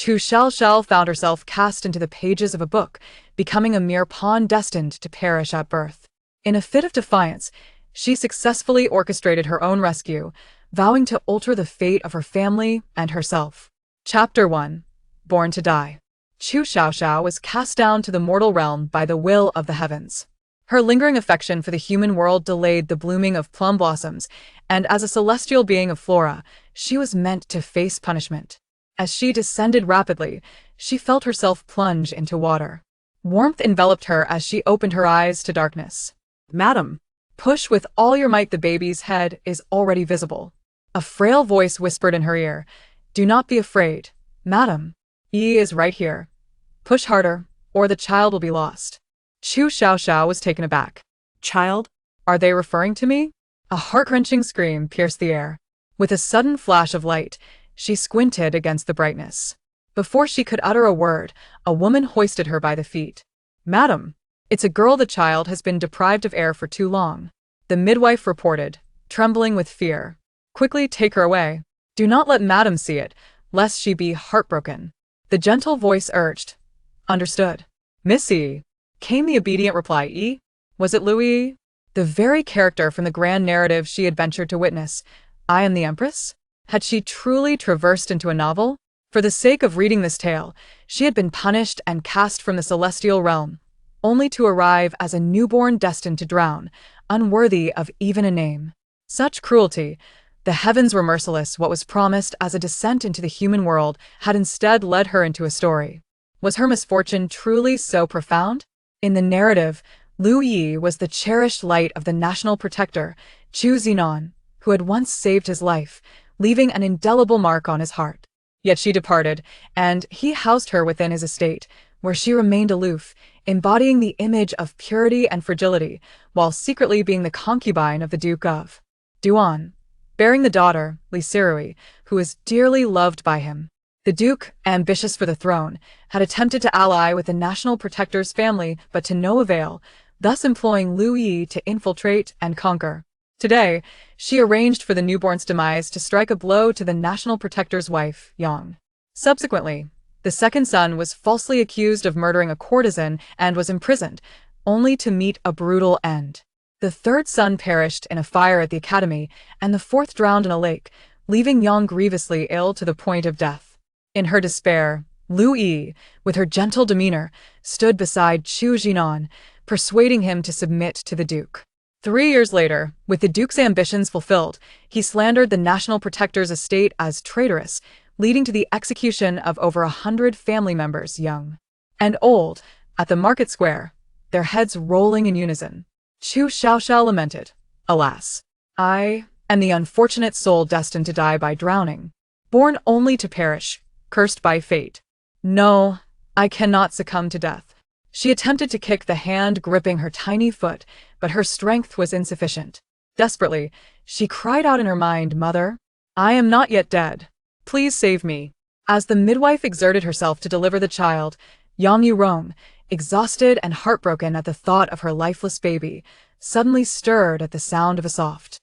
Chu Xiaoxiao found herself cast into the pages of a book, becoming a mere pawn destined to perish at birth. In a fit of defiance, she successfully orchestrated her own rescue, vowing to alter the fate of her family and herself. Chapter 1. Born to Die. Chu Xiaoxiao was cast down to the mortal realm by the will of the heavens. Her lingering affection for the human world delayed the blooming of plum blossoms, and as a celestial being of flora, she was meant to face punishment. As she descended rapidly, she felt herself plunge into water. Warmth enveloped her as she opened her eyes to darkness. "Madam, push with all your might, the baby's head is already visible." A frail voice whispered in her ear, "Do not be afraid, madam. He is right here. Push harder, or the child will be lost." Chu Xiaoxiao was taken aback. "Child? Are they referring to me?" A heart-wrenching scream pierced the air. With a sudden flash of light, she squinted against the brightness. Before she could utter a word, a woman hoisted her by the feet. "Madam, it's a girl. The child has been deprived of air for too long," the midwife reported, trembling with fear. "Quickly take her away. Do not let madam see it, lest she be heartbroken." The gentle voice urged. "Understood, Missy," came the obedient reply. Was it Louis? The very character from the grand narrative she had ventured to witness. I am the empress? Had she truly traversed into a novel? For the sake of reading this tale, she had been punished and cast from the celestial realm, only to arrive as a newborn destined to drown, unworthy of even a name. Such cruelty! The heavens were merciless. What was promised as a descent into the human world had instead led her into a story. Was her misfortune truly so profound? In the narrative, Lu Yi was the cherished light of the national protector, Chu Xiaoxiao, who had once saved his life, leaving an indelible mark on his heart. Yet she departed, and he housed her within his estate, where she remained aloof, embodying the image of purity and fragility, while secretly being the concubine of the Duke of Duan, bearing the daughter, Li Sirui, who was dearly loved by him. The Duke, ambitious for the throne, had attempted to ally with the national protector's family, but to no avail, thus employing Lu Yi to infiltrate and conquer. Today, she arranged for the newborn's demise to strike a blow to the national protector's wife, Yang. Subsequently, the second son was falsely accused of murdering a courtesan and was imprisoned, only to meet a brutal end. The third son perished in a fire at the academy, and the fourth drowned in a lake, leaving Yang grievously ill to the point of death. In her despair, Lu Yi, with her gentle demeanor, stood beside Chu Xiaoxiao, persuading him to submit to the Duke. 3 years later, with the Duke's ambitions fulfilled, he slandered the national protector's estate as traitorous, leading to the execution of over 100 family members, young and old, at the market square, their heads rolling in unison. Chu Xiaoxiao lamented, "Alas, I am the unfortunate soul destined to die by drowning, born only to perish, cursed by fate. No, I cannot succumb to death." She attempted to kick the hand gripping her tiny foot, but her strength was insufficient. Desperately, she cried out in her mind, "Mother, I am not yet dead. Please save me." As the midwife exerted herself to deliver the child, Yang Yurong, exhausted and heartbroken at the thought of her lifeless baby, suddenly stirred at the sound of a soft,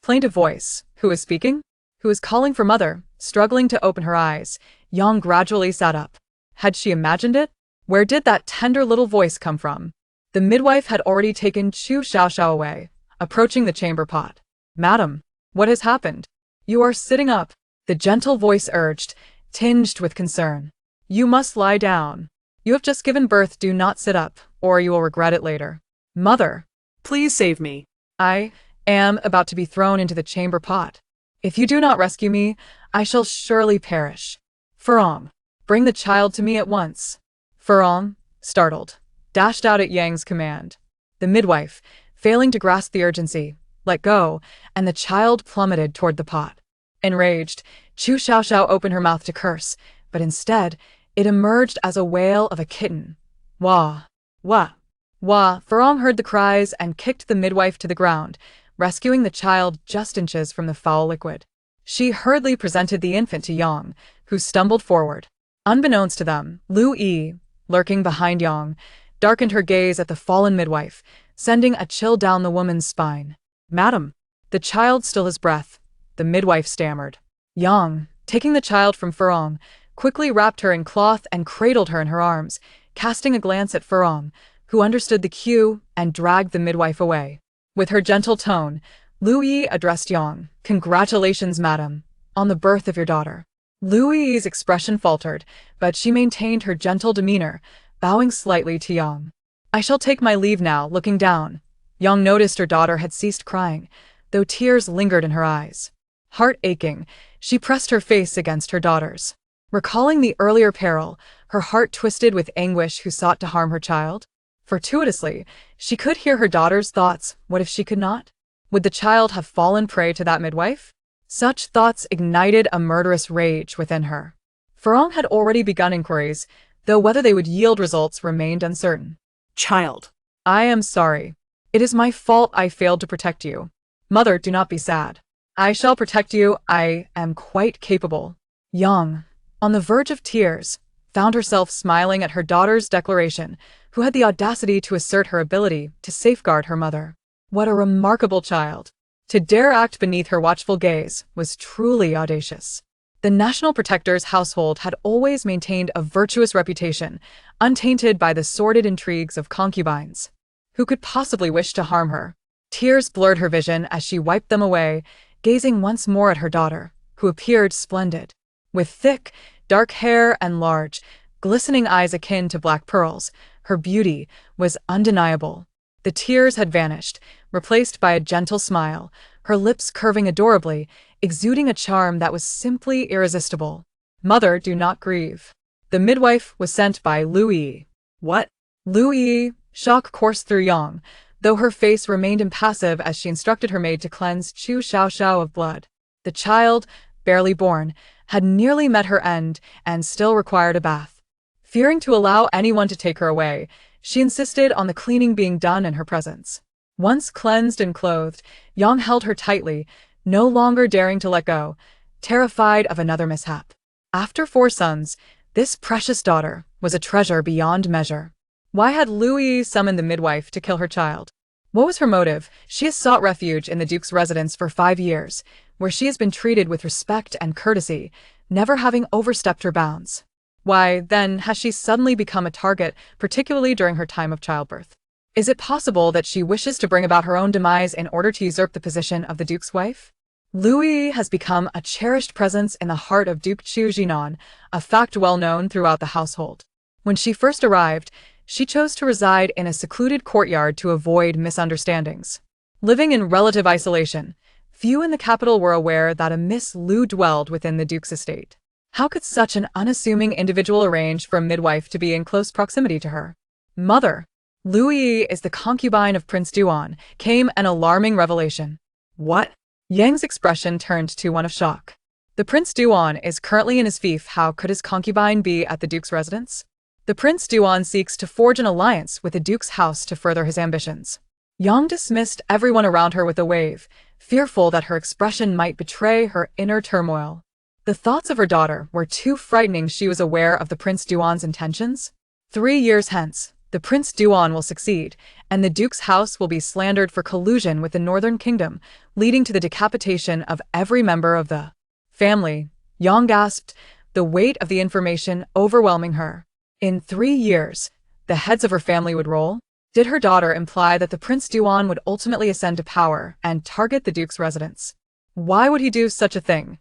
plaintive voice. Who is speaking? Who is calling for mother? Struggling to open her eyes, Yang gradually sat up. Had she imagined it? Where did that tender little voice come from? The midwife had already taken Chu Xiaoxiao away, approaching the chamber pot. "Madam, what has happened? You are sitting up," the gentle voice urged, tinged with concern. "You must lie down. You have just given birth. Do not sit up, or you will regret it later." "Mother, please save me. I am about to be thrown into the chamber pot. If you do not rescue me, I shall surely perish. Furong, bring the child to me at once." Furong, startled, dashed out at Yang's command. The midwife, failing to grasp the urgency, let go, and the child plummeted toward the pot. Enraged, Chu Xiaoxiao opened her mouth to curse, but instead, it emerged as a wail of a kitten. "Wah! Wah! Wah!" Furong heard the cries and kicked the midwife to the ground, rescuing the child just inches from the foul liquid. She hurriedly presented the infant to Yang, who stumbled forward. Unbeknownst to them, Lu Yi, lurking behind Yang, darkened her gaze at the fallen midwife, sending a chill down the woman's spine. "Madam, the child still has breath," the midwife stammered. Yang, taking the child from Furong, quickly wrapped her in cloth and cradled her in her arms, casting a glance at Furong, who understood the cue and dragged the midwife away. With her gentle tone, Lu Yi addressed Yang. "Congratulations, madam, on the birth of your daughter." Lu Yi's expression faltered, but she maintained her gentle demeanor, bowing slightly to Yang. "I shall take my leave now." Looking down, Yang noticed her daughter had ceased crying, though tears lingered in her eyes. Heart aching, she pressed her face against her daughter's. Recalling the earlier peril, her heart twisted with anguish who sought to harm her child. Fortuitously, she could hear her daughter's thoughts. What if she could not? Would the child have fallen prey to that midwife? Such thoughts ignited a murderous rage within her. Furong had already begun inquiries, though whether they would yield results remained uncertain. "Child, I am sorry. It is my fault I failed to protect you. Mother, do not be sad. I shall protect you. I am quite capable." Yang, on the verge of tears, found herself smiling at her daughter's declaration, who had the audacity to assert her ability to safeguard her mother. What a remarkable child! To dare act beneath her watchful gaze was truly audacious. The National Protector's household had always maintained a virtuous reputation, untainted by the sordid intrigues of concubines. Who could possibly wish to harm her? Tears blurred her vision as she wiped them away, gazing once more at her daughter, who appeared splendid. With thick, dark hair and large, glistening eyes akin to black pearls, her beauty was undeniable. The tears had vanished, replaced by a gentle smile, her lips curving adorably, exuding a charm that was simply irresistible. "Mother, do not grieve." The midwife was sent by Lu Yi. what?" Lu Yi, shock coursed through Yang, though her face remained impassive as she instructed her maid to cleanse Chu Xiaoxiao of blood. The child, barely born, had nearly met her end and still required a bath. Fearing to allow anyone to take her away, she insisted on the cleaning being done in her presence. Once cleansed and clothed, Yang held her tightly, no longer daring to let go, terrified of another mishap. After 4 sons, this precious daughter was a treasure beyond measure. Why had Lu Yi summoned the midwife to kill her child? What was her motive? She has sought refuge in the Duke's residence for 5 years, where she has been treated with respect and courtesy, never having overstepped her bounds. Why, then, has she suddenly become a target, particularly during her time of childbirth? Is it possible that she wishes to bring about her own demise in order to usurp the position of the Duke's wife? Lu Yi has become a cherished presence in the heart of Duke Chu Jinan, a fact well known throughout the household. When she first arrived, she chose to reside in a secluded courtyard to avoid misunderstandings. Living in relative isolation, few in the capital were aware that a Miss Lu dwelled within the Duke's estate. How could such an unassuming individual arrange for a midwife to be in close proximity to her? "Mother, Lu Yi is the concubine of Prince Duan," came an alarming revelation. "What?" Yang's expression turned to one of shock. "The Prince Duan is currently in his fief. How could his concubine be at the Duke's residence?" "The Prince Duan seeks to forge an alliance with the Duke's house to further his ambitions." Yang dismissed everyone around her with a wave, fearful that her expression might betray her inner turmoil. The thoughts of her daughter were too frightening. She was aware of the Prince Duan's intentions. 3 years hence, the Prince Duan will succeed, and the Duke's house will be slandered for collusion with the Northern Kingdom, leading to the decapitation of every member of the family. Yang gasped, the weight of the information overwhelming her. In 3 years, the heads of her family would roll? Did her daughter imply that the Prince Duan would ultimately ascend to power and target the Duke's residence? Why would he do such a thing?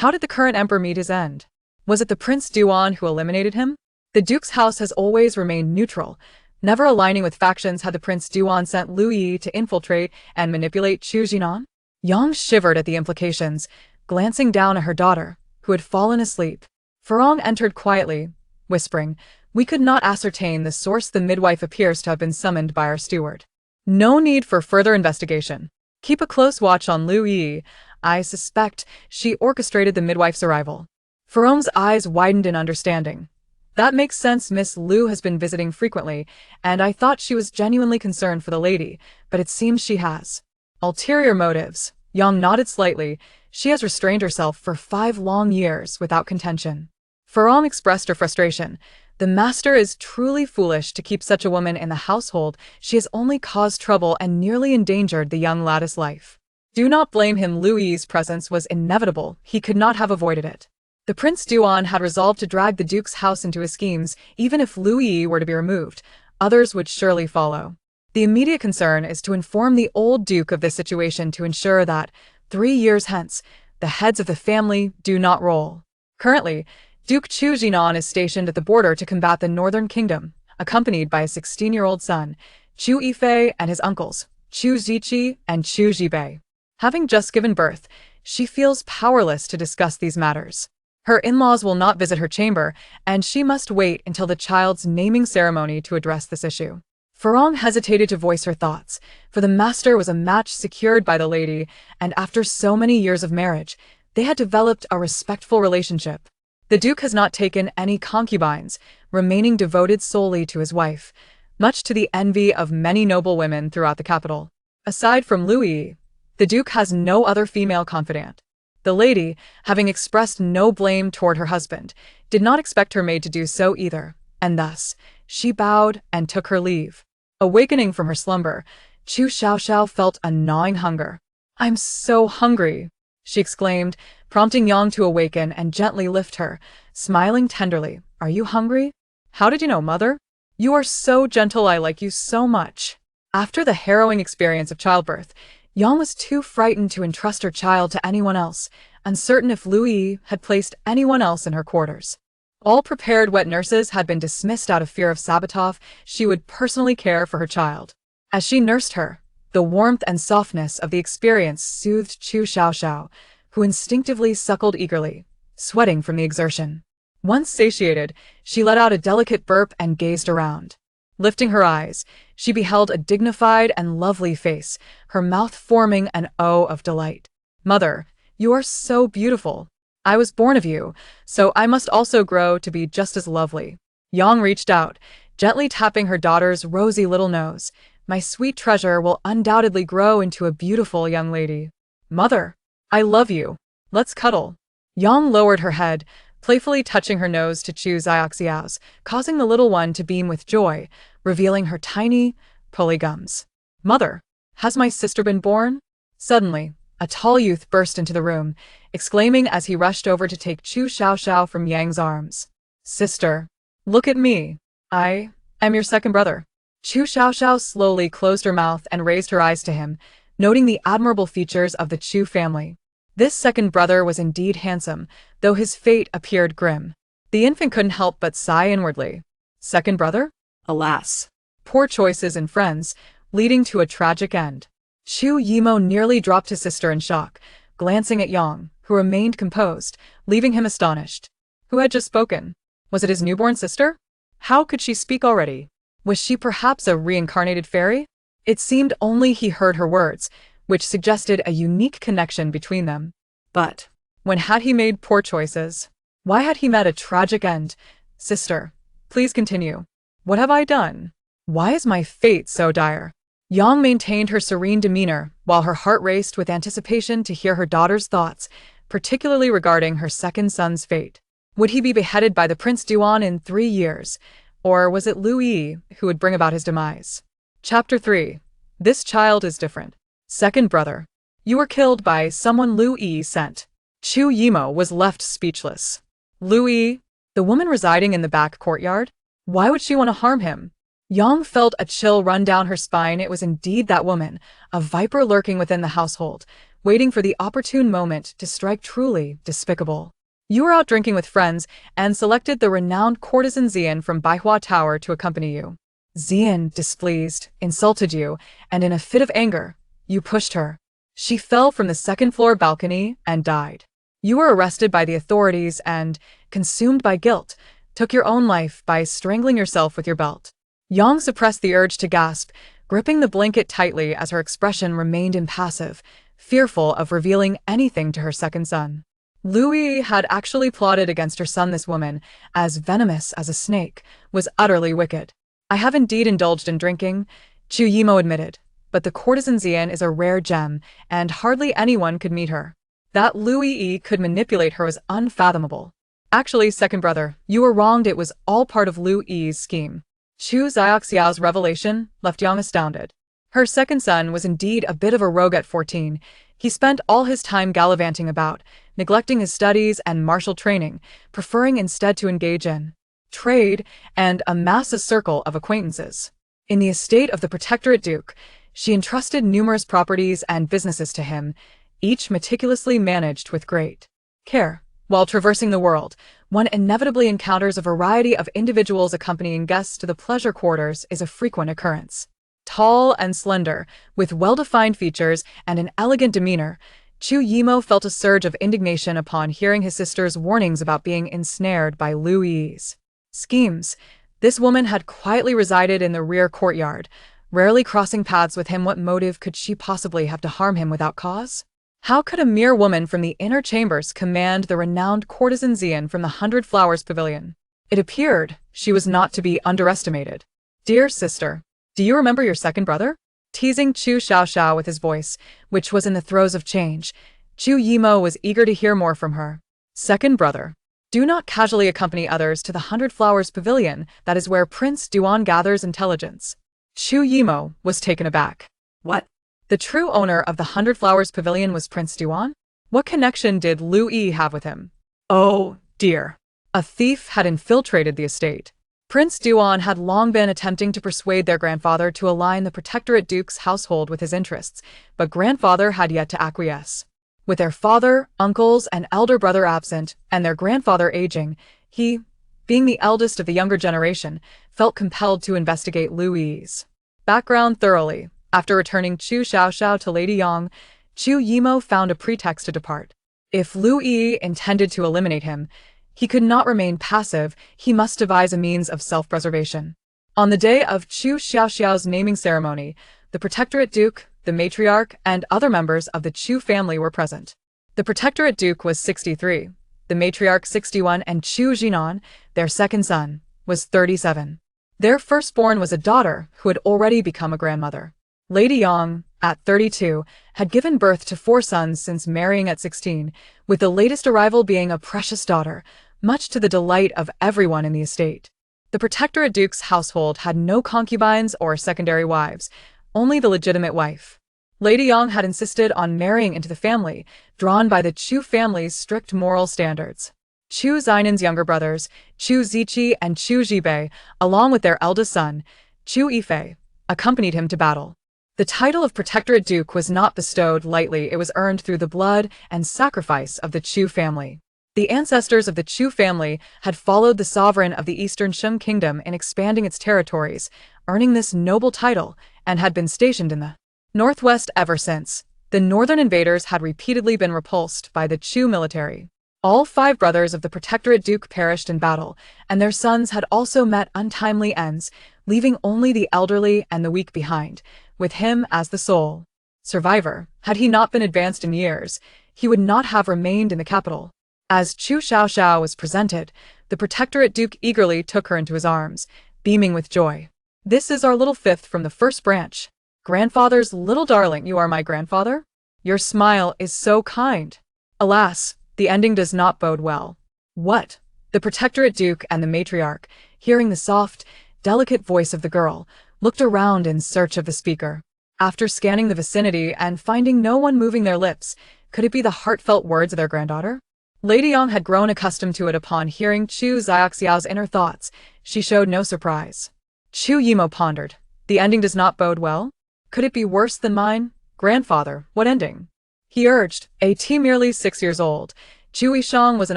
How did the current emperor meet his end? Was it the Prince Duan who eliminated him? The Duke's house has always remained neutral, never aligning with factions. Had the Prince Duan sent Lu Yi to infiltrate and manipulate Chu Jinan? Yang shivered at the implications, glancing down at her daughter, who had fallen asleep. Furong entered quietly, whispering, "We could not ascertain the source. The midwife appears to have been summoned by our steward. No need for further investigation. Keep a close watch on Lu Yi. I suspect she orchestrated the midwife's arrival." Furong's eyes widened in understanding. "That makes sense. Miss Lu has been visiting frequently, and I thought she was genuinely concerned for the lady, but it seems she has ulterior motives." Yang nodded slightly. "She has restrained herself for 5 long years without contention." Furong expressed her frustration. "The master is truly foolish to keep such a woman in the household. She has only caused trouble and nearly endangered the young lad's life." "Do not blame him. Lu Yi's presence was inevitable. He could not have avoided it." The Prince Duan had resolved to drag the Duke's house into his schemes. Even if Louis were to be removed, others would surely follow. The immediate concern is to inform the old Duke of this situation to ensure that, 3 years hence, the heads of the family do not roll. Currently, Duke Chu Jinan is stationed at the border to combat the Northern Kingdom, accompanied by a 16-year-old son, Chu Yifei, and his uncles, Chu Ziqi and Chu Zhibei. Having just given birth, she feels powerless to discuss these matters. Her in-laws will not visit her chamber, and she must wait until the child's naming ceremony to address this issue. Farong hesitated to voice her thoughts, for the master was a match secured by the lady, and after so many years of marriage, they had developed a respectful relationship. The Duke has not taken any concubines, remaining devoted solely to his wife, much to the envy of many noble women throughout the capital. Aside from Louis, the Duke has no other female confidant. The lady, having expressed no blame toward her husband, did not expect her maid to do so either, and thus, she bowed and took her leave. Awakening from her slumber, Chu Xiaoxiao felt a gnawing hunger. "I'm so hungry," she exclaimed, prompting Yang to awaken and gently lift her, smiling tenderly. "Are you hungry?" "How did you know, mother? You are so gentle, I like you so much." After the harrowing experience of childbirth, Yang was too frightened to entrust her child to anyone else, uncertain if Louis had placed anyone else in her quarters. All prepared wet nurses had been dismissed out of fear of sabotage. She would personally care for her child. As she nursed her, the warmth and softness of the experience soothed Chu Xiaoxiao, who instinctively suckled eagerly, sweating from the exertion. Once satiated, she let out a delicate burp and gazed around. Lifting her eyes, she beheld a dignified and lovely face, her mouth forming an O of delight. "Mother, you are so beautiful. I was born of you, so I must also grow to be just as lovely." Yang reached out, gently tapping her daughter's rosy little nose. "My sweet treasure will undoubtedly grow into a beautiful young lady." "Mother, I love you. Let's cuddle." Yang lowered her head, playfully touching her nose to Chu Xiaoxiao's, causing the little one to beam with joy, revealing her tiny, pulley gums. "Mother, has my sister been born?" Suddenly, a tall youth burst into the room, exclaiming as he rushed over to take Chu Xiaoxiao from Yang's arms. "Sister, look at me. I am your second brother." Chu Xiaoxiao slowly closed her mouth and raised her eyes to him, noting the admirable features of the Chu family. This second brother was indeed handsome, though his fate appeared grim. The infant couldn't help but sigh inwardly. Second brother? Alas. Poor choices in friends, leading to a tragic end. Chu Yimo nearly dropped his sister in shock, glancing at Yang, who remained composed, leaving him astonished. Who had just spoken? Was it his newborn sister? How could she speak already? Was she perhaps a reincarnated fairy? It seemed only he heard her words, which suggested a unique connection between them. But when had he made poor choices? Why had he met a tragic end? Sister, please continue. What have I done? Why is my fate so dire? Yang maintained her serene demeanor, while her heart raced with anticipation to hear her daughter's thoughts, particularly regarding her second son's fate. Would he be beheaded by the Prince Duan in 3 years, or was it Louis who would bring about his demise? Chapter 3. This child is different. Second brother. You were killed by someone Louis sent. Chu Yimo was left speechless. Louis, the woman residing in the back courtyard? Why would she want to harm him? Yang felt a chill run down her spine. It was indeed that woman, a viper lurking within the household, waiting for the opportune moment to strike. Truly despicable. You were out drinking with friends and selected the renowned courtesan Xian from Baihua Tower to accompany you. Xian, displeased, insulted you, and in a fit of anger, you pushed her. She fell from the second-floor balcony and died. You were arrested by the authorities and, consumed by guilt, took your own life by strangling yourself with your belt. Yang suppressed the urge to gasp, gripping the blanket tightly as her expression remained impassive, fearful of revealing anything to her second son. Louis had actually plotted against her son. This woman, as venomous as a snake, was utterly wicked. I have indeed indulged in drinking, Chu Yimo admitted, but the courtesan Xian is a rare gem, and hardly anyone could meet her. That Louis could manipulate her was unfathomable. Actually, second brother, you were wronged. It was all part of Louis's scheme. Chu Xiaoxiao's revelation left Yang astounded. Her second son was indeed a bit of a rogue at 14. He spent all his time gallivanting about, neglecting his studies and martial training, preferring instead to engage in trade and amass a circle of acquaintances. In the estate of the Protectorate Duke, she entrusted numerous properties and businesses to him, each meticulously managed with great care. While traversing the world, one inevitably encounters a variety of individuals accompanying guests to the pleasure quarters is a frequent occurrence. Tall and slender, with well-defined features and an elegant demeanor, Chu Yimo felt a surge of indignation upon hearing his sister's warnings about being ensnared by Lu Yi's schemes. This woman had quietly resided in the rear courtyard, rarely crossing paths with him. What motive could she possibly have to harm him without cause? How could a mere woman from the inner chambers command the renowned courtesan Xian from the 100 Flowers Pavilion? It appeared she was not to be underestimated. "Dear sister, do you remember your second brother?" Teasing Chu Xiaoxiao with his voice, which was in the throes of change, Chu Yimo was eager to hear more from her. "Second brother. Do not casually accompany others to the 100 Flowers Pavilion. That is where Prince Duan gathers intelligence." Chu Yimo was taken aback. What? The true owner of the 100 Flowers Pavilion was Prince Duan? What connection did Lu Yi have with him? Oh, dear. A thief had infiltrated the estate. Prince Duan had long been attempting to persuade their grandfather to align the Protectorate Duke's household with his interests, but grandfather had yet to acquiesce. With their father, uncles, and elder brother absent, and their grandfather aging, he, being the eldest of the younger generation, felt compelled to investigate Lu Yi's background thoroughly. After returning Chu Xiaoxiao to Lady Yang, Chu Yimo found a pretext to depart. If Lu Yi intended to eliminate him, he could not remain passive. He must devise a means of self-preservation. On the day of Chu Xiaoxiao's naming ceremony, the Protectorate Duke, the matriarch, and other members of the Chu family were present. The Protectorate Duke was 63, the matriarch 61, and Chu Jinan, their second son, was 37. Their firstborn was a daughter who had already become a grandmother. Lady Yang, at 32, had given birth to 4 sons since marrying at 16, with the latest arrival being a precious daughter, much to the delight of everyone in the estate. The Protectorate Duke's household had no concubines or secondary wives, only the legitimate wife. Lady Yang had insisted on marrying into the family, drawn by the Chu family's strict moral standards. Chu Xianan's younger brothers, Chu Ziqi and Chu Zhibei, along with their eldest son, Chu Yifei, accompanied him to battle. The title of Protectorate Duke was not bestowed lightly. It was earned through the blood and sacrifice of the Chu family. The ancestors of the Chu family had followed the sovereign of the Eastern Shum Kingdom in expanding its territories, earning this noble title, and had been stationed in the northwest ever since. The northern invaders had repeatedly been repulsed by the Chu military. All 5 brothers of the Protectorate Duke perished in battle, and their sons had also met untimely ends, leaving only the elderly and the weak behind, with him as the sole survivor. Had he not been advanced in years, he would not have remained in the capital. As Chu Xiaoxiao was presented, the Protectorate Duke eagerly took her into his arms, beaming with joy. "This is our little 5th from the first branch. Grandfather's little darling, you are my grandfather? Your smile is so kind." Alas, the ending does not bode well. What? The Protectorate Duke and the matriarch, hearing the soft, delicate voice of the girl, looked around in search of the speaker. After scanning the vicinity and finding no one moving their lips, could it be the heartfelt words of their granddaughter? Lady Yang had grown accustomed to it. Upon hearing Chu Xiaoxiao's inner thoughts, she showed no surprise. Chu Yimo pondered. The ending does not bode well? Could it be worse than mine? Grandfather, what ending? He urged. Merely 6 years old, Chu Yishang was in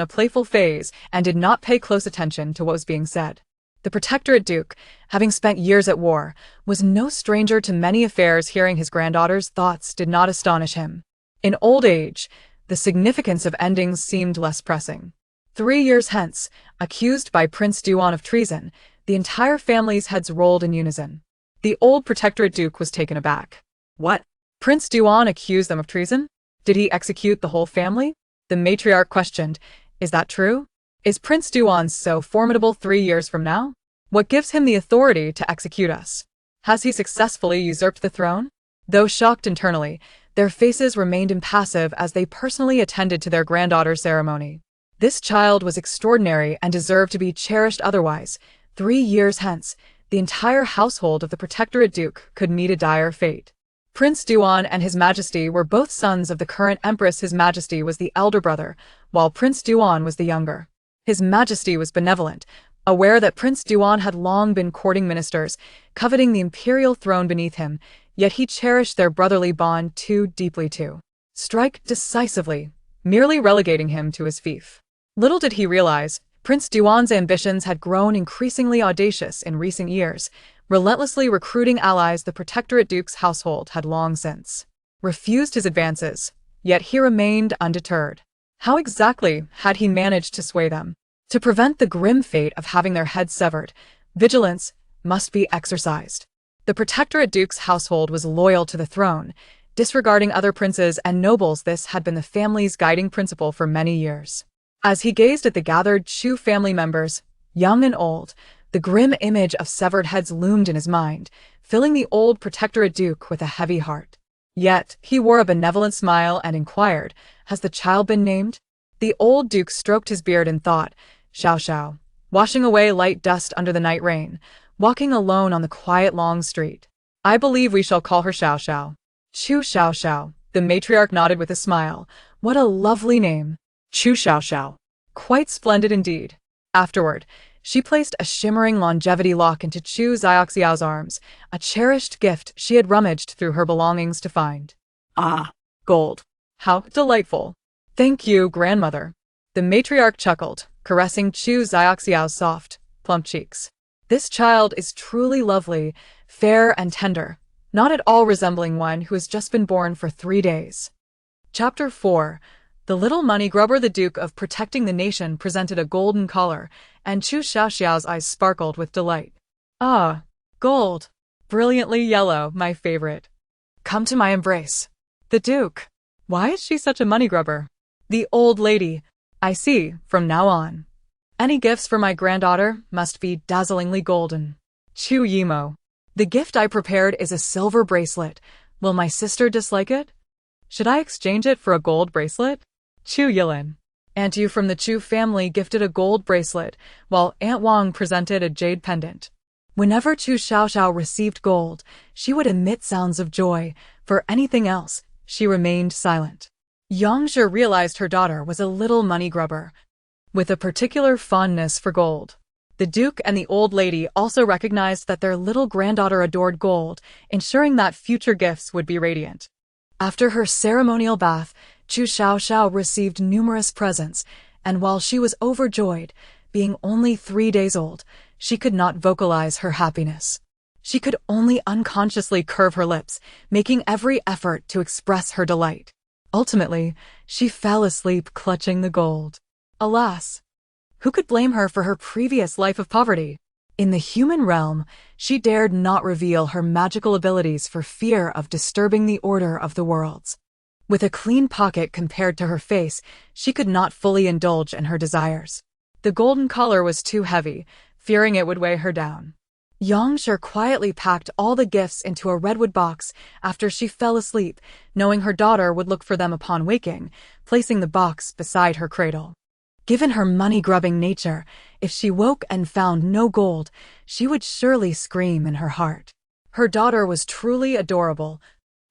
a playful phase and did not pay close attention to what was being said. The Protectorate Duke, having spent years at war, was no stranger to many affairs. Hearing his granddaughter's thoughts did not astonish him. In old age, the significance of endings seemed less pressing. 3 years hence, accused by Prince Duan of treason, the entire family's heads rolled in unison. The old Protectorate Duke was taken aback. What? Prince Duan accused them of treason? Did he execute the whole family? The matriarch questioned. Is that true? Is Prince Duan so formidable 3 years from now? What gives him the authority to execute us? Has he successfully usurped the throne? Though shocked internally, their faces remained impassive as they personally attended to their granddaughter's ceremony. This child was extraordinary and deserved to be cherished. Otherwise, 3 years hence, the entire household of the Protectorate Duke could meet a dire fate. Prince Duan and His Majesty were both sons of the current Empress. His Majesty was the elder brother, while Prince Duan was the younger. His Majesty was benevolent, aware that Prince Duan had long been courting ministers, coveting the imperial throne beneath him, yet he cherished their brotherly bond too deeply to strike decisively, merely relegating him to his fief. Little did he realize, Prince Duan's ambitions had grown increasingly audacious in recent years, relentlessly recruiting allies. The Protectorate Duke's household had long since refused his advances, yet he remained undeterred. How exactly had he managed to sway them? To prevent the grim fate of having their heads severed, vigilance must be exercised. The Protectorate Duke's household was loyal to the throne, disregarding other princes and nobles. This had been the family's guiding principle for many years. As he gazed at the gathered Chu family members, young and old, the grim image of severed heads loomed in his mind, filling the old Protectorate Duke with a heavy heart. Yet, he wore a benevolent smile and inquired, "Has the child been named?" The old Duke stroked his beard and thought, Xiaoxiao, washing away light dust under the night rain, walking alone on the quiet long street. "I believe we shall call her Xiaoxiao." Chu Xiaoxiao, the matriarch nodded with a smile. "What a lovely name. Chu Xiaoxiao. Quite splendid indeed." Afterward, she placed a shimmering longevity lock into Chu Xiaoxiao's arms, a cherished gift she had rummaged through her belongings to find. "Ah, gold. How delightful. Thank you, grandmother." The matriarch chuckled, caressing Chu Xiaoxiao's soft, plump cheeks. "This child is truly lovely, fair and tender, not at all resembling one who has just been born for 3 days." Chapter 4. The little money grubber. The Duke of Protecting the Nation presented a golden collar, and Chu Xiaoxiao's eyes sparkled with delight. "Ah, gold. Brilliantly yellow, my favorite. Come to my embrace." The Duke. Why is she such a money grubber? The old lady. I see, from now on. Any gifts for my granddaughter must be dazzlingly golden. Chu Yimo. The gift I prepared is a silver bracelet. Will my sister dislike it? Should I exchange it for a gold bracelet? Chu Yilin. Aunt Yu from the Chu family gifted a gold bracelet, while Aunt Wang presented a jade pendant. Whenever Chu Xiaoxiao received gold, she would emit sounds of joy. For anything else, she remained silent. Yang Shi realized her daughter was a little money grubber, with a particular fondness for gold. The Duke and the old lady also recognized that their little granddaughter adored gold, ensuring that future gifts would be radiant. After her ceremonial bath, Chu Xiaoxiao received numerous presents, and while she was overjoyed, being only 3 days old, she could not vocalize her happiness. She could only unconsciously curve her lips, making every effort to express her delight. Ultimately, she fell asleep clutching the gold. Alas! Who could blame her for her previous life of poverty? In the human realm, she dared not reveal her magical abilities for fear of disturbing the order of the worlds. With a clean pocket compared to her face, she could not fully indulge in her desires. The golden collar was too heavy, fearing it would weigh her down. Yang Shi quietly packed all the gifts into a redwood box after she fell asleep, knowing her daughter would look for them upon waking, placing the box beside her cradle. Given her money-grubbing nature, if she woke and found no gold, she would surely scream in her heart. Her daughter was truly adorable,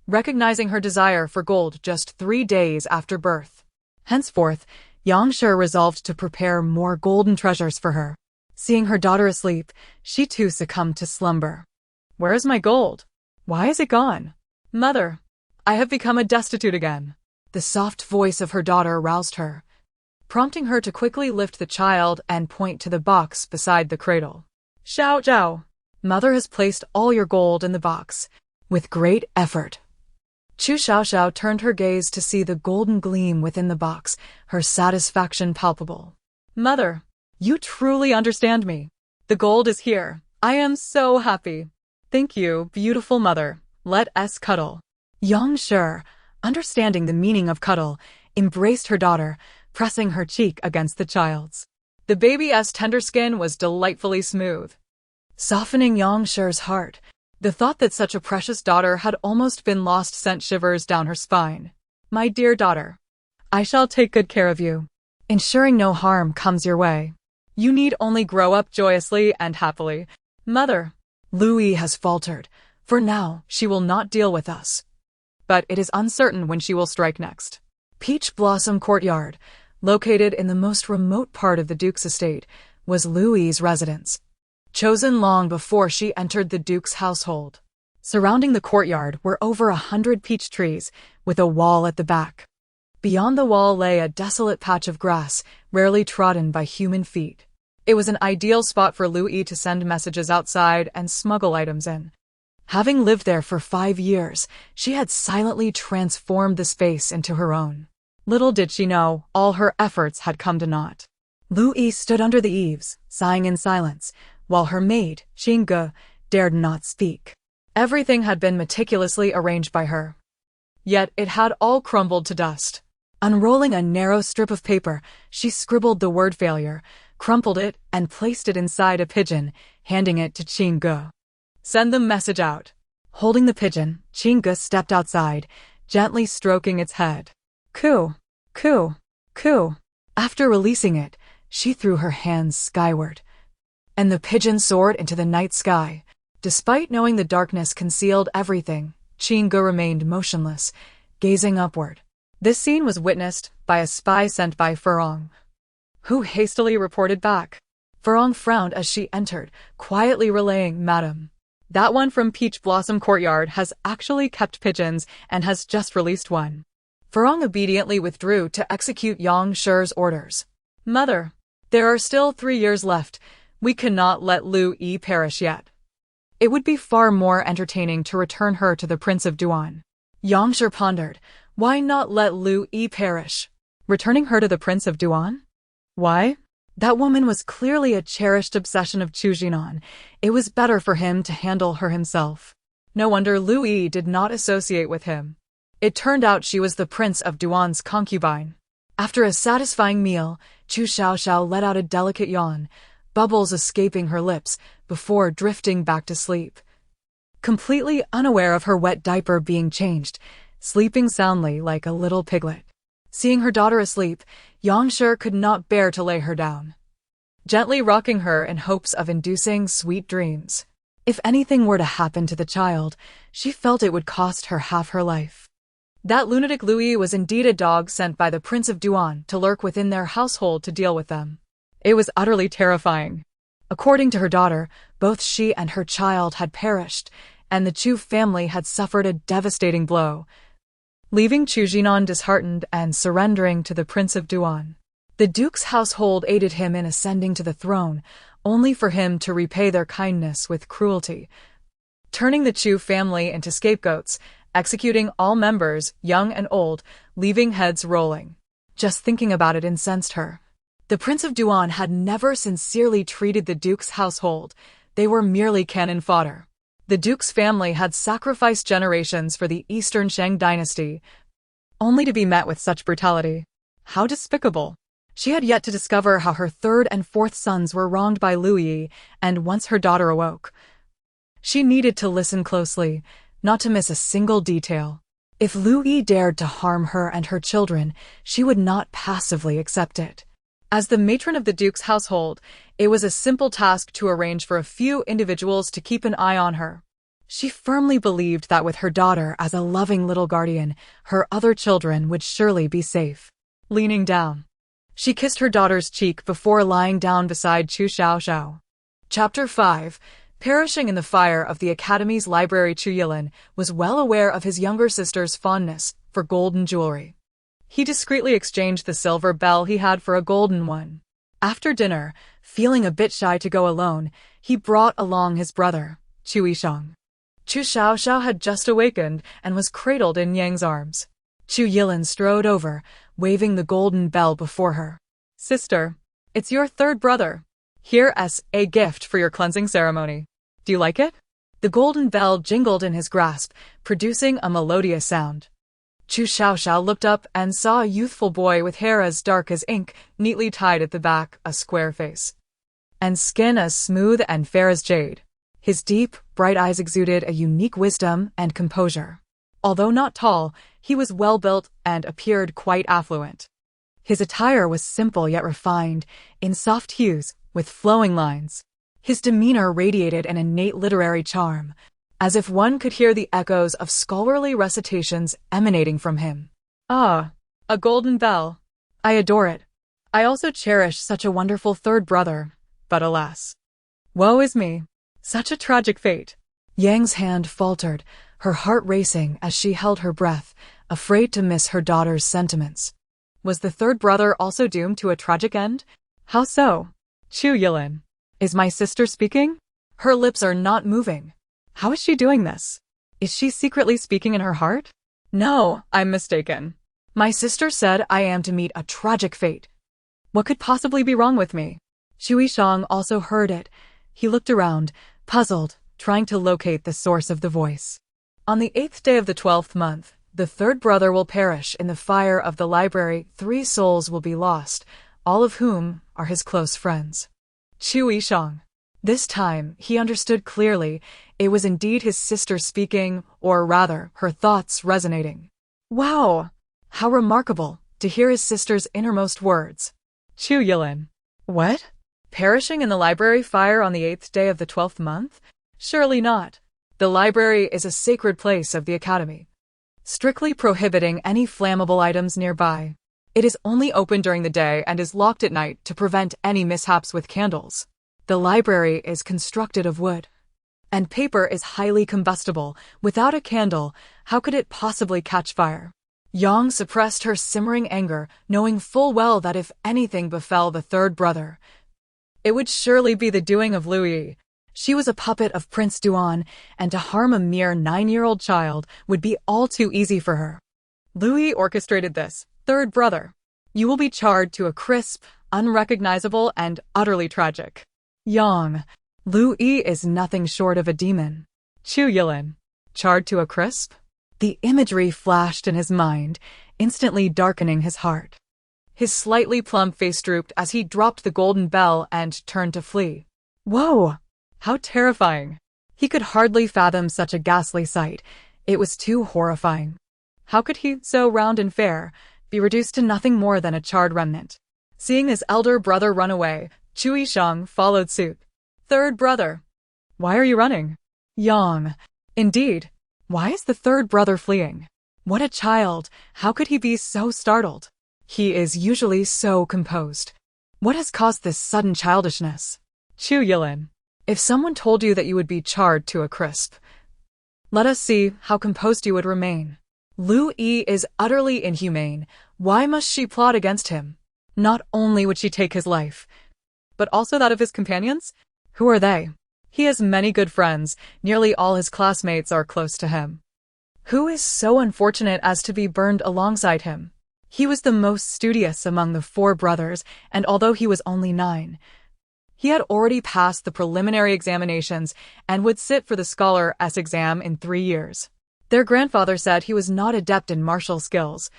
recognizing her desire for gold just 3 days after birth. Henceforth, Yang Shi resolved to prepare more golden treasures for her. Seeing her daughter asleep, she too succumbed to slumber. "Where is my gold? Why is it gone? Mother, I have become a destitute again." The soft voice of her daughter roused her, prompting her to quickly lift the child and point to the box beside the cradle. "Xiaoxiao, mother has placed all your gold in the box." With great effort, Chu Xiaoxiao turned her gaze to see the golden gleam within the box, her satisfaction palpable. "Mother, you truly understand me. The gold is here. I am so happy. Thank you, beautiful mother. Let us cuddle." Yang Shi, understanding the meaning of cuddle, embraced her daughter, pressing her cheek against the child's. The baby's tender skin was delightfully smooth, softening Yang Shi's heart. The thought that such a precious daughter had almost been lost sent shivers down her spine. "My dear daughter, I shall take good care of you, ensuring no harm comes your way. You need only grow up joyously and happily." "Mother, Louis has faltered. For now, she will not deal with us. but it is uncertain when she will strike next. Peach Blossom Courtyard, located in the most remote part of the Duke's estate, was Louis's residence, chosen long before she entered the Duke's household. Surrounding the courtyard were over 100 peach trees, with a wall at the back. Beyond the wall lay a desolate patch of grass, rarely trodden by human feet. It was an ideal spot for Louis to send messages outside and smuggle items in. Having lived there for 5 years, she had silently transformed the space into her own. Little did she know, all her efforts had come to naught. Louis stood under the eaves, sighing in silence, while her maid, Xinge, dared not speak. Everything had been meticulously arranged by her. Yet it had all crumbled to dust. Unrolling a narrow strip of paper, she scribbled the word failure, crumpled it, and placed it inside a pigeon, handing it to Xinge. Send the message out. Holding the pigeon, Xinge stepped outside, gently stroking its head. Coo, coo, coo. After releasing it, she threw her hands skyward, and the pigeon soared into the night sky. Despite knowing the darkness concealed everything, Xinge remained motionless, gazing upward. This scene was witnessed by a spy sent by Furong, who hastily reported back. Furong frowned as she entered, quietly relaying, "Madam, that one from Peach Blossom Courtyard has actually kept pigeons and has just released one." Furong obediently withdrew to execute Yang Shi's orders. "Mother, there are still 3 years left. We cannot let Lu Yi perish yet. It would be far more entertaining to return her to the Prince of Duan." Yang Shi pondered. Why not let Lu Yi perish? Returning her to the Prince of Duan? Why? That woman was clearly a cherished obsession of Chu Xiaoxiao. It was better for him to handle her himself. No wonder Lu Yi did not associate with him. It turned out she was the Prince of Duan's concubine. After a satisfying meal, Chu Xiaoxiao let out a delicate yawn, bubbles escaping her lips, before drifting back to sleep. Completely unaware of her wet diaper being changed, sleeping soundly like a little piglet. Seeing her daughter asleep, Yang Shi could not bear to lay her down, gently rocking her in hopes of inducing sweet dreams. If anything were to happen to the child, she felt it would cost her half her life. That lunatic Louis was indeed a dog sent by the Prince of Duan to lurk within their household to deal with them. It was utterly terrifying. According to her daughter, both she and her child had perished, and the Chu family had suffered a devastating blow, leaving Chu Xiaoxiao disheartened and surrendering to the Prince of Duan. The Duke's household aided him in ascending to the throne, only for him to repay their kindness with cruelty, turning the Chu family into scapegoats, executing all members, young and old, leaving heads rolling. Just thinking about it incensed her. The Prince of Duan had never sincerely treated the Duke's household. They were merely cannon fodder. The Duke's family had sacrificed generations for the Eastern Shang dynasty, only to be met with such brutality. How despicable! She had yet to discover how her third and fourth sons were wronged by Lu Yi, and once her daughter awoke, she needed to listen closely, not to miss a single detail. If Lu Yi dared to harm her and her children, she would not passively accept it. As the matron of the Duke's household, it was a simple task to arrange for a few individuals to keep an eye on her. She firmly believed that with her daughter as a loving little guardian, her other children would surely be safe. Leaning down, she kissed her daughter's cheek before lying down beside Chu Xiaoxiao. Chapter 5. Perishing in the fire of the Academy's library, Chu Yilin was well aware of his younger sister's fondness for golden jewelry. He discreetly exchanged the silver bell he had for a golden one. After dinner, feeling a bit shy to go alone, he brought along his brother, Chu Yisheng. Chu Xiaoxiao had just awakened and was cradled in Yang's arms. Chu Yilin strode over, waving the golden bell before her. "Sister, it's your third brother. Here's a gift for your cleansing ceremony. Do you like it?" The golden bell jingled in his grasp, producing a melodious sound. Chu Xiaoxiao looked up and saw a youthful boy with hair as dark as ink, neatly tied at the back, a square face, and skin as smooth and fair as jade. His deep, bright eyes exuded a unique wisdom and composure. Although not tall, he was well-built and appeared quite affluent. His attire was simple yet refined, in soft hues, with flowing lines. His demeanor radiated an innate literary charm, as if one could hear the echoes of scholarly recitations emanating from him. Ah, a golden bell. I adore it. I also cherish such a wonderful third brother, but alas. Woe is me. Such a tragic fate. Yang's hand faltered, her heart racing as she held her breath, afraid to miss her daughter's sentiments. Was the third brother also doomed to a tragic end? How so? Chu Yilin. Is my sister speaking? Her lips are not moving. How is she doing this? Is she secretly speaking in her heart? No, I'm mistaken. My sister said I am to meet a tragic fate. What could possibly be wrong with me? Chu Xiaoxiao also heard it. He looked around, puzzled, trying to locate the source of the voice. On the 8th day of the 12th month, the third brother will perish in the fire of the library. 3 souls will be lost, all of whom are his close friends. Chu Xiaoxiao. This time, he understood clearly. It was indeed his sister speaking, or rather, her thoughts resonating. Wow! How remarkable to hear his sister's innermost words. Chu Yilin. What? Perishing in the library fire on the 8th day of the 12th month? Surely not. The library is a sacred place of the academy, strictly prohibiting any flammable items nearby. It is only open during the day and is locked at night to prevent any mishaps with candles. The library is constructed of wood, and paper is highly combustible. Without a candle, how could it possibly catch fire? Yang suppressed her simmering anger, knowing full well that if anything befell the third brother, it would surely be the doing of Louis. She was a puppet of Prince Duan, and to harm a mere 9-year-old child would be all too easy for her. Louis orchestrated this. Third brother, you will be charred to a crisp, unrecognizable, and utterly tragic. Yang. Louis is nothing short of a demon. Chu Yilin. Charred to a crisp? The imagery flashed in his mind, instantly darkening his heart. His slightly plump face drooped as he dropped the golden bell and turned to flee. Whoa! How terrifying! He could hardly fathom such a ghastly sight. It was too horrifying. How could he, so round and fair, be reduced to nothing more than a charred remnant? Seeing his elder brother run away, Chu Xiaoxiao followed suit. Third brother. Why are you running? Yang. Indeed. Why is the third brother fleeing? What a child! How could he be so startled? He is usually so composed. What has caused this sudden childishness? Chu Yilin. If someone told you that you would be charred to a crisp, let us see how composed you would remain. Lu Yi is utterly inhumane. Why must she plot against him? Not only would she take his life, but also that of his companions? Who are they? He has many good friends. Nearly all his classmates are close to him. Who is so unfortunate as to be burned alongside him? He was the most studious among the 4 brothers, and although he was only 9, he had already passed the preliminary examinations and would sit for the scholar's exam in 3 years. Their grandfather said he was not adept in martial skills.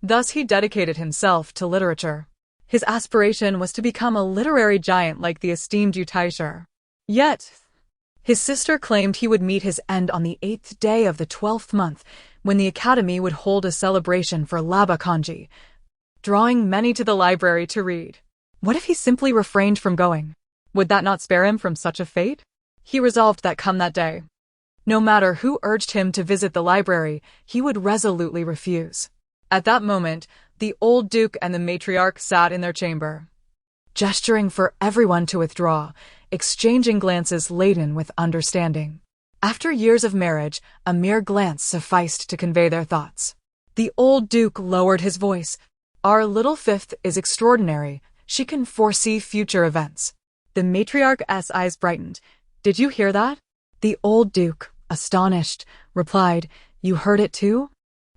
Thus he dedicated himself to literature. His aspiration was to become a literary giant like the esteemed Yu Taisher. Yet, his sister claimed he would meet his end on the 8th day of the 12th month, when the academy would hold a celebration for Laba Kanji, drawing many to the library to read. What if he simply refrained from going? Would that not spare him from such a fate? He resolved that come that day, no matter who urged him to visit the library, he would resolutely refuse. At that moment, the old duke and the matriarch sat in their chamber, gesturing for everyone to withdraw, exchanging glances laden with understanding. After years of marriage, a mere glance sufficed to convey their thoughts. The old duke lowered his voice. Our little fifth is extraordinary. She can foresee future events. The matriarch's eyes brightened. Did you hear that? The old duke, astonished, replied, You heard it too?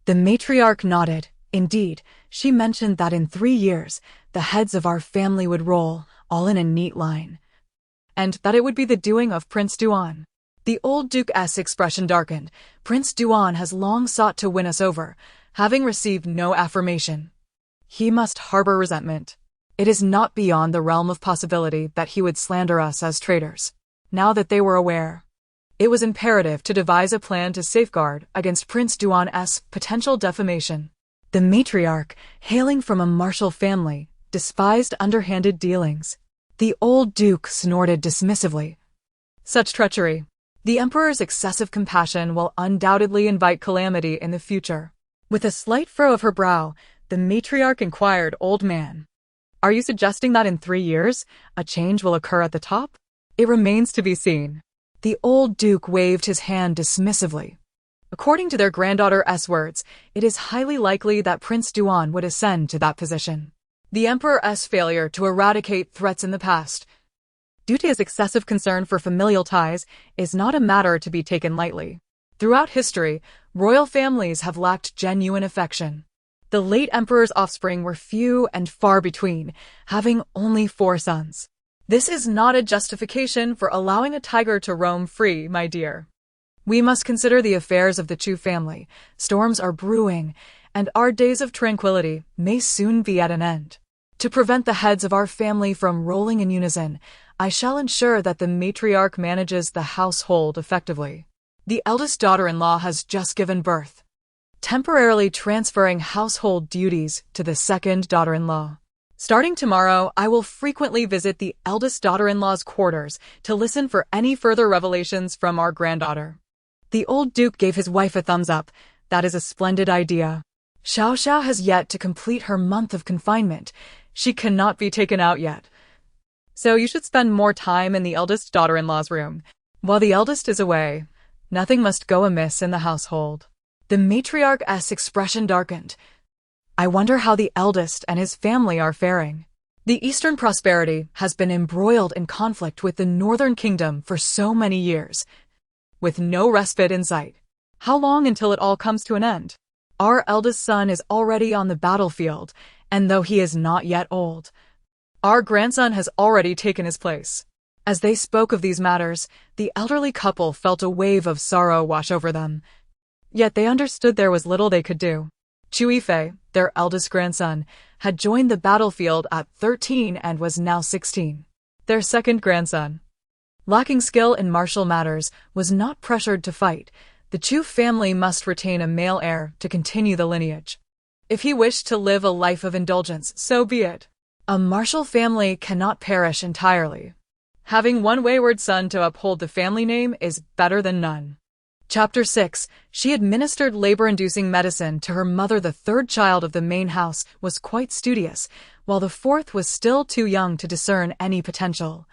The matriarch nodded. Indeed, she mentioned that in 3 years, the heads of our family would roll, all in a neat line, and that it would be the doing of Prince Duan. The old duke's expression darkened. Prince Duan has long sought to win us over, having received no affirmation. He must harbor resentment. It is not beyond the realm of possibility that he would slander us as traitors. Now that they were aware, it was imperative to devise a plan to safeguard against Prince Duan's potential defamation. The matriarch, hailing from a martial family, despised underhanded dealings. The old duke snorted dismissively. Such treachery. The emperor's excessive compassion will undoubtedly invite calamity in the future. With a slight furrow of her brow, the matriarch inquired, "Old man, are you suggesting that in 3 years, a change will occur at the top?" "It remains to be seen." The old duke waved his hand dismissively. According to their granddaughter's words, it is highly likely that Prince Duan would ascend to that position. The emperor's failure to eradicate threats in the past, due to his excessive concern for familial ties, is not a matter to be taken lightly. Throughout history, royal families have lacked genuine affection. The late emperor's offspring were few and far between, having only 4 sons. This is not a justification for allowing a tiger to roam free, my dear. We must consider the affairs of the Chu family. Storms are brewing, and our days of tranquility may soon be at an end. To prevent the heads of our family from rolling in unison, I shall ensure that the matriarch manages the household effectively. The eldest daughter-in-law has just given birth, temporarily transferring household duties to the second daughter-in-law. Starting tomorrow, I will frequently visit the eldest daughter-in-law's quarters to listen for any further revelations from our granddaughter. The old duke gave his wife a thumbs up. That is a splendid idea. Xiaoxiao has yet to complete her month of confinement. She cannot be taken out yet. So you should spend more time in the eldest daughter-in-law's room. While the eldest is away, nothing must go amiss in the household. The matriarch's expression darkened. I wonder how the eldest and his family are faring. The Eastern prosperity has been embroiled in conflict with the Northern Kingdom for so many years, with no respite in sight. How long until it all comes to an end? Our eldest son is already on the battlefield, and though he is not yet old, our grandson has already taken his place. As they spoke of these matters, the elderly couple felt a wave of sorrow wash over them. Yet they understood there was little they could do. Chu Yifei, their eldest grandson, had joined the battlefield at 13 and was now 16. Their second grandson, lacking skill in martial matters, was not pressured to fight. The Chu family must retain a male heir to continue the lineage. If he wished to live a life of indulgence, so be it. A martial family cannot perish entirely. Having one wayward son to uphold the family name is better than none. Chapter 6. She administered labor-inducing medicine to her mother. The third child of the main house was quite studious, while the fourth was still too young to discern any potential.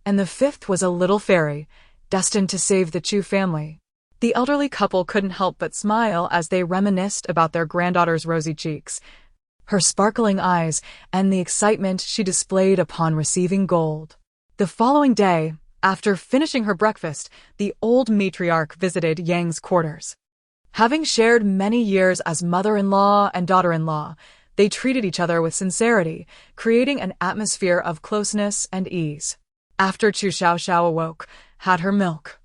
And the fifth was a little fairy, destined to save the Chu family. The elderly couple couldn't help but smile as they reminisced about their granddaughter's rosy cheeks, her sparkling eyes, and the excitement she displayed upon receiving gold. The following day, after finishing her breakfast, the old matriarch visited Yang's quarters. Having shared many years as mother-in-law and daughter-in-law, they treated each other with sincerity, creating an atmosphere of closeness and ease. After Chu Xiaoxiao awoke, had her milk,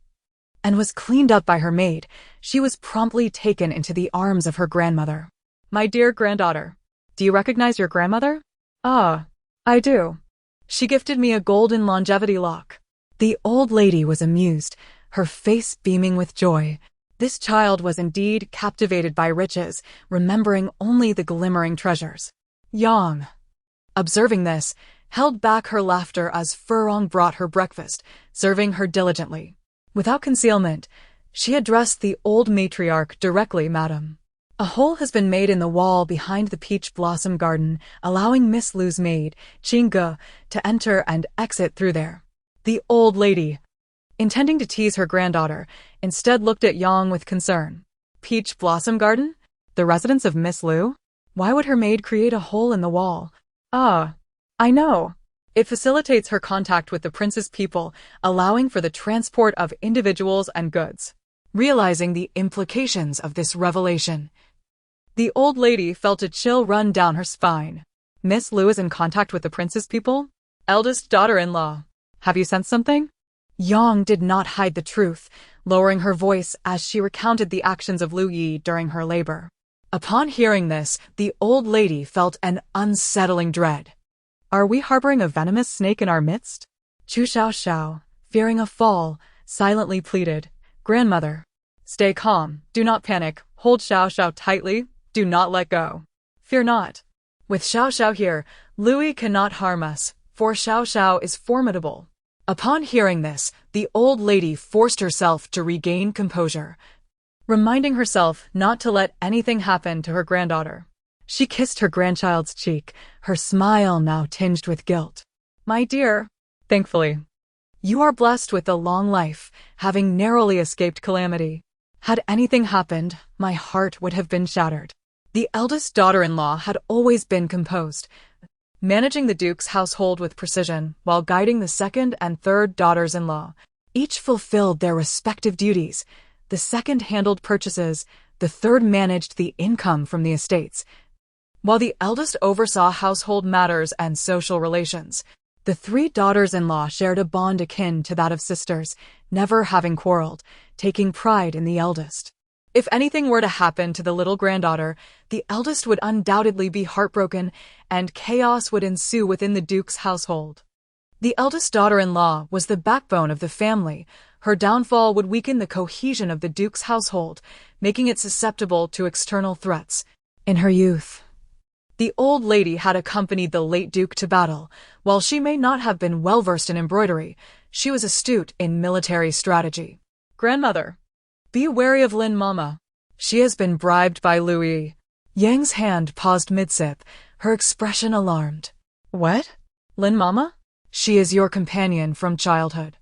and was cleaned up by her maid, she was promptly taken into the arms of her grandmother. "My dear granddaughter, do you recognize your grandmother?" "Ah, I do. She gifted me a golden longevity lock." The old lady was amused, her face beaming with joy. This child was indeed captivated by riches, remembering only the glimmering treasures. Yang, observing this, held back her laughter as Furong brought her breakfast, serving her diligently. Without concealment, she addressed the old matriarch directly. "Madam, a hole has been made in the wall behind the peach blossom garden, allowing Miss Lu's maid, Qingge, to enter and exit through there." The old lady, intending to tease her granddaughter, instead looked at Yang with concern. Peach blossom garden? The residence of Miss Lu? Why would her maid create a hole in the wall? "Ah, I know. It facilitates her contact with the prince's people, allowing for the transport of individuals and goods." Realizing the implications of this revelation, the old lady felt a chill run down her spine. "Miss Lu is in contact with the prince's people? Eldest daughter-in-law, have you sensed something?" Yang did not hide the truth, lowering her voice as she recounted the actions of Lu Yi during her labor. Upon hearing this, the old lady felt an unsettling dread. "Are we harboring a venomous snake in our midst?" Chu Xiaoxiao, fearing a fall, silently pleaded, "Grandmother, stay calm, do not panic, hold Xiaoxiao tightly, do not let go. Fear not. With Xiaoxiao here, Louis cannot harm us, for Xiaoxiao is formidable." Upon hearing this, the old lady forced herself to regain composure, reminding herself not to let anything happen to her granddaughter. She kissed her grandchild's cheek, her smile now tinged with guilt. "My dear, thankfully, you are blessed with a long life, having narrowly escaped calamity. Had anything happened, my heart would have been shattered." The eldest daughter-in-law had always been composed, managing the Duke's household with precision while guiding the second and third daughters-in-law. Each fulfilled their respective duties. The second handled purchases, the third managed the income from the estates, while the eldest oversaw household matters and social relations. The three daughters-in-law shared a bond akin to that of sisters, never having quarreled, taking pride in the eldest. If anything were to happen to the little granddaughter, the eldest would undoubtedly be heartbroken, and chaos would ensue within the Duke's household. The eldest daughter-in-law was the backbone of the family. Her downfall would weaken the cohesion of the Duke's household, making it susceptible to external threats. In her youth, the old lady had accompanied the late Duke to battle. While she may not have been well-versed in embroidery, she was astute in military strategy. "Grandmother, be wary of Lin Mama. She has been bribed by Louis." Yang's hand paused mid-sip, her expression alarmed. "What? Lin Mama? She is your companion from childhood.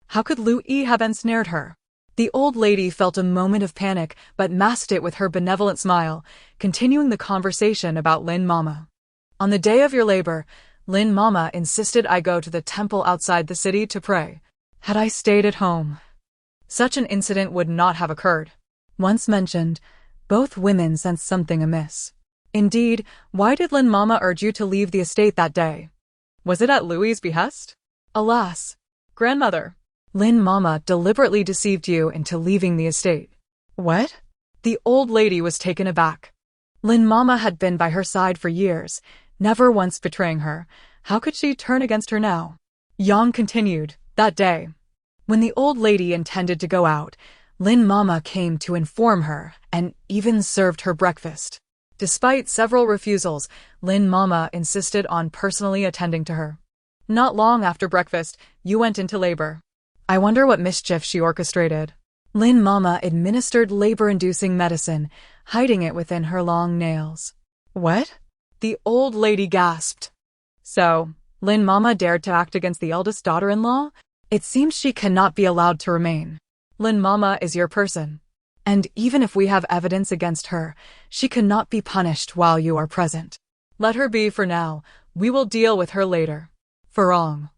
How could Louis have ensnared her?" The old lady felt a moment of panic, but masked it with her benevolent smile, continuing the conversation about Lin Mama. "On the day of your labor, Lin Mama insisted I go to the temple outside the city to pray. Had I stayed at home, such an incident would not have occurred." Once mentioned, both women sensed something amiss. "Indeed, why did Lin Mama urge you to leave the estate that day? Was it at Louis's behest?" "Alas, grandmother, Lin Mama deliberately deceived you into leaving the estate." "What?" The old lady was taken aback. Lin Mama had been by her side for years, never once betraying her. How could she turn against her now? Yang continued, "That day, when the old lady intended to go out, Lin Mama came to inform her and even served her breakfast. Despite several refusals, Lin Mama insisted on personally attending to her. Not long after breakfast, you went into labor. I wonder what mischief she orchestrated." Lin Mama administered labor-inducing medicine, hiding it within her long nails. "What?" The old lady gasped. "So, Lin Mama dared to act against the eldest daughter-in-law? It seems she cannot be allowed to remain. Lin Mama is your person. And even if we have evidence against her, she cannot be punished while you are present. Let her be for now. We will deal with her later." Furong,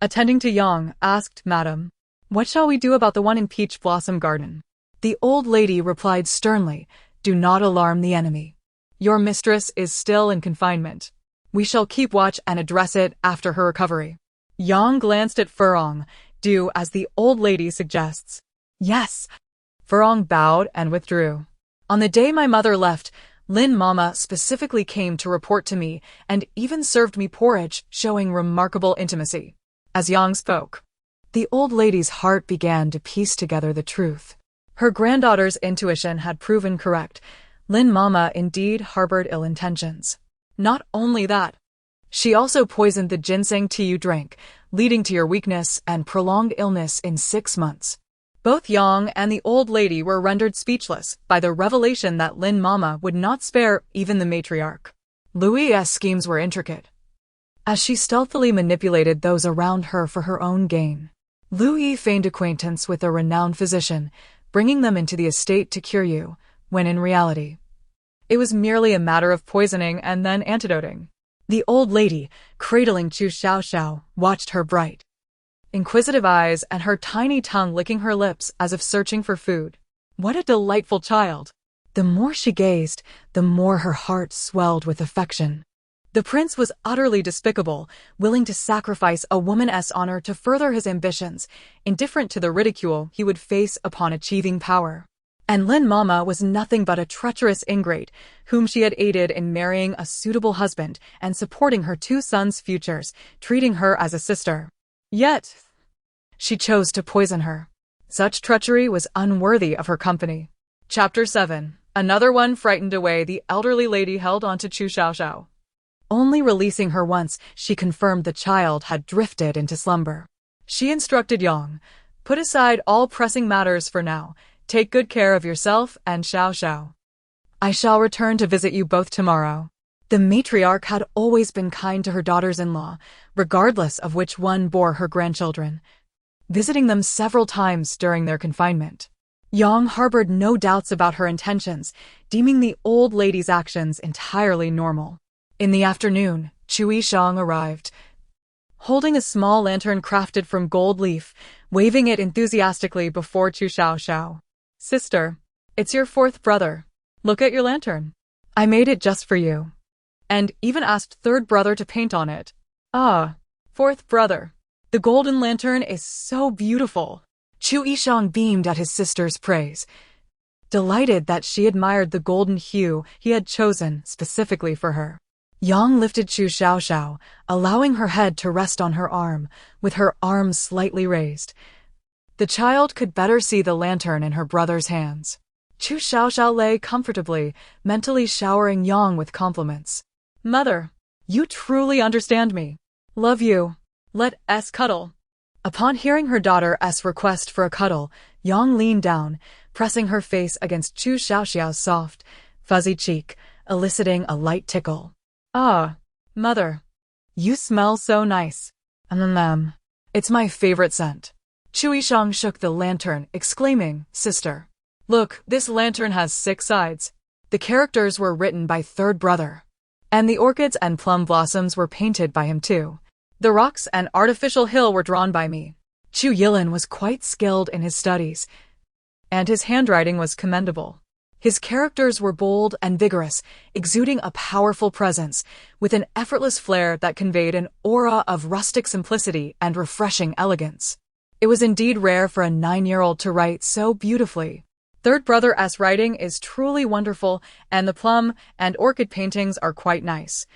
attending to Yang, asked, "Madam, what shall we do about the one in Peach Blossom Garden?" The old lady replied sternly, "Do not alarm the enemy. Your mistress is still in confinement. We shall keep watch and address it after her recovery." Yang glanced at Furong. "Do as the old lady suggests." "Yes." Furong bowed and withdrew. "On the day my mother left, Lin Mama specifically came to report to me and even served me porridge, showing remarkable intimacy." As Yang spoke, the old lady's heart began to piece together the truth. Her granddaughter's intuition had proven correct. Lin Mama indeed harbored ill intentions. Not only that, she also poisoned the ginseng tea you drank, leading to your weakness and prolonged illness in 6 months. Both Yang and the old lady were rendered speechless by the revelation that Lin Mama would not spare even the matriarch. Louis's schemes were intricate, as she stealthily manipulated those around her for her own gain. Louis feigned acquaintance with a renowned physician, bringing them into the estate to cure you, when in reality, it was merely a matter of poisoning and then antidoting. The old lady, cradling Chu Xiaoxiao, watched her bright, inquisitive eyes and her tiny tongue licking her lips as if searching for food. What a delightful child! The more she gazed, the more her heart swelled with affection. The prince was utterly despicable, willing to sacrifice a woman's honor to further his ambitions, indifferent to the ridicule he would face upon achieving power. And Lin Mama was nothing but a treacherous ingrate, whom she had aided in marrying a suitable husband and supporting her 2 sons' futures, treating her as a sister. Yet, she chose to poison her. Such treachery was unworthy of her company. Chapter 7. Another one frightened away, the elderly lady held on to Chu Xiaoxiao. Only releasing her once, she confirmed the child had drifted into slumber. She instructed Yang, "Put aside all pressing matters for now. Take good care of yourself and Xiaoxiao. I shall return to visit you both tomorrow." The matriarch had always been kind to her daughters-in-law, regardless of which one bore her grandchildren, visiting them several times during their confinement. Yang harbored no doubts about her intentions, deeming the old lady's actions entirely normal. In the afternoon, Chu Xiaoxiao arrived, holding a small lantern crafted from gold leaf, waving it enthusiastically before Chu Xiaoxiao. "Sister, it's your fourth brother. Look at your lantern. I made it just for you. And even asked third brother to paint on it." "Ah, fourth brother. The golden lantern is so beautiful." Chu Xiaoxiao beamed at his sister's praise, delighted that she admired the golden hue he had chosen specifically for her. Yang lifted Chu Xiaoxiao, allowing her head to rest on her arm, with her arms slightly raised. The child could better see the lantern in her brother's hands. Chu Xiaoxiao lay comfortably, mentally showering Yang with compliments. "Mother, you truly understand me. Love you. Let's cuddle." Upon hearing her daughter's request for a cuddle, Yang leaned down, pressing her face against Chu Xiaoxiao's soft, fuzzy cheek, eliciting a light tickle. "Ah, mother, you smell so nice. It's my favorite scent." Chu Xiaoxiao shook the lantern, exclaiming, "Sister, look, this lantern has 6 sides." The characters were written by third brother, and the orchids and plum blossoms were painted by him too. The rocks and artificial hill were drawn by me. Chu Yilin was quite skilled in his studies, and his handwriting was commendable. His characters were bold and vigorous, exuding a powerful presence, with an effortless flair that conveyed an aura of rustic simplicity and refreshing elegance. It was indeed rare for a 9-year-old to write so beautifully. Third brother's writing is truly wonderful, and the plum and orchid paintings are quite nice.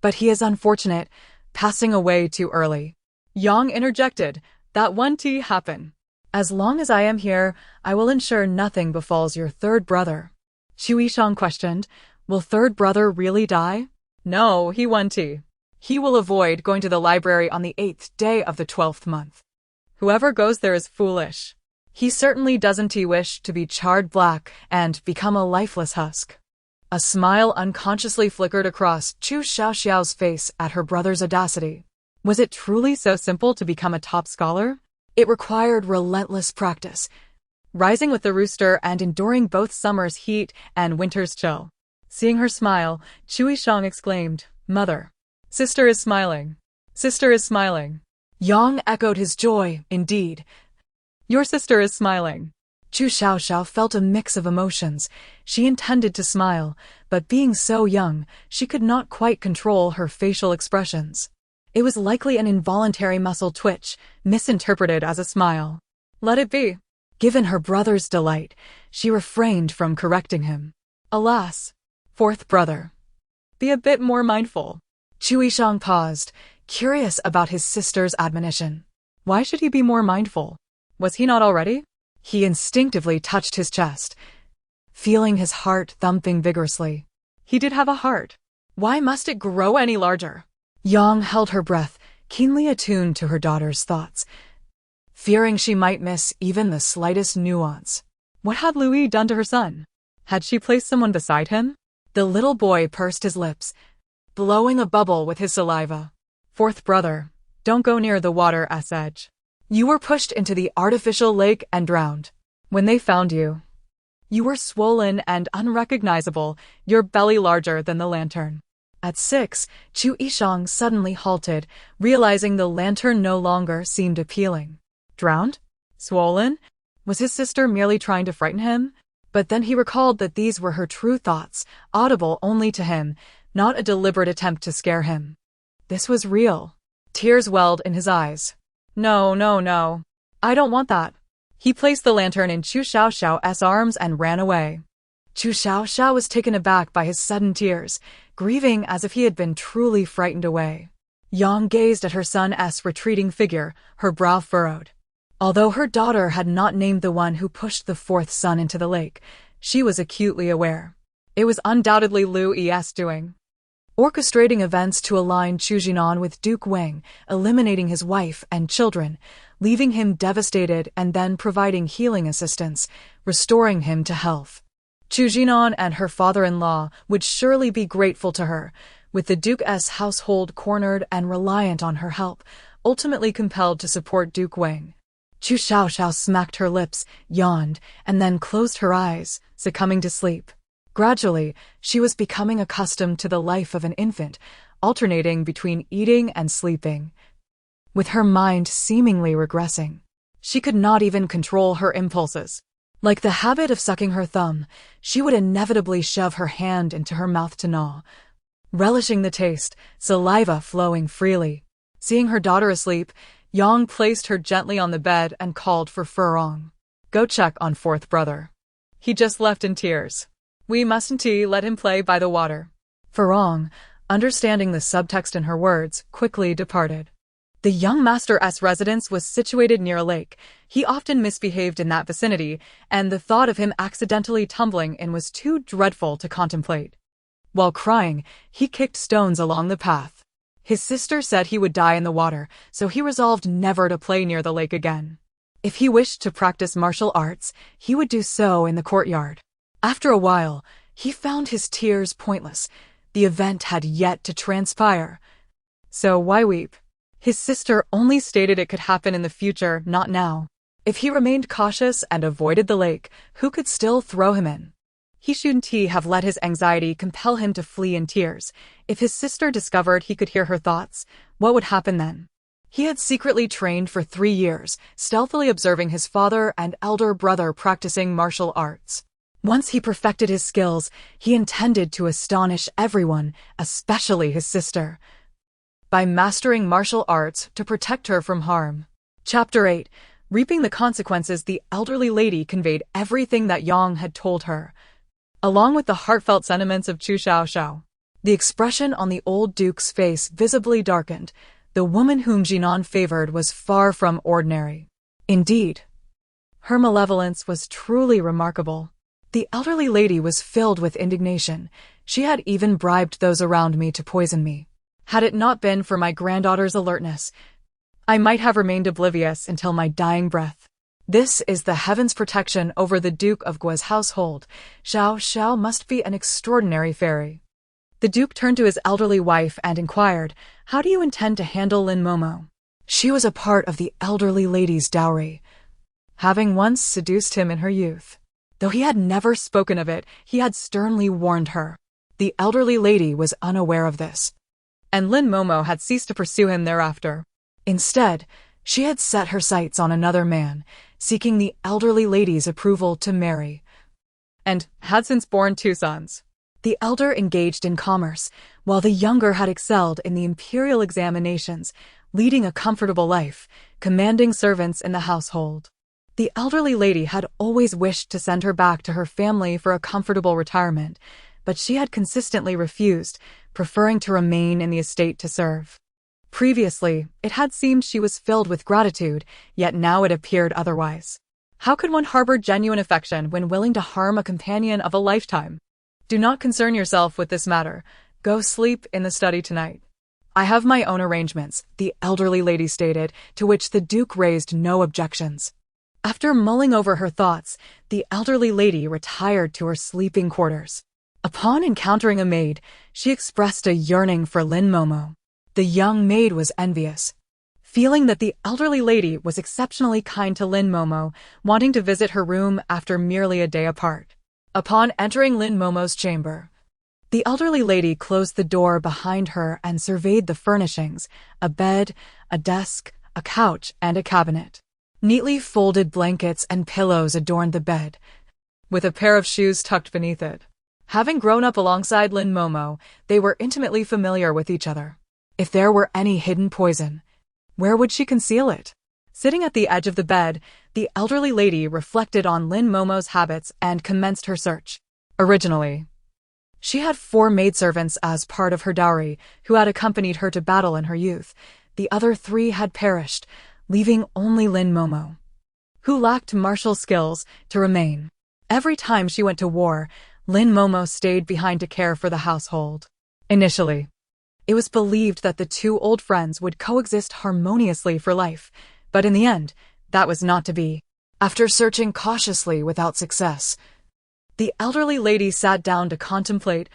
But he is unfortunate, passing away too early. Yang interjected, "That won't happen. As long as I am here, I will ensure nothing befalls your third brother." Chu Xiaoxiao questioned, "Will third brother really die?" "No, he won't. He will avoid going to the library on the 8th day of the 12th month. Whoever goes there is foolish. He certainly doesn't wish to be charred black and become a lifeless husk." A smile unconsciously flickered across Chu Xiaoxiao's face at her brother's audacity. Was it truly so simple to become a top scholar? It required relentless practice, rising with the rooster and enduring both summer's heat and winter's chill. Seeing her smile, Chu Xiaoxiao exclaimed, "Mother, sister is smiling. Sister is smiling." Yang echoed his joy, "Indeed. Your sister is smiling." Chu Xiaoxiao felt a mix of emotions. She intended to smile, but being so young, she could not quite control her facial expressions. It was likely an involuntary muscle twitch, misinterpreted as a smile. Let it be. Given her brother's delight, she refrained from correcting him. "Alas, fourth brother, be a bit more mindful." Chu Xiaoxiao paused, curious about his sister's admonition. Why should he be more mindful? Was he not already? He instinctively touched his chest, feeling his heart thumping vigorously. He did have a heart. Why must it grow any larger? Yang held her breath, keenly attuned to her daughter's thoughts, fearing she might miss even the slightest nuance. What had Louis done to her son? Had she placed someone beside him? The little boy pursed his lips, blowing a bubble with his saliva. "Fourth brother, don't go near the water's edge. You were pushed into the artificial lake and drowned. When they found you, you were swollen and unrecognizable, your belly larger than the lantern." At 6, Chu Xiaoxiao suddenly halted, realizing the lantern no longer seemed appealing. Drowned? Swollen? Was his sister merely trying to frighten him? But then he recalled that these were her true thoughts, audible only to him, not a deliberate attempt to scare him. This was real. Tears welled in his eyes. No. I don't want that." He placed the lantern in Chu Xiaoxiao's arms and ran away. Chu Xiaoxiao was taken aback by his sudden tears, grieving as if he had been truly frightened away. Yang gazed at her son's retreating figure, her brow furrowed. Although her daughter had not named the one who pushed the fourth son into the lake, she was acutely aware. It was undoubtedly Louis's doing. orchestrating events to align Chu Xiaoxiao with Duke Wang, eliminating his wife and children, leaving him devastated and then providing healing assistance, restoring him to health. Chu Xiaoxiao and her father-in-law would surely be grateful to her, with the Duke's household cornered and reliant on her help, ultimately compelled to support Duke Wang. Chu Xiaoxiao smacked her lips, yawned, and then closed her eyes, succumbing to sleep. Gradually, she was becoming accustomed to the life of an infant, alternating between eating and sleeping. With her mind seemingly regressing, she could not even control her impulses. Like the habit of sucking her thumb, she would inevitably shove her hand into her mouth to gnaw, relishing the taste, saliva flowing freely. Seeing her daughter asleep, Yang placed her gently on the bed and called for Furong. "Go check on fourth brother. He just left in tears. We mustn't let him play by the water." Furong, understanding the subtext in her words, quickly departed. The young master's residence was situated near a lake. He often misbehaved in that vicinity, and the thought of him accidentally tumbling in was too dreadful to contemplate. While crying, he kicked stones along the path. His sister said he would die in the water, so he resolved never to play near the lake again. If he wished to practice martial arts, he would do so in the courtyard. After a while, he found his tears pointless. The event had yet to transpire. So why weep? His sister only stated it could happen in the future, not now. If he remained cautious and avoided the lake, who could still throw him in? He shouldn't have let his anxiety compel him to flee in tears. If his sister discovered he could hear her thoughts, what would happen then? He had secretly trained for 3 years, stealthily observing his father and elder brother practicing martial arts. Once he perfected his skills, he intended to astonish everyone, especially his sister, by mastering martial arts to protect her from harm. Chapter 8. Reaping the consequences. The elderly lady conveyed everything that Yang had told her, along with the heartfelt sentiments of Chu Xiaoxiao. The expression on the old duke's face visibly darkened. The woman whom Jinan favored was far from ordinary. Indeed, her malevolence was truly remarkable. The elderly lady was filled with indignation. She had even bribed those around me to poison me. Had it not been for my granddaughter's alertness, I might have remained oblivious until my dying breath. This is the heaven's protection over the Duke of Guo's household. Xiaoxiao must be an extraordinary fairy. The Duke turned to his elderly wife and inquired, "How do you intend to handle Lin Momo?" She was a part of the elderly lady's dowry, having once seduced him in her youth. Though he had never spoken of it, he had sternly warned her. The elderly lady was unaware of this, and Lin Momo had ceased to pursue him thereafter. Instead, she had set her sights on another man, seeking the elderly lady's approval to marry, and had since borne 2 sons. The elder engaged in commerce, while the younger had excelled in the imperial examinations, leading a comfortable life, commanding servants in the household. The elderly lady had always wished to send her back to her family for a comfortable retirement, but she had consistently refused, preferring to remain in the estate to serve. Previously, it had seemed she was filled with gratitude, yet now it appeared otherwise. How could one harbor genuine affection when willing to harm a companion of a lifetime? Do not concern yourself with this matter. Go sleep in the study tonight. I have my own arrangements, the elderly lady stated, to which the Duke raised no objections. After mulling over her thoughts, the elderly lady retired to her sleeping quarters. Upon encountering a maid, she expressed a yearning for Lin Momo. The young maid was envious, feeling that the elderly lady was exceptionally kind to Lin Momo, wanting to visit her room after merely a day apart. Upon entering Lin Momo's chamber, the elderly lady closed the door behind her and surveyed the furnishings: a bed, a desk, a couch, and a cabinet. Neatly folded blankets and pillows adorned the bed, with a pair of shoes tucked beneath it. Having grown up alongside Lin Momo, they were intimately familiar with each other. If there were any hidden poison, where would she conceal it? Sitting at the edge of the bed, the elderly lady reflected on Lin Momo's habits and commenced her search. Originally, she had 4 maidservants as part of her dowry, who had accompanied her to battle in her youth. The other 3 had perished, leaving only Lin Momo, who lacked martial skills, to remain. Every time she went to war, Lin Momo stayed behind to care for the household. Initially, it was believed that the two old friends would coexist harmoniously for life, but in the end, that was not to be. After searching cautiously without success, the elderly lady sat down to contemplate,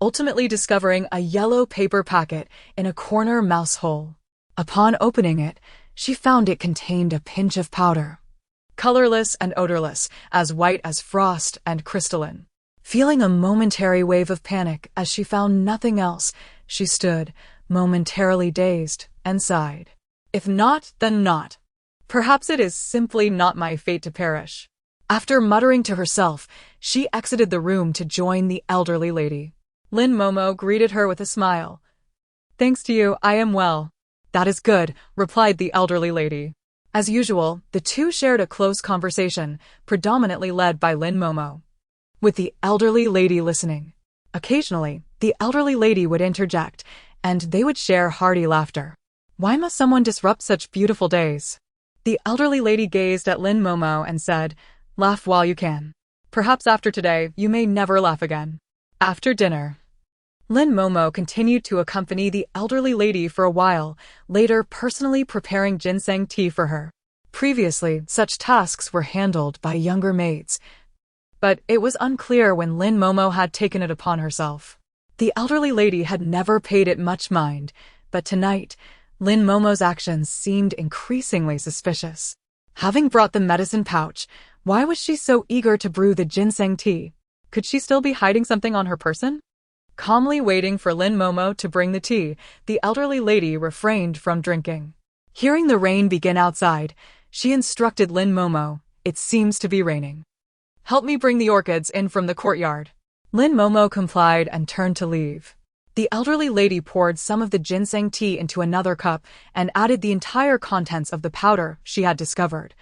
ultimately discovering a yellow paper packet in a corner mouse hole. Upon opening it, she found it contained a pinch of powder, colorless and odorless, as white as frost and crystalline. Feeling a momentary wave of panic as she found nothing else, she stood, momentarily dazed, and sighed. If not, then not. Perhaps it is simply not my fate to perish. After muttering to herself, she exited the room to join the elderly lady. Lin Momo greeted her with a smile. Thanks to you, I am well. That is good, replied the elderly lady. As usual, the two shared a close conversation, predominantly led by Lin Momo, with the elderly lady listening. Occasionally, the elderly lady would interject, and they would share hearty laughter. Why must someone disrupt such beautiful days? The elderly lady gazed at Lin Momo and said, Laugh while you can. Perhaps after today, you may never laugh again. After dinner, Lin Momo continued to accompany the elderly lady for a while, later personally preparing ginseng tea for her. Previously, such tasks were handled by younger maids, but it was unclear when Lin Momo had taken it upon herself. The elderly lady had never paid it much mind, but tonight, Lin Momo's actions seemed increasingly suspicious. Having brought the medicine pouch, why was she so eager to brew the ginseng tea? Could she still be hiding something on her person? Calmly waiting for Lin Momo to bring the tea, the elderly lady refrained from drinking. Hearing the rain begin outside, she instructed Lin Momo, It seems to be raining. Help me bring the orchids in from the courtyard. Lin Momo complied and turned to leave. The elderly lady poured some of the ginseng tea into another cup and added the entire contents of the powder she had discovered.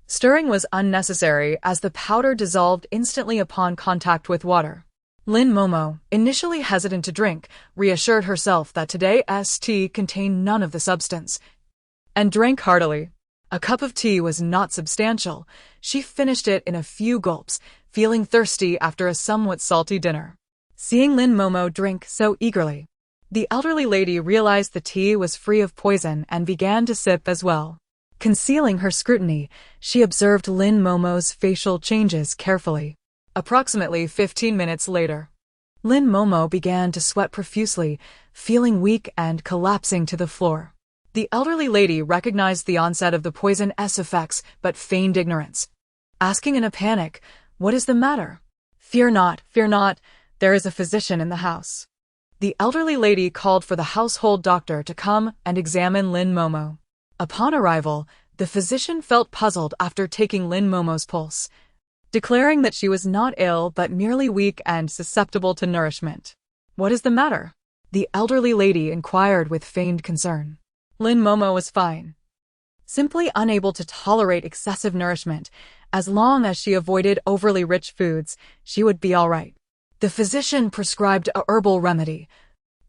Stirring was unnecessary as the powder dissolved instantly upon contact with water. Lin Momo, initially hesitant to drink, reassured herself that today's tea contained none of the substance, and drank heartily. A cup of tea was not substantial. She finished it in a few gulps, feeling thirsty after a somewhat salty dinner. Seeing Lin Momo drink so eagerly, the elderly lady realized the tea was free of poison and began to sip as well. Concealing her scrutiny, she observed Lin Momo's facial changes carefully. Approximately 15 minutes later, Lin Momo began to sweat profusely, feeling weak and collapsing to the floor. The elderly lady recognized the onset of the poison's effects but feigned ignorance, asking in a panic, What is the matter? Fear not, there is a physician in the house. The elderly lady called for the household doctor to come and examine Lin Momo. Upon arrival, the physician felt puzzled after taking Lin Momo's pulse, declaring that she was not ill but merely weak and susceptible to nourishment. What is the matter? The elderly lady inquired with feigned concern. Lin Momo was fine, simply unable to tolerate excessive nourishment. As long as she avoided overly rich foods, she would be all right. The physician prescribed a herbal remedy,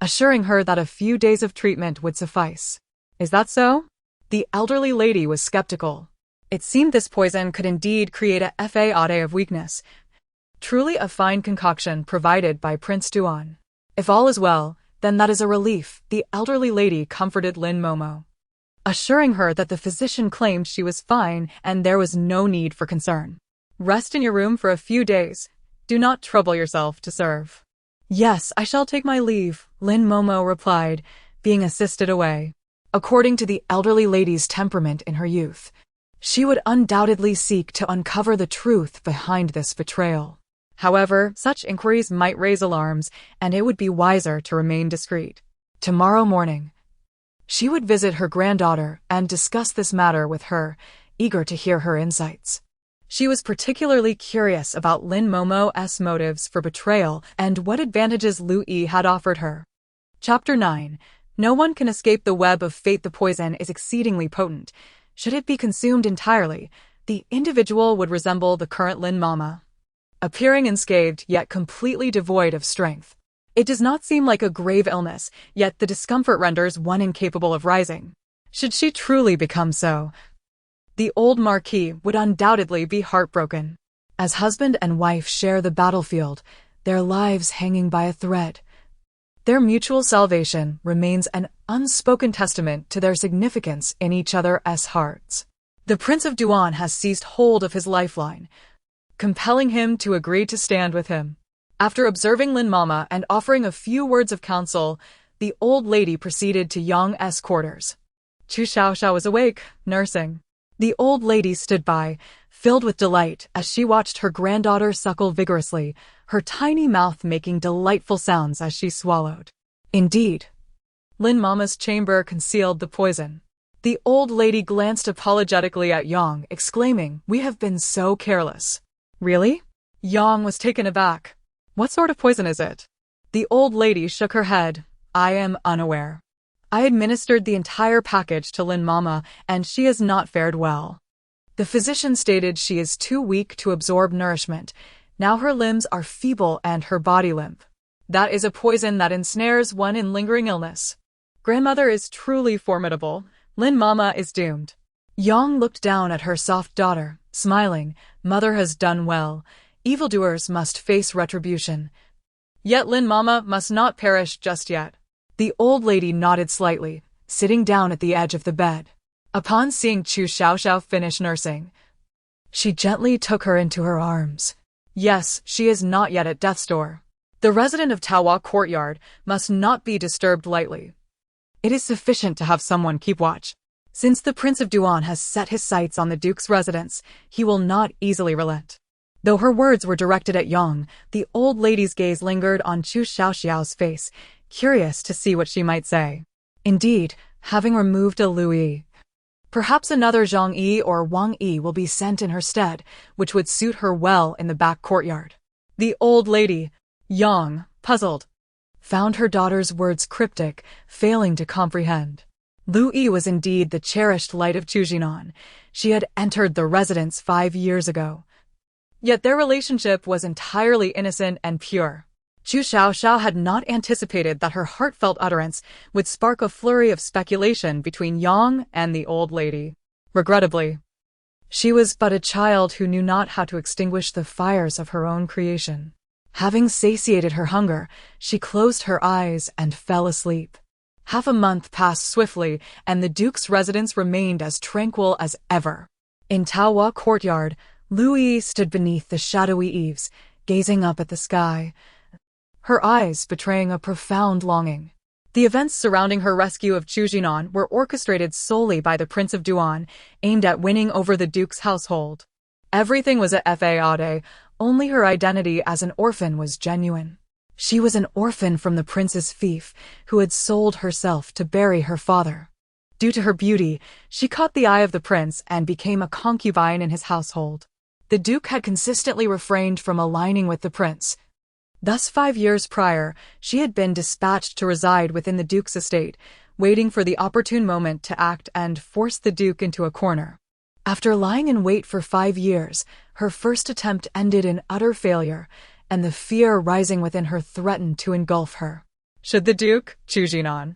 assuring her that a few days of treatment would suffice. Is that so? The elderly lady was skeptical. It seemed this poison could indeed create a fade of weakness. Truly a fine concoction provided by Prince Duan. If all is well, then that is a relief, the elderly lady comforted Lin Momo, assuring her that the physician claimed she was fine and there was no need for concern. Rest in your room for a few days. Do not trouble yourself to serve. Yes, I shall take my leave, Lin Momo replied, being assisted away. According to the elderly lady's temperament in her youth, she would undoubtedly seek to uncover the truth behind this betrayal. However, such inquiries might raise alarms, and it would be wiser to remain discreet. Tomorrow morning, she would visit her granddaughter and discuss this matter with her, eager to hear her insights. She was particularly curious about Lin Momo's motives for betrayal and what advantages Lu Yi had offered her. Chapter 9. No one can escape the web of fate. The poison is exceedingly potent. Should it be consumed entirely, the individual would resemble the current Lin Mama, appearing unscathed yet completely devoid of strength. It does not seem like a grave illness, yet the discomfort renders one incapable of rising. Should she truly become so, the old Marquis would undoubtedly be heartbroken. As husband and wife share the battlefield, their lives hanging by a thread, Their mutual salvation remains an unspoken testament to their significance in each other's hearts. The Prince of Duan has seized hold of his lifeline, compelling him to agree to stand with him. After observing Lin Mama and offering a few words of counsel, the old lady proceeded to Yang's quarters. Chu Xiaoxiao was awake, nursing. The old lady stood by, filled with delight as she watched her granddaughter suckle vigorously, her tiny mouth making delightful sounds as she swallowed. Indeed, Lin Mama's chamber concealed the poison. The old lady glanced apologetically at Yang, exclaiming, "We have been so careless." "Really?" Yang was taken aback. "What sort of poison is it?" The old lady shook her head. "I am unaware. I administered the entire package to Lin Mama, and she has not fared well. The physician stated she is too weak to absorb nourishment. Now her limbs are feeble and her body limp. That is a poison that ensnares one in lingering illness. Grandmother is truly formidable. Lin Mama is doomed." Yang looked down at her soft daughter, smiling. Mother has done well. Evildoers must face retribution. Yet Lin Mama must not perish just yet. The old lady nodded slightly, sitting down at the edge of the bed. Upon seeing Chu Xiaoxiao finish nursing, she gently took her into her arms. Yes, she is not yet at death's door. The resident of Taohua Courtyard must not be disturbed lightly. It is sufficient to have someone keep watch. Since the Prince of Duan has set his sights on the Duke's residence, he will not easily relent. Though her words were directed at Yang, the old lady's gaze lingered on Chu Xiaoxiao's face, curious to see what she might say. Indeed, having removed a Louis, perhaps another Zhang Yi or Wang Yi will be sent in her stead, which would suit her well in the back courtyard. The old lady, Yang, puzzled, found her daughter's words cryptic, failing to comprehend. Lu Yi was indeed the cherished light of Chujinan. She had entered the residence 5 years ago. Yet their relationship was entirely innocent and pure. Chu Xiaoxiao had not anticipated that her heartfelt utterance would spark a flurry of speculation between Yang and the old lady. Regrettably, she was but a child who knew not how to extinguish the fires of her own creation. Having satiated her hunger, she closed her eyes and fell asleep. Half a month passed swiftly, and the Duke's residence remained as tranquil as ever. In Taohua Courtyard, Louis stood beneath the shadowy eaves, gazing up at the sky, her eyes betraying a profound longing. The events surrounding her rescue of Chujinan were orchestrated solely by the Prince of Duan, aimed at winning over the Duke's household. Everything was a fade, only her identity as an orphan was genuine. She was an orphan from the prince's fief, who had sold herself to bury her father. Due to her beauty, she caught the eye of the prince and became a concubine in his household. The Duke had consistently refrained from aligning with the prince. Thus 5 years prior, she had been dispatched to reside within the Duke's estate, waiting for the opportune moment to act and force the Duke into a corner. After lying in wait for 5 years, her first attempt ended in utter failure, and the fear rising within her threatened to engulf her. Should the Duke, Chujinan,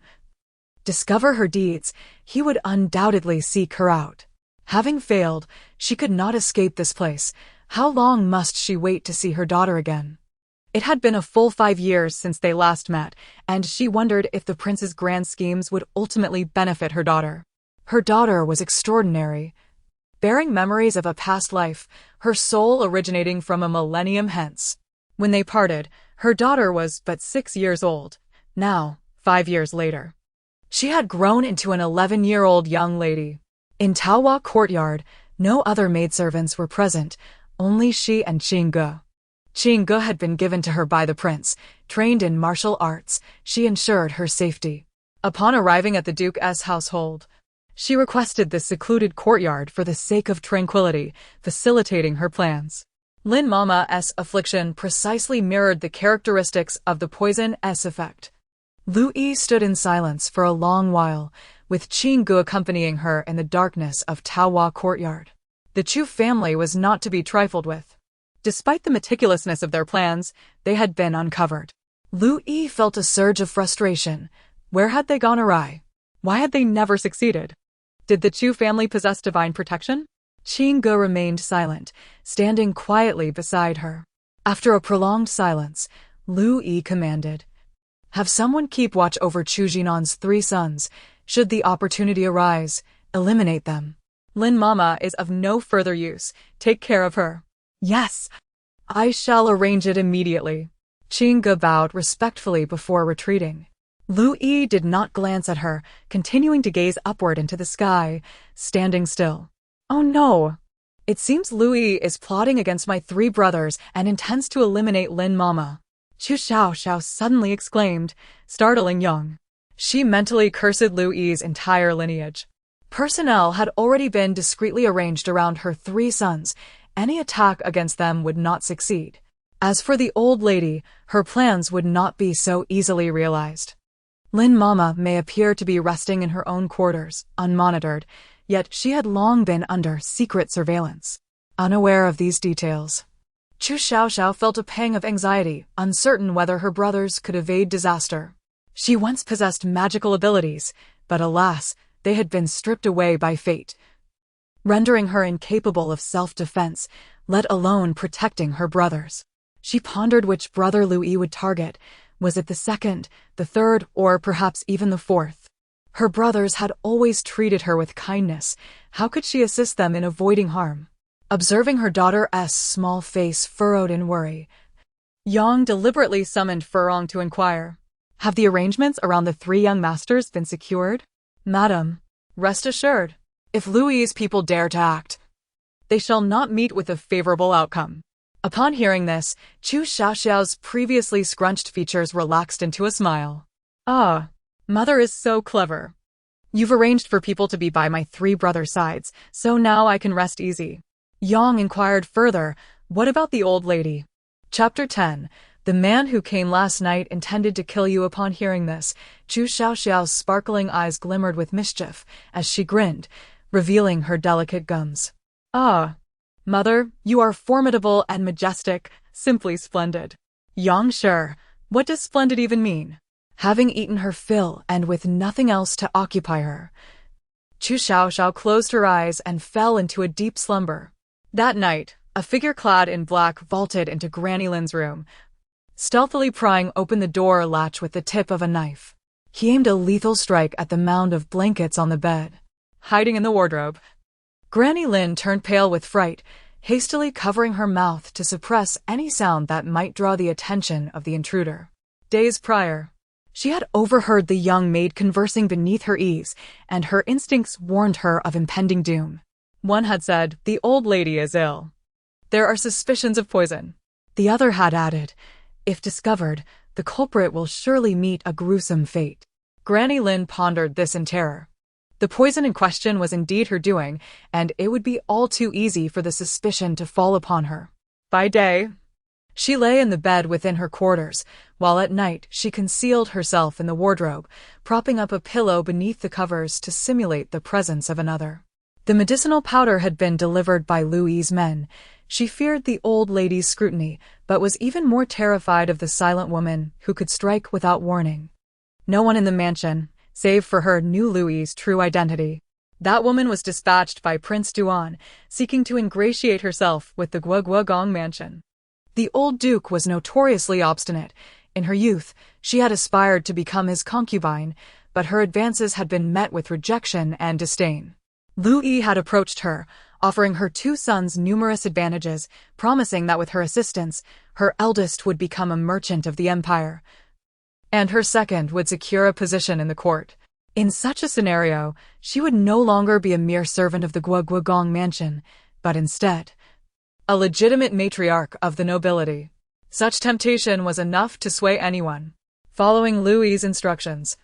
discover her deeds, he would undoubtedly seek her out. Having failed, she could not escape this place. How long must she wait to see her daughter again? It had been a full 5 years since they last met, and she wondered if the prince's grand schemes would ultimately benefit her daughter. Her daughter was extraordinary, bearing memories of a past life, her soul originating from a millennium hence. When they parted, her daughter was but 6 years old. Now, 5 years later, she had grown into an 11-year-old young lady. In Taohua Courtyard, no other maidservants were present, only she and Qingge. Qingge had been given to her by the prince. Trained in martial arts, she ensured her safety. Upon arriving at the Duke's household, she requested the secluded courtyard for the sake of tranquility, facilitating her plans. Lin Mama's affliction precisely mirrored the characteristics of the poison's effect. Lu Yi stood in silence for a long while, with Qingge accompanying her in the darkness of Taohua Courtyard. The Chu family was not to be trifled with. Despite the meticulousness of their plans, they had been uncovered. Lu Yi felt a surge of frustration. Where had they gone awry? Why had they never succeeded? Did the Chu family possess divine protection? Qingge remained silent, standing quietly beside her. After a prolonged silence, Lu Yi commanded, Have someone keep watch over Chu Jinan's 3 sons. Should the opportunity arise, eliminate them. Lin Mama is of no further use. Take care of her. Yes, I shall arrange it immediately. Qing Ge bowed respectfully before retreating. Lu Yi did not glance at her, continuing to gaze upward into the sky, standing still. Oh no! It seems Lu Yi is plotting against my 3 brothers and intends to eliminate Lin Mama. Chu Xiaoxiao suddenly exclaimed, startling Yang. She mentally cursed Lu Yi's entire lineage. Personnel had already been discreetly arranged around her 3 sons. Any attack against them would not succeed. As for the old lady, her plans would not be so easily realized. Lin Mama may appear to be resting in her own quarters, unmonitored, yet she had long been under secret surveillance. Unaware of these details, Chu Xiaoxiao felt a pang of anxiety, uncertain whether her brothers could evade disaster. She once possessed magical abilities, but alas, they had been stripped away by fate, rendering her incapable of self-defense, let alone protecting her brothers. She pondered which brother Lu Yi would target. Was it the second, the third, or perhaps even the 4th? Her brothers had always treated her with kindness. How could she assist them in avoiding harm? Observing her daughter's small face furrowed in worry, Yang deliberately summoned Furong to inquire. Have the arrangements around the 3 young masters been secured? Madam, rest assured, if Lu Yi's people dare to act, they shall not meet with a favorable outcome. Upon hearing this, Chu Xiaoxiao's previously scrunched features relaxed into a smile. Ah, mother is so clever. You've arranged for people to be by my 3 brothers' sides, so now I can rest easy. Yang inquired further, what about the old lady? Chapter 10. The man who came last night intended to kill you. Upon hearing this, Chu Xiaoxiao's sparkling eyes glimmered with mischief as she grinned, revealing her delicate gums. Ah, mother, you are formidable and majestic, simply splendid. Yang sure, what does splendid even mean? Having eaten her fill and with nothing else to occupy her, Chu Xiaoxiao closed her eyes and fell into a deep slumber. That night, a figure clad in black vaulted into Granny Lin's room, stealthily prying open the door latch with the tip of a knife. He aimed a lethal strike at the mound of blankets on the bed. Hiding in the wardrobe, Granny Lin turned pale with fright, hastily covering her mouth to suppress any sound that might draw the attention of the intruder. Days prior, she had overheard the young maid conversing beneath her eaves, and her instincts warned her of impending doom. One had said, the old lady is ill. There are suspicions of poison. The other had added, if discovered, the culprit will surely meet a gruesome fate. Granny Lin pondered this in terror. The poison in question was indeed her doing, and it would be all too easy for the suspicion to fall upon her. By day, she lay in the bed within her quarters, while at night she concealed herself in the wardrobe, propping up a pillow beneath the covers to simulate the presence of another. The medicinal powder had been delivered by Lu Yi's men. She feared the old lady's scrutiny, but was even more terrified of the silent woman who could strike without warning. No one in the mansion, save for her, knew Lu Yi's true identity. That woman was dispatched by Prince Duan, seeking to ingratiate herself with the Guoguogong mansion. The old duke was notoriously obstinate. In her youth, she had aspired to become his concubine, but her advances had been met with rejection and disdain. Lu Yi had approached her, offering her 2 sons numerous advantages, promising that with her assistance, her eldest would become a merchant of the empire, and her second would secure a position in the court. In such a scenario, she would no longer be a mere servant of the Guoguogong mansion, but instead, a legitimate matriarch of the nobility. Such temptation was enough to sway anyone. Following Lu Yi's instructions,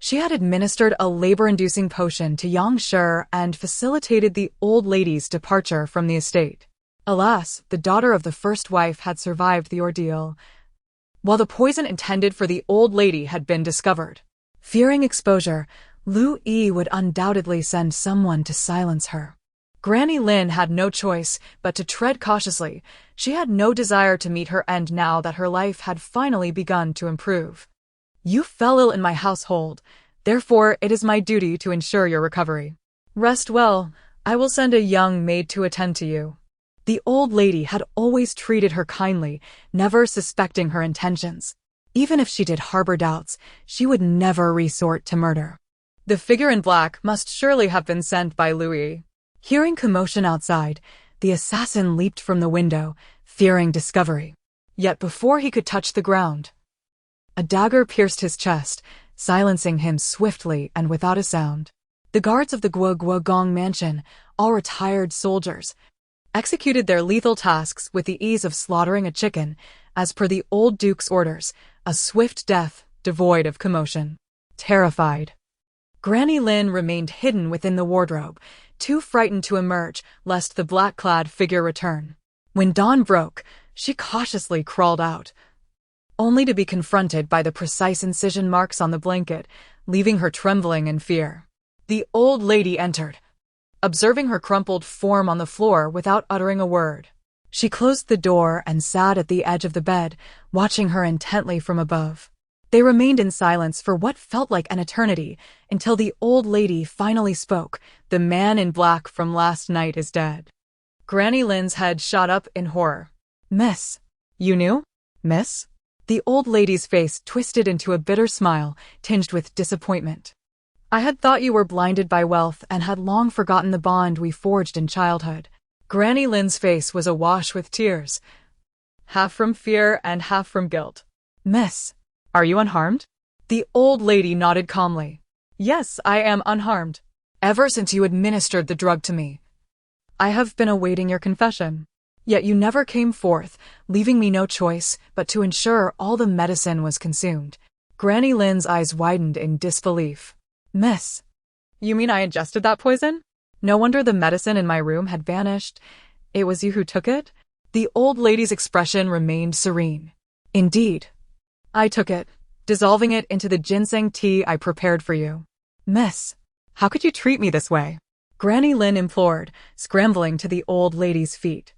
she had administered a labor-inducing potion to Yang Shi and facilitated the old lady's departure from the estate. Alas, the daughter of the first wife had survived the ordeal, while the poison intended for the old lady had been discovered. Fearing exposure, Lu Yi would undoubtedly send someone to silence her. Granny Lin had no choice but to tread cautiously. She had no desire to meet her end now that her life had finally begun to improve. You fell ill in my household, therefore it is my duty to ensure your recovery. Rest well, I will send a young maid to attend to you. The old lady had always treated her kindly, never suspecting her intentions. Even if she did harbor doubts, she would never resort to murder. The figure in black must surely have been sent by Louis. Hearing commotion outside, the assassin leaped from the window, fearing discovery. Yet before he could touch the ground, a dagger pierced his chest, silencing him swiftly and without a sound. The guards of the Guogong mansion, all retired soldiers, executed their lethal tasks with the ease of slaughtering a chicken, as per the old duke's orders, a swift death devoid of commotion. Terrified, Granny Lin remained hidden within the wardrobe, too frightened to emerge lest the black-clad figure return. When dawn broke, she cautiously crawled out, only to be confronted by the precise incision marks on the blanket, leaving her trembling in fear. The old lady entered, observing her crumpled form on the floor without uttering a word. She closed the door and sat at the edge of the bed, watching her intently from above. They remained in silence for what felt like an eternity, until the old lady finally spoke. "The man in black from last night is dead." Granny Lin's head shot up in horror. "Miss, you knew? Miss?" The old lady's face twisted into a bitter smile, tinged with disappointment. "I had thought you were blinded by wealth and had long forgotten the bond we forged in childhood." Granny Lin's face was awash with tears, half from fear and half from guilt. "Miss, are you unharmed?" The old lady nodded calmly. "Yes, I am unharmed. Ever since you administered the drug to me, I have been awaiting your confession. Yet you never came forth, leaving me no choice but to ensure all the medicine was consumed." Granny Lin's eyes widened in disbelief. "Miss, you mean I ingested that poison? No wonder the medicine in my room had vanished. It was you who took it?" The old lady's expression remained serene. "Indeed, I took it, dissolving it into the ginseng tea I prepared for you." "Miss, how could you treat me this way?" Granny Lin implored, scrambling to the old lady's feet.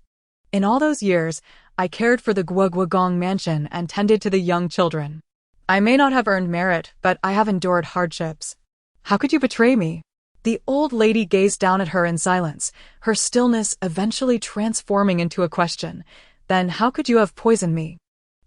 "In all those years, I cared for the Guogong mansion and tended to the young children. I may not have earned merit, but I have endured hardships. How could you betray me?" The old lady gazed down at her in silence, her stillness eventually transforming into a question. "Then how could you have poisoned me?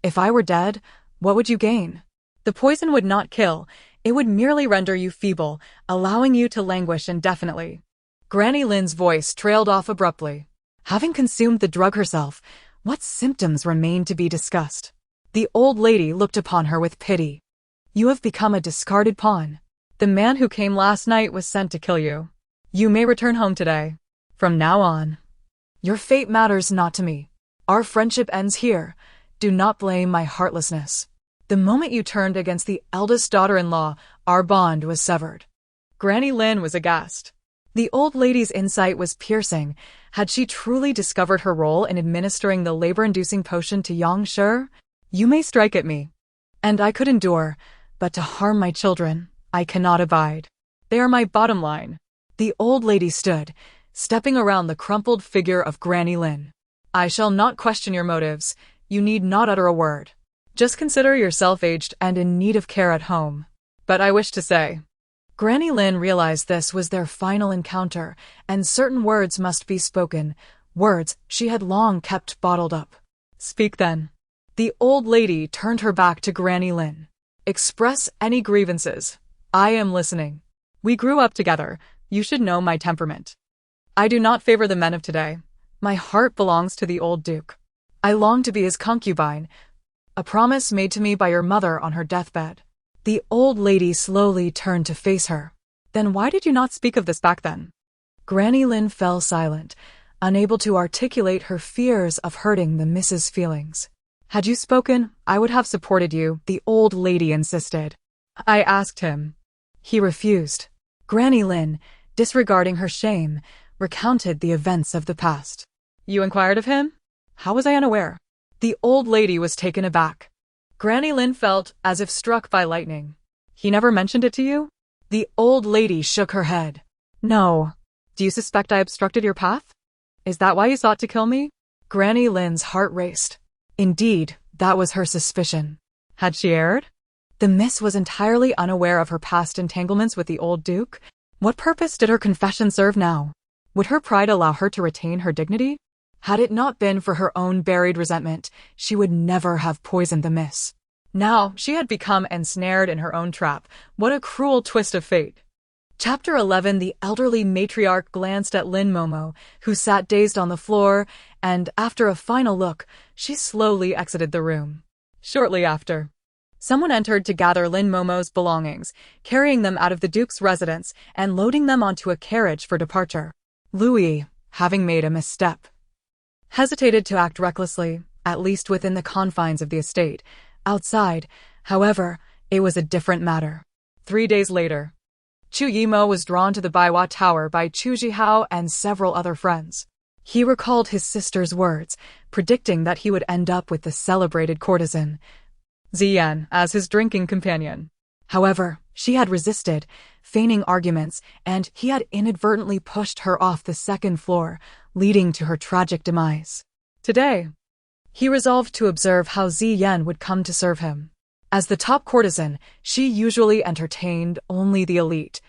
If I were dead, what would you gain?" "The poison would not kill. It would merely render you feeble, allowing you to languish indefinitely." Granny Lin's voice trailed off abruptly. Having consumed the drug herself, what symptoms remained to be discussed? The old lady looked upon her with pity. "You have become a discarded pawn. The man who came last night was sent to kill you. You may return home today. From now on, your fate matters not to me. Our friendship ends here. Do not blame my heartlessness. The moment you turned against the eldest daughter-in-law, our bond was severed." Granny Lin was aghast. The old lady's insight was piercing. Had she truly discovered her role in administering the labor-inducing potion to Yang Shi? "You may strike at me, and I could endure, but to harm my children, I cannot abide. They are my bottom line." The old lady stood, stepping around the crumpled figure of Granny Lin. "I shall not question your motives. You need not utter a word. Just consider yourself aged and in need of care at home. But I wish to say..." Granny Lin realized this was their final encounter, and certain words must be spoken, words she had long kept bottled up. "Speak then." The old lady turned her back to Granny Lin. "Express any grievances. I am listening. We grew up together. You should know my temperament. I do not favor the men of today. My heart belongs to the old duke. I long to be his concubine, a promise made to me by your mother on her deathbed." The old lady slowly turned to face her. "Then why did you not speak of this back then?" Granny Lin fell silent, unable to articulate her fears of hurting the Mrs. feelings. "Had you spoken, I would have supported you," the old lady insisted. "I asked him. He refused." Granny Lin, disregarding her shame, recounted the events of the past. "You inquired of him? How was I unaware?" The old lady was taken aback. Granny Lin felt as if struck by lightning. "He never mentioned it to you?" The old lady shook her head. "No. Do you suspect I obstructed your path? Is that why you sought to kill me?" Granny Lin's heart raced. Indeed, that was her suspicion. Had she erred? The miss was entirely unaware of her past entanglements with the old duke. What purpose did her confession serve now? Would her pride allow her to retain her dignity? Had it not been for her own buried resentment, she would never have poisoned the miss. Now she had become ensnared in her own trap. What a cruel twist of fate. Chapter 11. The elderly matriarch glanced at Lin Momo, who sat dazed on the floor, and after a final look, she slowly exited the room. Shortly after, someone entered to gather Lin Momo's belongings, carrying them out of the Duke's residence and loading them onto a carriage for departure. Louis, having made a misstep, hesitated to act recklessly, at least within the confines of the estate. Outside, however, it was a different matter. 3 days later, Chu Yimo was drawn to the Baiwa Tower by Chu Xiaoxiao and several other friends. He recalled his sister's words, predicting that he would end up with the celebrated courtesan Ziyan as his drinking companion. However, she had resisted, feigning arguments, and he had inadvertently pushed her off the second floor, leading to her tragic demise. Today, he resolved to observe how Ziyan would come to serve him. As the top courtesan, she usually entertained only the elite.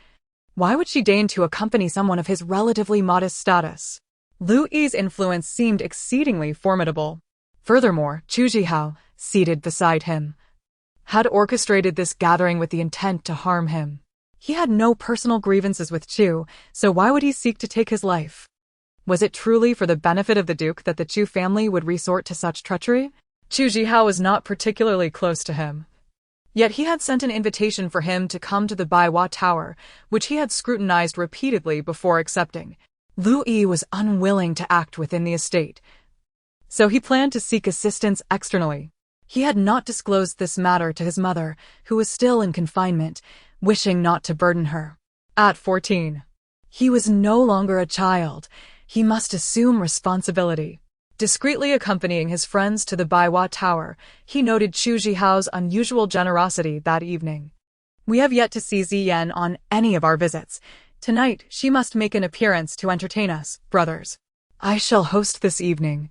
Why would she deign to accompany someone of his relatively modest status? Lu Yi's influence seemed exceedingly formidable. Furthermore, Chu Xiaoxiao, seated beside him, had orchestrated this gathering with the intent to harm him. He had no personal grievances with Chu, so why would he seek to take his life? Was it truly for the benefit of the Duke that the Chu family would resort to such treachery? Chu Xiaoxiao was not particularly close to him. Yet he had sent an invitation for him to come to the Baiwa Tower, which he had scrutinized repeatedly before accepting. Lu Yi was unwilling to act within the estate, so he planned to seek assistance externally. He had not disclosed this matter to his mother, who was still in confinement, wishing not to burden her. At 14, he was no longer a child. He must assume responsibility. Discreetly accompanying his friends to the Baiwa Tower, he noted Chu Xiaoxiao's unusual generosity that evening. We have yet to see Ziyan on any of our visits. Tonight, she must make an appearance to entertain us, brothers. I shall host this evening.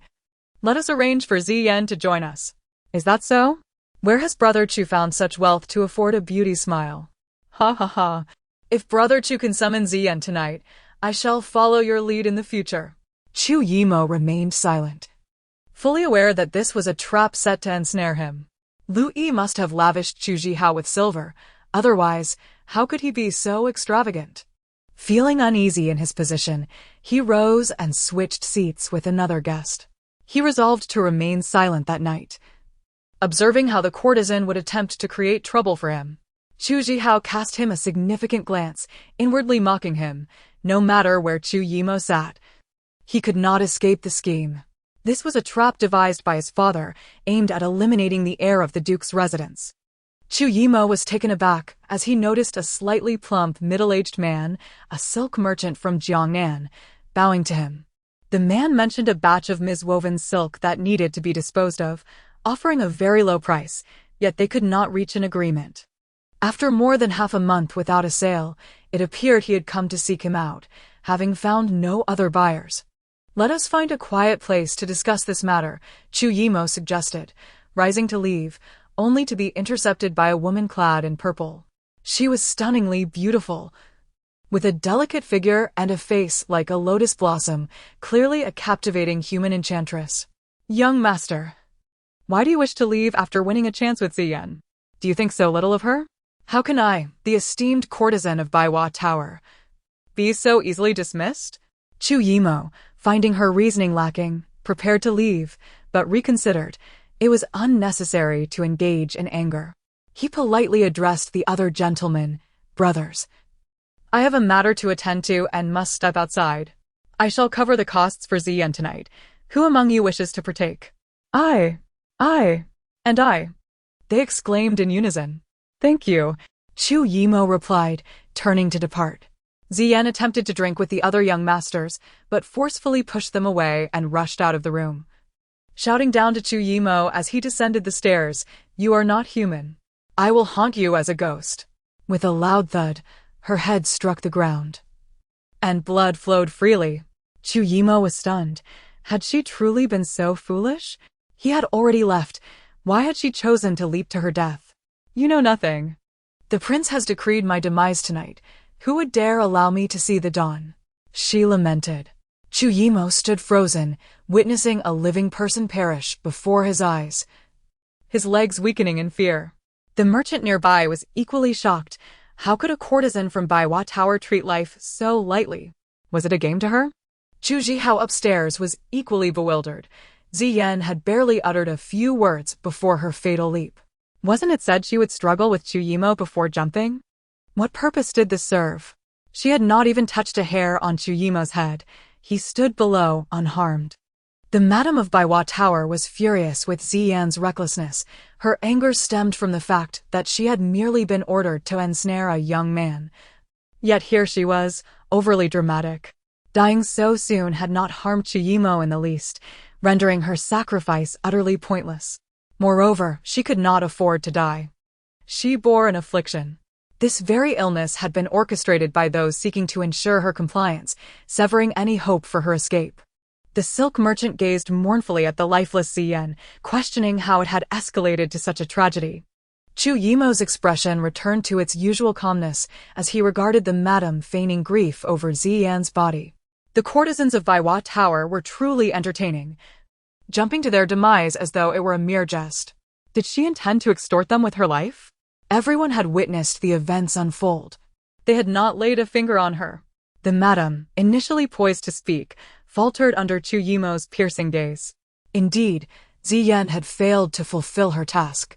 Let us arrange for Ziyan to join us. Is that so? Where has Brother Chu found such wealth to afford a beauty smile? Ha ha ha. If Brother Chu can summon Ziyan tonight, I shall follow your lead in the future. Chu Yimo remained silent, fully aware that this was a trap set to ensnare him. Lu Yi must have lavished Chu Xiaoxiao with silver, otherwise, how could he be so extravagant? Feeling uneasy in his position, he rose and switched seats with another guest. He resolved to remain silent that night, observing how the courtesan would attempt to create trouble for him. Chu Xiaoxiao cast him a significant glance, inwardly mocking him. No matter where Chu Yimo sat, he could not escape the scheme. This was a trap devised by his father, aimed at eliminating the heir of the Duke's residence. Chu Yimo was taken aback as he noticed a slightly plump, middle-aged man, a silk merchant from Jiangnan, bowing to him. The man mentioned a batch of miswoven silk that needed to be disposed of, offering a very low price, yet they could not reach an agreement. After more than half a month without a sale, it appeared he had come to seek him out, having found no other buyers. Let us find a quiet place to discuss this matter, Chu Yimo suggested, rising to leave, only to be intercepted by a woman clad in purple. She was stunningly beautiful, with a delicate figure and a face like a lotus blossom, clearly a captivating human enchantress. Young master, why do you wish to leave after winning a chance with Ziyan? Do you think so little of her? How can I, the esteemed courtesan of Baiwa Tower, be so easily dismissed? Chu Yimo, finding her reasoning lacking, prepared to leave, but reconsidered. It was unnecessary to engage in anger. He politely addressed the other gentlemen, brothers. I have a matter to attend to and must step outside. I shall cover the costs for Ziyan tonight. Who among you wishes to partake? I, and I, they exclaimed in unison. Thank you, Chu Yimo replied, turning to depart. Ziyan attempted to drink with the other young masters, but forcefully pushed them away and rushed out of the room, shouting down to Chu Yimo as he descended the stairs, "You are not human. I will haunt you as a ghost." With a loud thud, her head struck the ground, and blood flowed freely. Chu Yimo was stunned. Had she truly been so foolish? He had already left. Why had she chosen to leap to her death? You know nothing. The prince has decreed my demise tonight. Who would dare allow me to see the dawn? She lamented. Chu Yimo stood frozen, witnessing a living person perish before his eyes. his legs weakening in fear. The merchant nearby was equally shocked. How could a courtesan from Baiwa Tower treat life so lightly? Was it a game to her? Chu Xiaoxiao upstairs was equally bewildered. Ziyan had barely uttered a few words before her fatal leap. Wasn't it said she would struggle with Chu Yimo before jumping? What purpose did this serve? She had not even touched a hair on Chu Yimo's head. He stood below, unharmed. The Madam of Baiwa Tower was furious with Ziyan's recklessness. Her anger stemmed from the fact that she had merely been ordered to ensnare a young man. Yet here she was, overly dramatic. Dying so soon had not harmed Chu Yimo in the least, rendering her sacrifice utterly pointless. Moreover, she could not afford to die. She bore an affliction. This very illness had been orchestrated by those seeking to ensure her compliance, severing any hope for her escape. The silk merchant gazed mournfully at the lifeless Ziyan, questioning how it had escalated to such a tragedy. Chu Yimo's expression returned to its usual calmness as he regarded the madam feigning grief over Ziyan's body. The courtesans of Baiwa Tower were truly entertaining, jumping to their demise as though it were a mere jest. Did she intend to extort them with her life? Everyone had witnessed the events unfold. They had not laid a finger on her. The madam, initially poised to speak, faltered under Chu Yimo's piercing gaze. Indeed, Ziyan had failed to fulfill her task.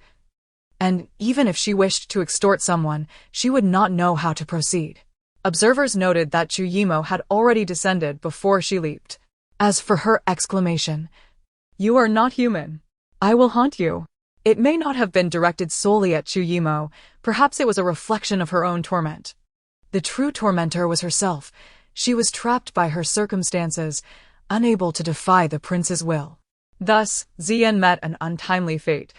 And even if she wished to extort someone, she would not know how to proceed. Observers noted that Chu Yimo had already descended before she leaped. As for her exclamation, "You are not human. I will haunt you," it may not have been directed solely at Chu Yimo. Perhaps it was a reflection of her own torment. The true tormentor was herself. She was trapped by her circumstances, unable to defy the prince's will. Thus, Ziyan met an untimely fate,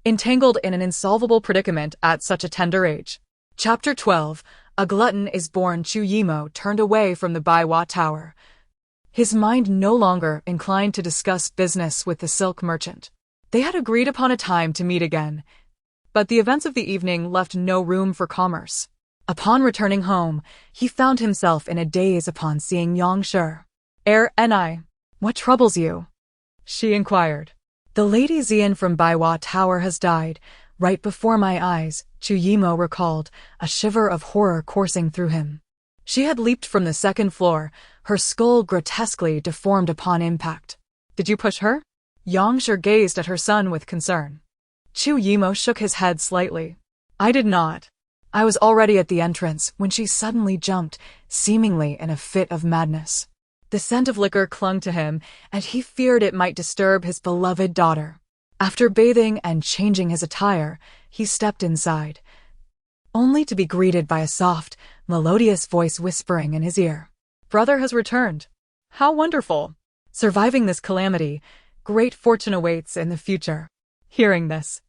entangled in an insolvable predicament at such a tender age. Chapter 12. A glutton is born. Chu Yimo turned away from the Baiwa Tower. His mind no longer inclined to discuss business with the silk merchant. They had agreed upon a time to meet again, but the events of the evening left no room for commerce. Upon returning home, he found himself in a daze upon seeing Yangshi. "Ni, what troubles you?" she inquired. "The Lady Ziyan from Baiwa Tower has died, right before my eyes," Chu Yimo recalled, a shiver of horror coursing through him. She had leaped from the second floor, her skull grotesquely deformed upon impact. "Did you push her?" Yangshi gazed at her son with concern. Chu Yimo shook his head slightly. "I did not. I was already at the entrance when she suddenly jumped, seemingly in a fit of madness." The scent of liquor clung to him, and he feared it might disturb his beloved daughter. After bathing and changing his attire, he stepped inside, only to be greeted by a soft, melodious voice whispering in his ear. "Brother has returned. How wonderful! Surviving this calamity, great fortune awaits in the future." Hearing this,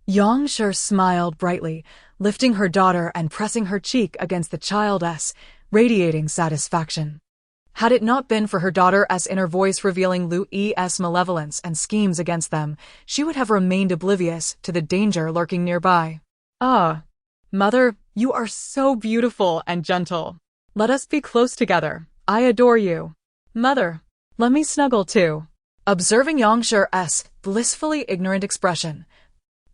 Yangshi smiled brightly, lifting her daughter and pressing her cheek against the child's, radiating satisfaction. Had it not been for her daughter's inner voice revealing Lui's malevolence and schemes against them, she would have remained oblivious to the danger lurking nearby. "Ah, mother, you are so beautiful and gentle. Let us be close together. I adore you. Mother, let me snuggle too." Observing Yangshi's blissfully ignorant expression,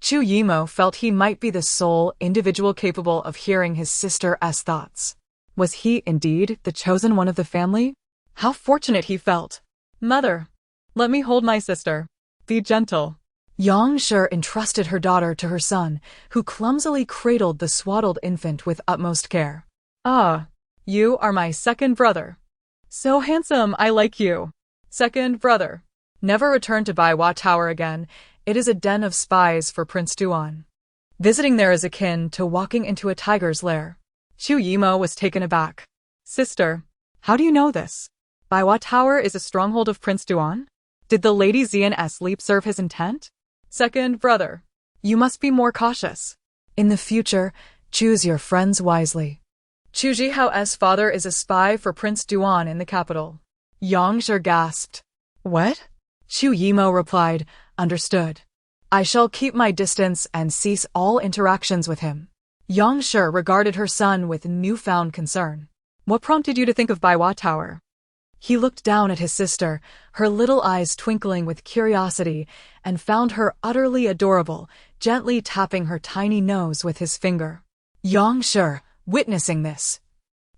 Chu Yimo felt he might be the sole individual capable of hearing his sister's thoughts. Was he indeed the chosen one of the family? How fortunate he felt. "Mother, let me hold my sister. Be gentle." Yangshi entrusted her daughter to her son, who clumsily cradled the swaddled infant with utmost care. "Ah, you are my second brother. So handsome, I like you. Second brother. Never return to Baiwa Tower again. It is a den of spies for Prince Duan. Visiting there is akin to walking into a tiger's lair." Chu Yimo was taken aback. "Sister, how do you know this? Baiwa Tower is a stronghold of Prince Duan? Did the Lady Ziyan's leap serve his intent?" "Second brother, you must be more cautious. In the future, choose your friends wisely. Chu Xiaoxiao's father is a spy for Prince Duan in the capital." Yangshi gasped. "What?" Chu Yimo replied, "Understood. I shall keep my distance and cease all interactions with him." Yangshi regarded her son with newfound concern. "What prompted you to think of Baiwa Tower?" He looked down at his sister, her little eyes twinkling with curiosity, and found her utterly adorable, gently tapping her tiny nose with his finger. Yang Shi, witnessing this,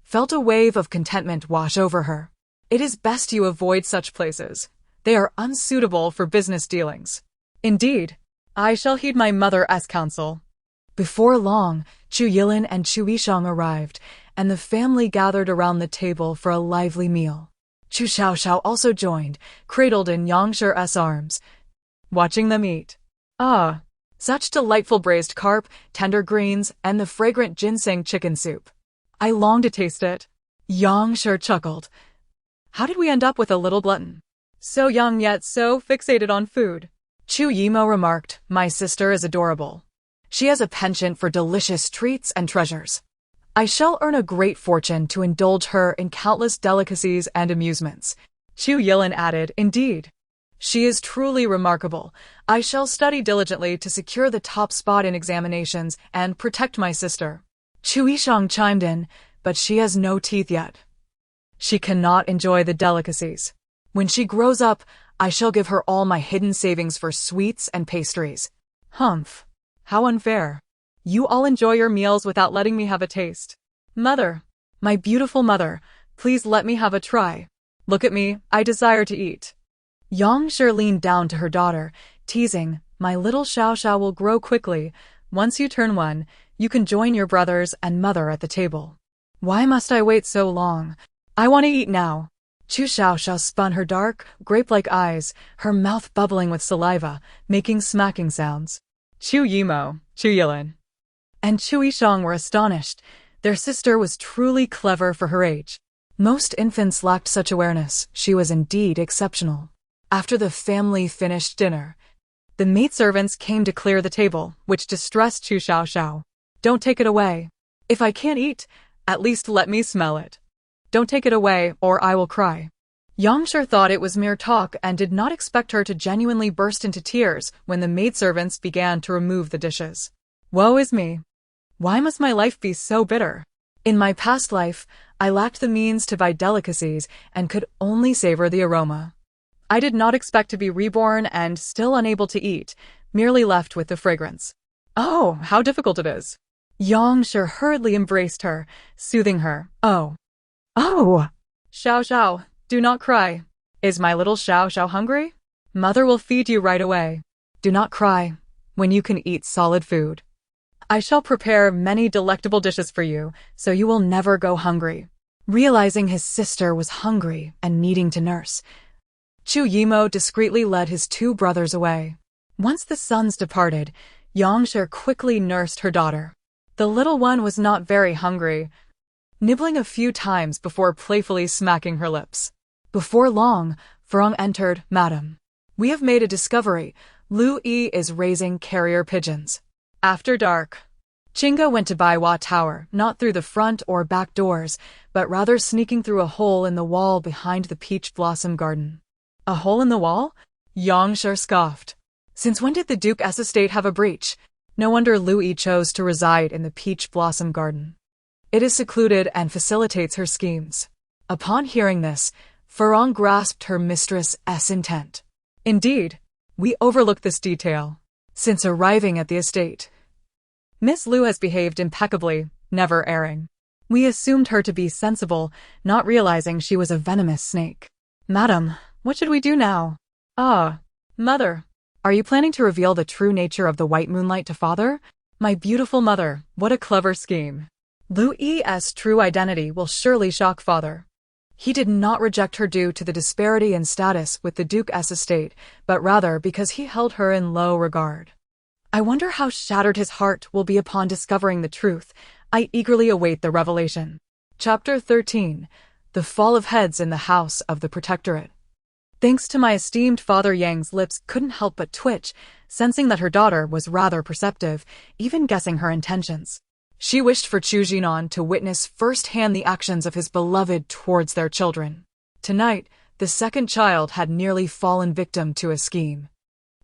felt a wave of contentment wash over her. It is best you avoid such places. They are unsuitable for business dealings. Indeed, I shall heed my mother's counsel. Before long, Chu Yilin and Chu Xiaoxiao arrived, and the family gathered around the table for a lively meal. Chu Xiaoxiao also joined, cradled in Yang Shi's arms, watching them eat. Ah, such delightful braised carp, tender greens, and the fragrant ginseng chicken soup. I long to taste it. Yang Shi chuckled. How did we end up with a little glutton? So young yet so fixated on food. Chu Yimo remarked, my sister is adorable. She has a penchant for delicious treats and treasures. I shall earn a great fortune to indulge her in countless delicacies and amusements. Chu Yilin added, indeed. She is truly remarkable. I shall study diligently to secure the top spot in examinations and protect my sister. Chu Xiaoxiao chimed in, but she has no teeth yet. She cannot enjoy the delicacies. When she grows up, I shall give her all my hidden savings for sweets and pastries. Humph. How unfair. You all enjoy your meals without letting me have a taste. Mother, my beautiful mother, please let me have a try. Look at me, I desire to eat. Yang Shi leaned down to her daughter, teasing, my little Xiaoxiao will grow quickly. Once you turn 1, you can join your brothers and mother at the table. Why must I wait so long? I want to eat now. Chu Xiaoxiao spun her dark, grape-like eyes, her mouth bubbling with saliva, making smacking sounds. Chu Yimo, Chu Yilin, and Chu Xiaoxiao were astonished. Their sister was truly clever for her age. Most infants lacked such awareness. She was indeed exceptional. After the family finished dinner, the maidservants came to clear the table, which distressed Chu Xiaoxiao. Don't take it away. If I can't eat, at least let me smell it. Don't take it away, or I will cry. Yang Shi thought it was mere talk and did not expect her to genuinely burst into tears when the maidservants began to remove the dishes. Woe is me. Why must my life be so bitter? In my past life, I lacked the means to buy delicacies and could only savor the aroma. I did not expect to be reborn and still unable to eat, merely left with the fragrance. Oh, how difficult it is. Yang Shi hurriedly embraced her, soothing her. Oh. Xiaoxiao, do not cry. Is my little Xiaoxiao hungry? Mother will feed you right away. Do not cry when you can eat solid food. I shall prepare many delectable dishes for you, so you will never go hungry. Realizing his sister was hungry and needing to nurse, Chu Yimo discreetly led his 2 brothers away. Once the sons departed, Yang Shi quickly nursed her daughter. The little one was not very hungry, nibbling a few times before playfully smacking her lips. Before long, Furong entered. Madam, we have made a discovery. Lu Yi is raising carrier pigeons. After dark, Chinga went to Baiwa Tower, not through the front or back doors, but rather sneaking through a hole in the wall behind the peach blossom garden. A hole in the wall? Yang Shi scoffed. Since when did the Duke's estate have a breach? No wonder Lu Yi chose to reside in the peach blossom garden. It is secluded and facilitates her schemes. Upon hearing this, Furong grasped her mistress's intent. Indeed, we overlooked this detail. Since arriving at the estate, Miss Lu has behaved impeccably, never erring. We assumed her to be sensible, not realizing she was a venomous snake. Madam, what should we do now? Ah, mother, are you planning to reveal the true nature of the white moonlight to father? My beautiful mother, what a clever scheme. Lu Yi's true identity will surely shock father. He did not reject her due to the disparity in status with the Duke's estate, but rather because he held her in low regard. I wonder how shattered his heart will be upon discovering the truth. I eagerly await the revelation. Chapter 13. The Fall of Heads in the House of the Protectorate. Thanks to my esteemed father, Yang's lips couldn't help but twitch, sensing that her daughter was rather perceptive, even guessing her intentions. She wished for Chu Jinan to witness firsthand the actions of his beloved towards their children. Tonight, the second child had nearly fallen victim to a scheme.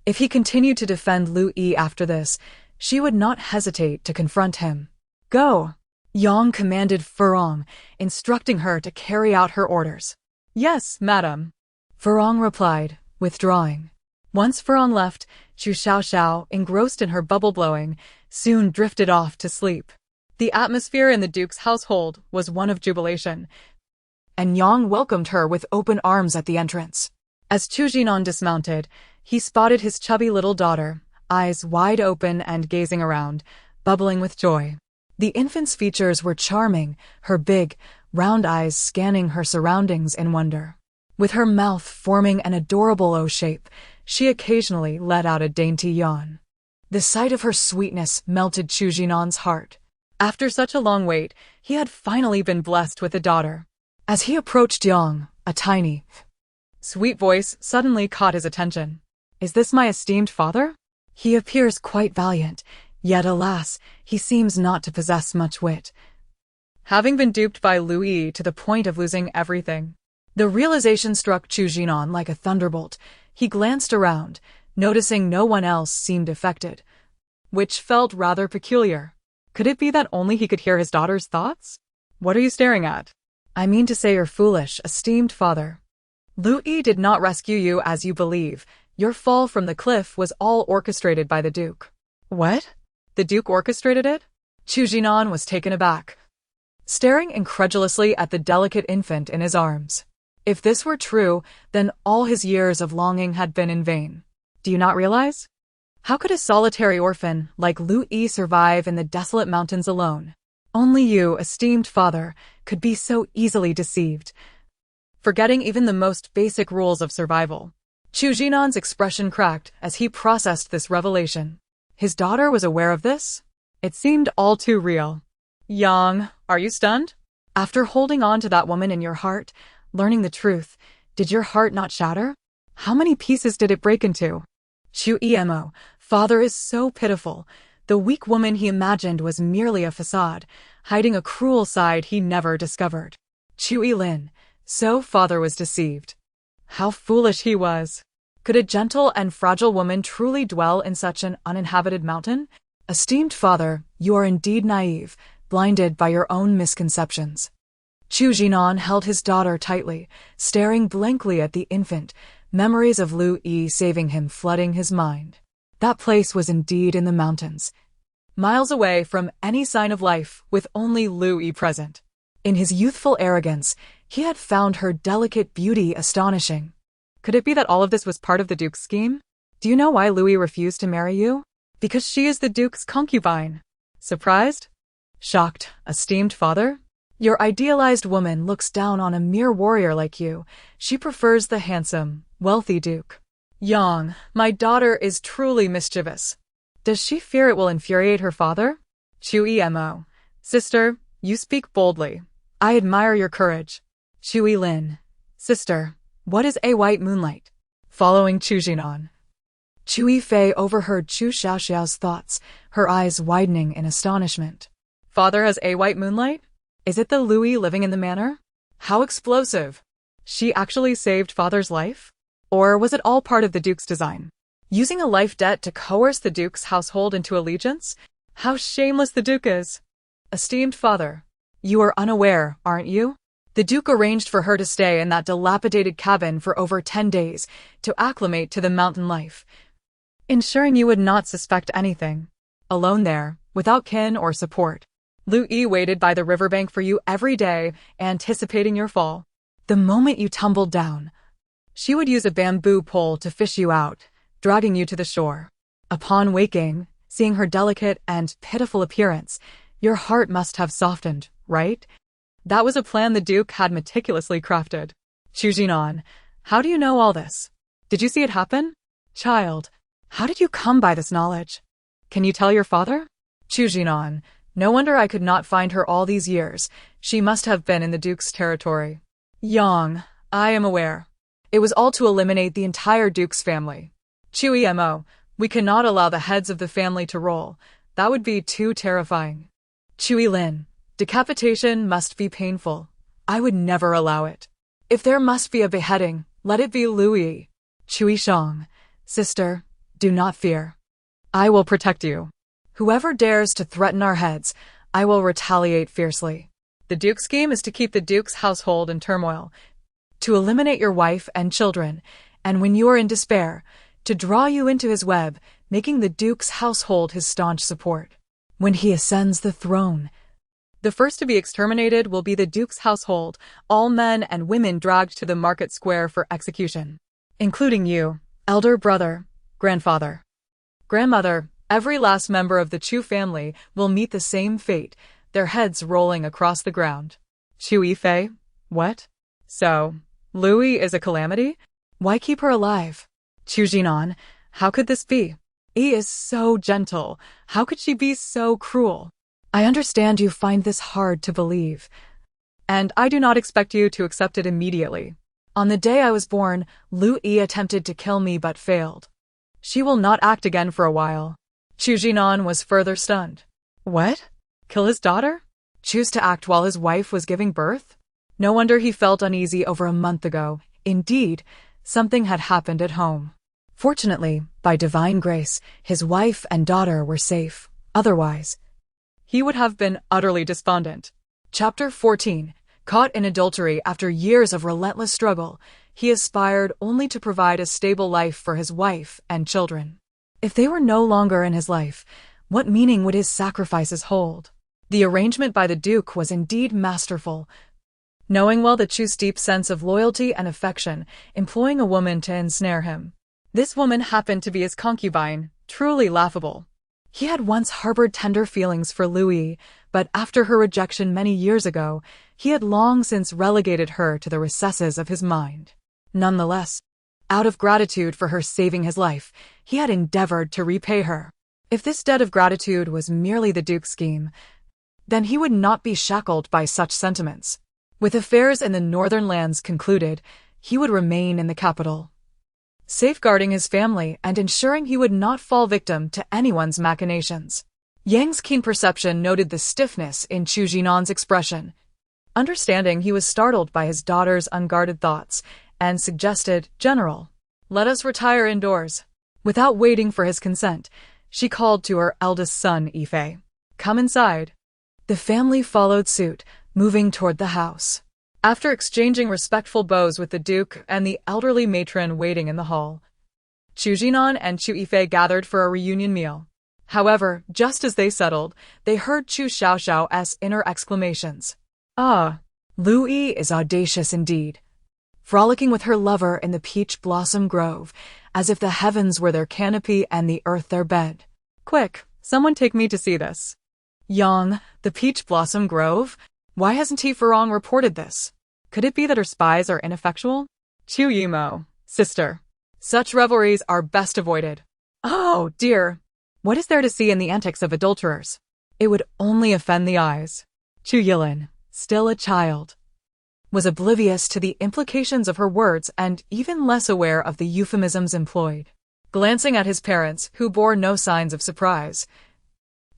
If he continued to defend Lu Yi after this, she would not hesitate to confront him. Go! Yang commanded Furong, instructing her to carry out her orders. Yes, madam. Furong replied, withdrawing. Once Furong left, Chu Xiaoxiao, engrossed in her bubble blowing, soon drifted off to sleep. The atmosphere in the Duke's household was one of jubilation, and Yang welcomed her with open arms at the entrance. As Chu Jinan dismounted, he spotted his chubby little daughter, eyes wide open and gazing around, bubbling with joy. The infant's features were charming, her big, round eyes scanning her surroundings in wonder. With her mouth forming an adorable O shape, she occasionally let out a dainty yawn. The sight of her sweetness melted Chu Jinan's heart. After such a long wait, he had finally been blessed with a daughter. As he approached Yang, a tiny, sweet voice suddenly caught his attention. Is this my esteemed father? He appears quite valiant, yet alas, he seems not to possess much wit. Having been duped by Lu Yi to the point of losing everything, the realization struck Chu Jinan like a thunderbolt. He glanced around, noticing no one else seemed affected, which felt rather peculiar. Could it be that only he could hear his daughter's thoughts? What are you staring at? I mean to say you're foolish, esteemed father. Lu Yi did not rescue you as you believe. Your fall from the cliff was all orchestrated by the Duke. What? The Duke orchestrated it? Chu Jinan was taken aback, staring incredulously at the delicate infant in his arms. If this were true, then all his years of longing had been in vain. Do you not realize? How could a solitary orphan like Lu Yi survive in the desolate mountains alone? Only you, esteemed father, could be so easily deceived, forgetting even the most basic rules of survival. Chu Jinan's expression cracked as he processed this revelation. His daughter was aware of this? It seemed all too real. Yang, are you stunned? After holding on to that woman in your heart, learning the truth, did your heart not shatter? How many pieces did it break into? Chu Emo, father is so pitiful. The weak woman he imagined was merely a facade, hiding a cruel side he never discovered. Chu Lin, so father was deceived. How foolish he was. Could a gentle and fragile woman truly dwell in such an uninhabited mountain? Esteemed father, you are indeed naive, blinded by your own misconceptions. Chu Jinan held his daughter tightly, staring blankly at the infant, memories of Lu Yi saving him flooding his mind. That place was indeed in the mountains, miles away from any sign of life, with only Lu Yi present. In his youthful arrogance, he had found her delicate beauty astonishing. Could it be that all of this was part of the Duke's scheme? Do you know why Lu Yi refused to marry you? Because she is the Duke's concubine. Surprised? Shocked, esteemed father? Your idealized woman looks down on a mere warrior like you. She prefers the handsome, wealthy Duke. Yang, my daughter is truly mischievous. Does she fear it will infuriate her father? Chu Emo, sister, you speak boldly. I admire your courage. Chu Lin, sister, what is a white moonlight? Following Chu Jinan, Chu Yifei overheard Chu Xiaoxiao's thoughts, her eyes widening in astonishment. Father has a white moonlight? Is it the Lu Yi living in the manor? How explosive! She actually saved father's life? Or was it all part of the Duke's design? Using a life debt to coerce the Duke's household into allegiance? How shameless the Duke is! Esteemed father, you are unaware, aren't you? The Duke arranged for her to stay in that dilapidated cabin for over 10 days to acclimate to the mountain life, ensuring you would not suspect anything. Alone there, without kin or support, Lu Yi waited by the riverbank for you every day, anticipating your fall. The moment you tumbled down, she would use a bamboo pole to fish you out, dragging you to the shore. Upon waking, seeing her delicate and pitiful appearance, your heart must have softened, right? That was a plan the Duke had meticulously crafted. Chu Jinan, how do you know all this? Did you see it happen? Child, how did you come by this knowledge? Can you tell your father? Chu Jinan, no wonder I could not find her all these years. She must have been in the Duke's territory. Yang, I am aware. It was all to eliminate the entire Duke's family. Chu Emo, we cannot allow the heads of the family to roll. That would be too terrifying. Chu Lin, decapitation must be painful. I would never allow it. If there must be a beheading, let it be Lu Yi. Chu Shang, sister, do not fear. I will protect you. Whoever dares to threaten our heads, I will retaliate fiercely. The Duke's scheme is to keep the Duke's household in turmoil, to eliminate your wife and children, and when you are in despair, to draw you into his web, making the Duke's household his staunch support. When he ascends the throne, the first to be exterminated will be the Duke's household, all men and women dragged to the market square for execution, including you, elder brother, grandfather, grandmother. Every last member of the Chu family will meet the same fate, their heads rolling across the ground. Chu Yifei? What? So, Louis is a calamity? Why keep her alive? Chu Jinan, how could this be? He is so gentle. How could she be so cruel? I understand you find this hard to believe, and I do not expect you to accept it immediately. On the day I was born, Lu Yi attempted to kill me but failed. She will not act again for a while. Chu Jinan was further stunned. What? Kill his daughter? Choose to act while his wife was giving birth? No wonder he felt uneasy over a month ago. Indeed, something had happened at home. Fortunately, by divine grace, his wife and daughter were safe. Otherwise, he would have been utterly despondent. Chapter 14. Caught in adultery after years of relentless struggle, he aspired only to provide a stable life for his wife and children. If they were no longer in his life, what meaning would his sacrifices hold? The arrangement by the Duke was indeed masterful. Knowing well the Chu's deep sense of loyalty and affection, employing a woman to ensnare him. This woman happened to be his concubine, truly laughable. He had once harbored tender feelings for Louis, but after her rejection many years ago, he had long since relegated her to the recesses of his mind. Nonetheless, out of gratitude for her saving his life, he had endeavored to repay her. If this debt of gratitude was merely the Duke's scheme, then he would not be shackled by such sentiments. With affairs in the northern lands concluded, he would remain in the capital, safeguarding his family and ensuring he would not fall victim to anyone's machinations. Yang's keen perception noted the stiffness in Chu Jinan's expression. Understanding he was startled by his daughter's unguarded thoughts, and suggested, "General, let us retire indoors." Without waiting for his consent, she called to her eldest son, Yifei. "Come inside." The family followed suit, moving toward the house. After exchanging respectful bows with the Duke and the elderly matron waiting in the hall, Chu Jinan and Chu Yifei gathered for a reunion meal. However, just as they settled, they heard Chu Xiaoxiao's inner exclamations. "Ah, Lu Yi is audacious indeed. Frolicking with her lover in the peach blossom grove, as if the heavens were their canopy and the earth their bed. Quick, someone take me to see this." Yang, the peach blossom grove? Why hasn't he Farong reported this? Could it be that her spies are ineffectual? Chu Yimo, sister. Such revelries are best avoided. Oh, dear. What is there to see in the antics of adulterers? It would only offend the eyes. Chu Yilin, still a child, was oblivious to the implications of her words and even less aware of the euphemisms employed. Glancing at his parents, who bore no signs of surprise,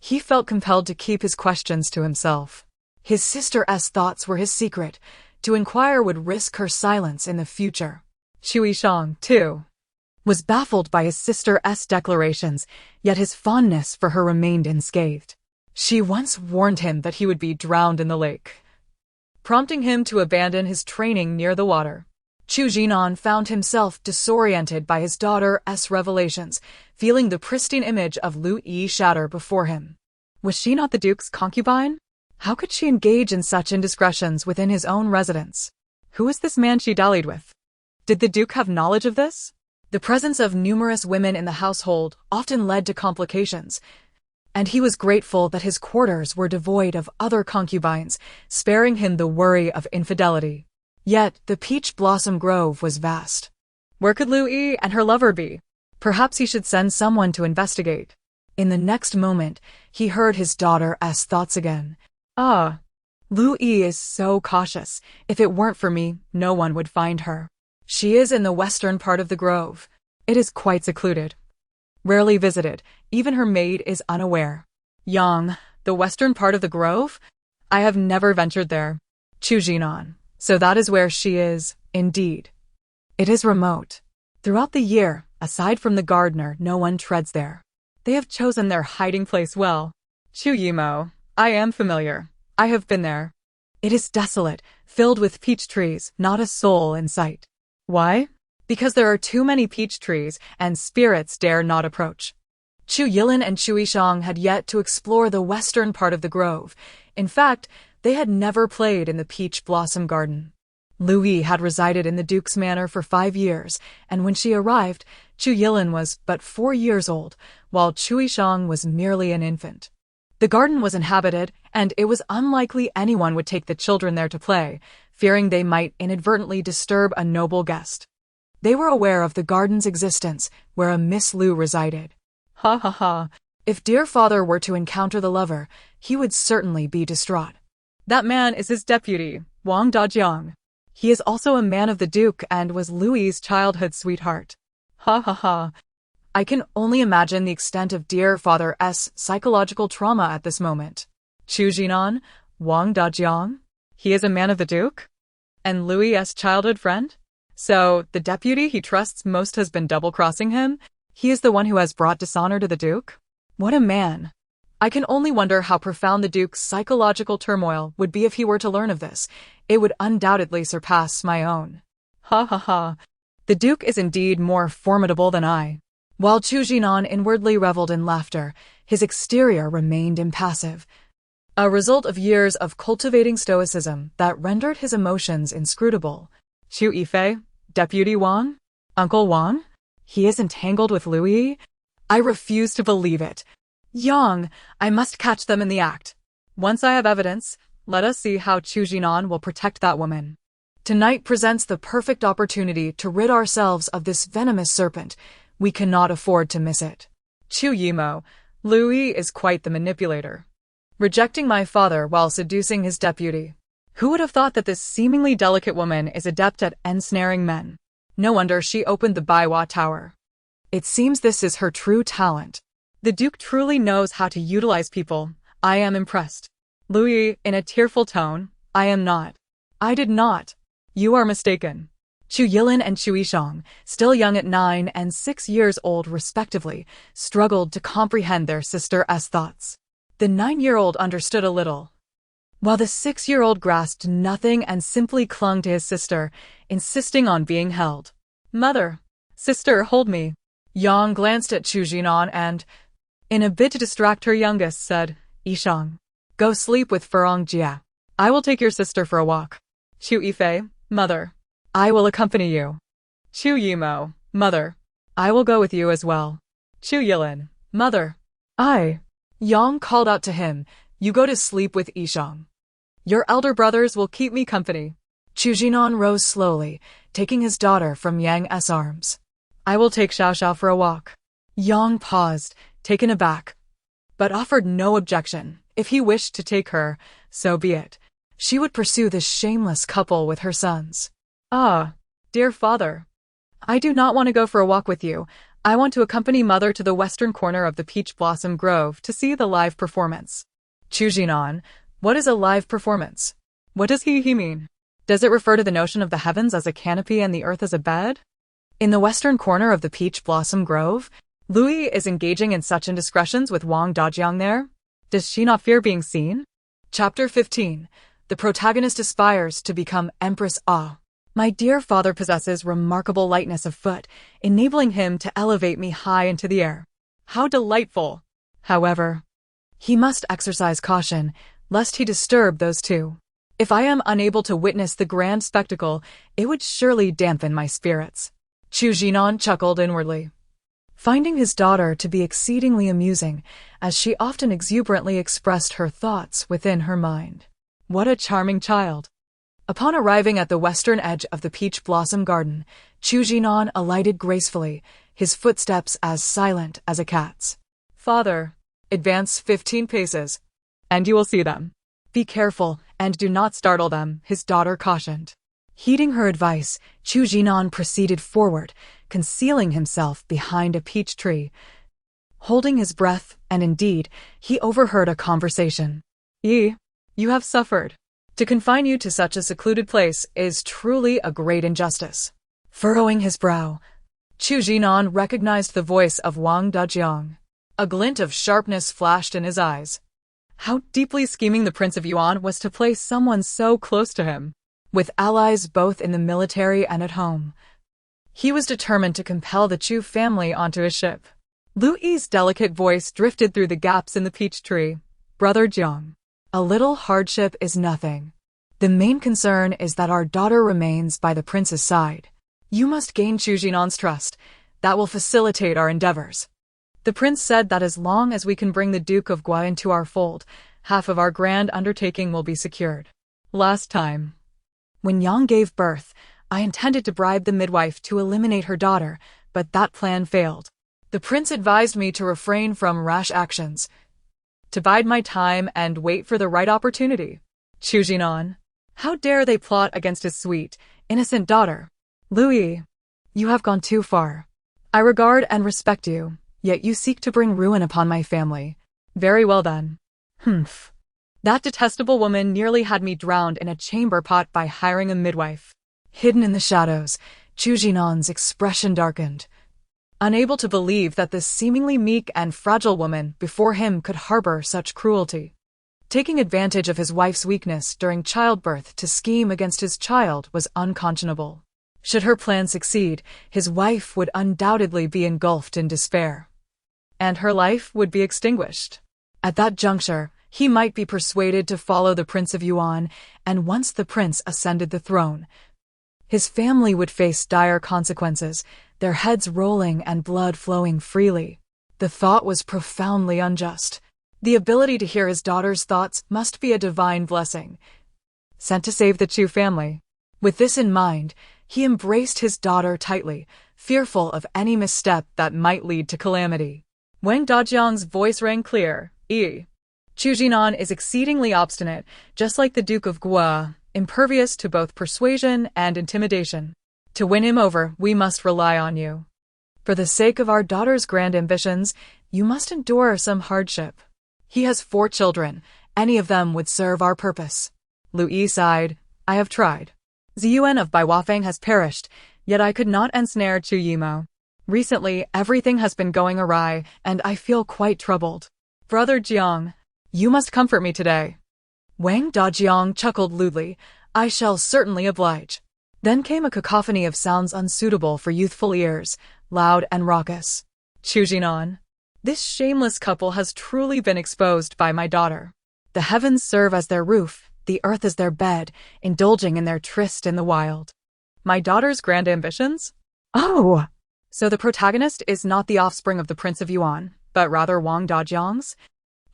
he felt compelled to keep his questions to himself. His sister's thoughts were his secret. To inquire would risk her silence in the future. Chu Yishang, too, was baffled by his sister's declarations, yet his fondness for her remained unscathed. She once warned him that he would be drowned in the lake, prompting him to abandon his training near the water. Chu Jinan found himself disoriented by his daughter's revelations, feeling the pristine image of Lu Yi shatter before him. Was she not the Duke's concubine? How could she engage in such indiscretions within his own residence? Who was this man she dallied with? Did the Duke have knowledge of this? The presence of numerous women in the household often led to complications, and he was grateful that his quarters were devoid of other concubines, sparing him the worry of infidelity. Yet the peach blossom grove was vast. Where could Lu Yi and her lover be? Perhaps he should send someone to investigate. In the next moment, he heard his daughter's thoughts again. Ah, Lu Yi is so cautious. If it weren't for me, no one would find her. She is in the western part of the grove. It is quite secluded, rarely visited. Even her maid is unaware. Yang, the western part of the grove? I have never ventured there. Chu Jinan. So that is where she is, indeed. It is remote. Throughout the year, aside from the gardener, no one treads there. They have chosen their hiding place well. Chu Yimo, I am familiar. I have been there. It is desolate, filled with peach trees, not a soul in sight. Why? Because there are too many peach trees, and spirits dare not approach. Chu Yilin and Chu Xiaoxiao had yet to explore the western part of the grove. In fact, they had never played in the peach blossom garden. Louis had resided in the Duke's manor for 5 years, and when she arrived, Chu Yilin was but 4 years old, while Chu Xiaoxiao was merely an infant. The garden was inhabited, and it was unlikely anyone would take the children there to play, fearing they might inadvertently disturb a noble guest. They were aware of the garden's existence, where a Miss Lu resided. Ha ha ha. If dear father were to encounter the lover, he would certainly be distraught. That man is his deputy, Wang Dajiang. He is also a man of the Duke and was Louis's childhood sweetheart. Ha ha ha. I can only imagine the extent of dear father's psychological trauma at this moment. Chu Jinan, Wang Dajiang? He is a man of the Duke? And Louis's childhood friend? So, the deputy he trusts most has been double-crossing him? He is the one who has brought dishonor to the Duke? What a man. I can only wonder how profound the Duke's psychological turmoil would be if he were to learn of this. It would undoubtedly surpass my own. Ha ha ha. The Duke is indeed more formidable than I. While Chu Jinan inwardly reveled in laughter, his exterior remained impassive, a result of years of cultivating stoicism that rendered his emotions inscrutable. Chu Yifei, Deputy Wang? Uncle Wang? He is entangled with Louis? I refuse to believe it. Yang, I must catch them in the act. Once I have evidence, let us see how Chu Jinan will protect that woman. Tonight presents the perfect opportunity to rid ourselves of this venomous serpent. We cannot afford to miss it. Chu Yimo, Louis is quite the manipulator. Rejecting my father while seducing his deputy. Who would have thought that this seemingly delicate woman is adept at ensnaring men? No wonder she opened the Baiwa Tower. It seems this is her true talent. The Duke truly knows how to utilize people. I am impressed. Louis, in a tearful tone, I am not. I did not. You are mistaken. Chu Yilin and Chu Xiaoxiao, still young at 9 and 6 years old respectively, struggled to comprehend their sister's thoughts. The 9-year-old understood a little, while the 6-year-old grasped nothing and simply clung to his sister, insisting on being held. Mother, sister, hold me. Yang glanced at Chu Jinan and, in a bid to distract her youngest, said, Yishang, go sleep with Furong Jia. I will take your sister for a walk. Chu Yifei, mother, I will accompany you. Chu Yimo, mother, I will go with you as well. Chu Yilin, mother, Yang called out to him, you go to sleep with Yishang. Your elder brothers will keep me company. Chu Jinan rose slowly, taking his daughter from Yang's arms. I will take Xiaoxiao for a walk. Yang paused, taken aback, but offered no objection. If he wished to take her, so be it. She would pursue this shameless couple with her sons. Ah, dear father. I do not want to go for a walk with you. I want to accompany mother to the western corner of the Peach Blossom Grove to see the live performance. Chu Jinan, what is a live performance? What does he mean? Does it refer to the notion of the heavens as a canopy and the earth as a bed? In the western corner of the Peach Blossom Grove, Louis is engaging in such indiscretions with Wang Dajiang there? Does she not fear being seen? Chapter 15. The protagonist aspires to become Empress Ah. My dear father possesses remarkable lightness of foot, enabling him to elevate me high into the air. How delightful! However, he must exercise caution, lest he disturb those two. If I am unable to witness the grand spectacle, it would surely dampen my spirits. Chu Jinan chuckled inwardly, finding his daughter to be exceedingly amusing, as she often exuberantly expressed her thoughts within her mind. What a charming child! Upon arriving at the western edge of the Peach Blossom Garden, Chu Jinan alighted gracefully, his footsteps as silent as a cat's. Father, advance 15 paces, and you will see them. Be careful, and do not startle them, his daughter cautioned. Heeding her advice, Chu Jinan proceeded forward, concealing himself behind a peach tree, holding his breath, and indeed, he overheard a conversation. You have suffered. To confine you to such a secluded place is truly a great injustice. Furrowing his brow, Chu Jinan recognized the voice of Wang Dajiang. A glint of sharpness flashed in his eyes. How deeply scheming the Prince of Yuan was to place someone so close to him. With allies both in the military and at home, he was determined to compel the Chu family onto his ship. Lu Yi's delicate voice drifted through the gaps in the peach tree. Brother Jiang, a little hardship is nothing. The main concern is that our daughter remains by the prince's side. You must gain Chu Jinan's trust. That will facilitate our endeavors. The prince said that as long as we can bring the Duke of Gua into our fold, half of our grand undertaking will be secured. Last time, when Yang gave birth, I intended to bribe the midwife to eliminate her daughter, but that plan failed. The prince advised me to refrain from rash actions, to bide my time and wait for the right opportunity. Chu Jinan, how dare they plot against his sweet, innocent daughter? Lu Yi, you have gone too far. I regard and respect you, yet you seek to bring ruin upon my family. Very well then. Humph. That detestable woman nearly had me drowned in a chamber pot by hiring a midwife. Hidden in the shadows, Chu Jinan's expression darkened, unable to believe that this seemingly meek and fragile woman before him could harbor such cruelty. Taking advantage of his wife's weakness during childbirth to scheme against his child was unconscionable. Should her plan succeed, his wife would undoubtedly be engulfed in despair, and her life would be extinguished. At that juncture, he might be persuaded to follow the Prince of Yuan, and once the prince ascended the throne, his family would face dire consequences, their heads rolling and blood flowing freely. The thought was profoundly unjust. The ability to hear his daughter's thoughts must be a divine blessing, sent to save the Chu family. With this in mind, he embraced his daughter tightly, fearful of any misstep that might lead to calamity. Wang Dajiang's voice rang clear. Chu Jinan is exceedingly obstinate, just like the Duke of Gua, impervious to both persuasion and intimidation. To win him over, we must rely on you. For the sake of our daughter's grand ambitions, you must endure some hardship. He has 4 children. Any of them would serve our purpose. Lu Yi sighed. I have tried. Ziyuan of Baiwafeng has perished, yet I could not ensnare Chu Yimo. Recently, everything has been going awry, and I feel quite troubled. Brother Jiang, you must comfort me today. Wang Dajiang chuckled lewdly. I shall certainly oblige. Then came a cacophony of sounds unsuitable for youthful ears, loud and raucous. Chu Jinan, this shameless couple has truly been exposed by my daughter. The heavens serve as their roof, the earth is their bed, indulging in their tryst in the wild. My daughter's grand ambitions? Oh! So the protagonist is not the offspring of the Prince of Yuan, but rather Wang Dajiang's?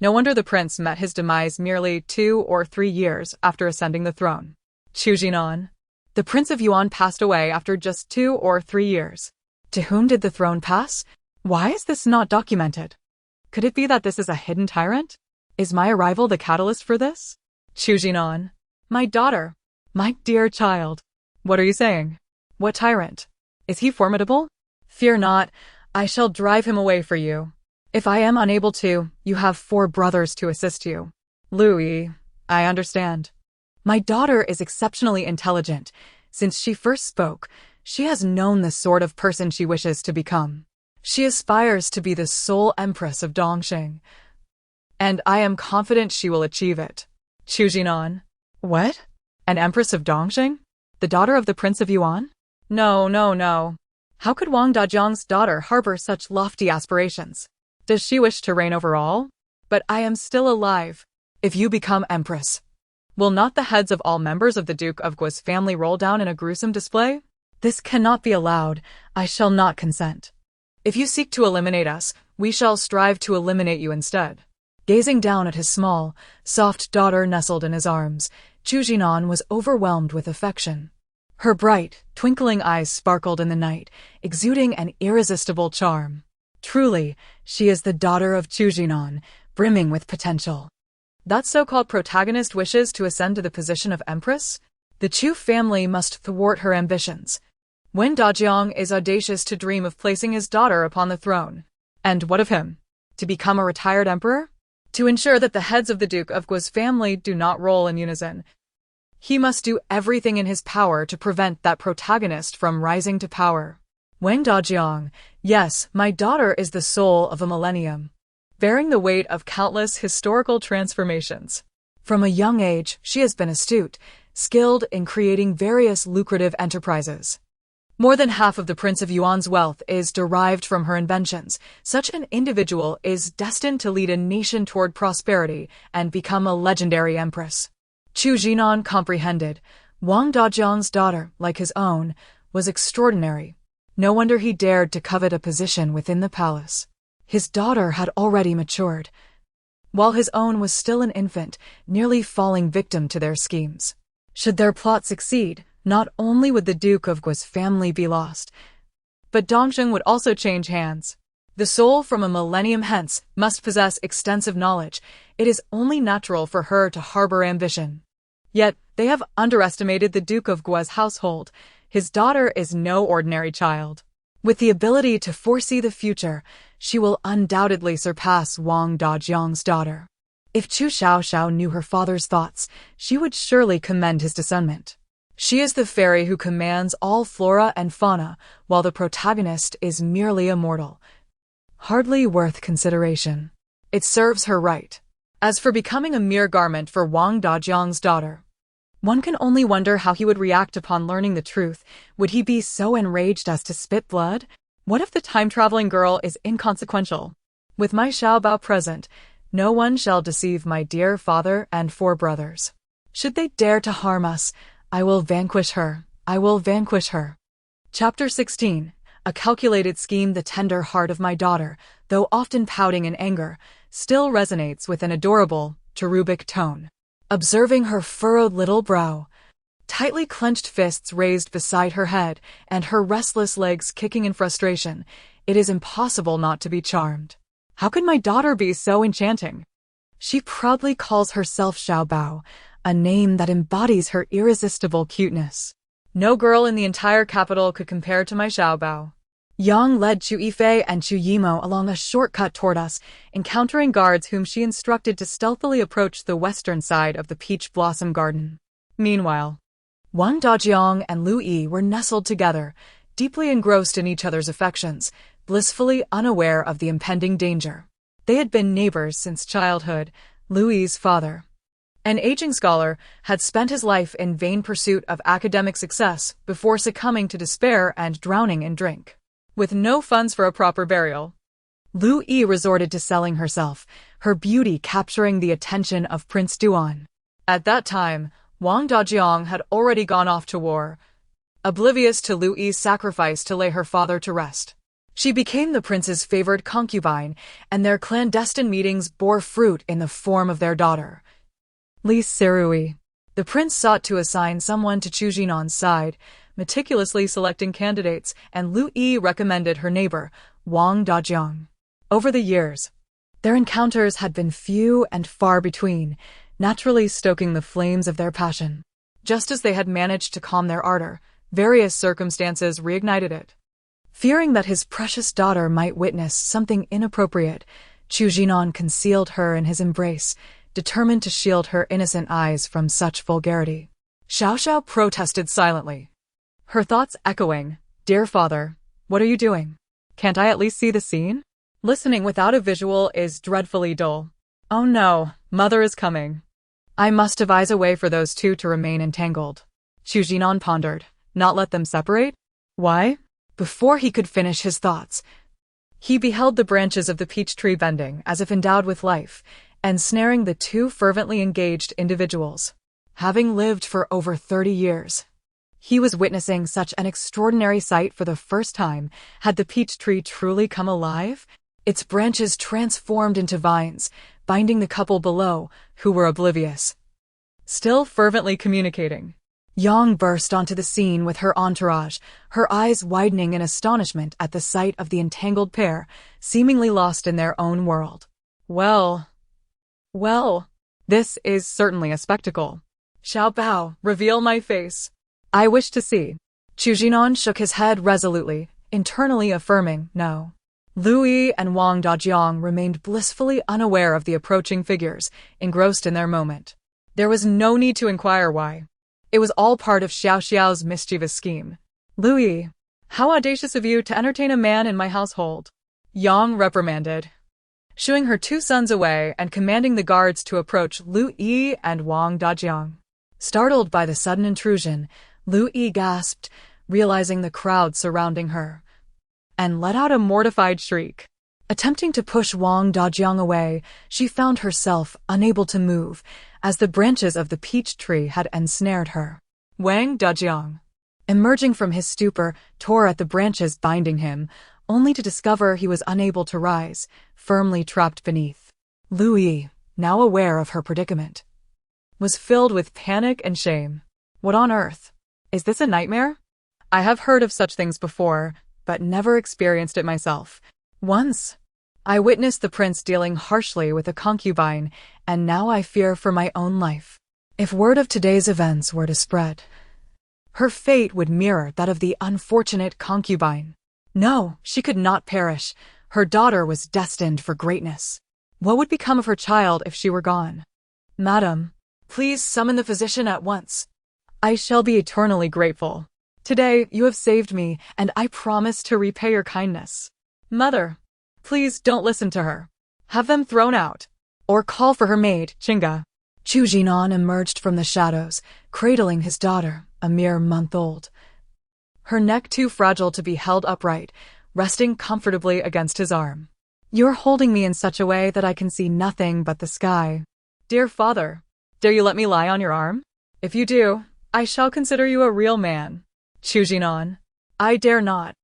No wonder the prince met his demise merely 2 or 3 years after ascending the throne. Chu Jinan, the Prince of Yuan passed away after just 2 or 3 years. To whom did the throne pass? Why is this not documented? Could it be that this is a hidden tyrant? Is my arrival the catalyst for this? Chu Jinan, my daughter, my dear child. What are you saying? What tyrant? Is he formidable? Fear not, I shall drive him away for you. If I am unable to, you have 4 brothers to assist you. Lu Yi, I understand. My daughter is exceptionally intelligent. Since she first spoke, she has known the sort of person she wishes to become. She aspires to be the sole empress of Dongxing, and I am confident she will achieve it. Chu Jinan, what? An empress of Dongxing? The daughter of the Prince of Yuan? No. How could Wang Dajiang's daughter harbor such lofty aspirations? Does she wish to reign over all? But I am still alive. If you become empress, will not the heads of all members of the Duke of Gua's family roll down in a gruesome display? This cannot be allowed. I shall not consent. If you seek to eliminate us, we shall strive to eliminate you instead. Gazing down at his small, soft daughter nestled in his arms, Chu Jinan was overwhelmed with affection. Her bright, twinkling eyes sparkled in the night, exuding an irresistible charm. Truly, she is the daughter of Chu Jinan, brimming with potential. That so-called protagonist wishes to ascend to the position of empress? The Chu family must thwart her ambitions. Wen Dajiang is audacious to dream of placing his daughter upon the throne. And what of him? To become a retired emperor? To ensure that the heads of the Duke of Gua's family do not roll in unison, he must do everything in his power to prevent that protagonist from rising to power. Wang Dajiang, yes, my daughter is the soul of a millennium. bearing the weight of countless historical transformations. From a young age, she has been astute, skilled in creating various lucrative enterprises. More than half of the Prince of Yuan's wealth is derived from her inventions. Such an individual is destined to lead a nation toward prosperity and become a legendary empress. Chu Xiaoxiao comprehended. Wang Dajiang's daughter, like his own, was extraordinary. No wonder he dared to covet a position within the palace. His daughter had already matured, while his own was still an infant, nearly falling victim to their schemes. Should their plot succeed, not only would the Duke of Guo's family be lost, but Dongzheng would also change hands. The soul from a millennium hence must possess extensive knowledge. It is only natural for her to harbor ambition. Yet, they have underestimated the Duke of Guo's household. His daughter is no ordinary child. With the ability to foresee the future, she will undoubtedly surpass Wang Dajiang's daughter. If Chu Xiaoxiao knew her father's thoughts, she would surely commend his discernment. She is the fairy who commands all flora and fauna, while the protagonist is merely a mortal. Hardly worth consideration. It serves her right. As for becoming a mere garment for Wang Dajiang's daughter, one can only wonder how he would react upon learning the truth. Would he be so enraged as to spit blood? What if the time-traveling girl is inconsequential? With my Xiaobao present, no one shall deceive my dear father and 4 brothers. Should they dare to harm us, I will vanquish her. I will vanquish her. Chapter 16. A calculated scheme. The tender heart of my daughter, though often pouting in anger, still resonates with an adorable, cherubic tone. Observing her furrowed little brow, tightly clenched fists raised beside her head, and her restless legs kicking in frustration, it is impossible not to be charmed. How could my daughter be so enchanting? She proudly calls herself Xiaobao, a name that embodies her irresistible cuteness. No girl in the entire capital could compare to my Xiaobao. Yang led Chu Yifei and Chu Yimo along a shortcut toward us, encountering guards whom she instructed to stealthily approach the western side of the peach blossom garden. Meanwhile, Wang Dajiang and Lu Yi were nestled together, deeply engrossed in each other's affections, blissfully unaware of the impending danger. They had been neighbors since childhood. Lu Yi's father, an aging scholar, had spent his life in vain pursuit of academic success before succumbing to despair and drowning in drink. With no funds for a proper burial, Lu Yi resorted to selling herself, her beauty capturing the attention of Prince Duan. At that time, Wang Dajiang had already gone off to war, oblivious to Lu Yi's sacrifice to lay her father to rest. She became the prince's favored concubine, and their clandestine meetings bore fruit in the form of their daughter, Li Sirui. The prince sought to assign someone to Chu Xiaoxiao's side, meticulously selecting candidates, and Lu Yi recommended her neighbor, Wang Dajiang. Over the years, their encounters had been few and far between, naturally stoking the flames of their passion. Just as they had managed to calm their ardor, various circumstances reignited it. Fearing that his precious daughter might witness something inappropriate, Chu Xiaoxiao concealed her in his embrace, determined to shield her innocent eyes from such vulgarity. Xiaoxiao protested silently, her thoughts echoing, "Dear father, what are you doing? Can't I at least see the scene? Listening without a visual is dreadfully dull. Oh no, mother is coming. I must devise a way for those two to remain entangled." Chu Xiaoxiao pondered. Not let them separate? Why? Before he could finish his thoughts, he beheld the branches of the peach tree bending as if endowed with life, ensnaring the two fervently engaged individuals. Having lived for over 30 years, he was witnessing such an extraordinary sight for the first time. Had the peach tree truly come alive? Its branches transformed into vines, binding the couple below, who were oblivious. Still fervently communicating, Yang burst onto the scene with her entourage, her eyes widening in astonishment at the sight of the entangled pair, seemingly lost in their own world. Well, this is certainly a spectacle. Xiaobao, reveal my face. I wish to see. Chu Xiaoxiao shook his head resolutely, internally affirming no. Lu Yi and Wang Dajiang remained blissfully unaware of the approaching figures, engrossed in their moment. There was no need to inquire why. It was all part of Xiaoxiao's mischievous scheme. Lu Yi, how audacious of you to entertain a man in my household. Yang reprimanded. shooing her two sons away and commanding the guards to approach Lu Yi and Wang Dajiang. Startled by the sudden intrusion, Lu Yi gasped, realizing the crowd surrounding her, and let out a mortified shriek. Attempting to push Wang Dajiang away, she found herself unable to move, as the branches of the peach tree had ensnared her. Wang Dajiang, emerging from his stupor, tore at the branches binding him, only to discover he was unable to rise, firmly trapped beneath. Lu Yi, now aware of her predicament, was filled with panic and shame. What on earth? Is this a nightmare? I have heard of such things before, but never experienced it myself. Once, I witnessed the prince dealing harshly with a concubine, and now I fear for my own life. If word of today's events were to spread, her fate would mirror that of the unfortunate concubine. No, she could not perish. Her daughter was destined for greatness. What would become of her child if she were gone? Madam, please summon the physician at once. I shall be eternally grateful. Today, you have saved me, and I promise to repay your kindness. Mother, please don't listen to her. Have them thrown out. Or call for her maid, Chinga. Chu Jinan emerged from the shadows, cradling his daughter, a mere month old. Her neck too fragile to be held upright, resting comfortably against his arm. You're holding me in such a way that I can see nothing but the sky. Dear father, dare you let me lie on your arm? If you do, I shall consider you a real man. Chu Jinan, I dare not.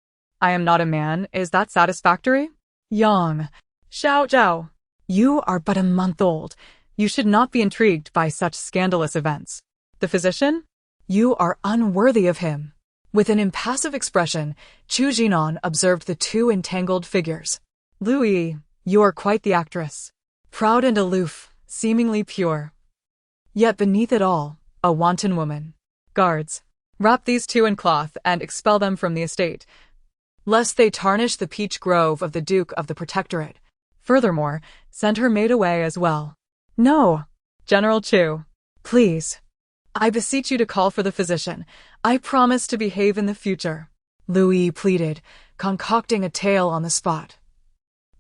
I am not a man, is that satisfactory? Yang Xiaoxiao, you are but a month old. You should not be intrigued by such scandalous events. The physician? You are unworthy of him. With an impassive expression, Chu Jinan observed the two entangled figures. Lu Yi, you are quite the actress. Proud and aloof, seemingly pure. Yet beneath it all, a wanton woman. Guards, wrap these two in cloth and expel them from the estate, lest they tarnish the peach grove of the Duke of the Protectorate. Furthermore, send her maid away as well. No, General Chu, please. I beseech you to call for the physician. I promise to behave in the future. Lu Yi pleaded, concocting a tale on the spot,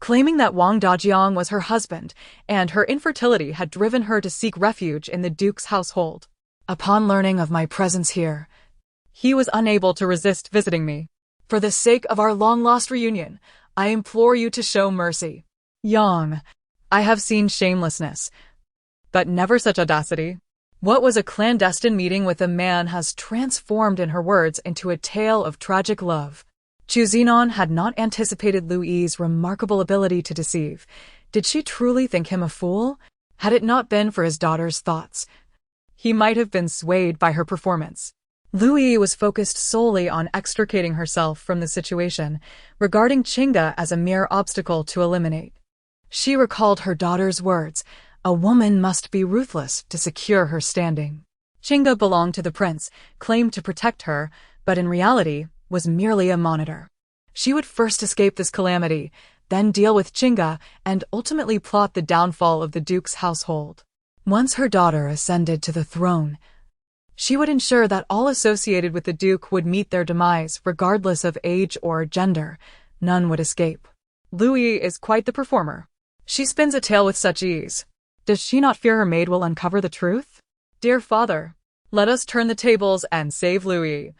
claiming that Wang Dajiang was her husband, and her infertility had driven her to seek refuge in the Duke's household. Upon learning of my presence here, he was unable to resist visiting me. For the sake of our long-lost reunion, I implore you to show mercy. Yang, I have seen shamelessness, but never such audacity. What was a clandestine meeting with a man has transformed in her words into a tale of tragic love. Chu Jinan had not anticipated Lu Yi's remarkable ability to deceive. Did she truly think him a fool? Had it not been for his daughter's thoughts, he might have been swayed by her performance. Lu Yi was focused solely on extricating herself from the situation, regarding Chinga as a mere obstacle to eliminate. She recalled her daughter's words, a woman must be ruthless to secure her standing. Chinga belonged to the prince, claimed to protect her, but in reality was merely a monitor. She would first escape this calamity, then deal with Chinga, and ultimately plot the downfall of the Duke's household. Once her daughter ascended to the throne, she would ensure that all associated with the Duke would meet their demise regardless of age or gender. None would escape. Lu Yi is quite the performer. She spins a tale with such ease. Does she not fear her maid will uncover the truth? Dear father, let us turn the tables and save Lu Yi.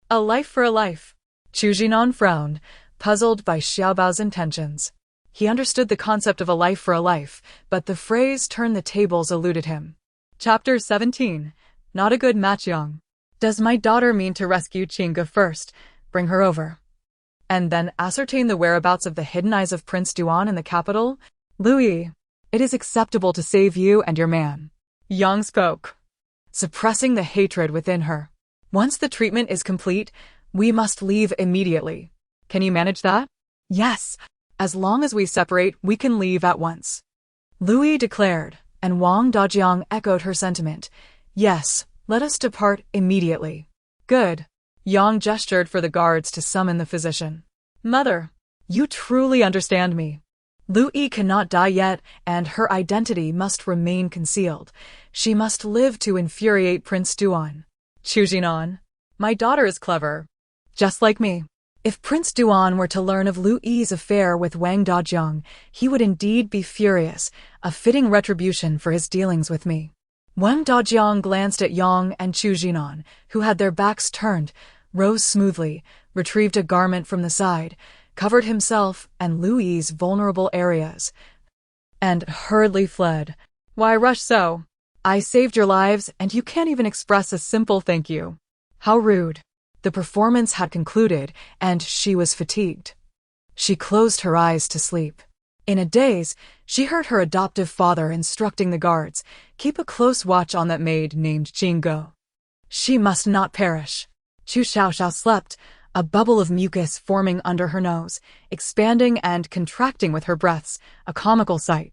A life for a life. Chu Jinan frowned, puzzled by Xiaobao's intentions. He understood the concept of a life for a life, but the phrase turn the tables eluded him. Chapter 17. Not a good match, Yang. Does my daughter mean to rescue Chinga first, bring her over, and then ascertain the whereabouts of the hidden eyes of Prince Duan in the capital? Lu Yi, it is acceptable to save you and your man. Yang spoke, suppressing the hatred within her. Once the treatment is complete, we must leave immediately. Can you manage that? Yes. As long as we separate, we can leave at once. Lu Yi declared, and Wang Dajiang echoed her sentiment. Yes, let us depart immediately. Good. Yang gestured for the guards to summon the physician. Mother, you truly understand me. Lu Yi cannot die yet, and her identity must remain concealed. She must live to infuriate Prince Duan. Chu Jinan, my daughter is clever. Just like me. If Prince Duan were to learn of Lu Yi's affair with Wang Dajiang, he would indeed be furious, a fitting retribution for his dealings with me. Wang Dajiang glanced at Yang and Chu Jinan, who had their backs turned, rose smoothly, retrieved a garment from the side, covered himself and Lu Yi's vulnerable areas, and hurriedly fled. Why rush so? I saved your lives, and you can't even express a simple thank you. How rude. The performance had concluded, and she was fatigued. She closed her eyes to sleep. In a daze, she heard her adoptive father instructing the guards, keep a close watch on that maid named Jingo. She must not perish. Chu Xiaoxiao slept, a bubble of mucus forming under her nose, expanding and contracting with her breaths, a comical sight.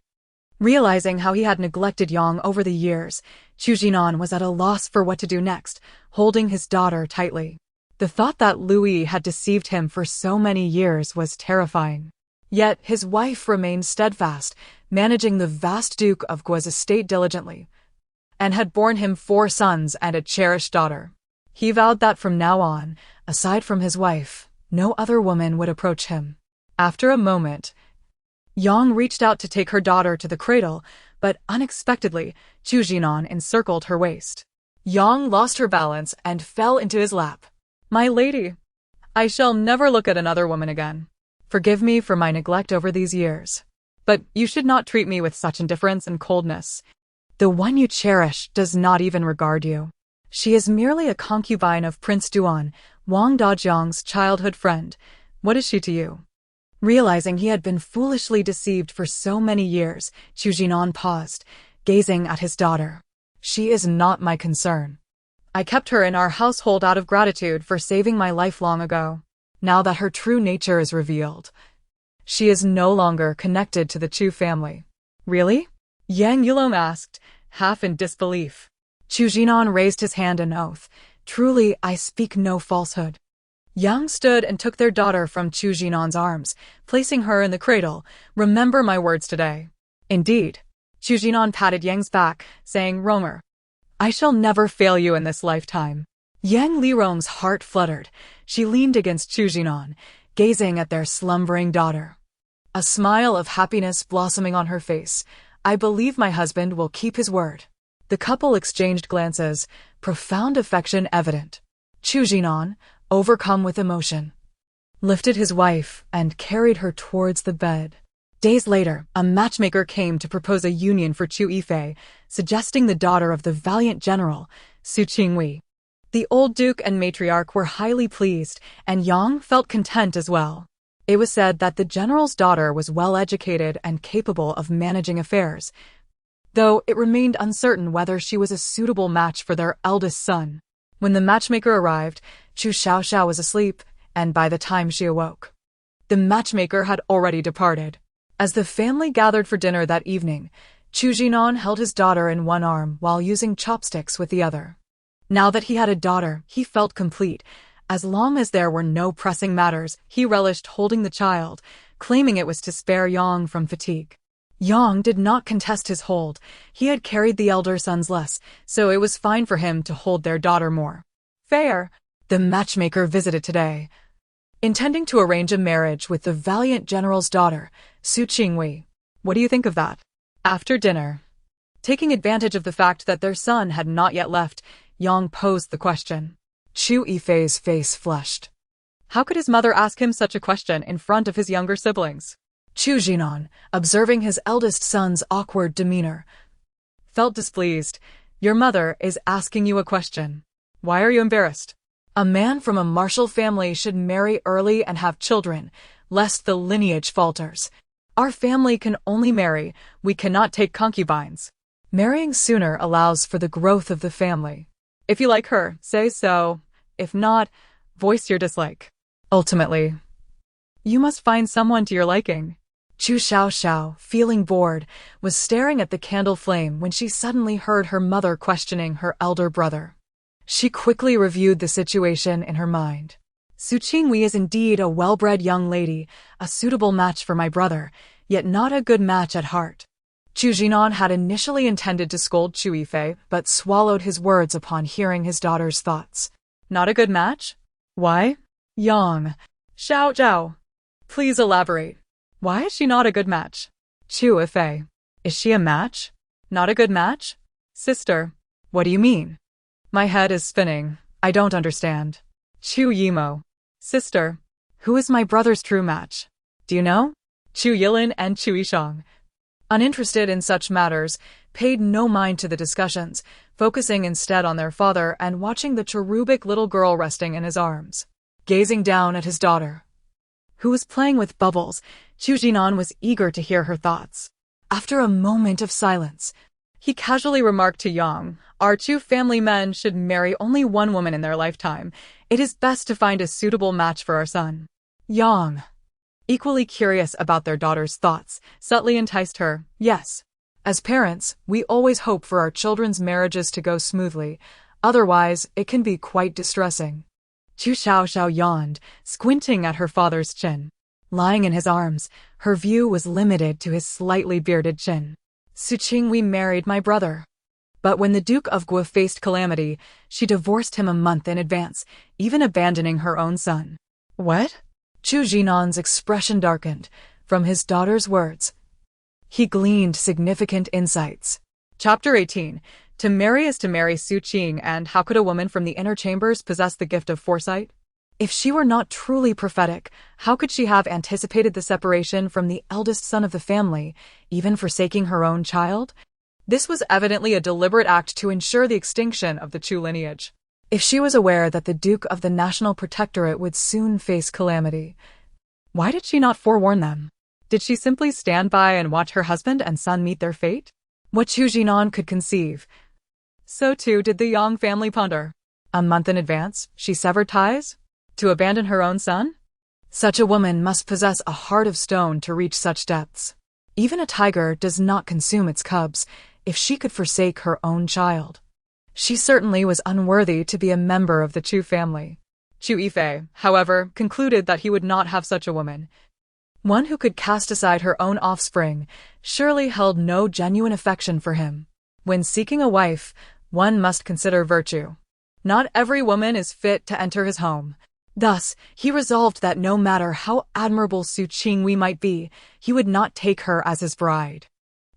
Realizing how he had neglected Yang over the years, Chu Jinan was at a loss for what to do next, holding his daughter tightly. The thought that Lu Yi had deceived him for so many years was terrifying. Yet his wife remained steadfast, managing the vast Duke of Guo's estate diligently, and had borne him 4 sons and a cherished daughter. He vowed that from now on, aside from his wife, no other woman would approach him. After a moment, Yang reached out to take her daughter to the cradle, but unexpectedly, Chu Jinan encircled her waist. Yang lost her balance and fell into his lap. My lady, I shall never look at another woman again. Forgive me for my neglect over these years. But you should not treat me with such indifference and coldness. The one you cherish does not even regard you. She is merely a concubine of Prince Duan, Wang Dajiang's childhood friend. What is she to you? Realizing he had been foolishly deceived for so many years, Chu Jinan paused, gazing at his daughter. She is not my concern. I kept her in our household out of gratitude for saving my life long ago. Now that her true nature is revealed, she is no longer connected to the Chu family. Really? Yang Yulong asked, half in disbelief. Chu Jinan raised his hand in oath. Truly, I speak no falsehood. Yang stood and took their daughter from Chu Jinan's arms, placing her in the cradle. Remember my words today. Indeed. Chu Jinan patted Yang's back, saying, Romer, I shall never fail you in this lifetime. Yang Lirong's heart fluttered. She leaned against Chu Jinan, gazing at their slumbering daughter. A smile of happiness blossoming on her face. I believe my husband will keep his word. The couple exchanged glances, profound affection evident. Chu Jinan, overcome with emotion, lifted his wife and carried her towards the bed. Days later, a matchmaker came to propose a union for Chu Yifei, suggesting the daughter of the valiant general, Su Qingwei. The old duke and matriarch were highly pleased, and Yang felt content as well. It was said that the general's daughter was well-educated and capable of managing affairs, though it remained uncertain whether she was a suitable match for their eldest son. When the matchmaker arrived, Chu Xiaoxiao was asleep, and by the time she awoke, the matchmaker had already departed. As the family gathered for dinner that evening, Chu Jinan held his daughter in one arm while using chopsticks with the other. Now that he had a daughter, he felt complete. As long as there were no pressing matters, he relished holding the child, claiming it was to spare Yang from fatigue. Yang did not contest his hold. He had carried the elder sons less, so it was fine for him to hold their daughter more. Fair. The matchmaker visited today, intending to arrange a marriage with the valiant general's daughter, Su Qingwei. What do you think of that? After dinner, taking advantage of the fact that their son had not yet left, Yang posed the question. Chu Yifei's face flushed. How could his mother ask him such a question in front of his younger siblings? Chu Jinan, observing his eldest son's awkward demeanor, felt displeased. Your mother is asking you a question. Why are you embarrassed? A man from a martial family should marry early and have children, lest the lineage falters. Our family can only marry, we cannot take concubines. Marrying sooner allows for the growth of the family. If you like her, say so. If not, voice your dislike. Ultimately, you must find someone to your liking. Chu Xiaoxiao, feeling bored, was staring at the candle flame when she suddenly heard her mother questioning her elder brother. She quickly reviewed the situation in her mind. Su Qingwei is indeed a well-bred young lady, a suitable match for my brother, yet not a good match at heart. Chu Jinan had initially intended to scold Chu Yifei, but swallowed his words upon hearing his daughter's thoughts. Not a good match? Why? Yang. Xiaoxiao. Please elaborate. Why is she not a good match? Chu Xiaoxiao. Is she a match? Not a good match? Sister. What do you mean? My head is spinning. I don't understand. Chu Yimo. Sister. Who is my brother's true match? Do you know? Chu Yilin and Chu Yishang. Uninterested in such matters, paid no mind to the discussions, focusing instead on their father and watching the cherubic little girl resting in his arms. Gazing down at his daughter, who was playing with bubbles, Chu Jinan was eager to hear her thoughts. After a moment of silence, he casually remarked to Yang, "Our Chu family men should marry only one woman in their lifetime. It is best to find a suitable match for our son." Yang, equally curious about their daughter's thoughts, subtly enticed her, "Yes. As parents, we always hope for our children's marriages to go smoothly. Otherwise, it can be quite distressing." Chu Xiaoxiao yawned, squinting at her father's chin. Lying in his arms, her view was limited to his slightly bearded chin. "Su Qingwei married my brother. But when the Duke of Guo faced calamity, she divorced him a month in advance, even abandoning her own son." What? Chu Jinan's expression darkened. From his daughter's words, he gleaned significant insights. Chapter 18. To marry is to marry Su Qing, and how could a woman from the inner chambers possess the gift of foresight? If she were not truly prophetic, how could she have anticipated the separation from the eldest son of the family, even forsaking her own child? This was evidently a deliberate act to ensure the extinction of the Chu lineage. If she was aware that the Duke of the National Protectorate would soon face calamity, why did she not forewarn them? Did she simply stand by and watch her husband and son meet their fate? What Chu Jinan could conceive, so too did the Yang family ponder. A month in advance, she severed ties? To abandon her own son? Such a woman must possess a heart of stone to reach such depths. Even a tiger does not consume its cubs. If she could forsake her own child, she certainly was unworthy to be a member of the Chu family. Chu Yifei, however, concluded that he would not have such a woman. One who could cast aside her own offspring surely held no genuine affection for him. When seeking a wife, one must consider virtue. Not every woman is fit to enter his home. Thus, he resolved that no matter how admirable Su Qingwei might be, he would not take her as his bride.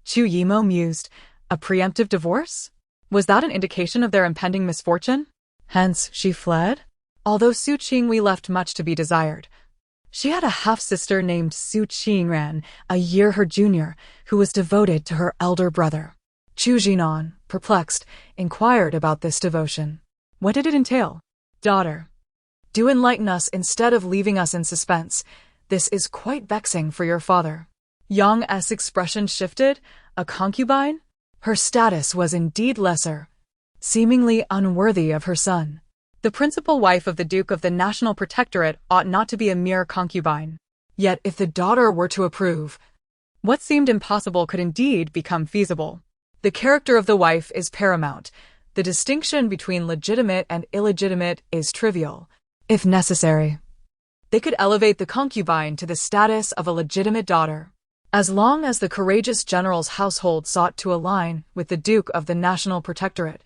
Chu Yimo mused, a preemptive divorce? Was that an indication of their impending misfortune? Hence, she fled? Although Su Qingwei left much to be desired, she had a half-sister named Su Qingran, a year her junior, who was devoted to her elder brother. Chu Jinan, perplexed, inquired about this devotion. What did it entail? Daughter, do enlighten us instead of leaving us in suspense. This is quite vexing for your father. Yang's expression shifted. A concubine? Her status was indeed lesser, seemingly unworthy of her son. The principal wife of the Duke of the National Protectorate ought not to be a mere concubine. Yet if the daughter were to approve, what seemed impossible could indeed become feasible. The character of the wife is paramount. The distinction between legitimate and illegitimate is trivial. If necessary, they could elevate the concubine to the status of a legitimate daughter. As long as the courageous general's household sought to align with the Duke of the National Protectorate,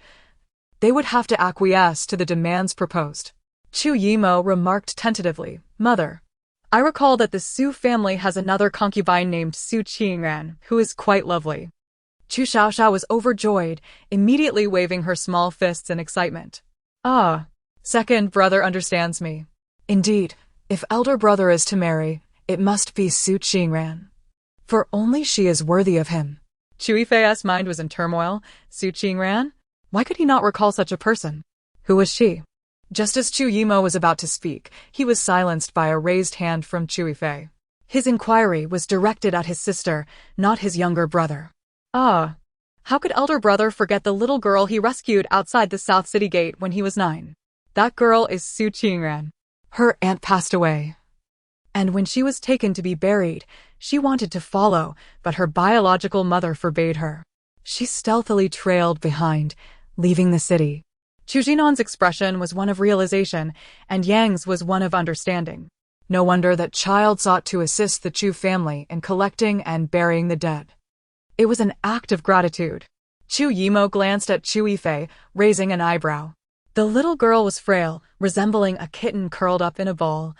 they would have to acquiesce to the demands proposed. Chu Yimo remarked tentatively, "Mother, I recall that the Su family has another concubine named Su Qingran, who is quite lovely." Chu Xiaoxiao was overjoyed, immediately waving her small fists in excitement. "Ah, second brother understands me. Indeed, if elder brother is to marry, it must be Su Qingran, for only she is worthy of him." Chu Yifei's mind was in turmoil. Su Qingran? Why could he not recall such a person? Who was she? Just as Chu Yimo was about to speak, he was silenced by a raised hand from Chu Yifei. His inquiry was directed at his sister, not his younger brother. Ah, how could elder brother forget the little girl he rescued outside the South City Gate when he was 9? That girl is Su Qingran. Her aunt passed away, and when she was taken to be buried, she wanted to follow, but her biological mother forbade her. She stealthily trailed behind, leaving the city. Chu Jinan's expression was one of realization, and Yang's was one of understanding. No wonder that child sought to assist the Chu family in collecting and burying the dead. It was an act of gratitude. Chu Yimo glanced at Chu Yifei, raising an eyebrow. The little girl was frail, resembling a kitten curled up in a ball.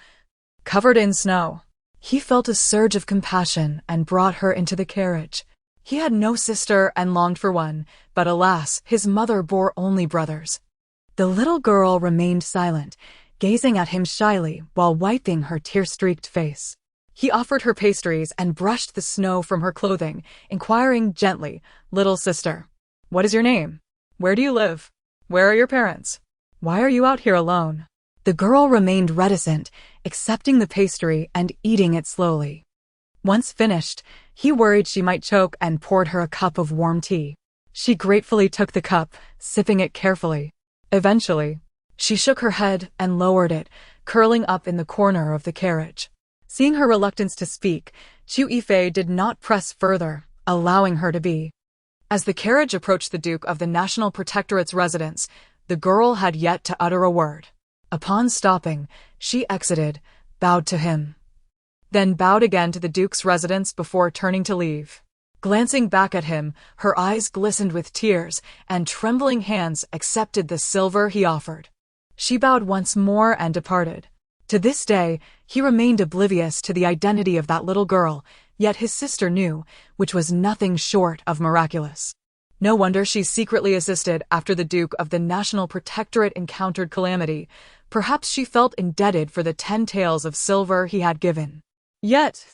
covered in snow. He felt a surge of compassion and brought her into the carriage. He had no sister and longed for one, but alas, his mother bore only brothers. The little girl remained silent, gazing at him shyly while wiping her tear-streaked face. He offered her pastries and brushed the snow from her clothing, inquiring gently, "Little sister, what is your name? Where do you live? Where are your parents? Why are you out here alone?" The girl remained reticent, accepting the pastry and eating it slowly. Once finished, he worried she might choke and poured her a cup of warm tea. She gratefully took the cup, sipping it carefully. Eventually, she shook her head and lowered it, curling up in the corner of the carriage. Seeing her reluctance to speak, Chu Yifei did not press further, allowing her to be. As the carriage approached the Duke of the National Protectorate's residence, the girl had yet to utter a word. Upon stopping, she exited, bowed to him, then bowed again to the Duke's residence before turning to leave. Glancing back at him, her eyes glistened with tears, and trembling hands accepted the silver he offered. She bowed once more and departed. To this day, he remained oblivious to the identity of that little girl, yet his sister knew, which was nothing short of miraculous. No wonder she secretly assisted after the Duke of the National Protectorate encountered calamity. Perhaps she felt indebted for the 10 taels of silver he had given. Yet,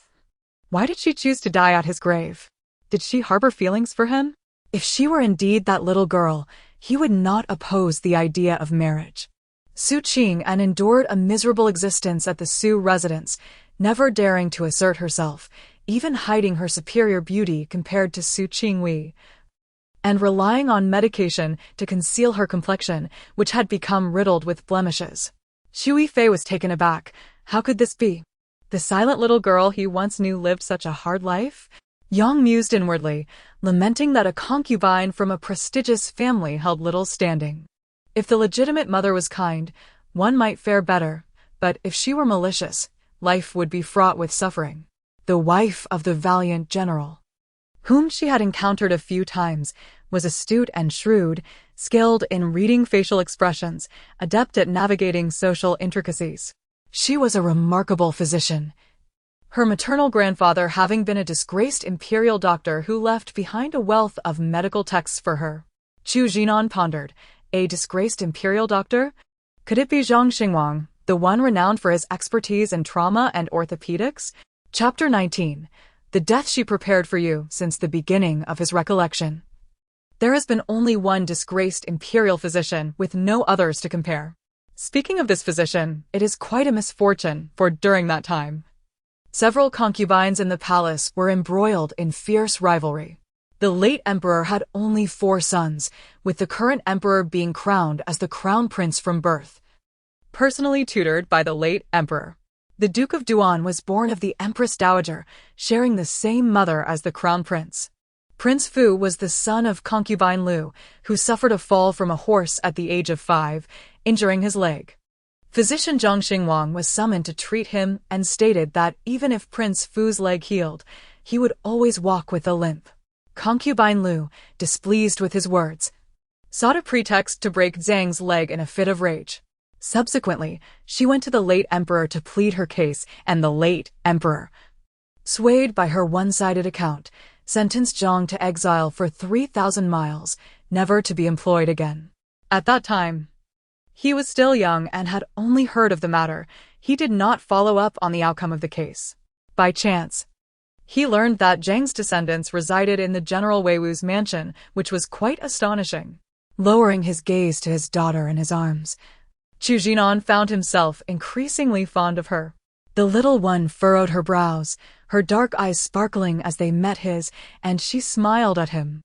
why did she choose to die at his grave? Did she harbor feelings for him? If she were indeed that little girl, he would not oppose the idea of marriage. Su Qing endured a miserable existence at the Su residence, never daring to assert herself, even hiding her superior beauty compared to Su Qingwei, and relying on medication to conceal her complexion, which had become riddled with blemishes. Chu Yifei was taken aback. How could this be? The silent little girl he once knew lived such a hard life? Yang mused inwardly, lamenting that a concubine from a prestigious family held little standing. If the legitimate mother was kind, one might fare better, but if she were malicious, life would be fraught with suffering. The wife of the valiant general, whom she had encountered a few times, was astute and shrewd, skilled in reading facial expressions, adept at navigating social intricacies. She was a remarkable physician, her maternal grandfather having been a disgraced imperial doctor who left behind a wealth of medical texts for her. Chu Jinan pondered. A disgraced imperial doctor? Could it be Zhang Xingwang, the one renowned for his expertise in trauma and orthopedics? Chapter 19. The death she prepared for you since the beginning of his recollection. There has been only one disgraced imperial physician with no others to compare. Speaking of this physician, it is quite a misfortune, for during that time, several concubines in the palace were embroiled in fierce rivalry. The late emperor had only 4 sons, with the current emperor being crowned as the crown prince from birth, personally tutored by the late emperor. The Duke of Duan was born of the Empress Dowager, sharing the same mother as the crown prince. Prince Fu was the son of concubine Lu, who suffered a fall from a horse at the age of 5, injuring his leg. Physician Zhang Xingwang was summoned to treat him and stated that even if Prince Fu's leg healed, he would always walk with a limp. Concubine Lu, displeased with his words, sought a pretext to break Zhang's leg in a fit of rage. Subsequently, she went to the late emperor to plead her case, and the late emperor, swayed by her one-sided account, sentenced Zhang to exile for 3,000 miles, never to be employed again. At that time, he was still young and had only heard of the matter. He did not follow up on the outcome of the case. By chance, he learned that Zhang's descendants resided in the General Wei Wu's mansion, which was quite astonishing. Lowering his gaze to his daughter in his arms, Chu Jinan found himself increasingly fond of her. The little one furrowed her brows, her dark eyes sparkling as they met his, and she smiled at him.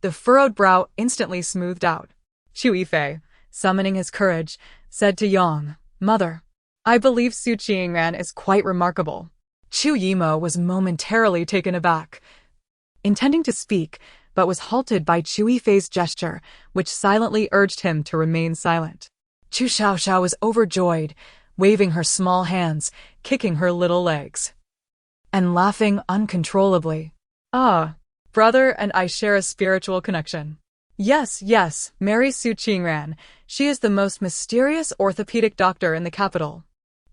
The furrowed brow instantly smoothed out. Chu Yifei, summoning his courage, said to Yang, "Mother, I believe Su Qingran is quite remarkable." Chu Yimo was momentarily taken aback, intending to speak, but was halted by Chu Yifei's gesture, which silently urged him to remain silent. Chu Xiaoxiao was overjoyed, waving her small hands, kicking her little legs, and laughing uncontrollably. "Ah, brother and I share a spiritual connection. Yes, marry Su Qingran. She is the most mysterious orthopedic doctor in the capital."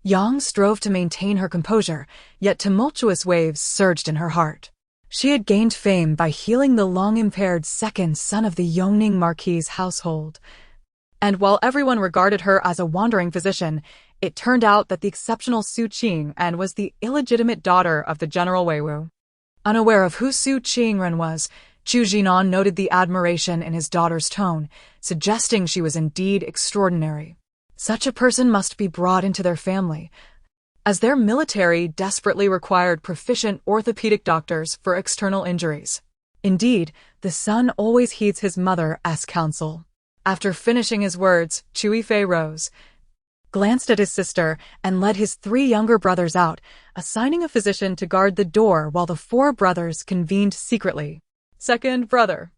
Yang strove to maintain her composure, yet tumultuous waves surged in her heart. She had gained fame by healing the long-impaired second son of the Yongning Marquis's household. And while everyone regarded her as a wandering physician, it turned out that the exceptional Su Qing and was the illegitimate daughter of the General Weiwu. Unaware of who Su Qingren was, Chu Jinan noted the admiration in his daughter's tone, suggesting she was indeed extraordinary. Such a person must be brought into their family, as their military desperately required proficient orthopedic doctors for external injuries. Indeed, the son always heeds his mother's counsel. After finishing his words, Chu Yifei rose, glanced at his sister, and led his 3 younger brothers out, assigning a physician to guard the door while the 4 brothers convened secretly. Second brother,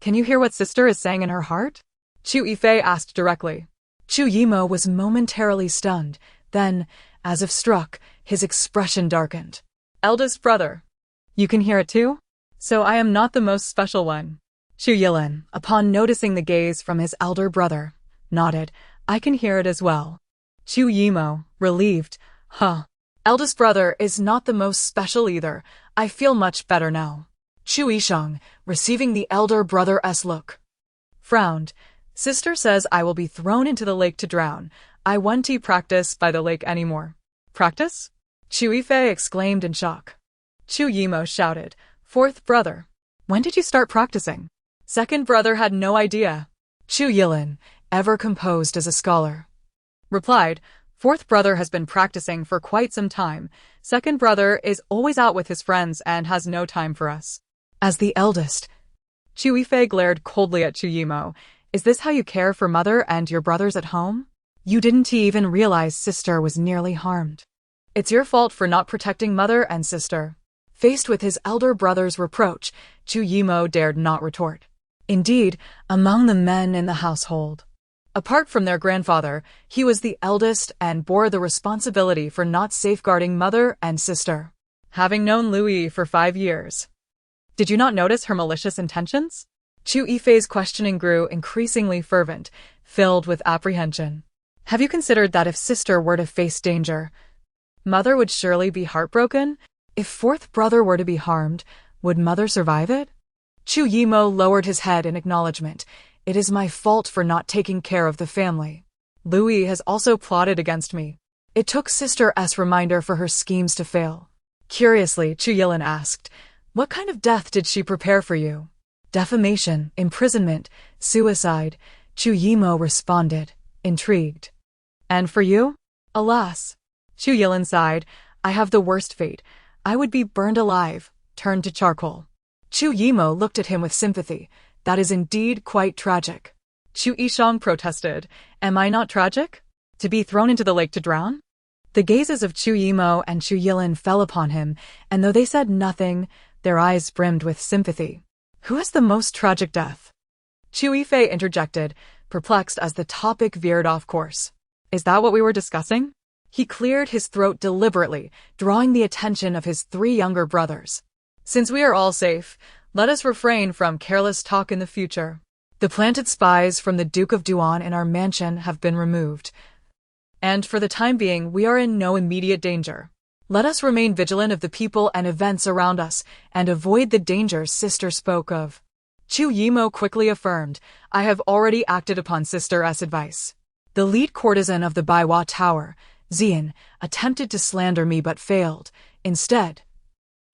can you hear what sister is saying in her heart? Chu Yifei asked directly. Chu Yimo was momentarily stunned, then, as if struck, his expression darkened. Eldest brother, you can hear it too? So I am not the most special one. Chu Yilin, upon noticing the gaze from his elder brother, nodded. I can hear it as well. Chu Yimo, relieved. Eldest brother is not the most special either. I feel much better now. Chu Yisheng, receiving the elder brother's look, frowned. Sister says I will be thrown into the lake to drown. I won't practice by the lake anymore. Practice? Chu Yifei exclaimed in shock. Chu Yimo shouted. 4th brother, when did you start practicing? Second brother had no idea. Chu Yilin, ever composed as a scholar, replied. 4th brother has been practicing for quite some time. Second brother is always out with his friends and has no time for us. As the eldest, Chu Yifei glared coldly at Chu Yimo. Is this how you care for mother and your brothers at home? You didn't even realize sister was nearly harmed. It's your fault for not protecting mother and sister. Faced with his elder brother's reproach, Chu Yimo dared not retort. Indeed, among the men in the household, apart from their grandfather, he was the eldest and bore the responsibility for not safeguarding mother and sister. Having known Louis for 5 years, did you not notice her malicious intentions? Chu Yifei's questioning grew increasingly fervent, filled with apprehension. Have you considered that if sister were to face danger, mother would surely be heartbroken? If 4th brother were to be harmed, would mother survive it? Chu Yimo lowered his head in acknowledgement. It is my fault for not taking care of the family. Louis has also plotted against me. It took sister's reminder for her schemes to fail. Curiously, Chu Yilin asked, what kind of death did she prepare for you? Defamation, imprisonment, suicide, Chu Yimo responded, intrigued. And for you? Alas. Chu Yilin sighed. I have the worst fate. I would be burned alive, turned to charcoal. Chu Yimo looked at him with sympathy. That is indeed quite tragic. Chu Yisheng protested. Am I not tragic? To be thrown into the lake to drown? The gazes of Chu Yimo and Chu Yilin fell upon him, and though they said nothing, their eyes brimmed with sympathy. Who has the most tragic death? Chu Yifei interjected, perplexed as the topic veered off course. Is that what we were discussing? He cleared his throat deliberately, drawing the attention of his 3 younger brothers. Since we are all safe, let us refrain from careless talk in the future. The planted spies from the Duke of Duan in our mansion have been removed, and for the time being we are in no immediate danger. Let us remain vigilant of the people and events around us, and avoid the dangers sister spoke of. Chu Yimo quickly affirmed, I have already acted upon sister's advice. The lead courtesan of the Baiwa Tower, Xian, attempted to slander me but failed. Instead,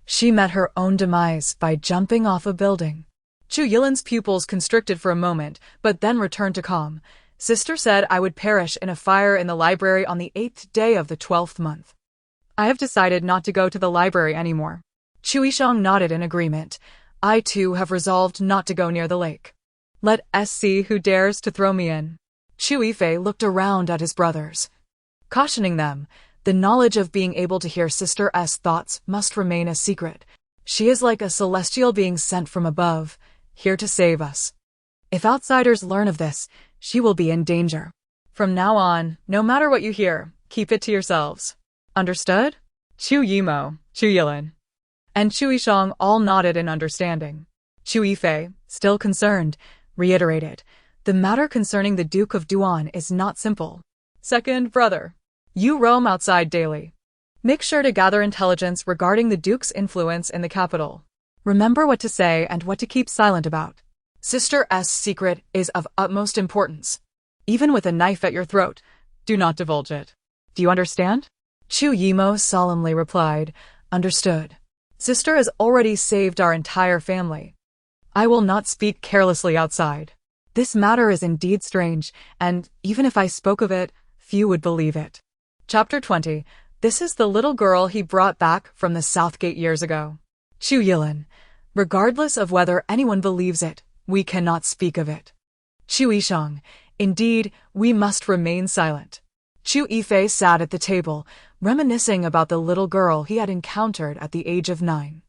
she met her own demise by jumping off a building. Chu Yilin's pupils constricted for a moment, but then returned to calm. Sister said I would perish in a fire in the library on the 8th day of the 12th month. I have decided not to go to the library anymore. Chu Yisheng nodded in agreement. I too have resolved not to go near the lake. Let us see who dares to throw me in. Chu Yifei looked around at his brothers, cautioning them. The knowledge of being able to hear sister's thoughts must remain a secret. She is like a celestial being sent from above, here to save us. If outsiders learn of this, she will be in danger. From now on, no matter what you hear, keep it to yourselves. Understood? Chu Yimo, Chu Yilin, and Chu Yisheng all nodded in understanding. Chu Yifei, still concerned, reiterated, the matter concerning the Duke of Duan is not simple. Second brother, You roam outside daily. Make sure to gather intelligence regarding the Duke's influence in the capital. Remember what to say and what to keep silent about. Sister S' secret is of utmost importance. Even with a knife at your throat, do not divulge it. Do you understand? Chu Yimo solemnly replied, Understood. Sister has already saved our entire family. I will not speak carelessly outside. This matter is indeed strange, and even if I spoke of it, few would believe it. Chapter 20. This is the little girl he brought back from the Southgate years ago. Chu Yilin. Regardless of whether anyone believes it, we cannot speak of it. Chu Yisheng. Indeed, we must remain silent. Chu Yifei sat at the table, reminiscing about the little girl he had encountered at the age of 9.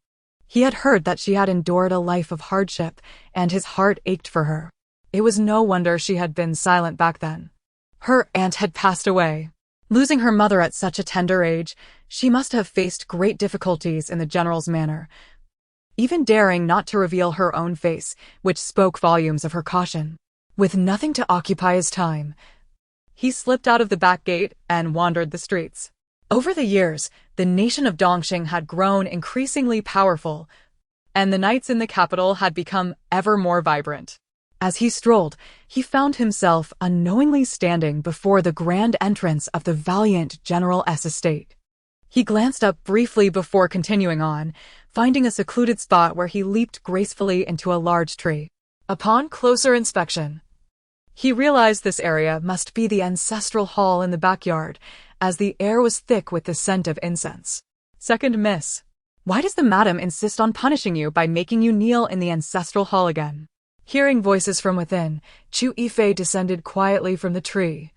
He had heard that she had endured a life of hardship, and his heart ached for her. It was no wonder she had been silent back then. Her aunt had passed away. Losing her mother at such a tender age, she must have faced great difficulties in the general's manner, even daring not to reveal her own face, which spoke volumes of her caution. With nothing to occupy his time, he slipped out of the back gate and wandered the streets. Over the years, the nation of Dongxing had grown increasingly powerful, and the nights in the capital had become ever more vibrant. As he strolled, he found himself unknowingly standing before the grand entrance of the valiant General S' estate. He glanced up briefly before continuing on, finding a secluded spot where he leaped gracefully into a large tree. Upon closer inspection, he realized this area must be the ancestral hall in the backyard, as the air was thick with the scent of incense. Second miss. Why does the madam insist on punishing you by making you kneel in the ancestral hall again? Hearing voices from within, Chu Yifei descended quietly from the tree,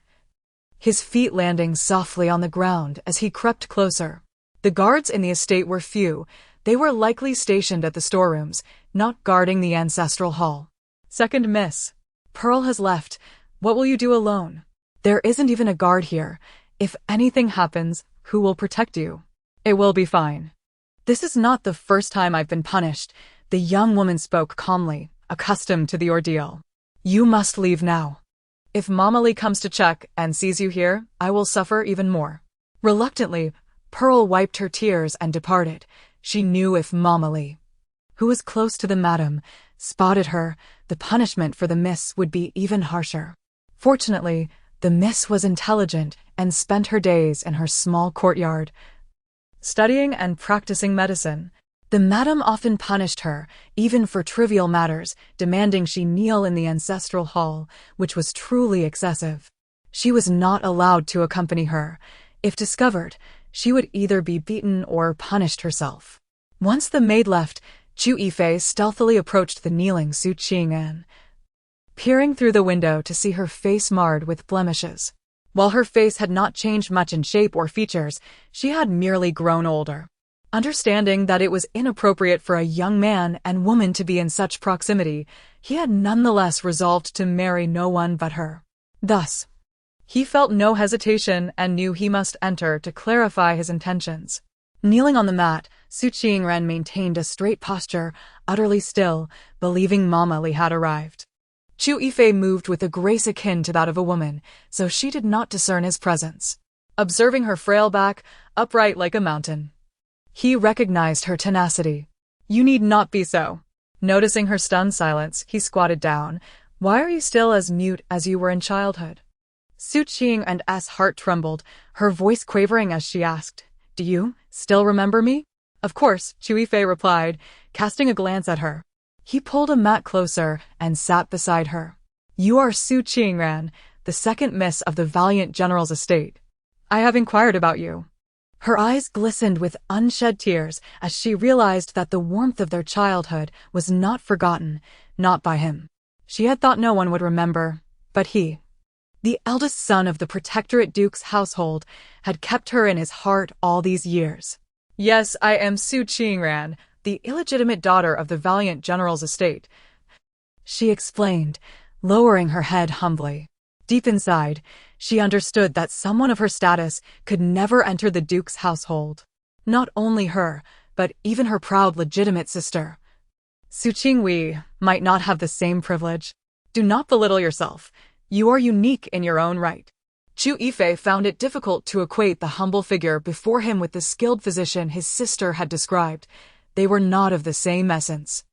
his feet landing softly on the ground as he crept closer. The guards in the estate were few. They were likely stationed at the storerooms, not guarding the ancestral hall. Second miss. Pearl has left. What will you do alone? There isn't even a guard here. If anything happens, who will protect you? It will be fine. This is not the first time I've been punished. The young woman spoke calmly, accustomed to the ordeal. You must leave now. If Mama Li comes to check and sees you here, I will suffer even more. Reluctantly, Pearl wiped her tears and departed. She knew if Mama Li, who was close to the madam, spotted her, the punishment for the miss would be even harsher. Fortunately, the miss was intelligent and spent her days in her small courtyard, studying and practicing medicine. The madam often punished her, even for trivial matters, demanding she kneel in the ancestral hall, which was truly excessive. She was not allowed to accompany her. If discovered, she would either be beaten or punished herself. Once the maid left, Chu Yifei stealthily approached the kneeling Su Qing'an, peering through the window to see her face marred with blemishes. While her face had not changed much in shape or features, she had merely grown older. Understanding that it was inappropriate for a young man and woman to be in such proximity, he had nonetheless resolved to marry no one but her. Thus, he felt no hesitation and knew he must enter to clarify his intentions. Kneeling on the mat, Su Qing'an maintained a straight posture, utterly still, believing Mama Li had arrived. Chu Yifei moved with a grace akin to that of a woman, so she did not discern his presence. Observing her frail back, upright like a mountain, he recognized her tenacity. You need not be so. Noticing her stunned silence, he squatted down. Why are you still as mute as you were in childhood? Su Qing'an's heart trembled, her voice quavering as she asked, Do you still remember me? Of course, Chu Yifei replied, casting a glance at her. He pulled a mat closer and sat beside her. You are Su Qing'an, the second miss of the valiant general's estate. I have inquired about you. Her eyes glistened with unshed tears as she realized that the warmth of their childhood was not forgotten, not by him. She had thought no one would remember, but he, the eldest son of the Protectorate Duke's household, had kept her in his heart all these years. Yes, I am Su Qing'an, the illegitimate daughter of the valiant general's estate, she explained, lowering her head humbly. Deep inside, she understood that someone of her status could never enter the Duke's household. Not only her, but even her proud legitimate sister. Su Qingwei might not have the same privilege. Do not belittle yourself. You are unique in your own right. Chu Yifei found it difficult to equate the humble figure before him with the skilled physician his sister had described. They were not of the same essence.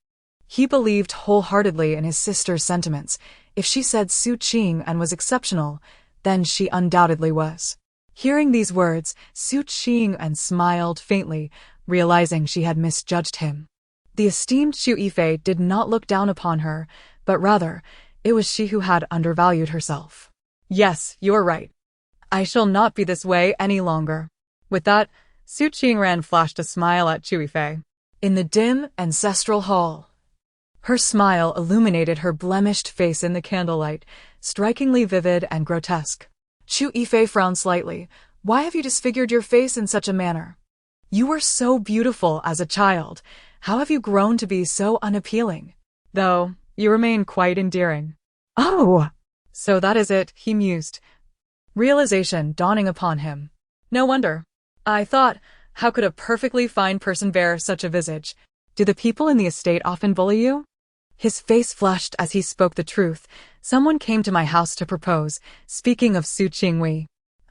He believed wholeheartedly in his sister's sentiments. If she said Su Qing and was exceptional, then she undoubtedly was. Hearing these words, Su Qing and smiled faintly, realizing she had misjudged him. The esteemed Chu Yifei did not look down upon her, but rather, it was she who had undervalued herself. Yes, you are right. I shall not be this way any longer. With that, Su Qingran flashed a smile at Chu Yifei. In the dim, ancestral hall, her smile illuminated her blemished face in the candlelight, strikingly vivid and grotesque. Chu Yifei frowned slightly. Why have you disfigured your face in such a manner? You were so beautiful as a child. How have you grown to be so unappealing? Though, you remain quite endearing. Oh! So that is it, he mused, realization dawning upon him. No wonder. I thought, how could a perfectly fine person bear such a visage? Do the people in the estate often bully you? His face flushed as he spoke the truth. Someone came to my house to propose, speaking of Su Qingwei.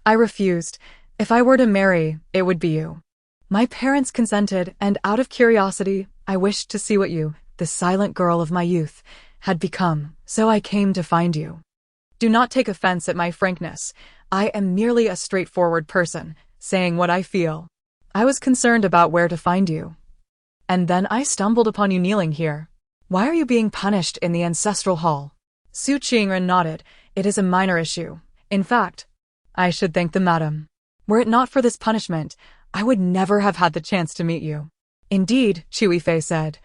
I refused. If I were to marry, it would be you. My parents consented, and out of curiosity, I wished to see what you, the silent girl of my youth, had become, so I came to find you. Do not take offense at my frankness. I am merely a straightforward person, saying what I feel. I was concerned about where to find you. And then I stumbled upon you kneeling here. Why are you being punished in the ancestral hall? Su Qingren nodded. It is a minor issue. In fact, I should thank the madam. Were it not for this punishment, I would never have had the chance to meet you. Indeed, Chu Yifei said,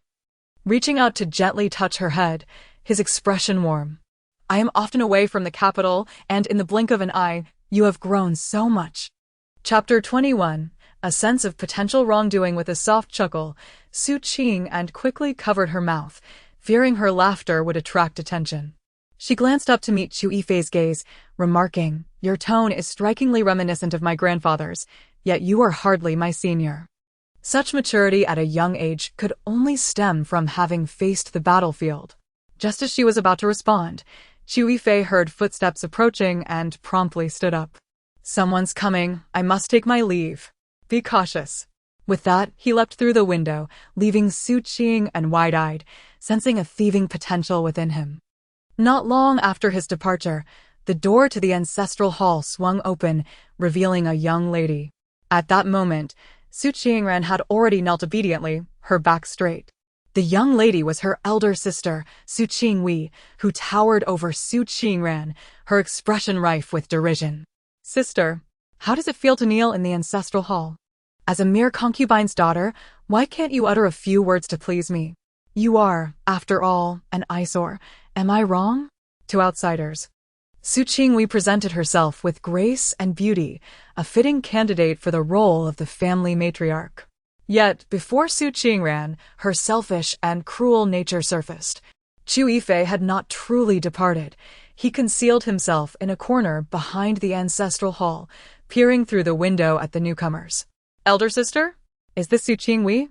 reaching out to gently touch her head, his expression warm. I am often away from the capital, and in the blink of an eye, you have grown so much. Chapter 21. A sense of potential wrongdoing. With a soft chuckle, Su Qing and quickly covered her mouth, fearing her laughter would attract attention. She glanced up to meet Chu Yifei's gaze, remarking, your tone is strikingly reminiscent of my grandfather's, yet you are hardly my senior. Such maturity at a young age could only stem from having faced the battlefield. Just as she was about to respond, Chu Yifei heard footsteps approaching and promptly stood up. Someone's coming. I must take my leave. Be cautious. With that, he leapt through the window, leaving Su Qing and wide-eyed, sensing a thieving potential within him. Not long after his departure, the door to the ancestral hall swung open, revealing a young lady. At that moment, Su Qingran had already knelt obediently, her back straight. The young lady was her elder sister, Su Qingwei, who towered over Su Qingran, her expression rife with derision. Sister, how does it feel to kneel in the ancestral hall? As a mere concubine's daughter, why can't you utter a few words to please me? You are, after all, an eyesore. Am I wrong? To outsiders, Su Qingwei presented herself with grace and beauty, a fitting candidate for the role of the family matriarch. Yet, before Su Qingran, her selfish and cruel nature surfaced. Chu Yifei had not truly departed. He concealed himself in a corner behind the ancestral hall, peering through the window at the newcomers. Elder sister? Is this Su Qingwei?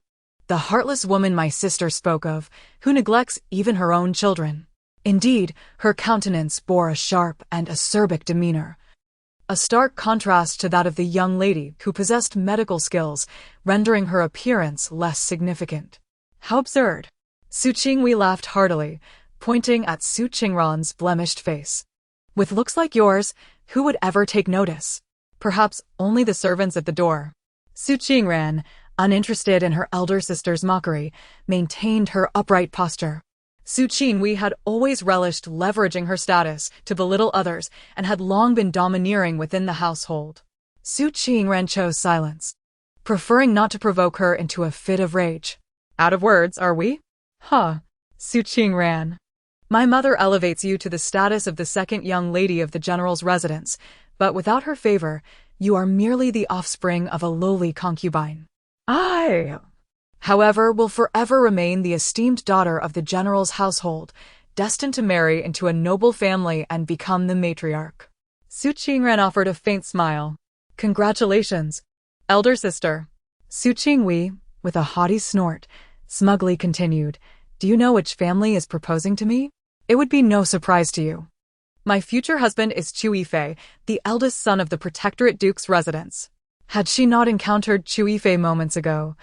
The heartless woman my sister spoke of, who neglects even her own children. Indeed, her countenance bore a sharp and acerbic demeanor, a stark contrast to that of the young lady who possessed medical skills, rendering her appearance less significant. How absurd! Su Qingwei laughed heartily, pointing at Su Qingran's blemished face. With looks like yours, who would ever take notice? Perhaps only the servants at the door. Su Qingran, uninterested in her elder sister's mockery, maintained her upright posture. Su Qingwei had always relished leveraging her status to belittle others and had long been domineering within the household. Su Qingran chose silence, preferring not to provoke her into a fit of rage. Out of words, are we? Su Qingran. My mother elevates you to the status of the second young lady of the general's residence, but without her favor, you are merely the offspring of a lowly concubine. I, however, will forever remain the esteemed daughter of the general's household, destined to marry into a noble family and become the matriarch. Su Qingran offered a faint smile. Congratulations, elder sister. Su Qingwei, with a haughty snort, smugly continued, do you know which family is proposing to me? It would be no surprise to you. My future husband is Chu Yifei, the eldest son of the Protectorate Duke's residence. Had she not encountered Chu Yifei moments ago,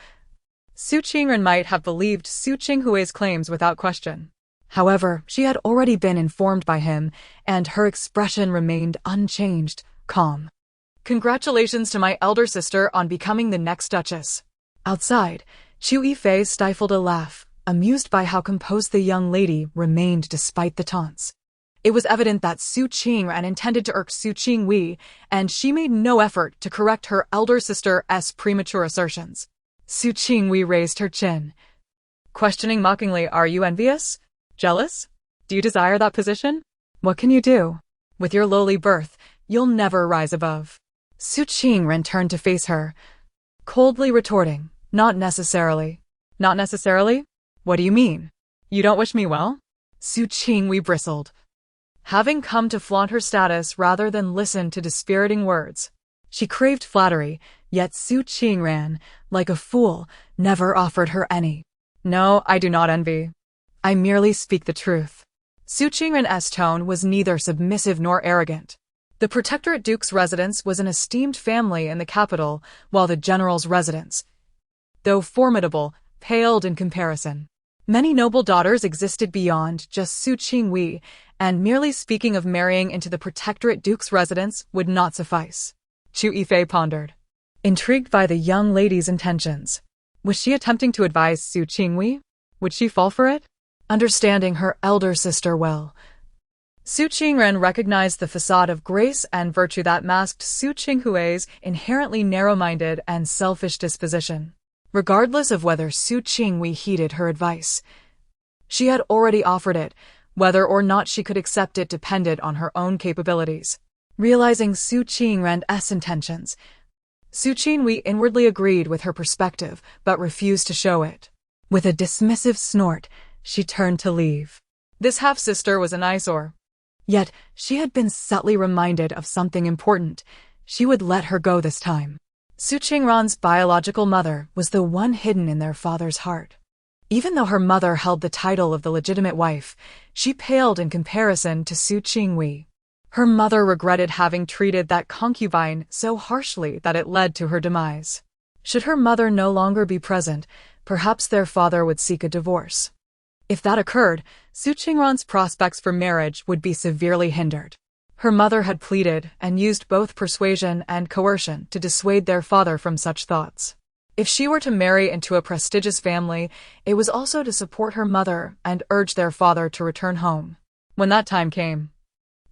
Su Qingren might have believed Su Qinghui's claims without question. However, she had already been informed by him, and her expression remained unchanged, calm. Congratulations to my elder sister on becoming the next duchess. Outside, Chu Yifei stifled a laugh, amused by how composed the young lady remained despite the taunts. It was evident that Su Qingren intended to irk Su Qinghui, and she made no effort to correct her elder sister's premature assertions. Su Qinghui raised her chin, questioning mockingly, "Are you envious? Jealous? Do you desire that position? What can you do? With your lowly birth, you'll never rise above." Su Qingren turned to face her, coldly retorting, "Not necessarily." "Not necessarily? What do you mean? You don't wish me well?" Su Qinghui bristled, having come to flaunt her status rather than listen to dispiriting words. She craved flattery, yet Su Qingren, like a fool, never offered her any. "No, I do not envy. I merely speak the truth." Su Qingren's tone was neither submissive nor arrogant. The Protectorate Duke's residence was an esteemed family in the capital, while the general's residence, though formidable, paled in comparison. Many noble daughters existed beyond just Su Qinghui, and merely speaking of marrying into the Protectorate Duke's residence would not suffice. Chu Yifei pondered, intrigued by the young lady's intentions. Was she attempting to advise Su Qinghui? Would she fall for it? Understanding her elder sister well, Su Qingren recognized the facade of grace and virtue that masked Su Qinghui's inherently narrow-minded and selfish disposition. Regardless of whether Su Qinghui heeded her advice, she had already offered it. Whether or not she could accept it depended on her own capabilities. Realizing Su Qingren's intentions, Su Qinghui inwardly agreed with her perspective but refused to show it. With a dismissive snort, she turned to leave. This half-sister was an eyesore. Yet, she had been subtly reminded of something important. She would let her go this time. Su Qingren's biological mother was the one hidden in their father's heart. Even though her mother held the title of the legitimate wife, she paled in comparison to Su Qinghui. Her mother regretted having treated that concubine so harshly that it led to her demise. Should her mother no longer be present, perhaps their father would seek a divorce. If that occurred, Su Qingren's prospects for marriage would be severely hindered. Her mother had pleaded and used both persuasion and coercion to dissuade their father from such thoughts. If she were to marry into a prestigious family, it was also to support her mother and urge their father to return home. When that time came,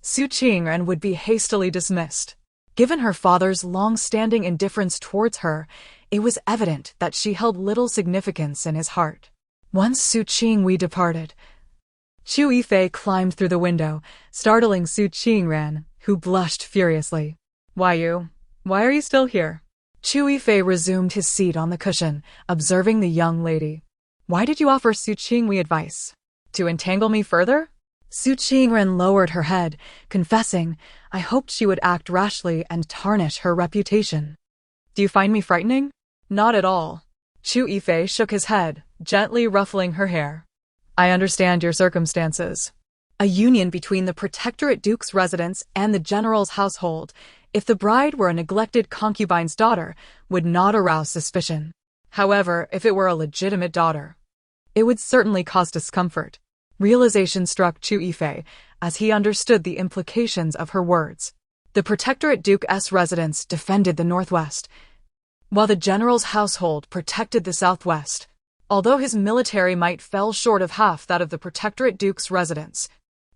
Su Qingren would be hastily dismissed. Given her father's long-standing indifference towards her, it was evident that she held little significance in his heart. Once Su Qinghui departed, Chu Yifei climbed through the window, startling Su Qingren, who blushed furiously. Why are you still here?" Chu Yifei resumed his seat on the cushion, observing the young lady. "Why did you offer Su Qinghui advice? To entangle me further?" Su Qingren lowered her head, confessing, "I hoped she would act rashly and tarnish her reputation." "Do you find me frightening?" "Not at all." Chu Yifei shook his head, gently ruffling her hair. "I understand your circumstances. A union between the Protectorate Duke's residence and the general's household, if the bride were a neglected concubine's daughter, would not arouse suspicion. However, if it were a legitimate daughter, it would certainly cause discomfort." Realization struck Chu Yifei as he understood the implications of her words. The Protectorate Duke's residence defended the northwest, while the general's household protected the southwest. Although his military might fell short of half that of the Protectorate Duke's residence,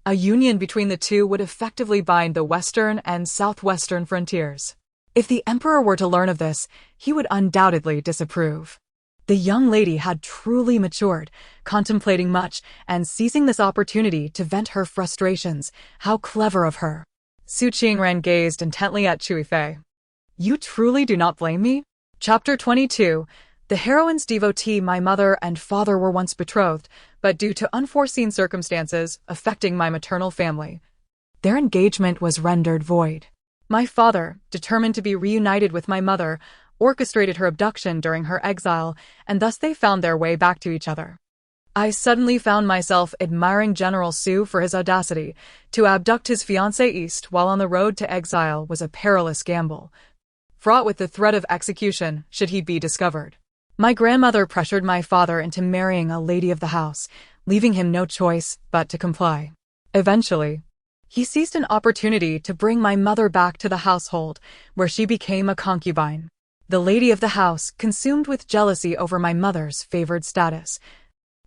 a union between the two would effectively bind the western and southwestern frontiers. If the emperor were to learn of this, he would undoubtedly disapprove. The young lady had truly matured, contemplating much and seizing this opportunity to vent her frustrations. How clever of her. Su Qingren gazed intently at Chu Yifei. "You truly do not blame me?" Chapter 22. The heroine's devotee. My mother and father were once betrothed, but due to unforeseen circumstances affecting my maternal family, their engagement was rendered void. My father, determined to be reunited with my mother, orchestrated her abduction during her exile, and thus they found their way back to each other. I suddenly found myself admiring General Su for his audacity. To abduct his fiancée East while on the road to exile was a perilous gamble, fraught with the threat of execution should he be discovered. My grandmother pressured my father into marrying a lady of the house, leaving him no choice but to comply. Eventually, he seized an opportunity to bring my mother back to the household, where she became a concubine. The lady of the house, consumed with jealousy over my mother's favored status,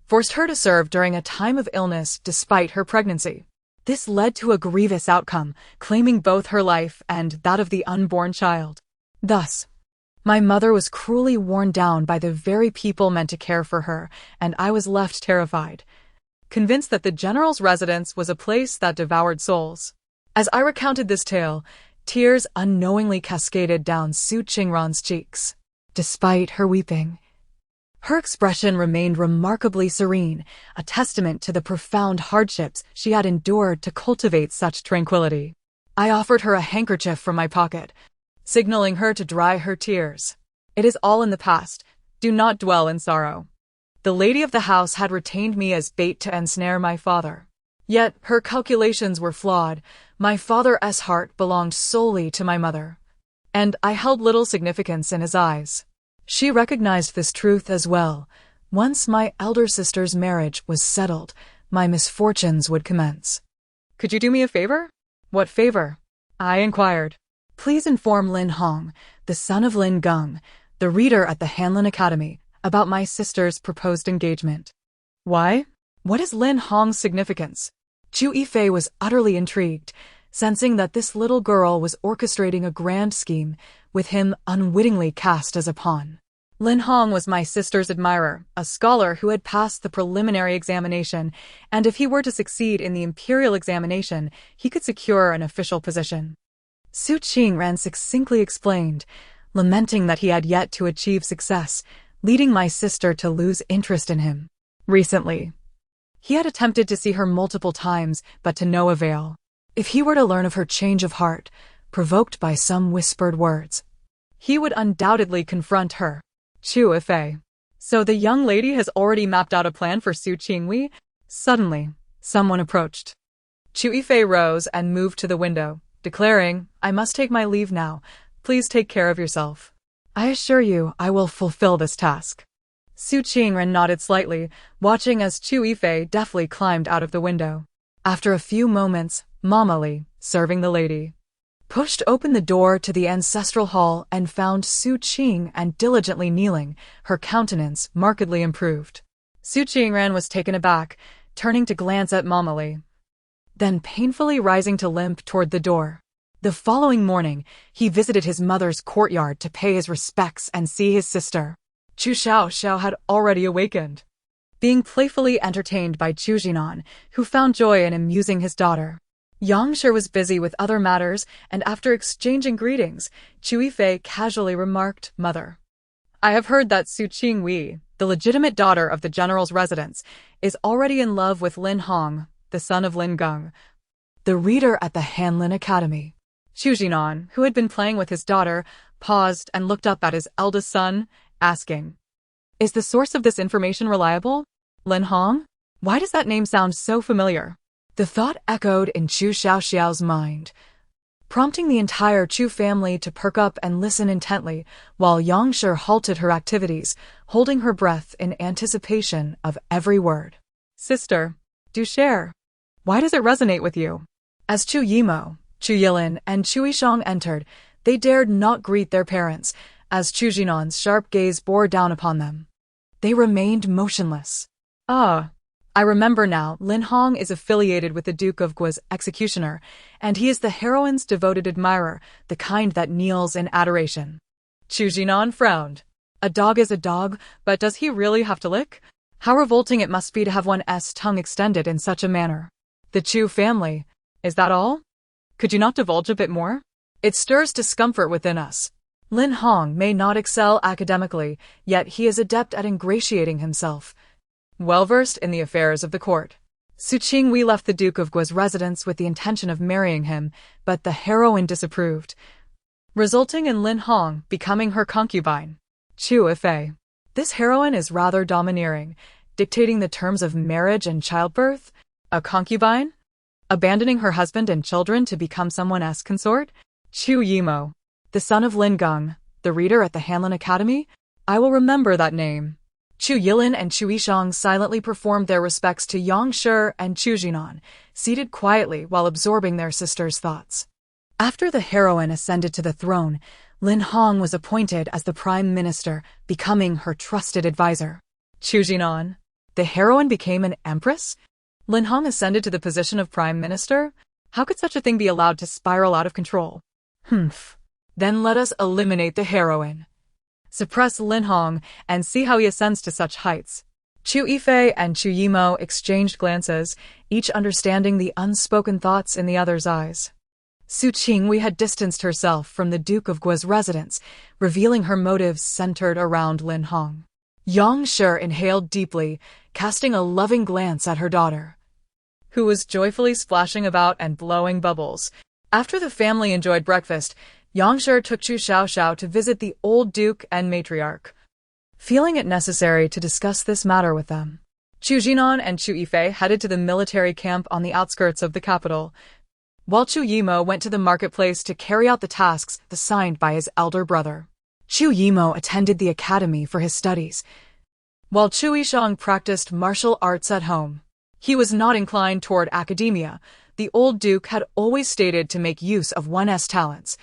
forced her to serve during a time of illness despite her pregnancy. This led to a grievous outcome, claiming both her life and that of the unborn child. Thus, my mother was cruelly worn down by the very people meant to care for her, and I was left terrified, convinced that the general's residence was a place that devoured souls. As I recounted this tale, tears unknowingly cascaded down Su Qingran's cheeks. Despite her weeping, her expression remained remarkably serene, a testament to the profound hardships she had endured to cultivate such tranquility. I offered her a handkerchief from my pocket, signaling her to dry her tears. It is all in the past. Do not dwell in sorrow. The lady of the house had retained me as bait to ensnare my father. Yet her calculations were flawed. My father's heart belonged solely to my mother, and I held little significance in his eyes. She recognized this truth as well. Once my elder sister's marriage was settled, my misfortunes would commence. Could you do me a favor? What favor? I inquired. Please inform Lin Hong, the son of Lin Geng, the reader at the Hanlin Academy, about my sister's proposed engagement. Why? What is Lin Hong's significance? Chu Yifei was utterly intrigued, sensing that this little girl was orchestrating a grand scheme, with him unwittingly cast as a pawn. Lin Hong was my sister's admirer, a scholar who had passed the preliminary examination, and if he were to succeed in the imperial examination, he could secure an official position. Su Qingran succinctly explained, lamenting that he had yet to achieve success, leading my sister to lose interest in him. Recently, he had attempted to see her multiple times, but to no avail. If he were to learn of her change of heart, provoked by some whispered words, he would undoubtedly confront her. Chu Yifei. So the young lady has already mapped out a plan for Su Qingwei? Suddenly, someone approached. Chu Yifei rose and moved to the window, declaring, I must take my leave now. Please take care of yourself. I assure you I will fulfill this task. Su Qingran nodded slightly, watching as Chu Yifei deftly climbed out of the window. After a few moments, Mama Li, serving the lady, pushed open the door to the ancestral hall and found Su Qing and diligently kneeling, her countenance markedly improved. Su Qingran was taken aback, turning to glance at Mama Li, then painfully rising to limp toward the door. The following morning, he visited his mother's courtyard to pay his respects and see his sister. Chu Xiaoxiao had already awakened, being playfully entertained by Chu Jinan, who found joy in amusing his daughter. Yang Shi was busy with other matters, and after exchanging greetings, Chu Yifei casually remarked, Mother, I have heard that Su Qingwei, the legitimate daughter of the general's residence, is already in love with Lin Hong, the son of Lin Geng, the reader at the Hanlin Academy. Chu Jinan, who had been playing with his daughter, paused and looked up at his eldest son, asking, Is the source of this information reliable? Lin Hong? Why does that name sound so familiar? The thought echoed in Chu Xiaoxiao's mind, prompting the entire Chu family to perk up and listen intently, while Yang Shi halted her activities, holding her breath in anticipation of every word. Sister, do share. Why does it resonate with you? As Chu Yimo, Chu Yilin, and Chu Yishang entered, they dared not greet their parents, as Chu Jinan's sharp gaze bore down upon them. They remained motionless. Ah, I remember now, Lin Hong is affiliated with the Duke of Guo's executioner, and he is the heroine's devoted admirer, the kind that kneels in adoration. Chu Jinan frowned. A dog is a dog, but does he really have to lick? How revolting it must be to have one's tongue extended in such a manner. The Chu family, is that all? Could you not divulge a bit more? It stirs discomfort within us. Lin Hong may not excel academically, yet he is adept at ingratiating himself, well-versed in the affairs of the court. Su Qingwei left the Duke of Guo's residence with the intention of marrying him, but the heroine disapproved, resulting in Lin Hong becoming her concubine. Chu Yifei. This heroine is rather domineering, dictating the terms of marriage and childbirth? A concubine? Abandoning her husband and children to become someone's consort? Chu Yimo, the son of Lin Geng, the reader at the Hanlin Academy? I will remember that name. Chu Yilin and Chu Yishang silently performed their respects to Yang Shi and Chu Jinan, seated quietly while absorbing their sister's thoughts. After the heroine ascended to the throne, Lin Hong was appointed as the prime minister, becoming her trusted advisor. Chu Jinan, the heroine became an empress? Lin Hong ascended to the position of prime minister? How could such a thing be allowed to spiral out of control? Then let us eliminate the heroine. Suppress Lin Hong and see how he ascends to such heights. Chu Yifei and Chu Yimo exchanged glances, each understanding the unspoken thoughts in the other's eyes. Su Qingwei had distanced herself from the Duke of Guo's residence, revealing her motives centered around Lin Hong. Yang Shi inhaled deeply, casting a loving glance at her daughter, who was joyfully splashing about and blowing bubbles. After the family enjoyed breakfast, Yang Shi took Chu Xiaoxiao to visit the old duke and matriarch, feeling it necessary to discuss this matter with them. Chu Jinan and Chu Yifei headed to the military camp on the outskirts of the capital, while Chu Yimo went to the marketplace to carry out the tasks assigned by his elder brother. Chu Yimo attended the academy for his studies, while Chu Yishang practiced martial arts at home. He was not inclined toward academia. The old duke had always stated to make use of one's talents,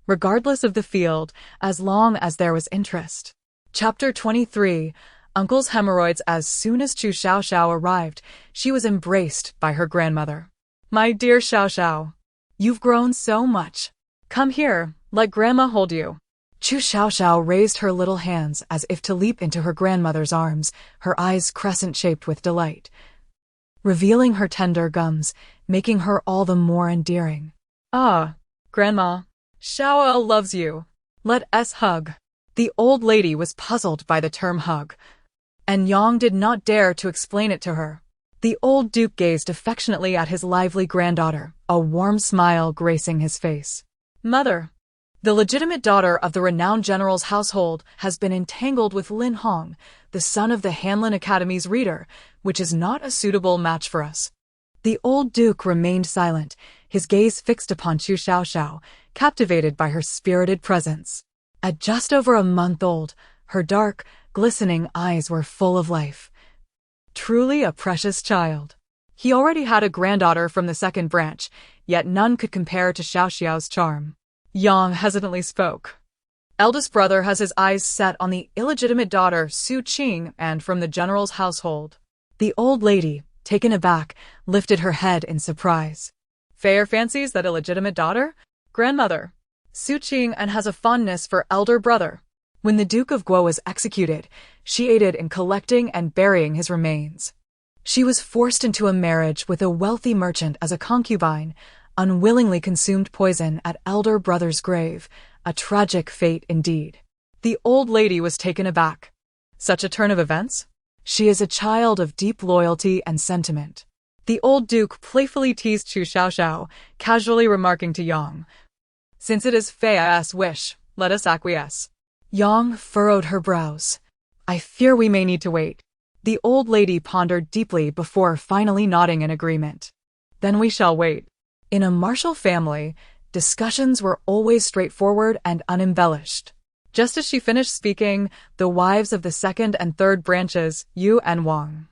regardless of the field, as long as there was interest. Chapter 23. Uncle's hemorrhoids. As soon as Chu Xiaoxiao arrived, she was embraced by her grandmother. My dear Xiaoxiao, you've grown so much. Come here, let grandma hold you. Chu Xiaoxiao raised her little hands as if to leap into her grandmother's arms, her eyes crescent-shaped with delight, revealing her tender gums, making her all the more endearing. Ah, grandma, Xiao loves you. Let us hug. The old lady was puzzled by the term hug, and Yang did not dare to explain it to her. The old duke gazed affectionately at his lively granddaughter, a warm smile gracing his face. Mother, the legitimate daughter of the renowned general's household has been entangled with Lin Hong, the son of the Hanlin Academy's reader, which is not a suitable match for us. The old duke remained silent, his gaze fixed upon Chu Xiaoxiao, captivated by her spirited presence. At just over a month old, her dark, glistening eyes were full of life. Truly a precious child. He already had a granddaughter from the second branch, yet none could compare to Xiaoxiao's charm. Yang hesitantly spoke. Eldest brother has his eyes set on the illegitimate daughter Su Qing and from the general's household. The old lady, taken aback, lifted her head in surprise. Fair fancies that illegitimate daughter? Grandmother, Su Qing and has a fondness for elder brother. When the Duke of Guo was executed, she aided in collecting and burying his remains. She was forced into a marriage with a wealthy merchant as a concubine, unwillingly consumed poison at elder brother's grave, a tragic fate indeed. The old lady was taken aback. Such a turn of events? She is a child of deep loyalty and sentiment. The old duke playfully teased Chu Xiaoxiao, casually remarking to Yang, since it is Fei's wish, let us acquiesce. Yang furrowed her brows. I fear we may need to wait. The old lady pondered deeply before finally nodding in agreement. Then we shall wait. In a martial family, discussions were always straightforward and unembellished. Just as she finished speaking, the wives of the second and third branches, Yu and Wang,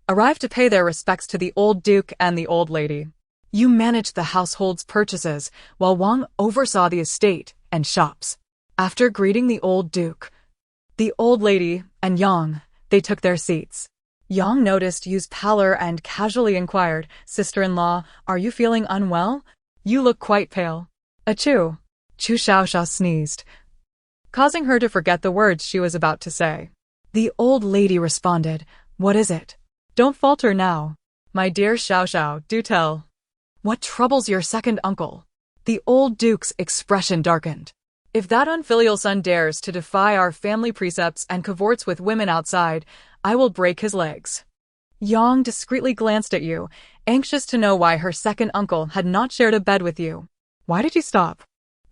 arrived to pay their respects to the old duke and the old lady. Yu managed the household's purchases, while Wang oversaw the estate and shops. After greeting the old duke, the old lady, and Yang, they took their seats. Yang noticed Yu's pallor and casually inquired, Sister-in-law, are you feeling unwell? You look quite pale. Achoo! Chu Xiaoxiao sneezed, causing her to forget the words she was about to say. The old lady responded, what is it? Don't falter now. My dear Xiaoxiao, do tell. What troubles your second uncle? The old duke's expression darkened. If that unfilial son dares to defy our family precepts and cavorts with women outside, I will break his legs. Yang discreetly glanced at Yu, anxious to know why her second uncle had not shared a bed with you. Why did you stop?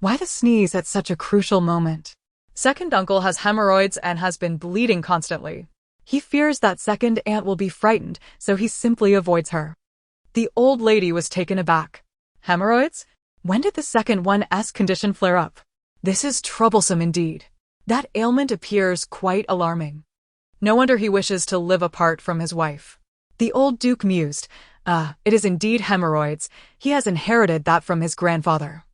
Why the sneeze at such a crucial moment? Second uncle has hemorrhoids and has been bleeding constantly. He fears that second aunt will be frightened, so he simply avoids her. The old lady was taken aback. Hemorrhoids? When did the second one's condition flare up? This is troublesome indeed. That ailment appears quite alarming. No wonder he wishes to live apart from his wife. The old duke mused. It is indeed hemorrhoids. He has inherited that from his grandfather.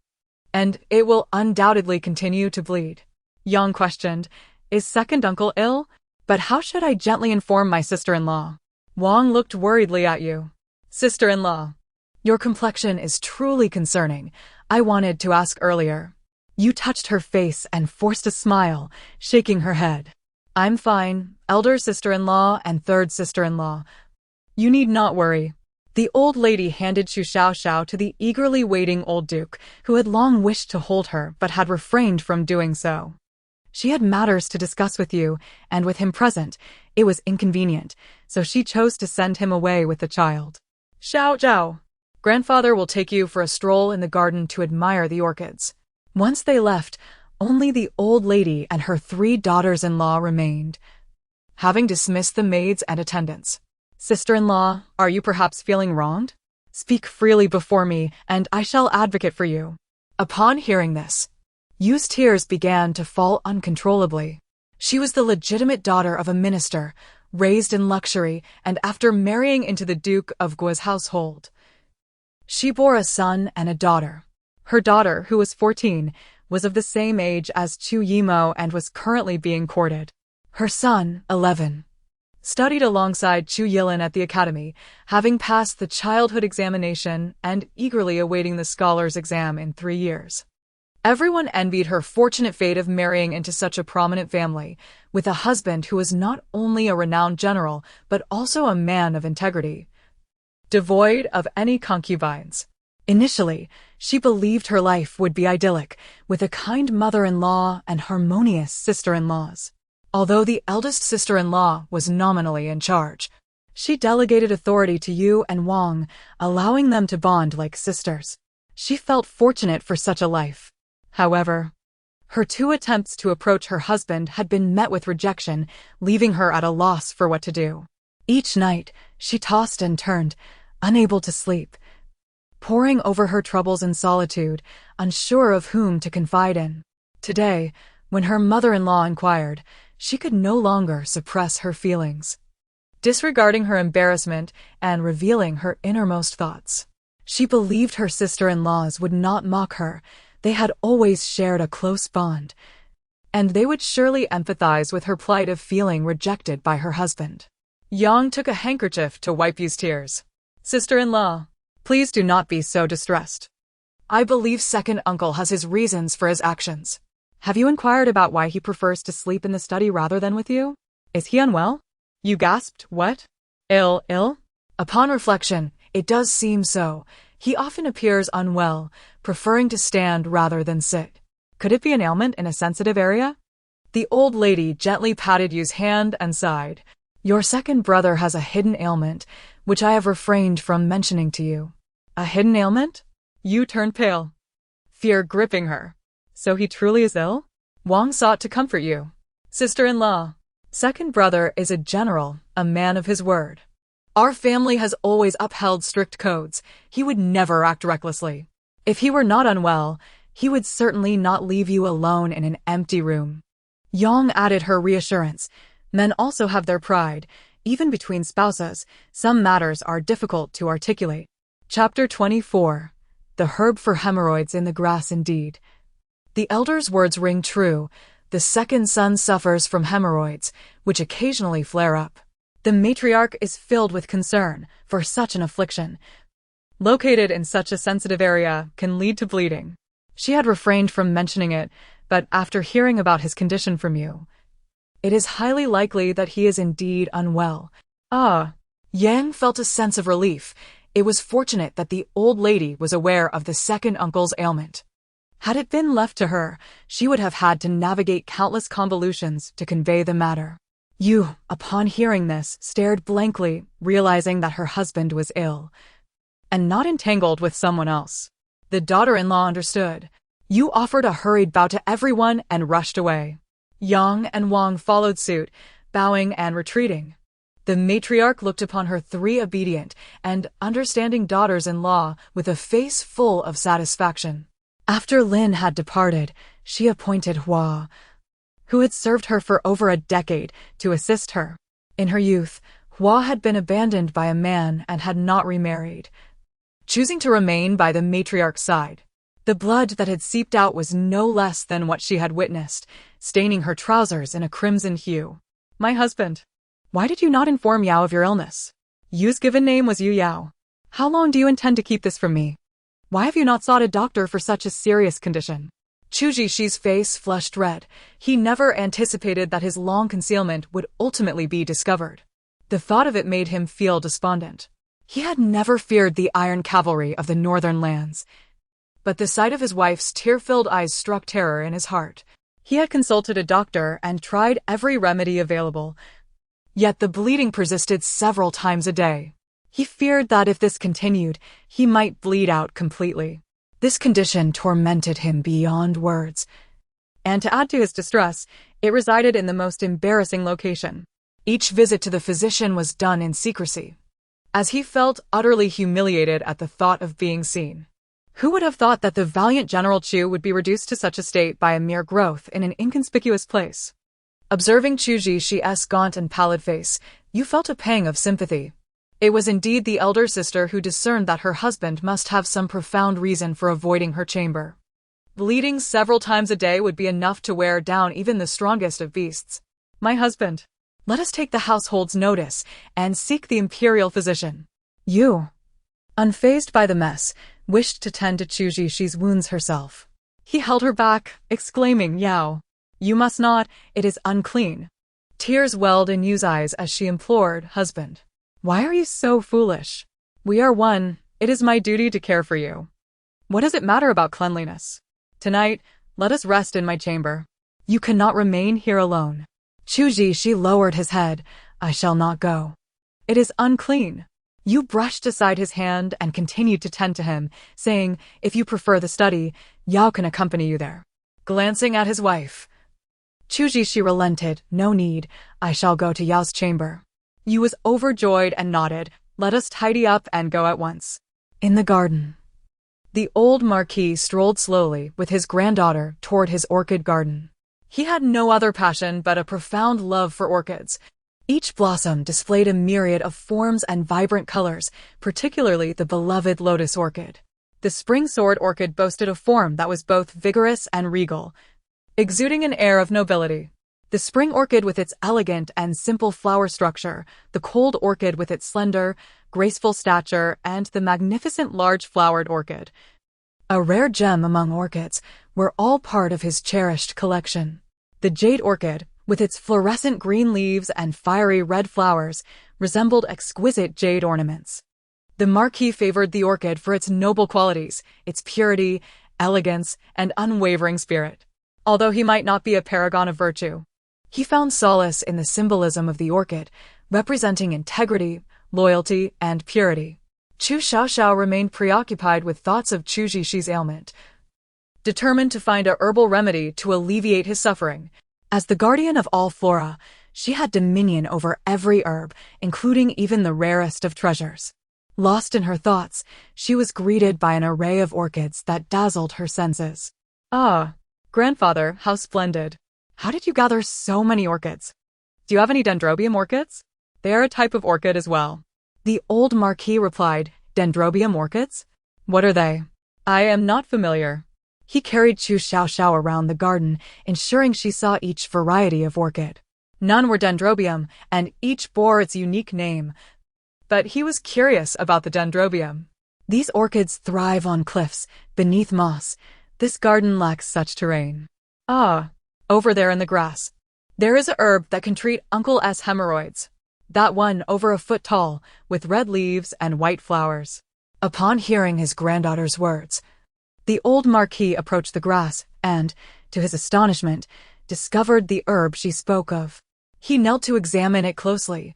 And it will undoubtedly continue to bleed. Yang questioned, is second uncle ill? But how should I gently inform my sister-in-law? Wang looked worriedly at you. Sister-in-law, your complexion is truly concerning. I wanted to ask earlier. You touched her face and forced a smile, shaking her head. I'm fine, elder sister-in-law and third sister-in-law. You need not worry. The old lady handed Chu Xiaoxiao to the eagerly waiting old duke, who had long wished to hold her but had refrained from doing so. She had matters to discuss with you, and with him present, it was inconvenient, so she chose to send him away with the child. Xiaoxiao, grandfather will take you for a stroll in the garden to admire the orchids. Once they left, only the old lady and her 3 daughters-in-law remained, having dismissed the maids and attendants. Sister-in-law, are you perhaps feeling wronged? Speak freely before me, and I shall advocate for you. Upon hearing this, Yu's tears began to fall uncontrollably. She was the legitimate daughter of a minister, raised in luxury, and after marrying into the Duke of Guo's household, she bore a son and a daughter. Her daughter, who was 14, was of the same age as Chu Yimo and was currently being courted. Her son, 11, studied alongside Chu Yilin at the academy, having passed the childhood examination and eagerly awaiting the scholar's exam in 3 years. Everyone envied her fortunate fate of marrying into such a prominent family, with a husband who was not only a renowned general, but also a man of integrity, devoid of any concubines. Initially, she believed her life would be idyllic, with a kind mother-in-law and harmonious sister-in-laws. Although the eldest sister-in-law was nominally in charge, she delegated authority to Yu and Wang, allowing them to bond like sisters. She felt fortunate for such a life. However, her 2 attempts to approach her husband had been met with rejection, leaving her at a loss for what to do. Each night, she tossed and turned, unable to sleep, poring over her troubles in solitude, unsure of whom to confide in. Today, when her mother-in-law inquired, she could no longer suppress her feelings. Disregarding her embarrassment and revealing her innermost thoughts, she believed her sister-in-laws would not mock her. They had always shared a close bond, and they would surely empathize with her plight of feeling rejected by her husband. Yang took a handkerchief to wipe Yu's tears. Sister-in-law, please do not be so distressed. I believe second uncle has his reasons for his actions. Have you inquired about why he prefers to sleep in the study rather than with you? Is he unwell? You gasped, what? Ill? Upon reflection, it does seem so. He often appears unwell, preferring to stand rather than sit. Could it be an ailment in a sensitive area? The old lady gently patted Yu's hand and sighed. Your second brother has a hidden ailment, which I have refrained from mentioning to you. A hidden ailment? Yu turned pale, fear gripping her. So he truly is ill? Wang sought to comfort you. Sister-in-law, second brother is a general, a man of his word. Our family has always upheld strict codes. He would never act recklessly. If he were not unwell, he would certainly not leave you alone in an empty room. Yang added her reassurance. Men also have their pride. Even between spouses, some matters are difficult to articulate. Chapter 24. The herb for hemorrhoids in the grass indeed. The elder's words ring true. The second son suffers from hemorrhoids, which occasionally flare up. The matriarch is filled with concern, for such an affliction, located in such a sensitive area, can lead to bleeding. She had refrained from mentioning it, but after hearing about his condition from you, it is highly likely that he is indeed unwell. Yang felt a sense of relief. It was fortunate that the old lady was aware of the second uncle's ailment. Had it been left to her, she would have had to navigate countless convolutions to convey the matter. Yu, upon hearing this, stared blankly, realizing that her husband was ill, and not entangled with someone else. The daughter-in-law understood. Yu offered a hurried bow to everyone and rushed away. Yang and Wang followed suit, bowing and retreating. The matriarch looked upon her three obedient and understanding daughters-in-law with a face full of satisfaction. After Lin had departed, she appointed Hua, who had served her for over a decade, to assist her. In her youth, Hua had been abandoned by a man and had not remarried, choosing to remain by the matriarch's side. The blood that had seeped out was no less than what she had witnessed, staining her trousers in a crimson hue. "My husband, why did you not inform Yao of your illness? Yu's given name was Yu Yao. How long do you intend to keep this from me? Why have you not sought a doctor for such a serious condition?" Chu Xiaoxiao's face flushed red. He never anticipated that his long concealment would ultimately be discovered. The thought of it made him feel despondent. He had never feared the iron cavalry of the northern lands, but the sight of his wife's tear-filled eyes struck terror in his heart. He had consulted a doctor and tried every remedy available, yet the bleeding persisted several times a day. He feared that if this continued, he might bleed out completely. This condition tormented him beyond words, and to add to his distress, it resided in the most embarrassing location. Each visit to the physician was done in secrecy, as he felt utterly humiliated at the thought of being seen. Who would have thought that the valiant General Chu would be reduced to such a state by a mere growth in an inconspicuous place? Observing Chu Xiaoxiao's gaunt and pallid face, you felt a pang of sympathy. It was indeed the elder sister who discerned that her husband must have some profound reason for avoiding her chamber. Bleeding several times a day would be enough to wear down even the strongest of beasts. "My husband, let us take the household's notice and seek the imperial physician." Yu, unfazed by the mess, wished to tend to Chu Xiaoxiao's wounds herself. He held her back, exclaiming, "Yao, you must not, it is unclean." Tears welled in Yu's eyes as she implored, "Husband, why are you so foolish? We are one, it is my duty to care for you. What does it matter about cleanliness? Tonight, let us rest in my chamber. You cannot remain here alone." Chu Xiaoxiao lowered his head. "I shall not go. It is unclean." Yu brushed aside his hand and continued to tend to him, saying, "If you prefer the study, Yao can accompany you there." Glancing at his wife, Chu Xiaoxiao relented. "No need, I shall go to Yao's chamber." Yu was overjoyed and nodded. "Let us tidy up and go at once." In the garden, the old marquis strolled slowly with his granddaughter toward his orchid garden. He had no other passion but a profound love for orchids. Each blossom displayed a myriad of forms and vibrant colors, particularly the beloved lotus orchid. The spring sword orchid boasted a form that was both vigorous and regal, exuding an air of nobility. The spring orchid with its elegant and simple flower structure, the cold orchid with its slender, graceful stature, and the magnificent large-flowered orchid, a rare gem among orchids, were all part of his cherished collection. The jade orchid, with its fluorescent green leaves and fiery red flowers, resembled exquisite jade ornaments. The Marquis favored the orchid for its noble qualities, its purity, elegance, and unwavering spirit. Although he might not be a paragon of virtue, he found solace in the symbolism of the orchid, representing integrity, loyalty, and purity. Chu Xiaoxiao remained preoccupied with thoughts of Chu Xiaoxiao's ailment, determined to find a herbal remedy to alleviate his suffering. As the guardian of all flora, she had dominion over every herb, including even the rarest of treasures. Lost in her thoughts, she was greeted by an array of orchids that dazzled her senses. "Ah, grandfather, how splendid. How did you gather so many orchids? Do you have any dendrobium orchids? They are a type of orchid as well." The old marquis replied, "Dendrobium orchids? What are they? I am not familiar." He carried Chu Xiaoxiao around the garden, ensuring she saw each variety of orchid. None were dendrobium, and each bore its unique name. But he was curious about the dendrobium. These orchids thrive on cliffs, beneath moss. This garden lacks such terrain. "Ah, over there in the grass. There is a herb that can treat Uncle's hemorrhoids. That one over a foot tall, with red leaves and white flowers." Upon hearing his granddaughter's words, the old marquis approached the grass and, to his astonishment, discovered the herb she spoke of. He knelt to examine it closely,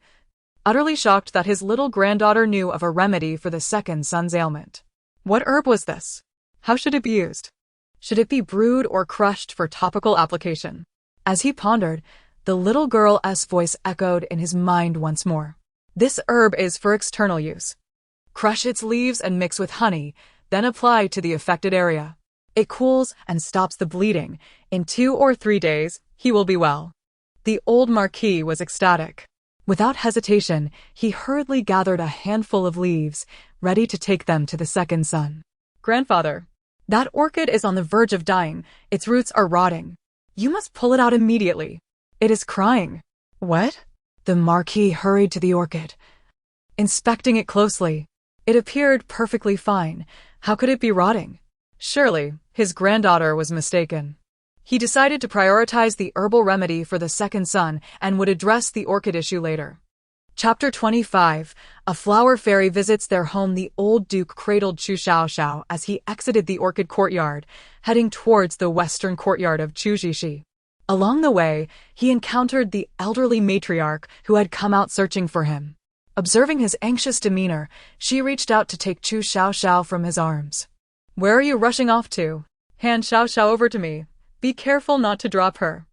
utterly shocked that his little granddaughter knew of a remedy for the second son's ailment. What herb was this? How should it be used? Should it be brewed or crushed for topical application? As he pondered, The little girl's voice echoed in his mind once more. This herb is for external use. Crush its leaves and mix with honey, then apply to the affected area. It cools and stops the bleeding. In 2 or 3 days, he will be well. The old Marquis was ecstatic. Without hesitation, he hurriedly gathered a handful of leaves, ready to take them to the second son. Grandfather, that orchid is on the verge of dying. Its roots are rotting. You must pull it out immediately. It is crying. What? The Marquis hurried to the orchid. Inspecting it closely, it appeared perfectly fine. How could it be rotting? Surely, his granddaughter was mistaken. He decided to prioritize the herbal remedy for the second son and would address the orchid issue later. Chapter 25. A flower fairy visits their home. The old duke cradled Chu Xiaoxiao as he exited the orchid courtyard, heading towards the western courtyard of Chu Xiaoxiao. Along the way, he encountered the elderly matriarch who had come out searching for him. Observing his anxious demeanor, she reached out to take Chu Xiaoxiao from his arms. Where are you rushing off to? Hand Xiaoxiao over to me. Be careful not to drop her.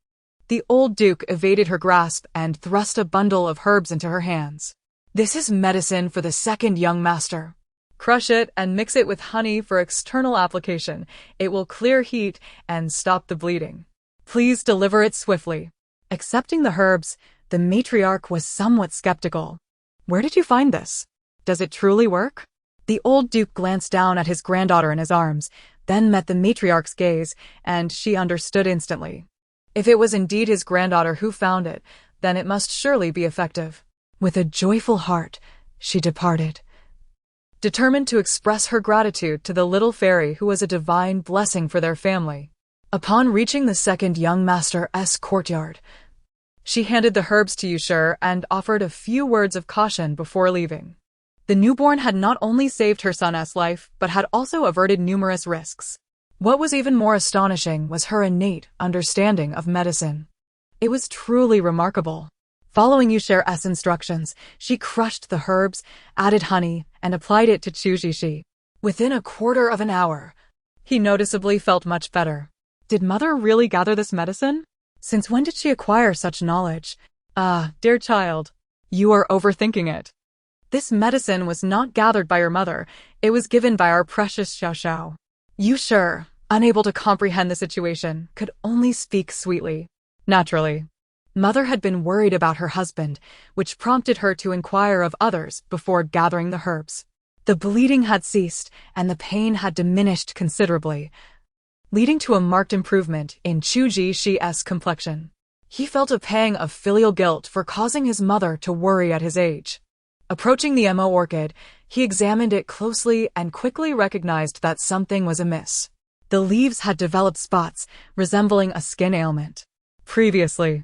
The old duke evaded her grasp and thrust a bundle of herbs into her hands. This is medicine for the second young master. Crush it and mix it with honey for external application. It will clear heat and stop the bleeding. Please deliver it swiftly. Accepting the herbs, the matriarch was somewhat skeptical. Where did you find this? Does it truly work? The old duke glanced down at his granddaughter in his arms, then met the matriarch's gaze, and she understood instantly. If it was indeed his granddaughter who found it, then it must surely be effective. With a joyful heart, she departed, determined to express her gratitude to the little fairy who was a divine blessing for their family. Upon reaching the second young master's courtyard, she handed the herbs to Yusher and offered a few words of caution before leaving. The newborn had not only saved her son's life, but had also averted numerous risks. What was even more astonishing was her innate understanding of medicine. It was truly remarkable. Following Yusher's instructions, she crushed the herbs, added honey, and applied it to Chu Xiaoxiao. Within a quarter of an hour, he noticeably felt much better. Did mother really gather this medicine? Since when did she acquire such knowledge? Ah, dear child, you are overthinking it. This medicine was not gathered by your mother, it was given by our precious Xiaoxiao. Yusher, unable to comprehend the situation, could only speak sweetly. Naturally. Mother had been worried about her husband, which prompted her to inquire of others before gathering the herbs. The bleeding had ceased, and the pain had diminished considerably, leading to a marked improvement in Chu Xiaoxiao's complexion. He felt a pang of filial guilt for causing his mother to worry at his age. Approaching the Mo orchid, he examined it closely and quickly recognized that something was amiss. The leaves had developed spots, resembling a skin ailment. Previously,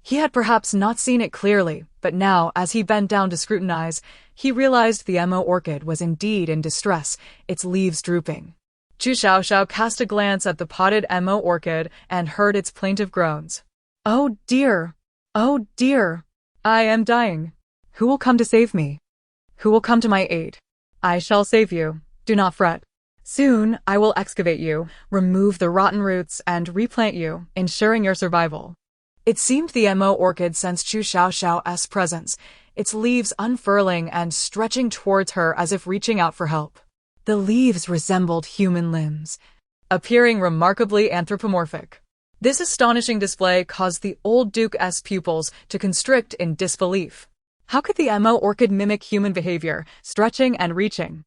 he had perhaps not seen it clearly, but now, as he bent down to scrutinize, he realized the Mo orchid was indeed in distress, its leaves drooping. Chu Xiaoxiao cast a glance at the potted Mo orchid and heard its plaintive groans. Oh dear! Oh dear! I am dying. Who will come to save me? Who will come to my aid? I shall save you. Do not fret. Soon, I will excavate you, remove the rotten roots, and replant you, ensuring your survival. It seemed the Mo orchid sensed Chu Xiaoxiao's presence, its leaves unfurling and stretching towards her as if reaching out for help. The leaves resembled human limbs, appearing remarkably anthropomorphic. This astonishing display caused the old duke's pupils to constrict in disbelief. How could the Mo orchid mimic human behavior, stretching and reaching?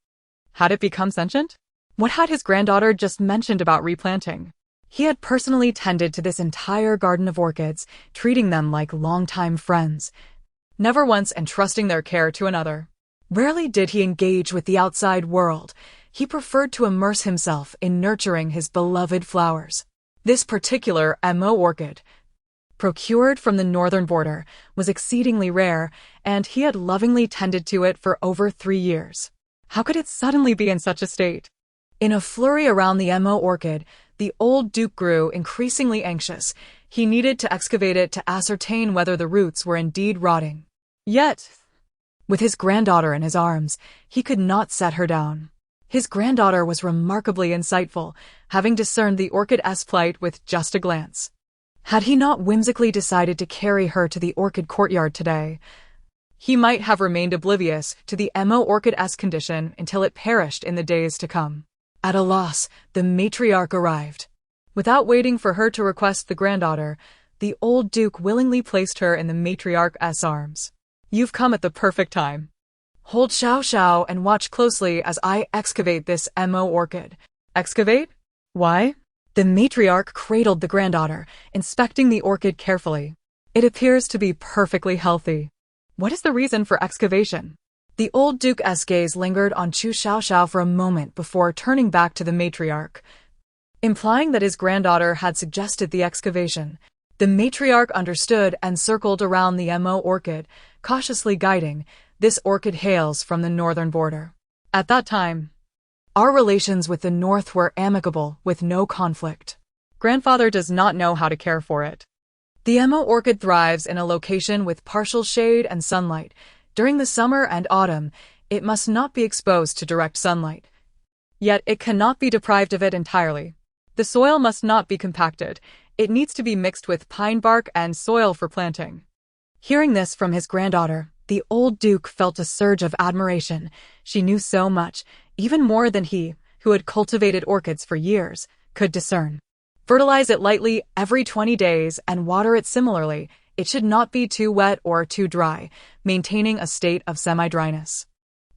Had it become sentient? What had his granddaughter just mentioned about replanting? He had personally tended to this entire garden of orchids, treating them like longtime friends, never once entrusting their care to another. Rarely did he engage with the outside world. He preferred to immerse himself in nurturing his beloved flowers. This particular Mo orchid, procured from the northern border, was exceedingly rare, and he had lovingly tended to it for over 3 years. How could it suddenly be in such a state? In a flurry around the Mo orchid, the old duke grew increasingly anxious. He needed to excavate it to ascertain whether the roots were indeed rotting. Yet, with his granddaughter in his arms, he could not set her down. His granddaughter was remarkably insightful, having discerned the orchid's plight with just a glance. Had he not whimsically decided to carry her to the orchid courtyard today, he might have remained oblivious to the orchid-esque condition until it perished in the days to come. At a loss, the matriarch arrived. Without waiting for her to request the granddaughter, the old duke willingly placed her in the matriarch's arms. You've come at the perfect time. Hold Xiaoxiao and watch closely as I excavate this orchid. Excavate? Why? The matriarch cradled the granddaughter, inspecting the orchid carefully. It appears to be perfectly healthy. What is the reason for excavation? The old duke's gaze lingered on Chu Xiaoxiao for a moment before turning back to the matriarch, implying that his granddaughter had suggested the excavation. The matriarch understood and circled around the orchid, cautiously guiding. This orchid hails from the northern border. At that time, our relations with the north were amicable, with no conflict. Grandfather does not know how to care for it. The orchid thrives in a location with partial shade and sunlight. During the summer and autumn, it must not be exposed to direct sunlight. Yet it cannot be deprived of it entirely. The soil must not be compacted. It needs to be mixed with pine bark and soil for planting. Hearing this from his granddaughter, the old duke felt a surge of admiration. She knew so much, even more than he, who had cultivated orchids for years, could discern. Fertilize it lightly every 20 days and water it similarly. It should not be too wet or too dry, maintaining a state of semi-dryness.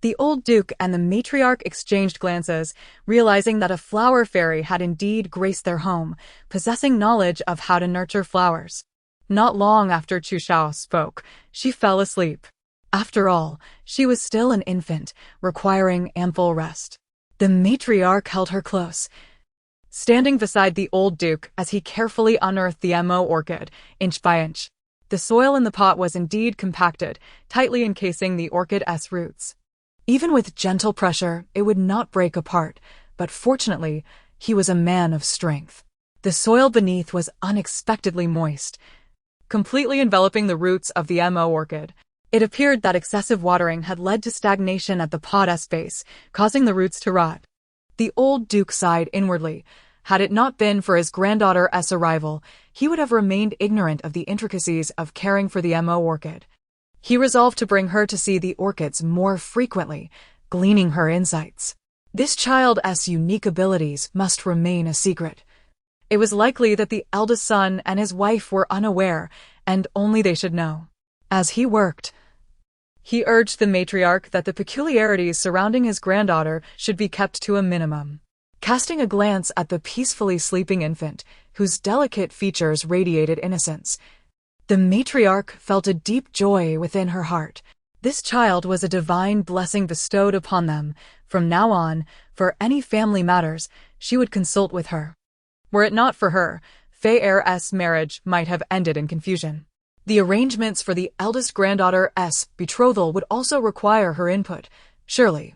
The old duke and the matriarch exchanged glances, realizing that a flower fairy had indeed graced their home, possessing knowledge of how to nurture flowers. Not long after Chu Xiao spoke, she fell asleep. After all, she was still an infant, requiring ample rest. The matriarch held her close, standing beside the old duke as he carefully unearthed the orchid, inch by inch. The soil in the pot was indeed compacted, tightly encasing the orchid's roots. Even with gentle pressure, it would not break apart, but fortunately, he was a man of strength. The soil beneath was unexpectedly moist, completely enveloping the roots of the orchid. It appeared that excessive watering had led to stagnation at the pot's base, causing the roots to rot. The old duke sighed inwardly. Had it not been for his granddaughter's arrival, he would have remained ignorant of the intricacies of caring for the orchid. He resolved to bring her to see the orchids more frequently, gleaning her insights. This child's unique abilities must remain a secret. It was likely that the eldest son and his wife were unaware, and only they should know. As he worked, he urged the matriarch that the peculiarities surrounding his granddaughter should be kept to a minimum. Casting a glance at the peacefully sleeping infant, whose delicate features radiated innocence, the matriarch felt a deep joy within her heart. This child was a divine blessing bestowed upon them. From now on, for any family matters, she would consult with her. Were it not for her, Fei's marriage might have ended in confusion. The arrangements for the eldest granddaughter's betrothal would also require her input. Surely,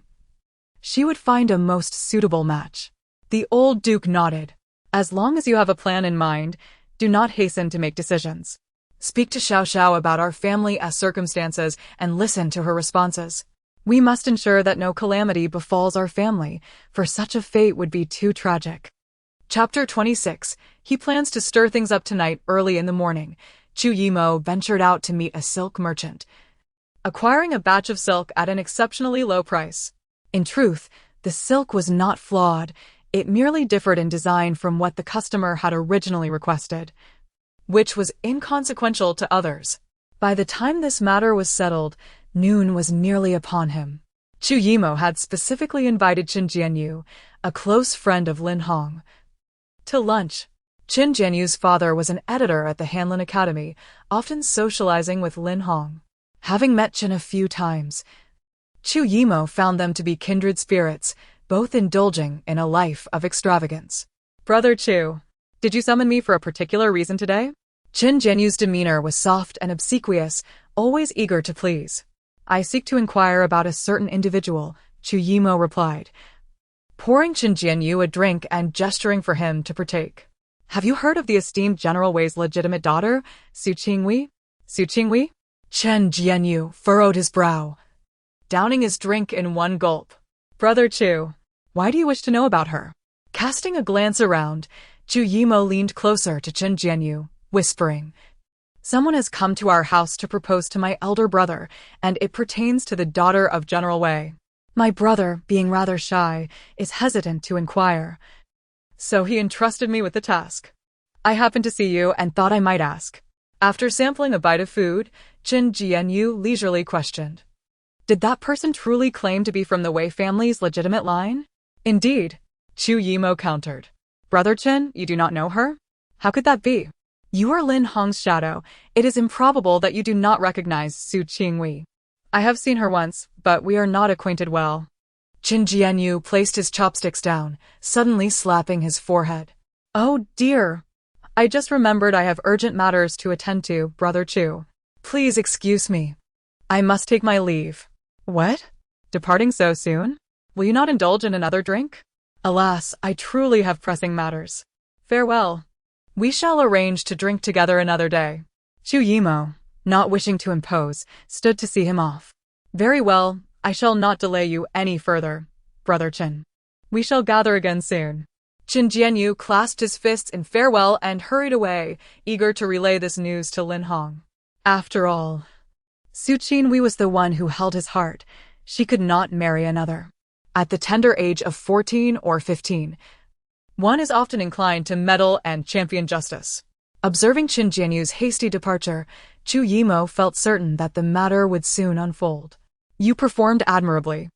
she would find a most suitable match. The old duke nodded. As long as you have a plan in mind, do not hasten to make decisions. Speak to Xiaoxiao about our family's circumstances and listen to her responses. We must ensure that no calamity befalls our family, for such a fate would be too tragic. Chapter 26. He plans to stir things up tonight early in the morning. Chu Yimo ventured out to meet a silk merchant, acquiring a batch of silk at an exceptionally low price. In truth, the silk was not flawed. It merely differed in design from what the customer had originally requested, which was inconsequential to others. By the time this matter was settled, noon was nearly upon him. Chu Yimo had specifically invited Qin Jianyu, a close friend of Lin Hong, to lunch. Qin Jianyu's father was an editor at the Hanlin Academy, often socializing with Lin Hong. Having met Qin a few times, Chu Yimo found them to be kindred spirits, both indulging in a life of extravagance. Brother Chu, did you summon me for a particular reason today? Qin Jianyu's demeanor was soft and obsequious, always eager to please. I seek to inquire about a certain individual, Chu Yimo replied, pouring Qin Jianyu a drink and gesturing for him to partake. Have you heard of the esteemed General Wei's legitimate daughter, Su Qingwei? Su Qingwei? Qin Jianyu furrowed his brow, downing his drink in one gulp. Brother Chu, why do you wish to know about her? Casting a glance around, Chu Yimo leaned closer to Qin Jianyu. whispering, "Someone has come to our house to propose to my elder brother, and it pertains to the daughter of General Wei." My brother, being rather shy, is hesitant to inquire. So he entrusted me with the task. I happened to see you and thought I might ask. After sampling a bite of food, Qin Jianyu leisurely questioned, "Did that person truly claim to be from the Wei family's legitimate line?" "Indeed," Chu Yimo countered. "Brother Qin, you do not know her? How could that be? You are Lin Hong's shadow. It is improbable that you do not recognize Su Qingwei." "I have seen her once, but we are not acquainted well." Qin Jianyu placed his chopsticks down, suddenly slapping his forehead. "Oh dear. I just remembered I have urgent matters to attend to, Brother Chu. Please excuse me. I must take my leave." "What? Departing so soon? Will you not indulge in another drink?" "Alas, I truly have pressing matters. Farewell. We shall arrange to drink together another day." Chu Yimo, not wishing to impose, stood to see him off. "Very well, I shall not delay you any further, Brother Qin. We shall gather again soon." Qin Jianyu clasped his fists in farewell and hurried away, eager to relay this news to Lin Hong. After all, Su Qingwei was the one who held his heart. She could not marry another. At the tender age of 14 or 15, one is often inclined to meddle and champion justice. Observing Qin Jianyu's hasty departure, Chu Yimo felt certain that the matter would soon unfold. "You performed admirably."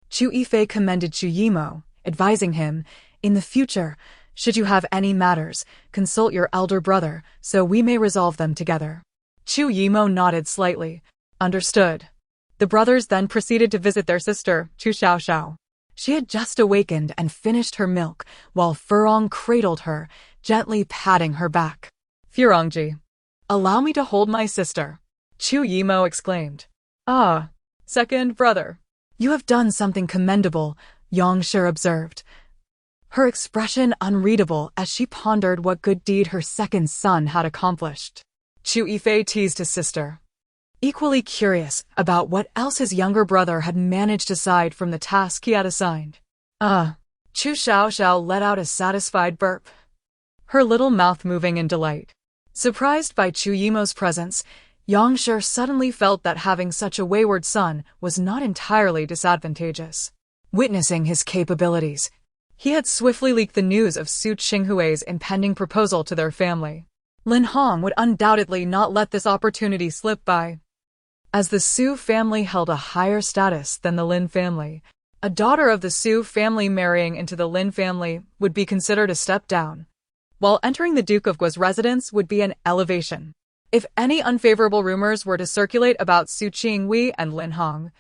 Chu Yifei commended Chu Yimo, advising him, "In the future, should you have any matters, consult your elder brother, so we may resolve them together." Chu Yimo nodded slightly. "Understood." The brothers then proceeded to visit their sister, Chu Xiaoxiao. She had just awakened and finished her milk, while Furong cradled her, gently patting her back. "Furongji, allow me to hold my sister," Chu Yimo exclaimed. "Ah, second brother. You have done something commendable," Yongshi observed, her expression unreadable as she pondered what good deed her second son had accomplished. Chu Yifei teased his sister, equally curious about what else his younger brother had managed aside from the task he had assigned. Chu Xiaoxiao let out a satisfied burp, her little mouth moving in delight. Surprised by Chu Yimo's presence, Yongshi suddenly felt that having such a wayward son was not entirely disadvantageous. Witnessing his capabilities, he had swiftly leaked the news of Su Qinghui's impending proposal to their family. Lin Hong would undoubtedly not let this opportunity slip by. As the Su family held a higher status than the Lin family, a daughter of the Su family marrying into the Lin family would be considered a step down, while entering the Duke of Guo's residence would be an elevation. If any unfavorable rumors were to circulate about Su Qingwei and Lin Hong,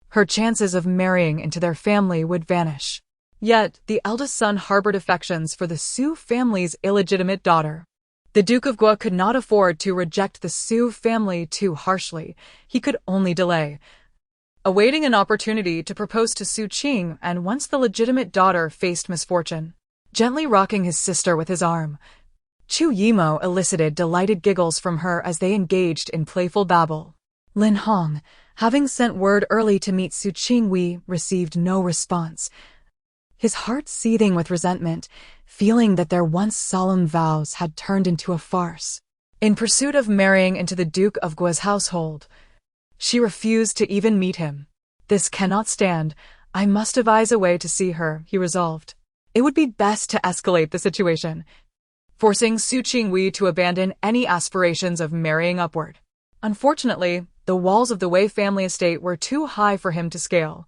her chances of marrying into their family would vanish. Yet, the eldest son harbored affections for the Su family's illegitimate daughter. The Duke of Guo could not afford to reject the Su family too harshly. He could only delay, awaiting an opportunity to propose to Su Qing, and once the legitimate daughter faced misfortune. Gently rocking his sister with his arm, Chu Yimo elicited delighted giggles from her as they engaged in playful babble. Lin Hong, having sent word early to meet Su Qingwei, received no response, his heart seething with resentment, feeling that their once solemn vows had turned into a farce. In pursuit of marrying into the Duke of Guo's household, she refused to even meet him. "This cannot stand. I must devise a way to see her," he resolved. It would be best to escalate the situation, forcing Su Qingwei to abandon any aspirations of marrying upward. Unfortunately, the walls of the Wei family estate were too high for him to scale.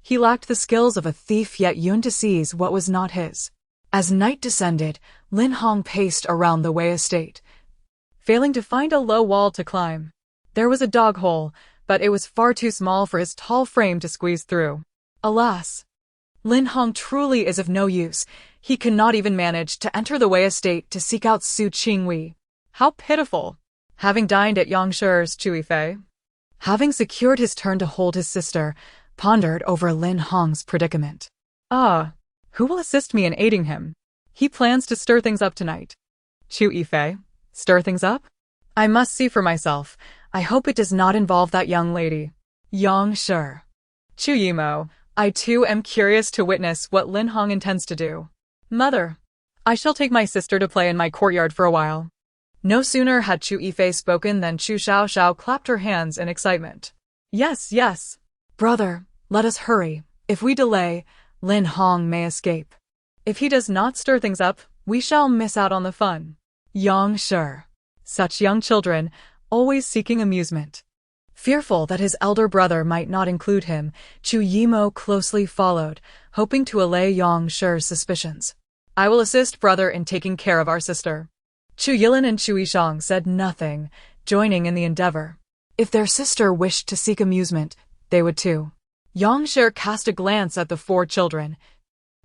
He lacked the skills of a thief, yet yearned to seize what was not his. As night descended, Lin Hong paced around the Wei estate, failing to find a low wall to climb. There was a dog hole, but it was far too small for his tall frame to squeeze through. Alas, Lin Hong truly is of no use. He cannot even manage to enter the Wei estate to seek out Su Qingwei. How pitiful! Having dined at Yongshi's, Chu Yifei, having secured his turn to hold his sister, pondered over Lin Hong's predicament. Who will assist me in aiding him? He plans to stir things up tonight. Chu Yifei, stir things up? I must see for myself. I hope it does not involve that young lady. Yongshi. Chu Yimo, I too am curious to witness what Lin Hong intends to do. Mother, I shall take my sister to play in my courtyard for a while. No sooner had Chu Yifei spoken than Chu Xiaoxiao clapped her hands in excitement. Yes, yes. Brother, let us hurry. If we delay, Lin Hong may escape. If he does not stir things up, we shall miss out on the fun. Yang Shi. Such young children, always seeking amusement. Fearful that his elder brother might not include him, Chu Yimo closely followed, hoping to allay Yang Shi's suspicions. I will assist brother in taking care of our sister. Chu Yilin and Chu Yishang said nothing, joining in the endeavor. If their sister wished to seek amusement, they would too. Yang Shi cast a glance at the four children,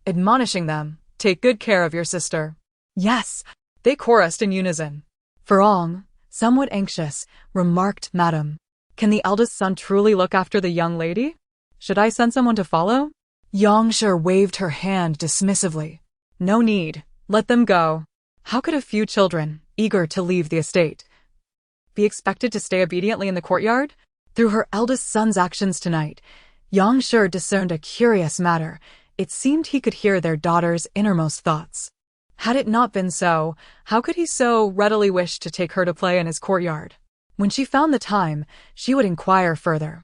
admonishing them, take good care of your sister. Yes, they chorused in unison. Furong, somewhat anxious, remarked, Madam, can the eldest son truly look after the young lady? Should I send someone to follow? Yang Shi waved her hand dismissively. No need, let them go. How could a few children, eager to leave the estate, be expected to stay obediently in the courtyard? Through her eldest son's actions tonight, Yang Shi discerned a curious matter. It seemed he could hear their daughter's innermost thoughts. Had it not been so, how could he so readily wish to take her to play in his courtyard? When she found the time, she would inquire further.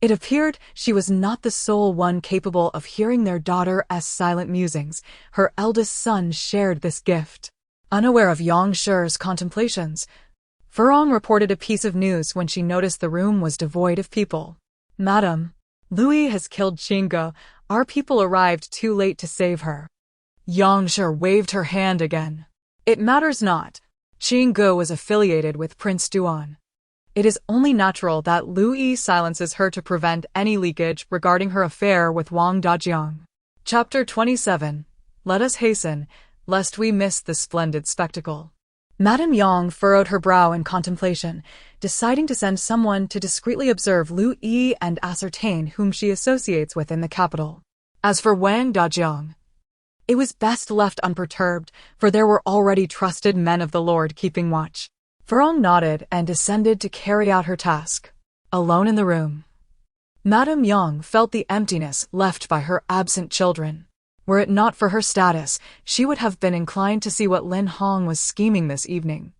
It appeared she was not the sole one capable of hearing their daughter's silent musings. Her eldest son shared this gift. Unaware of Yang Shi's contemplations, Furong reported a piece of news when she noticed the room was devoid of people. Madam, Louis has killed Qingge. Our people arrived too late to save her. Yang Shi waved her hand again. It matters not. Qingge was affiliated with Prince Duan. It is only natural that Louis silences her to prevent any leakage regarding her affair with Wang Dajiang. Chapter 27. Let us hasten, lest we miss the splendid spectacle. Madame Yang furrowed her brow in contemplation, deciding to send someone to discreetly observe Lu Yi and ascertain whom she associates with in the capital. As for Wang Dajiang, it was best left unperturbed, for there were already trusted men of the Lord keeping watch. Furong nodded and descended to carry out her task. Alone in the room, Madame Yang felt the emptiness left by her absent children. Were it not for her status, she would have been inclined to see what Lin Hong was scheming this evening.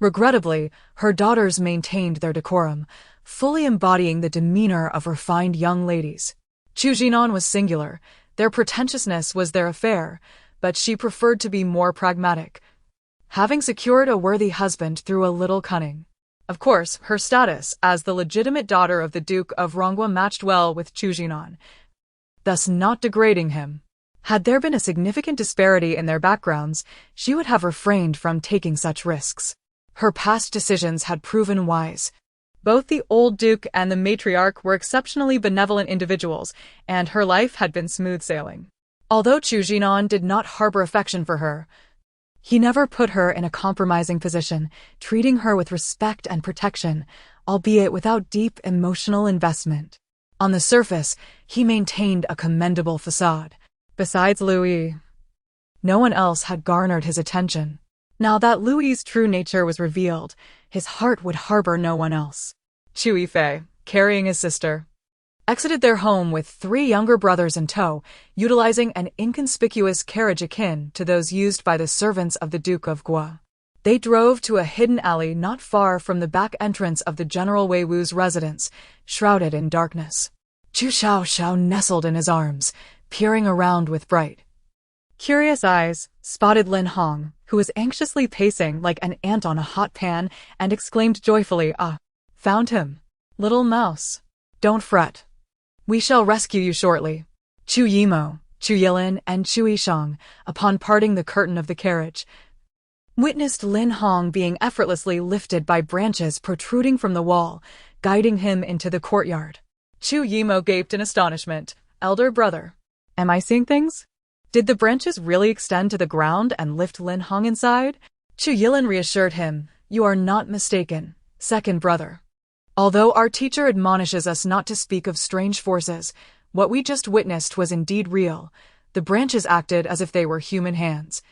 Regrettably, her daughters maintained their decorum, fully embodying the demeanor of refined young ladies. Chu Jinan was singular. Their pretentiousness was their affair, but she preferred to be more pragmatic, having secured a worthy husband through a little cunning. Of course, her status as the legitimate daughter of the Duke of Rongwa matched well with Chu Jinan, thus not degrading him. Had there been a significant disparity in their backgrounds, she would have refrained from taking such risks. Her past decisions had proven wise. Both the old duke and the matriarch were exceptionally benevolent individuals, and her life had been smooth sailing. Although Chu Jinan did not harbor affection for her, he never put her in a compromising position, treating her with respect and protection, albeit without deep emotional investment. On the surface, he maintained a commendable facade. Besides Louis, no one else had garnered his attention. Now that Louis's true nature was revealed, his heart would harbor no one else. Chu Yifei, carrying his sister, exited their home with 3 younger brothers in tow, utilizing an inconspicuous carriage akin to those used by the servants of the Duke of Gua. They drove to a hidden alley not far from the back entrance of the General Wei Wu's residence, shrouded in darkness. Chu Xiaoxiao nestled in his arms, peering around with bright, curious eyes, spotted Lin Hong, who was anxiously pacing like an ant on a hot pan, and exclaimed joyfully, "Ah, found him. Little mouse. Don't fret. We shall rescue you shortly." Chu Yimo, Chu Yilin, and Chu Yishang, upon parting the curtain of the carriage, witnessed Lin Hong being effortlessly lifted by branches protruding from the wall, guiding him into the courtyard. Chu Yimo gaped in astonishment. Elder brother, am I seeing things? Did the branches really extend to the ground and lift Lin Hong inside? Chu Yilin reassured him, "You are not mistaken, second brother. Although our teacher admonishes us not to speak of strange forces, what we just witnessed was indeed real. The branches acted as if they were human hands,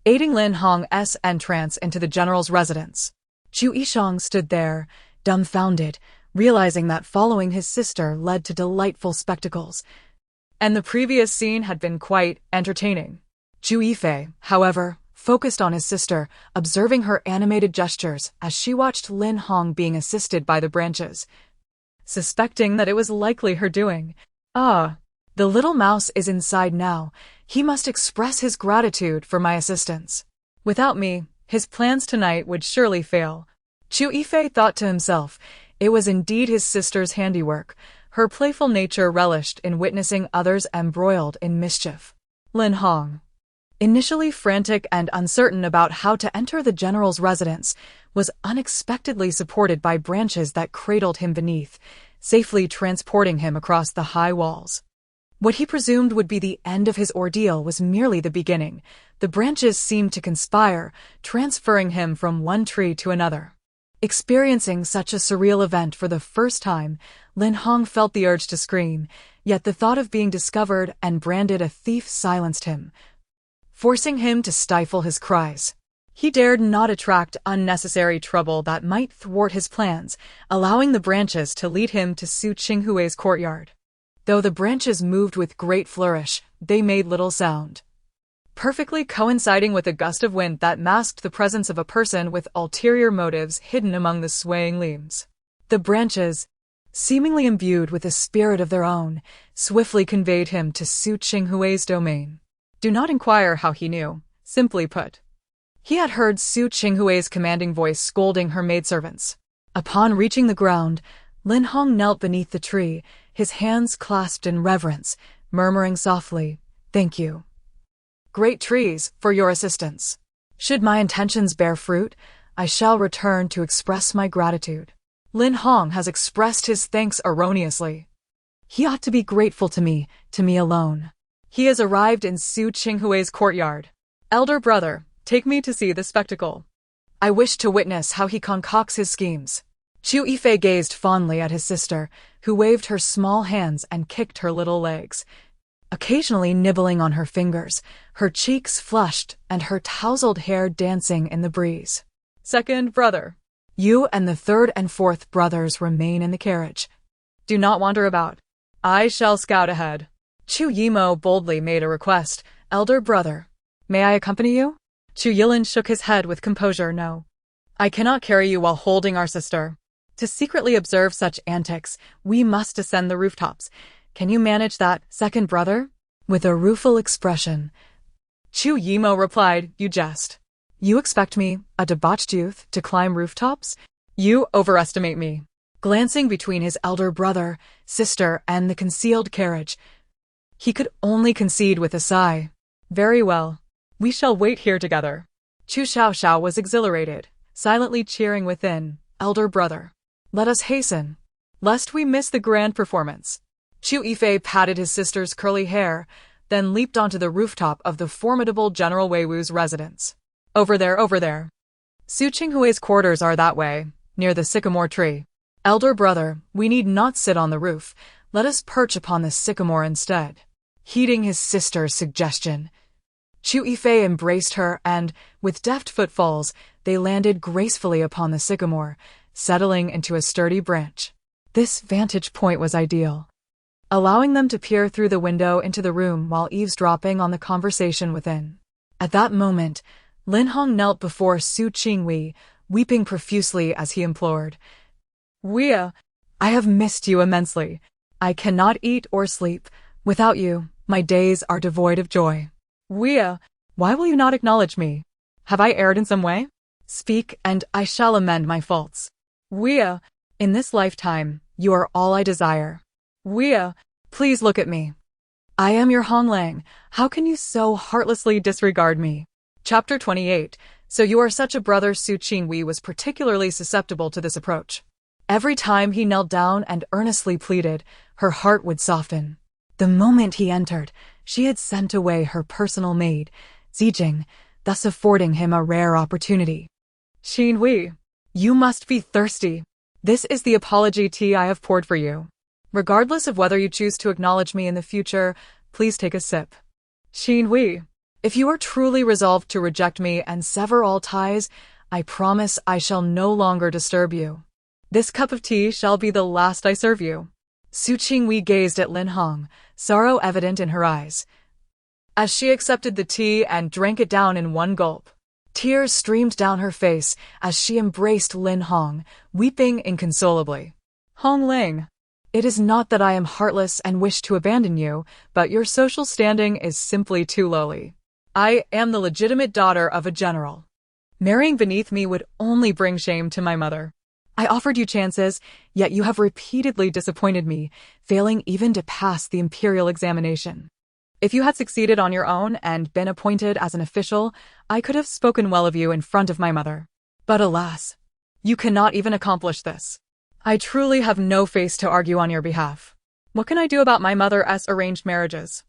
aiding Lin Hong's entrance into the general's residence." Chu Yishang stood there, dumbfounded, realizing that following his sister led to delightful spectacles, and the previous scene had been quite entertaining. Chu Yifei, however, focused on his sister, observing her animated gestures as she watched Lin Hong being assisted by the branches, suspecting that it was likely her doing. Ah, the little mouse is inside now. He must express his gratitude for my assistance. Without me, his plans tonight would surely fail. Chu Yifei thought to himself. It was indeed his sister's handiwork. Her playful nature relished in witnessing others embroiled in mischief. Lin Hong, initially frantic and uncertain about how to enter the general's residence, was unexpectedly supported by branches that cradled him beneath, safely transporting him across the high walls. What he presumed would be the end of his ordeal was merely the beginning. The branches seemed to conspire, transferring him from one tree to another. Experiencing such a surreal event for the first time, Lin Hong felt the urge to scream, yet the thought of being discovered and branded a thief silenced him, forcing him to stifle his cries. He dared not attract unnecessary trouble that might thwart his plans, allowing the branches to lead him to Su Qinghui's courtyard. Though the branches moved with great flourish, they made little sound, perfectly coinciding with a gust of wind that masked the presence of a person with ulterior motives hidden among the swaying leaves. The branches, seemingly imbued with a spirit of their own, swiftly conveyed him to Su Qinghui's domain. Do not inquire how he knew. Simply put, he had heard Su Qinghui's commanding voice scolding her maidservants. Upon reaching the ground, Lin Hong knelt beneath the tree, his hands clasped in reverence, murmuring softly, "Thank you, great trees, for your assistance. Should my intentions bear fruit, I shall return to express my gratitude." Lin Hong has expressed his thanks erroneously. He ought to be grateful to me alone. He has arrived in Su Qinghui's courtyard. Elder brother, take me to see the spectacle. I wish to witness how he concocts his schemes. Chu Yifei gazed fondly at his sister, who waved her small hands and kicked her little legs, occasionally nibbling on her fingers, her cheeks flushed and her tousled hair dancing in the breeze. Second brother, you and the third and fourth brothers remain in the carriage. Do not wander about. I shall scout ahead. Chu Yimo boldly made a request. Elder brother, may I accompany you? Chu Yilin shook his head with composure. No. I cannot carry you while holding our sister. To secretly observe such antics, we must ascend the rooftops. Can you manage that, second brother? With a rueful expression, Chu Yimo replied, You jest. You expect me, a debauched youth, to climb rooftops? You overestimate me. Glancing between his elder brother, sister, and the concealed carriage, he could only concede with a sigh. Very well. We shall wait here together. Chu Xiaoxiao was exhilarated, silently cheering within. Elder brother, let us hasten, lest we miss the grand performance. Chu Yifei patted his sister's curly hair, then leaped onto the rooftop of the formidable General Wei Wu's residence. Over there. Su Qinghui's quarters are that way, near the sycamore tree. Elder brother, we need not sit on the roof. Let us perch upon the sycamore instead. Heeding his sister's suggestion, Chu Yifei embraced her and, with deft footfalls, they landed gracefully upon the sycamore, settling into a sturdy branch. This vantage point was ideal, allowing them to peer through the window into the room while eavesdropping on the conversation within. At that moment, Lin Hong knelt before Su Qinghui, weeping profusely as he implored, I have missed you immensely. I cannot eat or sleep. Without you, my days are devoid of joy. Why will you not acknowledge me? Have I erred in some way? Speak, and I shall amend my faults. In this lifetime, you are all I desire. Please look at me. I am your Hong Lang. How can you so heartlessly disregard me? Chapter 28. So you are such a brother. Su Qinghui was particularly susceptible to this approach. Every time he knelt down and earnestly pleaded, her heart would soften. The moment he entered, she had sent away her personal maid, Zijing, thus affording him a rare opportunity. Qinghui, you must be thirsty. This is the apology tea I have poured for you. Regardless of whether you choose to acknowledge me in the future, please take a sip. Qinghui, if you are truly resolved to reject me and sever all ties, I promise I shall no longer disturb you. This cup of tea shall be the last I serve you. Su Qinghui gazed at Lin Hong, sorrow evident in her eyes. as she accepted the tea and drank it down in one gulp. Tears streamed down her face as she embraced Lin Hong, weeping inconsolably. Hong Ling, it is not that I am heartless and wish to abandon you, but your social standing is simply too lowly. I am the legitimate daughter of a general. Marrying beneath me would only bring shame to my mother. I offered you chances, yet you have repeatedly disappointed me, failing even to pass the imperial examination. If you had succeeded on your own and been appointed as an official, I could have spoken well of you in front of my mother. But alas, you cannot even accomplish this. I truly have no face to argue on your behalf. What can I do about my mother's arranged marriages?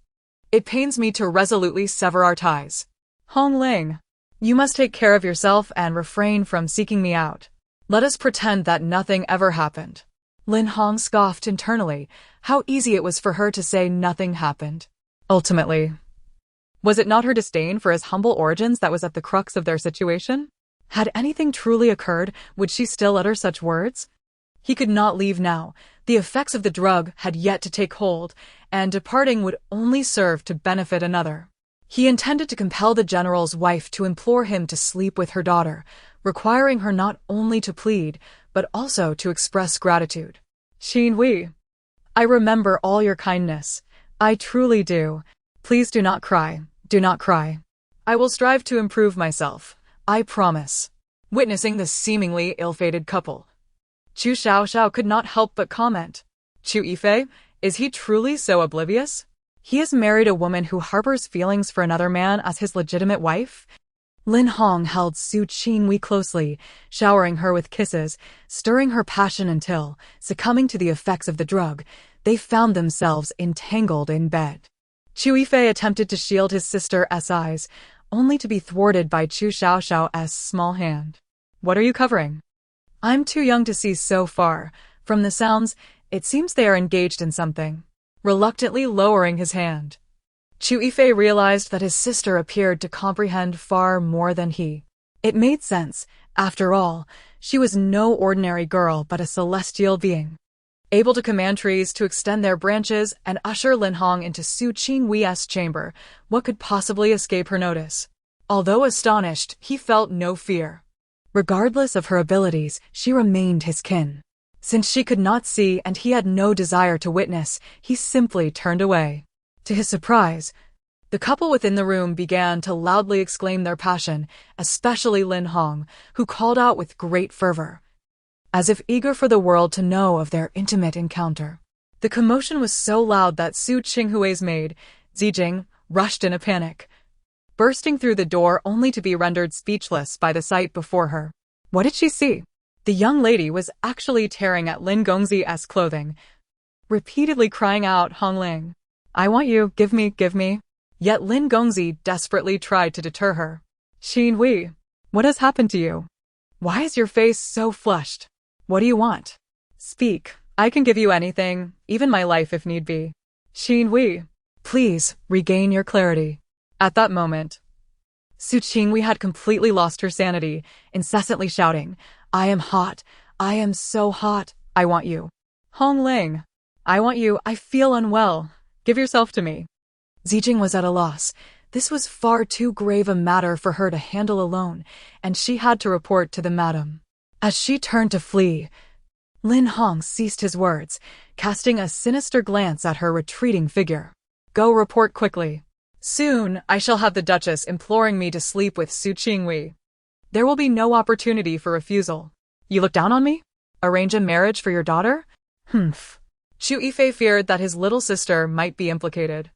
It pains me to resolutely sever our ties. Hong Ling, you must take care of yourself and refrain from seeking me out. Let us pretend that nothing ever happened. Lin Hong scoffed internally. How easy it was for her to say nothing happened. Ultimately, was it not her disdain for his humble origins that was at the crux of their situation? Had anything truly occurred, would she still utter such words? He could not leave now. The effects of the drug had yet to take hold, and departing would only serve to benefit another. He intended to compel the general's wife to implore him to sleep with her daughter, requiring her not only to plead, but also to express gratitude. Xin Wei, I remember all your kindness. I truly do. Please do not cry. Do not cry. I will strive to improve myself. I promise. Witnessing the seemingly ill-fated couple, Chu Xiaoxiao could not help but comment. Chu Yifei, is he truly so oblivious? He has married a woman who harbors feelings for another man as his legitimate wife? Lin Hong held Su Qingwei closely, showering her with kisses, stirring her passion until, succumbing to the effects of the drug, they found themselves entangled in bed. Chu Yifei attempted to shield his sister's eyes, only to be thwarted by Chu Xiaoxiao's small hand. What are you covering? I'm too young to see so far. From the sounds, it seems they are engaged in something. Reluctantly lowering his hand, Chu Yifei realized that his sister appeared to comprehend far more than he. It made sense. After all, she was no ordinary girl but a celestial being, able to command trees to extend their branches and usher Lin Hong into Su Qingwei's chamber. What could possibly escape her notice? Although astonished, he felt no fear. Regardless of her abilities, she remained his kin. Since she could not see and he had no desire to witness, he simply turned away. To his surprise, the couple within the room began to loudly exclaim their passion, especially Lin Hong, who called out with great fervor, as if eager for the world to know of their intimate encounter. The commotion was so loud that Su Qinghui's maid, Zijing, rushed in a panic, bursting through the door only to be rendered speechless by the sight before her. What did she see? The young lady was actually tearing at Lin Gongzi's clothing, repeatedly crying out, Hong Ling, I want you, give me, give me. Yet Lin Gongzi desperately tried to deter her. Xin Wei, what has happened to you? Why is your face so flushed? What do you want? Speak, I can give you anything, even my life if need be. Xin Wei, please, regain your clarity. At that moment, Su Qingwei had completely lost her sanity, incessantly shouting, I am hot, I am so hot, I want you. Hong Ling, I want you, I feel unwell. Give yourself to me. Zijing was at a loss. This was far too grave a matter for her to handle alone, and she had to report to the madam. As she turned to flee, Lin Hong ceased his words, casting a sinister glance at her retreating figure. Go report quickly. Soon, I shall have the Duchess imploring me to sleep with Su Qingwei. There will be no opportunity for refusal. You look down on me? Arrange a marriage for your daughter? Humph. Chu Yifei feared that his little sister might be implicated.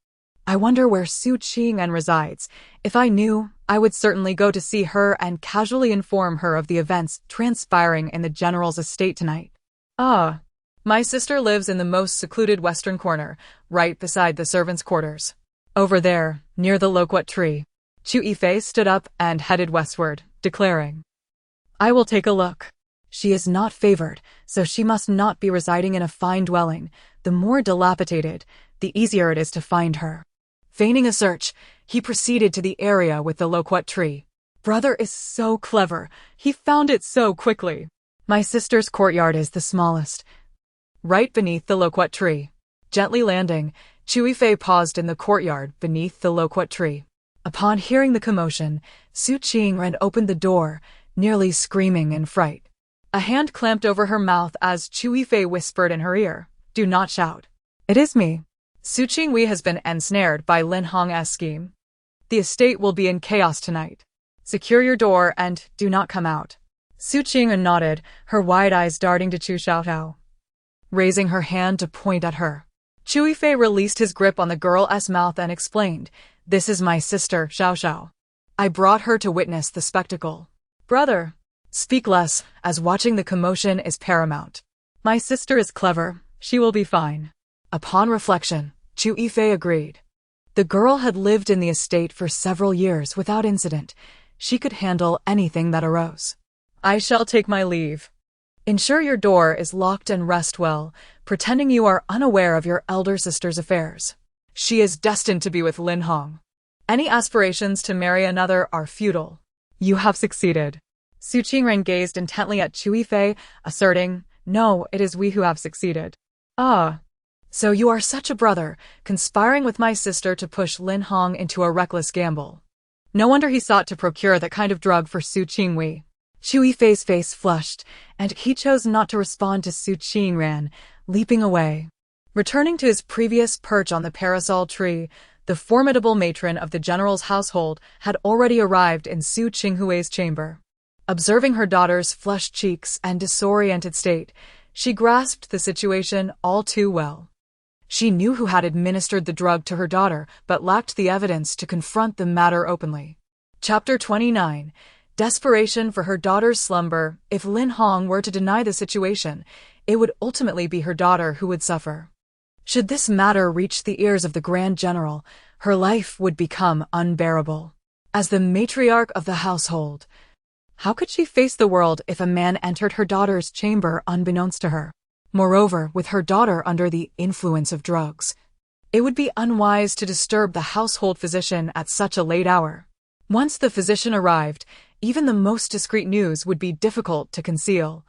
I wonder where Su Qing'an resides. If I knew, I would certainly go to see her and casually inform her of the events transpiring in the general's estate tonight. Ah, my sister lives in the most secluded western corner, right beside the servants' quarters. Over there, near the loquat tree. Chu Yifei stood up and headed westward, declaring, I will take a look. She is not favored, so she must not be residing in a fine dwelling. The more dilapidated, the easier it is to find her. Feigning a search, he proceeded to the area with the loquat tree. Brother is so clever. He found it so quickly. My sister's courtyard is the smallest, right beneath the loquat tree. Gently landing, Chu Yifei paused in the courtyard beneath the loquat tree. Upon hearing the commotion, Su Qingren opened the door, nearly screaming in fright. A hand clamped over her mouth as Chu Yifei whispered in her ear, "Do not shout. It is me. Su Qingwei has been ensnared by Lin Hong's scheme. The estate will be in chaos tonight. Secure your door and do not come out." Su Qingren nodded, her wide eyes darting to Chu Xiaoxiao, raising her hand to point at her. Chu Yifei released his grip on the girl's mouth and explained, "This is my sister, Xiaoxiao. I brought her to witness the spectacle." "Brother, speak less, as watching the commotion is paramount. My sister is clever. She will be fine." Upon reflection, Chu Yifei agreed. The girl had lived in the estate for several years without incident. She could handle anything that arose. "I shall take my leave. Ensure your door is locked and rest well, pretending you are unaware of your elder sister's affairs. She is destined to be with Lin Hong. Any aspirations to marry another are futile. You have succeeded." Su Qingren gazed intently at Chu Yifei, asserting, "No, it is we who have succeeded." "Ah. So you are such a brother, conspiring with my sister to push Lin Hong into a reckless gamble." No wonder he sought to procure that kind of drug for Su Qingwei. Chu Yifei's face flushed, and he chose not to respond to Su Qingren, leaping away. Returning to his previous perch on the parasol tree, the formidable matron of the general's household had already arrived in Su Qinghui's chamber. Observing her daughter's flushed cheeks and disoriented state, she grasped the situation all too well. She knew who had administered the drug to her daughter, but lacked the evidence to confront the matter openly. Chapter 29. Desperation for her daughter's slumber. If Lin Hong were to deny the situation, it would ultimately be her daughter who would suffer. Should this matter reach the ears of the Grand General, her life would become unbearable. As the matriarch of the household, how could she face the world if a man entered her daughter's chamber unbeknownst to her? Moreover, with her daughter under the influence of drugs, it would be unwise to disturb the household physician at such a late hour. Once the physician arrived, even the most discreet news would be difficult to conceal,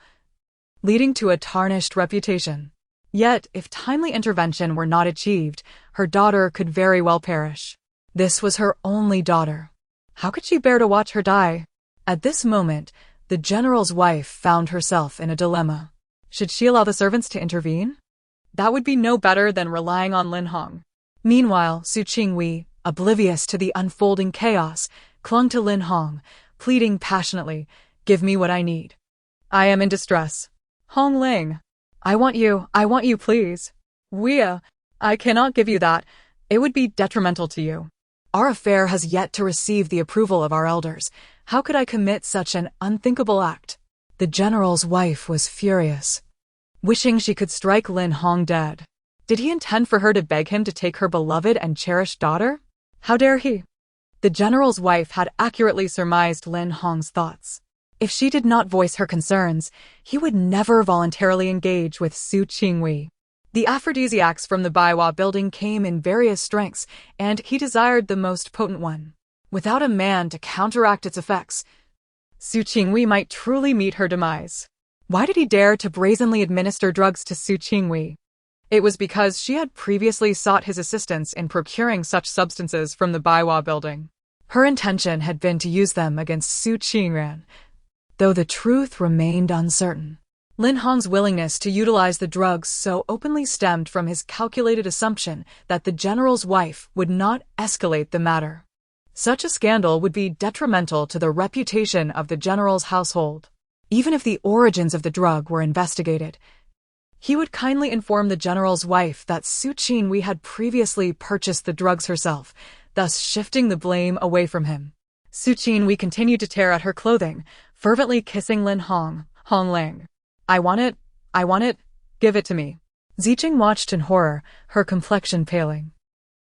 leading to a tarnished reputation. Yet, if timely intervention were not achieved, her daughter could very well perish. This was her only daughter. How could she bear to watch her die? At this moment, the general's wife found herself in a dilemma. Should she allow the servants to intervene? That would be no better than relying on Lin Hong. Meanwhile, Su Qingwei, oblivious to the unfolding chaos, clung to Lin Hong, pleading passionately, "Give me what I need. I am in distress. Hong Ling, I want you, please. I cannot give you that. It would be detrimental to you. Our affair has yet to receive the approval of our elders. How could I commit such an unthinkable act?" The general's wife was furious, wishing she could strike Lin Hong dead. Did he intend for her to beg him to take her beloved and cherished daughter? How dare he? The general's wife had accurately surmised Lin Hong's thoughts. If she did not voice her concerns, he would never voluntarily engage with Su Qingwei. The aphrodisiacs from the Baiwa building came in various strengths, and he desired the most potent one. Without a man to counteract its effects, Su Qingwei might truly meet her demise. Why did he dare to brazenly administer drugs to Su Qingwei? It was because she had previously sought his assistance in procuring such substances from the Baiwa building. Her intention had been to use them against Su Qingren, though the truth remained uncertain. Lin Hong's willingness to utilize the drugs so openly stemmed from his calculated assumption that the general's wife would not escalate the matter. Such a scandal would be detrimental to the reputation of the general's household. Even if the origins of the drug were investigated, he would kindly inform the general's wife that Su Qingwei had previously purchased the drugs herself, thus shifting the blame away from him. Su Qingwei continued to tear at her clothing, fervently kissing Lin Hong. "Hong Ling, I want it, give it to me." Zijing watched in horror, her complexion paling.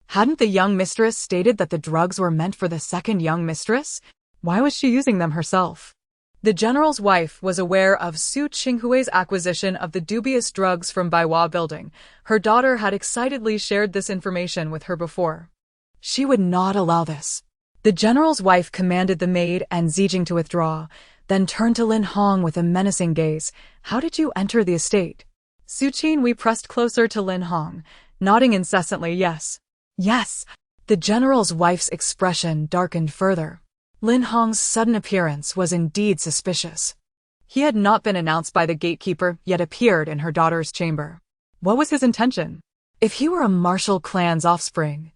Hadn't the young mistress stated that the drugs were meant for the second young mistress? Why was she using them herself? The general's wife was aware of Su Qinghui's acquisition of the dubious drugs from Baiwa building. Her daughter had excitedly shared this information with her before. She would not allow this. The general's wife commanded the maid and Zijing to withdraw, then turned to Lin Hong with a menacing gaze. "How did you enter the estate?" Su Qingwei pressed closer to Lin Hong, nodding incessantly, yes. Yes. The general's wife's expression darkened further. Lin Hong's sudden appearance was indeed suspicious. He had not been announced by the gatekeeper, yet appeared in her daughter's chamber. What was his intention? If he were a martial clan's offspring,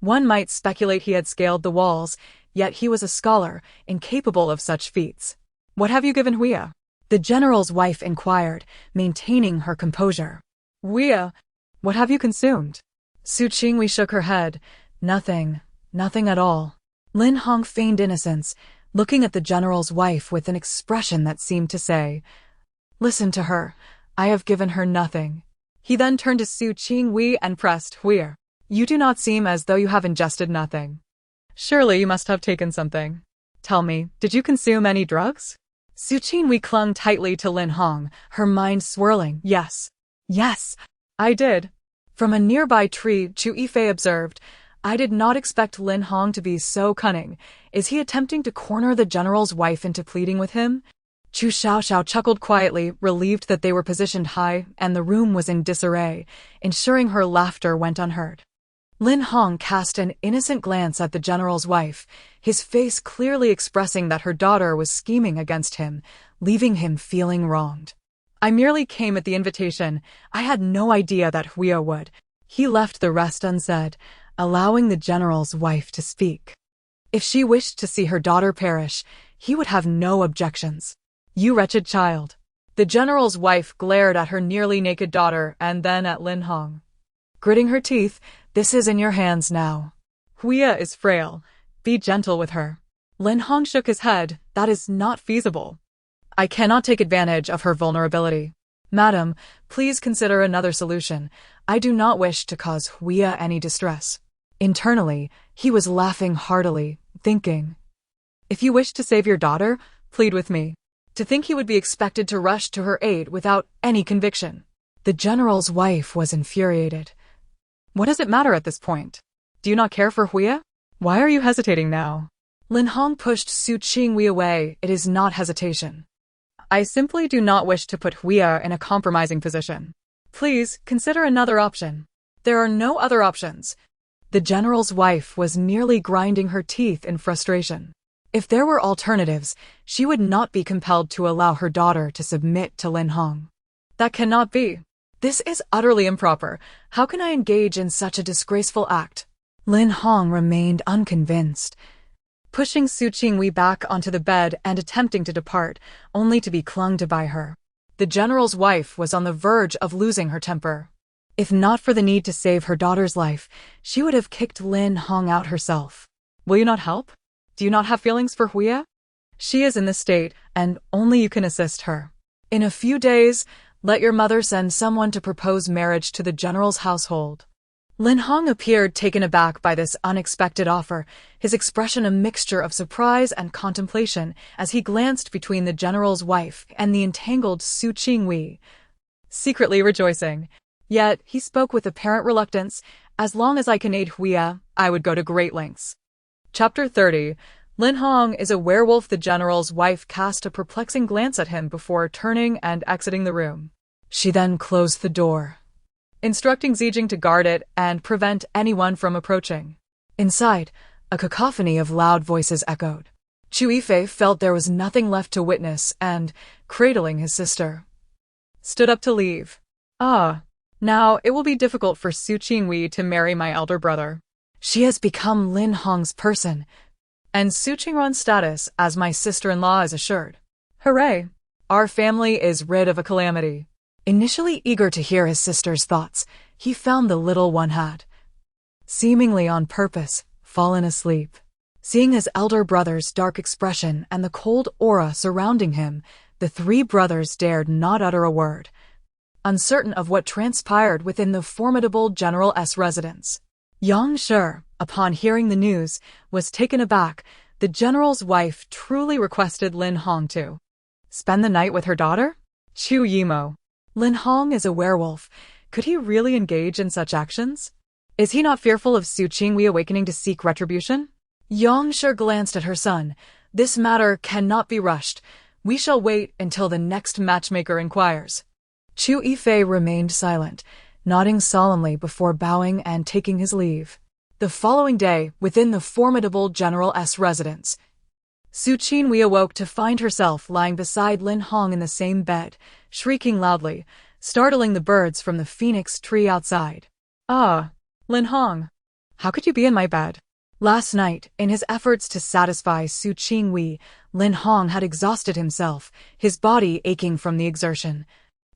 one might speculate he had scaled the walls, yet he was a scholar, incapable of such feats. What have you given Huia? The general's wife inquired, maintaining her composure. Huia, what have you consumed? Su Qingwei shook her head. Nothing at all. Lin Hong feigned innocence, looking at the general's wife with an expression that seemed to say, "Listen to her. I have given her nothing." He then turned to Su Qingwei and pressed, "Huia, you do not seem as though you have ingested nothing. Surely you must have taken something. Tell me, did you consume any drugs?" Su Qingwei clung tightly to Lin Hong, her mind swirling. Yes, I did. From a nearby tree, Chu Yifei observed, "I did not expect Lin Hong to be so cunning. Is he attempting to corner the general's wife into pleading with him?" Chu Xiaoxiao chuckled quietly, relieved that they were positioned high and the room was in disarray, ensuring her laughter went unheard. Lin Hong cast an innocent glance at the general's wife, his face clearly expressing that her daughter was scheming against him, leaving him feeling wronged. "I merely came at the invitation. I had no idea that Huia would." He left the rest unsaid, allowing the general's wife to speak. If she wished to see her daughter perish, he would have no objections. "You wretched child." The general's wife glared at her nearly naked daughter and then at Lin Hong. Gritting her teeth, "This is in your hands now. Huia is frail. Be gentle with her." Lin Hong shook his head. "That is not feasible. I cannot take advantage of her vulnerability. Madam, please consider another solution. I do not wish to cause Huia any distress." Internally, he was laughing heartily, thinking, "If you wish to save your daughter, plead with me." To think he would be expected to rush to her aid without any conviction. The general's wife was infuriated. "What does it matter at this point? Do you not care for Huia? Why are you hesitating now?" Lin Hong pushed Su Qingwei away. "It is not hesitation. I simply do not wish to put Huia in a compromising position. Please consider another option." "There are no other options." The general's wife was nearly grinding her teeth in frustration. If there were alternatives, she would not be compelled to allow her daughter to submit to Lin Hong. "That cannot be. This is utterly improper. How can I engage in such a disgraceful act?" Lin Hong remained unconvinced, pushing Su Qingwei back onto the bed and attempting to depart, only to be clung to by her. The general's wife was on the verge of losing her temper. If not for the need to save her daughter's life, she would have kicked Lin Hong out herself. "Will you not help? Do you not have feelings for Huia? She is in this state, and only you can assist her. In a few days, let your mother send someone to propose marriage to the general's household." Lin Hong appeared taken aback by this unexpected offer, his expression a mixture of surprise and contemplation as he glanced between the general's wife and the entangled Su Qingwei, secretly rejoicing. Yet he spoke with apparent reluctance. "As long as I can aid Huia, I would go to great lengths." Chapter 30. Lin Hong is a werewolf. The general's wife cast a perplexing glance at him before turning and exiting the room. She then closed the door, instructing Zijing to guard it and prevent anyone from approaching. Inside, a cacophony of loud voices echoed. Chu Yifei felt there was nothing left to witness and, cradling his sister, stood up to leave. Now it will be difficult for Su Qingwei to marry my elder brother. She has become Lin Hong's person, and Su Qingran's status as my sister-in-law is assured. Hooray! Our family is rid of a calamity. Initially eager to hear his sister's thoughts, he found the little one had, seemingly on purpose, fallen asleep. Seeing his elder brother's dark expression and the cold aura surrounding him, the three brothers dared not utter a word, uncertain of what transpired within the formidable general's residence. Yang Shi, upon hearing the news, was taken aback. The general's wife truly requested Lin Hong to spend the night with her daughter? Chu Yimo. Lin Hong is a werewolf. Could he really engage in such actions? Is he not fearful of Su Qingwei awakening to seek retribution? Yang Shi glanced at her son. This matter cannot be rushed. We shall wait until the next matchmaker inquires. Chu Yifei remained silent, nodding solemnly before bowing and taking his leave. The following day, within the formidable General's residence, Su Qingwei awoke to find herself lying beside Lin Hong in the same bed, shrieking loudly, startling the birds from the phoenix tree outside. "Ah, Lin Hong, how could you be in my bed?" Last night, in his efforts to satisfy Su Qingwei, Lin Hong had exhausted himself, his body aching from the exertion.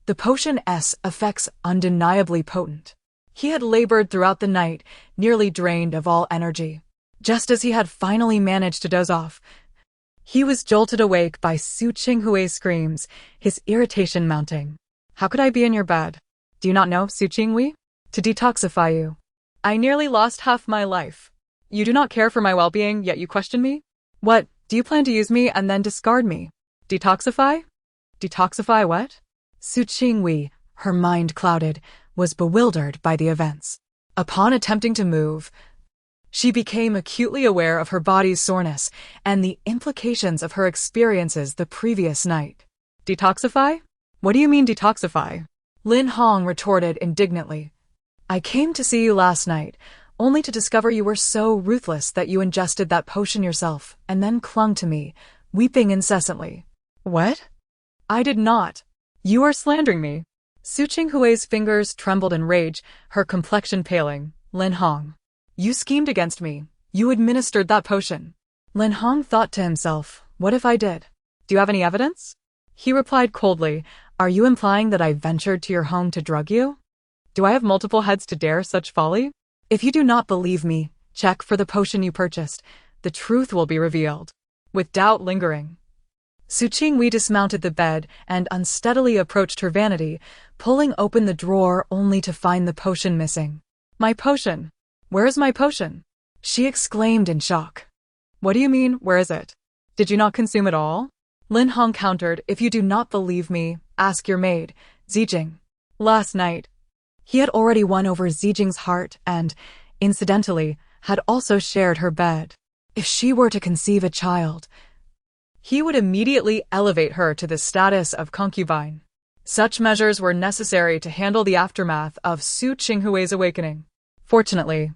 The potion's effects undeniably potent. He had labored throughout the night, nearly drained of all energy. Just as he had finally managed to doze off, he was jolted awake by Su Qinghui's screams, his irritation mounting. "How could I be in your bed? Do you not know, Su Qingwei? To detoxify you. I nearly lost half my life. You do not care for my well-being, yet you question me? What, do you plan to use me and then discard me? Detoxify? Detoxify what?" Su Qingwei, her mind clouded, was bewildered by the events. Upon attempting to move, she became acutely aware of her body's soreness and the implications of her experiences the previous night. "Detoxify? What do you mean detoxify?" Lin Hong retorted indignantly. "I came to see you last night, only to discover you were so ruthless that you ingested that potion yourself and then clung to me, weeping incessantly." "What? I did not. You are slandering me." Su Qinghui's fingers trembled in rage, her complexion paling. "Lin Hong, you schemed against me. You administered that potion." Lin Hong thought to himself, "What if I did? Do you have any evidence?" He replied coldly, "Are you implying that I ventured to your home to drug you? Do I have multiple heads to dare such folly? If you do not believe me, check for the potion you purchased. The truth will be revealed." With doubt lingering, Su Qingwei dismounted the bed and unsteadily approached her vanity, pulling open the drawer only to find the potion missing. "My potion! Where is my potion?" she exclaimed in shock. "What do you mean, where is it? Did you not consume it all?" Lin Hong countered, "If you do not believe me, ask your maid, Zijing." Last night, he had already won over Zijing's heart and, incidentally, had also shared her bed. If she were to conceive a child, he would immediately elevate her to the status of concubine. Such measures were necessary to handle the aftermath of Su Qinghui's awakening. Fortunately,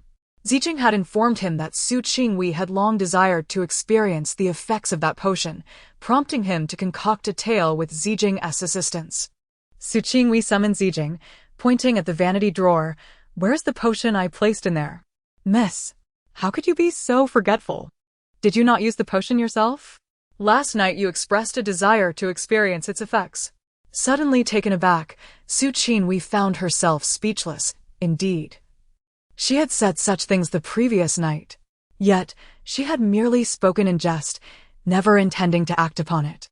Zijing had informed him that Su Qingwei had long desired to experience the effects of that potion, prompting him to concoct a tale with Zijing's assistance. Su Qingwei summoned Zijing, pointing at the vanity drawer. "Where's the potion I placed in there?" "Miss, how could you be so forgetful? Did you not use the potion yourself? Last night you expressed a desire to experience its effects." Suddenly taken aback, Su Qingwei found herself speechless. Indeed, she had said such things the previous night. Yet, she had merely spoken in jest, never intending to act upon it.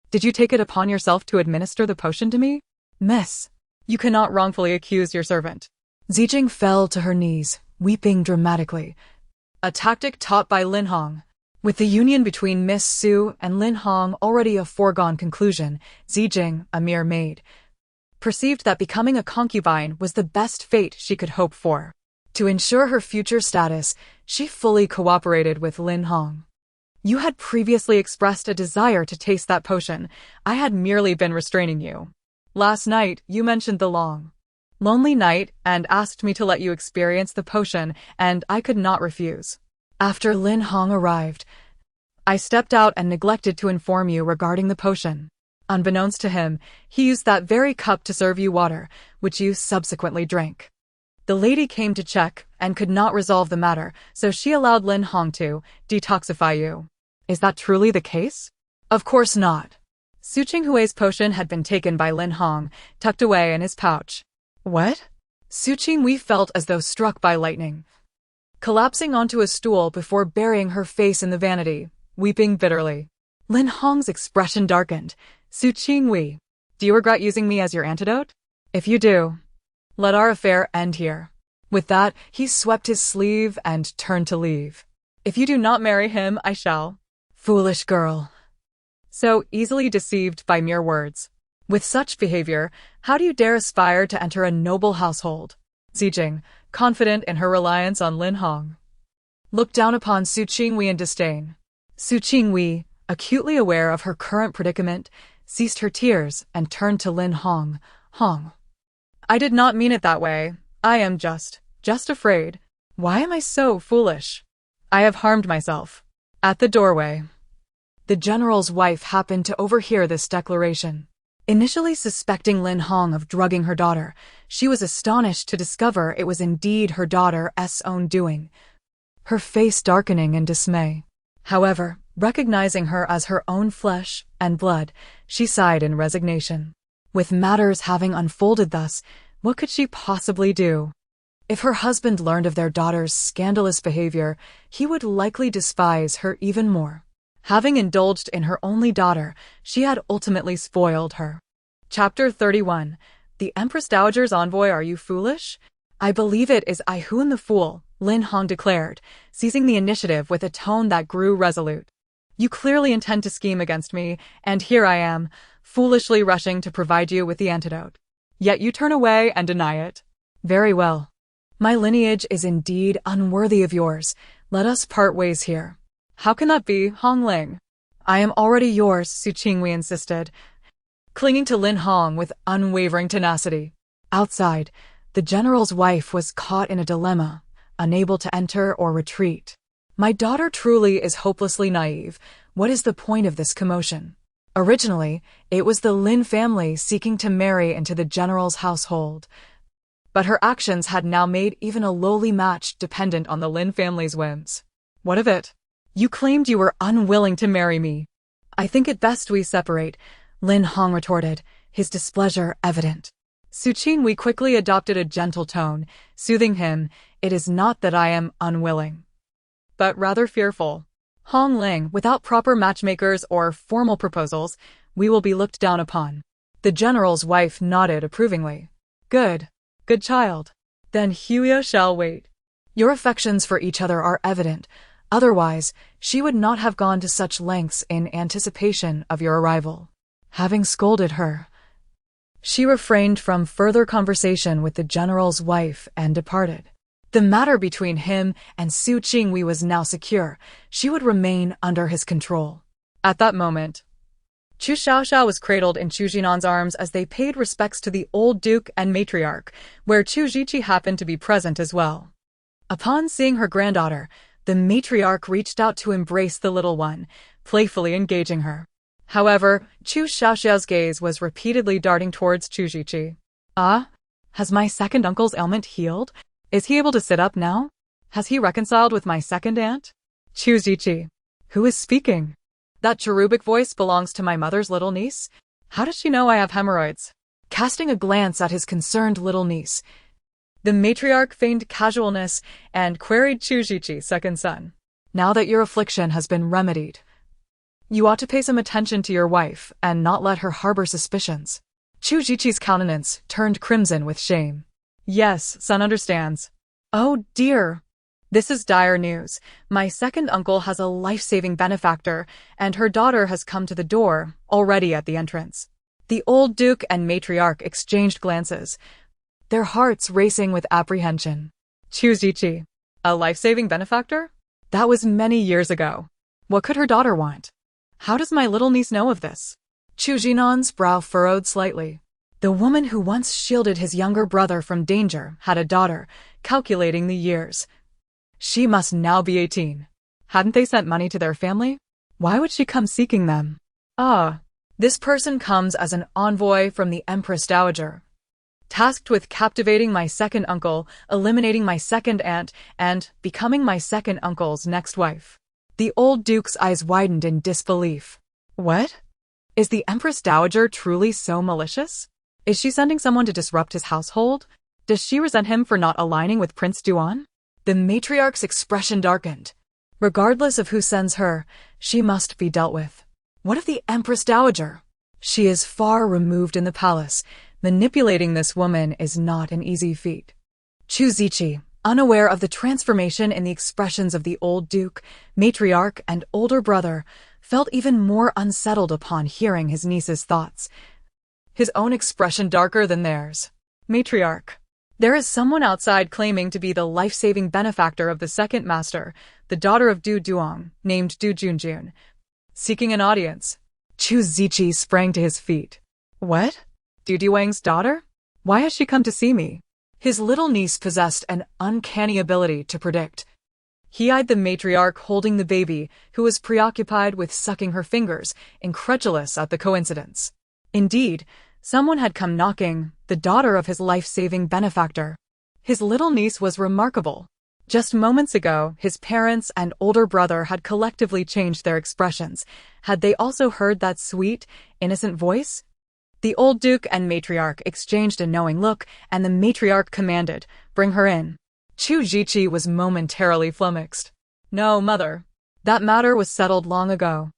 "Did you take it upon yourself to administer the potion to me?" "Miss, you cannot wrongfully accuse your servant." Zijing fell to her knees, weeping dramatically, a tactic taught by Lin Hong. With the union between Miss Su and Lin Hong already a foregone conclusion, Zijing, a mere maid, perceived that becoming a concubine was the best fate she could hope for. To ensure her future status, she fully cooperated with Lin Hong. "You had previously expressed a desire to taste that potion. I had merely been restraining you. Last night, you mentioned the long, lonely night and asked me to let you experience the potion, and I could not refuse. After Lin Hong arrived, I stepped out and neglected to inform you regarding the potion. Unbeknownst to him, he used that very cup to serve you water, which you subsequently drank. The lady came to check and could not resolve the matter, so she allowed Lin Hong to detoxify you. Is that truly the case?" "Of course not." Su Qinghui's potion had been taken by Lin Hong, tucked away in his pouch. "What?" Su Qingwei felt as though struck by lightning, collapsing onto a stool before burying her face in the vanity, weeping bitterly. Lin Hong's expression darkened. "Su Qingwei, do you regret using me as your antidote? If you do, let our affair end here." With that, he swept his sleeve and turned to leave. "If you do not marry him, I shall." Foolish girl. So easily deceived by mere words. With such behavior, how do you dare aspire to enter a noble household? Zijing, confident in her reliance on Lin Hong, looked down upon Su Qingwei in disdain. Su Qingwei, acutely aware of her current predicament, ceased her tears and turned to Lin Hong. "Hong, I did not mean it that way. I am just afraid. Why am I so foolish? I have harmed myself. At the doorway, the general's wife happened to overhear this declaration. Initially suspecting Lin Hong of drugging her daughter, she was astonished to discover it was indeed her daughter's own doing, her face darkening in dismay. However, recognizing her as her own flesh and blood, she sighed in resignation. With matters having unfolded thus, what could she possibly do? If her husband learned of their daughter's scandalous behavior, he would likely despise her even more. Having indulged in her only daughter, she had ultimately spoiled her. Chapter 31. The Empress Dowager's Envoy. Are you foolish? I believe it is I who am the fool, Lin Hong declared, seizing the initiative with a tone that grew resolute. You clearly intend to scheme against me, and here I am, foolishly rushing to provide you with the antidote. Yet you turn away and deny it. Very well. My lineage is indeed unworthy of yours. Let us part ways here. How can that be, Hong Ling? I am already yours, Su Qingwei insisted, clinging to Lin Hong with unwavering tenacity. Outside, the general's wife was caught in a dilemma, unable to enter or retreat. My daughter truly is hopelessly naive. What is the point of this commotion? Originally, it was the Lin family seeking to marry into the general's household. But her actions had now made even a lowly match dependent on the Lin family's whims. What of it? You claimed you were unwilling to marry me. I think it best we separate, Lin Hong retorted, his displeasure evident. Su Qingwei quickly adopted a gentle tone, soothing him. It is not that I am unwilling, but rather fearful. Hong Ling, without proper matchmakers or formal proposals, we will be looked down upon. The general's wife nodded approvingly. Good child. Then Huya shall wait. Your affections for each other are evident. Otherwise, she would not have gone to such lengths in anticipation of your arrival. Having scolded her, she refrained from further conversation with the general's wife and departed. The matter between him and Su Qingwei was now secure. She would remain under his control. At that moment, Chu Xiaoxiao was cradled in Chu Jinan's arms as they paid respects to the old duke and matriarch, where Chu Ziqi happened to be present as well. Upon seeing her granddaughter, the matriarch reached out to embrace the little one, playfully engaging her. However, Chu Xiaoxiao's gaze was repeatedly darting towards Chu Ziqi. Ah? Has my second uncle's ailment healed? Is he able to sit up now? Has he reconciled with my second aunt? Chu Ziqi. Who is speaking? That cherubic voice belongs to my mother's little niece? How does she know I have hemorrhoids? Casting a glance at his concerned little niece, the matriarch feigned casualness and queried Chu Ziqi's second son. Now that your affliction has been remedied, you ought to pay some attention to your wife and not let her harbor suspicions. Chu Ziqi's countenance turned crimson with shame. Yes, son understands. Oh dear. This is dire news. My second uncle has a life-saving benefactor, and her daughter has come to the door, already at the entrance. The old duke and matriarch exchanged glances, their hearts racing with apprehension. Chu Ziqi. A life-saving benefactor? That was many years ago. What could her daughter want? How does my little niece know of this? Chu Jinan's brow furrowed slightly. The woman who once shielded his younger brother from danger had a daughter, calculating the years. She must now be 18. Hadn't they sent money to their family? Why would she come seeking them? Ah, this person comes as an envoy from the Empress Dowager, tasked with captivating my second uncle, eliminating my second aunt, and becoming my second uncle's next wife. The old duke's eyes widened in disbelief. What? Is the Empress Dowager truly so malicious? Is she sending someone to disrupt his household? Does she resent him for not aligning with Prince Duan? The matriarch's expression darkened. Regardless of who sends her, she must be dealt with. What of the Empress Dowager? She is far removed in the palace. Manipulating this woman is not an easy feat. Chu Ziqi, unaware of the transformation in the expressions of the old duke, matriarch, and older brother, felt even more unsettled upon hearing his niece's thoughts. His own expression darker than theirs. Matriarch. There is someone outside claiming to be the life-saving benefactor of the second master, the daughter of Du Duong, named Du Junjun, seeking an audience. Chu Ziqi sprang to his feet. What? Du Duang's daughter? Why has she come to see me? His little niece possessed an uncanny ability to predict. He eyed the matriarch holding the baby, who was preoccupied with sucking her fingers, incredulous at the coincidence. Indeed, someone had come knocking, the daughter of his life-saving benefactor. His little niece was remarkable. Just moments ago, his parents and older brother had collectively changed their expressions. Had they also heard that sweet, innocent voice? The old duke and matriarch exchanged a knowing look, and the matriarch commanded, "Bring her in." Chu Xiaoxiao was momentarily flummoxed. "No, mother. That matter was settled long ago.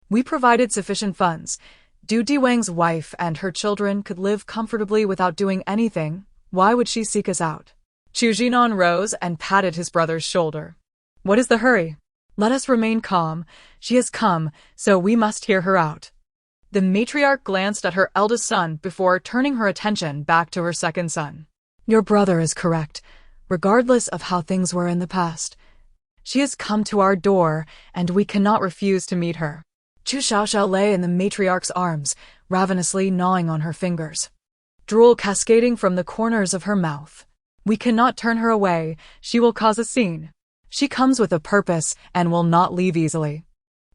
We provided sufficient funds. Du Diwang's wife and her children could live comfortably without doing anything. Why would she seek us out?" Chu Jinan rose and patted his brother's shoulder. "What is the hurry? Let us remain calm. She has come, so we must hear her out." The matriarch glanced at her eldest son before turning her attention back to her second son. "Your brother is correct, regardless of how things were in the past. She has come to our door, and we cannot refuse to meet her." Chu Xiaoxiao lay in the matriarch's arms, ravenously gnawing on her fingers, drool cascading from the corners of her mouth. "We cannot turn her away. She will cause a scene. She comes with a purpose and will not leave easily."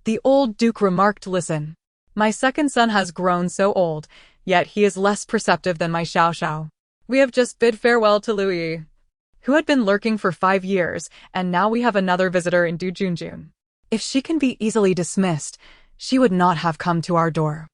The old duke remarked, "Listen. My second son has grown so old, yet he is less perceptive than my Xiaoxiao. We have just bid farewell to Louis, who had been lurking for 5 years, and now we have another visitor in Du Junjun. If she can be easily dismissed, she would not have come to our door."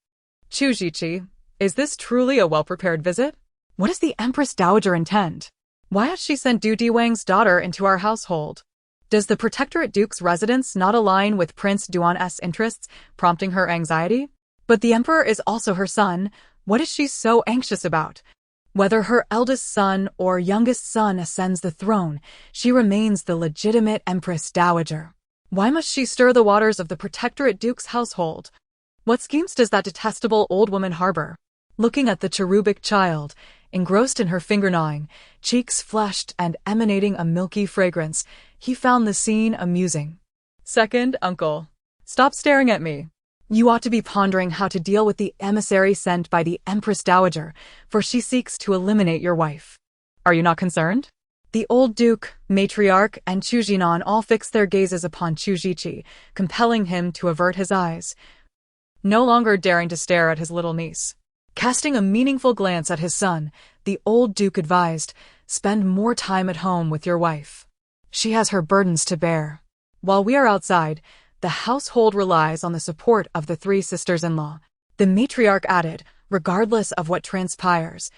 "Chu Xiaoxiao, is this truly a well-prepared visit? What does the Empress Dowager intend? Why has she sent Du Diwang's daughter into our household? Does the Protectorate Duke's residence not align with Prince Duan's interests, prompting her anxiety? But the Emperor is also her son. What is she so anxious about? Whether her eldest son or youngest son ascends the throne, she remains the legitimate Empress Dowager. Why must she stir the waters of the Protectorate Duke's household? What schemes does that detestable old woman harbor?" Looking at the cherubic child, engrossed in her finger-gnawing, cheeks flushed and emanating a milky fragrance, he found the scene amusing. "Second, uncle, stop staring at me. You ought to be pondering how to deal with the emissary sent by the Empress Dowager, for she seeks to eliminate your wife. Are you not concerned?" The old duke, matriarch, and Chu Jinan all fixed their gazes upon Chu Xiaoxiao, compelling him to avert his eyes, no longer daring to stare at his little niece. Casting a meaningful glance at his son, the old duke advised, "Spend more time at home with your wife. She has her burdens to bear. While we are outside, the household relies on the support of the 3 sisters-in-law." The matriarch added, "Regardless of what transpires,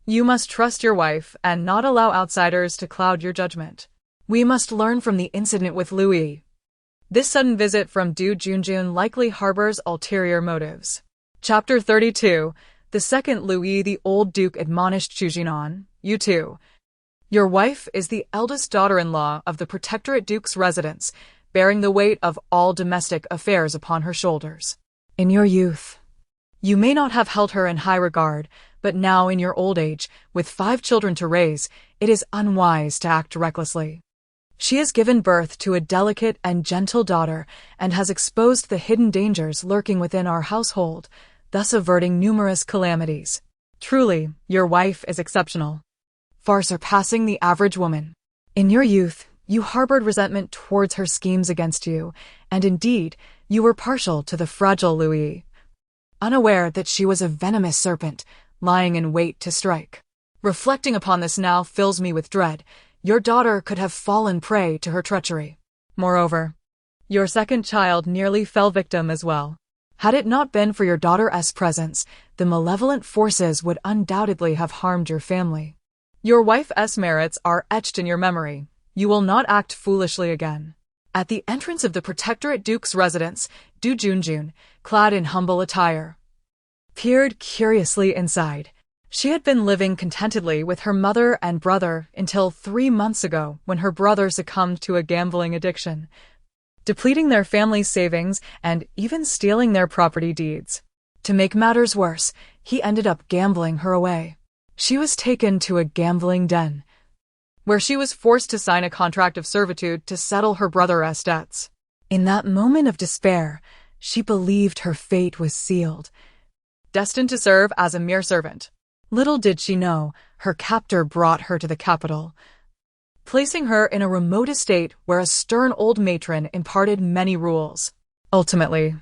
you must trust your wife and not allow outsiders to cloud your judgment. We must learn from the incident with Louis. This sudden visit from Du Junjun likely harbors ulterior motives." Chapter 32. The second Louis the old duke admonished Chu Jinan, "You too. Your wife is the eldest daughter-in-law of the Protectorate Duke's residence, bearing the weight of all domestic affairs upon her shoulders. In your youth, you may not have held her in high regard, but now in your old age, with 5 children to raise, it is unwise to act recklessly. She has given birth to a delicate and gentle daughter and has exposed the hidden dangers lurking within our household, thus averting numerous calamities. Truly, your wife is exceptional, far surpassing the average woman. In your youth, you harbored resentment towards her schemes against you, and indeed, you were partial to the fragile Louis, unaware that she was a venomous serpent, lying in wait to strike. Reflecting upon this now fills me with dread. Your daughter could have fallen prey to her treachery. Moreover, your second child nearly fell victim as well. Had it not been for your daughter's presence, the malevolent forces would undoubtedly have harmed your family. Your wife's merits are etched in your memory. You will not act foolishly again." At the entrance of the Protectorate Duke's residence, Du Junjun, clad in humble attire, peered curiously inside. She had been living contentedly with her mother and brother until 3 months ago when her brother succumbed to a gambling addiction, depleting their family's savings and even stealing their property deeds. To make matters worse, he ended up gambling her away. She was taken to a gambling den, where she was forced to sign a contract of servitude to settle her brother's debts. In that moment of despair, she believed her fate was sealed, destined to serve as a mere servant, Little did she know, her captor brought her to the capital, placing her in a remote estate where a stern old matron imparted many rules. Ultimately,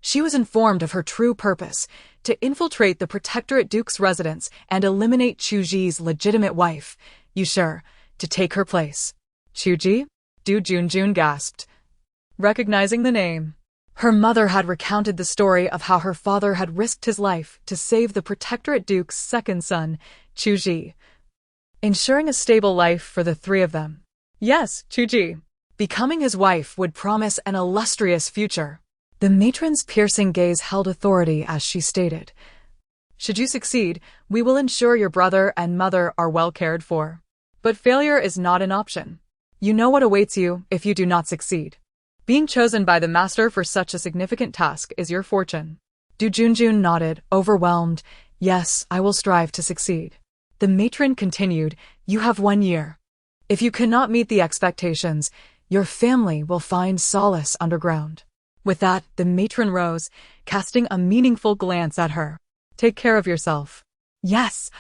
she was informed of her true purpose, to infiltrate the Protectorate Duke's residence and eliminate Chu Ji's legitimate wife, Yushir, to take her place. Chu Ji? Du Junjun gasped, recognizing the name. Her mother had recounted the story of how her father had risked his life to save the Protectorate Duke's second son, Chu Ji, ensuring a stable life for the three of them. Yes, Chu Ji. Becoming his wife would promise an illustrious future. The matron's piercing gaze held authority as she stated, "Should you succeed, we will ensure your brother and mother are well cared for. But failure is not an option. You know what awaits you if you do not succeed. Being chosen by the master for such a significant task is your fortune." Du Junjun nodded, overwhelmed. "Yes, I will strive to succeed." The matron continued, "You have 1 year. If you cannot meet the expectations, your family will find solace underground." With that, the matron rose, casting a meaningful glance at her. "Take care of yourself." "Yes."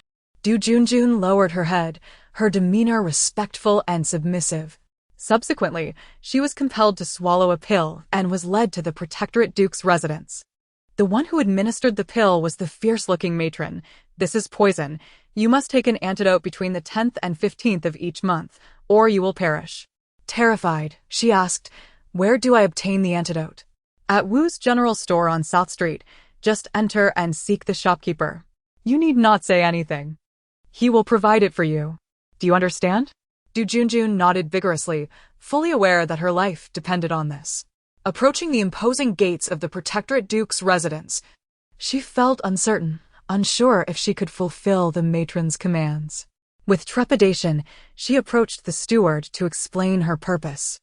Du Junjun lowered her head, her demeanor respectful and submissive. Subsequently, she was compelled to swallow a pill and was led to the Protectorate Duke's residence. The one who administered the pill was the fierce-looking matron. "This is poison. You must take an antidote between the 10th and 15th of each month, or you will perish." Terrified, she asked, "Where do I obtain the antidote?" "At Wu's General Store on South Street. Just enter and seek the shopkeeper. You need not say anything. He will provide it for you. Do you understand?" Du Junjun nodded vigorously, fully aware that her life depended on this. Approaching the imposing gates of the Protectorate Duke's residence, she felt uncertain, unsure if she could fulfill the matron's commands. With trepidation, she approached the steward to explain her purpose.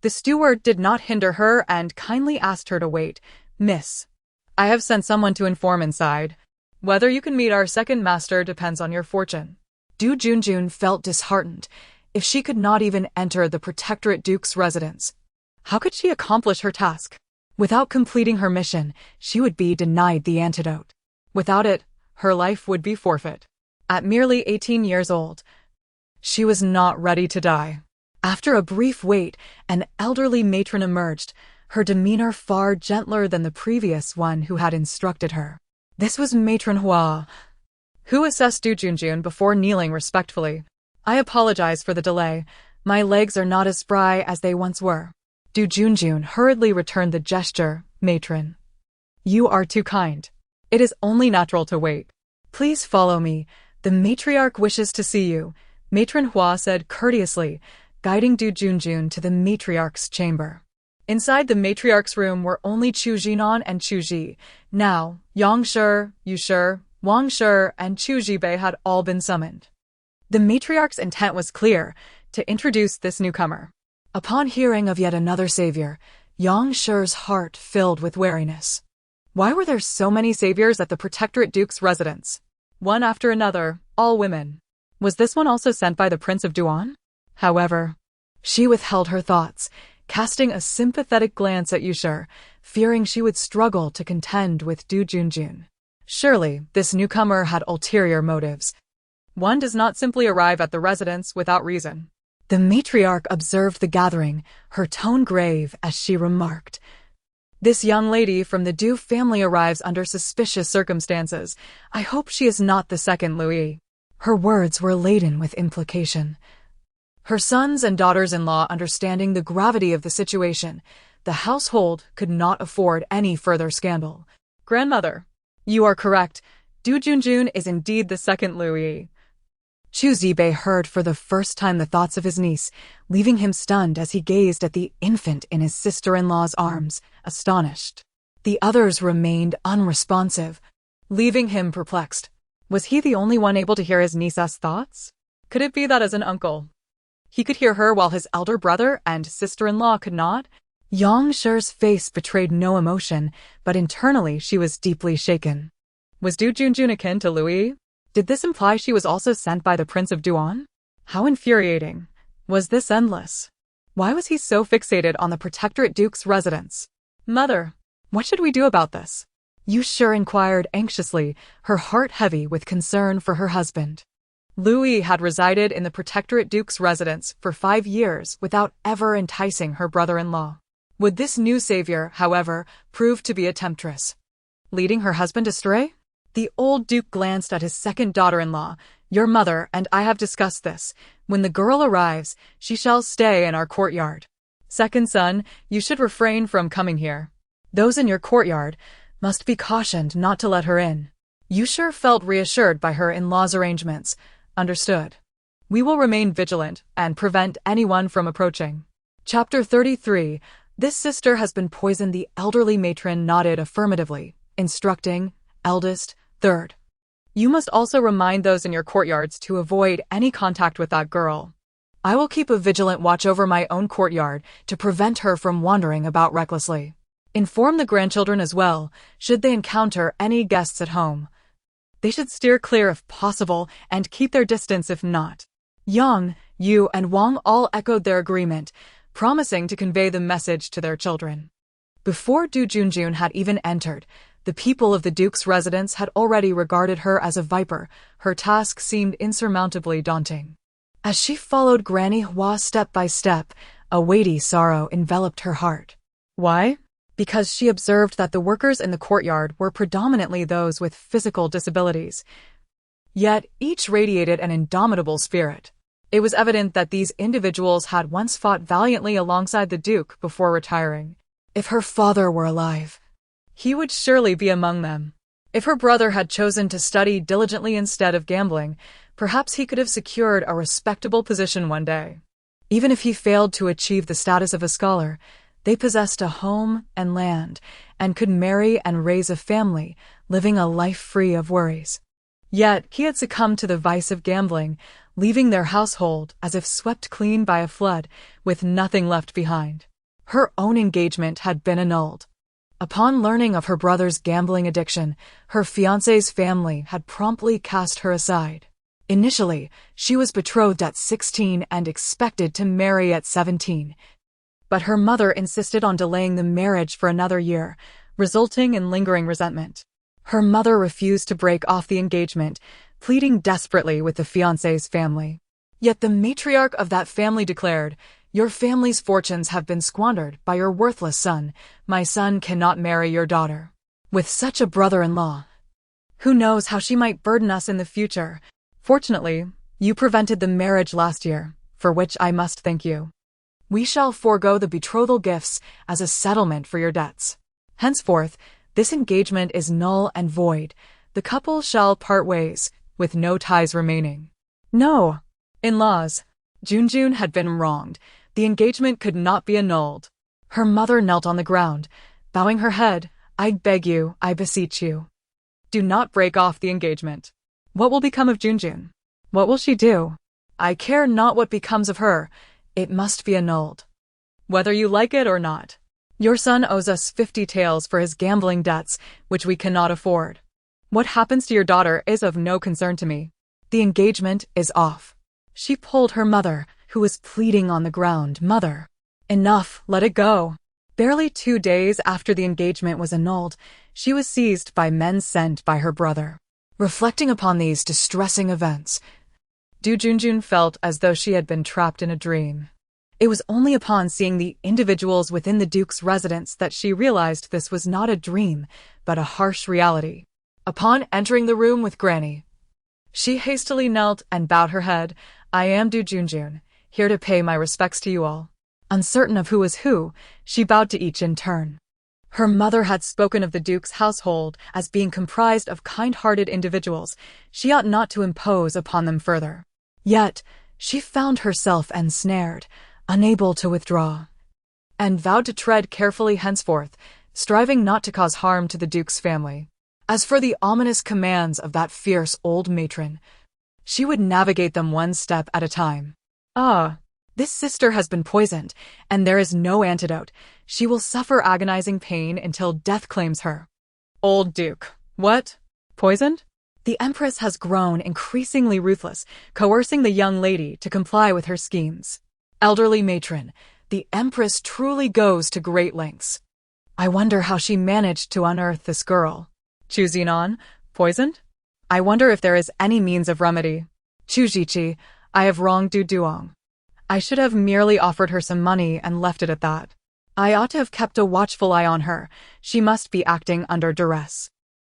The steward did not hinder her and kindly asked her to wait. "Miss, I have sent someone to inform inside. Whether you can meet our second master depends on your fortune." Du Junjun felt disheartened. If she could not even enter the Protectorate Duke's residence, how could she accomplish her task? Without completing her mission, she would be denied the antidote. Without it, her life would be forfeit. At merely 18 years old, she was not ready to die. After a brief wait, an elderly matron emerged, her demeanor far gentler than the previous one who had instructed her. This was Matron Hua, who assessed Du Junjun before kneeling respectfully. "I apologize for the delay. My legs are not as spry as they once were." Du Junjun hurriedly returned the gesture. "Matron, you are too kind. It is only natural to wait. Please follow me. The matriarch wishes to see you," Matron Hua said courteously, guiding Du Junjun to the matriarch's chamber. Inside the matriarch's room were only Chu Jinan and Chu Ji. Now, Yang Shi, Yu Shi, Wang Shi, and Chu Jibei had all been summoned. The matriarch's intent was clear, to introduce this newcomer. Upon hearing of yet another savior, Yang Shi's heart filled with wariness. Why were there so many saviors at the Protectorate Duke's residence? One after another, all women. Was this one also sent by the Prince of Duan? However, she withheld her thoughts, casting a sympathetic glance at Yushir, fearing she would struggle to contend with Du Junjun. Surely, this newcomer had ulterior motives. One does not simply arrive at the residence without reason. The matriarch observed the gathering, her tone grave as she remarked, "This young lady from the Du family arrives under suspicious circumstances. I hope she is not the second Louis." Her words were laden with implication. Her sons and daughters-in-law understanding the gravity of the situation, the household could not afford any further scandal. "Grandmother, you are correct. Du Junjun is indeed the second Louis." Chu Zibei heard for the first time the thoughts of his niece, leaving him stunned as he gazed at the infant in his sister-in-law's arms, astonished. The others remained unresponsive, leaving him perplexed. Was he the only one able to hear his niece's thoughts? Could it be that as an uncle, he could hear her while his elder brother and sister-in-law could not? Yang Shi's face betrayed no emotion, but internally she was deeply shaken. Was Du Junjun akin to Louis? Did this imply she was also sent by the Prince of Duan? How infuriating. Was this endless? Why was he so fixated on the Protectorate Duke's residence? "Mother, what should we do about this?" Yu Shi inquired anxiously, her heart heavy with concern for her husband. Louis had resided in the Protectorate Duke's residence for 5 years without ever enticing her brother-in-law. Would this new savior, however, prove to be a temptress, leading her husband astray? The old Duke glanced at his second daughter-in-law. Your mother and I have discussed this. When the girl arrives, she shall stay in our courtyard. Second son, you should refrain from coming here. Those in your courtyard must be cautioned not to let her in. Yu Shi felt reassured by her in-law's arrangements. Understood. We will remain vigilant and prevent anyone from approaching. Chapter 33. This sister has been poisoned. The elderly matron nodded affirmatively, instructing, eldest, third. You must also remind those in your courtyards to avoid any contact with that girl. I will keep a vigilant watch over my own courtyard to prevent her from wandering about recklessly. Inform the grandchildren as well, should they encounter any guests at home. They should steer clear if possible and keep their distance if not. Yang, Yu, and Wang all echoed their agreement, promising to convey the message to their children. Before Du Junjun had even entered, the people of the Duke's residence had already regarded her as a viper. Her task seemed insurmountably daunting. As she followed Granny Hua step by step, a weighty sorrow enveloped her heart. Why? Because she observed that the workers in the courtyard were predominantly those with physical disabilities. Yet each radiated an indomitable spirit. It was evident that these individuals had once fought valiantly alongside the Duke before retiring. If her father were alive, he would surely be among them. If her brother had chosen to study diligently instead of gambling, perhaps he could have secured a respectable position one day. Even if he failed to achieve the status of a scholar, they possessed a home and land, and could marry and raise a family, living a life free of worries. Yet he had succumbed to the vice of gambling, leaving their household as if swept clean by a flood, with nothing left behind. Her own engagement had been annulled. Upon learning of her brother's gambling addiction, her fiancé's family had promptly cast her aside. Initially, she was betrothed at 16 and expected to marry at 17. But her mother insisted on delaying the marriage for another year, resulting in lingering resentment. Her mother refused to break off the engagement, pleading desperately with the fiancé's family. Yet the matriarch of that family declared, "Your family's fortunes have been squandered by your worthless son. My son cannot marry your daughter. With such a brother-in-law, who knows how she might burden us in the future? Fortunately, you prevented the marriage last year, for which I must thank you. We shall forego the betrothal gifts as a settlement for your debts. Henceforth, this engagement is null and void. The couple shall part ways, with no ties remaining." No. In-laws. Junjun had been wronged. The engagement could not be annulled. Her mother knelt on the ground, bowing her head. "I beg you, I beseech you. Do not break off the engagement. What will become of Junjun? What will she do? I care not what becomes of her. It must be annulled, whether you like it or not. Your son owes us 50 taels for his gambling debts, which we cannot afford. What happens to your daughter is of no concern to me. The engagement is off." She pulled her mother, who was pleading on the ground. "Mother, enough, let it go." Barely 2 days after the engagement was annulled, she was seized by men sent by her brother. Reflecting upon these distressing events, Du Junjun felt as though she had been trapped in a dream. It was only upon seeing the individuals within the Duke's residence that she realized this was not a dream, but a harsh reality. Upon entering the room with Granny, she hastily knelt and bowed her head. "I am Du Junjun, here to pay my respects to you all." Uncertain of who was who, she bowed to each in turn. Her mother had spoken of the Duke's household as being comprised of kind-hearted individuals. She ought not to impose upon them further. Yet, she found herself ensnared, unable to withdraw, and vowed to tread carefully henceforth, striving not to cause harm to the Duke's family. As for the ominous commands of that fierce old matron, she would navigate them one step at a time. This sister has been poisoned, and there is no antidote. She will suffer agonizing pain until death claims her. Old Duke. What? Poisoned? The Empress has grown increasingly ruthless, coercing the young lady to comply with her schemes. Elderly matron. The Empress truly goes to great lengths. I wonder how she managed to unearth this girl. Chu Xiaoxiao, poisoned? I wonder if there is any means of remedy. Chu Xiaoxiao, I have wronged Du Duong. I should have merely offered her some money and left it at that. I ought to have kept a watchful eye on her. She must be acting under duress.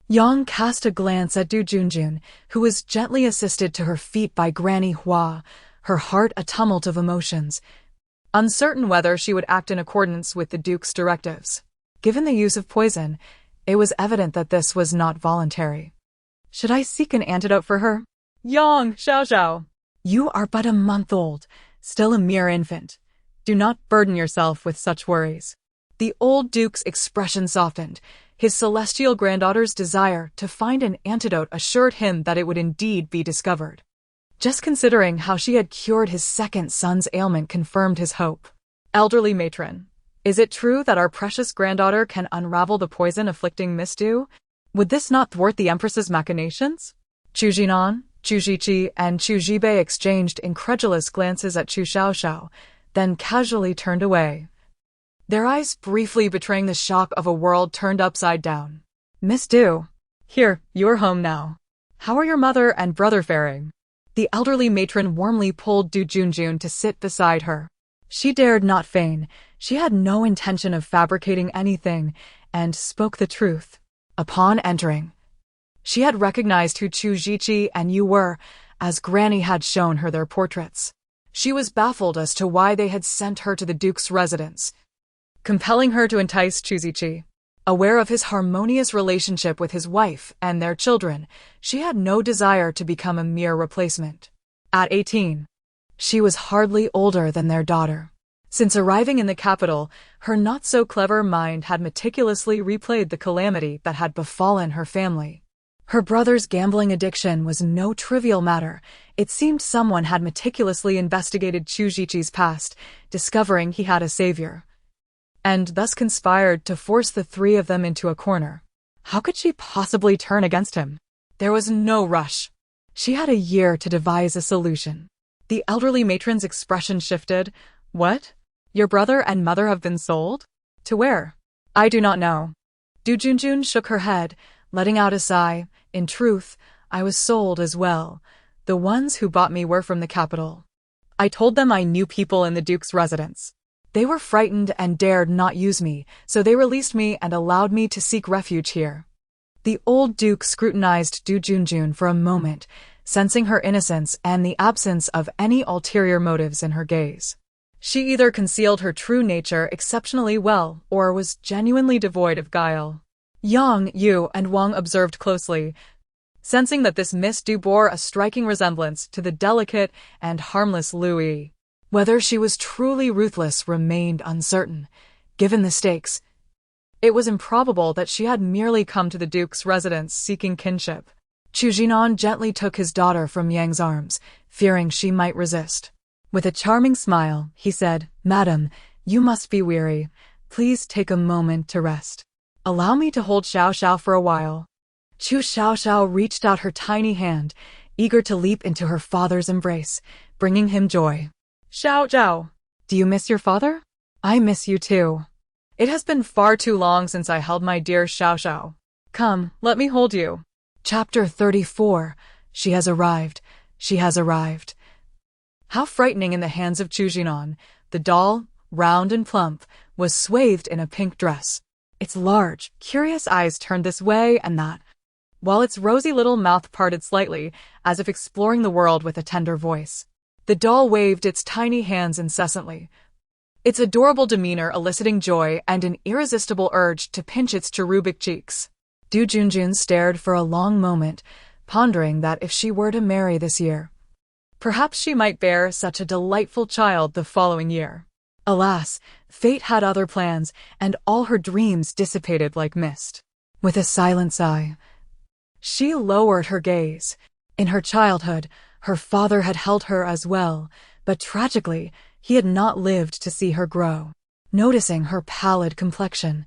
Yang cast a glance at Du Junjun, who was gently assisted to her feet by Granny Hua, her heart a tumult of emotions, uncertain whether she would act in accordance with the Duke's directives. Given the use of poison, it was evident that this was not voluntary. Should I seek an antidote for her? Yang Xiaoxiao, you are but a month old, still a mere infant. Do not burden yourself with such worries. The old Duke's expression softened. His celestial granddaughter's desire to find an antidote assured him that it would indeed be discovered. Just considering how she had cured his second son's ailment confirmed his hope. Elderly matron, is it true that our precious granddaughter can unravel the poison afflicting Miss Du? Would this not thwart the Empress's machinations? Chu Jinan, Chu Ziqi, and Chu Zhibei exchanged incredulous glances at Chu Xiaoxiao, then casually turned away, their eyes briefly betraying the shock of a world turned upside down. Miss Du, here, you're home now. How are your mother and brother faring? The elderly matron warmly pulled Du Junjun to sit beside her. She dared not feign. She had no intention of fabricating anything, and spoke the truth. Upon entering, she had recognized who Chu Ziqi and Yu were, as Granny had shown her their portraits. She was baffled as to why they had sent her to the Duke's residence, compelling her to entice Chu Ziqi. Aware of his harmonious relationship with his wife and their children, she had no desire to become a mere replacement. At 18, she was hardly older than their daughter. Since arriving in the capital, her not-so-clever mind had meticulously replayed the calamity that had befallen her family. Her brother's gambling addiction was no trivial matter. It seemed someone had meticulously investigated Chu Ziqi's past, discovering he had a savior, and thus conspired to force the three of them into a corner. How could she possibly turn against him? There was no rush. She had a year to devise a solution. The elderly matron's expression shifted. What? Your brother and mother have been sold? To where? I do not know. Du Junjun shook her head, letting out a sigh. In truth, I was sold as well. The ones who bought me were from the capital. I told them I knew people in the Duke's residence. They were frightened and dared not use me, so they released me and allowed me to seek refuge here. The old Duke scrutinized Du Junjun for a moment, sensing her innocence and the absence of any ulterior motives in her gaze. She either concealed her true nature exceptionally well or was genuinely devoid of guile. Yang, Yu, and Wang observed closely, sensing that this Miss Du bore a striking resemblance to the delicate and harmless Louis. Whether she was truly ruthless remained uncertain. Given the stakes, it was improbable that she had merely come to the Duke's residence seeking kinship. Chu Jinan gently took his daughter from Yang's arms, fearing she might resist. With a charming smile, he said, Madam, you must be weary. Please take a moment to rest. Allow me to hold Xiaoxiao for a while. Chu Xiaoxiao reached out her tiny hand, eager to leap into her father's embrace, bringing him joy. Xiaoxiao, do you miss your father? I miss you too. It has been far too long since I held my dear Xiaoxiao. Come, let me hold you. Chapter 34. She has arrived. She has arrived. How frightening in the hands of Chu Jinan. The doll, round and plump, was swathed in a pink dress. Its large, curious eyes turned this way and that, while its rosy little mouth parted slightly, as if exploring the world with a tender voice. The doll waved its tiny hands incessantly, its adorable demeanor eliciting joy and an irresistible urge to pinch its cherubic cheeks. Du Junjun stared for a long moment, pondering that if she were to marry this year, perhaps she might bear such a delightful child the following year. Alas, fate had other plans, and all her dreams dissipated like mist. With a silent sigh, she lowered her gaze. In her childhood, her father had held her as well, but tragically, he had not lived to see her grow. Noticing her pallid complexion,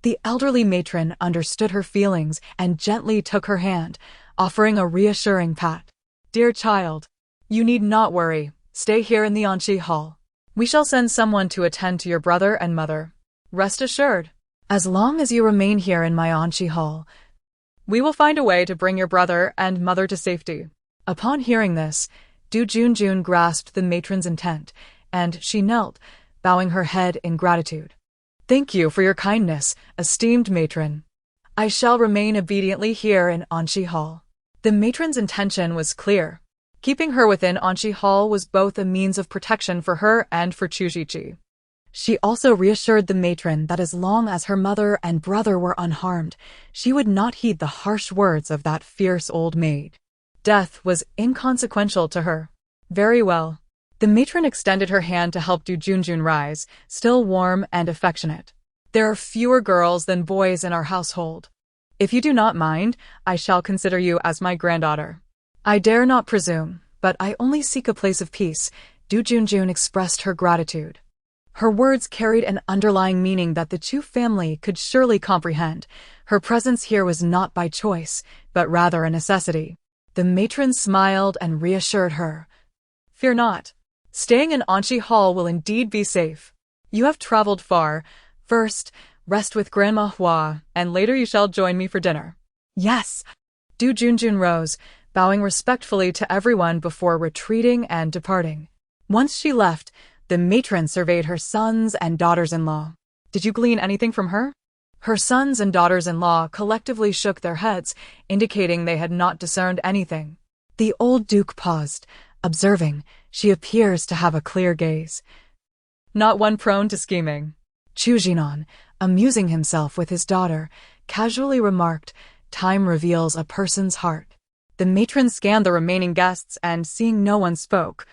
the elderly matron understood her feelings and gently took her hand, offering a reassuring pat. Dear child, you need not worry. Stay here in the Anqi Hall. We shall send someone to attend to your brother and mother. Rest assured. As long as you remain here in my Anqi Hall, We will find a way to bring your brother and mother to safety. Upon hearing this, Du Junjun grasped the matron's intent, and she knelt, bowing her head in gratitude. Thank you for your kindness, esteemed matron. I shall remain obediently here in Anshi Hall. The matron's intention was clear. Keeping her within Anshi Hall was both a means of protection for her and for Chu Xiaoxiao. She also reassured the matron that as long as her mother and brother were unharmed, she would not heed the harsh words of that fierce old maid. Death was inconsequential to her. Very well. The matron extended her hand to help Du Junjun rise, still warm and affectionate. There are fewer girls than boys in our household. If you do not mind, I shall consider you as my granddaughter. I dare not presume, but I only seek a place of peace. Du Junjun expressed her gratitude. Her words carried an underlying meaning that the Chu family could surely comprehend. Her presence here was not by choice, but rather a necessity. The matron smiled and reassured her. Fear not. Staying in Anshi Hall will indeed be safe. You have traveled far. First, rest with Grandma Hua, and later you shall join me for dinner. Yes. Du Junjun rose, bowing respectfully to everyone before retreating and departing. Once she left, the matron surveyed her sons and daughters-in-law. Did you glean anything from her? Her sons and daughters-in-law collectively shook their heads, indicating they had not discerned anything. The old duke paused, observing, she appears to have a clear gaze. Not one prone to scheming. Chu Xiaoxiao, amusing himself with his daughter, casually remarked, time reveals a person's heart. The matron scanned the remaining guests and, seeing no one spoke,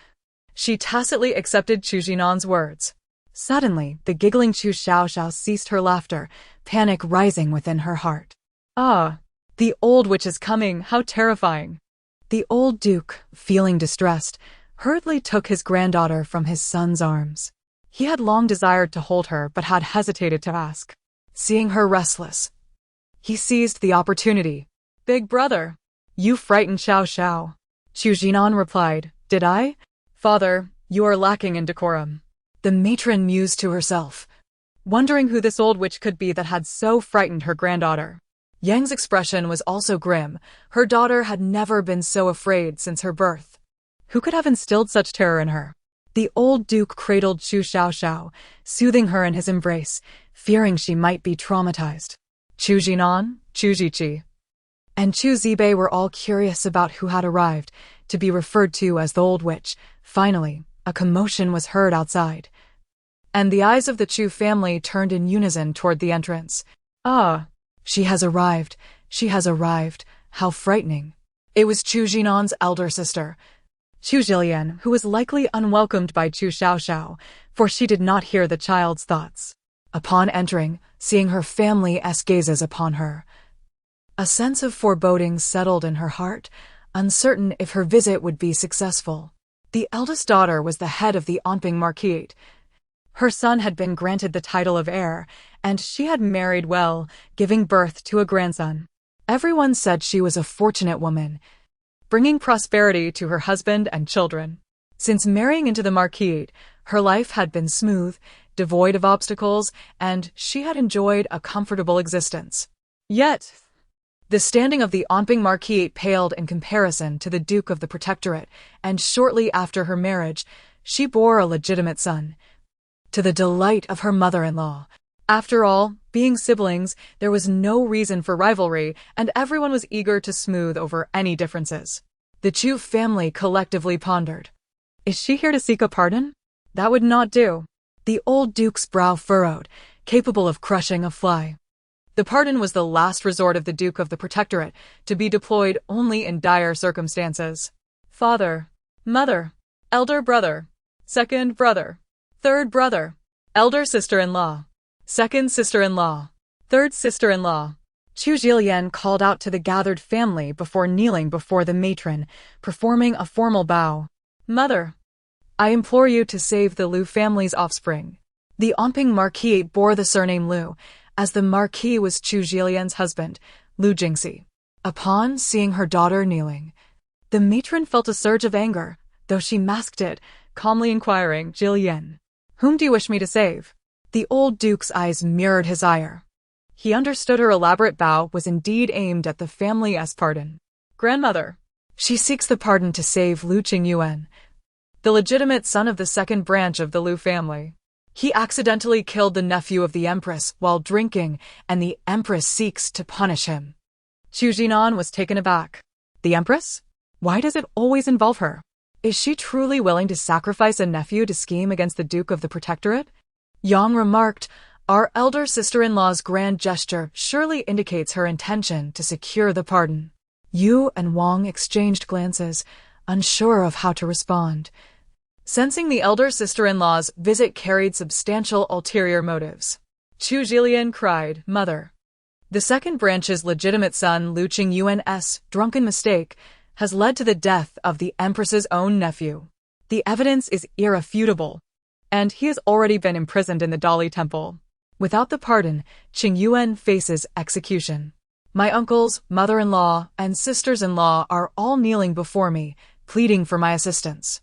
she tacitly accepted Chu Xiaoxiao's words. Suddenly, the giggling Chu Xiaoxiao ceased her laughter, panic rising within her heart. Ah, the old witch is coming, how terrifying. The old duke, feeling distressed, hurriedly took his granddaughter from his son's arms. He had long desired to hold her but had hesitated to ask. Seeing her restless, he seized the opportunity. Big brother, you frightened Xiaoxiao. Chu Xiaoxiao replied, Did I? Father, you are lacking in decorum. The matron mused to herself, wondering who this old witch could be that had so frightened her granddaughter. Yang's expression was also grim. Her daughter had never been so afraid since her birth. Who could have instilled such terror in her? The old duke cradled Chu Xiaoxiao, soothing her in his embrace, fearing she might be traumatized. Chu Jinan, Chu Ziqi, and Chu Zibei were all curious about who had arrived, to be referred to as the old witch. Finally, a commotion was heard outside, and the eyes of the Chu family turned in unison toward the entrance. Ah, she has arrived, how frightening. It was Chu Jinan's elder sister, Chu Jilian, who was likely unwelcomed by Chu Xiaoxiao, for she did not hear the child's thoughts. Upon entering, seeing her family's gazes upon her, a sense of foreboding settled in her heart, uncertain if her visit would be successful. The eldest daughter was the head of the Onping Marquette. Her son had been granted the title of heir, and she had married well, giving birth to a grandson. Everyone said she was a fortunate woman, bringing prosperity to her husband and children. Since marrying into the Marquette, her life had been smooth, devoid of obstacles, and she had enjoyed a comfortable existence. Yet, the standing of the Onping Marquette paled in comparison to the Duke of the Protectorate, and shortly after her marriage, she bore a legitimate son, to the delight of her mother-in-law. After all, being siblings, there was no reason for rivalry, and everyone was eager to smooth over any differences. The Chu family collectively pondered. Is she here to seek a pardon? That would not do. The old duke's brow furrowed, capable of crushing a fly. The pardon was the last resort of the Duke of the Protectorate, to be deployed only in dire circumstances. Father, mother, elder brother, second brother, third brother, elder sister-in-law, second sister-in-law, third sister-in-law. Chu Jilian called out to the gathered family before kneeling before the matron, performing a formal bow. Mother, I implore you to save the Liu family's offspring. The Onping Marquis bore the surname Liu, as the Marquis was Chu Jilian's husband, Liu Jingxi. Upon seeing her daughter kneeling, the matron felt a surge of anger, though she masked it, calmly inquiring, Jilian, whom do you wish me to save? The old duke's eyes mirrored his ire. He understood her elaborate bow was indeed aimed at the family's pardon. Grandmother. She seeks the pardon to save Lu Qingyuan, the legitimate son of the second branch of the Lu family. He accidentally killed the nephew of the empress while drinking, and the empress seeks to punish him. Chu Jinan was taken aback. The empress? Why does it always involve her? Is she truly willing to sacrifice a nephew to scheme against the Duke of the Protectorate? Yang remarked, our elder sister-in-law's grand gesture surely indicates her intention to secure the pardon. Yu and Wang exchanged glances, unsure of how to respond. Sensing the elder sister-in-law's visit carried substantial ulterior motives, Chu Jilian cried, Mother. The second branch's legitimate son Lu Qingyuan's drunken mistake has led to the death of the empress's own nephew. The evidence is irrefutable, and he has already been imprisoned in the Dali Temple. Without the pardon, Qingyuan faces execution. My uncles, mother-in-law, and sisters-in-law are all kneeling before me, pleading for my assistance.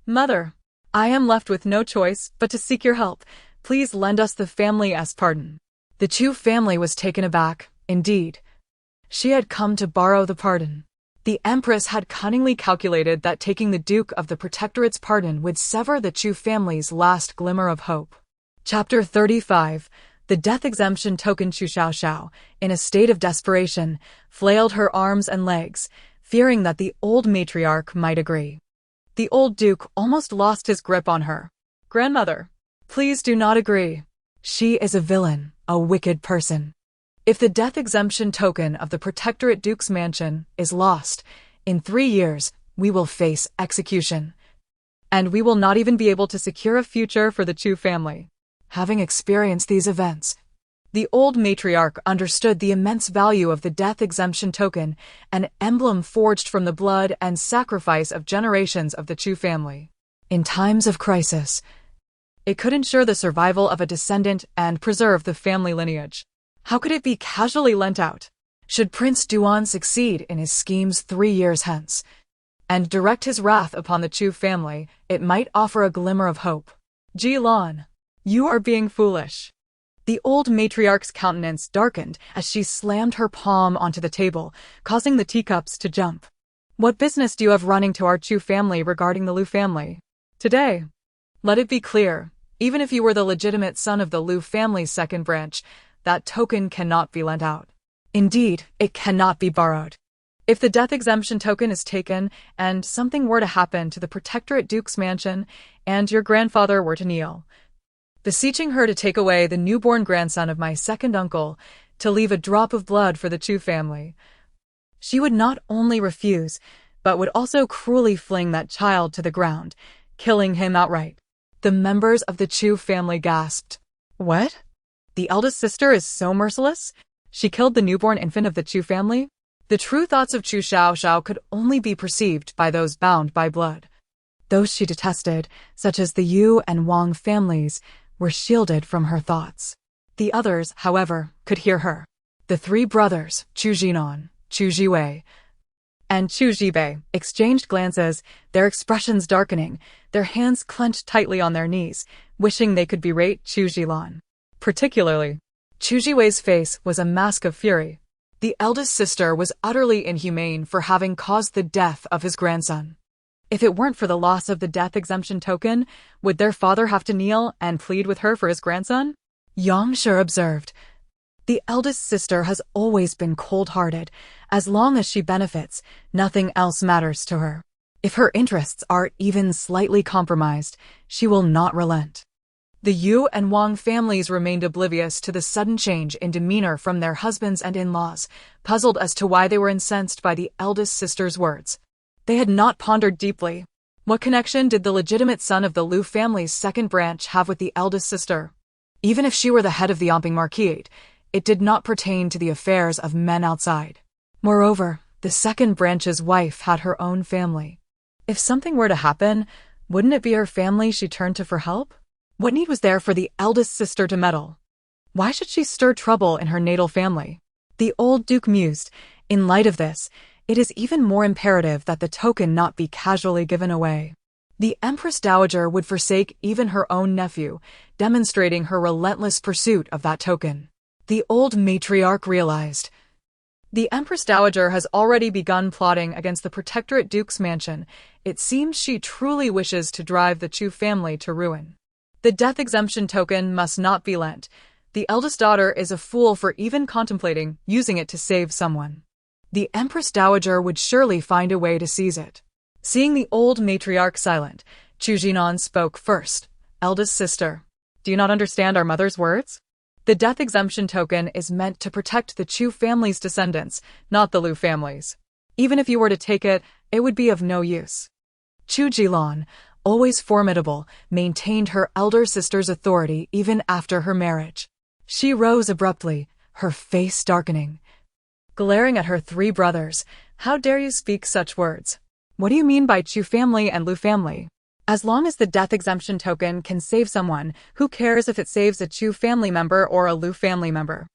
Mother, I am left with no choice but to seek your help. Please lend us the family's pardon. The Chu family was taken aback, indeed. She had come to borrow the pardon. The empress had cunningly calculated that taking the Duke of the Protectorate's pardon would sever the Chu family's last glimmer of hope. Chapter 35. The death exemption token. Chu Xiaoxiao, in a state of desperation, flailed her arms and legs, fearing that the old matriarch might agree. The old duke almost lost his grip on her. Grandmother, please do not agree. She is a villain, a wicked person. If the death exemption token of the Protectorate Duke's mansion is lost, in 3 years we will face execution. And we will not even be able to secure a future for the Chu family. Having experienced these events, the old matriarch understood the immense value of the death exemption token, an emblem forged from the blood and sacrifice of generations of the Chu family. In times of crisis, it could ensure the survival of a descendant and preserve the family lineage. How could it be casually lent out? Should Prince Duan succeed in his schemes 3 years hence, and direct his wrath upon the Chu family, it might offer a glimmer of hope. Ji Lan, you are being foolish. The old matriarch's countenance darkened as she slammed her palm onto the table, causing the teacups to jump. What business do you have running to our Chu family regarding the Lu family? Today, let it be clear, even if you were the legitimate son of the Lu family's second branch, that token cannot be lent out. Indeed, it cannot be borrowed. If the death exemption token is taken and something were to happen to the Protectorate Duke's mansion and your grandfather were to kneel, beseeching her to take away the newborn grandson of my second uncle to leave a drop of blood for the Chu family, she would not only refuse, but would also cruelly fling that child to the ground, killing him outright. The members of the Chu family gasped. What? The eldest sister is so merciless? She killed the newborn infant of the Chu family? The true thoughts of Chu Xiaoxiao could only be perceived by those bound by blood. Those she detested, such as the Yu and Wang families, were shielded from her thoughts. The others, however, could hear her. The 3 brothers, Chu Jinan, Chu Jiwei, and Chu Jibei, exchanged glances, their expressions darkening, their hands clenched tightly on their knees, wishing they could berate Chu Jilan. Particularly, Chu Jiwei's face was a mask of fury. The eldest sister was utterly inhumane for having caused the death of his grandson. If it weren't for the loss of the death exemption token, would their father have to kneel and plead with her for his grandson? Yang Shi observed. The eldest sister has always been cold-hearted. As long as she benefits, nothing else matters to her. If her interests are even slightly compromised, she will not relent. The Yu and Wang families remained oblivious to the sudden change in demeanor from their husbands and in-laws, puzzled as to why they were incensed by the eldest sister's words. They had not pondered deeply. What connection did the legitimate son of the Lu family's second branch have with the eldest sister? Even if she were the head of the Omping Marquisate, it did not pertain to the affairs of men outside. Moreover, the second branch's wife had her own family. If something were to happen, wouldn't it be her family she turned to for help? What need was there for the eldest sister to meddle? Why should she stir trouble in her natal family? The old duke mused. In light of this, it is even more imperative that the token not be casually given away. The Empress Dowager would forsake even her own nephew, demonstrating her relentless pursuit of that token. The old matriarch realized. The Empress Dowager has already begun plotting against the Protectorate Duke's mansion. It seems she truly wishes to drive the Chu family to ruin. The death exemption token must not be lent. The eldest daughter is a fool for even contemplating using it to save someone. The Empress Dowager would surely find a way to seize it. Seeing the old matriarch silent, Chu Jinan spoke first. Eldest sister, do you not understand our mother's words? The death exemption token is meant to protect the Chu family's descendants, not the Lu family's. Even if you were to take it, it would be of no use. Chu Jilan, always formidable, maintained her elder sister's authority even after her marriage. She rose abruptly, her face darkening. Glaring at her three brothers, how dare you speak such words? What do you mean by Chu family and Lu family? As long as the death exemption token can save someone, who cares if it saves a Chu family member or a Lu family member?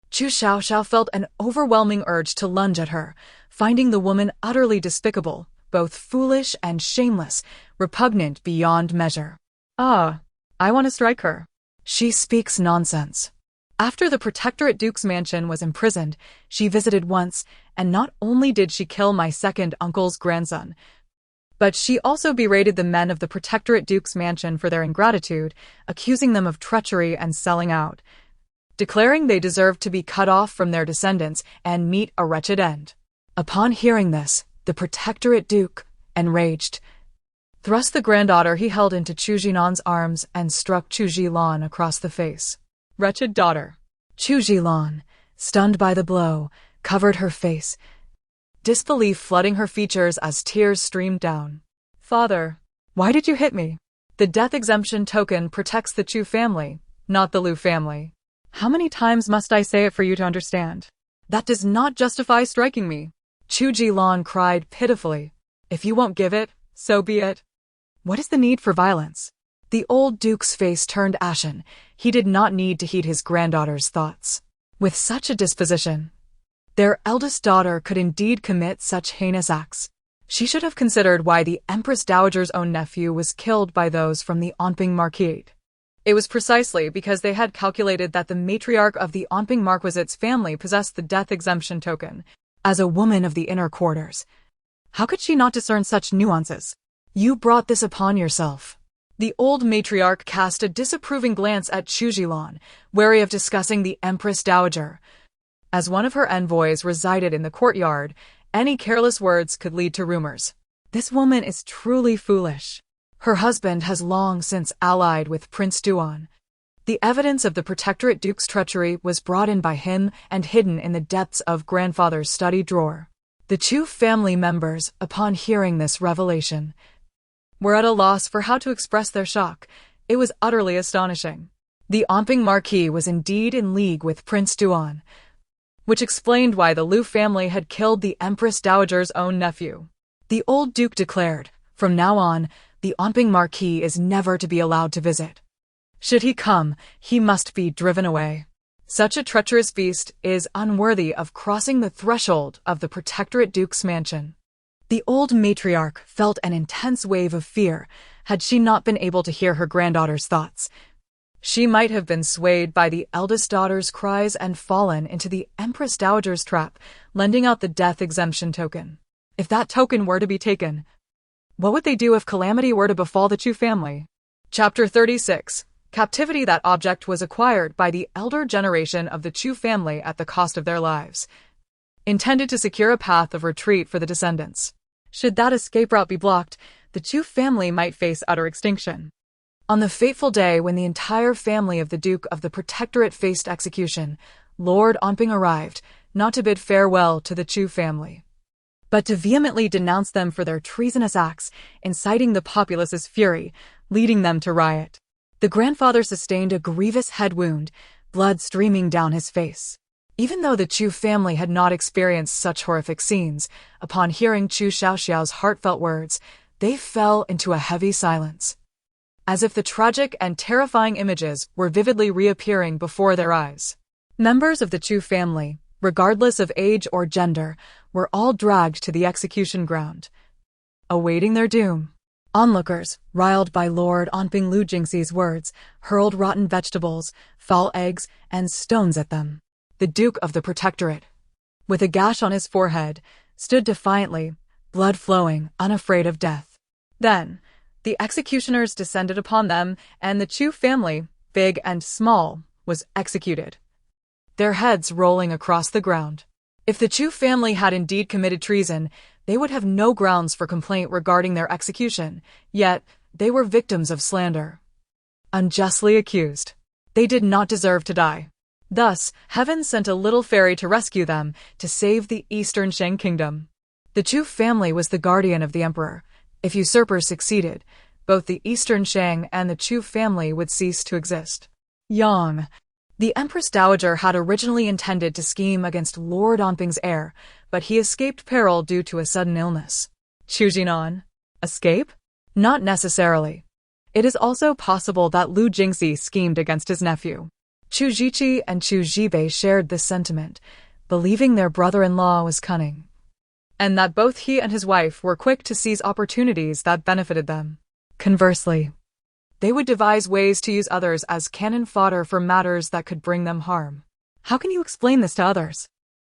Chu Xiaoxiao felt an overwhelming urge to lunge at her, finding the woman utterly despicable, both foolish and shameless, repugnant beyond measure. I want to strike her. She speaks nonsense. After the Protectorate Duke's mansion was imprisoned, she visited once, and not only did she kill my second uncle's grandson, but she also berated the men of the Protectorate Duke's mansion for their ingratitude, accusing them of treachery and selling out, declaring they deserved to be cut off from their descendants and meet a wretched end. Upon hearing this, the Protectorate Duke, enraged, thrust the granddaughter he held into Chu Jinan's arms and struck Chu Jilan across the face. Wretched daughter. Chu Jilan, stunned by the blow, covered her face, disbelief flooding her features as tears streamed down. Father, why did you hit me? The death exemption token protects the Chu family, not the Lu family. How many times must I say it for you to understand? That does not justify striking me. Chu Jilan cried pitifully. If you won't give it, so be it. What is the need for violence? The old duke's face turned ashen. He did not need to heed his granddaughter's thoughts. With such a disposition, their eldest daughter could indeed commit such heinous acts. She should have considered why the Empress Dowager's own nephew was killed by those from the Onping Marquise. It was precisely because they had calculated that the matriarch of the Onping Marquisate's family possessed the death exemption token. As a woman of the inner quarters, how could she not discern such nuances? You brought this upon yourself. The old matriarch cast a disapproving glance at Chu Jilan, wary of discussing the Empress Dowager. As one of her envoys resided in the courtyard, any careless words could lead to rumors. This woman is truly foolish. Her husband has long since allied with Prince Duan. The evidence of the Protectorate Duke's treachery was brought in by him and hidden in the depths of grandfather's study drawer. The Chu family members, upon hearing this revelation, were at a loss for how to express their shock. It was utterly astonishing. The Onping Marquis was indeed in league with Prince Duan, which explained why the Lu family had killed the Empress Dowager's own nephew. The old duke declared, from now on, the Onping Marquis is never to be allowed to visit. Should he come, he must be driven away. Such a treacherous beast is unworthy of crossing the threshold of the Protectorate Duke's mansion. The old matriarch felt an intense wave of fear. Had she not been able to hear her granddaughter's thoughts, she might have been swayed by the eldest daughter's cries and fallen into the Empress Dowager's trap, lending out the death exemption token. If that token were to be taken, what would they do if calamity were to befall the Chu family? Chapter 36. Captivity. That object was acquired by the elder generation of the Chu family at the cost of their lives, intended to secure a path of retreat for the descendants. Should that escape route be blocked, the Chu family might face utter extinction. On the fateful day when the entire family of the Duke of the Protectorate faced execution, Lord Onping arrived, not to bid farewell to the Chu family, but to vehemently denounce them for their treasonous acts, inciting the populace's fury, leading them to riot. The grandfather sustained a grievous head wound, blood streaming down his face. Even though the Chu family had not experienced such horrific scenes, upon hearing Chu Xiaoxiao's heartfelt words, they fell into a heavy silence, as if the tragic and terrifying images were vividly reappearing before their eyes. Members of the Chu family, regardless of age or gender, were all dragged to the execution ground, awaiting their doom. Onlookers, riled by Lord Onping Lu Jingxi's words, hurled rotten vegetables, foul eggs, and stones at them. The Duke of the Protectorate, with a gash on his forehead, stood defiantly, blood flowing, unafraid of death. Then, the executioners descended upon them, and the Chu family, big and small, was executed, their heads rolling across the ground. If the Chu family had indeed committed treason, they would have no grounds for complaint regarding their execution, yet they were victims of slander. Unjustly accused. They did not deserve to die. Thus, heaven sent a little fairy to rescue them, to save the Eastern Shang kingdom. The Chu family was the guardian of the emperor. If usurpers succeeded, both the Eastern Shang and the Chu family would cease to exist. Yang. The Empress Dowager had originally intended to scheme against Lord Onping's heir, but he escaped peril due to a sudden illness. Chu Jinan. Escape? Not necessarily. It is also possible that Lu Jingxi schemed against his nephew. Chu Ziqi and Chu Zhibei shared this sentiment, believing their brother-in-law was cunning, and that both he and his wife were quick to seize opportunities that benefited them. Conversely, they would devise ways to use others as cannon fodder for matters that could bring them harm. How can you explain this to others?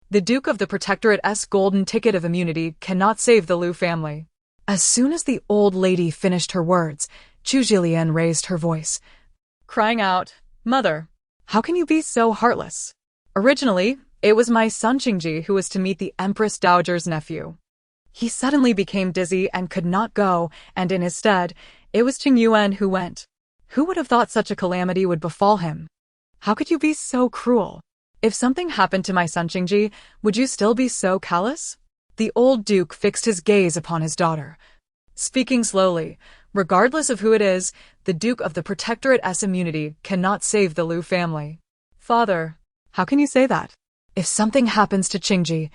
The Duke of the Protectorate's golden ticket of immunity cannot save the Lu family. As soon as the old lady finished her words, Chu Jilian raised her voice, crying out, "Mother, how can you be so heartless? Originally, it was my son Qingji who was to meet the Empress Dowager's nephew. He suddenly became dizzy and could not go, and in his stead, it was Qing Yuan who went. Who would have thought such a calamity would befall him? How could you be so cruel? If something happened to my son Qingji, would you still be so callous?" The old duke fixed his gaze upon his daughter, speaking slowly. Regardless of who it is, the Duke of the Protectorate's immunity cannot save the Lu family. Father, how can you say that? If something happens to Qingji,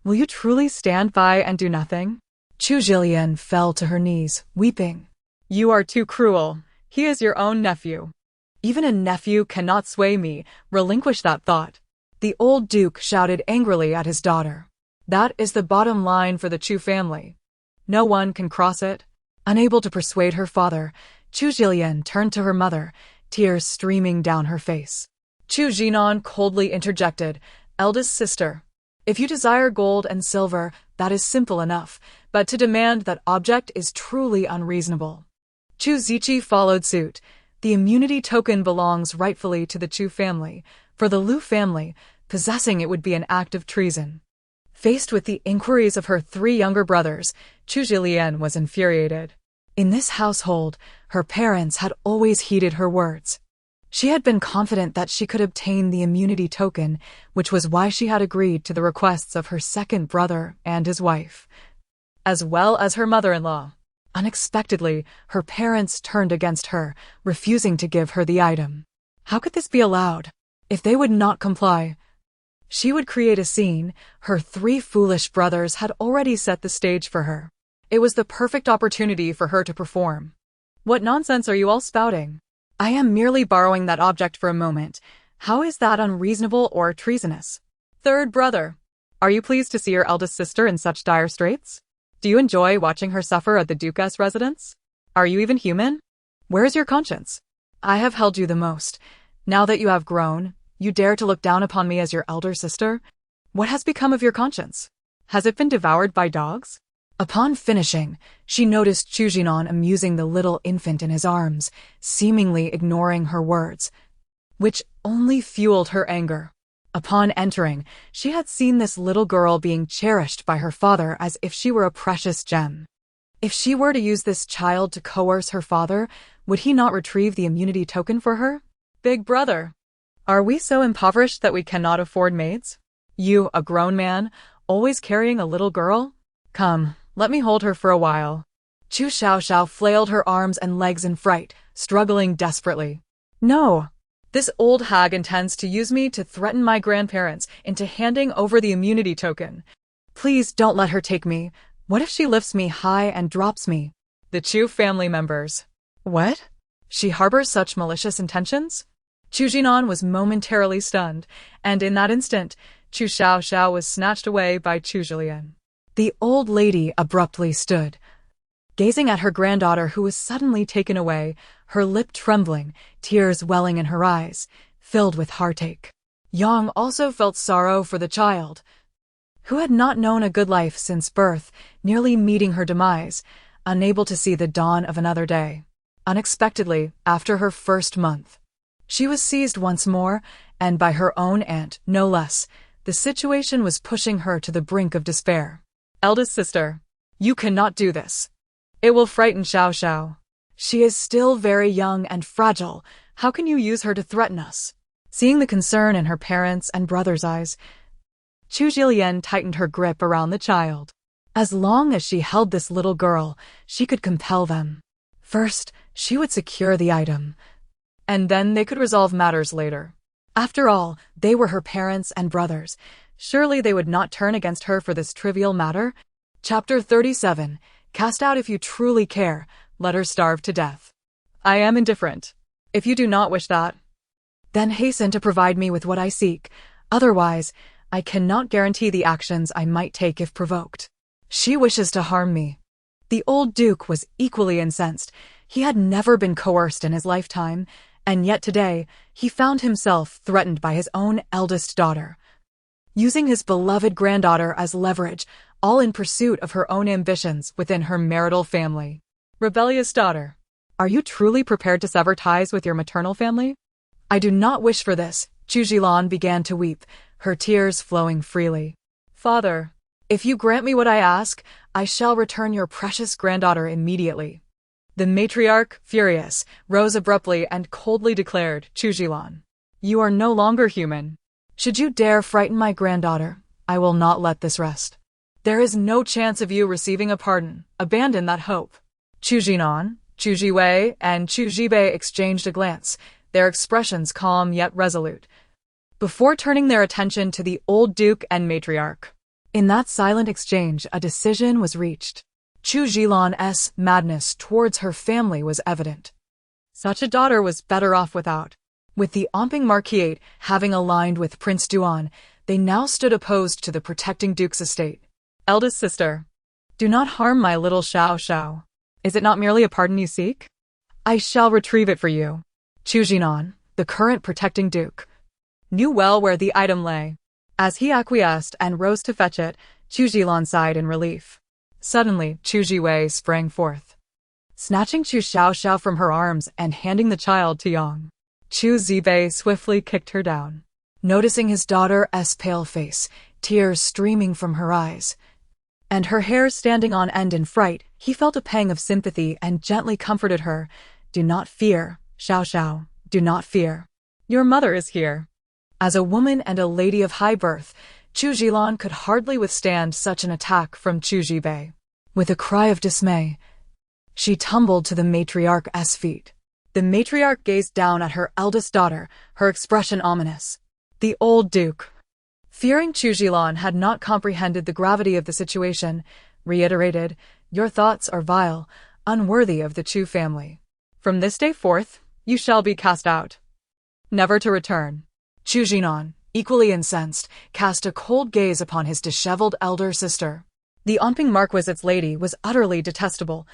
will you truly stand by and do nothing? Chu Jilian fell to her knees, weeping. You are too cruel. He is your own nephew. Even a nephew cannot sway me. Relinquish that thought. The old duke shouted angrily at his daughter. That is the bottom line for the Chu family. No one can cross it. Unable to persuade her father, Chu Jilian turned to her mother, tears streaming down her face. Chu Jinan coldly interjected, "Eldest sister, if you desire gold and silver, that is simple enough, but to demand that object is truly unreasonable." Chu Ziqi followed suit. The immunity token belongs rightfully to the Chu family. For the Lu family, possessing it would be an act of treason. Faced with the inquiries of her 3 younger brothers, Chu Jilian was infuriated. In this household, her parents had always heeded her words. She had been confident that she could obtain the immunity token, which was why she had agreed to the requests of her second brother and his wife, as well as her mother-in-law. Unexpectedly, her parents turned against her, refusing to give her the item. How could this be allowed? If they would not comply, she would create a scene. Her 3 foolish brothers had already set the stage for her. It was the perfect opportunity for her to perform. What nonsense are you all spouting? I am merely borrowing that object for a moment. How is that unreasonable or treasonous? Third brother, are you pleased to see your eldest sister in such dire straits? Do you enjoy watching her suffer at the Duke's residence? Are you even human? Where is your conscience? I have held you the most. Now that you have grown, you dare to look down upon me as your elder sister? What has become of your conscience? Has it been devoured by dogs? Upon finishing, she noticed Chu Jinan amusing the little infant in his arms, seemingly ignoring her words, which only fueled her anger. Upon entering, she had seen this little girl being cherished by her father as if she were a precious gem. If she were to use this child to coerce her father, would he not retrieve the immunity token for her? Big brother, are we so impoverished that we cannot afford maids? You, a grown man, always carrying a little girl? Come, let me hold her for a while. Chu Xiaoxiao flailed her arms and legs in fright, struggling desperately. No! This old hag intends to use me to threaten my grandparents into handing over the immunity token. Please don't let her take me. What if she lifts me high and drops me? The Chu family members. What? She harbors such malicious intentions? Chu Jinan was momentarily stunned, and in that instant, Chu Xiaoxiao was snatched away by Chu Jilian. The old lady abruptly stood, gazing at her granddaughter who was suddenly taken away, her lip trembling, tears welling in her eyes, filled with heartache. Yang also felt sorrow for the child, who had not known a good life since birth, nearly meeting her demise, unable to see the dawn of another day. Unexpectedly, after her first month, she was seized once more, and by her own aunt, no less. The situation was pushing her to the brink of despair. Eldest sister, you cannot do this. It will frighten Xiaoxiao. She is still very young and fragile. How can you use her to threaten us? Seeing the concern in her parents' and brother's eyes, Chu Xiaoxiao tightened her grip around the child. As long as she held this little girl, she could compel them. First, she would secure the item, and then they could resolve matters later. After all, they were her parents and brothers. Surely they would not turn against her for this trivial matter? Chapter 37. Cast out if you truly care, let her starve to death. I am indifferent. If you do not wish that, then hasten to provide me with what I seek. Otherwise, I cannot guarantee the actions I might take if provoked. She wishes to harm me. The old duke was equally incensed. He had never been coerced in his lifetime, and yet today he found himself threatened by his own eldest daughter, using his beloved granddaughter as leverage, all in pursuit of her own ambitions within her marital family. Rebellious daughter, are you truly prepared to sever ties with your maternal family? I do not wish for this. Chu Xiaoxiao began to weep, her tears flowing freely. Father, if you grant me what I ask, I shall return your precious granddaughter immediately. The matriarch, furious, rose abruptly and coldly declared, Chu Xiaoxiao, you are no longer human. Should you dare frighten my granddaughter, I will not let this rest. There is no chance of you receiving a pardon. Abandon that hope. Chu Xiaoxiao, Chu Jiwei, and Chu Jibei exchanged a glance, their expressions calm yet resolute, before turning their attention to the old duke and matriarch. In that silent exchange, a decision was reached. Chu Xiaoxiao's madness towards her family was evident. Such a daughter was better off without. With the Omping Marquisate having aligned with Prince Duan, they now stood opposed to the protecting duke's estate. Eldest sister, do not harm my little Xiaoxiao. Is it not merely a pardon you seek? I shall retrieve it for you. Chu Xiaoxiao, the current protecting duke, knew well where the item lay. As he acquiesced and rose to fetch it, Chu Xiaoxiao sighed in relief. Suddenly, Chu Jiwei sprang forth, snatching Chu Xiaoxiao from her arms and handing the child to Yang. Chu Jibei swiftly kicked her down. Noticing his daughter's pale face, tears streaming from her eyes, and her hair standing on end in fright, he felt a pang of sympathy and gently comforted her. Do not fear, Xiaoxiao, do not fear. Your mother is here. As a woman and a lady of high birth, Chu Xiaoxiao could hardly withstand such an attack from Chu Jibei. With a cry of dismay, she tumbled to the matriarch's feet. The matriarch gazed down at her eldest daughter, her expression ominous. The old duke, fearing Chu Xiaoxiao had not comprehended the gravity of the situation, reiterated, your thoughts are vile, unworthy of the Chu family. From this day forth, you shall be cast out, never to return. Chu Xiaoxiao, equally incensed, cast a cold gaze upon his disheveled elder sister. The Omping Marquisite's lady was utterly detestable,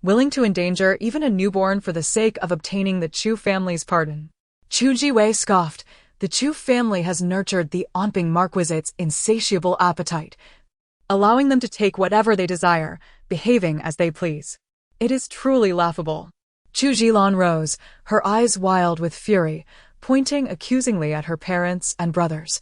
willing to endanger even a newborn for the sake of obtaining the Chu family's pardon. Chu Jiwei scoffed. The Chu family has nurtured the Omping Marquisite's insatiable appetite, allowing them to take whatever they desire, behaving as they please. It is truly laughable. Chu Xiaoxiao rose, her eyes wild with fury, pointing accusingly at her parents and brothers,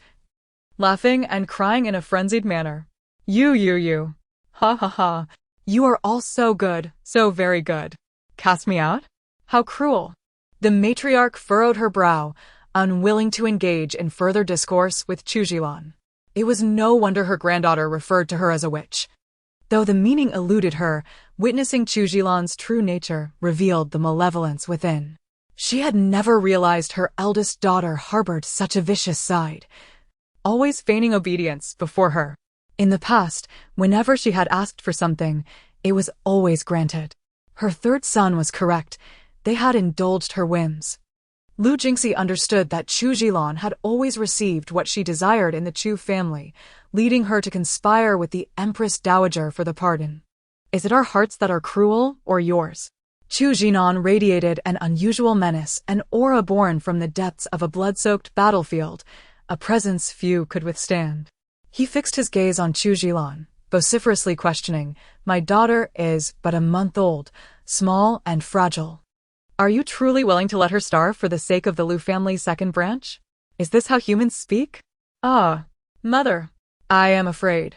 laughing and crying in a frenzied manner. You. Ha ha ha. You are all so good, so very good. Cast me out? How cruel. The matriarch furrowed her brow, unwilling to engage in further discourse with Chu Xiaoxiao. It was no wonder her granddaughter referred to her as a witch. Though the meaning eluded her, witnessing Chu Xiaoxiao's true nature revealed the malevolence within. She had never realized her eldest daughter harbored such a vicious side, always feigning obedience before her. In the past, whenever she had asked for something, it was always granted. Her third son was correct. They had indulged her whims. Lu Jingxi understood that Chu Xiaoxiao had always received what she desired in the Chu family, leading her to conspire with the Empress Dowager for the pardon. Is it our hearts that are cruel, or yours? Chu Jinan radiated an unusual menace, an aura born from the depths of a blood-soaked battlefield, a presence few could withstand. He fixed his gaze on Chu Jilan, vociferously questioning, "My daughter is but a month old, small and fragile. Are you truly willing to let her starve for the sake of the Lu family's second branch? Is this how humans speak?" "Ah, mother, I am afraid.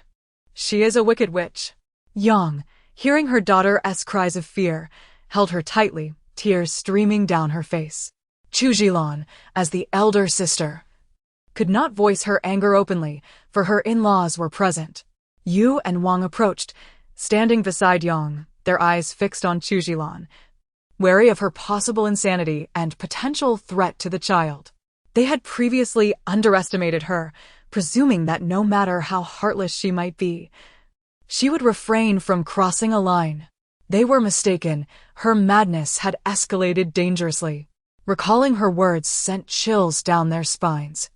She is a wicked witch." Yang, hearing her daughter's cries of fear, held her tightly, tears streaming down her face. Chu Jilan, as the elder sister, could not voice her anger openly, for her in-laws were present. Yu and Wang approached, standing beside Yang, their eyes fixed on Chu Jilan, wary of her possible insanity and potential threat to the child. They had previously underestimated her, presuming that no matter how heartless she might be, she would refrain from crossing a line. They were mistaken. Her madness had escalated dangerously. Recalling her words sent chills down their spines.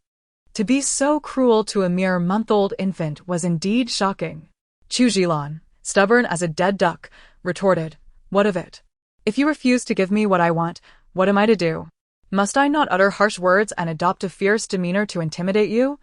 To be so cruel to a mere month-old infant was indeed shocking. Chu Jilan, stubborn as a dead duck, retorted, "What of it? If you refuse to give me what I want, what am I to do? Must I not utter harsh words and adopt a fierce demeanor to intimidate you?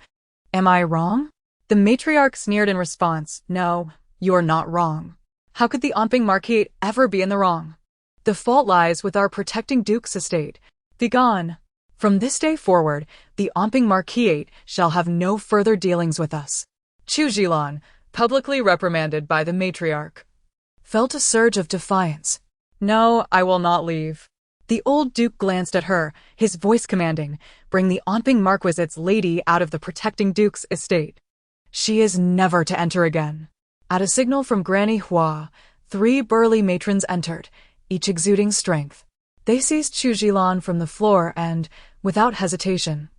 Am I wrong?" The matriarch sneered in response, "No, you're not wrong. How could the Onping Marquis ever be in the wrong? The fault lies with our protecting Duke's estate. Begone. From this day forward, the Onping Marquis shall have no further dealings with us." Chu Jilan, publicly reprimanded by the matriarch, felt a surge of defiance. "No, I will not leave." The old Duke glanced at her, his voice commanding, "Bring the Onping Marquisite's lady out of the protecting Duke's estate. She is never to enter again." At a signal from Granny Hua, 3 burly matrons entered, each exuding strength. They seized Chu Jilan from the floor and, without hesitation,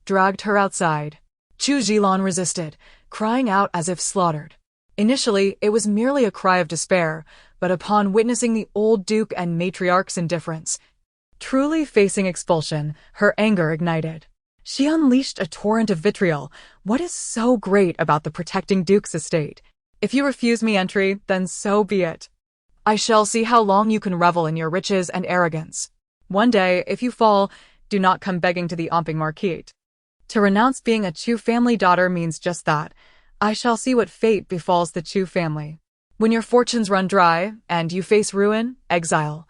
dragged her outside. Chu Jilan resisted, crying out as if slaughtered. Initially, it was merely a cry of despair, but upon witnessing the old Duke and matriarch's indifference, truly facing expulsion, her anger ignited. She unleashed a torrent of vitriol. "What is so great about the protecting Duke's estate? If you refuse me entry, then so be it. I shall see how long you can revel in your riches and arrogance. One day, if you fall, do not come begging to the Onping Marquis. To renounce being a Chu family daughter means just that. I shall see what fate befalls the Chu family. When your fortunes run dry, and you face ruin, exile,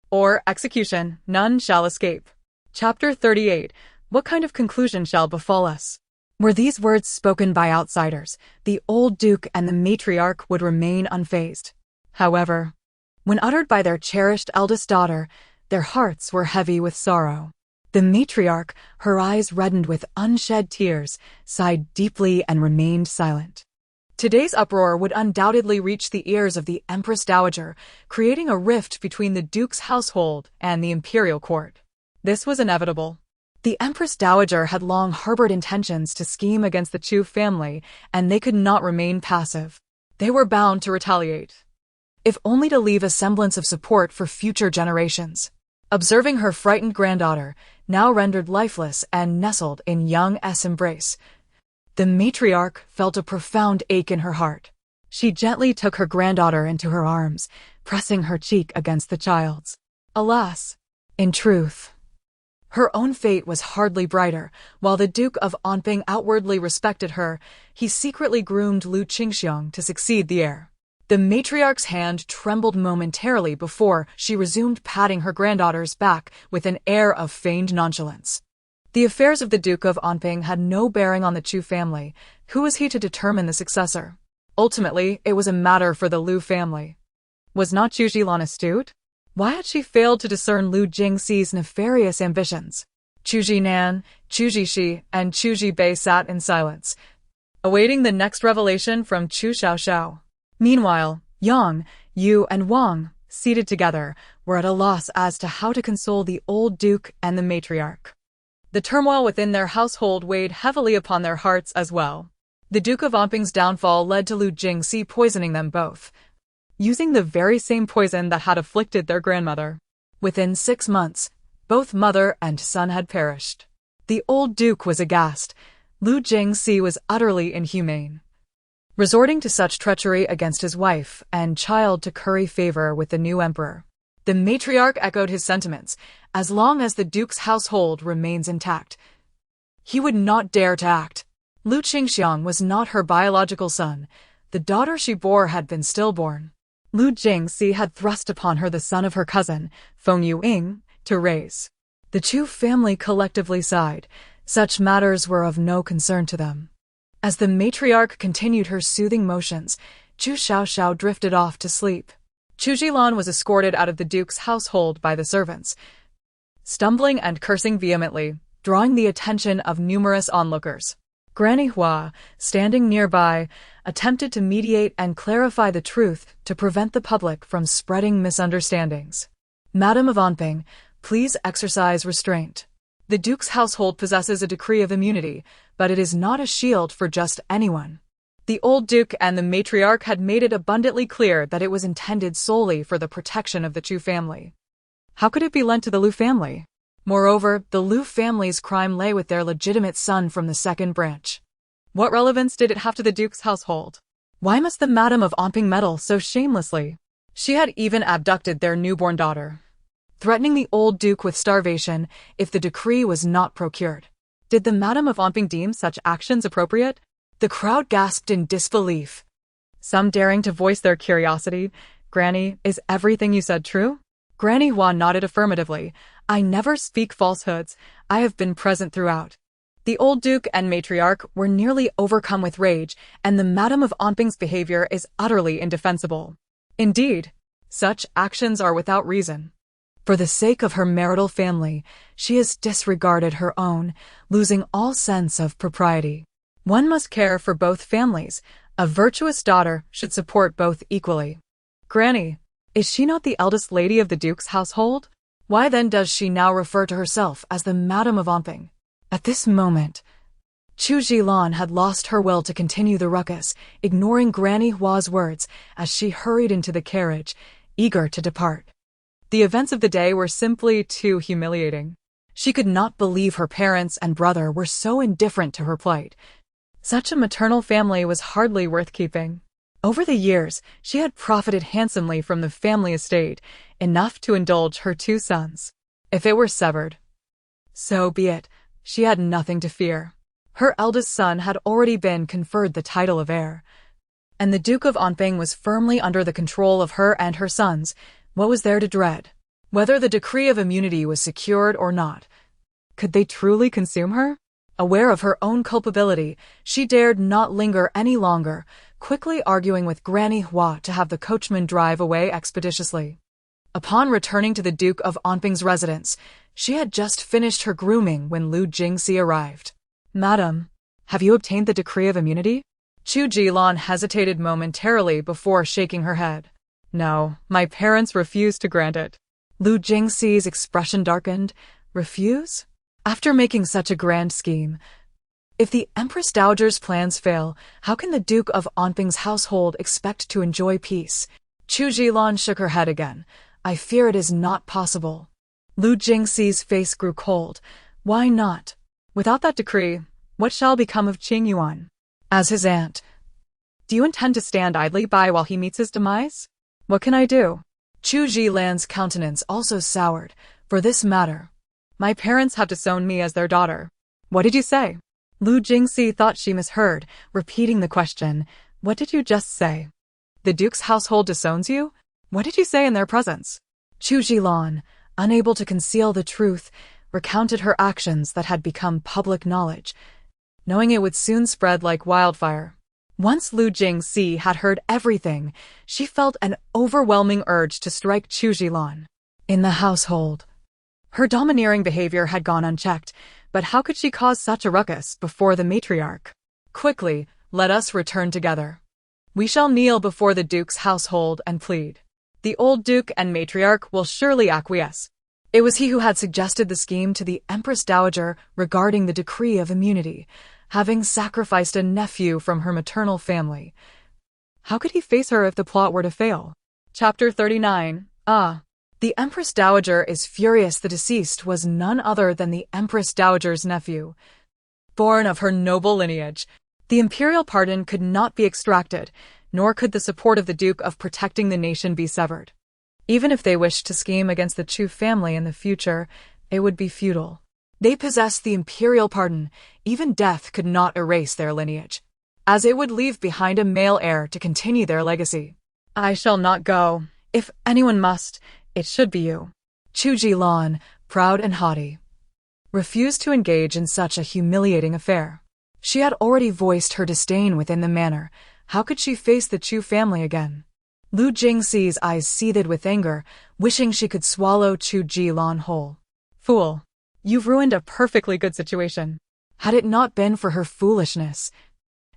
or execution, none shall escape." Chapter 38. What kind of conclusion shall befall us? Were these words spoken by outsiders, the old Duke and the matriarch would remain unfazed. However, when uttered by their cherished eldest daughter, their hearts were heavy with sorrow. The matriarch, her eyes reddened with unshed tears, sighed deeply and remained silent. Today's uproar would undoubtedly reach the ears of the Empress Dowager, creating a rift between the Duke's household and the imperial court. This was inevitable. The Empress Dowager had long harbored intentions to scheme against the Chu family, and they could not remain passive. They were bound to retaliate, if only to leave a semblance of support for future generations. Observing her frightened granddaughter, now rendered lifeless and nestled in Young's embrace, the matriarch felt a profound ache in her heart. She gently took her granddaughter into her arms, pressing her cheek against the child's. Alas, in truth, her own fate was hardly brighter. While the Duke of Onping outwardly respected her, he secretly groomed Lu Qingxiang to succeed the heir. The matriarch's hand trembled momentarily before she resumed patting her granddaughter's back with an air of feigned nonchalance. The affairs of the Duke of Onping had no bearing on the Chu family. Who was he to determine the successor? Ultimately, it was a matter for the Lu family. Was not Chu Jilan astute? Why had she failed to discern Lu Jingxi's nefarious ambitions? Chu Jinan, Chu Jixi, and Chu Jibei sat in silence, awaiting the next revelation from Chu Xiaoxiao. Meanwhile, Yang, Yu, and Wang, seated together, were at a loss as to how to console the old Duke and the matriarch. The turmoil within their household weighed heavily upon their hearts as well. The Duke of Onping's downfall led to Lu Jingxi poisoning them both, using the very same poison that had afflicted their grandmother. Within 6 months, both mother and son had perished. The old Duke was aghast. Lu Jingxi was utterly inhumane. resorting to such treachery against his wife and child to curry favor with the new emperor. The matriarch echoed his sentiments. As long as the duke's household remains intact, he would not dare to act. Lu Qingxiang was not her biological son. The daughter she bore had been stillborn. Lu Jingxi had thrust upon her the son of her cousin, Feng Yuing, to raise. The Chu family collectively sighed. Such matters were of no concern to them. As the matriarch continued her soothing motions, Chu Xiaoxiao drifted off to sleep. Chu Jilan was escorted out of the duke's household by the servants, stumbling and cursing vehemently, drawing the attention of numerous onlookers. Granny Hua, standing nearby, attempted to mediate and clarify the truth to prevent the public from spreading misunderstandings. Madam of Anping, please exercise restraint. The duke's household possesses a decree of immunity, but it is not a shield for just anyone. The old duke and the matriarch had made it abundantly clear that it was intended solely for the protection of the Chu family. How could it be lent to the Lu family? Moreover, the Lu family's crime lay with their legitimate son from the second branch. What relevance did it have to the duke's household? Why must the Madam of Anping meddle so shamelessly? She had even abducted their newborn daughter, threatening the old duke with starvation if the decree was not procured. Did the Madam of Anping deem such actions appropriate? The crowd gasped in disbelief, some daring to voice their curiosity. Granny, is everything you said true? Granny Hua nodded affirmatively. I never speak falsehoods. I have been present throughout. The old duke and matriarch were nearly overcome with rage, and the Madam of Anping's behavior is utterly indefensible. Indeed, such actions are without reason. For the sake of her marital family, she has disregarded her own, losing all sense of propriety. One must care for both families. A virtuous daughter should support both equally. Granny, is she not the eldest lady of the duke's household? Why then does she now refer to herself as the Madam of Anping? At this moment, Chu Jilan had lost her will to continue the ruckus, ignoring Granny Hua's words as she hurried into the carriage, eager to depart. The events of the day were simply too humiliating. She could not believe her parents and brother were so indifferent to her plight. Such a maternal family was hardly worth keeping. Over the years, she had profited handsomely from the family estate, enough to indulge her two sons. If it were severed, so be it. She had nothing to fear. Her eldest son had already been conferred the title of heir, and the Duke of Anping was firmly under the control of her and her sons. What was there to dread? Whether the decree of immunity was secured or not, could they truly consume her? Aware of her own culpability, she dared not linger any longer, quickly arguing with Granny Hua to have the coachman drive away expeditiously. Upon returning to the Duke of Anping's residence, she had just finished her grooming when Lu Jingxi arrived. Madam, have you obtained the decree of immunity? Chu Jilan hesitated momentarily before shaking her head. No, my parents refused to grant it. Lu Jingxi's expression darkened. Refuse? After making such a grand scheme, if the Empress Dowager's plans fail, how can the Duke of Anping's household expect to enjoy peace? Chu Jilan shook her head again. I fear it is not possible. Lu Jingxi's face grew cold. Why not? Without that decree, what shall become of Qing Yuan? As his aunt, do you intend to stand idly by while he meets his demise? What can I do? Chu Jilan's countenance also soured. For this matter, my parents have disowned me as their daughter. What did you say? Lu Jingxi thought she misheard, repeating the question. What did you just say? The Duke's household disowns you? What did you say in their presence? Chu Jilan, unable to conceal the truth, recounted her actions that had become public knowledge, knowing it would soon spread like wildfire. Once Lu Jingxi had heard everything, she felt an overwhelming urge to strike Chu Jilan. In the household, her domineering behavior had gone unchecked, but how could she cause such a ruckus before the matriarch? Quickly, let us return together. We shall kneel before the Duke's household and plead. The old Duke and matriarch will surely acquiesce. It was he who had suggested the scheme to the Empress Dowager regarding the decree of immunity, having sacrificed a nephew from her maternal family. How could he face her if the plot were to fail? Chapter 39. The Empress Dowager is furious the deceased was none other than the Empress Dowager's nephew. Born of her noble lineage, The imperial pardon could not be extracted, nor could the support of the Duke of protecting the nation be severed. Even if they wished to scheme against the Chu family in the future, it would be futile. They possessed the imperial pardon. Even death could not erase their lineage, as it would leave behind a male heir to continue their legacy. I shall not go. If anyone must, it should be you. Chu Jilan, proud and haughty, refused to engage in such a humiliating affair. She had already voiced her disdain within the manor. How could she face the Chu family again? Lu Jingxi's eyes seethed with anger, wishing she could swallow Chu Jilan whole. Fool. You've ruined a perfectly good situation. Had it not been for her foolishness,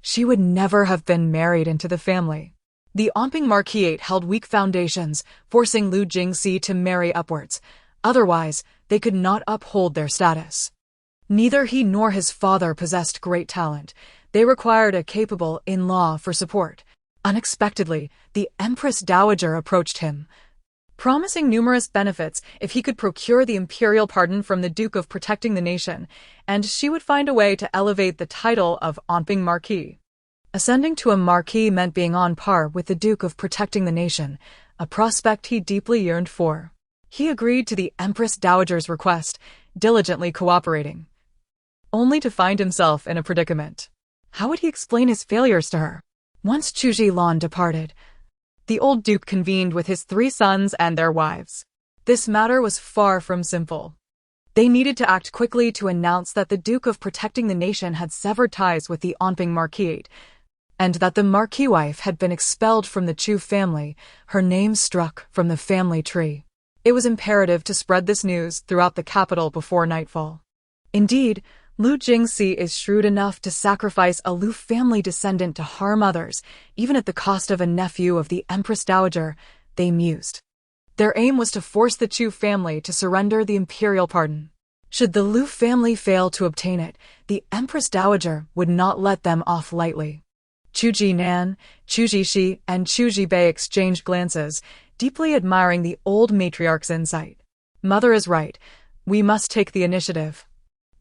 she would never have been married into the family. The Onping Marquisate held weak foundations, forcing Lu Jingxi to marry upwards. Otherwise, they could not uphold their status. Neither he nor his father possessed great talent. They required a capable in-law for support. Unexpectedly, the Empress Dowager approached him, promising numerous benefits if he could procure the imperial pardon from the Duke of protecting the nation, and she would find a way to elevate the title of Onping Marquis. Ascending to a marquis meant being on par with the Duke of protecting the nation, a prospect he deeply yearned for. He agreed to the Empress Dowager's request, diligently cooperating, only to find himself in a predicament. How would he explain his failures to her? Once Chu Jilan departed, the old duke convened with his 3 sons and their wives. This matter was far from simple. They needed to act quickly to announce that the Duke of protecting the nation had severed ties with the Onping Marquisate, and that the marquis wife had been expelled from the Chu family, her name struck from the family tree. It was imperative to spread this news throughout the capital before nightfall. Indeed, Lu Jingxi is shrewd enough to sacrifice a Lu family descendant to harm others, even at the cost of a nephew of the Empress Dowager, they mused. Their aim was to force the Chu family to surrender the imperial pardon. Should the Lu family fail to obtain it, the Empress Dowager would not let them off lightly. Chu Jinan, Chu Jixi, and Chu Jibei exchanged glances, deeply admiring the old matriarch's insight. Mother is right. We must take the initiative.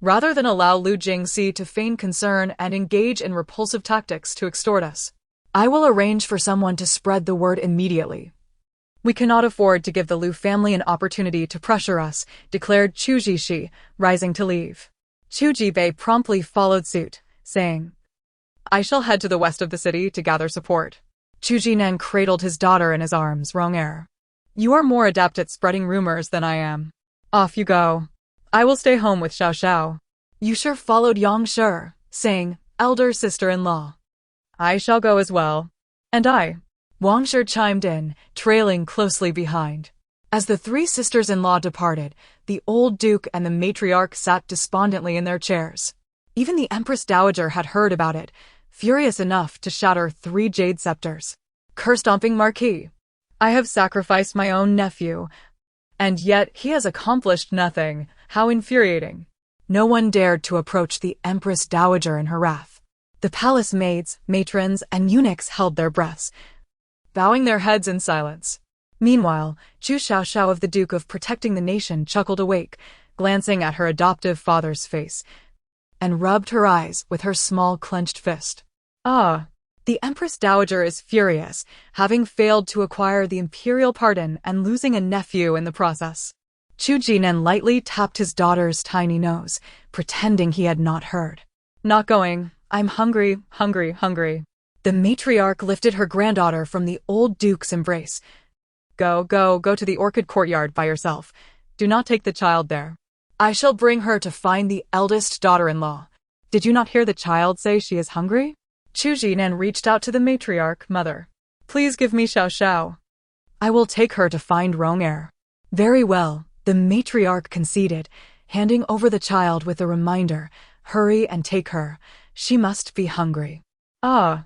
Rather than allow Lu Jingxi to feign concern and engage in repulsive tactics to extort us, I will arrange for someone to spread the word immediately. We cannot afford to give the Lu family an opportunity to pressure us, declared Chu Jixi, rising to leave. Chu Jibei promptly followed suit, saying, I shall head to the west of the city to gather support. Chu Jinan cradled his daughter in his arms, wrong heir. You are more adept at spreading rumors than I am. Off you go. I will stay home with Xiaoxiao. Yusher followed Yang Shi, saying, elder sister-in-law. I shall go as well. And I. Wang Shi chimed in, trailing closely behind. As the 3 sisters-in-law departed, the old duke and the matriarch sat despondently in their chairs. Even the Empress Dowager had heard about it, furious enough to shatter 3 jade scepters. Cursed Onping Marquis. I have sacrificed my own nephew, and yet he has accomplished nothing. How infuriating. No one dared to approach the Empress Dowager in her wrath. The palace maids, matrons, and eunuchs held their breaths, bowing their heads in silence. Meanwhile, Chu Xiaoxiao of the Duke of protecting the nation chuckled awake, glancing at her adoptive father's face, and rubbed her eyes with her small clenched fist. Ah! The Empress Dowager is furious, having failed to acquire the imperial pardon and losing a nephew in the process. Chu Jinan lightly tapped his daughter's tiny nose, pretending he had not heard. Not going. I'm hungry, hungry, hungry. The matriarch lifted her granddaughter from the old duke's embrace. Go to the orchid courtyard by yourself. Do not take the child there. I shall bring her to find the eldest daughter-in-law. Did you not hear the child say she is hungry? Chu Jinan reached out to the matriarch, mother. Please give me Xiaoxiao. I will take her to find wrong heir. Very well. The matriarch conceded, handing over the child with a reminder, hurry and take her. She must be hungry. Ah,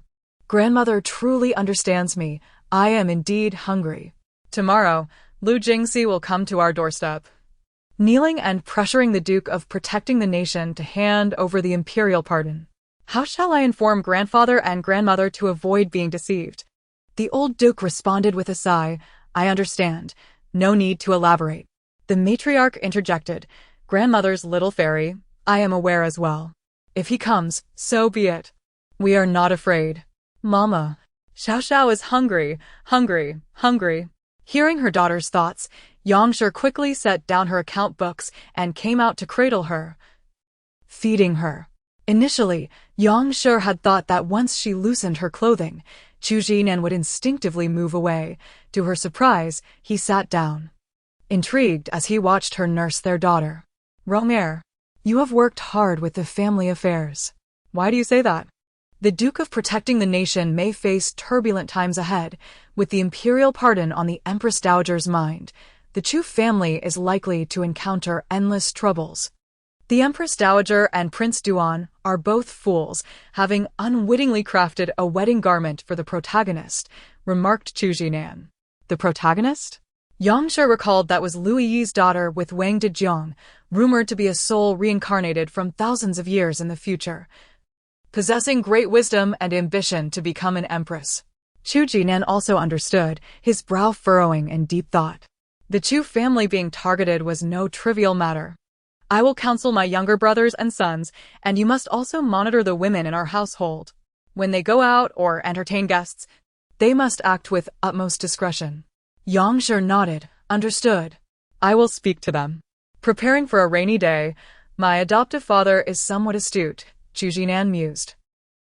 grandmother truly understands me. I am indeed hungry. Tomorrow, Lu Jingxi will come to our doorstep. Kneeling and pressuring the Duke of protecting the nation to hand over the imperial pardon. How shall I inform grandfather and grandmother to avoid being deceived? The old Duke responded with a sigh. I understand. No need to elaborate. The matriarch interjected, grandmother's little fairy, I am aware as well. If he comes, so be it. We are not afraid. Mama. Xiaoxiao is hungry, hungry, hungry. Hearing her daughter's thoughts, Yangsher quickly set down her account books and came out to cradle her, feeding her. Initially, Yangsher had thought that once she loosened her clothing, Chu Jinan would instinctively move away. To her surprise, he sat down, intrigued as he watched her nurse their daughter. Romer, you have worked hard with the family affairs. Why do you say that? The Duke of Protecting the Nation may face turbulent times ahead. With the imperial pardon on the Empress Dowager's mind, the Chu family is likely to encounter endless troubles. The Empress Dowager and Prince Duan are both fools, having unwittingly crafted a wedding garment for the protagonist, remarked Chu Jinan. The protagonist? Yangshe recalled that was Lu Yi's daughter with Wang Dejiang, rumored to be a soul reincarnated from thousands of years in the future, possessing great wisdom and ambition to become an empress. Chu Jinan also understood, his brow furrowing in deep thought. The Chu family being targeted was no trivial matter. I will counsel my younger brothers and sons, and you must also monitor the women in our household. When they go out or entertain guests, they must act with utmost discretion. Yangshe nodded, understood. I will speak to them. Preparing for a rainy day, my adoptive father is somewhat astute, Chu Jinan mused.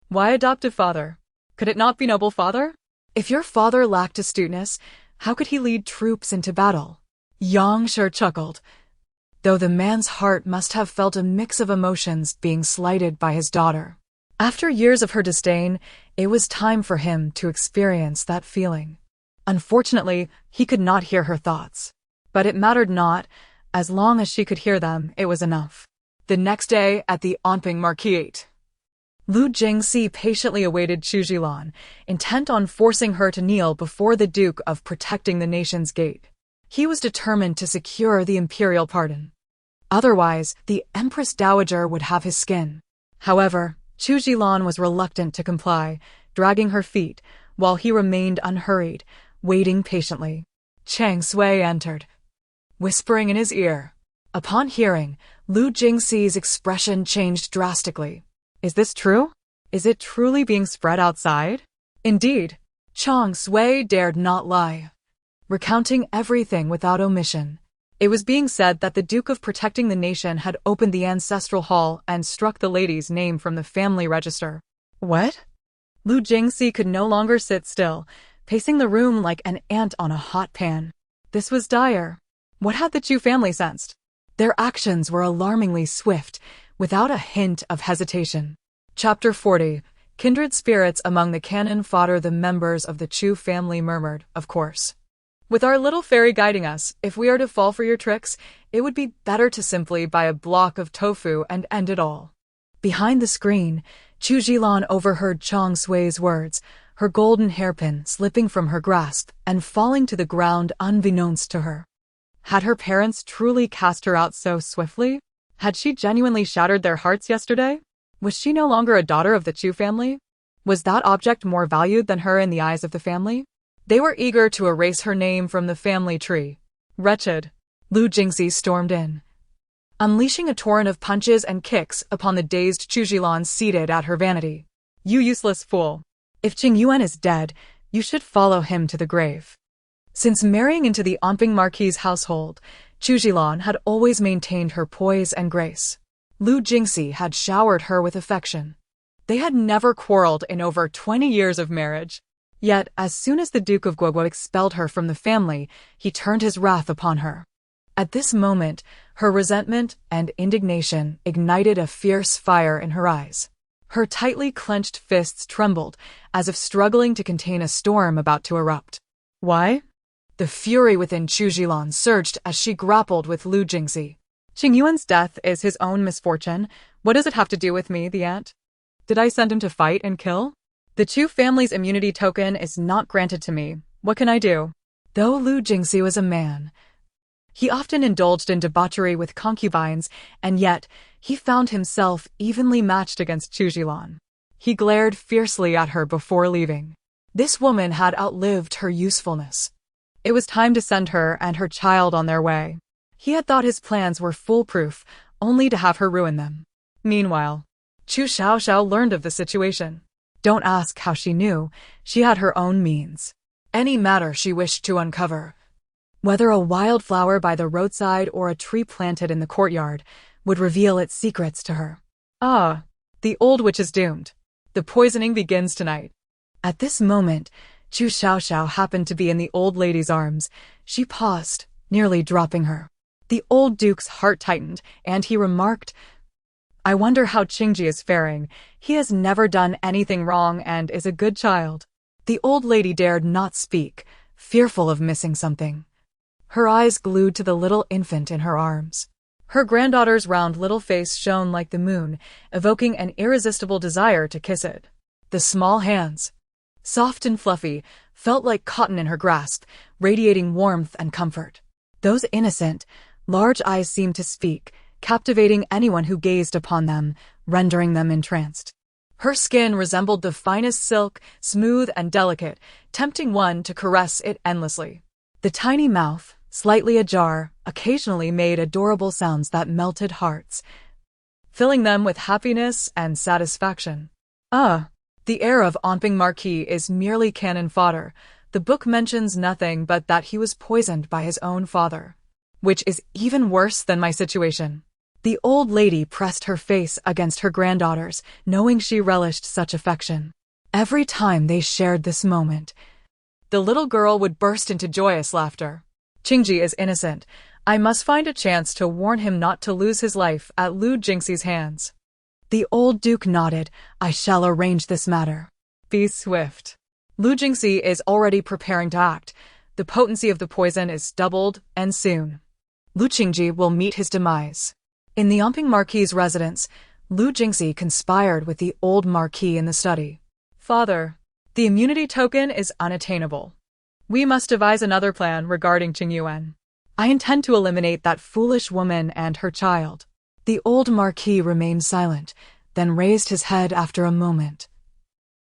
Why adoptive father? Could it not be noble father? If your father lacked astuteness, how could he lead troops into battle? Yangshe chuckled, though the man's heart must have felt a mix of emotions being slighted by his daughter. After years of her disdain, it was time for him to experience that feeling. Unfortunately, he could not hear her thoughts. But it mattered not. As long as she could hear them, it was enough. The next day, at the Onping Marquette, Lu Jingxi patiently awaited Chu Jilan, intent on forcing her to kneel before the Duke of Protecting the Nation's gate. He was determined to secure the imperial pardon. Otherwise, the Empress Dowager would have his skin. However, Chu Jilan was reluctant to comply, dragging her feet, while he remained unhurried, waiting patiently. Chang Sui entered, whispering in his ear. Upon hearing, Lu Jingxi's expression changed drastically. Is this true? Is it truly being spread outside? Indeed, Chang Sui dared not lie, recounting everything without omission. It was being said that the Duke of Protecting the Nation had opened the ancestral hall and struck the lady's name from the family register. What? Lu Jingxi could no longer sit still, pacing the room like an ant on a hot pan. This was dire. What had the Chu family sensed? Their actions were alarmingly swift, without a hint of hesitation. Chapter 40. Kindred spirits among the cannon fodder. The members of the Chu family murmured, of course. With our little fairy guiding us, if we are to fall for your tricks, it would be better to simply buy a block of tofu and end it all. Behind the screen, Chu Jilan overheard Chang Sui's words, her golden hairpin slipping from her grasp and falling to the ground unbeknownst to her. Had her parents truly cast her out so swiftly? Had she genuinely shattered their hearts yesterday? Was she no longer a daughter of the Chu family? Was that object more valued than her in the eyes of the family? They were eager to erase her name from the family tree. Wretched. Lu Jingxi stormed in, unleashing a torrent of punches and kicks upon the dazed Chu Jilan seated at her vanity. You useless fool. If Qing Yuan is dead, you should follow him to the grave. Since marrying into the Onping Marquis' household, Chu Jilan had always maintained her poise and grace. Lu Jingxi had showered her with affection. They had never quarreled in over 20 years of marriage. Yet, as soon as the Duke of Guoguo expelled her from the family, he turned his wrath upon her. At this moment, her resentment and indignation ignited a fierce fire in her eyes. Her tightly clenched fists trembled, as if struggling to contain a storm about to erupt. Why? The fury within Chu Jilan surged as she grappled with Lu Jingxi. Qing Yuan's death is his own misfortune. What does it have to do with me, the aunt? Did I send him to fight and kill? The Chu family's immunity token is not granted to me. What can I do? Though Lu Jingxi was a man, he often indulged in debauchery with concubines, and yet he found himself evenly matched against Chu Jilan. He glared fiercely at her before leaving. This woman had outlived her usefulness. It was time to send her and her child on their way. He had thought his plans were foolproof, only to have her ruin them. Meanwhile, Chu Xiaoxiao learned of the situation. Don't ask how she knew. She had her own means. Any matter she wished to uncover, whether a wildflower by the roadside or a tree planted in the courtyard, would reveal its secrets to her. Ah, the old witch is doomed. The poisoning begins tonight. At this moment, Chu Xiaoxiao happened to be in the old lady's arms. She paused, nearly dropping her. The old duke's heart tightened, and he remarked, "I wonder how Qingji is faring. He has never done anything wrong and is a good child." The old lady dared not speak, fearful of missing something. Her eyes glued to the little infant in her arms. Her granddaughter's round little face shone like the moon, evoking an irresistible desire to kiss it. The small hands, soft and fluffy, felt like cotton in her grasp, radiating warmth and comfort. Those innocent, large eyes seemed to speak, captivating anyone who gazed upon them, rendering them entranced. Her skin resembled the finest silk, smooth and delicate, tempting one to caress it endlessly. The tiny mouth, slightly ajar, occasionally made adorable sounds that melted hearts, filling them with happiness and satisfaction. The heir of Confronting Marquis is merely cannon fodder. The book mentions nothing but that he was poisoned by his own father, which is even worse than my situation. The old lady pressed her face against her granddaughter's, knowing she relished such affection. Every time they shared this moment, the little girl would burst into joyous laughter. Qingji is innocent. I must find a chance to warn him not to lose his life at Lu Jingxi's hands. The old duke nodded. I shall arrange this matter. Be swift. Lu Jingxi is already preparing to act. The potency of the poison is doubled, and soon Lu Qingji will meet his demise. In the Confronting Marquis's residence, Lu Jingxi conspired with the old marquis in the study. Father, the immunity token is unattainable. We must devise another plan regarding Qingyuan. I intend to eliminate that foolish woman and her child. The old marquis remained silent, then raised his head after a moment.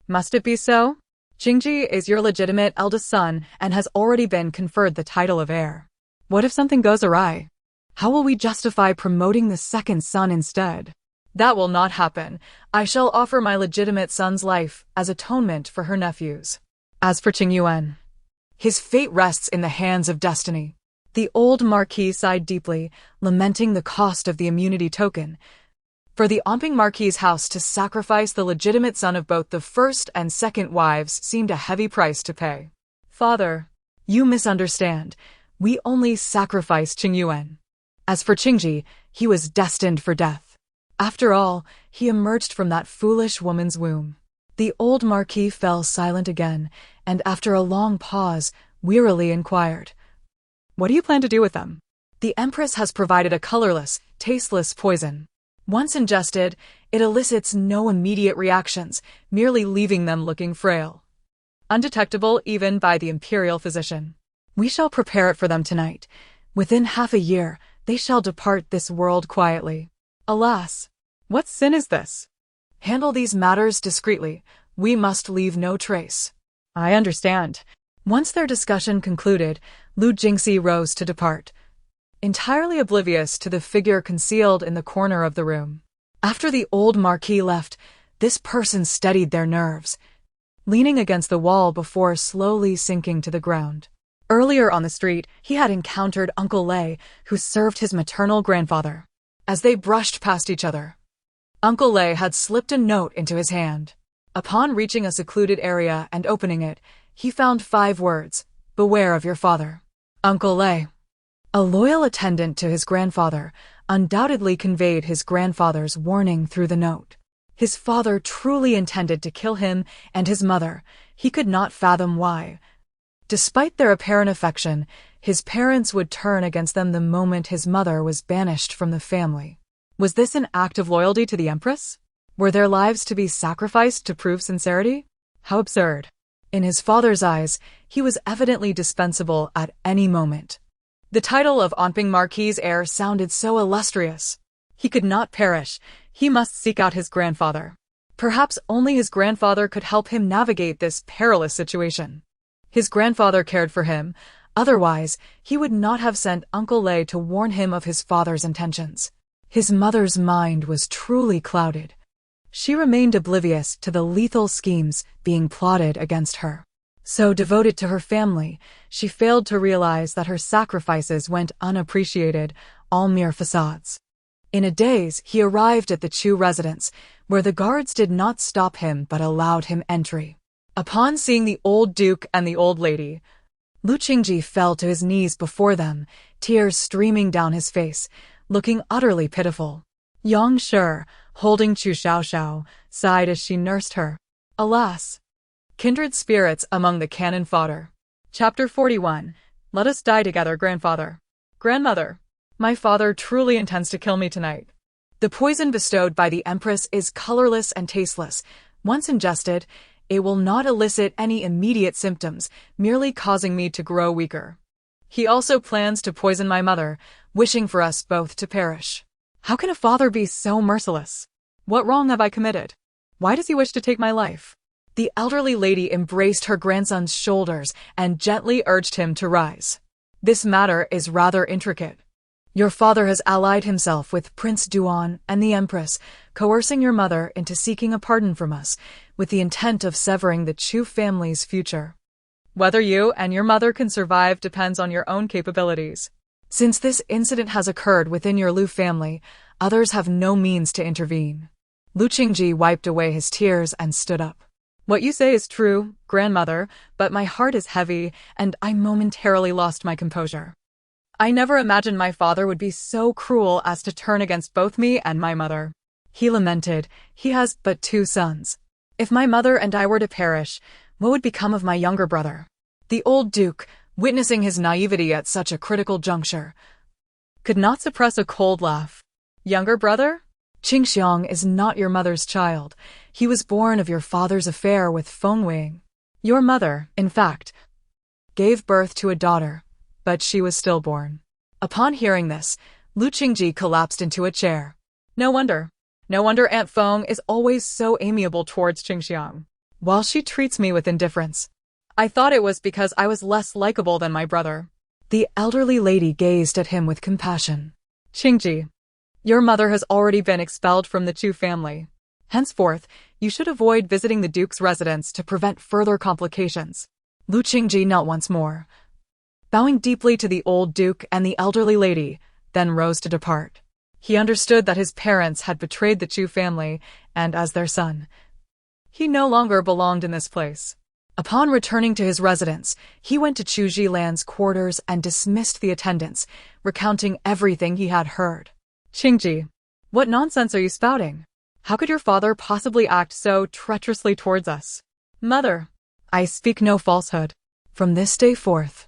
Must it be so? Qingji is your legitimate eldest son and has already been conferred the title of heir. What if something goes awry? How will we justify promoting the second son instead? That will not happen. I shall offer my legitimate son's life as atonement for her nephew's. As for Qingyuan, his fate rests in the hands of destiny. The old marquis sighed deeply, lamenting the cost of the immunity token. For the Confronting Marquis's house to sacrifice the legitimate son of both the first and second wives seemed a heavy price to pay. Father, you misunderstand. We only sacrificed Qingyuan. As for Qingji, he was destined for death. After all, he emerged from that foolish woman's womb. The old marquis fell silent again, and after a long pause, wearily inquired, "What do you plan to do with them?" The empress has provided a colorless, tasteless poison. Once ingested, it elicits no immediate reactions, merely leaving them looking frail, undetectable even by the imperial physician. We shall prepare it for them tonight. Within half a year, they shall depart this world quietly. Alas, what sin is this? Handle these matters discreetly. We must leave no trace. I understand. Once their discussion concluded, Lu Jingxi rose to depart, entirely oblivious to the figure concealed in the corner of the room. After the old marquis left, this person steadied their nerves, leaning against the wall before slowly sinking to the ground. Earlier on the street, he had encountered Uncle Lei, who served his maternal grandfather. As they brushed past each other, Uncle Lei had slipped a note into his hand. Upon reaching a secluded area and opening it, he found 5 words, "Beware of your father." Uncle Lei, a loyal attendant to his grandfather, undoubtedly conveyed his grandfather's warning through the note. His father truly intended to kill him and his mother. He could not fathom why. Despite their apparent affection, his parents would turn against them the moment his mother was banished from the family. Was this an act of loyalty to the empress? Were their lives to be sacrificed to prove sincerity? How absurd. In his father's eyes, he was evidently dispensable at any moment. The title of Confronting Marquis's heir sounded so illustrious. He could not perish. He must seek out his grandfather. Perhaps only his grandfather could help him navigate this perilous situation. His grandfather cared for him. Otherwise, he would not have sent Uncle Lei to warn him of his father's intentions. His mother's mind was truly clouded. She remained oblivious to the lethal schemes being plotted against her. So devoted to her family, she failed to realize that her sacrifices went unappreciated, all mere facades. In a daze, he arrived at the Chu residence, where the guards did not stop him but allowed him entry. Upon seeing the old duke and the old lady, Lu Qingji fell to his knees before them, tears streaming down his face, looking utterly pitiful. Yang Shi, holding Chu Xiaoxiao, sighed as she nursed her. Alas! Kindred spirits among the cannon fodder. Chapter 41. Let us die together, grandfather. Grandmother. My father truly intends to kill me tonight. The poison bestowed by the empress is colorless and tasteless. Once ingested, it will not elicit any immediate symptoms, merely causing me to grow weaker. He also plans to poison my mother, wishing for us both to perish. How can a father be so merciless? What wrong have I committed? Why does he wish to take my life? The elderly lady embraced her grandson's shoulders and gently urged him to rise. This matter is rather intricate. Your father has allied himself with Prince Duan and the Empress, coercing your mother into seeking a pardon from us, with the intent of severing the Chu family's future. Whether you and your mother can survive depends on your own capabilities. Since this incident has occurred within your Lu family, others have no means to intervene. Lu Qingji wiped away his tears and stood up. What you say is true, grandmother, but my heart is heavy, and I momentarily lost my composure. I never imagined my father would be so cruel as to turn against both me and my mother. He lamented, he has but 2 sons. If my mother and I were to perish, what would become of my younger brother? The old duke, witnessing his naivety at such a critical juncture, could not suppress a cold laugh. Younger brother? Qingxiang is not your mother's child. He was born of your father's affair with Feng Wing. Your mother, in fact, gave birth to a daughter, but she was stillborn. Upon hearing this, Lu Qingji collapsed into a chair. No wonder. No wonder Aunt Feng is always so amiable towards Qingxiang, while she treats me with indifference. I thought it was because I was less likable than my brother. The elderly lady gazed at him with compassion. Qingji, your mother has already been expelled from the Chu family. Henceforth, you should avoid visiting the duke's residence to prevent further complications. Lu Qingji knelt once more, bowing deeply to the old duke and the elderly lady, then rose to depart. He understood that his parents had betrayed the Chu family, and as their son, he no longer belonged in this place. Upon returning to his residence, he went to Chu Zilan's quarters and dismissed the attendants, recounting everything he had heard. Qingji, what nonsense are you spouting? How could your father possibly act so treacherously towards us? Mother, I speak no falsehood. From this day forth,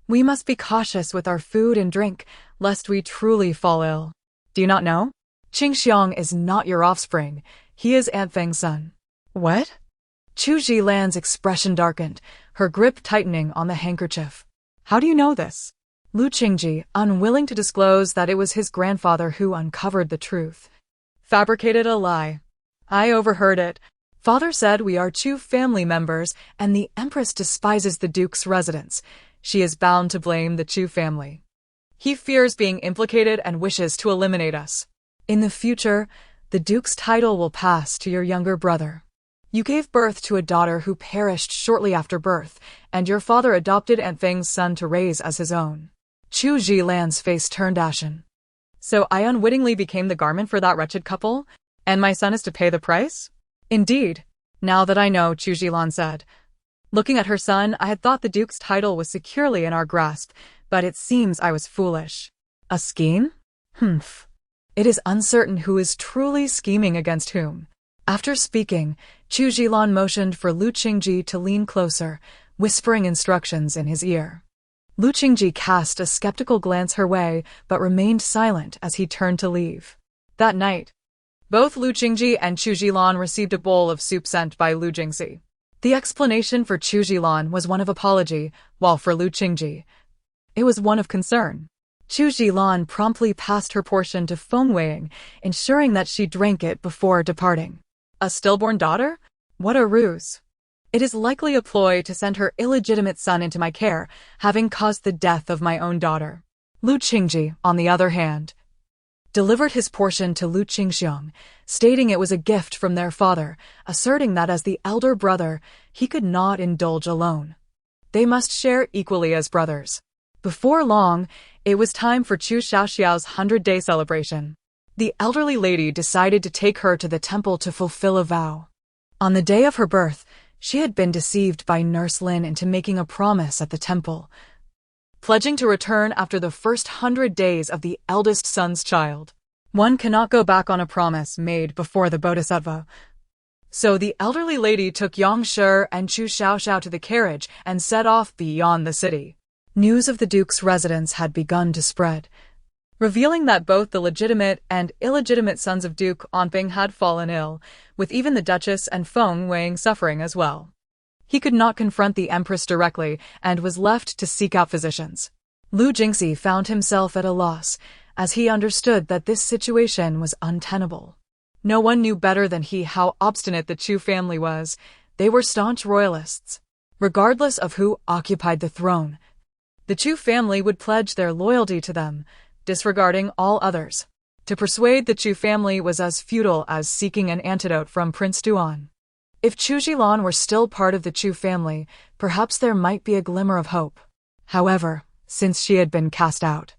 we must be cautious with our food and drink, lest we truly fall ill. Do you not know? Qingxiang is not your offspring. He is Aunt Feng's son. What? Chu Zilan's expression darkened, her grip tightening on the handkerchief. How do you know this? Lu Qingji, unwilling to disclose that it was his grandfather who uncovered the truth, fabricated a lie. I overheard it. Father said we are Chu family members, and the Empress despises the Duke's residence. She is bound to blame the Chu family. He fears being implicated and wishes to eliminate us. In the future, the Duke's title will pass to your younger brother. You gave birth to a daughter who perished shortly after birth, and your father adopted Aunt Feng's son to raise as his own. Chu Zilan's face turned ashen. So I unwittingly became the garment for that wretched couple, and my son is to pay the price? Indeed. Now that I know, Chu Zilan said. Looking at her son, I had thought the Duke's title was securely in our grasp, but it seems I was foolish. A scheme? Humph. It is uncertain who is truly scheming against whom. After speaking, Chu Zilan motioned for Lu Qingji to lean closer, whispering instructions in his ear. Lu Qingji cast a skeptical glance her way, but remained silent as he turned to leave. That night, both Lu Qingji and Chu Zilan received a bowl of soup sent by Lu Jingxi. The explanation for Chu Zilan was one of apology, while for Lu Qingji, it was one of concern. Chu Zilan promptly passed her portion to Feng Wei, ensuring that she drank it before departing. A stillborn daughter? What a ruse. It is likely a ploy to send her illegitimate son into my care, having caused the death of my own daughter. Lu Qingji, on the other hand, delivered his portion to Lu Qingxiang, stating it was a gift from their father, asserting that as the elder brother, he could not indulge alone. They must share equally as brothers. Before long, it was time for Chu Xiaoxiao's 100-day celebration. The elderly lady decided to take her to the temple to fulfill a vow. On the day of her birth, she had been deceived by Nurse Lin into making a promise at the temple, pledging to return after the first 100 days of the eldest son's child. One cannot go back on a promise made before the bodhisattva. So the elderly lady took Yang Shi and Chu Xiaoxiao to the carriage and set off beyond the city. News of the duke's residence had begun to spread, revealing that both the legitimate and illegitimate sons of Duke Onping had fallen ill, with even the Duchess and Feng Wang suffering as well. He could not confront the empress directly and was left to seek out physicians. Lu Jingxi found himself at a loss, as he understood that this situation was untenable. No one knew better than he how obstinate the Chu family was. They were staunch royalists. Regardless of who occupied the throne, the Chu family would pledge their loyalty to them, disregarding all others. To persuade the Chu family was as futile as seeking an antidote from Prince Duan. If Chu Jilan were still part of the Chu family, perhaps there might be a glimmer of hope. However, since she had been cast out,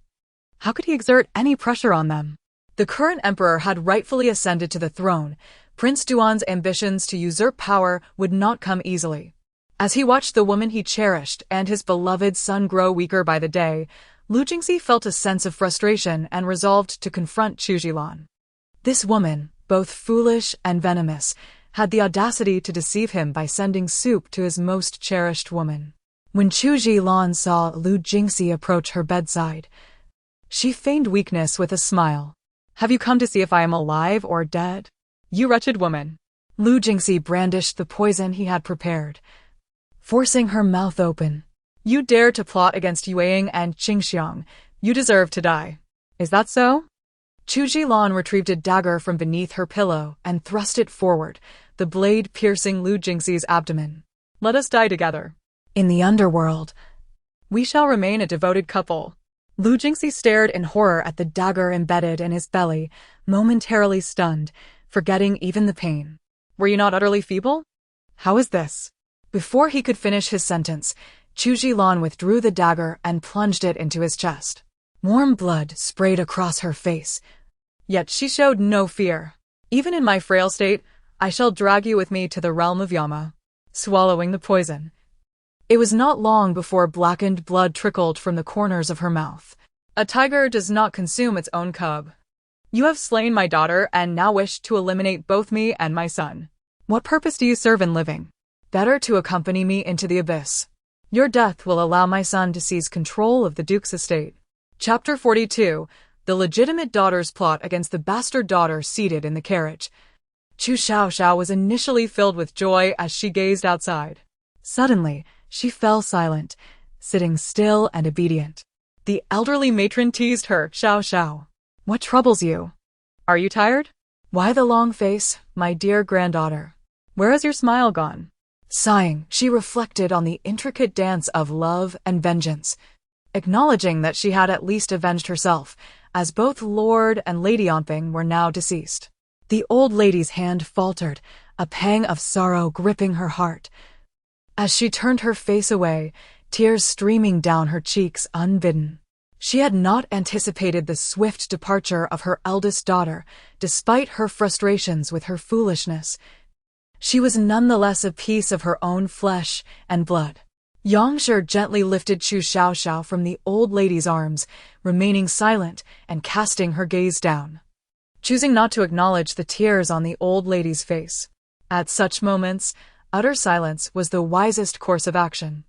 how could he exert any pressure on them? The current emperor had rightfully ascended to the throne. Prince Duan's ambitions to usurp power would not come easily. As he watched the woman he cherished and his beloved son grow weaker by the day, Lu Jingxi felt a sense of frustration and resolved to confront Chu Jilan. This woman, both foolish and venomous, had the audacity to deceive him by sending soup to his most cherished woman. When Chu Jilan saw Lu Jingxi approach her bedside, she feigned weakness with a smile. "Have you come to see if I am alive or dead? You wretched woman." Lu Jingxi brandished the poison he had prepared, forcing her mouth open. "You dare to plot against Yueying and Qingxiang. You deserve to die. Is that so?" Chu Jilan retrieved a dagger from beneath her pillow and thrust it forward, the blade piercing Lu Jingxi's abdomen. "Let us die together. In the underworld, we shall remain a devoted couple." Lu Jingxi stared in horror at the dagger embedded in his belly, momentarily stunned, forgetting even the pain. "Were you not utterly feeble? How is this?" Before he could finish his sentence, Chu Jilan withdrew the dagger and plunged it into his chest. Warm blood sprayed across her face, yet she showed no fear. "Even in my frail state, I shall drag you with me to the realm of Yama." Swallowing the poison, it was not long before blackened blood trickled from the corners of her mouth. "A tiger does not consume its own cub. You have slain my daughter and now wish to eliminate both me and my son. What purpose do you serve in living? Better to accompany me into the abyss. Your death will allow my son to seize control of the Duke's estate." Chapter 42. The legitimate daughter's plot against the bastard daughter seated in the carriage. Chu Xiaoxiao was initially filled with joy as she gazed outside. Suddenly, she fell silent, sitting still and obedient. The elderly matron teased her. "Xiaoxiao, what troubles you? Are you tired? Why the long face, my dear granddaughter? Where has your smile gone?" Sighing, she reflected on the intricate dance of love and vengeance, acknowledging that she had at least avenged herself, as both Lord and Lady Onping were now deceased. The old lady's hand faltered, a pang of sorrow gripping her heart. As she turned her face away, tears streaming down her cheeks unbidden. She had not anticipated the swift departure of her eldest daughter, despite her frustrations with her foolishness. She was nonetheless a piece of her own flesh and blood. Yang Shi gently lifted Chu Xiaoxiao from the old lady's arms, remaining silent and casting her gaze down, choosing not to acknowledge the tears on the old lady's face. At such moments, utter silence was the wisest course of action.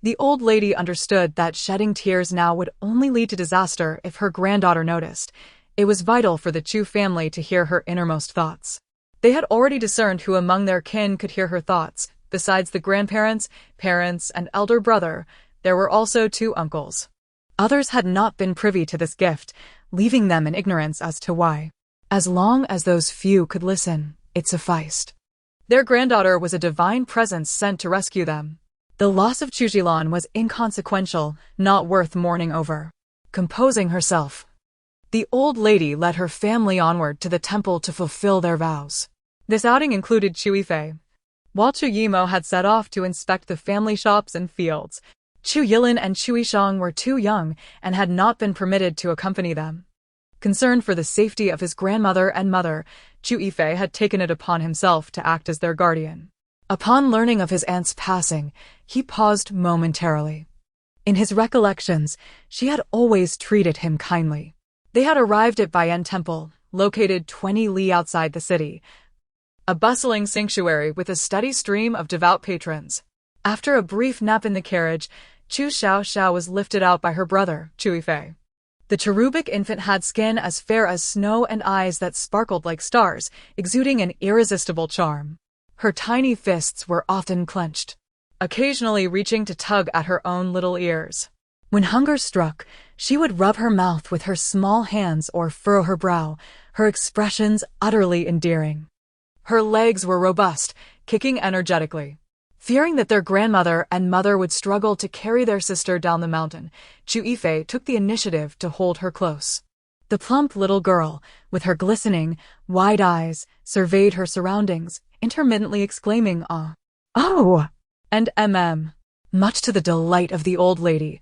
The old lady understood that shedding tears now would only lead to disaster if her granddaughter noticed. It was vital for the Chu family to hear her innermost thoughts. They had already discerned who among their kin could hear her thoughts. Besides the grandparents, parents, and elder brother, there were also 2 uncles. Others had not been privy to this gift, leaving them in ignorance as to why. As long as those few could listen, it sufficed. Their granddaughter was a divine presence sent to rescue them. The loss of Chu Jilan was inconsequential, not worth mourning over. Composing herself, The old lady led her family onward to the temple to fulfill their vows. This outing included Chu Yifei. While Chu Yimo had set off to inspect the family shops and fields, Chu Yilin and Chu Yishang were too young and had not been permitted to accompany them. Concerned for the safety of his grandmother and mother, Chu Yifei had taken it upon himself to act as their guardian. Upon learning of his aunt's passing, he paused momentarily. In his recollections, she had always treated him kindly. They had arrived at Baiyan Temple, located 20 li outside the city, a bustling sanctuary with a steady stream of devout patrons. After a brief nap in the carriage, Chu Xiaoxiao was lifted out by her brother, Chu Yifei. The cherubic infant had skin as fair as snow and eyes that sparkled like stars, exuding an irresistible charm. Her tiny fists were often clenched, occasionally reaching to tug at her own little ears. When hunger struck, she would rub her mouth with her small hands or furrow her brow, her expressions utterly endearing. Her legs were robust, kicking energetically. Fearing that their grandmother and mother would struggle to carry their sister down the mountain, Chu Yifei took the initiative to hold her close. The plump little girl, with her glistening, wide eyes, surveyed her surroundings, intermittently exclaiming "Oh!" and much to the delight of the old lady,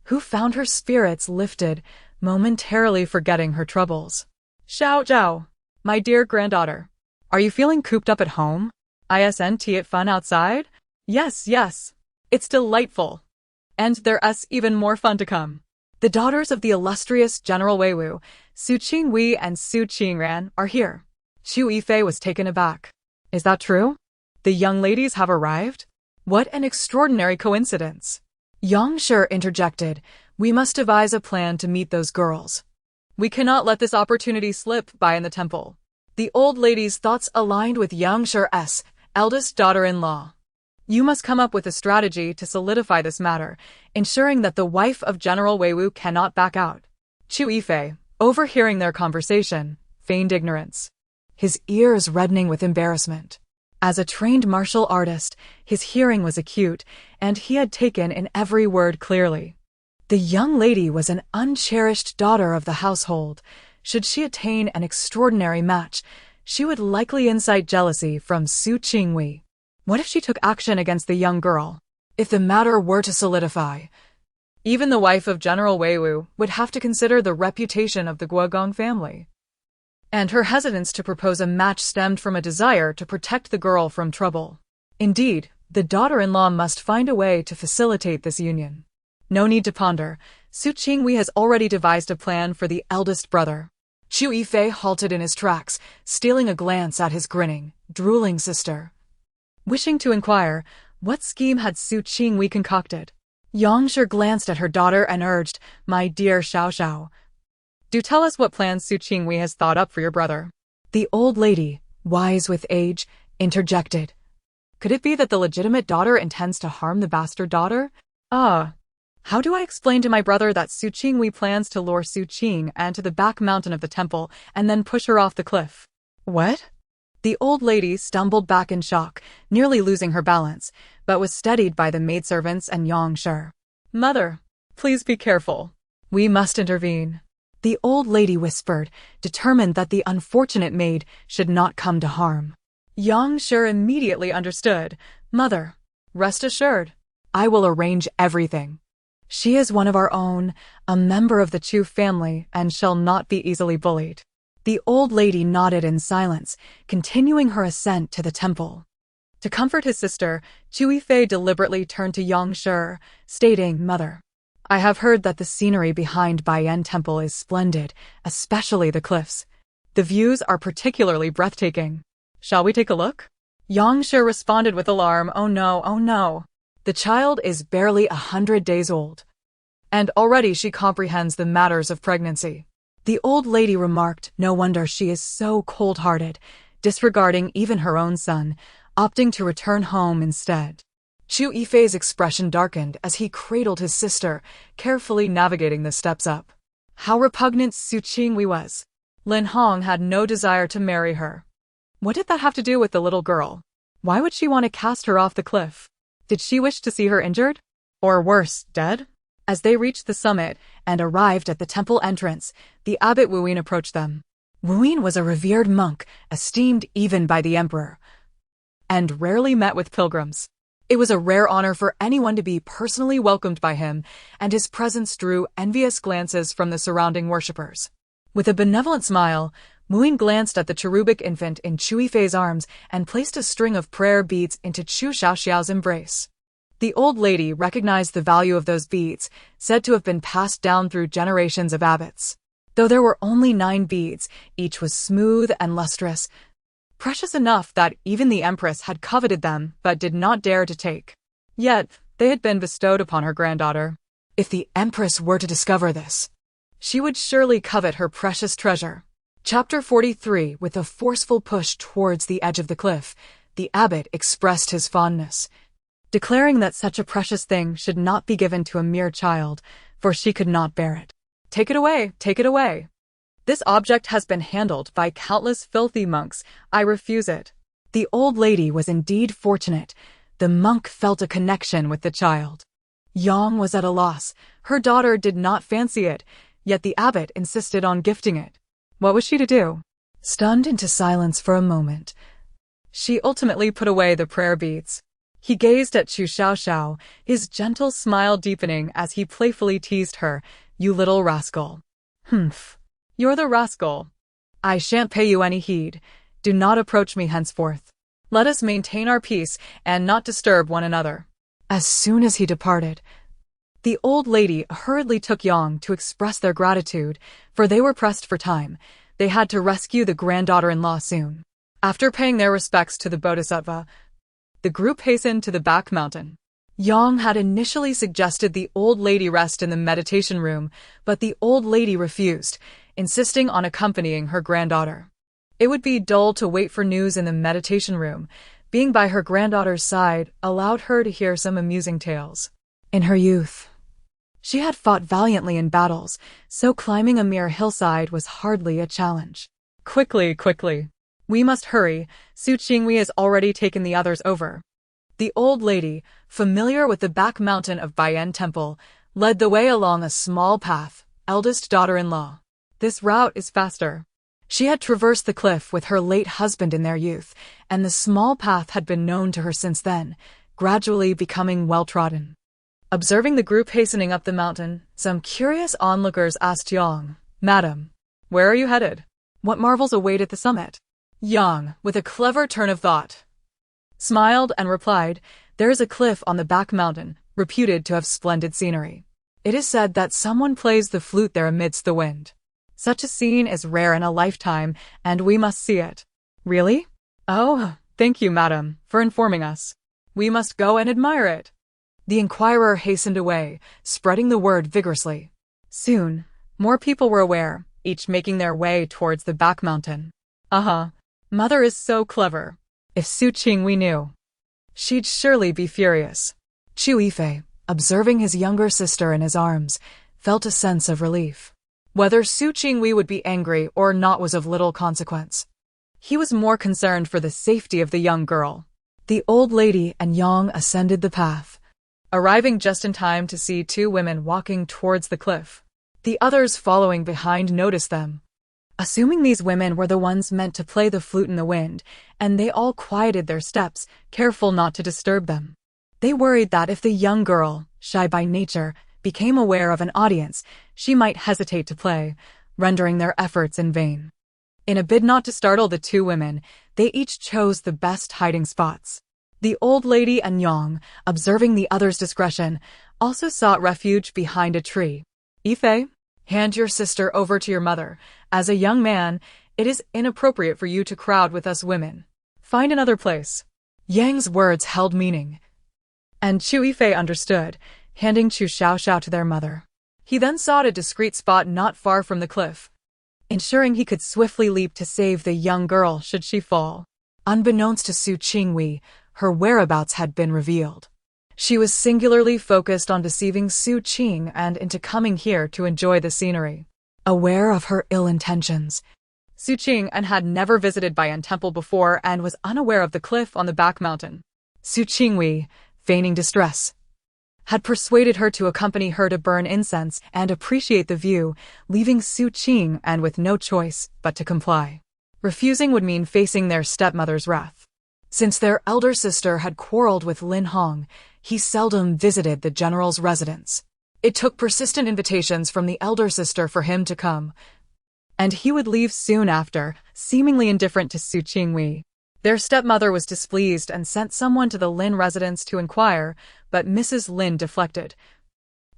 who found her spirits lifted, momentarily forgetting her troubles. "Xiao, my dear granddaughter, are you feeling cooped up at home? Isn't it fun outside?" Yes. It's delightful. And there's even more fun to come. The daughters of the illustrious General Weiwu, Su Qingwei and Su Qingran, are here. Chu Yifei was taken aback. Is that true? The young ladies have arrived? What an extraordinary coincidence. Yang Shi interjected, "We must devise a plan to meet those girls. We cannot let this opportunity slip by in the temple." The old lady's thoughts aligned with Yang Shi's eldest daughter-in-law. "You must come up with a strategy to solidify this matter, ensuring that the wife of General Weiwu cannot back out." Chu Yifei, overhearing their conversation, feigned ignorance, his ears reddening with embarrassment. As a trained martial artist, his hearing was acute, and he had taken in every word clearly. The young lady was an uncherished daughter of the household. Should she attain an extraordinary match, she would likely incite jealousy from Su Qingwei. What if she took action against the young girl? If the matter were to solidify, even the wife of General Weiwu would have to consider the reputation of the Guogong family. And her hesitance to propose a match stemmed from a desire to protect the girl from trouble. Indeed, the daughter-in-law must find a way to facilitate this union. No need to ponder. Su Qingwei has already devised a plan for the eldest brother. Chu Yifei halted in his tracks, stealing a glance at his grinning, drooling sister. Wishing to inquire, what scheme had Su Qingwei concocted? Yang Shi glanced at her daughter and urged, "My dear Xiaoxiao, do tell us what plans Su Qingwei has thought up for your brother." The old lady, wise with age, interjected. Could it be that the legitimate daughter intends to harm the bastard daughter? How do I explain to my brother that Su Qingwei plans to lure Su Qing and to the back mountain of the temple and then push her off the cliff? What? The old lady stumbled back in shock, nearly losing her balance, but was steadied by the maidservants and Yang Shi. "Mother, please be careful. We must intervene," the old lady whispered, determined that the unfortunate maid should not come to harm. Yang Shi immediately understood. "Mother, rest assured, I will arrange everything. She is one of our own, a member of the Chu family, and shall not be easily bullied." The old lady nodded in silence, continuing her ascent to the temple. To comfort his sister, Chu Yifei deliberately turned to Yang Shi, stating, "Mother, I have heard that the scenery behind Baiyan Temple is splendid, especially the cliffs. The views are particularly breathtaking. Shall we take a look?" Yang Shi responded with alarm, "Oh no. The child is barely 100 days old, and already she comprehends the matters of pregnancy." The old lady remarked, "No wonder she is so cold-hearted, disregarding even her own son, opting to return home instead." Chu Yifei's expression darkened as he cradled his sister, carefully navigating the steps up. How repugnant Su Qingwei was. Lin Hong had no desire to marry her. What did that have to do with the little girl? Why would she want to cast her off the cliff? Did she wish to see her injured? Or worse, dead? As they reached the summit and arrived at the temple entrance, the abbot Wuyin approached them. Wuyin was a revered monk, esteemed even by the emperor, and rarely met with pilgrims. It was a rare honor for anyone to be personally welcomed by him, and his presence drew envious glances from the surrounding worshippers. With a benevolent smile, Wuyin glanced at the cherubic infant in Chu Yifei's arms and placed a string of prayer beads into Chu Xiaoxiao's embrace. The old lady recognized the value of those beads, said to have been passed down through generations of abbots. Though there were only 9 beads, each was smooth and lustrous, precious enough that even the empress had coveted them but did not dare to take. Yet, they had been bestowed upon her granddaughter. If the empress were to discover this, she would surely covet her precious treasure. Chapter 43. With a forceful push towards the edge of the cliff, the abbot expressed his fondness, declaring that such a precious thing should not be given to a mere child, for she could not bear it. Take it away, take it away. This object has been handled by countless filthy monks. I refuse it. The old lady was indeed fortunate. The monk felt a connection with the child. Yang was at a loss. Her daughter did not fancy it, yet the abbot insisted on gifting it. What was she to do? Stunned into silence for a moment, she ultimately put away the prayer beads. He gazed at Chu Xiaoxiao, his gentle smile deepening as he playfully teased her. You little rascal. Humph. You're the rascal. I shan't pay you any heed. Do not approach me henceforth. Let us maintain our peace and not disturb one another. As soon as he departed, the old lady hurriedly took Yang to express their gratitude, for they were pressed for time. They had to rescue the granddaughter-in-law soon. After paying their respects to the bodhisattva, the group hastened to the back mountain. Yang had initially suggested the old lady rest in the meditation room, but the old lady refused, insisting on accompanying her granddaughter. It would be dull to wait for news in the meditation room. Being by her granddaughter's side allowed her to hear some amusing tales. In her youth, she had fought valiantly in battles, so climbing a mere hillside was hardly a challenge. Quickly. We must hurry. Su Qingwei has already taken the others over. The old lady, familiar with the back mountain of Baiyan Temple, led the way along a small path. Eldest daughter-in-law. This route is faster. She had traversed the cliff with her late husband in their youth, and the small path had been known to her since then, gradually becoming well-trodden. Observing the group hastening up the mountain, some curious onlookers asked Yang, Madam, where are you headed? What marvels await at the summit? Yang, with a clever turn of thought, smiled and replied, There is a cliff on the back mountain, reputed to have splendid scenery. It is said that someone plays the flute there amidst the wind. Such a scene is rare in a lifetime, and we must see it. Really? Oh, thank you, madam, for informing us. We must go and admire it. The inquirer hastened away, spreading the word vigorously. Soon, more people were aware, each making their way towards the back mountain. Mother is so clever. If Su Qingwei knew, she'd surely be furious. Chu Yifei, observing his younger sister in his arms, felt a sense of relief. Whether Su Qingwei would be angry or not was of little consequence. He was more concerned for the safety of the young girl. The old lady and Yang ascended the path, arriving just in time to see 2 women walking towards the cliff. The others following behind noticed them, assuming these women were the ones meant to play the flute in the wind, and they all quieted their steps, careful not to disturb them. They worried that if the young girl, shy by nature, became aware of an audience, she might hesitate to play, rendering their efforts in vain. In a bid not to startle the 2 women, they each chose the best hiding spots. The old lady and Yang, observing the others' discretion, also sought refuge behind a tree. Yifei, hand your sister over to your mother. As a young man, it is inappropriate for you to crowd with us women. Find another place. Yang's words held meaning, and Chu Yifei understood, handing Chu Xiaoxiao to their mother. He then sought a discreet spot not far from the cliff, ensuring he could swiftly leap to save the young girl should she fall. Unbeknownst to Su Qingwei, her whereabouts had been revealed. She was singularly focused on deceiving Su Qing and into coming here to enjoy the scenery. Aware of her ill intentions, Su Qing had never visited Baiyan Temple before and was unaware of the cliff on the back mountain. Su Qingwei, feigning distress, had persuaded her to accompany her to burn incense and appreciate the view, leaving Su Qing and with no choice but to comply. Refusing would mean facing their stepmother's wrath. Since their elder sister had quarreled with Lin Hong, he seldom visited the general's residence. It took persistent invitations from the elder sister for him to come, and he would leave soon after, seemingly indifferent to Su Qingwei. Their stepmother was displeased and sent someone to the Lin residence to inquire, but Mrs. Lin deflected,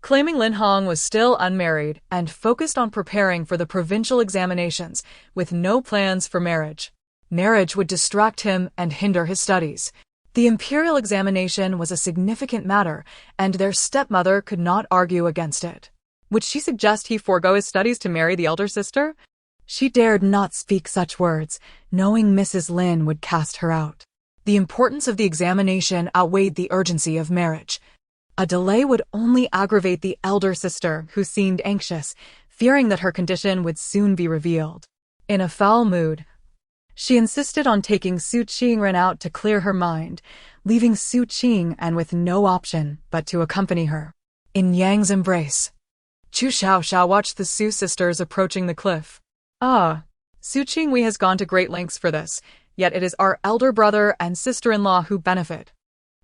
claiming Lin Hong was still unmarried and focused on preparing for the provincial examinations with no plans for marriage. Marriage would distract him and hinder his studies. The imperial examination was a significant matter, and their stepmother could not argue against it. Would she suggest he forego his studies to marry the elder sister? She dared not speak such words, knowing Mrs. Lin would cast her out. The importance of the examination outweighed the urgency of marriage. A delay would only aggravate the elder sister, who seemed anxious, fearing that her condition would soon be revealed. In a foul mood, she insisted on taking Su Qingren out to clear her mind, leaving Su Qing and with no option but to accompany her. In Yang's embrace, Chu Xiaoxiao watched the Su sisters approaching the cliff. Su Qingwei has gone to great lengths for this, yet it is our elder brother and sister-in-law who benefit.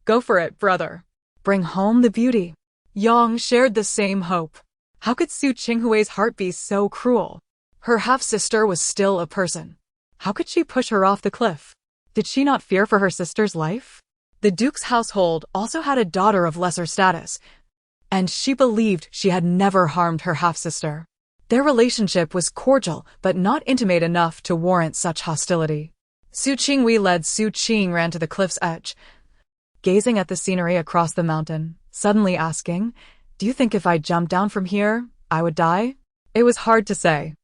Go for it, brother. Bring home the beauty. Yang shared the same hope. How could Su Qinghui's heart be so cruel? Her half-sister was still a person. How could she push her off the cliff? Did she not fear for her sister's life? The duke's household also had a daughter of lesser status, and she believed she had never harmed her half-sister. Their relationship was cordial but not intimate enough to warrant such hostility. Su Qingwei led Su Qingren to the cliff's edge, gazing at the scenery across the mountain, suddenly asking, "Do you think if I jumped down from here, I would die?" It was hard to say.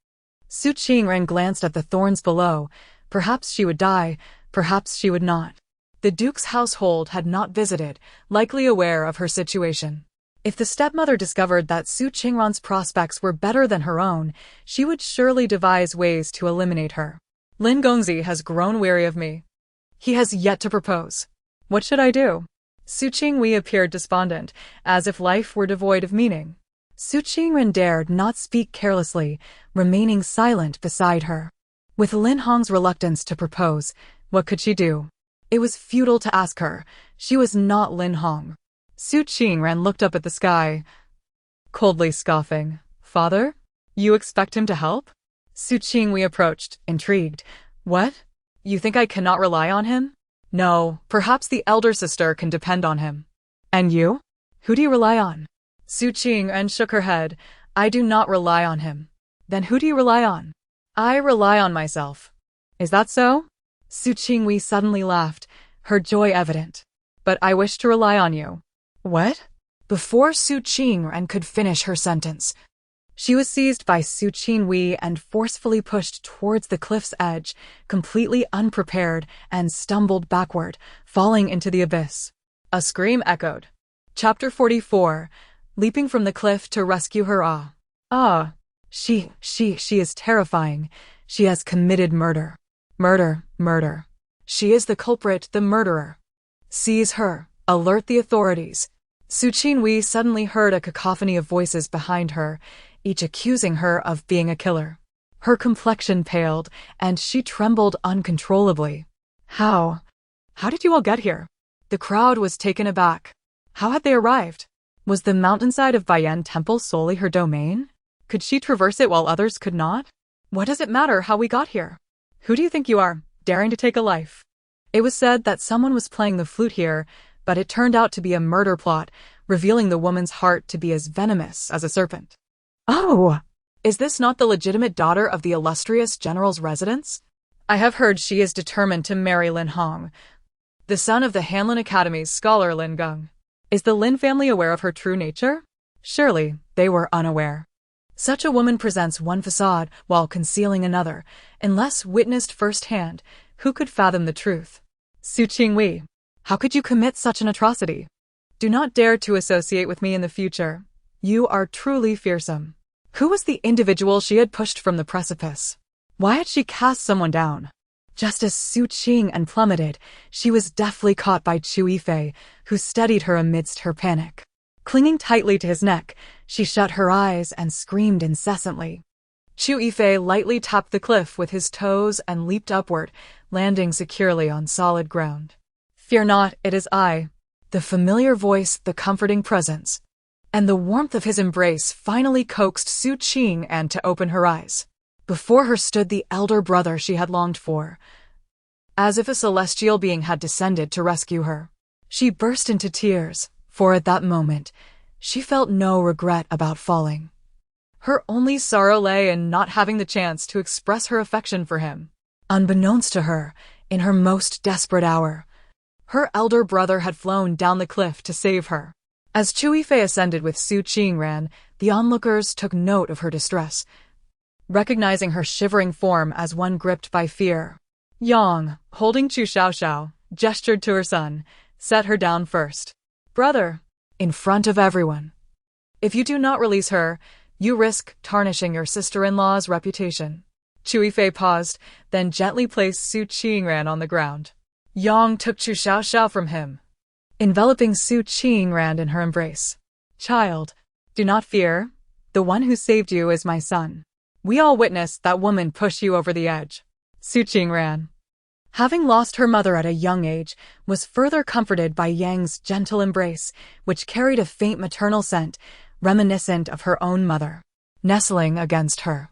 Su Qingren glanced at the thorns below. Perhaps she would die, perhaps she would not. The duke's household had not visited, likely aware of her situation. If the stepmother discovered that Su Qingren's prospects were better than her own, she would surely devise ways to eliminate her. Lin Gongzi has grown weary of me. He has yet to propose. What should I do? Su Qingwei appeared despondent, as if life were devoid of meaning. Su Qingren dared not speak carelessly, remaining silent beside her. With Lin Hong's reluctance to propose, what could she do? It was futile to ask her. She was not Lin Hong. Su Qingren looked up at the sky, coldly scoffing. "Father? You expect him to help?" Su Qingwei approached, intrigued. "What? You think I cannot rely on him?" "No, perhaps the elder sister can depend on him." "And you? Who do you rely on?" Su Qingren shook her head. "I do not rely on him." "Then who do you rely on?" "I rely on myself." "Is that so?" Su Qingwei suddenly laughed, her joy evident. "But I wish to rely on you." "What?" Before Su Qingren could finish her sentence, she was seized by Su Qingwei and forcefully pushed towards the cliff's edge, completely unprepared, and stumbled backward, falling into the abyss. A scream echoed. Chapter 44. Leaping from the cliff to rescue her. She is terrifying. She has committed murder. Murder. She is the culprit, the murderer. Seize her. Alert the authorities. Su Qingwei suddenly heard a cacophony of voices behind her, each accusing her of being a killer. Her complexion paled, and she trembled uncontrollably. How did you all get here? The crowd was taken aback. How had they arrived? Was the mountainside of Baiyan Temple solely her domain? Could she traverse it while others could not? What does it matter how we got here? Who do you think you are, daring to take a life? It was said that someone was playing the flute here, but it turned out to be a murder plot, revealing the woman's heart to be as venomous as a serpent. "Oh! Is this not the legitimate daughter of the illustrious general's residence? I have heard she is determined to marry Lin Hong, the son of the Hanlin Academy's scholar Lin Geng. Is the Lin family aware of her true nature? Surely, they were unaware. Such a woman presents one facade while concealing another. Unless witnessed firsthand, who could fathom the truth? Su Qingwei, how could you commit such an atrocity? Do not dare to associate with me in the future. You are truly fearsome." Who was the individual she had pushed from the precipice? Why had she cast someone down? Just as Su Qingren plummeted, she was deftly caught by Chu Yifei, who steadied her amidst her panic. Clinging tightly to his neck, she shut her eyes and screamed incessantly. Chu Yifei lightly tapped the cliff with his toes and leaped upward, landing securely on solid ground. "Fear not, it is I." The familiar voice, the comforting presence, and the warmth of his embrace finally coaxed Su Qingran to open her eyes. Before her stood the elder brother she had longed for, as if a celestial being had descended to rescue her. She burst into tears, for at that moment, she felt no regret about falling. Her only sorrow lay in not having the chance to express her affection for him. Unbeknownst to her, in her most desperate hour, her elder brother had flown down the cliff to save her. As Chu Yifei ascended with Su Qingran, the onlookers took note of her distress, recognizing her shivering form as one gripped by fear. Yang, holding Chu Xiaoxiao, gestured to her son, set her down first. "Brother," in front of everyone, "if you do not release her, you risk tarnishing your sister-in-law's reputation." Chu Yifei paused, then gently placed Su Qingran on the ground. Yang took Chu Xiaoxiao from him, enveloping Su Qingran in her embrace. "Child, do not fear. The one who saved you is my son. We all witnessed that woman push you over the edge." Su Qingran, having lost her mother at a young age, was further comforted by Yang's gentle embrace, which carried a faint maternal scent, reminiscent of her own mother. Nestling against her,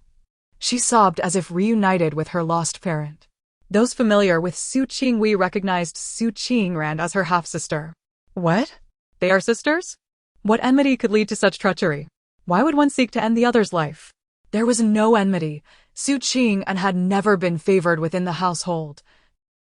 she sobbed as if reunited with her lost parent. Those familiar with Su Qingwei recognized Su Qingran as her half-sister. What? They are sisters? What enmity could lead to such treachery? Why would one seek to end the other's life? There was no enmity. Su Qingran had never been favored within the household,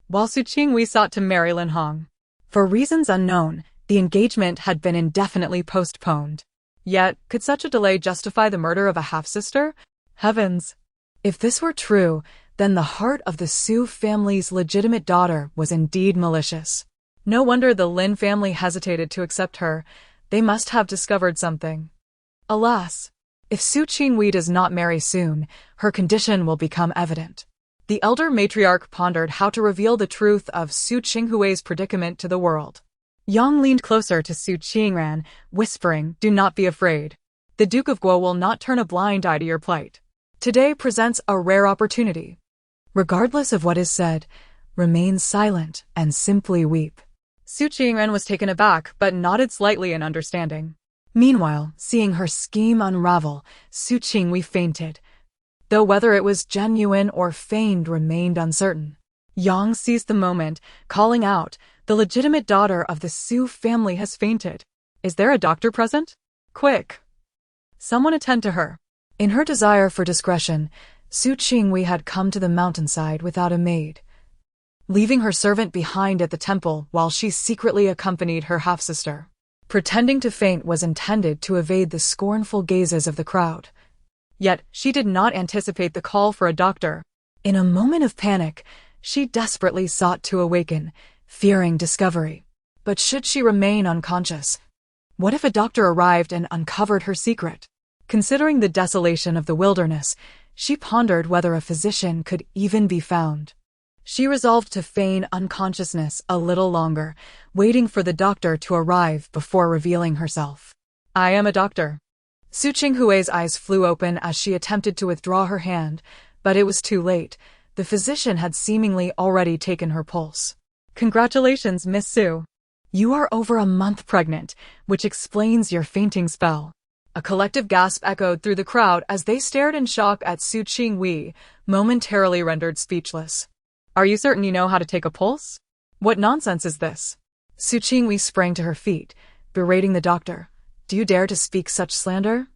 while Su Qingwei sought to marry Lin Hong. For reasons unknown, the engagement had been indefinitely postponed. Yet, could such a delay justify the murder of a half-sister? Heavens! If this were true, then the heart of the Su family's legitimate daughter was indeed malicious. No wonder the Lin family hesitated to accept her. They must have discovered something. Alas! If Su Qingwei does not marry soon, her condition will become evident. The elder matriarch pondered how to reveal the truth of Su Qinghui's predicament to the world. Yang leaned closer to Su Qingran, whispering, "Do not be afraid. The Duke of Guo will not turn a blind eye to your plight. Today presents a rare opportunity. Regardless of what is said, remain silent and simply weep." Su Qingran was taken aback, but nodded slightly in understanding. Meanwhile, seeing her scheme unravel, Su Qingwei fainted, though whether it was genuine or feigned remained uncertain. Yang seized the moment, calling out, "The legitimate daughter of the Su family has fainted. Is there a doctor present? Quick! Someone attend to her." In her desire for discretion, Su Qingwei had come to the mountainside without a maid, leaving her servant behind at the temple while she secretly accompanied her half-sister. Pretending to faint was intended to evade the scornful gazes of the crowd. Yet she did not anticipate the call for a doctor. In a moment of panic, she desperately sought to awaken, fearing discovery. But should she remain unconscious? What if a doctor arrived and uncovered her secret? Considering the desolation of the wilderness, she pondered whether a physician could even be found. She resolved to feign unconsciousness a little longer, waiting for the doctor to arrive before revealing herself. "I am a doctor." Su Qinghui's eyes flew open as she attempted to withdraw her hand, but it was too late. The physician had seemingly already taken her pulse. "Congratulations, Miss Su. You are over a month pregnant, which explains your fainting spell." A collective gasp echoed through the crowd as they stared in shock at Su Qingwei, momentarily rendered speechless. "Are you certain you know how to take a pulse? What nonsense is this?" Su Qingwei sprang to her feet, berating the doctor. "Do you dare to speak such slander?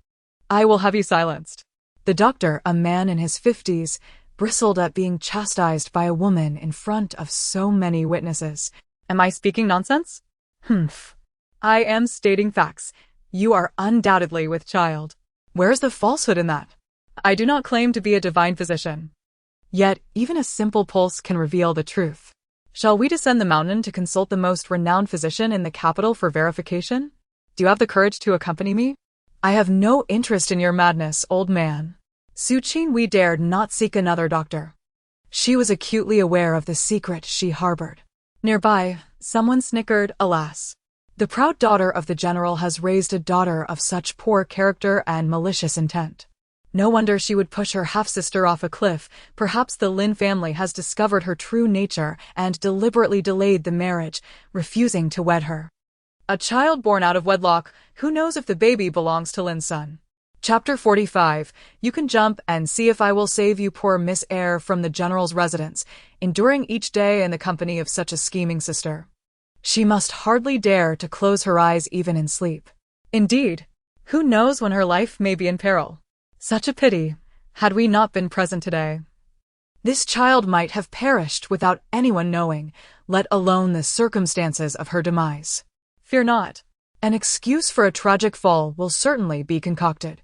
I will have you silenced." The doctor, a man in his 50s, bristled at being chastised by a woman in front of so many witnesses. "Am I speaking nonsense? Humph. I am stating facts. You are undoubtedly with child. Where is the falsehood in that? I do not claim to be a divine physician. Yet, even a simple pulse can reveal the truth. Shall we descend the mountain to consult the most renowned physician in the capital for verification? Do you have the courage to accompany me?" "I have no interest in your madness, old man." Su Qingwei dared not seek another doctor. She was acutely aware of the secret she harbored. Nearby, someone snickered, alas. The proud daughter of the general has raised a daughter of such poor character and malicious intent. No wonder she would push her half-sister off a cliff. Perhaps the Lin family has discovered her true nature and deliberately delayed the marriage, refusing to wed her. A child born out of wedlock, who knows if the baby belongs to Lin's son? Chapter 45. You can jump and see if I will save you, poor Miss Eyre from the general's residence, enduring each day in the company of such a scheming sister. She must hardly dare to close her eyes even in sleep. Indeed, who knows when her life may be in peril? Such a pity, had we not been present today. This child might have perished without anyone knowing, let alone the circumstances of her demise. Fear not. An excuse for a tragic fall will certainly be concocted.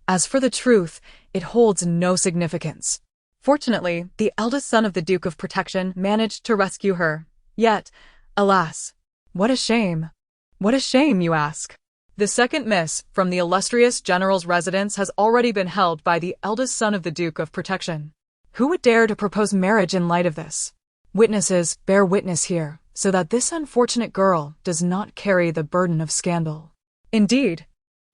As for the truth, it holds no significance. Fortunately, the eldest son of the Duke of Protection managed to rescue her. Yet, alas, what a shame. What a shame, you ask. The second miss from the illustrious general's residence has already been held by the eldest son of the Duke of Protection. Who would dare to propose marriage in light of this? Witnesses bear witness here, so that this unfortunate girl does not carry the burden of scandal. Indeed,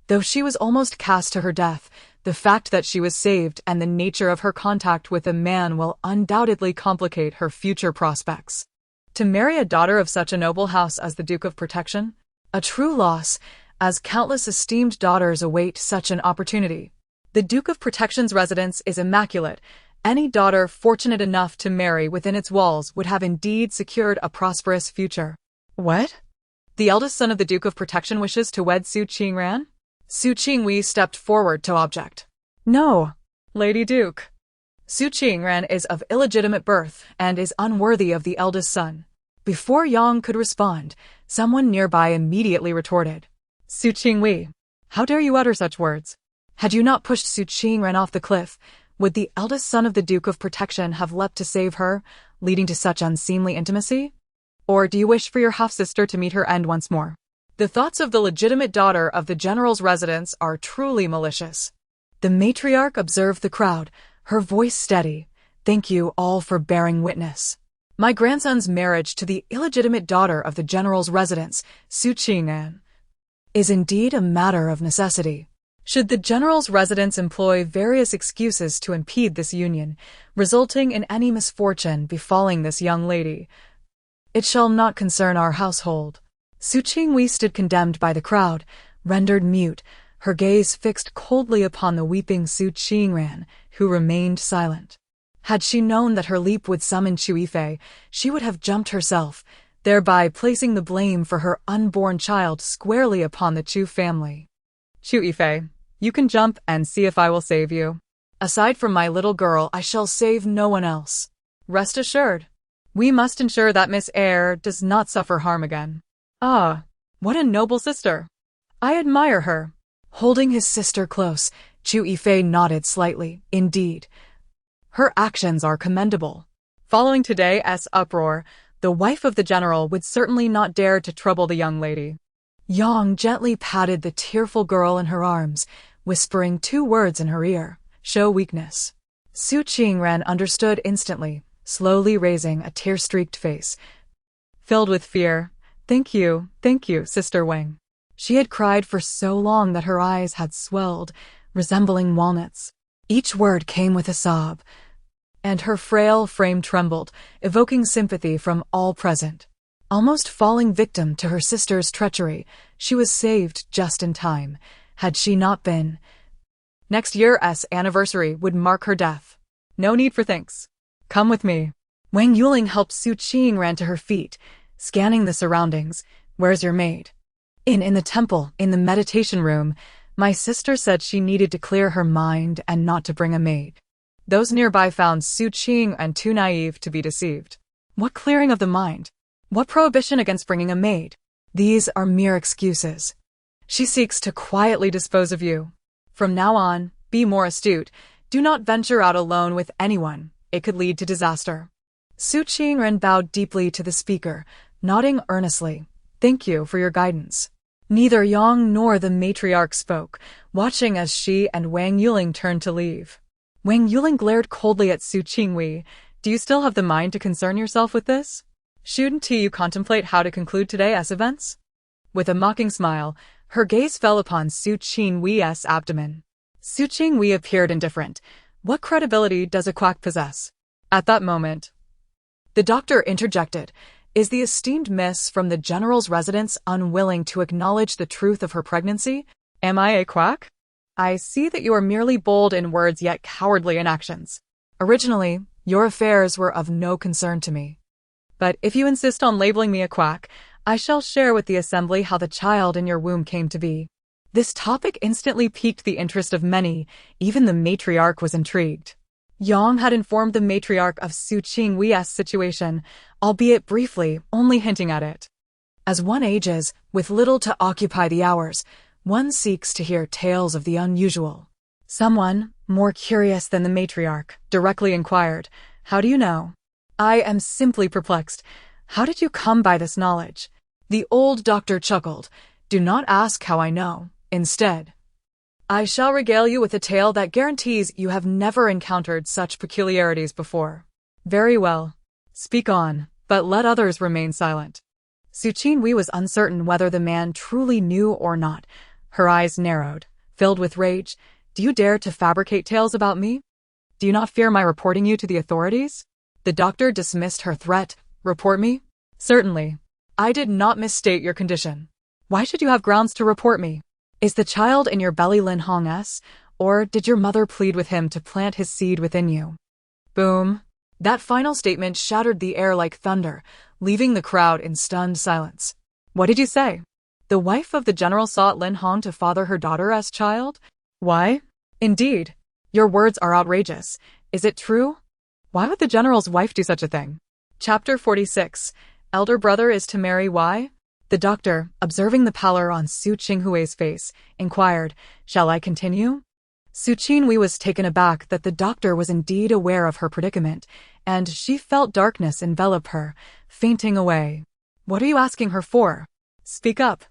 though she was almost cast to her death, the fact that she was saved and the nature of her contact with a man will undoubtedly complicate her future prospects. To marry a daughter of such a noble house as the Duke of Protection? A true loss, as countless esteemed daughters await such an opportunity. The Duke of Protection's residence is immaculate. Any daughter fortunate enough to marry within its walls would have indeed secured a prosperous future. What? The eldest son of the Duke of Protection wishes to wed Su Qingran? Su Qingwei stepped forward to object. No, Lady Duke. Su Qingran is of illegitimate birth and is unworthy of the eldest son. Before Yang could respond, someone nearby immediately retorted. Su Qingwei, how dare you utter such words? Had you not pushed Su Qingran off the cliff, would the eldest son of the Duke of Protection have leapt to save her, leading to such unseemly intimacy? Or do you wish for your half-sister to meet her end once more? The thoughts of the legitimate daughter of the general's residence are truly malicious. The matriarch observed the crowd, her voice steady. Thank you all for bearing witness. My grandson's marriage to the illegitimate daughter of the general's residence, Su Qingran, is indeed a matter of necessity. Should the general's residence employ various excuses to impede this union, resulting in any misfortune befalling this young lady, it shall not concern our household. Su Qingwei stood condemned by the crowd, rendered mute, her gaze fixed coldly upon the weeping Su Qingran, who remained silent. Had she known that her leap would summon Chu Yifei, she would have jumped herself, thereby placing the blame for her unborn child squarely upon the Chu family. Chu Yifei, you can jump and see if I will save you. Aside from my little girl, I shall save no one else. Rest assured. We must ensure that Miss Eyre does not suffer harm again. Ah, what a noble sister. I admire her. Holding his sister close, Chu Yifei nodded slightly. Indeed, her actions are commendable. Following today's uproar, the wife of the general would certainly not dare to trouble the young lady. Yang gently patted the tearful girl in her arms, whispering 2 words in her ear, show weakness. Su Qingran understood instantly, slowly raising a tear-streaked face. Filled with fear, thank you, Sister Wang. She had cried for so long that her eyes had swelled, resembling walnuts. Each word came with a sob, and her frail frame trembled, evoking sympathy from all present. Almost falling victim to her sister's treachery, she was saved just in time. Had she not been, next year's anniversary would mark her death. No need for thanks. Come with me. Wang Yuling helped Su Qingran to her feet, scanning the surroundings. Where's your maid? In the temple, in the meditation room. My sister said she needed to clear her mind and not to bring a maid. Those nearby found Su Qingran too naive to be deceived. What clearing of the mind? What prohibition against bringing a maid? These are mere excuses. She seeks to quietly dispose of you. From now on, be more astute. Do not venture out alone with anyone. It could lead to disaster. Su Qingran bowed deeply to the speaker, nodding earnestly. Thank you for your guidance. Neither Yang nor the matriarch spoke, watching as she and Wang Yuling turned to leave. Wang Yuling glared coldly at Su Qingwei. Do you still have the mind to concern yourself with this? Shouldn't you contemplate how to conclude today's events? With a mocking smile, her gaze fell upon Su Qingwei's abdomen. Su Qingwei appeared indifferent. What credibility does a quack possess? At that moment, the doctor interjected. Is the esteemed miss from the general's residence unwilling to acknowledge the truth of her pregnancy? Am I a quack? I see that you are merely bold in words yet cowardly in actions. Originally, your affairs were of no concern to me. But if you insist on labeling me a quack, I shall share with the assembly how the child in your womb came to be. This topic instantly piqued the interest of many. Even the matriarch was intrigued. Yang had informed the matriarch of Su Qingwei's situation, albeit briefly, only hinting at it. As one ages, with little to occupy the hours, one seeks to hear tales of the unusual. Someone, more curious than the matriarch, directly inquired, "How do you know?" "I am simply perplexed. How did you come by this knowledge?" The old doctor chuckled. "Do not ask how I know. Instead, I shall regale you with a tale that guarantees you have never encountered such peculiarities before." "Very well. Speak on, but let others remain silent." Su Qingwei was uncertain whether the man truly knew or not. Her eyes narrowed, filled with rage. "Do you dare to fabricate tales about me? Do you not fear my reporting you to the authorities?" The doctor dismissed her threat. "Report me?" "Certainly. I did not misstate your condition. Why should you have grounds to report me? Is the child in your belly Lin Hong's, or did your mother plead with him to plant his seed within you?" Boom. That final statement shattered the air like thunder, leaving the crowd in stunned silence. "What did you say? The wife of the general sought Lin Hong to father her daughter as child? Why? Indeed. Your words are outrageous. Is it true? Why would the general's wife do such a thing?" Chapter 46. Elder brother is to marry why? The doctor, observing the pallor on Su Qinghui's face, inquired, "Shall I continue?" Su Qinghui was taken aback that the doctor was indeed aware of her predicament, and she felt darkness envelop her, fainting away. "What are you asking her for? Speak up.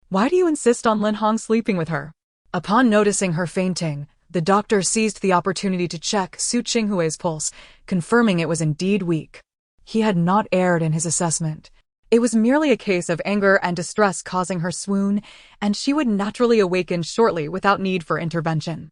Why do you insist on Lin Hong sleeping with her?" Upon noticing her fainting, the doctor seized the opportunity to check Su Qinghui's pulse, confirming it was indeed weak. He had not erred in his assessment. It was merely a case of anger and distress causing her swoon, and she would naturally awaken shortly without need for intervention.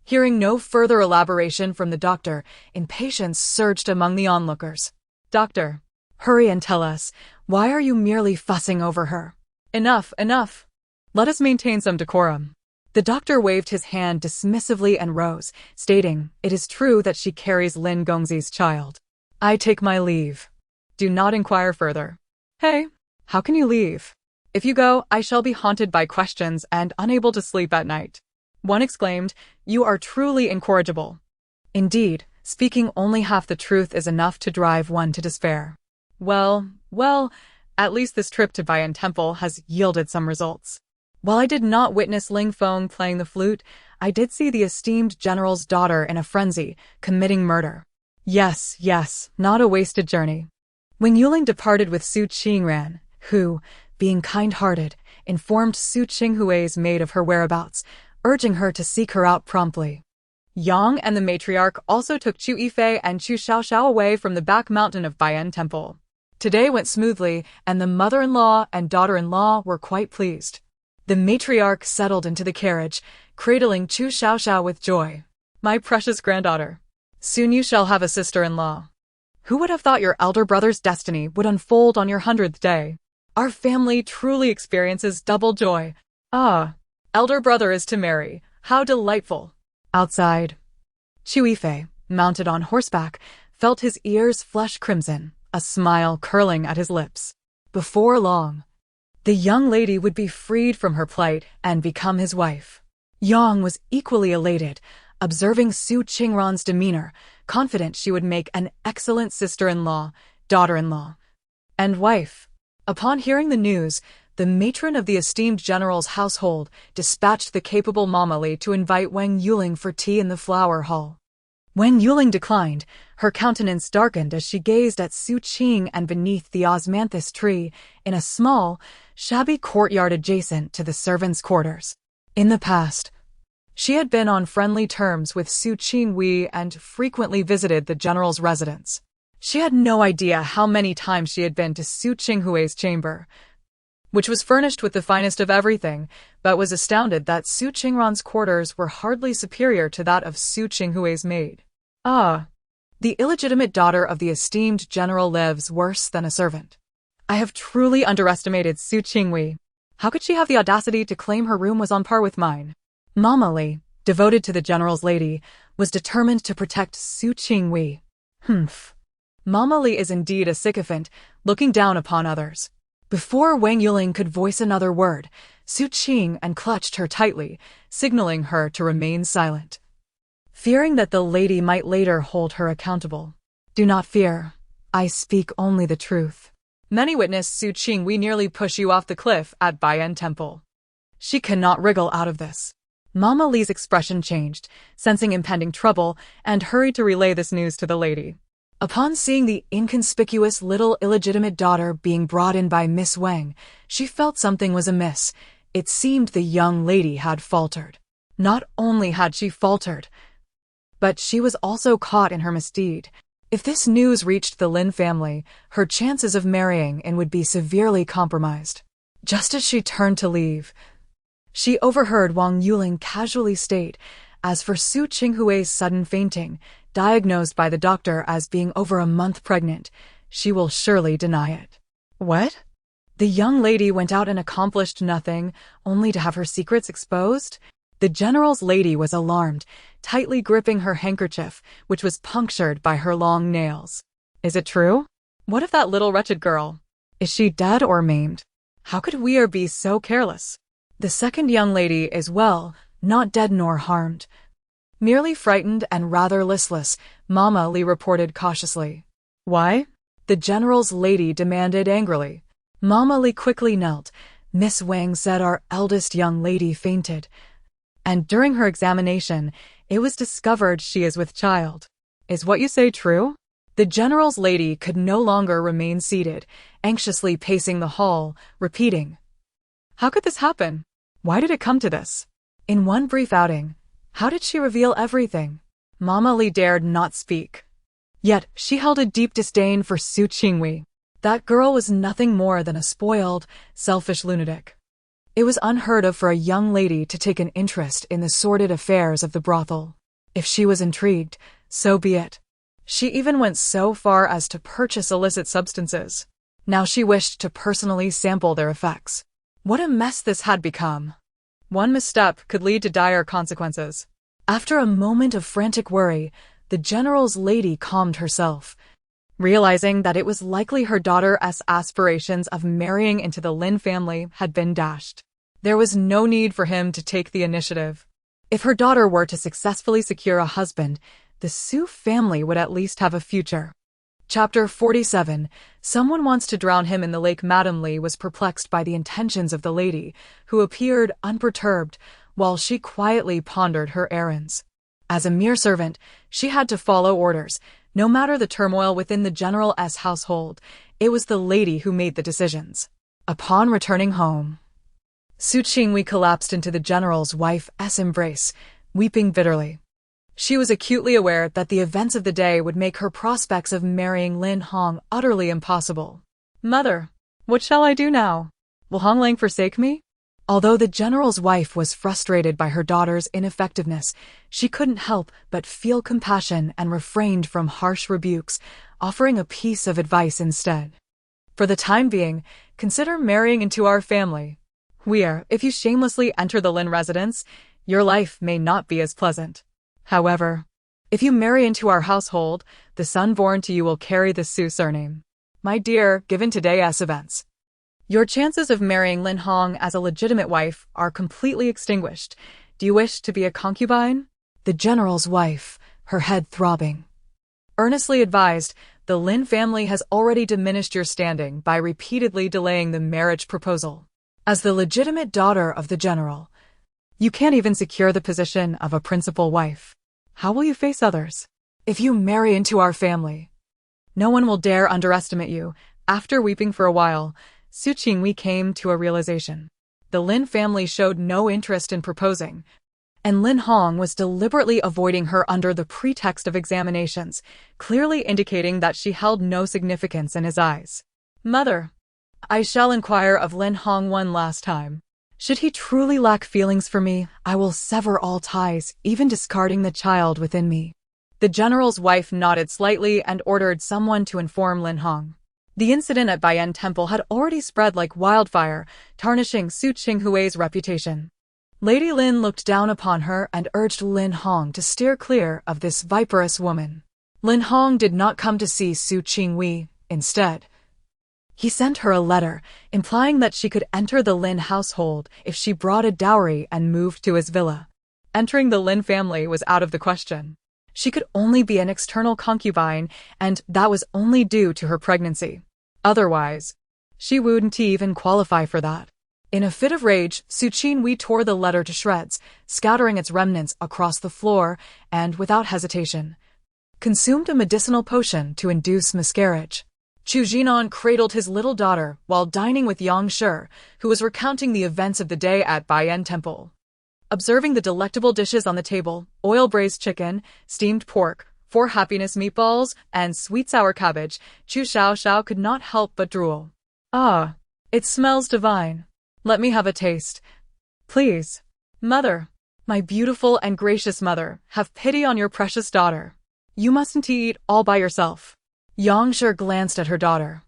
Hearing no further elaboration from the doctor, impatience surged among the onlookers. "Doctor, hurry and tell us, why are you merely fussing over her? Enough, enough. Let us maintain some decorum." The doctor waved his hand dismissively and rose, stating, "It is true that she carries Lin Gongzi's child. I take my leave. Do not inquire further." "Hey, how can you leave? If you go, I shall be haunted by questions and unable to sleep at night." One exclaimed, "You are truly incorrigible." Indeed, speaking only half the truth is enough to drive one to despair. Well, at least this trip to Bayan Temple has yielded some results. While I did not witness Ling Feng playing the flute, I did see the esteemed general's daughter in a frenzy, committing murder. Yes, not a wasted journey. When Yuling departed with Su Qingran, who, being kind-hearted, informed Su Qinghui's maid of her whereabouts, urging her to seek her out promptly. Yang and the matriarch also took Chu Yifei and Chu Xiaoxiao away from the back mountain of Bayan Temple. Today went smoothly, and the mother-in-law and daughter-in-law were quite pleased. The matriarch settled into the carriage, cradling Chu Xiaoxiao with joy. "My precious granddaughter, soon you shall have a sister-in-law. Who would have thought your elder brother's destiny would unfold on your 100th day? Our family truly experiences double joy. Ah, elder brother is to marry. How delightful." Outside, Chu Yifei, mounted on horseback, felt his ears flush crimson, a smile curling at his lips. Before long, the young lady would be freed from her plight and become his wife. Yang was equally elated, observing Su Qingran's demeanor, confident she would make an excellent sister-in-law, daughter-in-law, and wife. Upon hearing the news, the matron of the esteemed general's household dispatched the capable Mama Li to invite Wang Yuling for tea in the flower hall. When Yuling declined, her countenance darkened as she gazed at Su Qing and beneath the osmanthus tree, in a small, shabby courtyard adjacent to the servants' quarters. In the past, she had been on friendly terms with Su Qingwei and frequently visited the general's residence. She had no idea how many times she had been to Su Qinghui's chamber. which was furnished with the finest of everything, but was astounded that Su Qingran's quarters were hardly superior to that of Su Qinghui's maid. Ah, the illegitimate daughter of the esteemed general lives worse than a servant. I have truly underestimated Su Qinghui. How could she have the audacity to claim her room was on par with mine? Mama Li, devoted to the general's lady, was determined to protect Su Qinghui. Humph. Mama Li is indeed a sycophant, looking down upon others. Before Wang Yuling could voice another word, Su Qing and clutched her tightly, signaling her to remain silent. Fearing that the lady might later hold her accountable. Do not fear. I speak only the truth. Many witness Su Qinghui nearly push you off the cliff at Baiyan Temple. She cannot wriggle out of this. Mama Li's expression changed, sensing impending trouble, and hurried to relay this news to the lady. Upon seeing the inconspicuous little illegitimate daughter being brought in by Miss Wang, she felt something was amiss. It seemed the young lady had faltered. Not only had she faltered, but she was also caught in her misdeed. If this news reached the Lin family, her chances of marrying in would be severely compromised. Just as she turned to leave, she overheard Wang Yuling casually state, as for Su Qinghui's sudden fainting, diagnosed by the doctor as being over a month pregnant, she will surely deny it. What? The young lady went out and accomplished nothing, only to have her secrets exposed? The general's lady was alarmed, tightly gripping her handkerchief, which was punctured by her long nails. Is it true? What of that little wretched girl? Is she dead or maimed? How could we be so careless? The second young lady is well, not dead nor harmed. Merely frightened and rather listless, Mama Li reported cautiously. Why? The general's lady demanded angrily. Mama Li quickly knelt. Miss Wang said our eldest young lady fainted, and during her examination, it was discovered she is with child. Is what you say true? The general's lady could no longer remain seated, anxiously pacing the hall, repeating, how could this happen? Why did it come to this? In one brief outing, how did she reveal everything? Mama Li dared not speak. Yet she held a deep disdain for Su Qinghui. That girl was nothing more than a spoiled, selfish lunatic. It was unheard of for a young lady to take an interest in the sordid affairs of the brothel. If she was intrigued, so be it. She even went so far as to purchase illicit substances. Now she wished to personally sample their effects. What a mess this had become. One misstep could lead to dire consequences. After a moment of frantic worry, the general's lady calmed herself, realizing that it was likely her daughter's aspirations of marrying into the Lin family had been dashed. There was no need for him to take the initiative. If her daughter were to successfully secure a husband, the Su family would at least have a future. Chapter 47. Someone wants to drown him in the lake. Madame Li was perplexed by the intentions of the lady, who appeared unperturbed, while she quietly pondered her errands. As a mere servant, she had to follow orders. No matter the turmoil within the general's household, it was the lady who made the decisions. Upon returning home, Su Qinghui collapsed into the general's wife's embrace, weeping bitterly. She was acutely aware that the events of the day would make her prospects of marrying Lin Hong utterly impossible. Mother, what shall I do now? Will Hong Lang forsake me? Although the general's wife was frustrated by her daughter's ineffectiveness, she couldn't help but feel compassion and refrained from harsh rebukes, offering a piece of advice instead. For the time being, consider marrying into our family. If you shamelessly enter the Lin residence, your life may not be as pleasant. However, if you marry into our household, the son born to you will carry the Su surname. My dear, given today's events, your chances of marrying Lin Hong as a legitimate wife are completely extinguished. Do you wish to be a concubine? The general's wife, her head throbbing, earnestly advised, the Lin family has already diminished your standing by repeatedly delaying the marriage proposal. As the legitimate daughter of the general, you can't even secure the position of a principal wife. How will you face others? If you marry into our family, no one will dare underestimate you. After weeping for a while, Su Qinghui came to a realization. The Lin family showed no interest in proposing, and Lin Hong was deliberately avoiding her under the pretext of examinations, clearly indicating that she held no significance in his eyes. Mother, I shall inquire of Lin Hong one last time. Should he truly lack feelings for me, I will sever all ties, even discarding the child within me. The general's wife nodded slightly and ordered someone to inform Lin Hong. The incident at Baiyan Temple had already spread like wildfire, tarnishing Su Qinghui's reputation. Lady Lin looked down upon her and urged Lin Hong to steer clear of this viperous woman. Lin Hong did not come to see Su Qinghui. Instead, he sent her a letter, implying that she could enter the Lin household if she brought a dowry and moved to his villa. Entering the Lin family was out of the question. She could only be an external concubine, and that was only due to her pregnancy. Otherwise, she wouldn't even qualify for that. In a fit of rage, Su Qinghui tore the letter to shreds, scattering its remnants across the floor, and, without hesitation, consumed a medicinal potion to induce miscarriage. Chu Jinan cradled his little daughter while dining with Yang Shi, who was recounting the events of the day at Baiyan Temple. Observing the delectable dishes on the table, oil-braised chicken, steamed pork, 4 happiness meatballs, and sweet sour cabbage, Chu Xiaoxiao could not help but drool. Ah, it smells divine. Let me have a taste. Please. Mother, my beautiful and gracious mother, have pity on your precious daughter. You mustn't eat all by yourself. Yang Shi glanced at her daughter,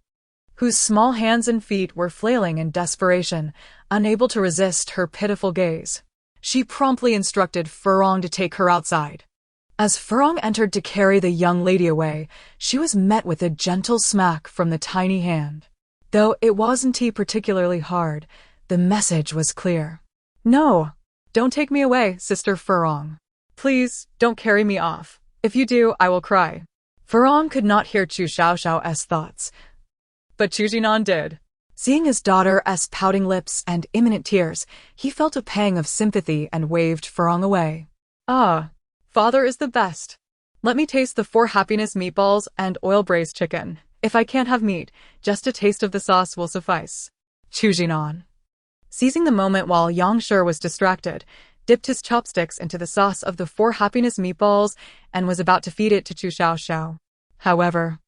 whose small hands and feet were flailing in desperation, unable to resist her pitiful gaze. She promptly instructed Furong to take her outside. As Furong entered to carry the young lady away, she was met with a gentle smack from the tiny hand. Though it wasn't particularly hard, the message was clear. No, don't take me away, Sister Furong. Please, don't carry me off. If you do, I will cry. Furong could not hear Chu Xiaoxiao's thoughts, but Chu Jinan did. Seeing his daughter's pouting lips and imminent tears, he felt a pang of sympathy and waved Furong away. Ah, father is the best. Let me taste the 4 happiness meatballs and oil-braised chicken. If I can't have meat, just a taste of the sauce will suffice. Chu Jinan, seizing the moment while Yang Shi was distracted, dipped his chopsticks into the sauce of the 4 happiness meatballs and was about to feed it to Chu Xiaoxiao. However,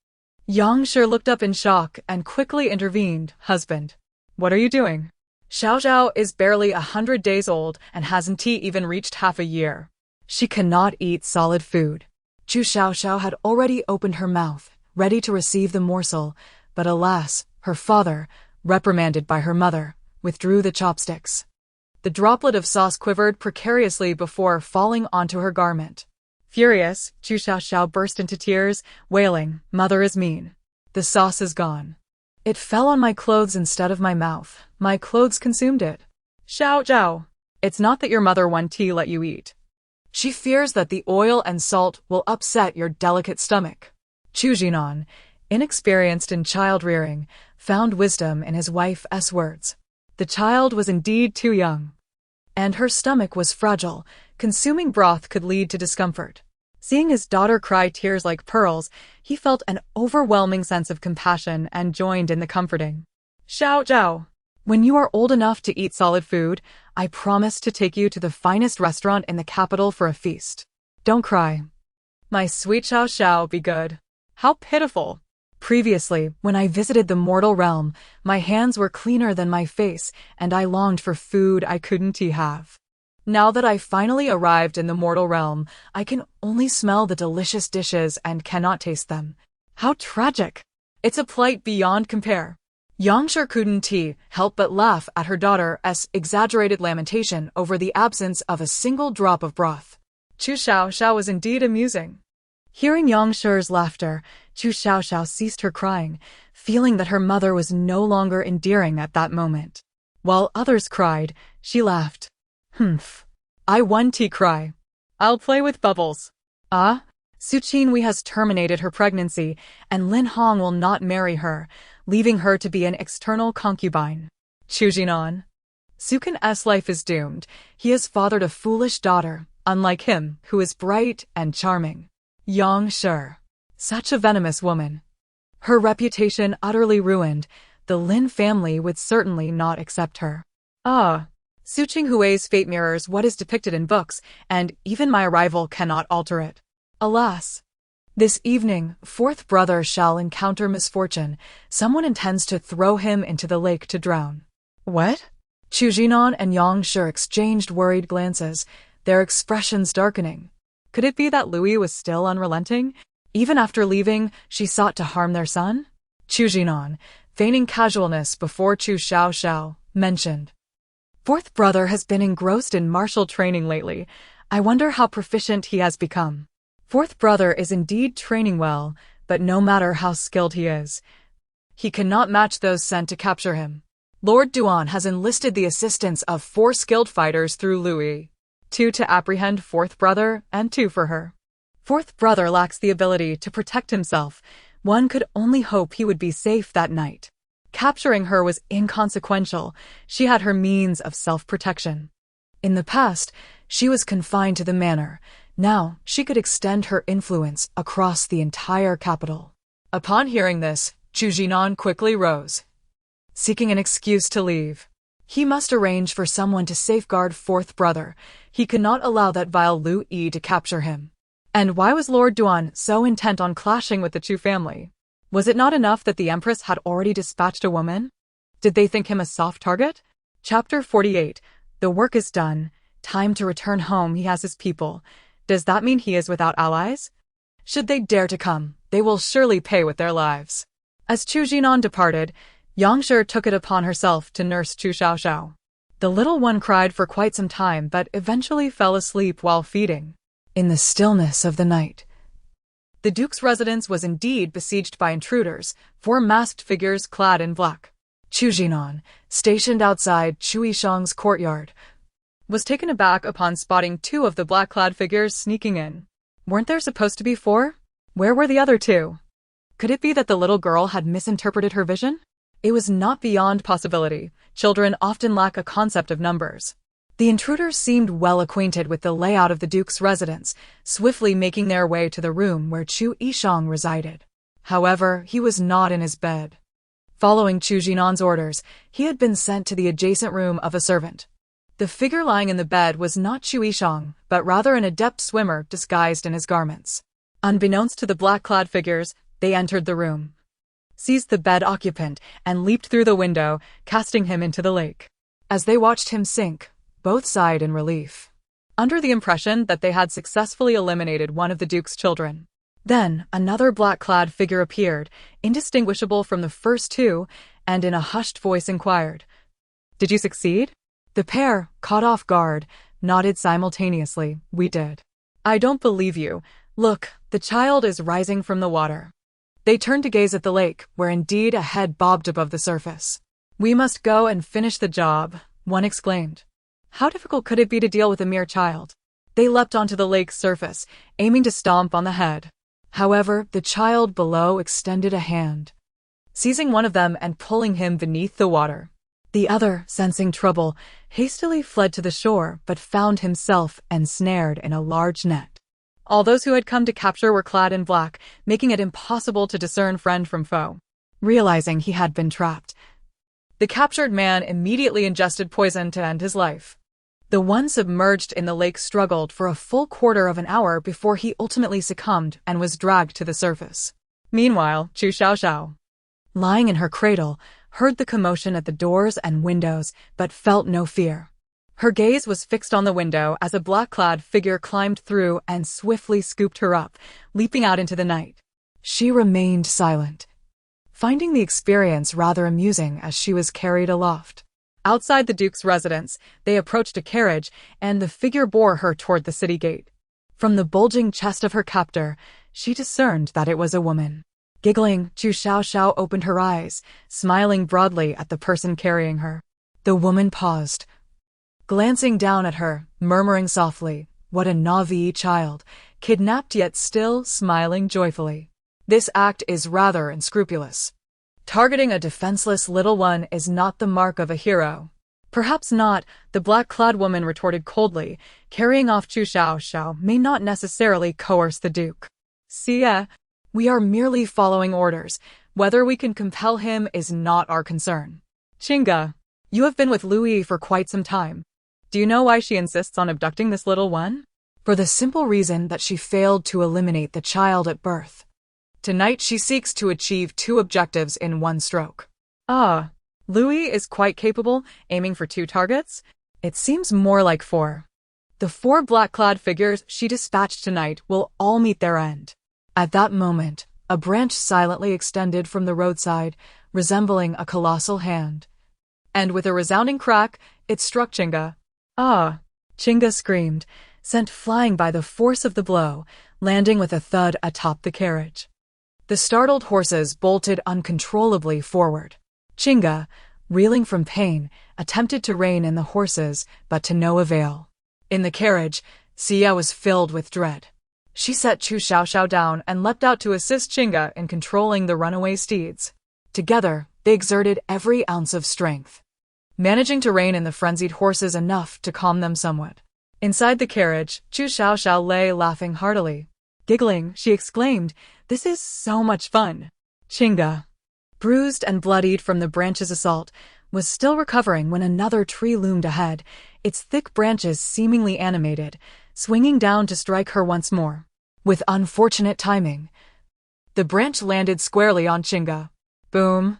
Yang Shi looked up in shock and quickly intervened. Husband, what are you doing? Xiaoxiao is barely 100 days old and hasn't even reached half a year. She cannot eat solid food. Chu Xiaoxiao had already opened her mouth, ready to receive the morsel, but alas, her father, reprimanded by her mother, withdrew the chopsticks. The droplet of sauce quivered precariously before falling onto her garment. Furious, Chu Xiaoxiao burst into tears, wailing, "Mother is mean. The sauce is gone. It fell on my clothes instead of my mouth. My clothes consumed it. Xiaoxiao, it's not that your mother won't let you eat. She fears that the oil and salt will upset your delicate stomach." Chu Jinan, inexperienced in child-rearing, found wisdom in his wife's words. The child was indeed too young, and her stomach was fragile. Consuming broth could lead to discomfort. Seeing his daughter cry tears like pearls, he felt an overwhelming sense of compassion and joined in the comforting. Xiaoxiao, when you are old enough to eat solid food, I promise to take you to the finest restaurant in the capital for a feast. Don't cry. My sweet Xiaoxiao, be good. How pitiful. Previously, when I visited the mortal realm, my hands were cleaner than my face, and I longed for food I couldn't have. Now that I finally arrived in the mortal realm, I can only smell the delicious dishes and cannot taste them. How tragic! It's a plight beyond compare. Yang Shi couldn't help but laugh at her daughter's exaggerated lamentation over the absence of a single drop of broth. Chu Xiaoxiao was indeed amusing. Hearing Yang Shi's laughter, Chu Xiaoxiao ceased her crying, feeling that her mother was no longer endearing at that moment. While others cried, she laughed. Humph. I won't cry. I'll play with bubbles. Ah? Su Qinghui has terminated her pregnancy, and Lin Hong will not marry her, leaving her to be an external concubine. Chu Jinan. Sukin's life is doomed. He has fathered a foolish daughter, unlike him, who is bright and charming. Yang Shi. Such a venomous woman. Her reputation utterly ruined, the Lin family would certainly not accept her. Ah. Su Qinghui's fate mirrors what is depicted in books, and even my arrival cannot alter it. Alas. This evening, fourth brother shall encounter misfortune. Someone intends to throw him into the lake to drown. What? Chu Jinan and Yang Shi exchanged worried glances, their expressions darkening. Could it be that Louis was still unrelenting? Even after leaving, she sought to harm their son? Chu Jinan, feigning casualness before Chu Xiaoxiao, mentioned. Fourth brother has been engrossed in martial training lately. I wonder how proficient he has become. Fourth brother is indeed training well, but no matter how skilled he is, he cannot match those sent to capture him. Lord Duan has enlisted the assistance of 4 skilled fighters through Louis, 2 to apprehend fourth brother and 2 for her. Fourth brother lacks the ability to protect himself. One could only hope he would be safe that night. Capturing her was inconsequential. She had her means of self-protection. In the past, she was confined to the manor. Now, she could extend her influence across the entire capital. Upon hearing this, Chu Jinan quickly rose, seeking an excuse to leave. He must arrange for someone to safeguard fourth brother. He could not allow that vile Lu Yi to capture him. And why was Lord Duan so intent on clashing with the Chu family? Was it not enough that the empress had already dispatched a woman? Did they think him a soft target? Chapter 48. The work is done. Time to return home. He has his people. Does that mean he is without allies? Should they dare to come, they will surely pay with their lives. As Chu Jinan departed, Yang Shi took it upon herself to nurse Chu Xiaoxiao. The little one cried for quite some time but eventually fell asleep while feeding. In the stillness of the night, the Duke's residence was indeed besieged by intruders, 4 masked figures clad in black. Chu Jinan, stationed outside Chu Yishang's courtyard, was taken aback upon spotting 2 of the black-clad figures sneaking in. Weren't there supposed to be 4? Where were the other 2? Could it be that the little girl had misinterpreted her vision? It was not beyond possibility. Children often lack a concept of numbers. The intruders seemed well acquainted with the layout of the Duke's residence, swiftly making their way to the room where Chu Yishang resided. However, he was not in his bed. Following Chu Jinan's orders, he had been sent to the adjacent room of a servant. The figure lying in the bed was not Chu Yishang, but rather an adept swimmer disguised in his garments. Unbeknownst to the black-clad figures, they entered the room, seized the bed occupant, and leaped through the window, casting him into the lake. As they watched him sink, both sighed in relief, under the impression that they had successfully eliminated one of the Duke's children. Then, another black-clad figure appeared, indistinguishable from the first 2, and in a hushed voice inquired, "Did you succeed?" The pair, caught off guard, nodded simultaneously. "We did." "I don't believe you. Look, the child is rising from the water." They turned to gaze at the lake, where indeed a head bobbed above the surface. "We must go and finish the job," one exclaimed. How difficult could it be to deal with a mere child? They leapt onto the lake's surface, aiming to stomp on the head. However, the child below extended a hand, seizing one of them and pulling him beneath the water. The other, sensing trouble, hastily fled to the shore but found himself ensnared in a large net. All those who had come to capture were clad in black, making it impossible to discern friend from foe. Realizing he had been trapped, the captured man immediately ingested poison to end his life. The one submerged in the lake struggled for a full quarter of an hour before he ultimately succumbed and was dragged to the surface. Meanwhile, Chu Xiaoxiao, lying in her cradle, heard the commotion at the doors and windows, but felt no fear. Her gaze was fixed on the window as a black-clad figure climbed through and swiftly scooped her up, leaping out into the night. She remained silent, finding the experience rather amusing as she was carried aloft. Outside the Duke's residence, they approached a carriage, and the figure bore her toward the city gate. From the bulging chest of her captor, she discerned that it was a woman. Giggling, Chu Xiaoxiao opened her eyes, smiling broadly at the person carrying her. The woman paused, glancing down at her, murmuring softly, "What a Navi child, kidnapped yet still smiling joyfully. This act is rather unscrupulous. Targeting a defenseless little one is not the mark of a hero." "Perhaps not," the black-clad woman retorted coldly. "Carrying off Chu Xiaoxiao may not necessarily coerce the Duke. See, we are merely following orders. Whether we can compel him is not our concern. Chinga, you have been with Louis for quite some time. Do you know why she insists on abducting this little one?" for the simple reason that she failed to eliminate the child at birth. Tonight she seeks to achieve 2 objectives in one stroke. Louis is quite capable, aiming for 2 targets. It seems more like 4. The 4 black-clad figures she dispatched tonight will all meet their end. At that moment, a branch silently extended from the roadside, resembling a colossal hand. And with a resounding crack, it struck Chinga. Chinga screamed, sent flying by the force of the blow, landing with a thud atop the carriage. The startled horses bolted uncontrollably forward. Chinga, reeling from pain, attempted to rein in the horses, but to no avail. In the carriage, Xia was filled with dread. She set Chu Xiaoxiao down and leapt out to assist Chinga in controlling the runaway steeds. Together, they exerted every ounce of strength, managing to rein in the frenzied horses enough to calm them somewhat. Inside the carriage, Chu Xiaoxiao lay laughing heartily. Giggling, she exclaimed, "This is so much fun." Chinga, bruised and bloodied from the branch's assault, was still recovering when another tree loomed ahead, its thick branches seemingly animated, swinging down to strike her once more. With unfortunate timing, the branch landed squarely on Chinga. Boom.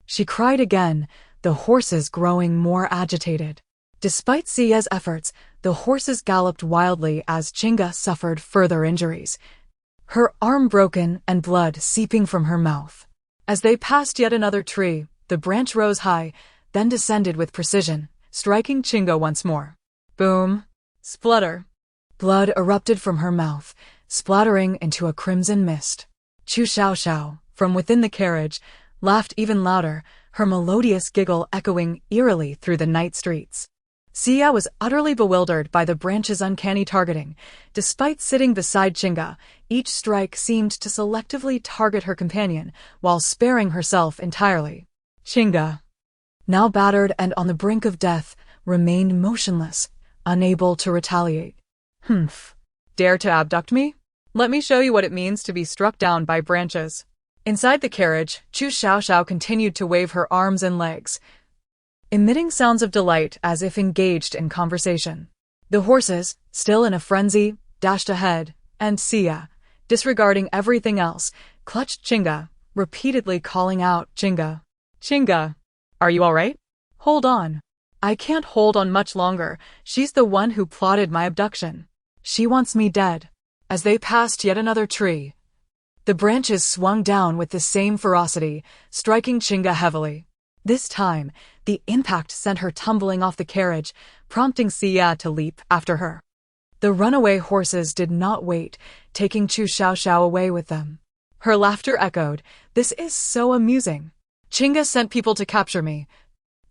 She cried again, the horses growing more agitated. Despite Xia's efforts, the horses galloped wildly as Chinga suffered further injuries, her arm broken and blood seeping from her mouth. As they passed yet another tree, the branch rose high, then descended with precision, striking Chinga once more. Boom. Splutter. Blood erupted from her mouth, splattering into a crimson mist. Chu Xiaoxiao, from within the carriage, laughed even louder, her melodious giggle echoing eerily through the night streets. Xia was utterly bewildered by the branch's uncanny targeting. Despite sitting beside Chinga, each strike seemed to selectively target her companion, while sparing herself entirely. Chinga, now battered and on the brink of death, remained motionless, unable to retaliate. Dare to abduct me? Let me show you what it means to be struck down by branches. Inside the carriage, Chu Xiaoxiao continued to wave her arms and legs, emitting sounds of delight as if engaged in conversation. The horses, still in a frenzy, dashed ahead, and Xia, disregarding everything else, clutched Chinga, repeatedly calling out, "Chinga! Chinga! Are you all right? Hold on. I can't hold on much longer. She's the one who plotted my abduction. She wants me dead." As they passed yet another tree, the branches swung down with the same ferocity, striking Chinga heavily. This time, the impact sent her tumbling off the carriage, prompting Xia to leap after her. The runaway horses did not wait, taking Chu Xiaoxiao away with them. Her laughter echoed, "This is so amusing. Chinga sent people to capture me.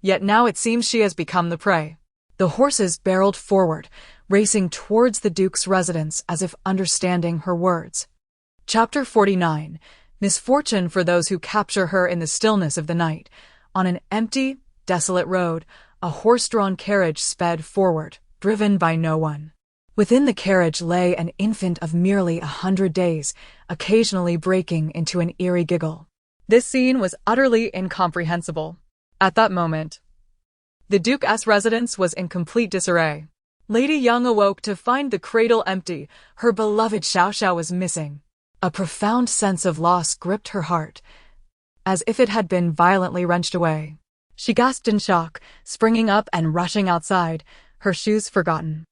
Yet now it seems she has become the prey." The horses barreled forward, racing towards the Duke's residence as if understanding her words. Chapter 49. Misfortune for those who capture her in the stillness of the night. On an empty, desolate road, a horse-drawn carriage sped forward, driven by no one. Within the carriage lay an infant of merely 100 days, occasionally breaking into an eerie giggle. This scene was utterly incomprehensible. At that moment, the Duke's residence was in complete disarray. Lady Young awoke to find the cradle empty. Her beloved Xiaoxiao was missing. A profound sense of loss gripped her heart, as if it had been violently wrenched away. She gasped in shock, springing up and rushing outside, her shoes forgotten.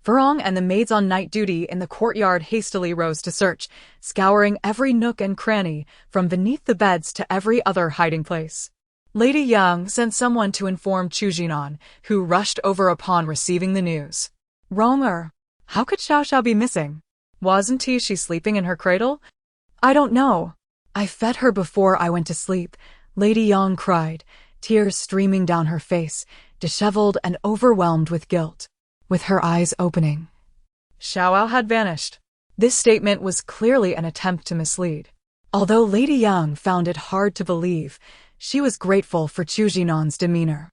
Furong and the maids on night duty in the courtyard hastily rose to search, scouring every nook and cranny, from beneath the beds to every other hiding place. Lady Yang sent someone to inform Chu Jinan, who rushed over upon receiving the news. "Ronger, how could Xiaoxiao be missing? Wasn't she sleeping in her cradle?" "I don't know. I fed her before I went to sleep," Lady Yang cried, tears streaming down her face, disheveled and overwhelmed with guilt. With her eyes opening, Xiaoxiao had vanished. This statement was clearly an attempt to mislead. Although Lady Yang found it hard to believe, she was grateful for Chu Jinan's demeanor.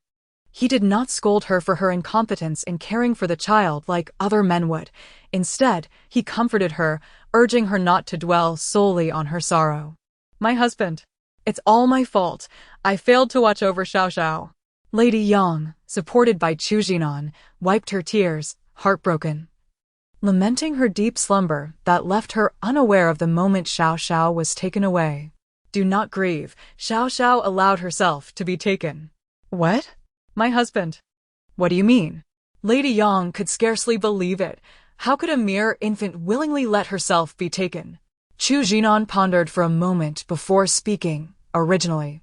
He did not scold her for her incompetence in caring for the child like other men would. Instead, he comforted her, urging her not to dwell solely on her sorrow. "My husband. It's all my fault. I failed to watch over Xiaoxiao." Lady Yang, supported by Chu Jinan, wiped her tears, heartbroken. lamenting her deep slumber that left her unaware of the moment Xiaoxiao was taken away. Do not grieve, Xiaoxiao allowed herself to be taken. What? My husband? What do you mean? Lady Yang could scarcely believe it. How could a mere infant willingly let herself be taken? Chu Jinan pondered for a moment before speaking, originally.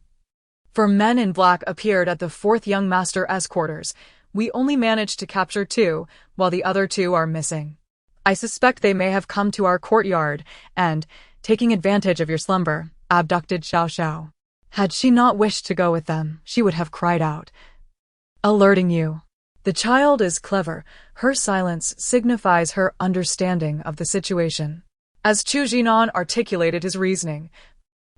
For men in black appeared at the 4th young master's quarters. We only managed to capture 2, while the other 2 are missing. I suspect they may have come to our courtyard and, taking advantage of your slumber, abducted Xiaoxiao. Had she not wished to go with them, she would have cried out, alerting you. The child is clever. Her silence signifies her understanding of the situation. As Chu Jinan articulated his reasoning,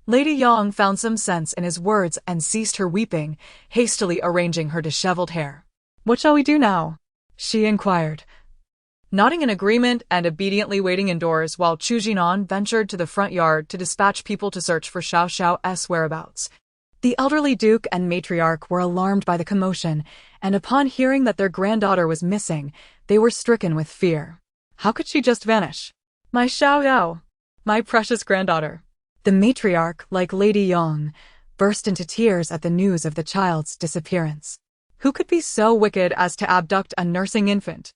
Lady Yang found some sense in his words and ceased her weeping, hastily arranging her disheveled hair. What shall we do now? She inquired, nodding in agreement and obediently waiting indoors while Chu Jinan ventured to the front yard to dispatch people to search for Xiaoxiao's whereabouts. The elderly duke and matriarch were alarmed by the commotion, and upon hearing that their granddaughter was missing, they were stricken with fear. How could she just vanish? My Xiaoxiao, my precious granddaughter. The matriarch, like Lady Yang, burst into tears at the news of the child's disappearance. Who could be so wicked as to abduct a nursing infant?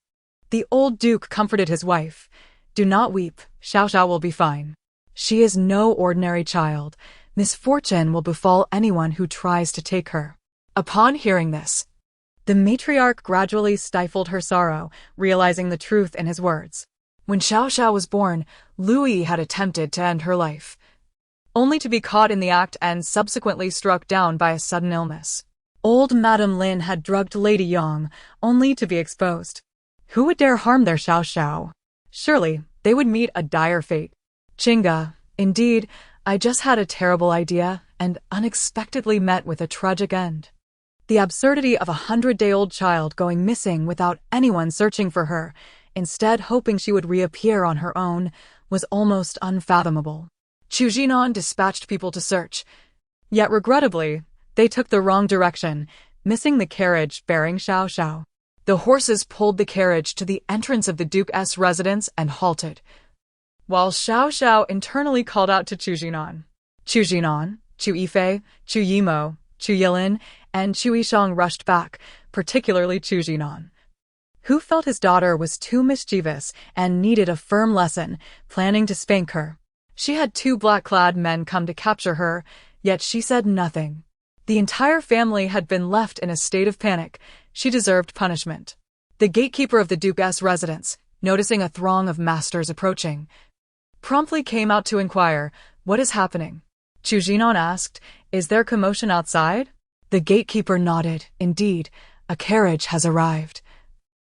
The old duke comforted his wife. Do not weep, Xiaoxiao will be fine. She is no ordinary child. Misfortune will befall anyone who tries to take her. Upon hearing this, the matriarch gradually stifled her sorrow, realizing the truth in his words. When Xiaoxiao was born, Louis had attempted to end her life, only to be caught in the act and subsequently struck down by a sudden illness. Old Madame Lin had drugged Lady Yang, only to be exposed. Who would dare harm their Xiaoxiao? Surely, they would meet a dire fate. Chinga, indeed, I just had a terrible idea and unexpectedly met with a tragic end. The absurdity of a 100-day-old child going missing without anyone searching for her, instead hoping she would reappear on her own, was almost unfathomable. Chu Jinan dispatched people to search. Yet regrettably, they took the wrong direction, missing the carriage bearing Xiaoxiao. The horses pulled the carriage to the entrance of the Duke's residence and halted, while Xiaoxiao internally called out to Chu Jinan. Chu Jinan, Chu Yifei, Chu Yimo, Chu Yilin, and Chu Yishang rushed back, particularly Chu Jinan, who felt his daughter was too mischievous and needed a firm lesson, planning to spank her. She had 2 black-clad men come to capture her, yet she said nothing. The entire family had been left in a state of panic. She deserved punishment. The gatekeeper of the Duke's residence, noticing a throng of masters approaching, promptly came out to inquire, what is happening? Chu Jinan asked, is there commotion outside? The gatekeeper nodded, indeed, a carriage has arrived.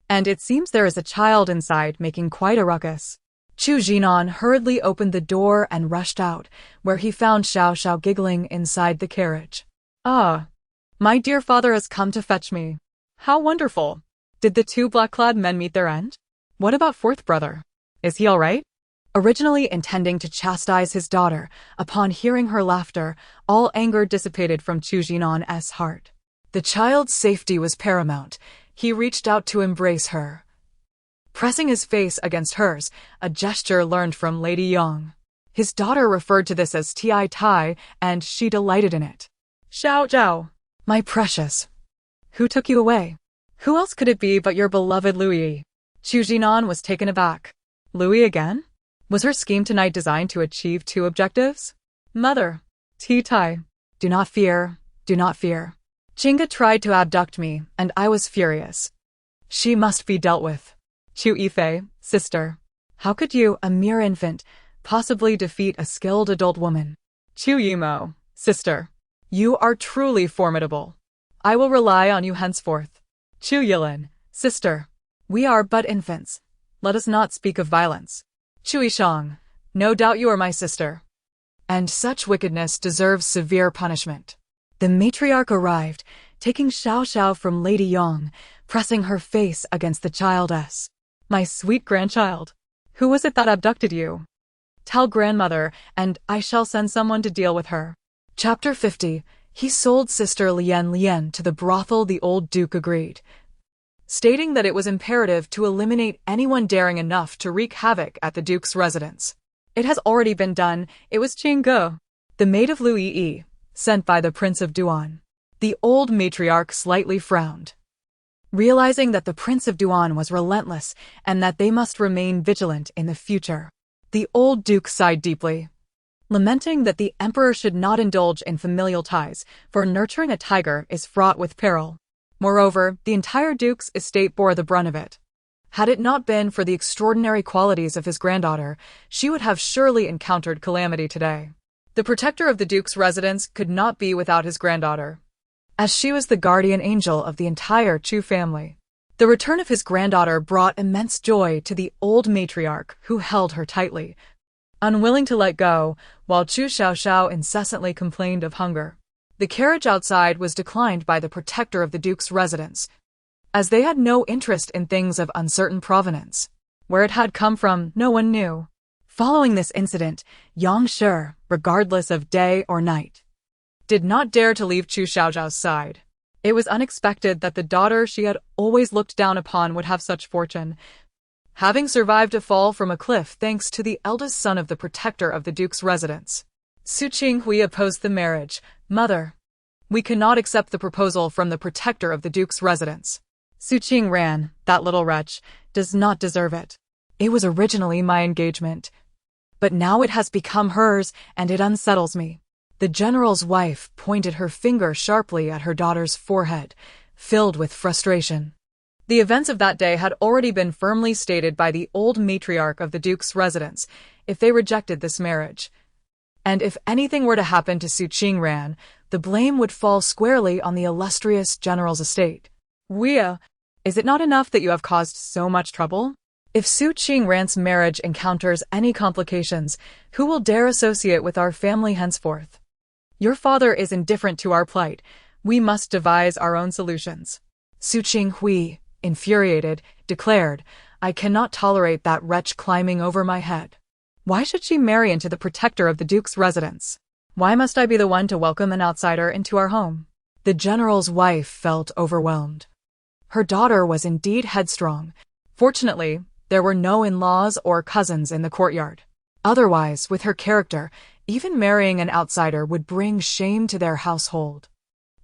And it seems there is a child inside making quite a ruckus. Chu Jinan hurriedly opened the door and rushed out, where he found Xiaoxiao giggling inside the carriage. Ah, my dear father has come to fetch me. How wonderful. Did the 2 black-clad men meet their end? What about 4th brother? Is he all right? Originally intending to chastise his daughter, upon hearing her laughter, all anger dissipated from Chu Jinan's heart. The child's safety was paramount. He reached out to embrace her, pressing his face against hers, a gesture learned from Lady Yang. His daughter referred to this as Ti Tai, and she delighted in it. Xiaoxiao, my precious. Who took you away? Who else could it be but your beloved Louis? Chu Jinan was taken aback. Louis again? Was her scheme tonight designed to achieve 2 objectives? Mother, Ti Tai, do not fear, do not fear. Chinga tried to abduct me, and I was furious. She must be dealt with. Chu Yifei, sister, how could you, a mere infant, possibly defeat a skilled adult woman? Chu Yimo, sister, you are truly formidable. I will rely on you henceforth. Chu Yilin, sister, we are but infants. Let us not speak of violence. Chu Yishang, no doubt you are my sister. And such wickedness deserves severe punishment. The matriarch arrived, taking Xiaoxiao from Lady Yang, pressing her face against the child's. My sweet grandchild, who was it that abducted you? Tell grandmother, and I shall send someone to deal with her. Chapter 50. He sold sister Lian to the brothel. The old duke agreed. stating that it was imperative to eliminate anyone daring enough to wreak havoc at the Duke's residence. It has already been done. It was Qingge, the maid of Lu Yi, sent by the Prince of Duan. The old matriarch slightly frowned, realizing that the Prince of Duan was relentless and that they must remain vigilant in the future. The old Duke sighed deeply, lamenting that the Emperor should not indulge in familial ties, for nurturing a tiger is fraught with peril. Moreover, the entire Duke's estate bore the brunt of it. Had it not been for the extraordinary qualities of his granddaughter, she would have surely encountered calamity today. The protector of the Duke's residence could not be without his granddaughter, as she was the guardian angel of the entire Chu family. The return of his granddaughter brought immense joy to the old matriarch, who held her tightly, unwilling to let go, while Chu Xiaoxiao incessantly complained of hunger. The carriage outside was declined by the protector of the Duke's residence, as they had no interest in things of uncertain provenance. Where it had come from, no one knew. Following this incident, Yang Shi, regardless of day or night, did not dare to leave Chu Xiaoxiao's side. It was unexpected that the daughter she had always looked down upon would have such fortune, having survived a fall from a cliff thanks to the eldest son of the protector of the Duke's residence. Su Qinghui opposed the marriage. Mother, we cannot accept the proposal from the protector of the Duke's residence. Su Qing ran, that little wretch, does not deserve it. It was originally my engagement, but now it has become hers, and it unsettles me. The general's wife pointed her finger sharply at her daughter's forehead, filled with frustration. The events of that day had already been firmly stated by the old matriarch of the Duke's residence if they rejected this marriage. And if anything were to happen to Su Qingran, the blame would fall squarely on the illustrious general's estate. Wea, is it not enough that you have caused so much trouble? If Su Qingran's marriage encounters any complications, who will dare associate with our family henceforth? Your father is indifferent to our plight. We must devise our own solutions. Su Qinghui, infuriated, declared, I cannot tolerate that wretch climbing over my head. Why should she marry into the protector of the Duke's residence? Why must I be the one to welcome an outsider into our home? The general's wife felt overwhelmed. Her daughter was indeed headstrong. Fortunately, there were no in-laws or cousins in the courtyard. Otherwise, with her character, even marrying an outsider would bring shame to their household.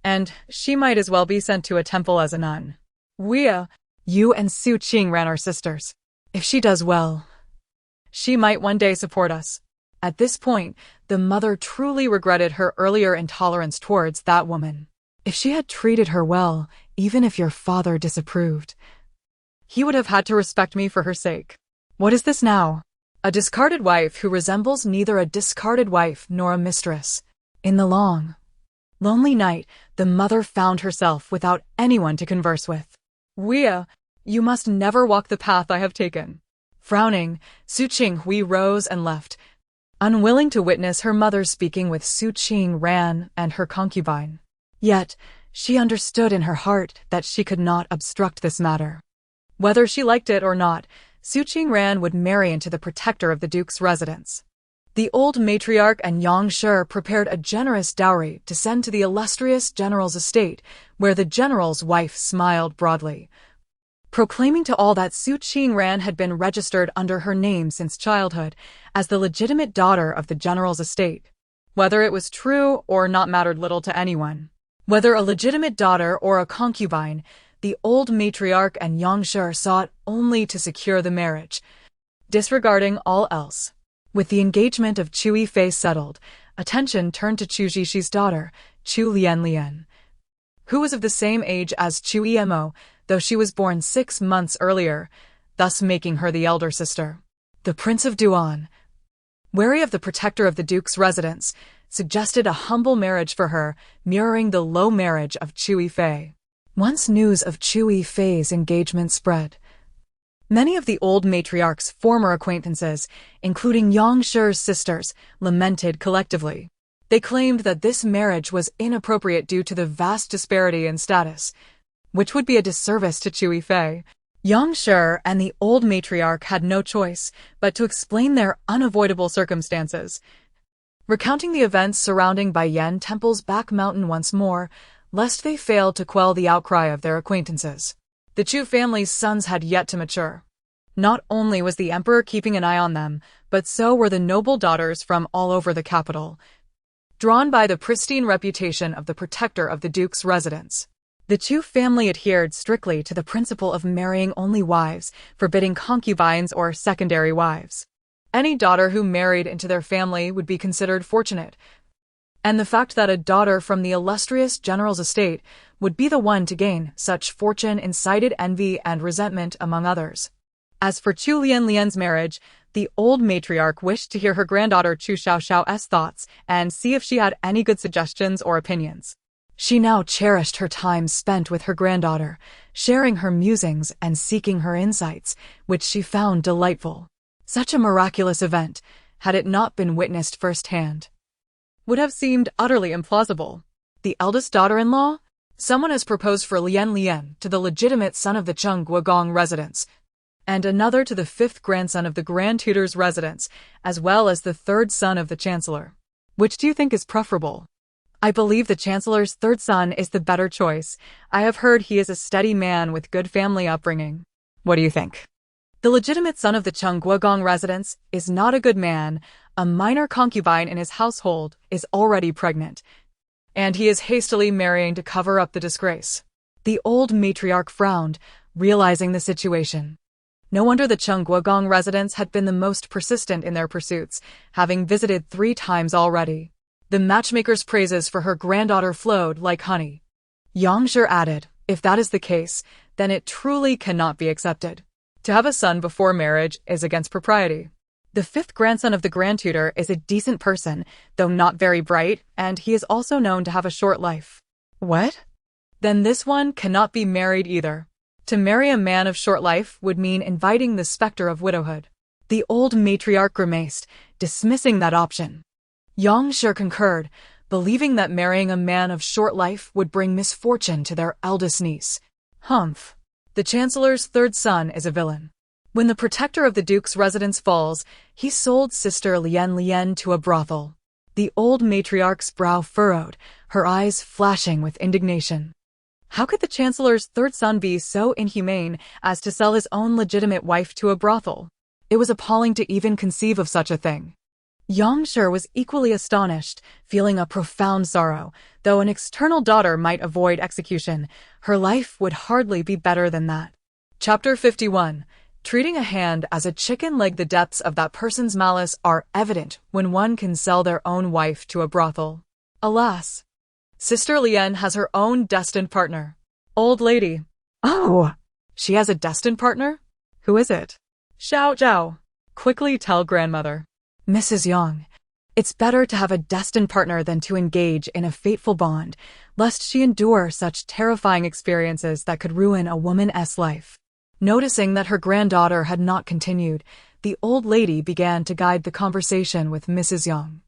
And she might as well be sent to a temple as a nun. Wea, you and Su Qingran are sisters. If she does well, she might one day support us. At this point, the mother truly regretted her earlier intolerance towards that woman. If she had treated her well, even if your father disapproved, he would have had to respect me for her sake. What is this now? A discarded wife who resembles neither a discarded wife nor a mistress. In the long, lonely night, the mother found herself without anyone to converse with. Wea, you must never walk the path I have taken. Frowning, Su Qinghui rose and left, unwilling to witness her mother speaking with Su Qingran and her concubine. Yet, she understood in her heart that she could not obstruct this matter. Whether she liked it or not, Su Qingran would marry into the protector of the Duke's residence. The old matriarch and Yang Shi prepared a generous dowry to send to the illustrious general's estate, where the general's wife smiled broadly, proclaiming to all that Su Qingran had been registered under her name since childhood as the legitimate daughter of the general's estate. Whether it was true or not mattered little to anyone. Whether a legitimate daughter or a concubine, the old matriarch and Yang Shi sought only to secure the marriage, disregarding all else. With the engagement of Chu Yifei settled, attention turned to Chu Zhixi's daughter, Chu Lianlian, who was of the same age as Chu Emo, though she was born 6 months earlier, thus making her the elder sister. The Prince of Duan, wary of the protector of the Duke's residence, suggested a humble marriage for her, mirroring the low marriage of Chu Yifei. Once news of Chu Yifei's engagement spread, many of the old matriarch's former acquaintances, including Yang Shi's sisters, lamented collectively. They claimed that this marriage was inappropriate due to the vast disparity in status, which would be a disservice to Chu Yifei. Yang Shi and the old matriarch had no choice but to explain their unavoidable circumstances, recounting the events surrounding Baiyan Temple's back mountain once more, lest they fail to quell the outcry of their acquaintances. The Chu family's sons had yet to mature. Not only was the emperor keeping an eye on them, but so were the noble daughters from all over the capital, drawn by the pristine reputation of the protector of the duke's residence. The Chu family adhered strictly to the principle of marrying only wives, forbidding concubines or secondary wives. Any daughter who married into their family would be considered fortunate, and the fact that a daughter from the illustrious general's estate would be the one to gain such fortune incited envy and resentment among others. As for Chu Lian's marriage, the old matriarch wished to hear her granddaughter Chu Xiaoxiao's thoughts and see if she had any good suggestions or opinions. She now cherished her time spent with her granddaughter, sharing her musings and seeking her insights, which she found delightful. Such a miraculous event, had it not been witnessed firsthand, would have seemed utterly implausible. The eldest daughter-in-law? Someone has proposed for Lian to the legitimate son of the Chung Guogong residence, and another to the fifth grandson of the Grand Tutor's residence, as well as the third son of the Chancellor. Which do you think is preferable? I believe the Chancellor's third son is the better choice. I have heard he is a steady man with good family upbringing. What do you think? The legitimate son of the Chung Guogong residence is not a good man. A minor concubine in his household is already pregnant, and he is hastily marrying to cover up the disgrace. The old matriarch frowned, realizing the situation. No wonder the Chung Guogong residents had been the most persistent in their pursuits, having visited 3 times already. The matchmaker's praises for her granddaughter flowed like honey. Yang Shi added, if that is the case, then it truly cannot be accepted. To have a son before marriage is against propriety. The fifth grandson of the Grand Tutor is a decent person, though not very bright, and he is also known to have a short life. What? Then this one cannot be married either. To marry a man of short life would mean inviting the specter of widowhood. The old matriarch grimaced, dismissing that option. Yang Shi concurred, believing that marrying a man of short life would bring misfortune to their eldest niece. Humph. The Chancellor's third son is a villain. When the protector of the Duke's residence falls, he sold Sister Lian to a brothel. The old matriarch's brow furrowed, her eyes flashing with indignation. How could the Chancellor's third son be so inhumane as to sell his own legitimate wife to a brothel? It was appalling to even conceive of such a thing. Yang Shi was equally astonished, feeling a profound sorrow. Though an external daughter might avoid execution, her life would hardly be better than that. Chapter 51. Treating a hand as a chicken leg. The depths of that person's malice are evident when one can sell their own wife to a brothel. Alas! Sister Lian has her own destined partner. Old lady. Oh! She has a destined partner? Who is it? Xiao. Quickly tell grandmother. Mrs. Yang, it's better to have a destined partner than to engage in a fateful bond, lest she endure such terrifying experiences that could ruin a woman's life. Noticing that her granddaughter had not continued, the old lady began to guide the conversation with Mrs. Yang.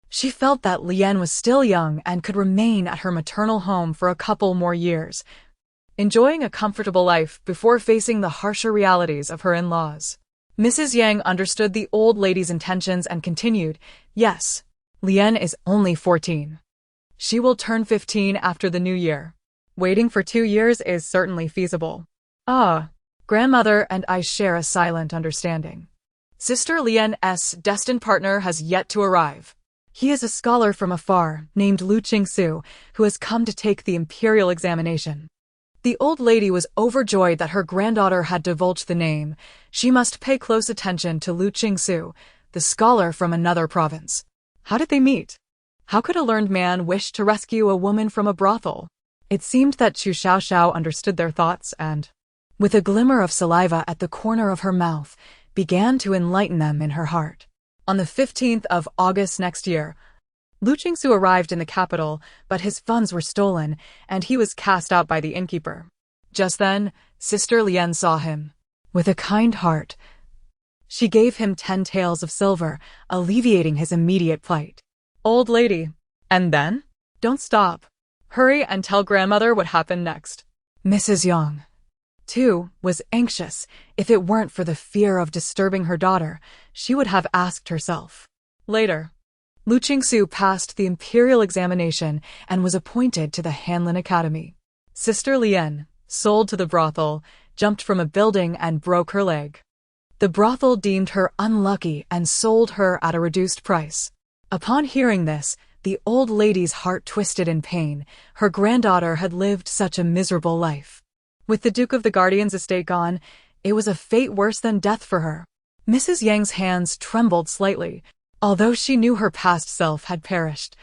She felt that Lian was still young and could remain at her maternal home for a couple more years, enjoying a comfortable life before facing the harsher realities of her in-laws. Mrs. Yang understood the old lady's intentions and continued, yes, Lian is only 14. She will turn 15 after the new year. Waiting for 2 years is certainly feasible. Ah, grandmother and I share a silent understanding. Sister Lian's destined partner has yet to arrive. He is a scholar from afar, named Lu Qingsu, who has come to take the imperial examination. The old lady was overjoyed that her granddaughter had divulged the name. She must pay close attention to Lu Qingsu, the scholar from another province. How did they meet? How could a learned man wish to rescue a woman from a brothel? It seemed that Chu Xiaoxiao understood their thoughts and, with a glimmer of saliva at the corner of her mouth, began to enlighten them in her heart. On the 15th of August next year, Lu Qingsu arrived in the capital, but his funds were stolen, and he was cast out by the innkeeper. Just then, Sister Lian saw him. With a kind heart, she gave him 10 taels of silver, alleviating his immediate plight. Old lady. And then? Don't stop. Hurry and tell grandmother what happened next. Mrs. Yang, too, was anxious. If it weren't for the fear of disturbing her daughter, she would have asked herself. Later, Lu Qingsu passed the imperial examination and was appointed to the Hanlin Academy. Sister Lian, sold to the brothel, jumped from a building and broke her leg. The brothel deemed her unlucky and sold her at a reduced price. Upon hearing this, the old lady's heart twisted in pain. Her granddaughter had lived such a miserable life. With the Duke of the Guardian's estate gone, it was a fate worse than death for her. Mrs. Yang's hands trembled slightly. Although she knew her past self had perished,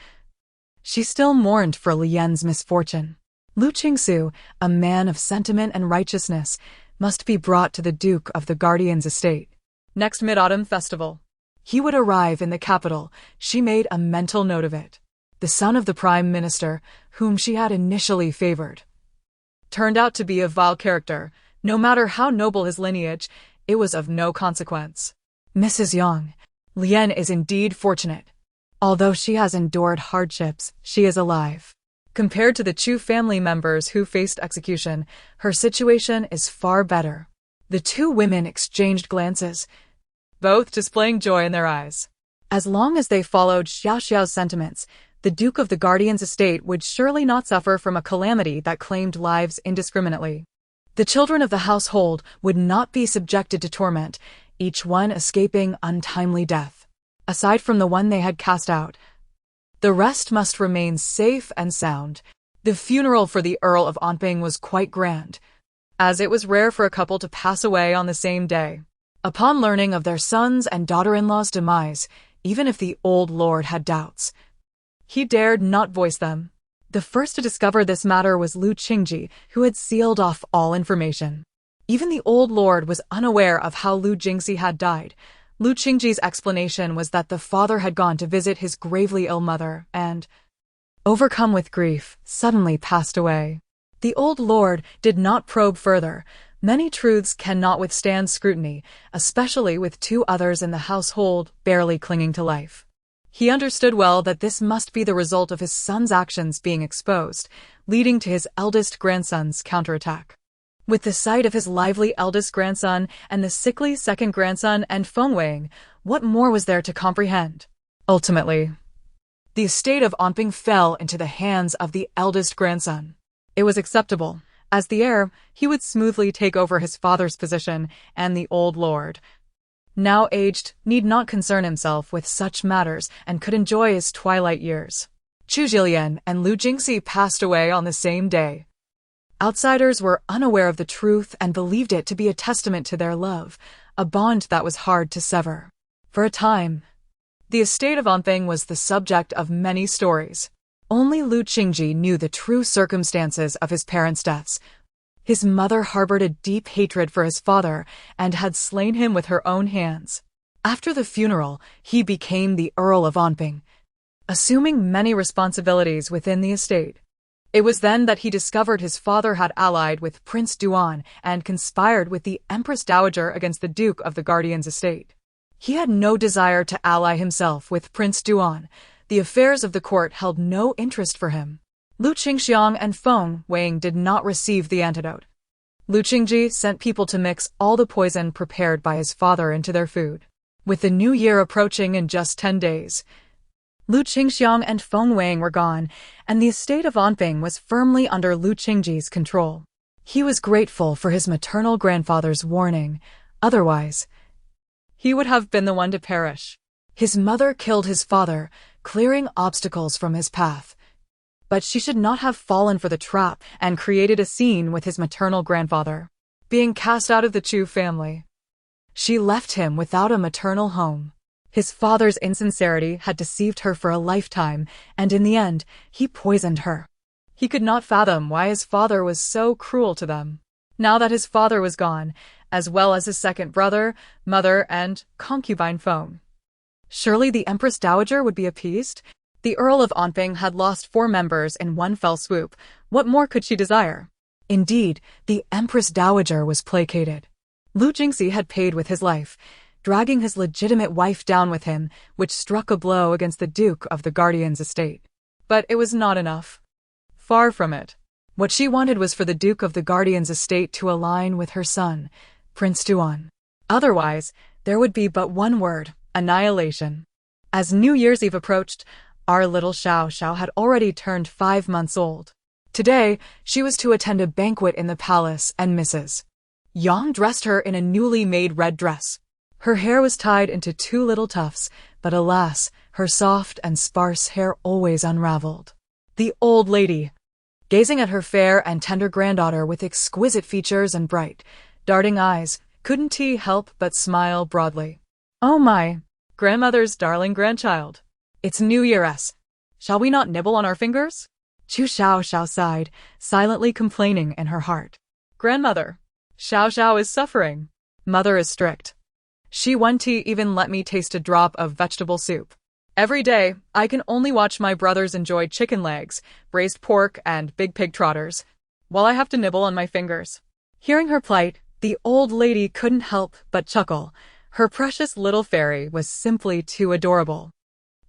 she still mourned for Lian's misfortune. Lu Qingsu, a man of sentiment and righteousness, must be brought to the Duke of the Guardian's estate. Next Mid-Autumn Festival, he would arrive in the capital. She made a mental note of it. The son of the Prime Minister, whom she had initially favored, turned out to be a vile character. No matter how noble his lineage, it was of no consequence. Mrs. Yang, Lian is indeed fortunate. Although she has endured hardships, she is alive. Compared to the Chu family members who faced execution, her situation is far better. The two women exchanged glances, both displaying joy in their eyes. As long as they followed Xiaoxiao's sentiments, the Duke of the Guardian's estate would surely not suffer from a calamity that claimed lives indiscriminately. The children of the household would not be subjected to torment, each one escaping untimely death. Aside from the one they had cast out, the rest must remain safe and sound. The funeral for the Earl of Onping was quite grand, as it was rare for a couple to pass away on the same day. Upon learning of their sons and daughter-in-law's demise, even if the old lord had doubts, he dared not voice them. The first to discover this matter was Lu Qingji, who had sealed off all information. Even the old lord was unaware of how Lu Jingxi had died. Lu Qingji's explanation was that the father had gone to visit his gravely ill mother and, overcome with grief, suddenly passed away. The old lord did not probe further. Many truths cannot withstand scrutiny, especially with two others in the household barely clinging to life. He understood well that this must be the result of his son's actions being exposed, leading to his eldest grandson's counterattack. With the sight of his lively eldest grandson and the sickly second grandson and Feng Weiing, what more was there to comprehend? Ultimately, the estate of Onping fell into the hands of the eldest grandson. It was acceptable. As the heir, he would smoothly take over his father's position, and the old lord, now aged, need not concern himself with such matters and could enjoy his twilight years. Chu Xiaoxiao and Lu Jingxi passed away on the same day. Outsiders were unaware of the truth and believed it to be a testament to their love, a bond that was hard to sever. For a time, the estate of Onping was the subject of many stories. Only Lu Qingji knew the true circumstances of his parents' deaths. His mother harbored a deep hatred for his father and had slain him with her own hands. After the funeral, he became the Earl of Onping, assuming many responsibilities within the estate. It was then that he discovered his father had allied with Prince Duan and conspired with the Empress Dowager against the Duke of the Guardian's estate. He had no desire to ally himself with Prince Duan. The affairs of the court held no interest for him. Lu Qingxiang and Feng Weiing did not receive the antidote. Lu Qingji sent people to mix all the poison prepared by his father into their food. With the new year approaching in just 10 days, Lu Qingxiang and Feng Weiing were gone, and the estate of Onping was firmly under Lu Qingji's control. He was grateful for his maternal grandfather's warning. Otherwise, he would have been the one to perish. His mother killed his father, clearing obstacles from his path. But she should not have fallen for the trap and created a scene with his maternal grandfather. Being cast out of the Chu family, she left him without a maternal home. His father's insincerity had deceived her for a lifetime, and in the end, he poisoned her. He could not fathom why his father was so cruel to them. Now that his father was gone, as well as his second brother, mother, and concubine Feng, surely the Empress Dowager would be appeased? The Earl of Onping had lost 4 members in one fell swoop. What more could she desire? Indeed, the Empress Dowager was placated. Lu Jingxi had paid with his life, dragging his legitimate wife down with him, which struck a blow against the Duke of the Guardian's estate. But it was not enough. Far from it. What she wanted was for the Duke of the Guardian's estate to align with her son, Prince Duan. Otherwise, there would be but one word: annihilation. As New Year's Eve approached, our little Xiaoxiao had already turned 5 months old. Today, she was to attend a banquet in the palace, and Mrs. Yang dressed her in a newly made red dress. Her hair was tied into two little tufts, but alas, her soft and sparse hair always unraveled. The old lady, gazing at her fair and tender granddaughter with exquisite features and bright, darting eyes, couldn't he help but smile broadly. "Oh my, grandmother's darling grandchild. It's New Year's. Shall we not nibble on our fingers?" Chu Xiaoxiao sighed, silently complaining in her heart. "Grandmother, Xiaoxiao is suffering. Mother is strict. She won't even let me taste a drop of vegetable soup. Every day, I can only watch my brothers enjoy chicken legs, braised pork, and big pig trotters, while I have to nibble on my fingers." Hearing her plight, the old lady couldn't help but chuckle. Her precious little fairy was simply too adorable.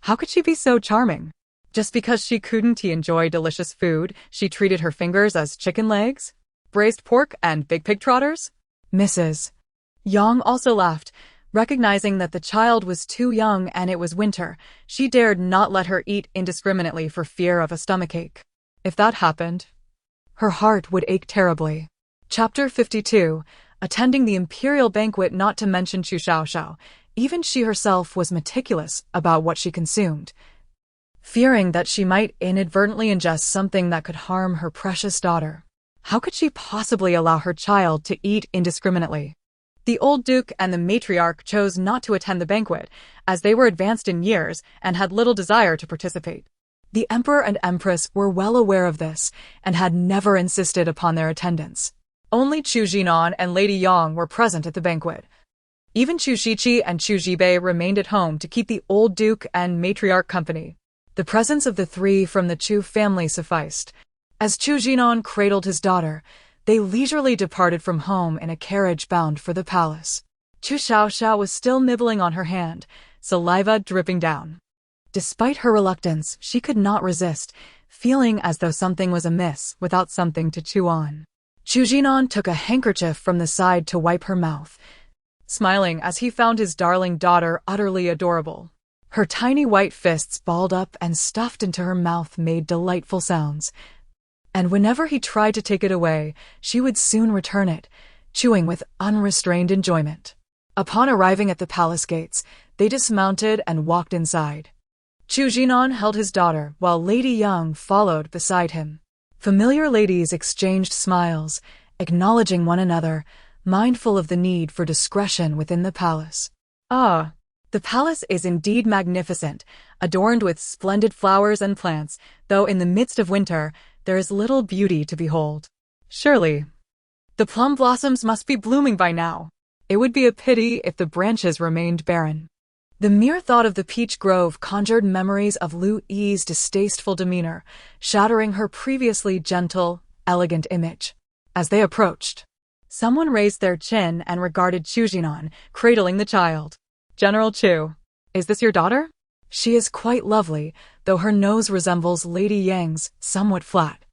How could she be so charming? Just because she couldn't enjoy delicious food, she treated her fingers as chicken legs, braised pork, and big pig trotters? Mrs. Yang also laughed. Recognizing that the child was too young and it was winter, she dared not let her eat indiscriminately for fear of a stomachache. If that happened, her heart would ache terribly. Chapter 52. Attending the imperial banquet. Not to mention Chu Xiaoxiao, even she herself was meticulous about what she consumed, fearing that she might inadvertently ingest something that could harm her precious daughter. How could she possibly allow her child to eat indiscriminately? The old duke and the matriarch chose not to attend the banquet, as they were advanced in years and had little desire to participate. The emperor and empress were well aware of this, and had never insisted upon their attendance. Only Chu Jinan and Lady Yang were present at the banquet. Even Chu Shiqi and Chu Jibei remained at home to keep the old duke and matriarch company. The presence of the three from the Chu family sufficed. As Chu Jinan cradled his daughter, they leisurely departed from home in a carriage bound for the palace. Chu Xiaoxiao was still nibbling on her hand, saliva dripping down. Despite her reluctance, she could not resist, feeling as though something was amiss without something to chew on. Chu Jinan took a handkerchief from the side to wipe her mouth, smiling as he found his darling daughter utterly adorable. Her tiny white fists balled up and stuffed into her mouth made delightful sounds, and whenever he tried to take it away, she would soon return it, chewing with unrestrained enjoyment. Upon arriving at the palace gates, they dismounted and walked inside. Chu Jinan held his daughter, while Lady Yang followed beside him. Familiar ladies exchanged smiles, acknowledging one another, mindful of the need for discretion within the palace. Ah, the palace is indeed magnificent, adorned with splendid flowers and plants, though in the midst of winter, there is little beauty to behold. Surely, the plum blossoms must be blooming by now. It would be a pity if the branches remained barren. The mere thought of the peach grove conjured memories of Lu Yi's distasteful demeanor, shattering her previously gentle, elegant image. As they approached, someone raised their chin and regarded Chu Jinan, cradling the child. "General Chu, is this your daughter?" "She is quite lovely, though her nose resembles Lady Yang's, somewhat flat.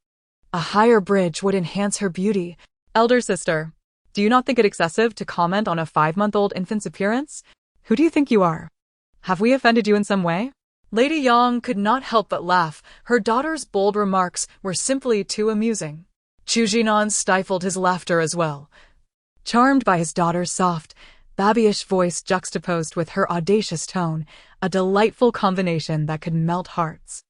A higher bridge would enhance her beauty." "Elder sister, do you not think it excessive to comment on a 5-month-old infant's appearance? Who do you think you are? Have we offended you in some way?" Lady Yang could not help but laugh. Her daughter's bold remarks were simply too amusing. Chu Jinan stifled his laughter as well, charmed by his daughter's soft, babyish voice juxtaposed with her audacious tone, a delightful combination that could melt hearts.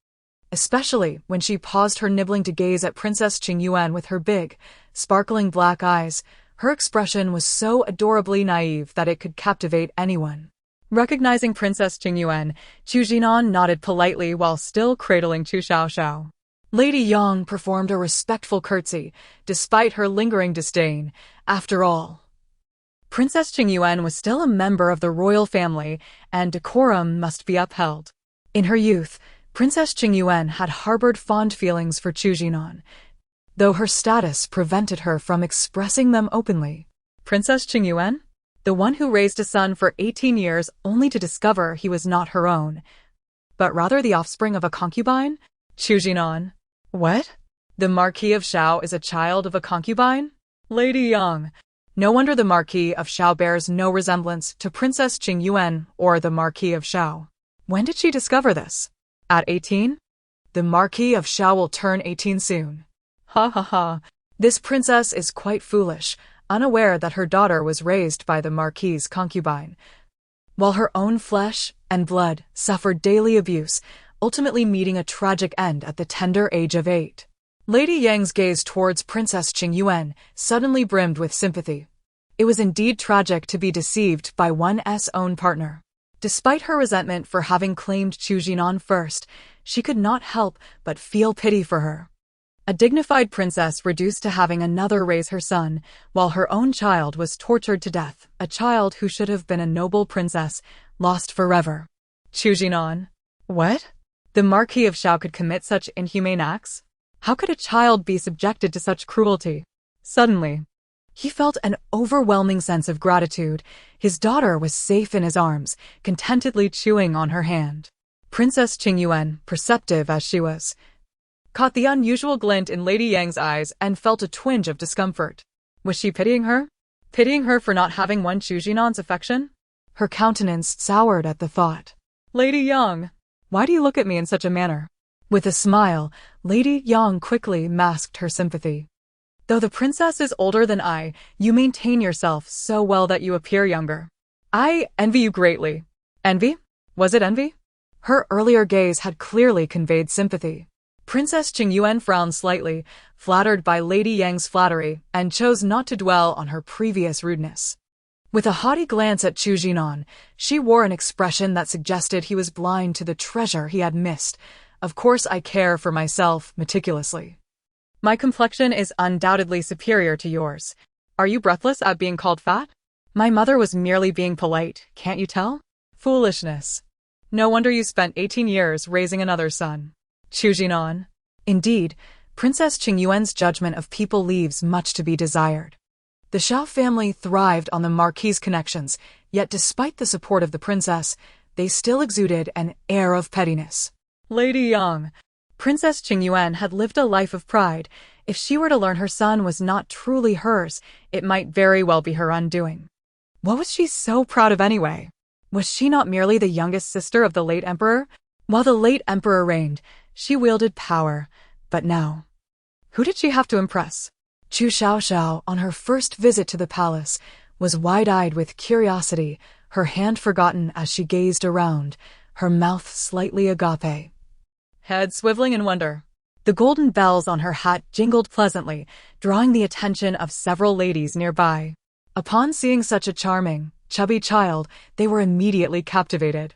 Especially when she paused her nibbling to gaze at Princess Qingyuan with her big, sparkling black eyes. Her expression was so adorably naive that it could captivate anyone. Recognizing Princess Qingyuan, Chu Jinan nodded politely while still cradling Chu Xiaoxiao. Lady Yang performed a respectful curtsy, despite her lingering disdain. After all, Princess Qingyuan was still a member of the royal family, and decorum must be upheld. In her youth, Princess Qingyuan had harbored fond feelings for Chu Jinan, though her status prevented her from expressing them openly. Princess Qingyuan? The one who raised a son for 18 years only to discover he was not her own, but rather the offspring of a concubine? Chu Jinan. What? The Marquis of Xiao is a child of a concubine? Lady Yang. No wonder the Marquis of Xiao bears no resemblance to Princess Qingyuan or the Marquis of Xiao. When did she discover this? At 18? The Marquis of Xiao will turn 18 soon. Ha ha ha. This princess is quite foolish, unaware that her daughter was raised by the Marquis's concubine, while her own flesh and blood suffered daily abuse, ultimately meeting a tragic end at the tender age of 8. Lady Yang's gaze towards Princess Qingyuan suddenly brimmed with sympathy. It was indeed tragic to be deceived by one's own partner. Despite her resentment for having claimed Chu Jinan first, she could not help but feel pity for her. A dignified princess reduced to having another raise her son, while her own child was tortured to death, a child who should have been a noble princess, lost forever. Chu Jinan? What? The Marquis of Xiao could commit such inhumane acts? How could a child be subjected to such cruelty? Suddenly, he felt an overwhelming sense of gratitude. His daughter was safe in his arms, contentedly chewing on her hand. Princess Qingyuan, perceptive as she was, caught the unusual glint in Lady Yang's eyes and felt a twinge of discomfort. Was she pitying her? Pitying her for not having won Chu Jinan's affection? Her countenance soured at the thought. Lady Yang, why do you look at me in such a manner? With a smile, Lady Yang quickly masked her sympathy. Though the princess is older than I, you maintain yourself so well that you appear younger. I envy you greatly. Envy? Was it envy? Her earlier gaze had clearly conveyed sympathy. Princess Qingyuan frowned slightly, flattered by Lady Yang's flattery, and chose not to dwell on her previous rudeness. With a haughty glance at Chu Jinan, she wore an expression that suggested he was blind to the treasure he had missed. Of course I care for myself meticulously. My complexion is undoubtedly superior to yours. Are you breathless at being called fat? My mother was merely being polite, can't you tell? Foolishness. No wonder you spent 18 years raising another son. Chu Jinan. Indeed, Princess Qingyuan's judgment of people leaves much to be desired. The Xiao family thrived on the Marquis's connections, yet despite the support of the princess, they still exuded an air of pettiness. Lady Yang. Princess Qingyuan had lived a life of pride. If she were to learn her son was not truly hers, it might very well be her undoing. What was she so proud of anyway? Was she not merely the youngest sister of the late emperor? While the late emperor reigned, she wielded power, but now, who did she have to impress? Chu Xiaoxiao, on her first visit to the palace, was wide-eyed with curiosity, her hand forgotten as she gazed around, her mouth slightly agape. Head swiveling in wonder. The golden bells on her hat jingled pleasantly, drawing the attention of several ladies nearby. Upon seeing such a charming, chubby child, they were immediately captivated.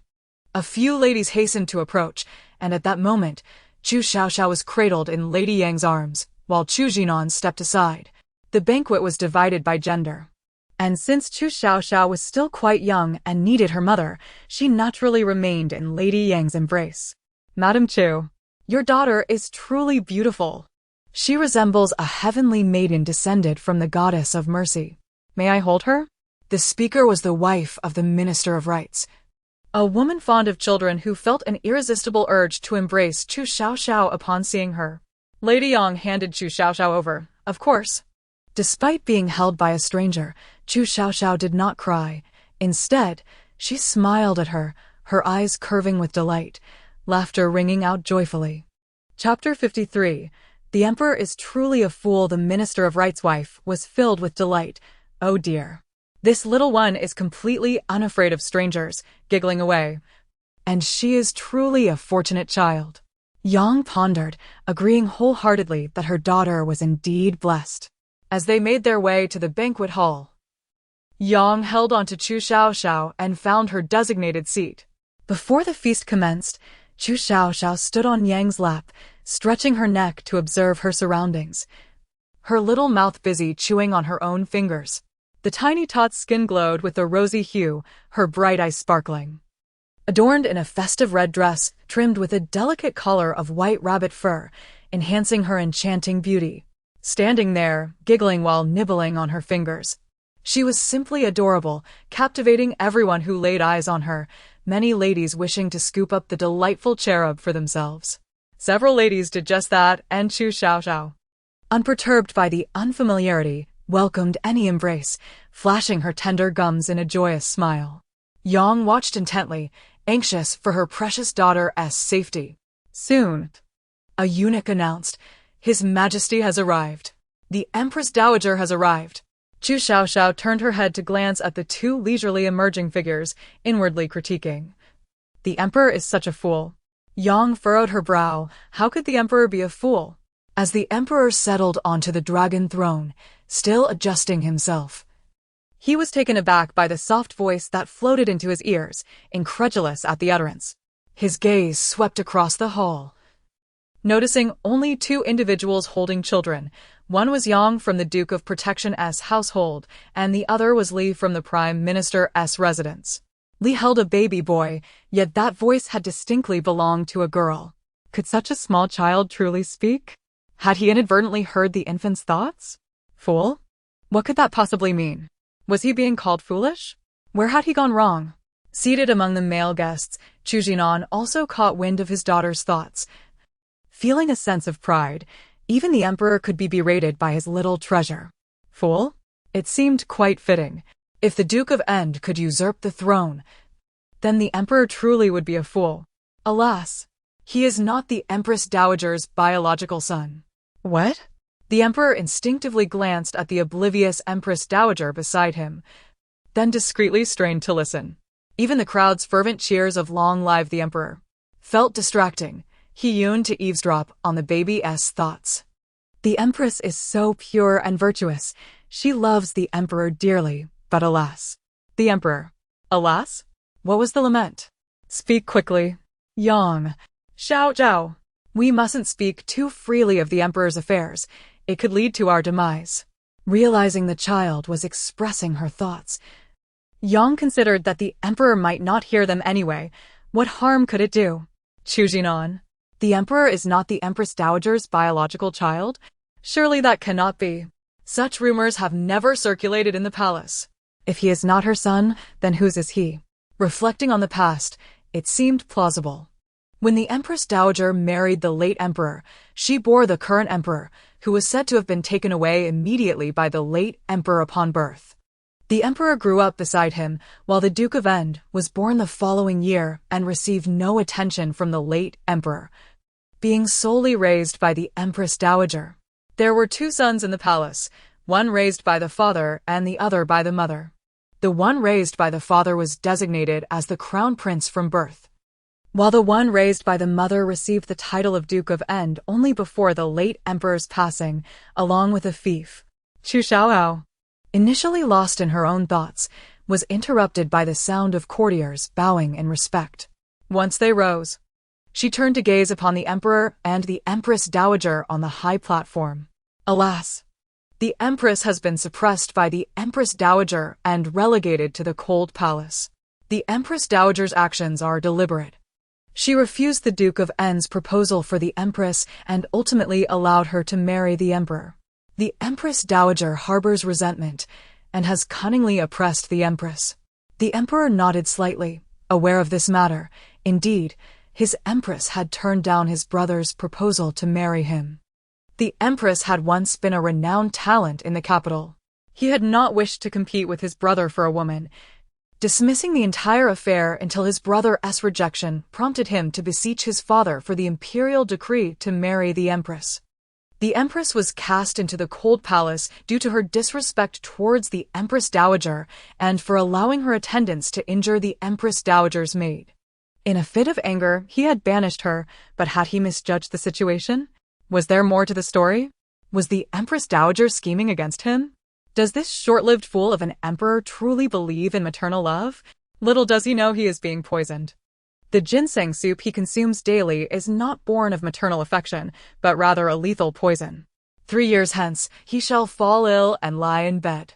A few ladies hastened to approach, and at that moment, Chu Xiaoxiao was cradled in Lady Yang's arms, while Chu Jinan stepped aside. The banquet was divided by gender. And since Chu Xiaoxiao was still quite young and needed her mother, she naturally remained in Lady Yang's embrace. Madam Chu, your daughter is truly beautiful. She resembles a heavenly maiden descended from the goddess of mercy. May I hold her? The speaker was the wife of the Minister of Rights, a woman fond of children who felt an irresistible urge to embrace Chu Xiaoxiao upon seeing her. Lady Yang handed Chu Xiaoxiao over, of course. Despite being held by a stranger, Chu Xiaoxiao did not cry. Instead, she smiled at her, her eyes curving with delight, laughter ringing out joyfully. Chapter 53. The Emperor is truly a fool. The Minister of Rights' wife was filled with delight. Oh dear. This little one is completely unafraid of strangers, giggling away. And she is truly a fortunate child. Yang pondered, agreeing wholeheartedly that her daughter was indeed blessed. As they made their way to the banquet hall, Yang held on to Chu Xiaoxiao and found her designated seat. Before the feast commenced, Chu Xiaoxiao stood on Yang's lap, stretching her neck to observe her surroundings, her little mouth busy chewing on her own fingers. The tiny tot's skin glowed with a rosy hue, her bright eyes sparkling. Adorned in a festive red dress, trimmed with a delicate collar of white rabbit fur, enhancing her enchanting beauty. Standing there, giggling while nibbling on her fingers. She was simply adorable, captivating everyone who laid eyes on her, many ladies wishing to scoop up the delightful cherub for themselves. Several ladies did just that, and Chu Xiaoxiao, unperturbed by the unfamiliarity, welcomed any embrace, flashing her tender gums in a joyous smile. Yang watched intently, anxious for her precious daughter's safety. Soon, a eunuch announced, His Majesty has arrived. The Empress Dowager has arrived. Chu Xiaoxiao turned her head to glance at the two leisurely emerging figures, inwardly critiquing. The Emperor is such a fool. Yang furrowed her brow. How could the Emperor be a fool? As the Emperor settled onto the dragon throne, still adjusting himself, he was taken aback by the soft voice that floated into his ears, incredulous at the utterance. His gaze swept across the hall, noticing only two individuals holding children. One was Yang from the Duke of Protection's household, and the other was Li from the Prime Minister's residence. Li held a baby boy, yet that voice had distinctly belonged to a girl. Could such a small child truly speak? Had he inadvertently heard the infant's thoughts? Fool? What could that possibly mean? Was he being called foolish? Where had he gone wrong? Seated among the male guests, Chu Xiaoxiao also caught wind of his daughter's thoughts. Feeling a sense of pride, even the Emperor could be berated by his little treasure. Fool? It seemed quite fitting. If the Duke of End could usurp the throne, then the Emperor truly would be a fool. Alas, he is not the Empress Dowager's biological son. What? The Emperor instinctively glanced at the oblivious Empress Dowager beside him, then discreetly strained to listen. Even the crowd's fervent cheers of "Long live the Emperor" felt distracting. He yearned to eavesdrop on the baby's thoughts. The Empress is so pure and virtuous. She loves the Emperor dearly, but alas. The Emperor. Alas? What was the lament? Speak quickly. Yang. Xiaoxiao. We mustn't speak too freely of the Emperor's affairs. It could lead to our demise. Realizing the child was expressing her thoughts, Yang considered that the Emperor might not hear them anyway. What harm could it do? Chu Xiaoxiao. The Emperor is not the Empress Dowager's biological child? Surely that cannot be. Such rumors have never circulated in the palace. If he is not her son, then whose is he? Reflecting on the past, it seemed plausible. When the Empress Dowager married the late Emperor, she bore the current Emperor, who was said to have been taken away immediately by the late Emperor upon birth. The Emperor grew up beside him, while the Duke of End was born the following year and received no attention from the late Emperor, being solely raised by the Empress Dowager. There were two sons in the palace, one raised by the father and the other by the mother. The one raised by the father was designated as the Crown Prince from birth, while the one raised by the mother received the title of Duke of End only before the late Emperor's passing, along with a fief. Chu Xiaoxiao, initially lost in her own thoughts, was interrupted by the sound of courtiers bowing in respect. Once they rose, she turned to gaze upon the Emperor and the Empress Dowager on the high platform. Alas! The Empress has been suppressed by the Empress Dowager and relegated to the cold palace. The Empress Dowager's actions are deliberate. She refused the Duke of End's proposal for the Empress and ultimately allowed her to marry the Emperor. The Empress Dowager harbors resentment and has cunningly oppressed the Empress. The Emperor nodded slightly, aware of this matter. Indeed, his Empress had turned down his brother's proposal to marry him. The Empress had once been a renowned talent in the capital. He had not wished to compete with his brother for a woman, dismissing the entire affair until his brother's rejection prompted him to beseech his father for the imperial decree to marry the Empress. The Empress was cast into the cold palace due to her disrespect towards the Empress Dowager and for allowing her attendants to injure the Empress Dowager's maid. In a fit of anger, he had banished her, but had he misjudged the situation? Was there more to the story? Was the Empress Dowager scheming against him? Does this short-lived fool of an emperor truly believe in maternal love? Little does he know he is being poisoned. The ginseng soup he consumes daily is not born of maternal affection, but rather a lethal poison. 3 years hence, he shall fall ill and lie in bed,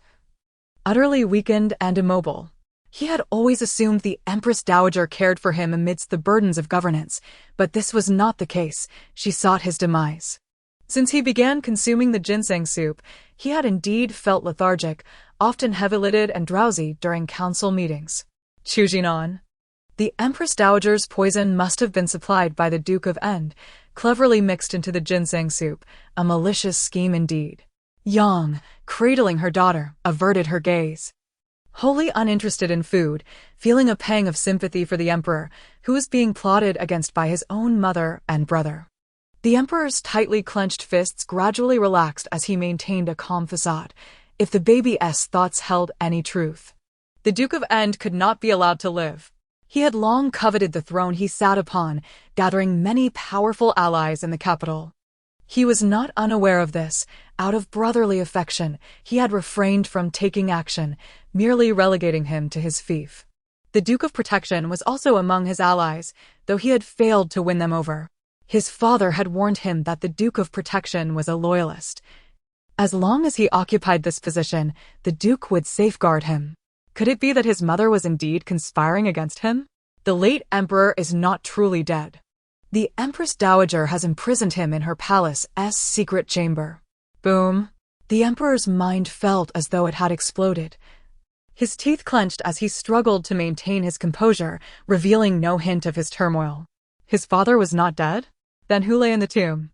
utterly weakened and immobile. He had always assumed the Empress Dowager cared for him amidst the burdens of governance, but this was not the case. She sought his demise. Since he began consuming the ginseng soup, he had indeed felt lethargic, often heavy-lidded and drowsy during council meetings. Chu Xiaoxiao. The Empress Dowager's poison must have been supplied by the Duke of End, cleverly mixed into the ginseng soup, a malicious scheme indeed. Yang, cradling her daughter, averted her gaze. Wholly uninterested in food, feeling a pang of sympathy for the Emperor, who was being plotted against by his own mother and brother. The emperor's tightly clenched fists gradually relaxed as he maintained a calm facade, if the baby's thoughts held any truth. The Duke of End could not be allowed to live. He had long coveted the throne he sat upon, gathering many powerful allies in the capital. He was not unaware of this. Out of brotherly affection, he had refrained from taking action, merely relegating him to his fief. The Duke of Protection was also among his allies, though he had failed to win them over. His father had warned him that the Duke of Protection was a loyalist. As long as he occupied this position, the Duke would safeguard him. Could it be that his mother was indeed conspiring against him? The late emperor is not truly dead. The Empress Dowager has imprisoned him in her palace's secret chamber. Boom. The emperor's mind felt as though it had exploded. His teeth clenched as he struggled to maintain his composure, revealing no hint of his turmoil. His father was not dead? Then who lay in the tomb?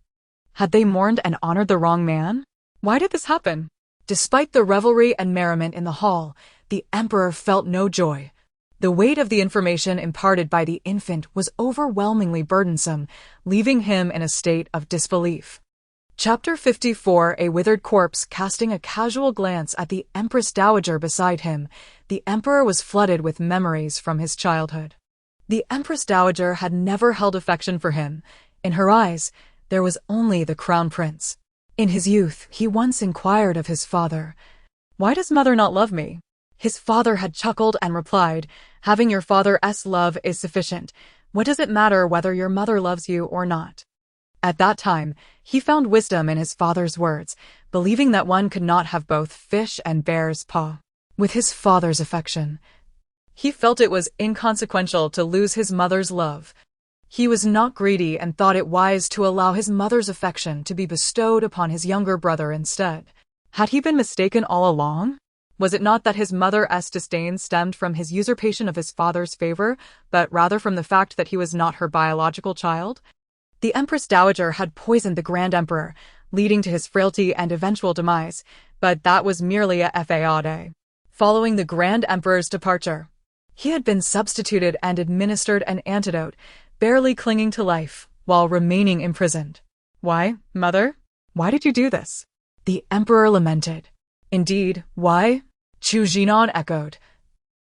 Had they mourned and honored the wrong man? Why did this happen? Despite the revelry and merriment in the hall, the emperor felt no joy. The weight of the information imparted by the infant was overwhelmingly burdensome, leaving him in a state of disbelief. Chapter 54. A withered corpse. Casting a casual glance at the Empress Dowager beside him, the emperor was flooded with memories from his childhood. The Empress Dowager had never held affection for him. In her eyes, there was only the crown prince. In his youth, he once inquired of his father, "Why does mother not love me?" His father had chuckled and replied, "Having your father's love is sufficient. What does it matter whether your mother loves you or not?" At that time, he found wisdom in his father's words, believing that one could not have both fish and bear's paw. With his father's affection, he felt it was inconsequential to lose his mother's love. He was not greedy and thought it wise to allow his mother's affection to be bestowed upon his younger brother instead. Had he been mistaken all along? Was it not that his mother's disdain stemmed from his usurpation of his father's favor, but rather from the fact that he was not her biological child? The Empress Dowager had poisoned the Grand Emperor, leading to his frailty and eventual demise, but that was merely a fade. Following the Grand Emperor's departure, he had been substituted and administered an antidote, barely clinging to life, while remaining imprisoned. "Why, mother? Why did you do this?" The emperor lamented. "Indeed, why?" Chu Xiaoxiao echoed,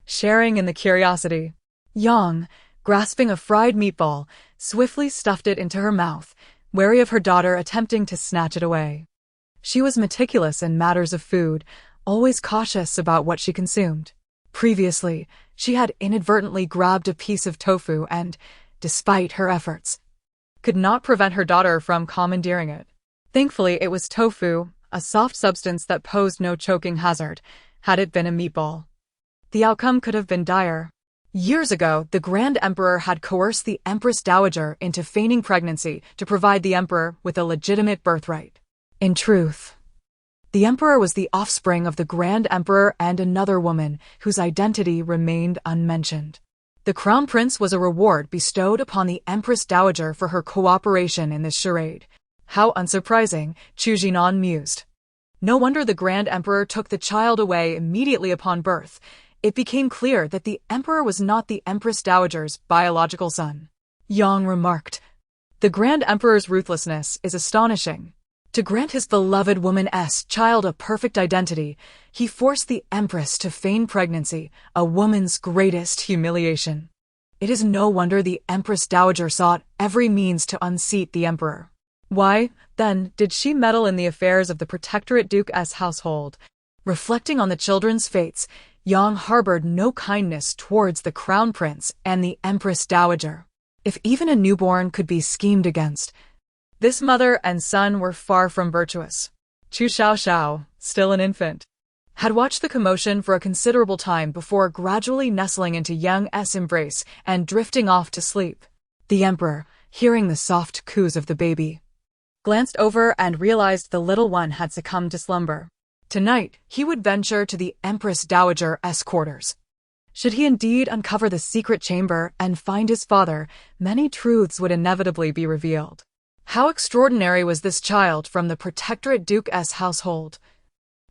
sharing in the curiosity. Yang, grasping a fried meatball, swiftly stuffed it into her mouth, wary of her daughter attempting to snatch it away. She was meticulous in matters of food, always cautious about what she consumed. Previously, she had inadvertently grabbed a piece of tofu and, despite her efforts, could not prevent her daughter from commandeering it. Thankfully, it was tofu, a soft substance that posed no choking hazard. Had it been a meatball, the outcome could have been dire. Years ago, the Grand Emperor had coerced the Empress Dowager into feigning pregnancy to provide the emperor with a legitimate birthright. In truth, the emperor was the offspring of the Grand Emperor and another woman whose identity remained unmentioned. The Crown Prince was a reward bestowed upon the Empress Dowager for her cooperation in this charade. How unsurprising, Chu Xiaoxiao mused. No wonder the Grand Emperor took the child away immediately upon birth. It became clear that the emperor was not the Empress Dowager's biological son. Yang remarked, "The Grand Emperor's ruthlessness is astonishing. To grant his beloved woman's child a perfect identity, he forced the Empress to feign pregnancy, a woman's greatest humiliation. It is no wonder the Empress Dowager sought every means to unseat the emperor. Why, then, did she meddle in the affairs of the Protectorate Duke's household?" Reflecting on the children's fates, Yang harbored no kindness towards the Crown Prince and the Empress Dowager. If even a newborn could be schemed against, this mother and son were far from virtuous. Chu Xiaoxiao, still an infant, had watched the commotion for a considerable time before gradually nestling into Yang's embrace and drifting off to sleep. The emperor, hearing the soft coos of the baby, glanced over and realized the little one had succumbed to slumber. Tonight, he would venture to the Empress Dowager's quarters. Should he indeed uncover the secret chamber and find his father, many truths would inevitably be revealed. How extraordinary was this child from the Protectorate Duke's household,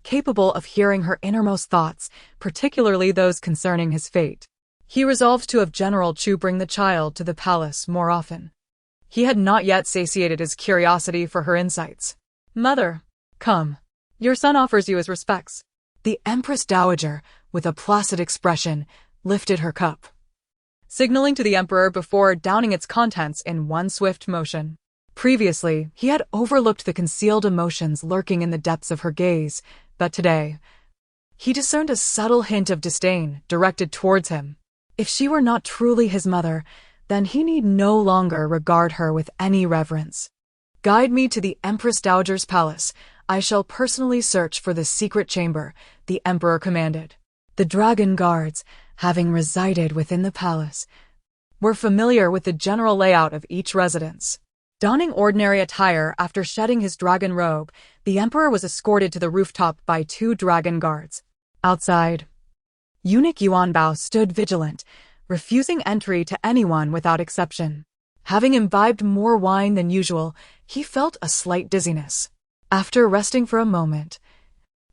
capable of hearing her innermost thoughts, particularly those concerning his fate. He resolved to have General Chu bring the child to the palace more often. He had not yet satiated his curiosity for her insights. "Mother, come. Your son offers you his respects." The Empress Dowager, with a placid expression, lifted her cup, signaling to the Emperor before downing its contents in one swift motion. Previously, he had overlooked the concealed emotions lurking in the depths of her gaze, but today, he discerned a subtle hint of disdain directed towards him. If she were not truly his mother, then he need no longer regard her with any reverence. "Guide me to the Empress Dowager's palace. I shall personally search for the secret chamber," the Emperor commanded. The dragon guards, having resided within the palace, were familiar with the general layout of each residence. Donning ordinary attire after shedding his dragon robe, the Emperor was escorted to the rooftop by 2 dragon guards. Outside, eunuch Yuanbao stood vigilant, refusing entry to anyone without exception. Having imbibed more wine than usual, he felt a slight dizziness. After resting for a moment,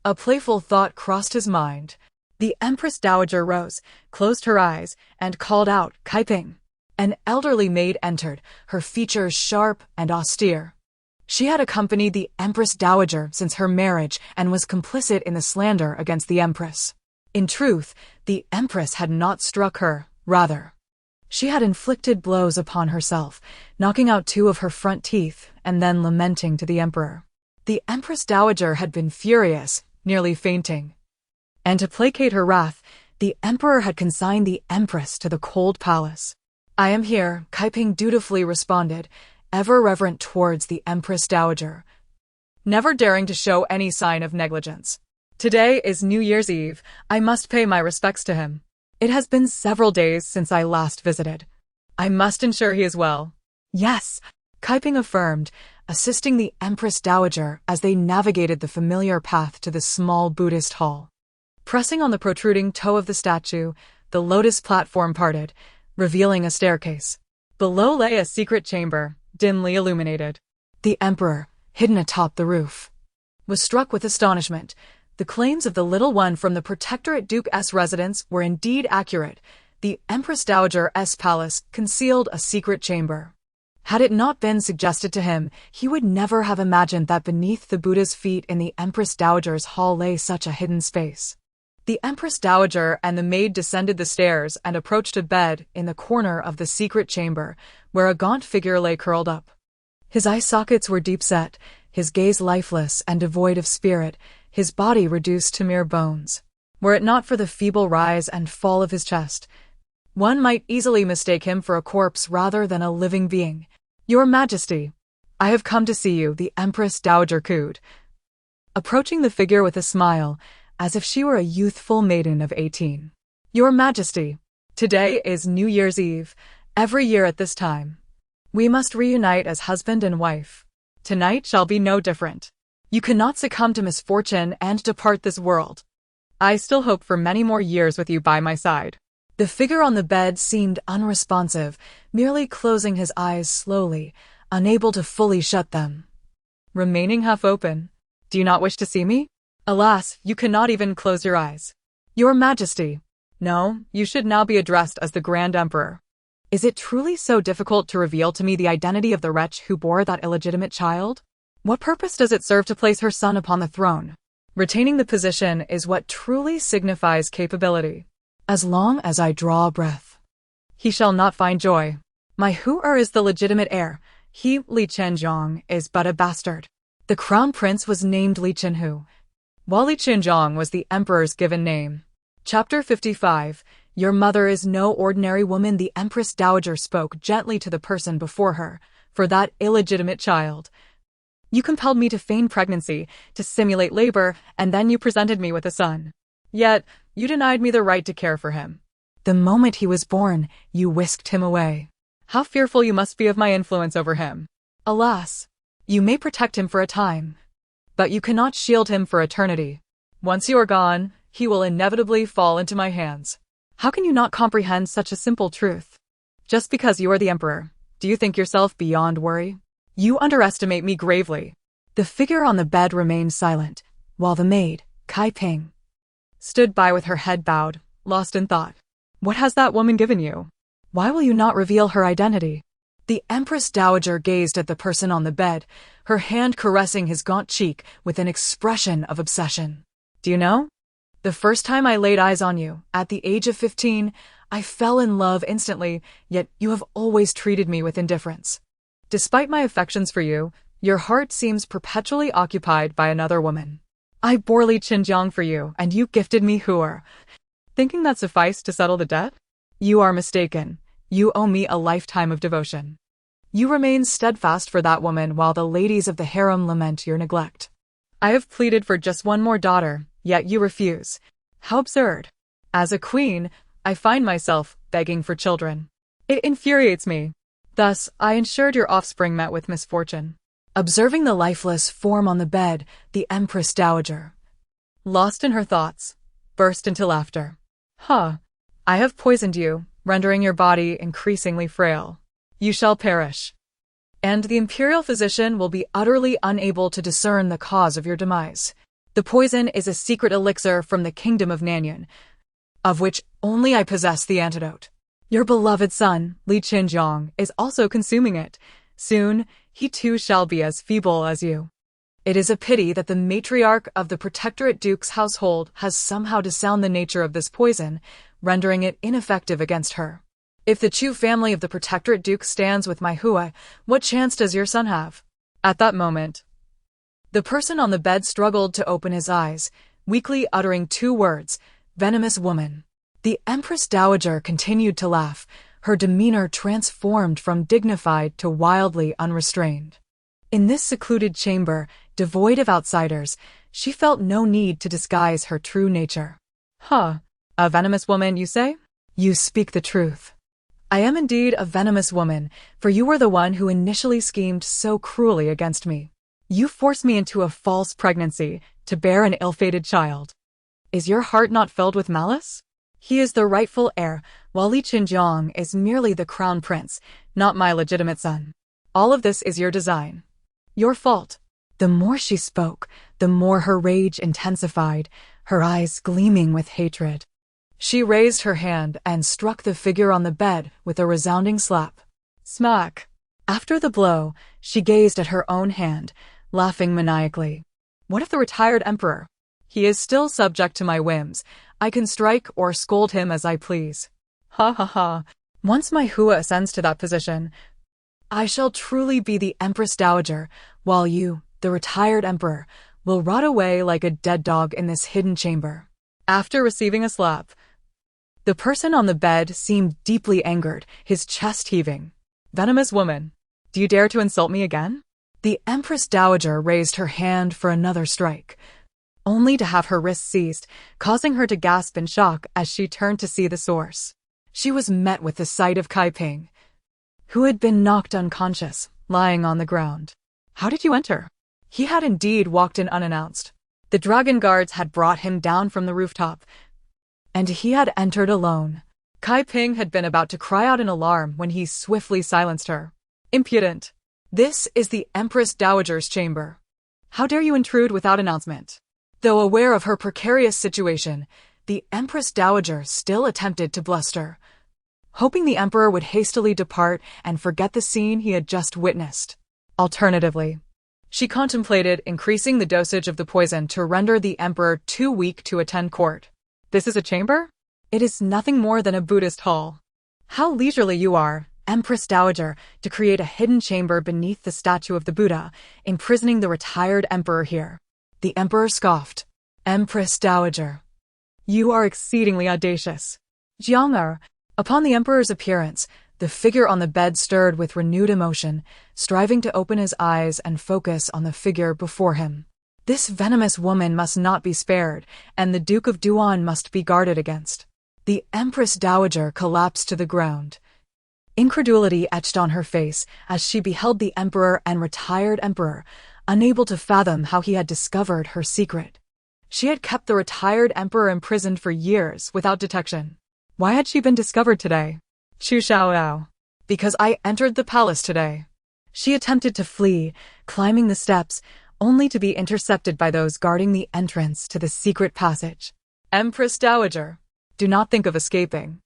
a playful thought crossed his mind. The Empress Dowager rose, closed her eyes, and called out, "Kaiping." An elderly maid entered, her features sharp and austere. She had accompanied the Empress Dowager since her marriage and was complicit in the slander against the Empress. In truth, the Empress had not struck her, rather, she had inflicted blows upon herself, knocking out 2 of her front teeth and then lamenting to the Emperor. The Empress Dowager had been furious, nearly fainting. And to placate her wrath, the Emperor had consigned the Empress to the cold palace. "I am here," Kaiping dutifully responded, ever reverent towards the Empress Dowager, never daring to show any sign of negligence. "Today is New Year's Eve. I must pay my respects to him. It has been several days since I last visited. I must ensure he is well." "Yes," Kaiping affirmed, assisting the Empress Dowager as they navigated the familiar path to the small Buddhist hall. Pressing on the protruding toe of the statue, the lotus platform parted, revealing a staircase. Below lay a secret chamber, dimly illuminated. The Emperor, hidden atop the roof, was struck with astonishment. The claims of the little one from the Protectorate Duke's residence were indeed accurate. The Empress Dowager's palace concealed a secret chamber. Had it not been suggested to him, he would never have imagined that beneath the Buddha's feet in the Empress Dowager's hall lay such a hidden space. The Empress Dowager and the maid descended the stairs and approached a bed in the corner of the secret chamber, where a gaunt figure lay curled up. His eye sockets were deep-set, his gaze lifeless and devoid of spirit, his body reduced to mere bones. Were it not for the feeble rise and fall of his chest, one might easily mistake him for a corpse rather than a living being. "Your Majesty, I have come to see you," the Empress Dowager cooed, approaching the figure with a smile, as if she were a youthful maiden of 18. "Your Majesty, today is New Year's Eve. Every year at this time, we must reunite as husband and wife. Tonight shall be no different. You cannot succumb to misfortune and depart this world. I still hope for many more years with you by my side." The figure on the bed seemed unresponsive, merely closing his eyes slowly, unable to fully shut them, remaining half open. "Do you not wish to see me? Alas, you cannot even close your eyes." "Your Majesty." "No, you should now be addressed as the Grand Emperor. Is it truly so difficult to reveal to me the identity of the wretch who bore that illegitimate child? What purpose does it serve to place her son upon the throne? Retaining the position is what truly signifies capability. As long as I draw a breath, he shall not find joy. My Hu-er is the legitimate heir. He, Li Qianzhong, is but a bastard." The crown prince was named Li Qianhu, while Li Qianzhong was the emperor's given name. Chapter 55. Your mother is no ordinary woman. The Empress Dowager spoke gently to the person before her. "For that illegitimate child, you compelled me to feign pregnancy, to simulate labor, and then you presented me with a son. Yet, you denied me the right to care for him. The moment he was born, you whisked him away. How fearful you must be of my influence over him. Alas, you may protect him for a time, but you cannot shield him for eternity. Once you are gone, he will inevitably fall into my hands. How can you not comprehend such a simple truth? Just because you are the emperor, do you think yourself beyond worry? You underestimate me gravely." The figure on the bed remained silent, while the maid, Kaiping, stood by with her head bowed, lost in thought. "What has that woman given you? Why will you not reveal her identity?" The Empress Dowager gazed at the person on the bed, her hand caressing his gaunt cheek with an expression of obsession. Do you know? The first time I laid eyes on you, at the age of 15, I fell in love instantly, yet you have always treated me with indifference. Despite my affections for you, your heart seems perpetually occupied by another woman. I bore Li Qinjiang for you, and you gifted me Huer. Thinking that sufficed to settle the debt? You are mistaken. You owe me a lifetime of devotion. You remain steadfast for that woman while the ladies of the harem lament your neglect. I have pleaded for just one more daughter, yet you refuse. How absurd. As a queen, I find myself begging for children. It infuriates me. Thus, I ensured your offspring met with misfortune. Observing the lifeless form on the bed, the Empress Dowager, lost in her thoughts, burst into laughter. I have poisoned you, rendering your body increasingly frail. You shall perish. And the imperial physician will be utterly unable to discern the cause of your demise. The poison is a secret elixir from the kingdom of Nanyun, of which only I possess the antidote. Your beloved son, Li Qinjiang, is also consuming it. Soon, he too shall be as feeble as you. It is a pity that the matriarch of the Protectorate Duke's household has somehow discerned the nature of this poison, rendering it ineffective against her. If the Chu family of the Protectorate Duke stands with my Hua, what chance does your son have? At that moment, the person on the bed struggled to open his eyes, weakly uttering two words, venomous woman. The Empress Dowager continued to laugh, her demeanor transformed from dignified to wildly unrestrained. In this secluded chamber, devoid of outsiders, she felt no need to disguise her true nature. A venomous woman, you say? You speak the truth. I am indeed a venomous woman, for you were the one who initially schemed so cruelly against me. You forced me into a false pregnancy to bear an ill-fated child. Is your heart not filled with malice? He is the rightful heir, while Li Qinjiang is merely the crown prince, not my legitimate son. All of this is your design. Your fault. The more she spoke, the more her rage intensified, her eyes gleaming with hatred. She raised her hand and struck the figure on the bed with a resounding slap. Smack. After the blow, she gazed at her own hand, laughing maniacally. What of the retired emperor? He is still subject to my whims. I can strike or scold him as I please. Once my Hua ascends to that position, I shall truly be the Empress Dowager, while you, the retired emperor, will rot away like a dead dog in this hidden chamber. After receiving a slap, the person on the bed seemed deeply angered, his chest heaving. Venomous woman, do you dare to insult me again? The Empress Dowager raised her hand for another strike, only to have her wrist seized, causing her to gasp in shock as she turned to see the source. She was met with the sight of Kai Ping, who had been knocked unconscious, lying on the ground. How did you enter? He had indeed walked in unannounced. The dragon guards had brought him down from the rooftop, and he had entered alone. Kai Ping had been about to cry out in alarm when he swiftly silenced her. Impudent! This is the Empress Dowager's chamber. How dare you intrude without announcement? Though aware of her precarious situation, the Empress Dowager still attempted to bluster, hoping the emperor would hastily depart and forget the scene he had just witnessed. Alternatively, she contemplated increasing the dosage of the poison to render the emperor too weak to attend court. This is a chamber? It is nothing more than a Buddhist hall. How leisurely you are, Empress Dowager, to create a hidden chamber beneath the statue of the Buddha, imprisoning the retired emperor here. The emperor scoffed. Empress Dowager, you are exceedingly audacious. Jiang. Upon the emperor's appearance, the figure on the bed stirred with renewed emotion, striving to open his eyes and focus on the figure before him. This venomous woman must not be spared, and the Duke of Duan must be guarded against. The Empress Dowager collapsed to the ground. Incredulity etched on her face as she beheld the emperor and retired emperor, unable to fathom how he had discovered her secret. She had kept the retired emperor imprisoned for years without detection. Why had she been discovered today? Chu Xiaoxiao. Because I entered the palace today. She attempted to flee, climbing the steps, only to be intercepted by those guarding the entrance to the secret passage. Empress Dowager, do not think of escaping.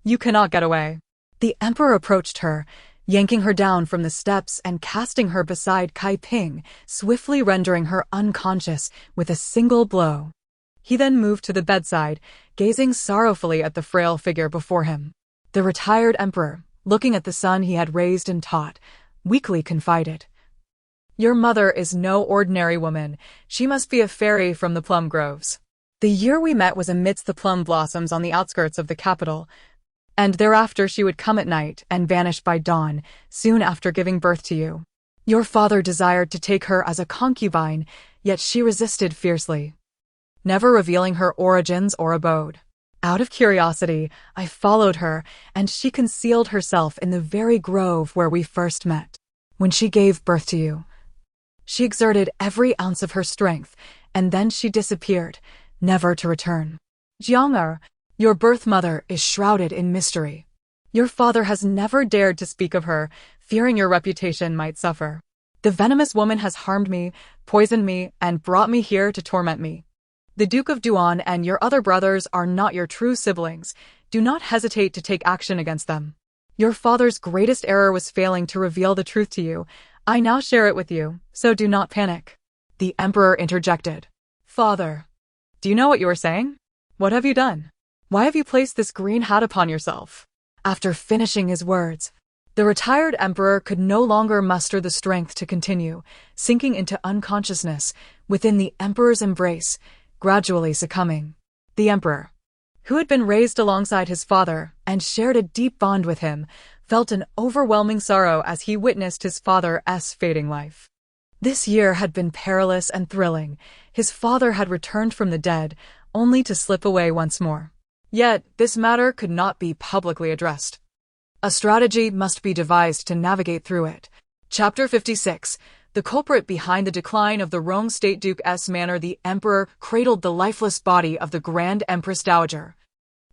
You cannot get away. The emperor approached her, yanking her down from the steps and casting her beside Kai Ping, swiftly rendering her unconscious with a single blow. He then moved to the bedside, gazing sorrowfully at the frail figure before him. The retired emperor, looking at the son he had raised and taught, weakly confided, "Your mother is no ordinary woman. She must be a fairy from the plum groves. The year we met was amidst the plum blossoms on the outskirts of the capital, and thereafter she would come at night and vanish by dawn, soon after giving birth to you. Your father desired to take her as a concubine, yet she resisted fiercely, never revealing her origins or abode. Out of curiosity, I followed her, and she concealed herself in the very grove where we first met. When she gave birth to you, she exerted every ounce of her strength, and then she disappeared, never to return. Jiang'er, your birth mother is shrouded in mystery. Your father has never dared to speak of her, fearing your reputation might suffer. The venomous woman has harmed me, poisoned me, and brought me here to torment me. The Duke of Duan and your other brothers are not your true siblings. Do not hesitate to take action against them. Your father's greatest error was failing to reveal the truth to you. I now share it with you, so do not panic." The emperor interjected. "Father, do you know what you are saying? What have you done? Why have you placed this green hat upon yourself?" After finishing his words, the retired emperor could no longer muster the strength to continue, sinking into unconsciousness within the emperor's embrace, gradually succumbing. The emperor, who had been raised alongside his father and shared a deep bond with him, felt an overwhelming sorrow as he witnessed his father's fading life. This year had been perilous and thrilling. His father had returned from the dead, only to slip away once more. Yet, this matter could not be publicly addressed. A strategy must be devised to navigate through it. Chapter 56. The culprit behind the decline of the Rome State Duke's manor. The emperor cradled the lifeless body of the Grand Empress Dowager,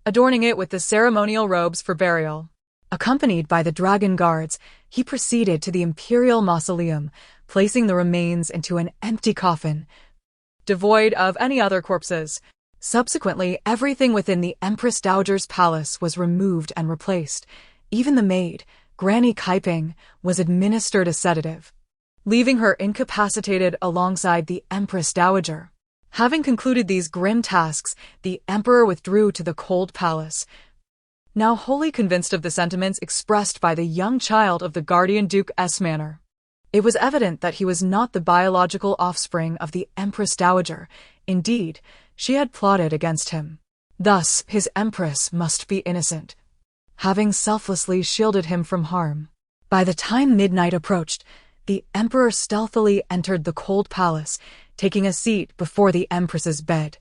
adorning it with the ceremonial robes for burial. Accompanied by the dragon guards, he proceeded to the imperial mausoleum, placing the remains into an empty coffin, devoid of any other corpses. Subsequently, everything within the Empress Dowager's palace was removed and replaced. Even the maid, Granny Kaiping, was administered a sedative, leaving her incapacitated alongside the Empress Dowager. Having concluded these grim tasks, the emperor withdrew to the cold palace, now wholly convinced of the sentiments expressed by the young child of the guardian Duke's manor. It was evident that he was not the biological offspring of the Empress Dowager. Indeed, she had plotted against him. Thus, his empress must be innocent, having selflessly shielded him from harm. By the time midnight approached, the emperor stealthily entered the cold palace, taking a seat before the empress's bed,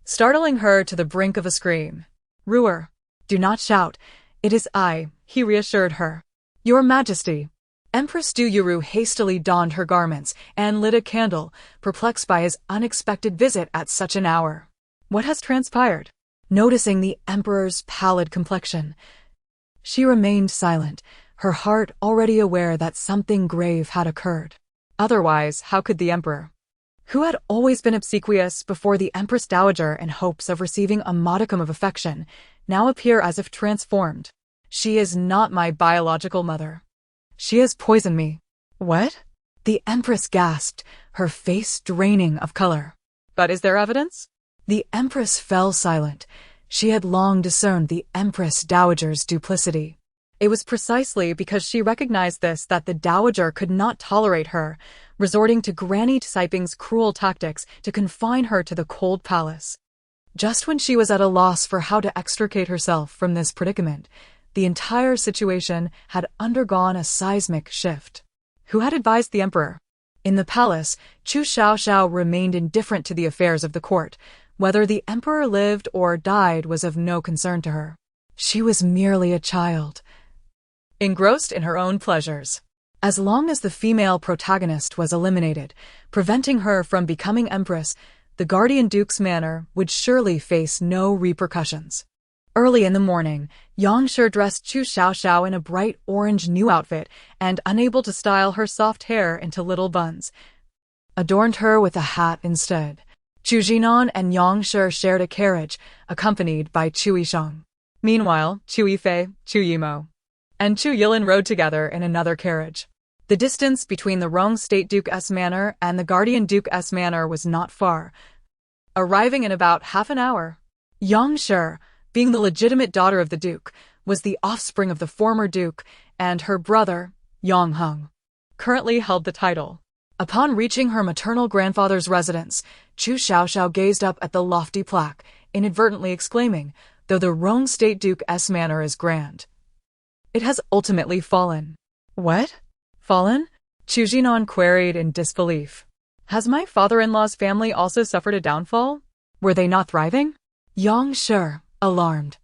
startling her to the brink of a scream. "Ruer, do not shout. It is I," he reassured her. "Your Majesty." Empress Du Yuru hastily donned her garments and lit a candle, perplexed by his unexpected visit at such an hour. "What has transpired?" Noticing the emperor's pallid complexion, she remained silent, her heart already aware that something grave had occurred. Otherwise, how could the emperor, who had always been obsequious before the Empress Dowager in hopes of receiving a modicum of affection, now appear as if transformed? "She is not my biological mother. She has poisoned me." "What?" The empress gasped, her face draining of color. "But is there evidence?" The empress fell silent. She had long discerned the Empress Dowager's duplicity. It was precisely because she recognized this that the Dowager could not tolerate her, resorting to Granny Kaiping's cruel tactics to confine her to the cold palace. Just when she was at a loss for how to extricate herself from this predicament, the entire situation had undergone a seismic shift. Who had advised the emperor? In the palace, Chu Xiaoxiao remained indifferent to the affairs of the court. Whether the emperor lived or died was of no concern to her. She was merely a child, engrossed in her own pleasures. As long as the female protagonist was eliminated, preventing her from becoming empress, the guardian duke's manor would surely face no repercussions. Early in the morning, Yang Shi dressed Chu Xiaoxiao in a bright orange new outfit and, unable to style her soft hair into little buns, adorned her with a hat instead. Chu Jinan and Yang Shi shared a carriage, accompanied by Chu Yisheng. Meanwhile, Chu Yifei, Chu Yimo, and Chu Yilin rode together in another carriage. The distance between the Rong State Duke's manor and the Guardian Duke's manor was not far, arriving in about half an hour. Yang Shi, being the legitimate daughter of the Duke, was the offspring of the former Duke, and her brother, Yang Heng, currently held the title. Upon reaching her maternal grandfather's residence, Chu Xiaoxiao gazed up at the lofty plaque, inadvertently exclaiming, "Though the Rong State Duke's manor is grand, it has ultimately fallen." "What? Fallen?" Chu Jinan queried in disbelief. "Has my father-in-law's family also suffered a downfall? Were they not thriving?" Yang Shi, alarmed,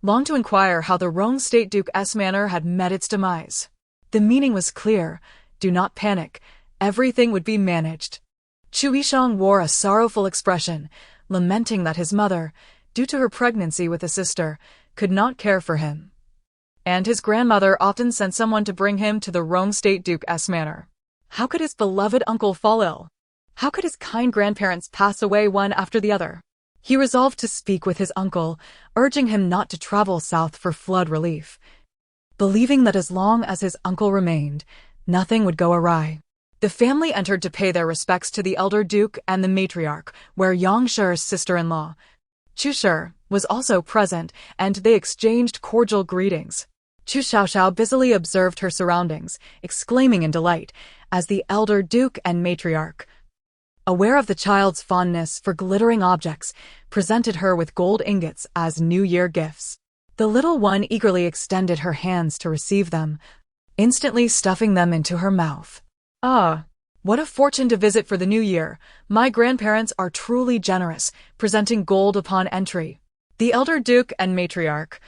longed to inquire how the Rong State Duke's manor had met its demise. The meaning was clear: do not panic, everything would be managed. Chu Yishang wore a sorrowful expression, lamenting that his mother, due to her pregnancy with a sister, could not care for him, and his grandmother often sent someone to bring him to the Rong State Duke's manor. How could his beloved uncle fall ill? How could his kind grandparents pass away one after the other? He resolved to speak with his uncle, urging him not to travel south for flood relief, believing that as long as his uncle remained, nothing would go awry. The family entered to pay their respects to the elder duke and the matriarch, where Yang Shi's sister-in-law, Chu Shi, was also present, and they exchanged cordial greetings. Chu Xiaoxiao busily observed her surroundings, exclaiming in delight, as the elder duke and matriarch, aware of the child's fondness for glittering objects, presented her with gold ingots as New Year gifts. The little one eagerly extended her hands to receive them, instantly stuffing them into her mouth. "Ah, what a fortune to visit for the new year! My grandparents are truly generous, presenting gold upon entry." The elder duke and matriarch,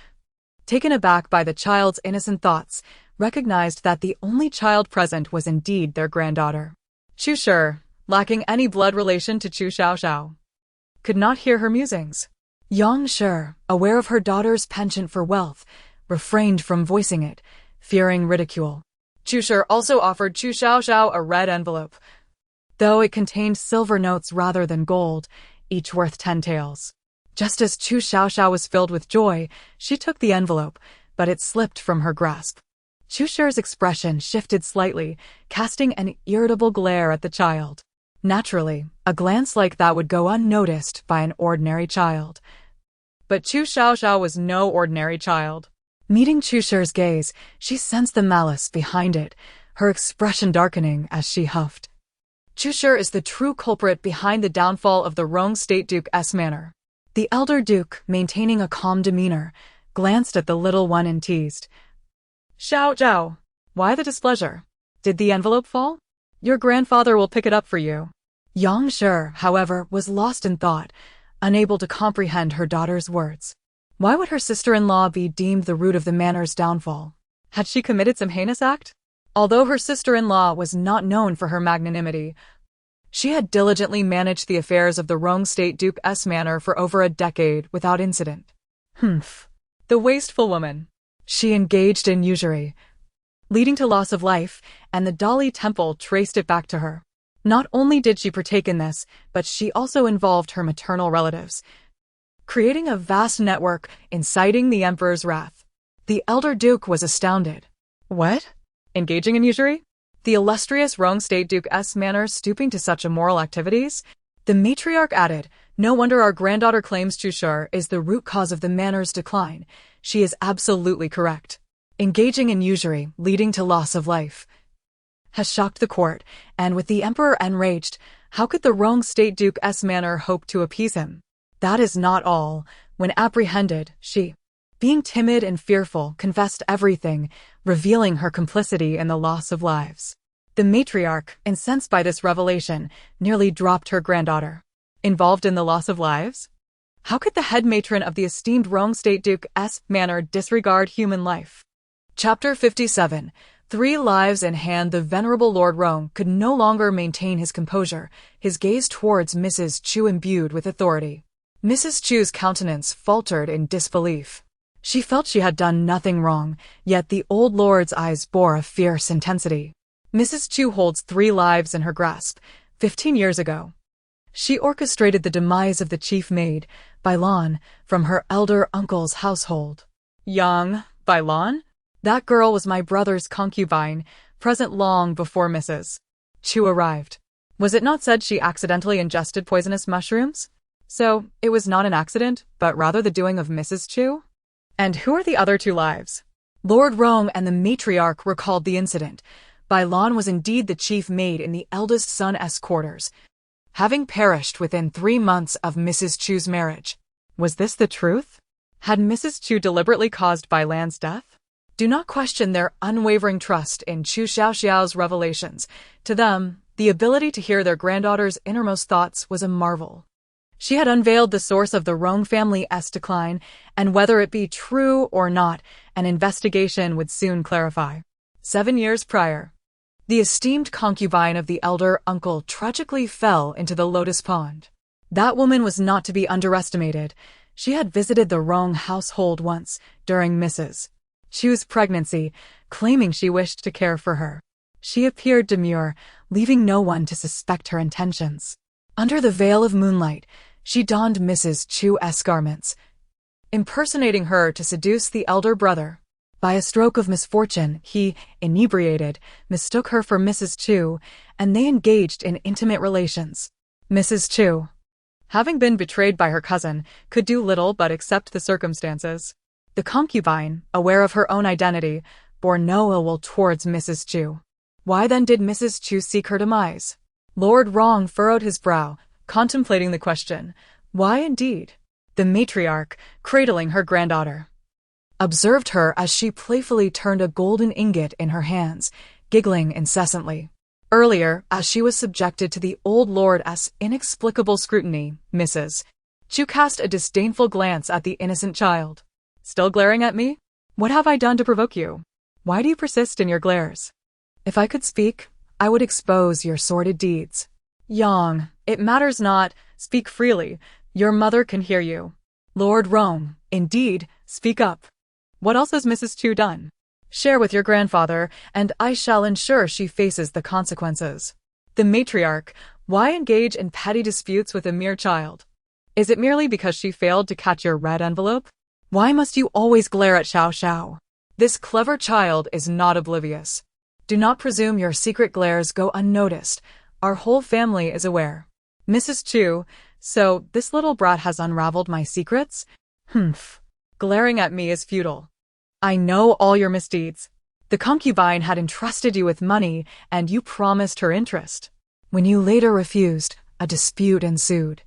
taken aback by the child's innocent thoughts, recognized that the only child present was indeed their granddaughter. Chu Shi, lacking any blood relation to Chu Xiaoxiao, could not hear her musings. Yang Shi, aware of her daughter's penchant for wealth, refrained from voicing it, fearing ridicule. Chu Shi also offered Chu Xiaoxiao a red envelope, though it contained silver notes rather than gold, each worth 10 taels. Just as Chu Xiaoxiao was filled with joy, she took the envelope, but it slipped from her grasp. Chu Shi's expression shifted slightly, casting an irritable glare at the child. Naturally, a glance like that would go unnoticed by an ordinary child. But Chu Xiaoxiao was no ordinary child. Meeting Chu Shi's gaze, she sensed the malice behind it, her expression darkening as she huffed. Chu Shi is the true culprit behind the downfall of the Rong State Duke's manor. The elder duke, maintaining a calm demeanor, glanced at the little one and teased. "Xiaoxiao, why the displeasure? Did the envelope fall? Your grandfather will pick it up for you." Yang Shi, however, was lost in thought, unable to comprehend her daughter's words. Why would her sister-in-law be deemed the root of the manor's downfall? Had she committed some heinous act? Although her sister-in-law was not known for her magnanimity, she had diligently managed the affairs of the Rong State Duke's manor for over a decade without incident. The wasteful woman. She engaged in usury, leading to loss of life, and the Dali Temple traced it back to her. Not only did she partake in this, but she also involved her maternal relatives, creating a vast network, inciting the emperor's wrath. The elder duke was astounded. What? Engaging in usury? The illustrious Rong State Duke's manor stooping to such immoral activities? The matriarch added, "No wonder our granddaughter claims Chu Shi is the root cause of the manor's decline. She is absolutely correct. Engaging in usury, leading to loss of life, has shocked the court, and with the emperor enraged, how could the Rong State Duke's manor hope to appease him? That is not all. When apprehended, she, being timid and fearful, confessed everything, revealing her complicity in the loss of lives." The matriarch, incensed by this revelation, nearly dropped her granddaughter. Involved in the loss of lives? How could the head matron of the esteemed Rong State Duke's manor disregard human life? Chapter 57. 3 lives in hand. The venerable Lord Rong could no longer maintain his composure, his gaze towards Mrs. Chu imbued with authority. Mrs. Chu's countenance faltered in disbelief. She felt she had done nothing wrong, yet the old lord's eyes bore a fierce intensity. Mrs. Chu holds 3 lives in her grasp. 15 years ago, she orchestrated the demise of the chief maid, Bailan, from her elder uncle's household. Young Bailan? That girl was my brother's concubine, present long before Mrs. Chu arrived. Was it not said she accidentally ingested poisonous mushrooms? So, it was not an accident, but rather the doing of Mrs. Chu? And who are the other two lives? Lord Rong and the matriarch recalled the incident. Bai Lan was indeed the chief maid in the eldest son's quarters, having perished within 3 months of Mrs. Chu's marriage. Was this the truth? Had Mrs. Chu deliberately caused Bai Lan's death? Do not question their unwavering trust in Chu Xiaoxiao's revelations. To them, the ability to hear their granddaughter's innermost thoughts was a marvel. She had unveiled the source of the Rong family's decline, and whether it be true or not, an investigation would soon clarify. 7 years prior, the esteemed concubine of the elder uncle tragically fell into the lotus pond. That woman was not to be underestimated. She had visited the Rong household once, during Mrs. Chu's pregnancy, claiming she wished to care for her. She appeared demure, leaving no one to suspect her intentions. Under the veil of moonlight, she donned Mrs. Chu's garments, impersonating her to seduce the elder brother. By a stroke of misfortune, he, inebriated, mistook her for Mrs. Chu, and they engaged in intimate relations. Mrs. Chu, having been betrayed by her cousin, could do little but accept the circumstances. The concubine, aware of her own identity, bore no ill will towards Mrs. Chu. Why then did Mrs. Chu seek her demise? Lord Rong furrowed his brow, contemplating the question. Why indeed? The matriarch, cradling her granddaughter, observed her as she playfully turned a golden ingot in her hands, giggling incessantly. Earlier, as she was subjected to the old lord's inexplicable scrutiny, Mrs. Chu cast a disdainful glance at the innocent child. Still glaring at me? What have I done to provoke you? Why do you persist in your glares? If I could speak, I would expose your sordid deeds. Yang, it matters not, speak freely, your mother can hear you. Lord Rong, indeed, speak up. What else has Mrs. Chu done? Share with your grandfather, and I shall ensure she faces the consequences. The matriarch, why engage in petty disputes with a mere child? Is it merely because she failed to catch your red envelope? Why must you always glare at Xiaoxiao? This clever child is not oblivious. Do not presume your secret glares go unnoticed. Our whole family is aware. Mrs. Chu, so this little brat has unraveled my secrets? Humph. Glaring at me is futile. I know all your misdeeds. The concubine had entrusted you with money, and you promised her interest. When you later refused, a dispute ensued,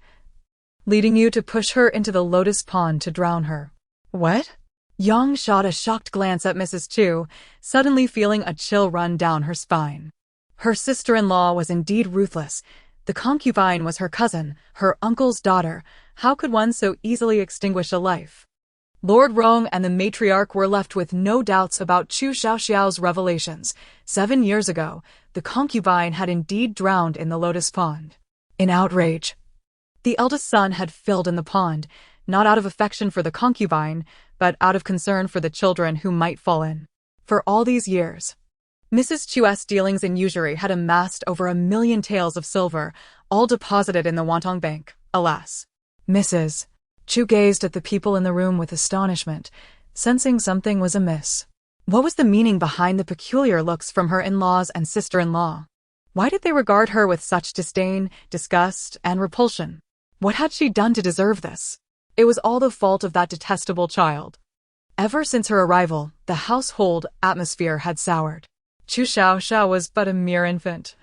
leading you to push her into the lotus pond to drown her. What? Yang shot a shocked glance at Mrs. Chu, suddenly feeling a chill run down her spine. Her sister-in-law was indeed ruthless. The concubine was her cousin, her uncle's daughter. How could one so easily extinguish a life? Lord Rong and the matriarch were left with no doubts about Chu Xiaoxiao's revelations. 7 years ago, the concubine had indeed drowned in the lotus pond. In outrage, the eldest son had filled in the pond, not out of affection for the concubine, but out of concern for the children who might fall in. For all these years, Mrs. Chu's dealings in usury had amassed over 1 million taels of silver, all deposited in the Wantong Bank. Alas! Mrs. Chu gazed at the people in the room with astonishment, sensing something was amiss. What was the meaning behind the peculiar looks from her in-laws and sister-in-law? Why did they regard her with such disdain, disgust, and repulsion? What had she done to deserve this? It was all the fault of that detestable child. Ever since her arrival, the household atmosphere had soured. Chu Xiaoxiao was but a mere infant,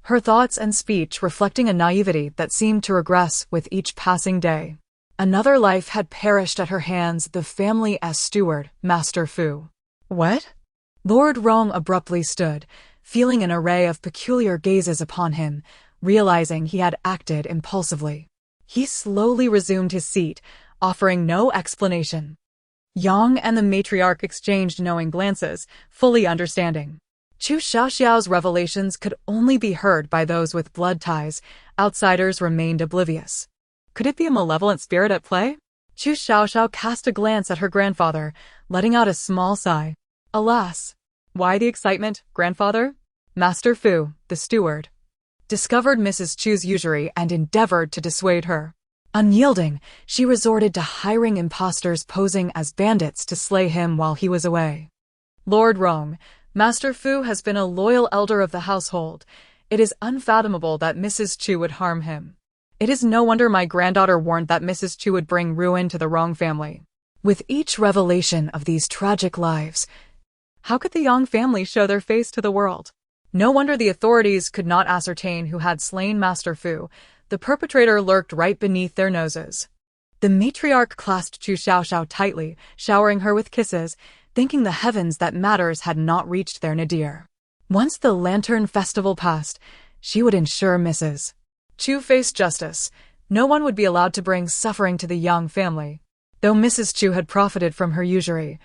her thoughts and speech reflecting a naivety that seemed to regress with each passing day. Another life had perished at her hands, the family's steward, Master Fu. What? Lord Rong abruptly stood, feeling an array of peculiar gazes upon him, realizing he had acted impulsively. He slowly resumed his seat, offering no explanation. Yang and the matriarch exchanged knowing glances, fully understanding. Chu Xiaoxiao's revelations could only be heard by those with blood ties. Outsiders remained oblivious. Could it be a malevolent spirit at play? Chu Xiaoxiao cast a glance at her grandfather, letting out a small sigh. Alas! Why the excitement, grandfather? Master Fu, the steward, discovered Mrs. Chu's usury and endeavored to dissuade her. Unyielding, she resorted to hiring impostors posing as bandits to slay him while he was away. Lord Rong, Master Fu has been a loyal elder of the household. It is unfathomable that Mrs. Chu would harm him. It is no wonder my granddaughter warned that Mrs. Chu would bring ruin to the Rong family. With each revelation of these tragic lives, how could the Yang family show their face to the world? No wonder the authorities could not ascertain who had slain Master Fu. The perpetrator lurked right beneath their noses. The matriarch clasped Chu Xiaoxiao tightly, showering her with kisses, thanking the heavens that matters had not reached their nadir. Once the Lantern Festival passed, she would ensure Mrs. Chu faced justice. No one would be allowed to bring suffering to the Yang family. Though Mrs. Chu had profited from her usury,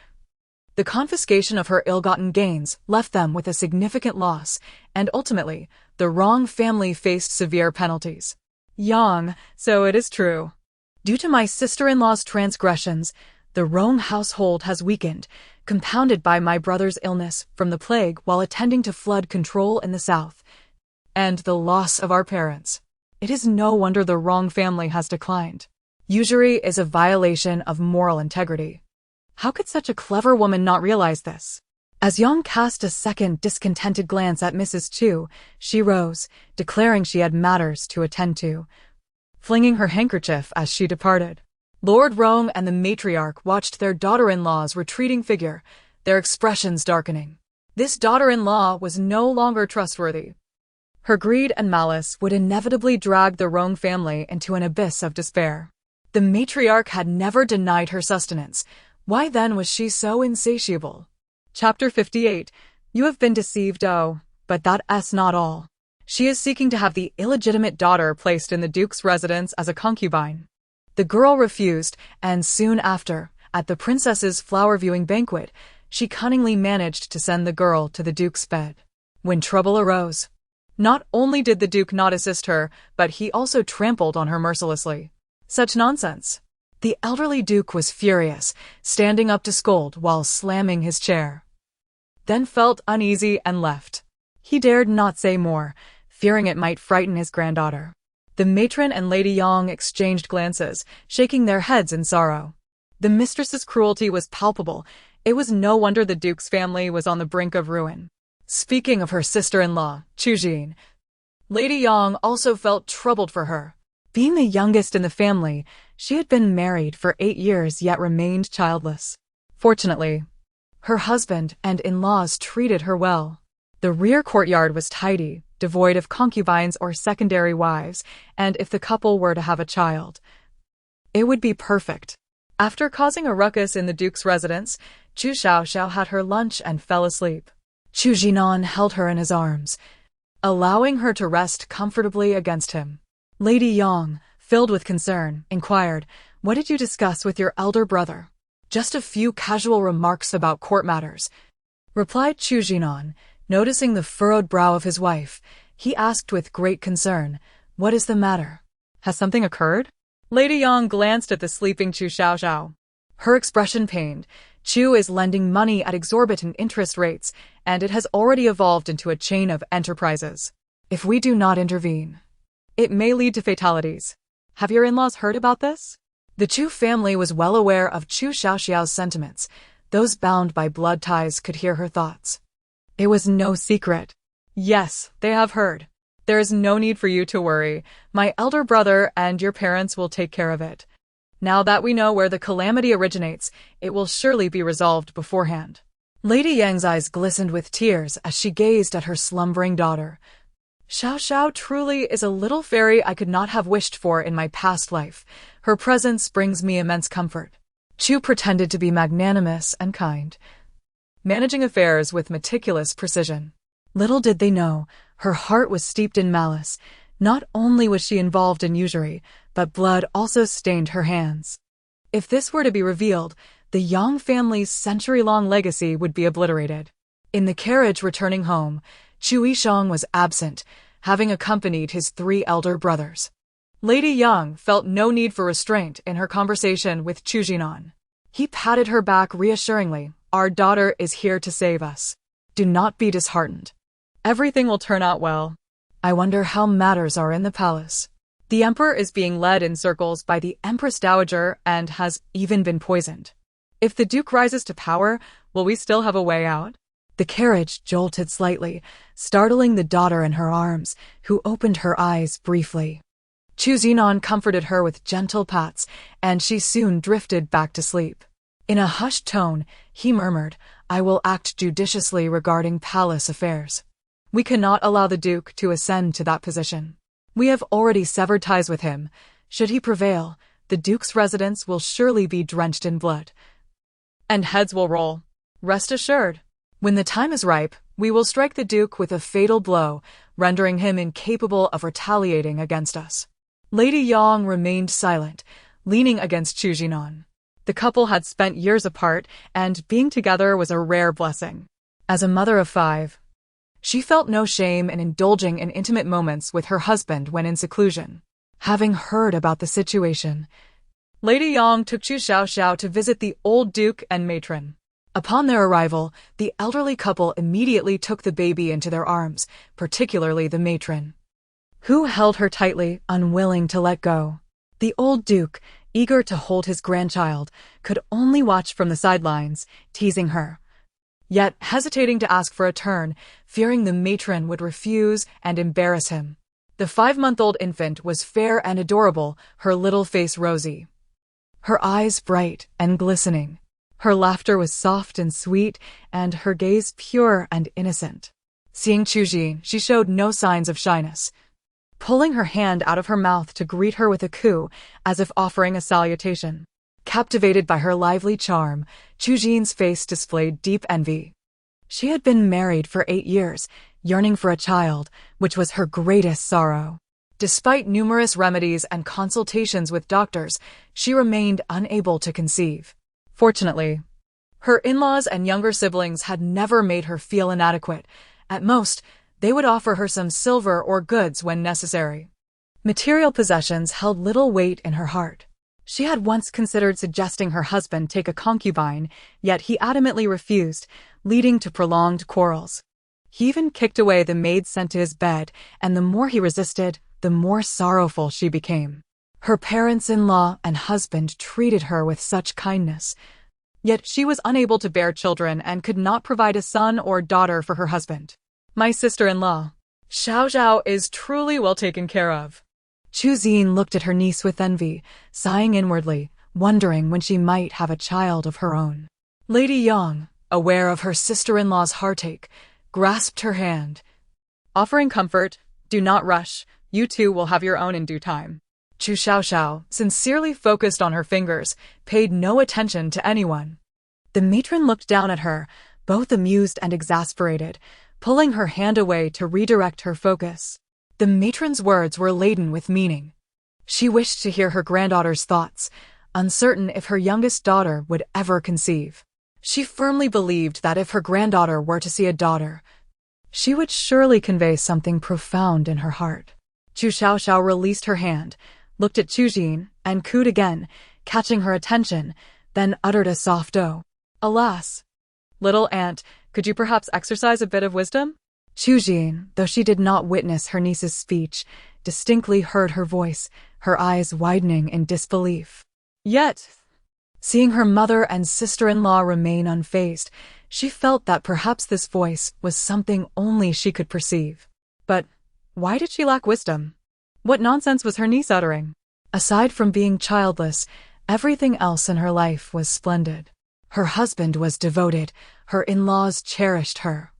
the confiscation of her ill-gotten gains left them with a significant loss, and ultimately, the Rong family faced severe penalties. Yang, so it is true. Due to my sister-in-law's transgressions, the Rong household has weakened, compounded by my brother's illness from the plague while attending to flood control in the south, and the loss of our parents. It is no wonder the Rong family has declined. Usury is a violation of moral integrity. How could such a clever woman not realize this? As Yang cast a second discontented glance at Mrs. Chu, she rose, declaring she had matters to attend to, flinging her handkerchief as she departed. Lord Rong and the matriarch watched their daughter-in-law's retreating figure, their expressions darkening. This daughter-in-law was no longer trustworthy. Her greed and malice would inevitably drag the Rong family into an abyss of despair. The matriarch had never denied her sustenance. Why then was she so insatiable? Chapter 58. You have been deceived, oh, but that's not all. She is seeking to have the illegitimate daughter placed in the Duke's residence as a concubine. The girl refused, and soon after, at the princess's flower-viewing banquet, she cunningly managed to send the girl to the Duke's bed. When trouble arose, not only did the Duke not assist her, but he also trampled on her mercilessly. Such nonsense. The elderly Duke was furious, standing up to scold while slamming his chair. Then felt uneasy and left. He dared not say more, fearing it might frighten his granddaughter. The matron and Lady Yang exchanged glances, shaking their heads in sorrow. The mistress's cruelty was palpable. It was no wonder the Duke's family was on the brink of ruin. Speaking of her sister-in-law, Chu Jin, Lady Yang also felt troubled for her. Being the youngest in the family, she had been married for 8 years yet remained childless. Fortunately, her husband and in-laws treated her well. The rear courtyard was tidy, devoid of concubines or secondary wives, and if the couple were to have a child, it would be perfect. After causing a ruckus in the Duke's residence, Chu Xiaoxiao had her lunch and fell asleep. Chu Jinan held her in his arms, allowing her to rest comfortably against him. Lady Yang, filled with concern, inquired, "What did you discuss with your elder brother?" "Just a few casual remarks about court matters," replied Chu Jinan. Noticing the furrowed brow of his wife, he asked with great concern, "What is the matter? Has something occurred?" Lady Yang glanced at the sleeping Chu Xiaoxiao. Her expression pained. Chu is lending money at exorbitant interest rates, and it has already evolved into a chain of enterprises. If we do not intervene, it may lead to fatalities. Have your in-laws heard about this? The Chu family was well aware of Chu Xiaoxiao's sentiments. Those bound by blood ties could hear her thoughts. It was no secret. Yes, they have heard. There is no need for you to worry. My elder brother and your parents will take care of it. Now that we know where the calamity originates, it will surely be resolved beforehand. Lady Yang's eyes glistened with tears as she gazed at her slumbering daughter. Xiaoxiao truly is a little fairy I could not have wished for in my past life. Her presence brings me immense comfort. Chu pretended to be magnanimous and kind, managing affairs with meticulous precision. Little did they know, her heart was steeped in malice. Not only was she involved in usury, but blood also stained her hands. If this were to be revealed, the Yang family's century-long legacy would be obliterated. In the carriage returning home, Chu Yisheng was absent, having accompanied his 3 elder brothers. Lady Yang felt no need for restraint in her conversation with Chu Jinan. He patted her back reassuringly. "Our daughter is here to save us. Do not be disheartened. Everything will turn out well." I wonder how matters are in the palace. The emperor is being led in circles by the empress dowager and has even been poisoned. If the duke rises to power, Will we still have a way out? The carriage jolted slightly, startling the daughter in her arms, who opened her eyes briefly. Chu Xiaoxiao comforted her with gentle pats, and she soon drifted back to sleep. In a hushed tone, he murmured, "I will act judiciously regarding palace affairs. We cannot allow the Duke to ascend to that position. We have already severed ties with him. Should he prevail, the Duke's residence will surely be drenched in blood. And heads will roll. Rest assured. When the time is ripe, we will strike the Duke with a fatal blow, rendering him incapable of retaliating against us." Lady Yang remained silent, leaning against Chu Xiaoxiao. The couple had spent years apart, and being together was a rare blessing. As a mother of 5, she felt no shame in indulging in intimate moments with her husband when in seclusion. Having heard about the situation, Lady Yang took Chu Xiaoxiao to visit the old Duke and matron. Upon their arrival, the elderly couple immediately took the baby into their arms, particularly the matron, who held her tightly, unwilling to let go. The old Duke, eager to hold his grandchild, could only watch from the sidelines, teasing her, yet hesitating to ask for a turn, fearing the matron would refuse and embarrass him. The 5-month-old infant was fair and adorable, her little face rosy, her eyes bright and glistening. Her laughter was soft and sweet, and her gaze pure and innocent. Seeing Chu Xiaoxiao, she showed no signs of shyness, pulling her hand out of her mouth to greet her with a coo, as if offering a salutation. Captivated by her lively charm, Chu Xiaoxiao's face displayed deep envy. She had been married for 8 years, yearning for a child, which was her greatest sorrow. Despite numerous remedies and consultations with doctors, she remained unable to conceive. Fortunately, her in-laws and younger siblings had never made her feel inadequate. At most, they would offer her some silver or goods when necessary. Material possessions held little weight in her heart. She had once considered suggesting her husband take a concubine, yet he adamantly refused, leading to prolonged quarrels. He even kicked away the maid sent to his bed, and the more he resisted, the more sorrowful she became. Her parents-in-law and husband treated her with such kindness, yet she was unable to bear children and could not provide a son or daughter for her husband. "My sister-in-law, Xiaoxiao, is truly well taken care of." Chu Xiaoxiao looked at her niece with envy, sighing inwardly, wondering when she might have a child of her own. Lady Yang, aware of her sister-in-law's heartache, grasped her hand, offering comfort. "Do not rush. You two will have your own in due time." Chu Xiaoxiao, sincerely focused on her fingers, paid no attention to anyone. The matron looked down at her, both amused and exasperated, pulling her hand away to redirect her focus. The matron's words were laden with meaning. She wished to hear her granddaughter's thoughts, uncertain if her youngest daughter would ever conceive. She firmly believed that if her granddaughter were to see a daughter, she would surely convey something profound in her heart. Chu Xiaoxiao released her hand, looked at Chu Xiaoxiao, and cooed again, catching her attention, then uttered a soft "oh." "Alas, little aunt, could you perhaps exercise a bit of wisdom?" Chu Xiaoxiao, though she did not witness her niece's speech, distinctly heard her voice, her eyes widening in disbelief. Yet, seeing her mother and sister-in-law remain unfazed, she felt that perhaps this voice was something only she could perceive. But why did she lack wisdom? What nonsense was her niece uttering? Aside from being childless, everything else in her life was splendid. Her husband was devoted, her in-laws cherished her,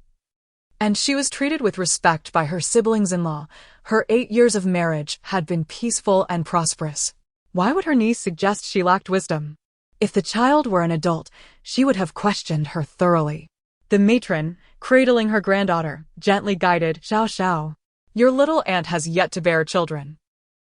and she was treated with respect by her siblings-in-law. Her 8 years of marriage had been peaceful and prosperous. Why would her niece suggest she lacked wisdom? If the child were an adult, she would have questioned her thoroughly. The matron, cradling her granddaughter, gently guided Xiaoxiao. "Your little aunt has yet to bear children.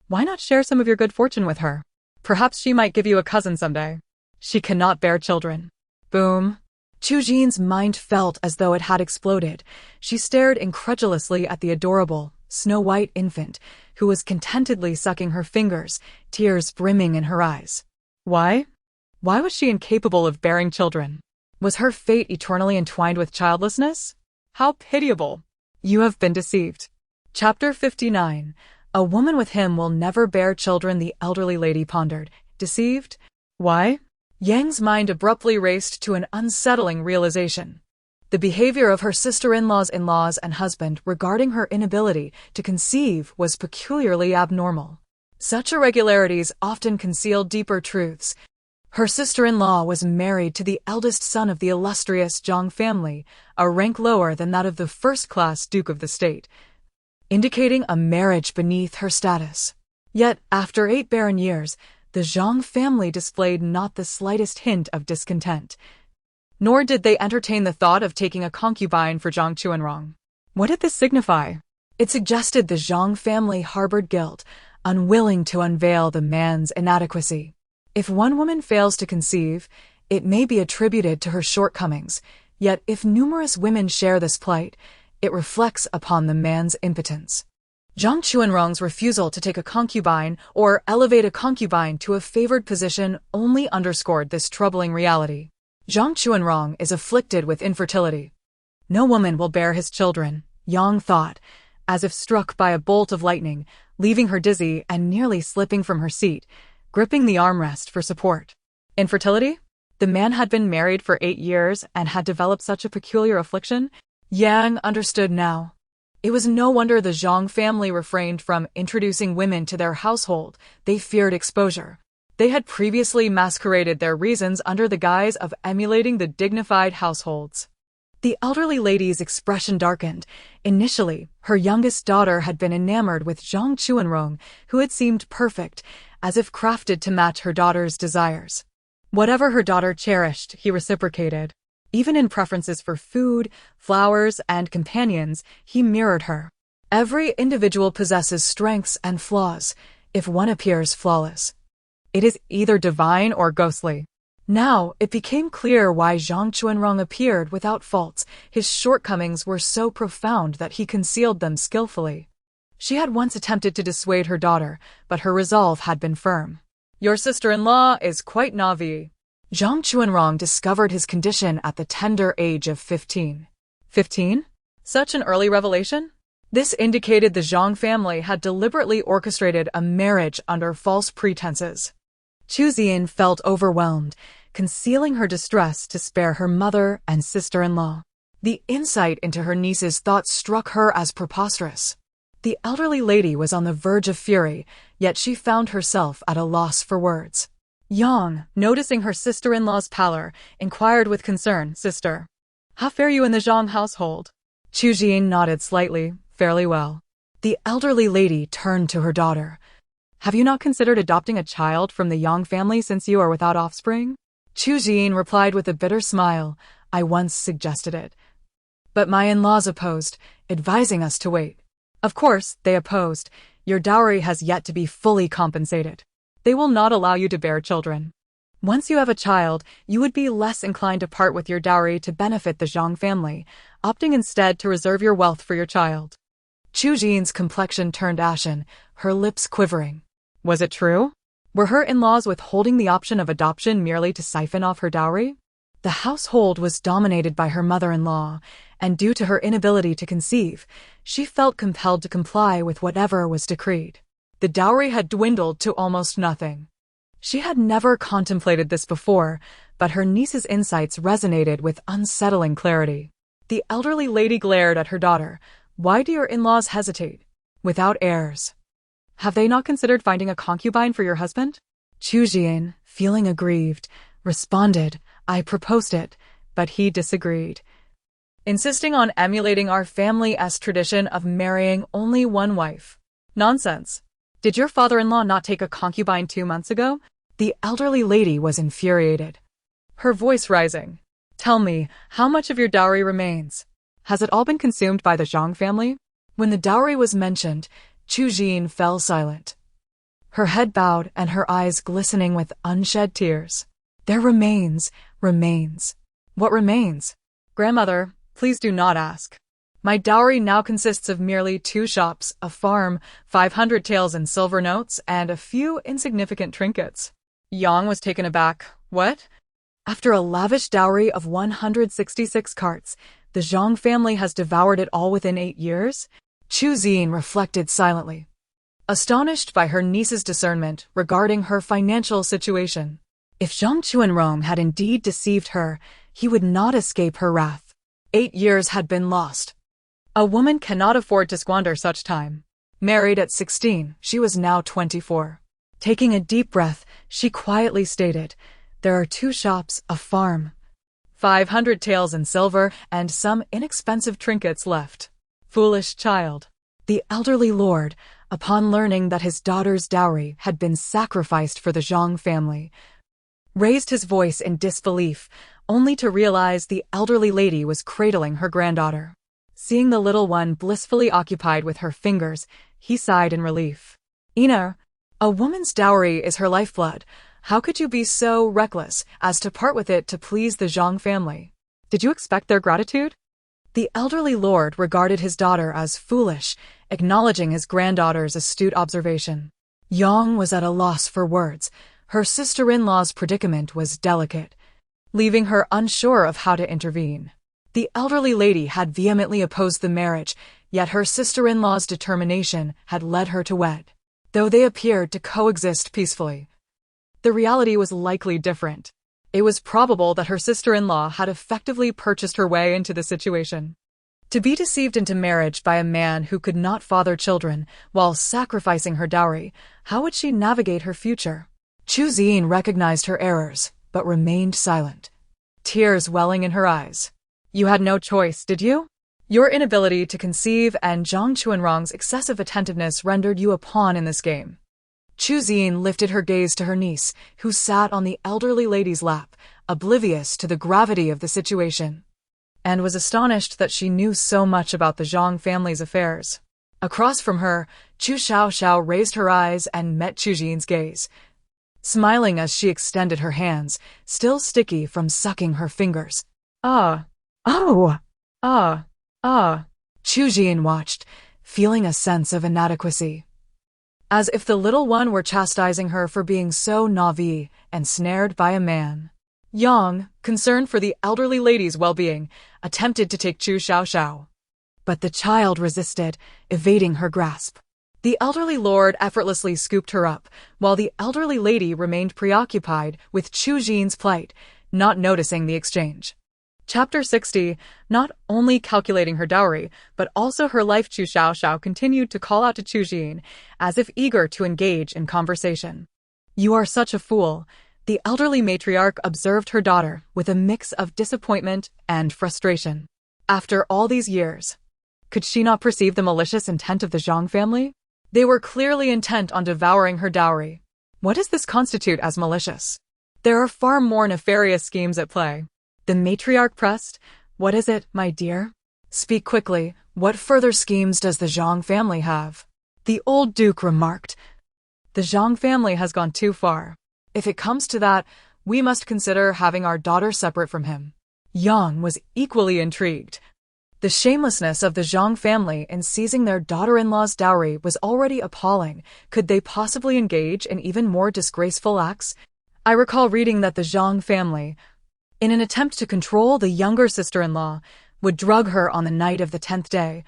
Why not share some of your good fortune with her? Perhaps she might give you a cousin someday." "She cannot bear children." Boom. Chu Xiaoxiao's mind felt as though it had exploded. She stared incredulously at the adorable, snow-white infant, who was contentedly sucking her fingers, tears brimming in her eyes. Why? Why was she incapable of bearing children? Was her fate eternally entwined with childlessness? How pitiable! You have been deceived. Chapter 59. A woman with him will never bear children, the elderly lady pondered. Deceived? Why? Yang's mind abruptly raced to an unsettling realization. The behavior of her sister-in-laws and husband regarding her inability to conceive was peculiarly abnormal. Such irregularities often concealed deeper truths. Her sister-in-law was married to the eldest son of the illustrious Zhang family, a rank lower than that of the first-class Duke of the State, indicating a marriage beneath her status. Yet, after 8 barren years, the Zhang family displayed not the slightest hint of discontent. Nor did they entertain the thought of taking a concubine for Zhang Chuanrong. What did this signify? It suggested the Zhang family harbored guilt, unwilling to unveil the man's inadequacy. If one woman fails to conceive, it may be attributed to her shortcomings, yet if numerous women share this plight, it reflects upon the man's impotence. Zhang Chuanrong's refusal to take a concubine or elevate a concubine to a favored position only underscored this troubling reality. Zhang Chuanrong is afflicted with infertility. No woman will bear his children, Yang thought, as if struck by a bolt of lightning, leaving her dizzy and nearly slipping from her seat, gripping the armrest for support. Infertility? The man had been married for 8 years and had developed such a peculiar affliction? Yang understood now. It was no wonder the Zhang family refrained from introducing women to their household. They feared exposure. They had previously masqueraded their reasons under the guise of emulating the dignified households. The elderly lady's expression darkened. Initially, her youngest daughter had been enamored with Zhang Chuanrong, who had seemed perfect, as if crafted to match her daughter's desires. Whatever her daughter cherished, he reciprocated. Even in preferences for food, flowers, and companions, he mirrored her. Every individual possesses strengths and flaws. If one appears flawless, it is either divine or ghostly. Now, it became clear why Zhang Chuanrong appeared without faults. His shortcomings were so profound that he concealed them skillfully. She had once attempted to dissuade her daughter, but her resolve had been firm. Your sister-in-law is quite naive. Zhang Chuanrong discovered his condition at the tender age of 15. 15? Such an early revelation? This indicated the Zhang family had deliberately orchestrated a marriage under false pretenses. Chu Xiaoxiao felt overwhelmed, concealing her distress to spare her mother and sister-in-law. The insight into her niece's thoughts struck her as preposterous. The elderly lady was on the verge of fury, yet she found herself at a loss for words. Yang, noticing her sister-in-law's pallor, inquired with concern, Sister, how fare you in the Zhang household? Chu Xiaoxiao nodded slightly, fairly well. The elderly lady turned to her daughter. Have you not considered adopting a child from the Yang family since you are without offspring? Chu Xiaoxiao replied with a bitter smile, I once suggested it. But my in-laws opposed, advising us to wait. Of course, they opposed. Your dowry has yet to be fully compensated. They will not allow you to bear children. Once you have a child, you would be less inclined to part with your dowry to benefit the Zhang family, opting instead to reserve your wealth for your child. Chu Xiaoxiao's complexion turned ashen, her lips quivering. Was it true? Were her in-laws withholding the option of adoption merely to siphon off her dowry? The household was dominated by her mother-in-law, and due to her inability to conceive, she felt compelled to comply with whatever was decreed. The dowry had dwindled to almost nothing. She had never contemplated this before, but her niece's insights resonated with unsettling clarity. The elderly lady glared at her daughter. Why do your in-laws hesitate? Without heirs. Have they not considered finding a concubine for your husband? Chu Xiaoxiao, feeling aggrieved, responded, I proposed it, but he disagreed, insisting on emulating our family's tradition of marrying only one wife. Nonsense. Did your father-in-law not take a concubine 2 months ago? The elderly lady was infuriated, her voice rising. Tell me, how much of your dowry remains? Has it all been consumed by the Zhang family? When the dowry was mentioned, Chu Xiaoxiao fell silent, her head bowed and her eyes glistening with unshed tears. There remains. What remains? Grandmother, please do not ask. My dowry now consists of merely 2 shops, a farm, 500 taels in silver notes, and a few insignificant trinkets. Yang was taken aback. What? After a lavish dowry of 166 carts, the Zhang family has devoured it all within 8 years? Chu Xiaoxiao reflected silently, astonished by her niece's discernment regarding her financial situation. If Zhang Chuanrong had indeed deceived her, he would not escape her wrath. 8 years had been lost. A woman cannot afford to squander such time. Married at 16, she was now 24. Taking a deep breath, she quietly stated, "There are 2 shops, a farm, 500 taels in silver, and some inexpensive trinkets left." Foolish child. The elderly lord, upon learning that his daughter's dowry had been sacrificed for the Zhang family, raised his voice in disbelief, only to realize the elderly lady was cradling her granddaughter. Seeing the little one blissfully occupied with her fingers, he sighed in relief. "Ina, a woman's dowry is her lifeblood. How could you be so reckless as to part with it to please the Zhang family? Did you expect their gratitude?" The elderly lord regarded his daughter as foolish, acknowledging his granddaughter's astute observation. Yang was at a loss for words. Her sister-in-law's predicament was delicate, leaving her unsure of how to intervene. The elderly lady had vehemently opposed the marriage, yet her sister-in-law's determination had led her to wed. Though they appeared to coexist peacefully, the reality was likely different. It was probable that her sister-in-law had effectively purchased her way into the situation. To be deceived into marriage by a man who could not father children while sacrificing her dowry, how would she navigate her future? Chu Xiaoxiao recognized her errors, but remained silent, tears welling in her eyes. "You had no choice, did you? Your inability to conceive and Zhang Chuanrong's excessive attentiveness rendered you a pawn in this game." Chu Xiaoxiao lifted her gaze to her niece, who sat on the elderly lady's lap, oblivious to the gravity of the situation, and was astonished that she knew so much about the Zhang family's affairs. Across from her, Chu Xiaoxiao raised her eyes and met Chu Xiaoxiao's gaze, smiling as she extended her hands, still sticky from sucking her fingers. "Ah, oh, ah, ah." Chu Xiaoxiao watched, feeling a sense of inadequacy, as if the little one were chastising her for being so naive and snared by a man. Yang, concerned for the elderly lady's well-being, attempted to take Chu Xiaoxiao, but the child resisted, evading her grasp. The elderly lord effortlessly scooped her up, while the elderly lady remained preoccupied with Chu Xiaoxiao's plight, not noticing the exchange. Chapter 60. Not only calculating her dowry, but also her life. Chu Xiaoxiao continued to call out to Chu Xiaoxiao, as if eager to engage in conversation. "You are such a fool." The elderly matriarch observed her daughter with a mix of disappointment and frustration. After all these years, could she not perceive the malicious intent of the Zhang family? They were clearly intent on devouring her dowry. What does this constitute as malicious? There are far more nefarious schemes at play. The matriarch pressed, "What is it, my dear? Speak quickly. What further schemes does the Zhang family have?" The old duke remarked, "The Zhang family has gone too far. If it comes to that, we must consider having our daughter separate from him." Yang was equally intrigued. The shamelessness of the Zhang family in seizing their daughter-in-law's dowry was already appalling. Could they possibly engage in even more disgraceful acts? I recall reading that the Zhang family, in an attempt to control the younger sister-in-law, would drug her on the night of the 10th day,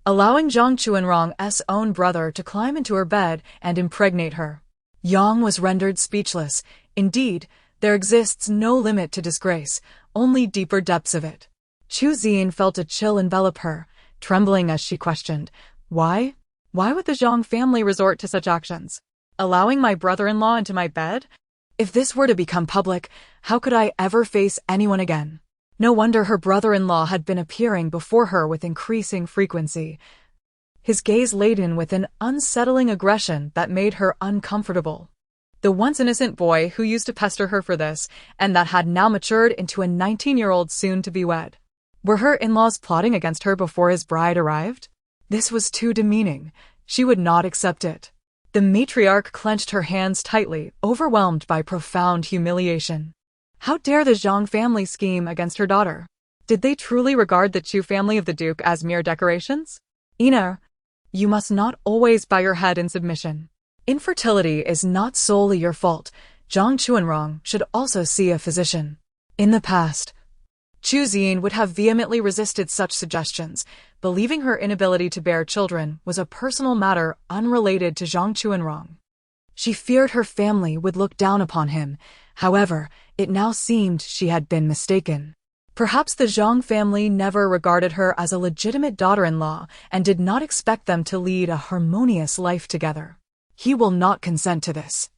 allowing Zhang Chuanrong's own brother to climb into her bed and impregnate her. Yang was rendered speechless. Indeed, there exists no limit to disgrace, only deeper depths of it. Chu Xiaoxiao felt a chill envelop her, trembling as she questioned, "Why? Why would the Zhang family resort to such actions? Allowing my brother-in-law into my bed? If this were to become public, how could I ever face anyone again?" No wonder her brother-in-law had been appearing before her with increasing frequency, his gaze laden with an unsettling aggression that made her uncomfortable. The once innocent boy who used to pester her for this, and that had now matured into a 19-year-old soon-to-be-wed. Were her in-laws plotting against her before his bride arrived? This was too demeaning. She would not accept it. The matriarch clenched her hands tightly, overwhelmed by profound humiliation. How dare the Zhang family scheme against her daughter? Did they truly regard the Chu family of the Duke as mere decorations? "Ina, you must not always bow your head in submission. Infertility is not solely your fault. Zhang Chuanrong should also see a physician." In the past, Chu Xiaoxiao would have vehemently resisted such suggestions, believing her inability to bear children was a personal matter unrelated to Zhang Chuanrong. She feared her family would look down upon him, However, it now seemed she had been mistaken. Perhaps the Zhang family never regarded her as a legitimate daughter-in-law and did not expect them to lead a harmonious life together. He will not consent to this.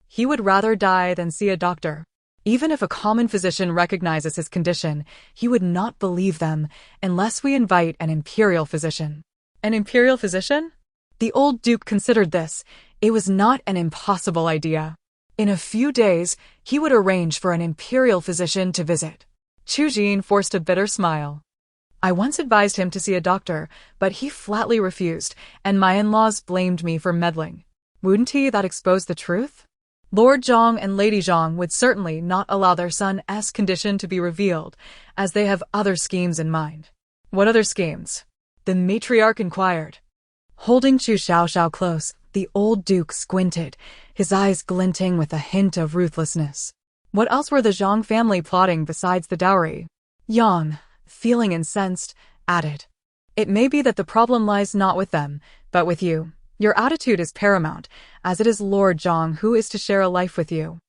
He would rather die than see a doctor. Even if a common physician recognizes his condition, he would not believe them unless we invite an imperial physician. An imperial physician? The old duke considered this. It was not an impossible idea. In a few days, he would arrange for an imperial physician to visit. Chu Jin forced a bitter smile. I once advised him to see a doctor, but he flatly refused, and my in-laws blamed me for meddling. Wouldn't he that expose the truth? Lord Zhang and Lady Zhang would certainly not allow their son's condition to be revealed, as they have other schemes in mind. What other schemes? The matriarch inquired. Holding Chu Xiaoxiao close, the old duke squinted, his eyes glinting with a hint of ruthlessness. What else were the Zhang family plotting besides the dowry? Yang, feeling incensed, added, It may be that the problem lies not with them, but with you. Your attitude is paramount, as it is Lord Zhang who is to share a life with you.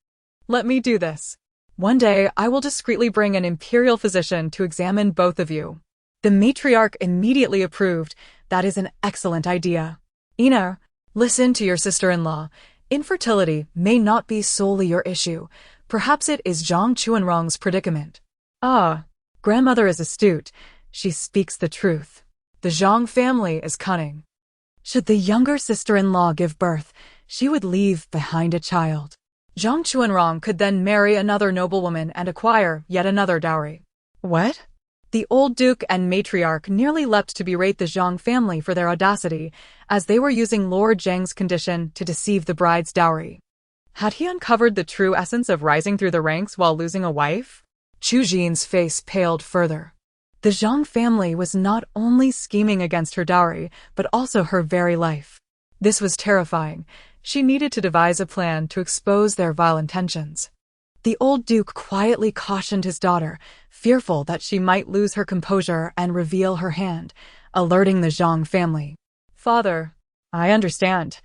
Let me do this. One day I will discreetly bring an imperial physician to examine both of you. The matriarch immediately approved. That is an excellent idea. Ina, listen to your sister-in-law. Infertility may not be solely your issue. Perhaps it is Zhang Chuanrong's predicament. Ah, grandmother is astute. She speaks the truth. The Zhang family is cunning. Should the younger sister-in-law give birth, she would leave behind a child. Zhang Chuanrong could then marry another noblewoman and acquire yet another dowry. What? The old duke and matriarch nearly leapt to berate the Zhang family for their audacity, as they were using Lord Zhang's condition to deceive the bride's dowry. Had he uncovered the true essence of rising through the ranks while losing a wife? Chu Jin's face paled further. The Zhang family was not only scheming against her dowry, but also her very life. This was terrifying. She needed to devise a plan to expose their vile intentions. The old duke quietly cautioned his daughter, fearful that she might lose her composure and reveal her hand, alerting the Zhang family. Father, I understand.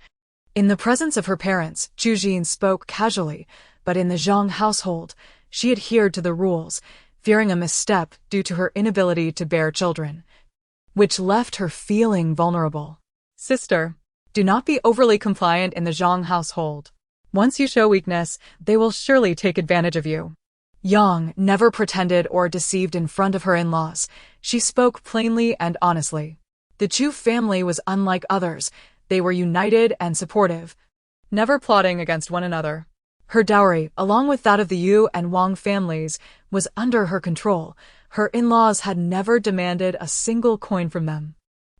In the presence of her parents, Chu Jin spoke casually, but in the Zhang household, she adhered to the rules, fearing a misstep due to her inability to bear children, which left her feeling vulnerable. Sister, do not be overly compliant in the Zhang household. Once you show weakness, they will surely take advantage of you. Yang never pretended or deceived in front of her in-laws. She spoke plainly and honestly. The Chu family was unlike others. They were united and supportive, never plotting against one another. Her dowry, along with that of the Yu and Wang families, was under her control. Her in-laws had never demanded a single coin from them.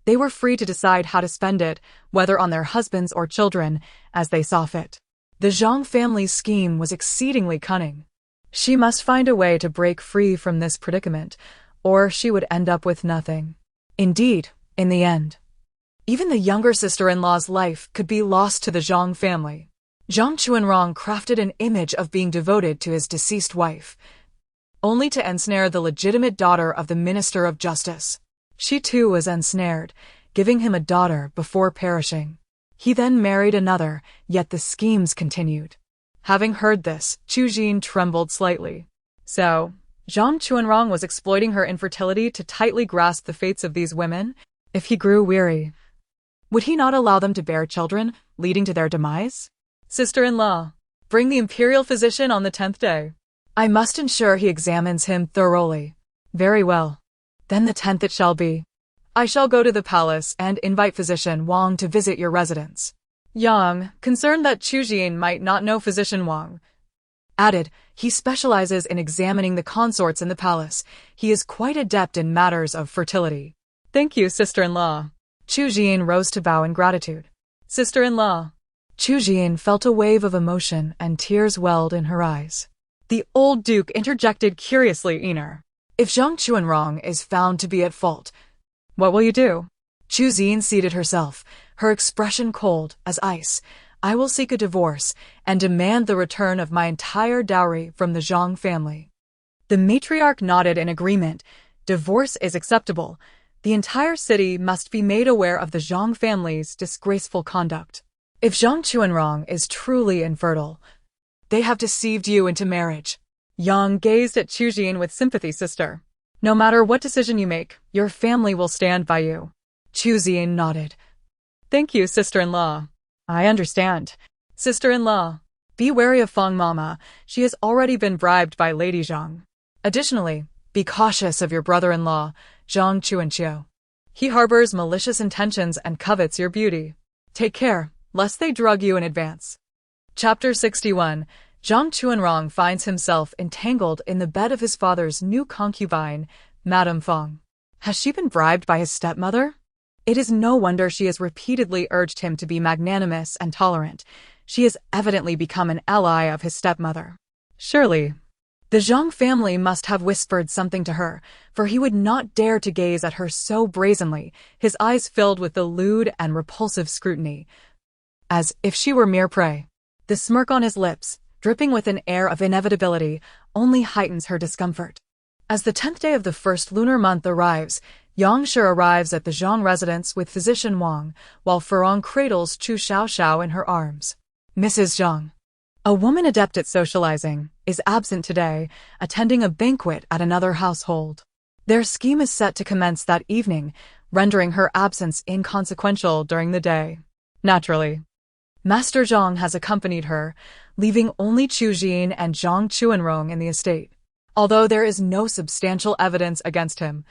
They were free to decide how to spend it, whether on their husbands or children, as they saw fit. The Zhang family's scheme was exceedingly cunning. She must find a way to break free from this predicament, or she would end up with nothing. Indeed, in the end, even the younger sister-in-law's life could be lost to the Zhang family. Zhang Chuanrong crafted an image of being devoted to his deceased wife, only to ensnare the legitimate daughter of the Minister of Justice. She too was ensnared, giving him a daughter before perishing. He then married another, yet the schemes continued. Having heard this, Chu Jin trembled slightly. So, Zhang Chuanrong was exploiting her infertility to tightly grasp the fates of these women? If he grew weary, would he not allow them to bear children, leading to their demise? Sister-in-law, bring the imperial physician on the 10th day. I must ensure he examines him thoroughly. Very well. Then the 10th it shall be. I shall go to the palace and invite physician Wang to visit your residence. Yang, concerned that Chu Jin might not know physician Wang, added, he specializes in examining the consorts in the palace. He is quite adept in matters of fertility. Thank you, sister-in-law. Chu Jin rose to bow in gratitude. Sister-in-law. Chu Jin felt a wave of emotion and tears welled in her eyes. The old duke interjected curiously, Ina. If Zhang Chuanrong is found to be at fault, what will you do? Chu Jin seated herself, her expression cold as ice. I will seek a divorce and demand the return of my entire dowry from the Zhang family. The matriarch nodded in agreement. Divorce is acceptable. The entire city must be made aware of the Zhang family's disgraceful conduct. If Zhang Chuanrong is truly infertile, They have deceived you into marriage. Yang gazed at Chu Xian with sympathy, sister. No matter what decision you make, your family will stand by you. Chu Xian nodded. Thank you, sister-in-law. I understand. Sister-in-law, be wary of Feng Mama. She has already been bribed by Lady Zhang. Additionally, be cautious of your brother-in-law, Zhang Chuanqiu. He harbors malicious intentions and covets your beauty. Take care, lest they drug you in advance. Chapter 61. Zhang Chuanrong finds himself entangled in the bed of his father's new concubine, Madame Feng. Has she been bribed by his stepmother? It is no wonder she has repeatedly urged him to be magnanimous and tolerant. She has evidently become an ally of his stepmother. Surely, the Zhang family must have whispered something to her, for he would not dare to gaze at her so brazenly, his eyes filled with the lewd and repulsive scrutiny, as if she were mere prey. The smirk on his lips, dripping with an air of inevitability, only heightens her discomfort. As the 10th day of the first lunar month arrives, Yang Shi arrives at the Zhang residence with physician Wang, while Furong cradles Chu Xiaoxiao in her arms. Mrs. Zhang, a woman adept at socializing, is absent today, attending a banquet at another household. Their scheme is set to commence that evening, rendering her absence inconsequential during the day. Naturally, Master Zhang has accompanied her, leaving only Chu Xian and Zhang Chuanrong in the estate. Although there is no substantial evidence against him,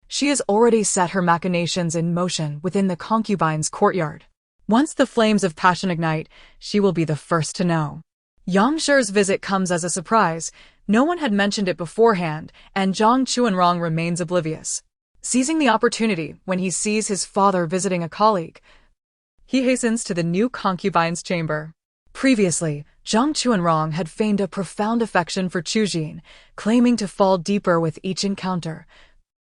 she has already set her machinations in motion within the concubine's courtyard. Once the flames of passion ignite, she will be the first to know. Yang Shi's visit comes as a surprise. No one had mentioned it beforehand, and Zhang Chuanrong remains oblivious. Seizing the opportunity when he sees his father visiting a colleague, he hastens to the new concubine's chamber. Previously, Zhang Chuanrong had feigned a profound affection for Chu Xian, claiming to fall deeper with each encounter,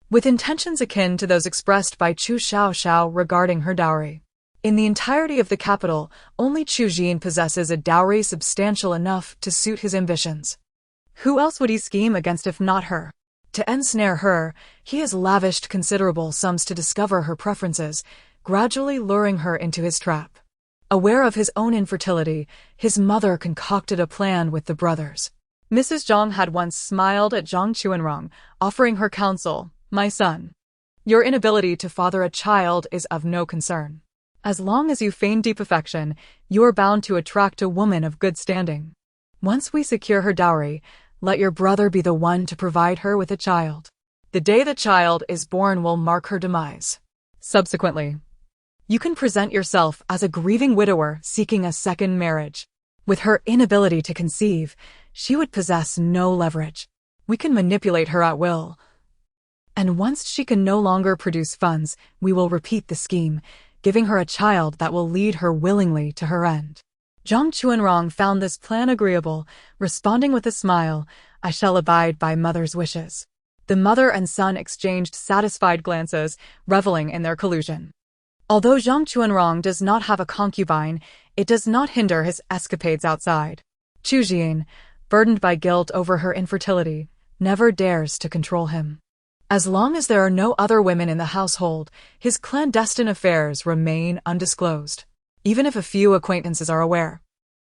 with intentions akin to those expressed by Chu Xiaoxiao regarding her dowry. In the entirety of the capital, only Chu Xian possesses a dowry substantial enough to suit his ambitions. Who else would he scheme against if not her? To ensnare her, he has lavished considerable sums to discover her preferences, gradually luring her into his trap. Aware of his own infertility, his mother concocted a plan with the brothers. Mrs. Zhang had once smiled at Zhang Chuanrong, offering her counsel. My son, your inability to father a child is of no concern. As long as you feign deep affection, you are bound to attract a woman of good standing. Once we secure her dowry, let your brother be the one to provide her with a child. The day the child is born will mark her demise. Subsequently, you can present yourself as a grieving widower seeking a second marriage. With her inability to conceive, she would possess no leverage. We can manipulate her at will. And once she can no longer produce funds, we will repeat the scheme, giving her a child that will lead her willingly to her end. Zhang Chuanrong found this plan agreeable, responding with a smile, I shall abide by mother's wishes. The mother and son exchanged satisfied glances, reveling in their collusion. Although Zhang Chuanrong does not have a concubine, it does not hinder his escapades outside. Chu Xian, burdened by guilt over her infertility, never dares to control him. As long as there are no other women in the household, his clandestine affairs remain undisclosed, even if a few acquaintances are aware.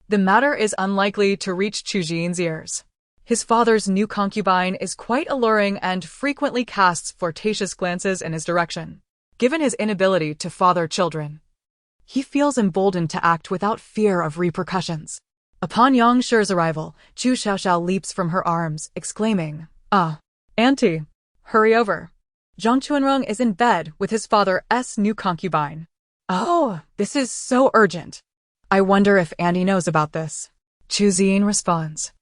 The matter is unlikely to reach Chu Xian's ears. His father's new concubine is quite alluring and frequently casts flirtatious glances in his direction. Given his inability to father children, he feels emboldened to act without fear of repercussions. Upon Yang Shi's arrival, Chu Xiaoxiao leaps from her arms, exclaiming, Ah, Auntie! Hurry over. Zhang Chuanrong is in bed with his father's new concubine. Oh, this is so urgent. I wonder if Andy knows about this. Chu Xian responds.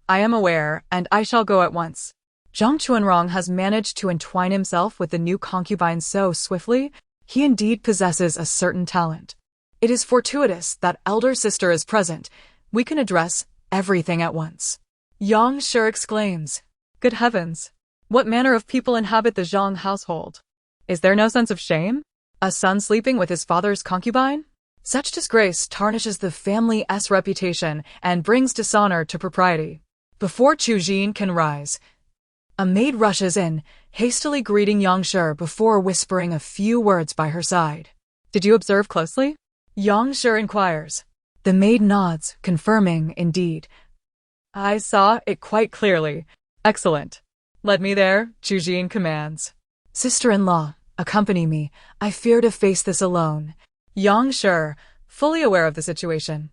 I am aware, and I shall go at once. Zhang Chuanrong has managed to entwine himself with the new concubine so swiftly, he indeed possesses a certain talent. It is fortuitous that elder sister is present. We can address everything at once. Yang Shi exclaims. Good heavens! What manner of people inhabit the Zhang household? Is there no sense of shame? A son sleeping with his father's concubine? Such disgrace tarnishes the family's reputation and brings dishonor to propriety. Before Chu Xian can rise, a maid rushes in, hastily greeting Yang Shi before whispering a few words by her side. Did you observe closely? Yang Shi inquires. The maid nods, confirming, indeed. I saw it quite clearly. Excellent. Let me there, Chu Xiaoxiao commands. Sister-in-law, accompany me. I fear to face this alone. Yang Shi, fully aware of the situation,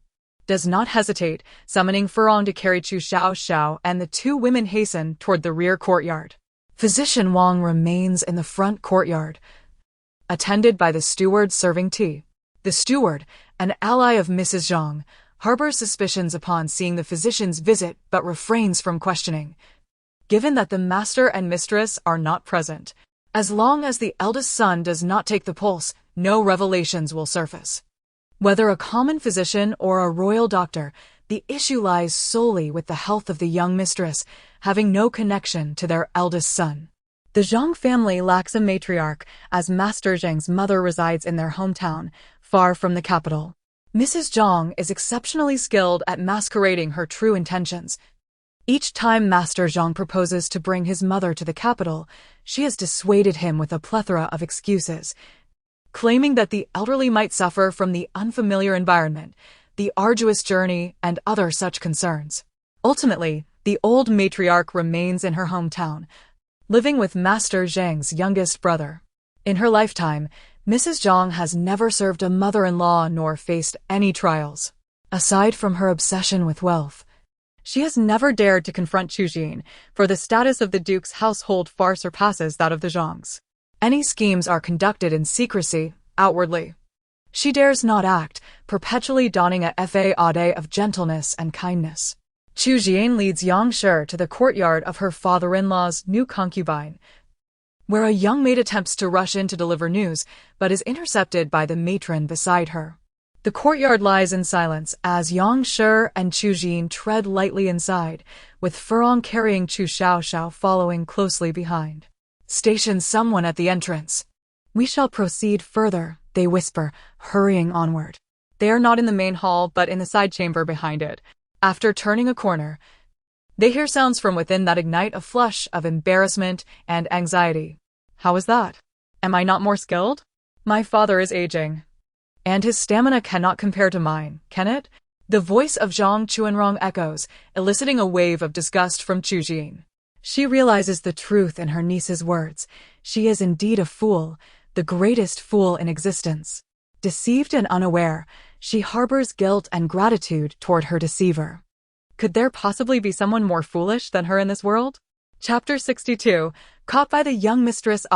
does not hesitate, summoning Furong to carry Chu Xiaoxiao, and the two women hasten toward the rear courtyard. Physician Wang remains in the front courtyard, attended by the steward serving tea. The steward, an ally of Mrs. Zhang, harbors suspicions upon seeing the physician's visit but refrains from questioning, given that the master and mistress are not present. As long as the eldest son does not take the pulse, no revelations will surface. Whether a common physician or a royal doctor, the issue lies solely with the health of the young mistress, having no connection to their eldest son. The Zhang family lacks a matriarch, as Master Zhang's mother resides in their hometown, far from the capital. Mrs. Zhang is exceptionally skilled at masquerading her true intentions. Each time Master Zhang proposes to bring his mother to the capital, she has dissuaded him with a plethora of excuses, claiming that the elderly might suffer from the unfamiliar environment, the arduous journey, and other such concerns. Ultimately, the old matriarch remains in her hometown, living with Master Zhang's youngest brother. In her lifetime, Mrs. Zhang has never served a mother-in-law nor faced any trials. Aside from her obsession with wealth, she has never dared to confront Chu Xiaoxiao, for the status of the Duke's household far surpasses that of the Zhangs. Any schemes are conducted in secrecy, outwardly. She dares not act, perpetually donning a facade of gentleness and kindness. Chu Xiaoxiao leads Yang Shi to the courtyard of her father-in-law's new concubine, where a young maid attempts to rush in to deliver news, but is intercepted by the matron beside her. The courtyard lies in silence as Yang Shi and Chu Xiaoxiao tread lightly inside, with Furong carrying Chu Xiaoxiao following closely behind. Station someone at the entrance. We shall proceed further, they whisper, hurrying onward. They are not in the main hall but in the side chamber behind it. After turning a corner, they hear sounds from within that ignite a flush of embarrassment and anxiety. How is that? Am I not more skilled? My father is aging, and his stamina cannot compare to mine, can it? The voice of Zhang Chuanrong echoes, eliciting a wave of disgust from Chu Xiaoxiao. She realizes the truth in her niece's words. She is indeed a fool, the greatest fool in existence. Deceived and unaware, she harbors guilt and gratitude toward her deceiver. Could there possibly be someone more foolish than her in this world? Chapter 62. Caught by the young mistress.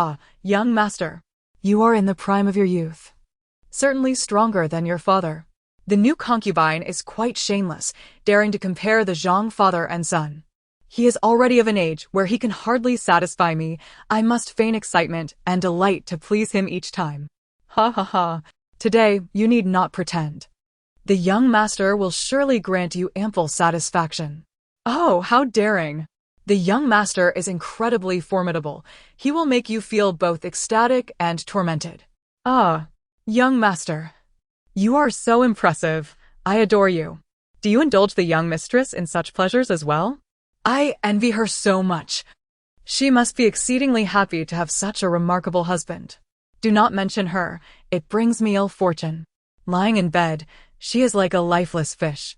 Young master. You are in the prime of your youth. Certainly stronger than your father. The new concubine is quite shameless, daring to compare the Zhang father and son. He is already of an age where he can hardly satisfy me. I must feign excitement and delight to please him each time. Ha ha ha. Today, you need not pretend. The young master will surely grant you ample satisfaction. Oh, how daring. The young master is incredibly formidable. He will make you feel both ecstatic and tormented. Young master. You are so impressive. I adore you. Do you indulge the young mistress in such pleasures as well? I envy her so much. She must be exceedingly happy to have such a remarkable husband. Do not mention her, it brings me ill fortune. Lying in bed, she is like a lifeless fish,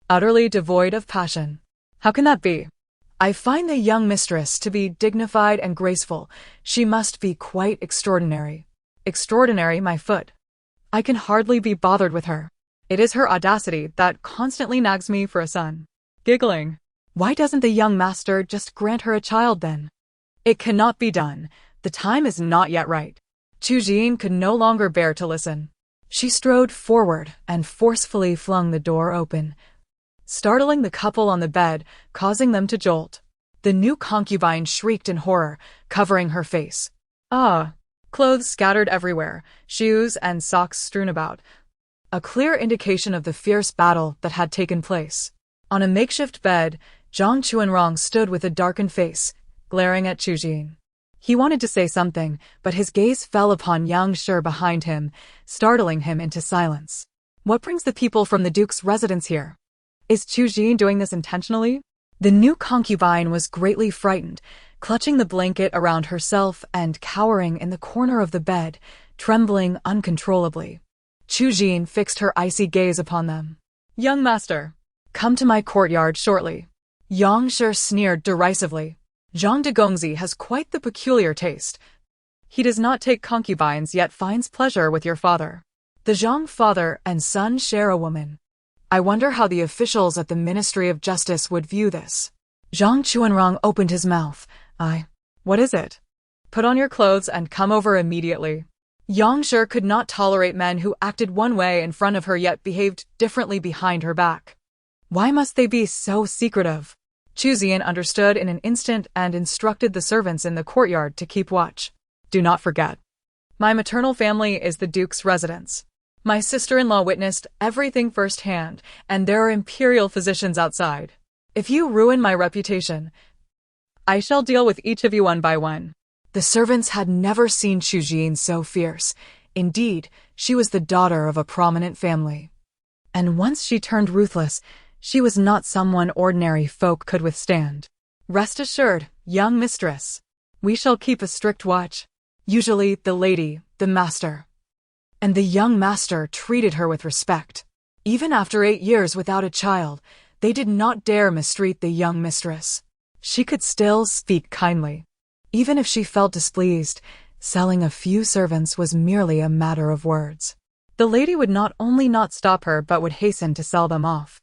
utterly devoid of passion. How can that be? I find the young mistress to be dignified and graceful. She must be quite extraordinary. Extraordinary, my foot. I can hardly be bothered with her. It is her audacity that constantly nags me for a son. Giggling. Why doesn't the young master just grant her a child then? It cannot be done. The time is not yet right. Chu Xiaoxiao could no longer bear to listen. She strode forward and forcefully flung the door open, startling the couple on the bed, causing them to jolt. The new concubine shrieked in horror, covering her face. Clothes scattered everywhere, shoes and socks strewn about. A clear indication of the fierce battle that had taken place. On a makeshift bed, Zhang Chuanrong stood with a darkened face, glaring at Chu Xiaoxiao. He wanted to say something, but his gaze fell upon Yang Shi behind him, startling him into silence. What brings the people from the Duke's residence here? Is Chu Xiaoxiao doing this intentionally? The new concubine was greatly frightened, clutching the blanket around herself and cowering in the corner of the bed, trembling uncontrollably. Chu Xiaoxiao fixed her icy gaze upon them. Young master, come to my courtyard shortly. Yang Shi sneered derisively. Zhang Degongzi has quite the peculiar taste. He does not take concubines yet finds pleasure with your father. The Zhang father and son share a woman. I wonder how the officials at the Ministry of Justice would view this. Zhang Chuanrong opened his mouth. What is it? Put on your clothes and come over immediately. Yang Shi could not tolerate men who acted one way in front of her yet behaved differently behind her back. Why must they be so secretive? Chu Xian understood in an instant and instructed the servants in the courtyard to keep watch. Do not forget. My maternal family is the Duke's residence. My sister-in-law witnessed everything firsthand, and there are imperial physicians outside. If you ruin my reputation, I shall deal with each of you one by one. The servants had never seen Chu Xian so fierce. Indeed, she was the daughter of a prominent family. And once she turned ruthless, she was not someone ordinary folk could withstand. Rest assured, young mistress, we shall keep a strict watch. Usually, the lady, the master, and the young master treated her with respect. Even after 8 years without a child, they did not dare mistreat the young mistress. She could still speak kindly. Even if she felt displeased, selling a few servants was merely a matter of words. The lady would not only not stop her but would hasten to sell them off.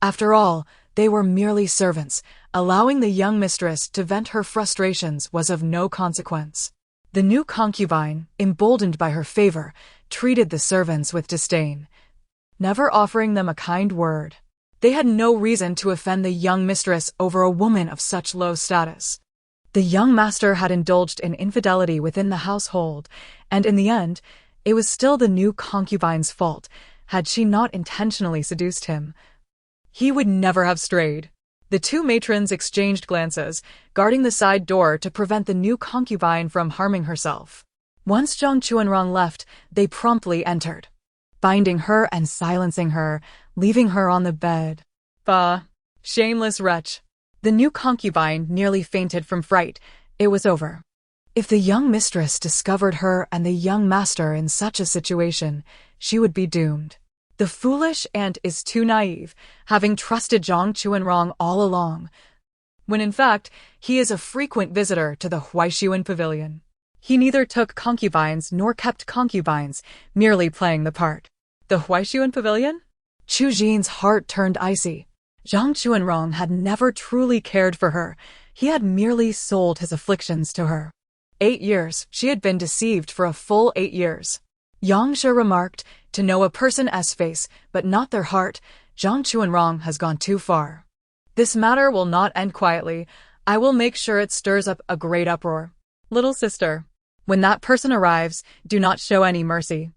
After all, they were merely servants. Allowing the young mistress to vent her frustrations was of no consequence. The new concubine, emboldened by her favor, treated the servants with disdain, never offering them a kind word. They had no reason to offend the young mistress over a woman of such low status. The young master had indulged in infidelity within the household, and in the end, it was still the new concubine's fault. Had she not intentionally seduced him, he would never have strayed. The two matrons exchanged glances, guarding the side door to prevent the new concubine from harming herself. Once Zhang Chuanrong left, they promptly entered, binding her and silencing her, leaving her on the bed. Bah! Shameless wretch! The new concubine nearly fainted from fright. It was over. If the young mistress discovered her and the young master in such a situation, she would be doomed. The foolish aunt is too naive, having trusted Zhang Chuanrong all along, when in fact he is a frequent visitor to the Huaixuan pavilion. He neither took concubines nor kept concubines, merely playing the part. The Huaixuan pavilion? Chu Xian's heart turned icy. Zhang Chuanrong had never truly cared for her. He had merely sold his afflictions to her. 8 years, she had been deceived for a full 8 years. Yang Shi remarked, to know a person's face, but not their heart, Zhang Chuanrong has gone too far. This matter will not end quietly. I will make sure it stirs up a great uproar. Little sister, when that person arrives, do not show any mercy.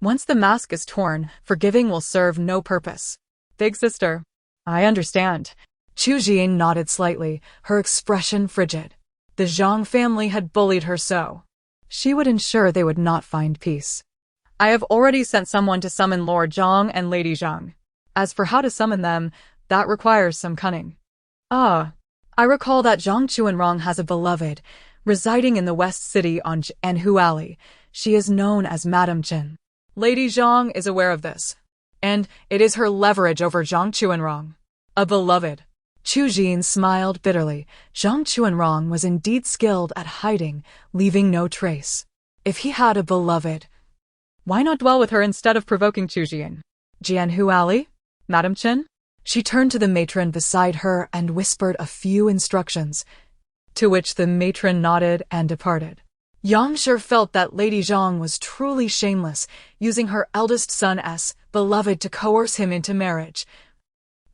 Once the mask is torn, forgiving will serve no purpose. Big sister, I understand. Chu Xian nodded slightly, her expression frigid. The Zhang family had bullied her so. She would ensure they would not find peace. I have already sent someone to summon Lord Zhang and Lady Zhang. As for how to summon them, that requires some cunning. I recall that Zhang Chuanrong has a beloved, residing in the West City on Zhenhu Alley. She is known as Madame Chen. Lady Zhang is aware of this, and it is her leverage over Zhang Chuanrong. A beloved. Chu Xian smiled bitterly. Zhang Chuanrong was indeed skilled at hiding, leaving no trace. If he had a beloved, why not dwell with her instead of provoking Chu Xian? Zhenhu Alley? Madame Chen? She turned to the matron beside her and whispered a few instructions, to which the matron nodded and departed. Yang Shi felt that Lady Zhang was truly shameless, using her eldest son's beloved to coerce him into marriage,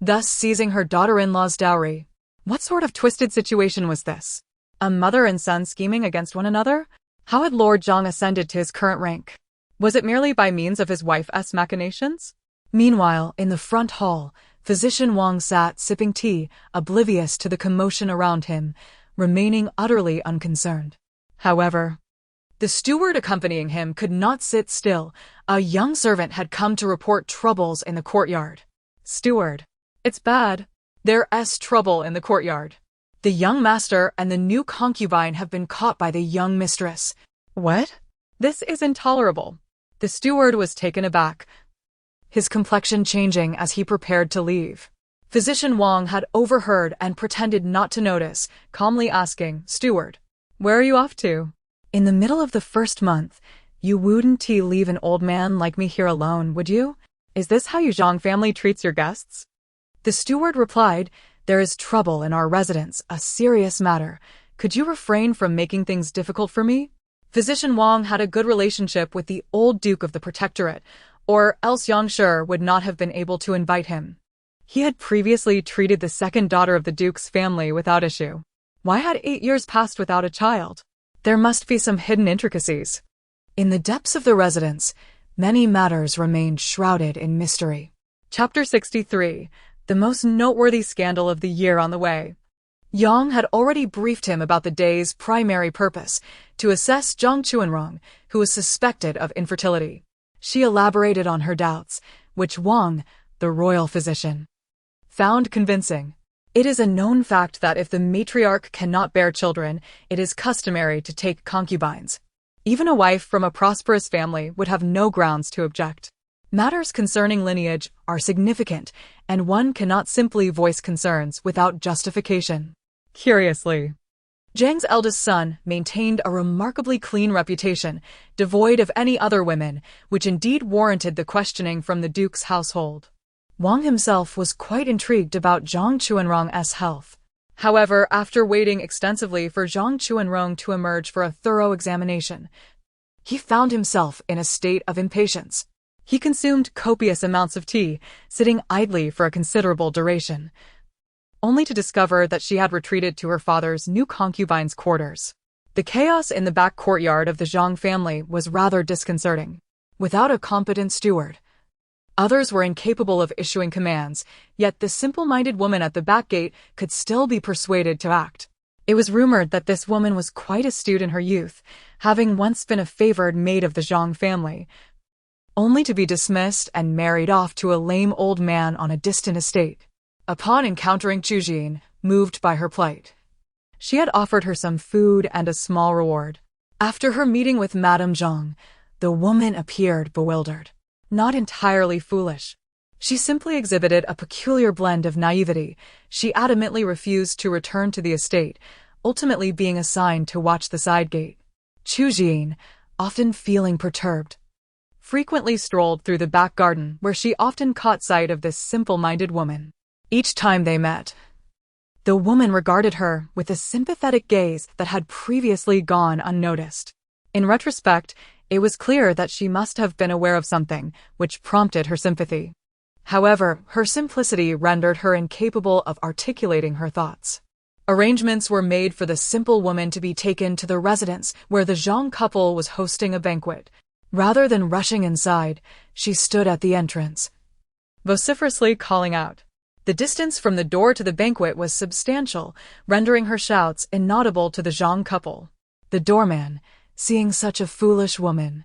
thus seizing her daughter-in-law's dowry. What sort of twisted situation was this? A mother and son scheming against one another? How had Lord Zhang ascended to his current rank? Was it merely by means of his wife's machinations? Meanwhile, in the front hall, Physician Wang sat sipping tea, oblivious to the commotion around him, remaining utterly unconcerned. However, the steward accompanying him could not sit still. A young servant had come to report troubles in the courtyard. Steward, it's bad. There's trouble in the courtyard. The young master and the new concubine have been caught by the young mistress. What? This is intolerable. The steward was taken aback, his complexion changing as he prepared to leave. Physician Wang had overheard and pretended not to notice, calmly asking, "Steward, where are you off to?" "In the middle of the first month, you wouldn't leave an old man like me here alone, would you? Is this how your Zhang family treats your guests?" The steward replied, "There is trouble in our residence, a serious matter. Could you refrain from making things difficult for me?" Physician Wang had a good relationship with the old Duke of the Protectorate, or else Yang Shi would not have been able to invite him. He had previously treated the second daughter of the Duke's family without issue. Why had 8 years passed without a child? There must be some hidden intricacies. In the depths of the residence, many matters remained shrouded in mystery. Chapter 63. The most noteworthy scandal of the year on the way. Yang had already briefed him about the day's primary purpose, to assess Zhang Chuanrong, who was suspected of infertility. She elaborated on her doubts, which Wang, the royal physician, found convincing. It is a known fact that if the matriarch cannot bear children, it is customary to take concubines. Even a wife from a prosperous family would have no grounds to object. Matters concerning lineage are significant, and one cannot simply voice concerns without justification. Curiously, Zhang's eldest son maintained a remarkably clean reputation, devoid of any other women, which indeed warranted the questioning from the Duke's household. Wang himself was quite intrigued about Zhang Chuanrong's health. However, after waiting extensively for Zhang Chuanrong to emerge for a thorough examination, he found himself in a state of impatience. He consumed copious amounts of tea, sitting idly for a considerable duration, only to discover that she had retreated to her father's new concubine's quarters. The chaos in the back courtyard of the Zhang family was rather disconcerting. Without a competent steward, others were incapable of issuing commands, yet the simple-minded woman at the back gate could still be persuaded to act. It was rumored that this woman was quite astute in her youth, having once been a favored maid of the Zhang family, only to be dismissed and married off to a lame old man on a distant estate. Upon encountering Chu Xiaoxiao, moved by her plight, she had offered her some food and a small reward. After her meeting with Madame Zhang, the woman appeared bewildered. Not entirely foolish. She simply exhibited a peculiar blend of naivety. She adamantly refused to return to the estate, ultimately being assigned to watch the side gate. Chu Xiaoxiao, often feeling perturbed, frequently strolled through the back garden where she often caught sight of this simple-minded woman. Each time they met, the woman regarded her with a sympathetic gaze that had previously gone unnoticed. In retrospect, it was clear that she must have been aware of something which prompted her sympathy. However, her simplicity rendered her incapable of articulating her thoughts. Arrangements were made for the simple woman to be taken to the residence where the Zhang couple was hosting a banquet. Rather than rushing inside, she stood at the entrance, vociferously calling out. The distance from the door to the banquet was substantial, rendering her shouts inaudible to the Zhang couple. The doorman, seeing such a foolish woman,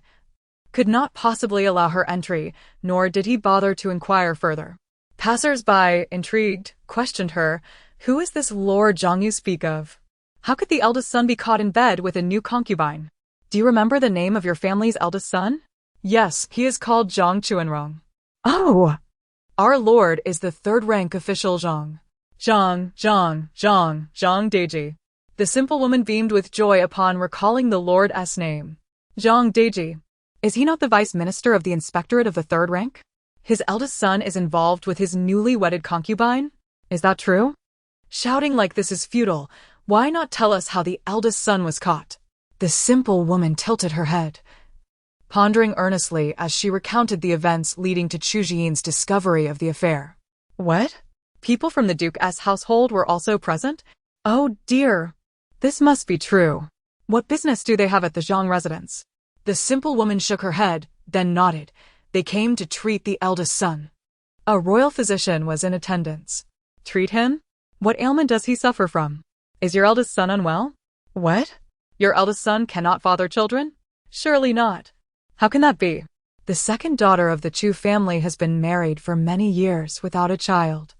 could not possibly allow her entry, nor did he bother to inquire further. Passers-by, intrigued, questioned her, "Who is this Lord Zhang you speak of? How could the eldest son be caught in bed with a new concubine? Do you remember the name of your family's eldest son?" "Yes, he is called Zhang Chuanrong." "Oh! Our lord is the third-rank official Zhang. Zhang Deji." The simple woman beamed with joy upon recalling the lord's name. Zhang Deji. Is he not the vice minister of the inspectorate of the third rank? His eldest son is involved with his newly wedded concubine? Is that true? Shouting like this is futile. Why not tell us how the eldest son was caught? The simple woman tilted her head, pondering earnestly as she recounted the events leading to Chu Xiaoxiao's discovery of the affair. What? People from the Duke's household were also present? Oh dear. This must be true. What business do they have at the Zhang residence? The simple woman shook her head, then nodded. They came to treat the eldest son. A royal physician was in attendance. Treat him? What ailment does he suffer from? Is your eldest son unwell? What? Your eldest son cannot father children? Surely not. How can that be? The second daughter of the Chu family has been married for many years without a child.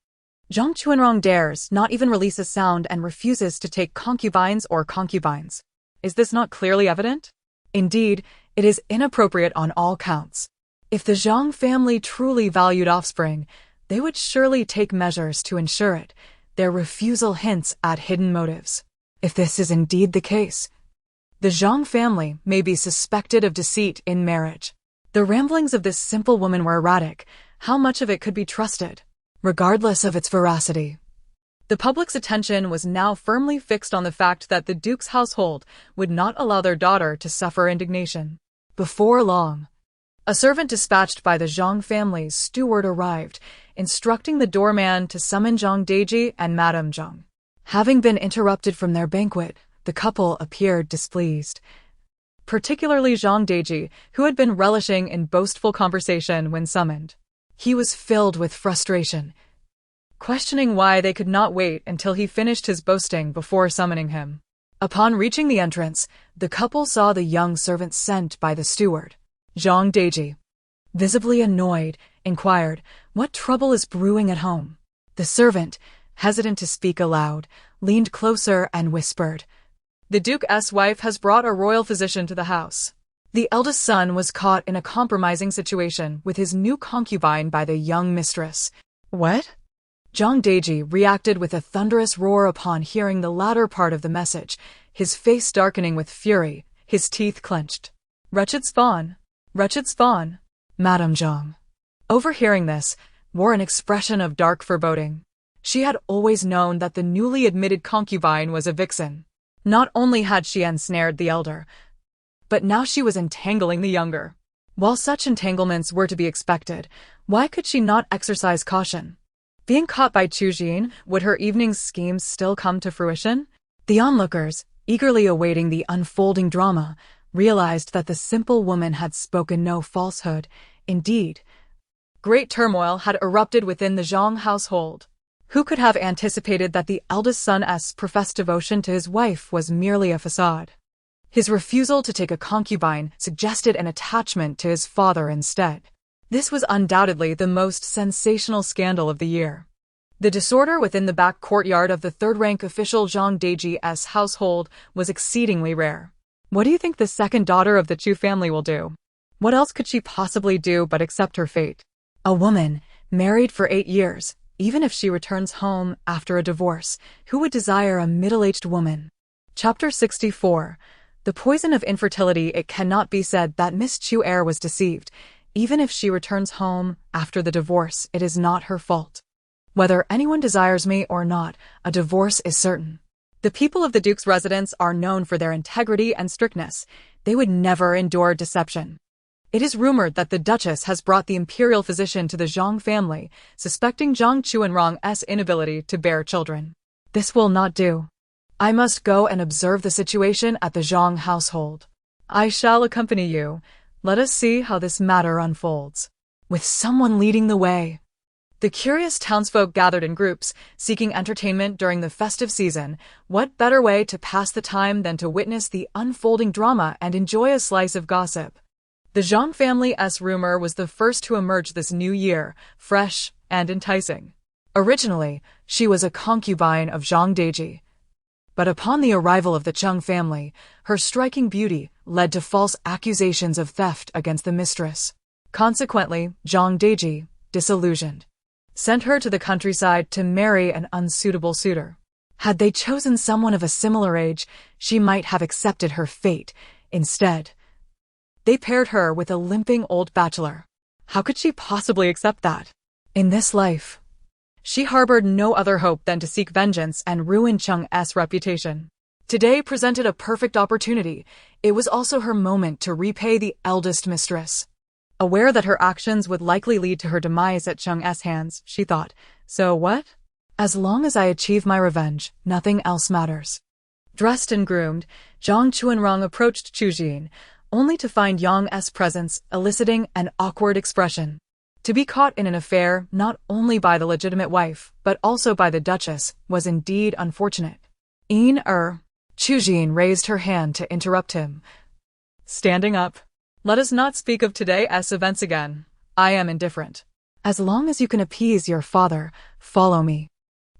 Zhang Chuanrong dares not even release a sound and refuses to take concubines or concubines. Is this not clearly evident? Indeed, it is inappropriate on all counts. If the Zhang family truly valued offspring, They would surely take measures to ensure it. Their refusal hints at hidden motives. If this is indeed the case, the Zhang family may be suspected of deceit in marriage. The ramblings of this simple woman were erratic. How much of it could be trusted? Regardless of its veracity, the public's attention was now firmly fixed on the fact that the Duke's household would not allow their daughter to suffer indignation. Before long, a servant dispatched by the Zhang family's steward arrived, instructing the doorman to summon Zhang Deji and Madame Zhang. Having been interrupted from their banquet, the couple appeared displeased. Particularly Zhang Deji, who had been relishing in boastful conversation when summoned. He was filled with frustration, questioning why they could not wait until he finished his boasting before summoning him. Upon reaching the entrance, the couple saw the young servant sent by the steward. Zhang Deji, visibly annoyed, inquired, "What trouble is brewing at home?" The servant, hesitant to speak aloud, leaned closer and whispered, "The Duke's wife has brought a royal physician to the house. The eldest son was caught in a compromising situation with his new concubine by the young mistress." What? Zhang Deji reacted with a thunderous roar upon hearing the latter part of the message, his face darkening with fury, his teeth clenched. "Wretched spawn! Wretched spawn!" Madame Zhang, overhearing this, wore an expression of dark foreboding. She had always known that the newly admitted concubine was a vixen. Not only had she ensnared the elder, but now she was entangling the younger. While such entanglements were to be expected, why could she not exercise caution? Being caught by Chu Xiaoxiao, would her evening's schemes still come to fruition? The onlookers, eagerly awaiting the unfolding drama, realized that the simple woman had spoken no falsehood. Indeed, great turmoil had erupted within the Zhang household. Who could have anticipated that the eldest son's professed devotion to his wife was merely a facade? His refusal to take a concubine suggested an attachment to his father instead. This was undoubtedly the most sensational scandal of the year. The disorder within the back courtyard of the third-rank official Zhang Deji's household was exceedingly rare. What do you think the second daughter of the Chu family will do? What else could she possibly do but accept her fate? A woman, married for 8 years, even if she returns home after a divorce, who would desire a middle-aged woman? Chapter 64. The poison of infertility. It cannot be said that Miss Chu was deceived. Even if she returns home after the divorce, it is not her fault. Whether anyone desires me or not, a divorce is certain. The people of the Duke's residence are known for their integrity and strictness. They would never endure deception. It is rumored that the Duchess has brought the imperial physician to the Zhang family, suspecting Zhang Chuanrong's inability to bear children. This will not do. I must go and observe the situation at the Zhang household. I shall accompany you. Let us see how this matter unfolds. With someone leading the way. The curious townsfolk gathered in groups, seeking entertainment during the festive season. What better way to pass the time than to witness the unfolding drama and enjoy a slice of gossip? The Zhang family's rumor was the first to emerge this new year, fresh and enticing. Originally, she was a concubine of Zhang Deji. But upon the arrival of the Zhang family, her striking beauty led to false accusations of theft against the mistress. Consequently, Zhang Deji, disillusioned, sent her to the countryside to marry an unsuitable suitor. Had they chosen someone of a similar age, she might have accepted her fate. Instead, they paired her with a limping old bachelor. How could she possibly accept that? In this life, she harbored no other hope than to seek vengeance and ruin Cheng's reputation. Today presented a perfect opportunity. It was also her moment to repay the eldest mistress. Aware that her actions would likely lead to her demise at Cheng's hands, she thought, so what? As long as I achieve my revenge, nothing else matters. Dressed and groomed, Zhang Chuanrong approached Chu Xiaoxiao, only to find Yang's presence eliciting an awkward expression. To be caught in an affair not only by the legitimate wife, but also by the Duchess, was indeed unfortunate. Chu Xiaoxiao raised her hand to interrupt him. Standing up. Let us not speak of today's events again. I am indifferent. As long as you can appease your father, follow me.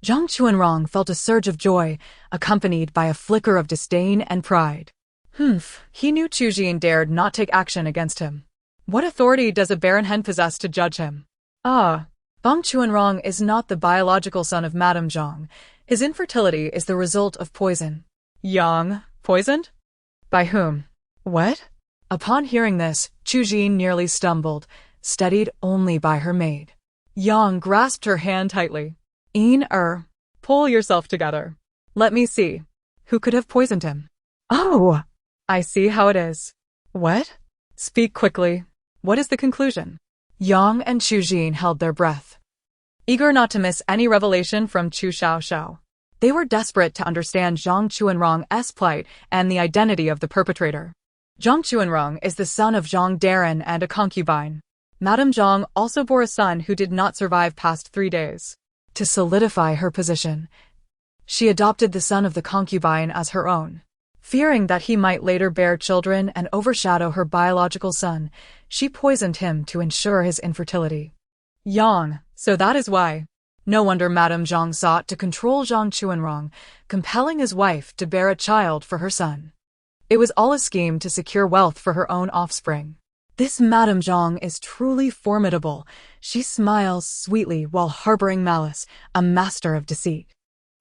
Zhang Chuanrong felt a surge of joy, accompanied by a flicker of disdain and pride. He knew Chu Xiaoxiao dared not take action against him. What authority does a barren hen possess to judge him? A Bong Chuanrong is not the biological son of Madame Zhang. His infertility is the result of poison. Yang, poisoned? By whom? What? Upon hearing this, Chu Jin nearly stumbled, steadied only by her maid. Yang grasped her hand tightly. Pull yourself together. Let me see. Who could have poisoned him? Oh, I see how it is. What? Speak quickly. What is the conclusion? Yang and Chu Jin held their breath, eager not to miss any revelation from Chu Xiaoxiao. They were desperate to understand Zhang Chuanrong's plight and the identity of the perpetrator. Zhang Chuanrong is the son of Zhang Darren and a concubine. Madame Zhang also bore a son who did not survive past 3 days. To solidify her position, she adopted the son of the concubine as her own. Fearing that he might later bear children and overshadow her biological son, she poisoned him to ensure his infertility. Yang, so that is why. No wonder Madame Zhang sought to control Zhang Chuanrong, compelling his wife to bear a child for her son. It was all a scheme to secure wealth for her own offspring. This Madame Zhang is truly formidable. She smiles sweetly while harboring malice, a master of deceit.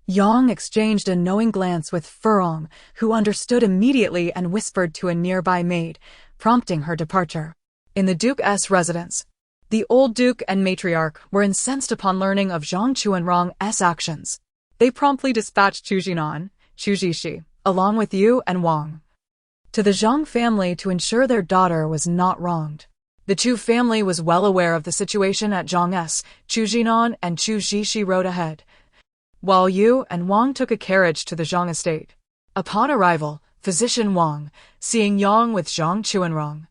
Yang exchanged a knowing glance with Furong, who understood immediately and whispered to a nearby maid, prompting her departure. In the Duke's residence, the old Duke and matriarch were incensed upon learning of Zhang Chuanrong's actions. They promptly dispatched Chu Jinan, Chu Jishi, along with Yu and Wang, to the Zhang family to ensure their daughter was not wronged. The Chu family was well aware of the situation at Zhang's. Chu Jinan and Chu Jishi rode ahead, while Yu and Wang took a carriage to the Zhang estate. Upon arrival, physician Wang, seeing Yang with Zhang Chuanrong,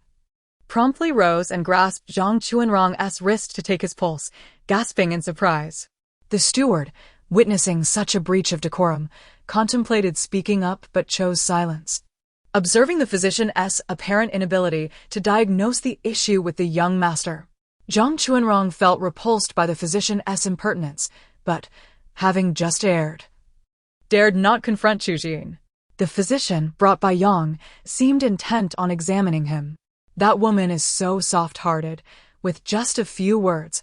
promptly rose and grasped Zhang Chuanrong's wrist to take his pulse, gasping in surprise. The steward, witnessing such a breach of decorum, contemplated speaking up but chose silence. Observing the physician's apparent inability to diagnose the issue with the young master, Zhang Chuanrong felt repulsed by the physician's impertinence, but, having just dared not confront Chu Jin. The physician, brought by Yang, seemed intent on examining him. That woman is so soft-hearted. With just a few words,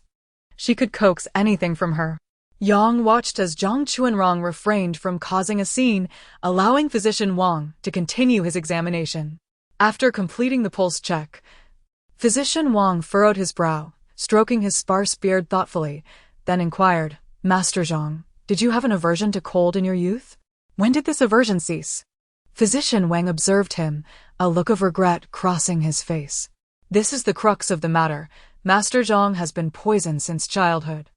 she could coax anything from her. Yang watched as Zhang Chuanrong refrained from causing a scene, allowing physician Wang to continue his examination. After completing the pulse check, physician Wang furrowed his brow, stroking his sparse beard thoughtfully, then inquired, Master Zhang, did you have an aversion to cold in your youth? When did this aversion cease? Physician Wang observed him, a look of regret crossing his face. This is the crux of the matter. Master Zhang has been poisoned since childhood.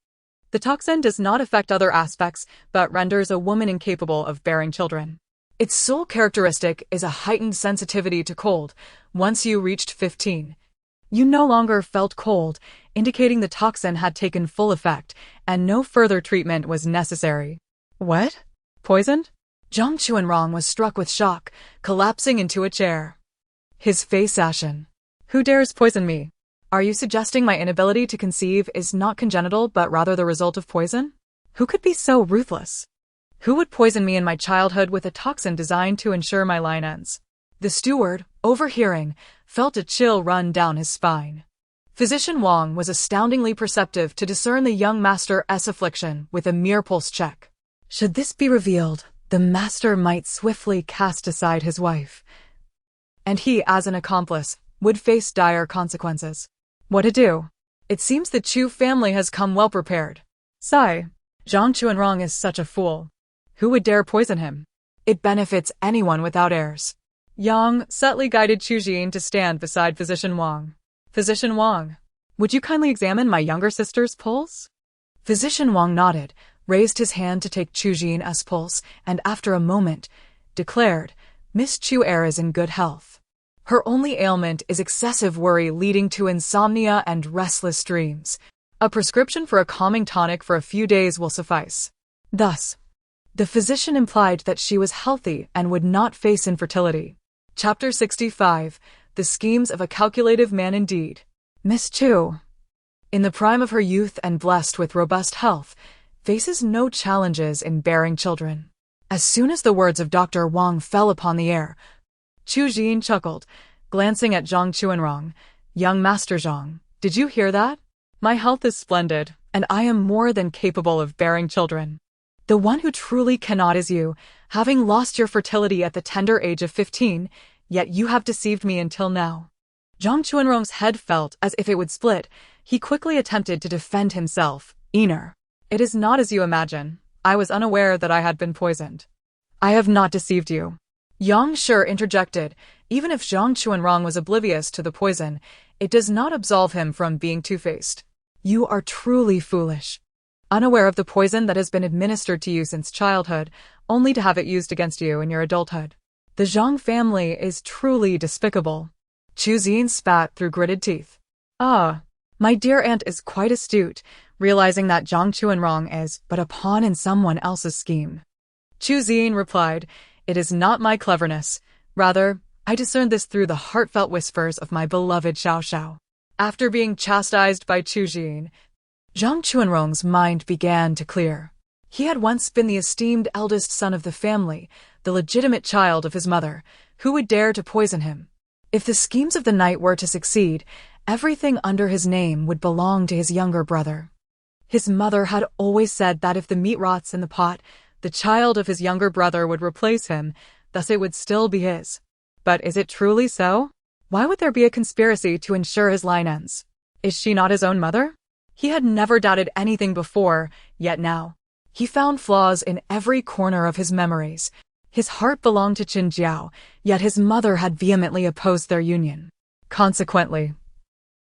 The toxin does not affect other aspects, but renders a woman incapable of bearing children. Its sole characteristic is a heightened sensitivity to cold. Once you reached 15, you no longer felt cold, indicating the toxin had taken full effect, and no further treatment was necessary. What? Poisoned? Zhang Chuanrong was struck with shock, collapsing into a chair, his face ashen. Who dares poison me? Are you suggesting my inability to conceive is not congenital but rather the result of poison? Who could be so ruthless? Who would poison me in my childhood with a toxin designed to ensure my line ends? The steward, overhearing, felt a chill run down his spine. Physician Wang was astoundingly perceptive to discern the young master's affliction with a mere pulse check. Should this be revealed, the master might swiftly cast aside his wife, and he, as an accomplice, would face dire consequences. What to do? It seems the Chu family has come well prepared. Sigh. Zhang Chuanrong is such a fool. Who would dare poison him? It benefits anyone without heirs. Yang subtly guided Chu Jin to stand beside Physician Wang. Physician Wang, would you kindly examine my younger sister's pulse? Physician Wang nodded, raised his hand to take Chu Jin's pulse, and after a moment, declared, Miss Chu is in good health. Her only ailment is excessive worry leading to insomnia and restless dreams. A prescription for a calming tonic for a few days will suffice. Thus, the physician implied that she was healthy and would not face infertility. Chapter 65. The Schemes of a Calculative Man Indeed. Miss Chu, in the prime of her youth and blessed with robust health, faces no challenges in bearing children. As soon as the words of Dr. Wang fell upon the air, Chu Jin chuckled, glancing at Zhang Chuanrong. Young Master Zhang, did you hear that? My health is splendid, and I am more than capable of bearing children. The one who truly cannot is you, having lost your fertility at the tender age of 15, yet you have deceived me until now." Zhang Chuanrong's head felt as if it would split. He quickly attempted to defend himself. "Ener, it is not as you imagine. I was unaware that I had been poisoned. I have not deceived you." Yang Shi interjected. Even if Zhang Chuanrong was oblivious to the poison, it does not absolve him from being two-faced. "You are truly foolish. Unaware of the poison that has been administered to you since childhood, only to have it used against you in your adulthood. The Zhang family is truly despicable." Chu Xin spat through gritted teeth. "Ah, my dear aunt is quite astute, realizing that Zhang Chuanrong is but a pawn in someone else's scheme." Chu Xin replied, "It is not my cleverness. Rather, I discern this through the heartfelt whispers of my beloved Xiaoxiao." After being chastised by Chu Xin, Zhang Chuanrong's mind began to clear. He had once been the esteemed eldest son of the family, the legitimate child of his mother. Who would dare to poison him? If the schemes of the night were to succeed, everything under his name would belong to his younger brother. His mother had always said that if the meat rots in the pot, the child of his younger brother would replace him, thus it would still be his. But is it truly so? Why would there be a conspiracy to ensure his line ends? Is she not his own mother? He had never doubted anything before, yet now he found flaws in every corner of his memories. His heart belonged to Qin Jiao, yet his mother had vehemently opposed their union. Consequently,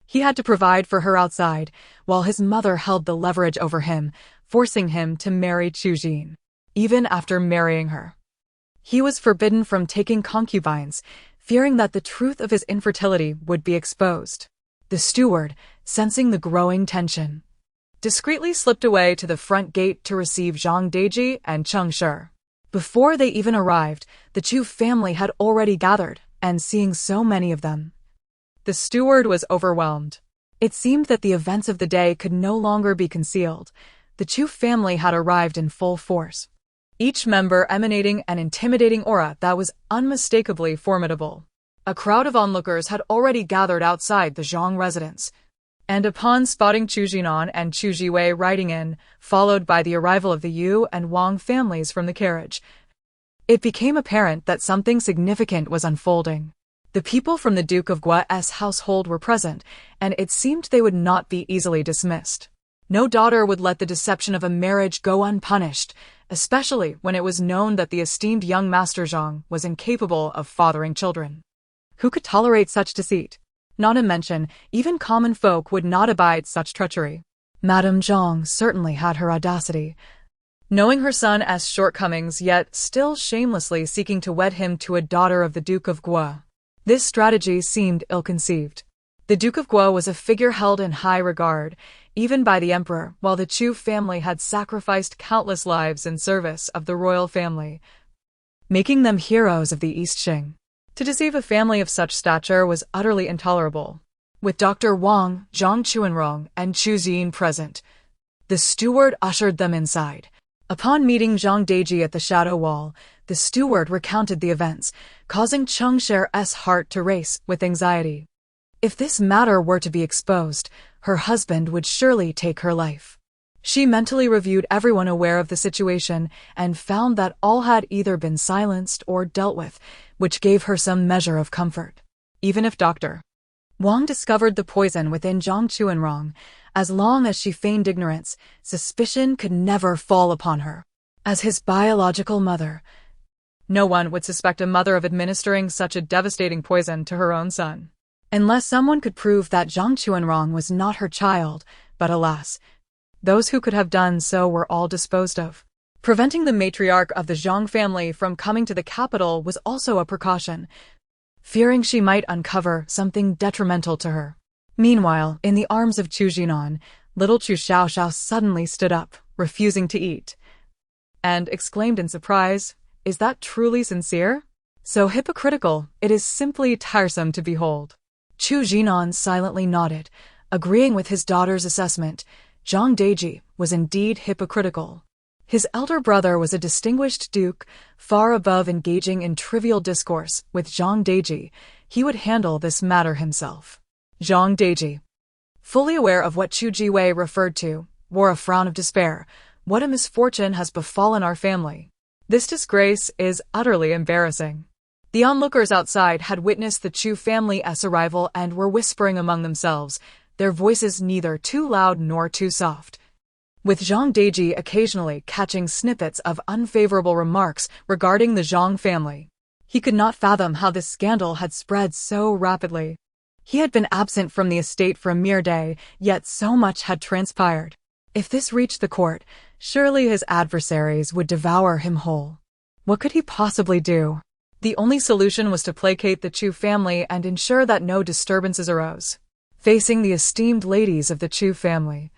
he had to provide for her outside, while his mother held the leverage over him, forcing him to marry Chu Xin. Even after marrying her, he was forbidden from taking concubines, fearing that the truth of his infertility would be exposed. The steward, sensing the growing tension, discreetly slipped away to the front gate to receive Zhang Deji and Cheng Shi. Before they even arrived, the Chu family had already gathered, and seeing so many of them, the steward was overwhelmed. It seemed that the events of the day could no longer be concealed. The Chu family had arrived in full force, each member emanating an intimidating aura that was unmistakably formidable. A crowd of onlookers had already gathered outside the Zhang residence, and upon spotting Chu Jinan and Chu Jiwei riding in, followed by the arrival of the Yu and Wang families from the carriage, it became apparent that something significant was unfolding. The people from the Duke of Gua's household were present, and it seemed they would not be easily dismissed. No daughter would let the deception of a marriage go unpunished, especially when it was known that the esteemed young Master Zhang was incapable of fathering children. Who could tolerate such deceit? Not to mention, even common folk would not abide such treachery. Madame Zhang certainly had her audacity, knowing her son as shortcomings yet still shamelessly seeking to wed him to a daughter of the Duke of Gua. This strategy seemed ill-conceived. The Duke of Gua was a figure held in high regard, even by the emperor, while the Chu family had sacrificed countless lives in service of the royal family, making them heroes of the East Qing. To deceive a family of such stature was utterly intolerable. With Dr. Wang, Zhang Chuanrong, and Chu Xin present, the steward ushered them inside. Upon meeting Zhang Deji at the shadow wall, the steward recounted the events, causing Cheng Shi's heart to race with anxiety. If this matter were to be exposed, her husband would surely take her life. She mentally reviewed everyone aware of the situation and found that all had either been silenced or dealt with, which gave her some measure of comfort. Even if Dr. Wang discovered the poison within Zhang Chuanrong, as long as she feigned ignorance, suspicion could never fall upon her. As his biological mother, no one would suspect a mother of administering such a devastating poison to her own son, unless someone could prove that Zhang Chuanrong was not her child, but alas, those who could have done so were all disposed of. Preventing the matriarch of the Zhang family from coming to the capital was also a precaution, fearing she might uncover something detrimental to her. Meanwhile, in the arms of Chu Jinan, little Chu Xiaoxiao suddenly stood up, refusing to eat, and exclaimed in surprise, "Is that truly sincere? So hypocritical, it is simply tiresome to behold." Chu Jinan silently nodded, agreeing with his daughter's assessment. Zhang Deji was indeed hypocritical. His elder brother was a distinguished duke, far above engaging in trivial discourse with Zhang Deji. He would handle this matter himself. Zhang Deji, fully aware of what Chu Jiwei referred to, wore a frown of despair. What a misfortune has befallen our family. This disgrace is utterly embarrassing. The onlookers outside had witnessed the Chu family's arrival and were whispering among themselves, their voices neither too loud nor too soft, with Zhang Deji occasionally catching snippets of unfavorable remarks regarding the Zhang family. He could not fathom how this scandal had spread so rapidly. He had been absent from the estate for a mere day, yet so much had transpired. If this reached the court, surely his adversaries would devour him whole. What could he possibly do? The only solution was to placate the Chu family and ensure that no disturbances arose. Facing the esteemed ladies of the Chu family,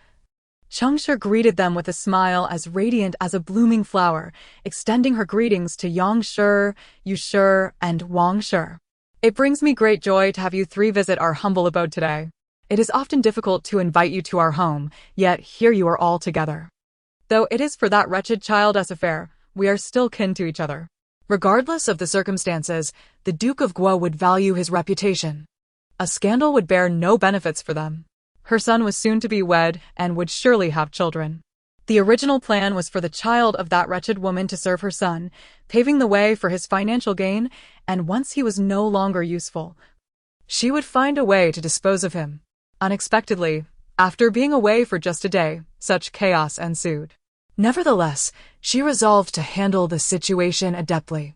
Changshi greeted them with a smile as radiant as a blooming flower, extending her greetings to Yang Shi, Yu Shi, and Wang Shi. It brings me great joy to have you three visit our humble abode today. It is often difficult to invite you to our home, yet here you are all together. Though it is for that wretched child's affair, we are still kin to each other. Regardless of the circumstances, the Duke of Guo would value his reputation. A scandal would bear no benefits for them. Her son was soon to be wed and would surely have children. The original plan was for the child of that wretched woman to serve her son, paving the way for his financial gain, and once he was no longer useful, she would find a way to dispose of him. Unexpectedly, after being away for just a day, such chaos ensued. Nevertheless, she resolved to handle the situation adeptly.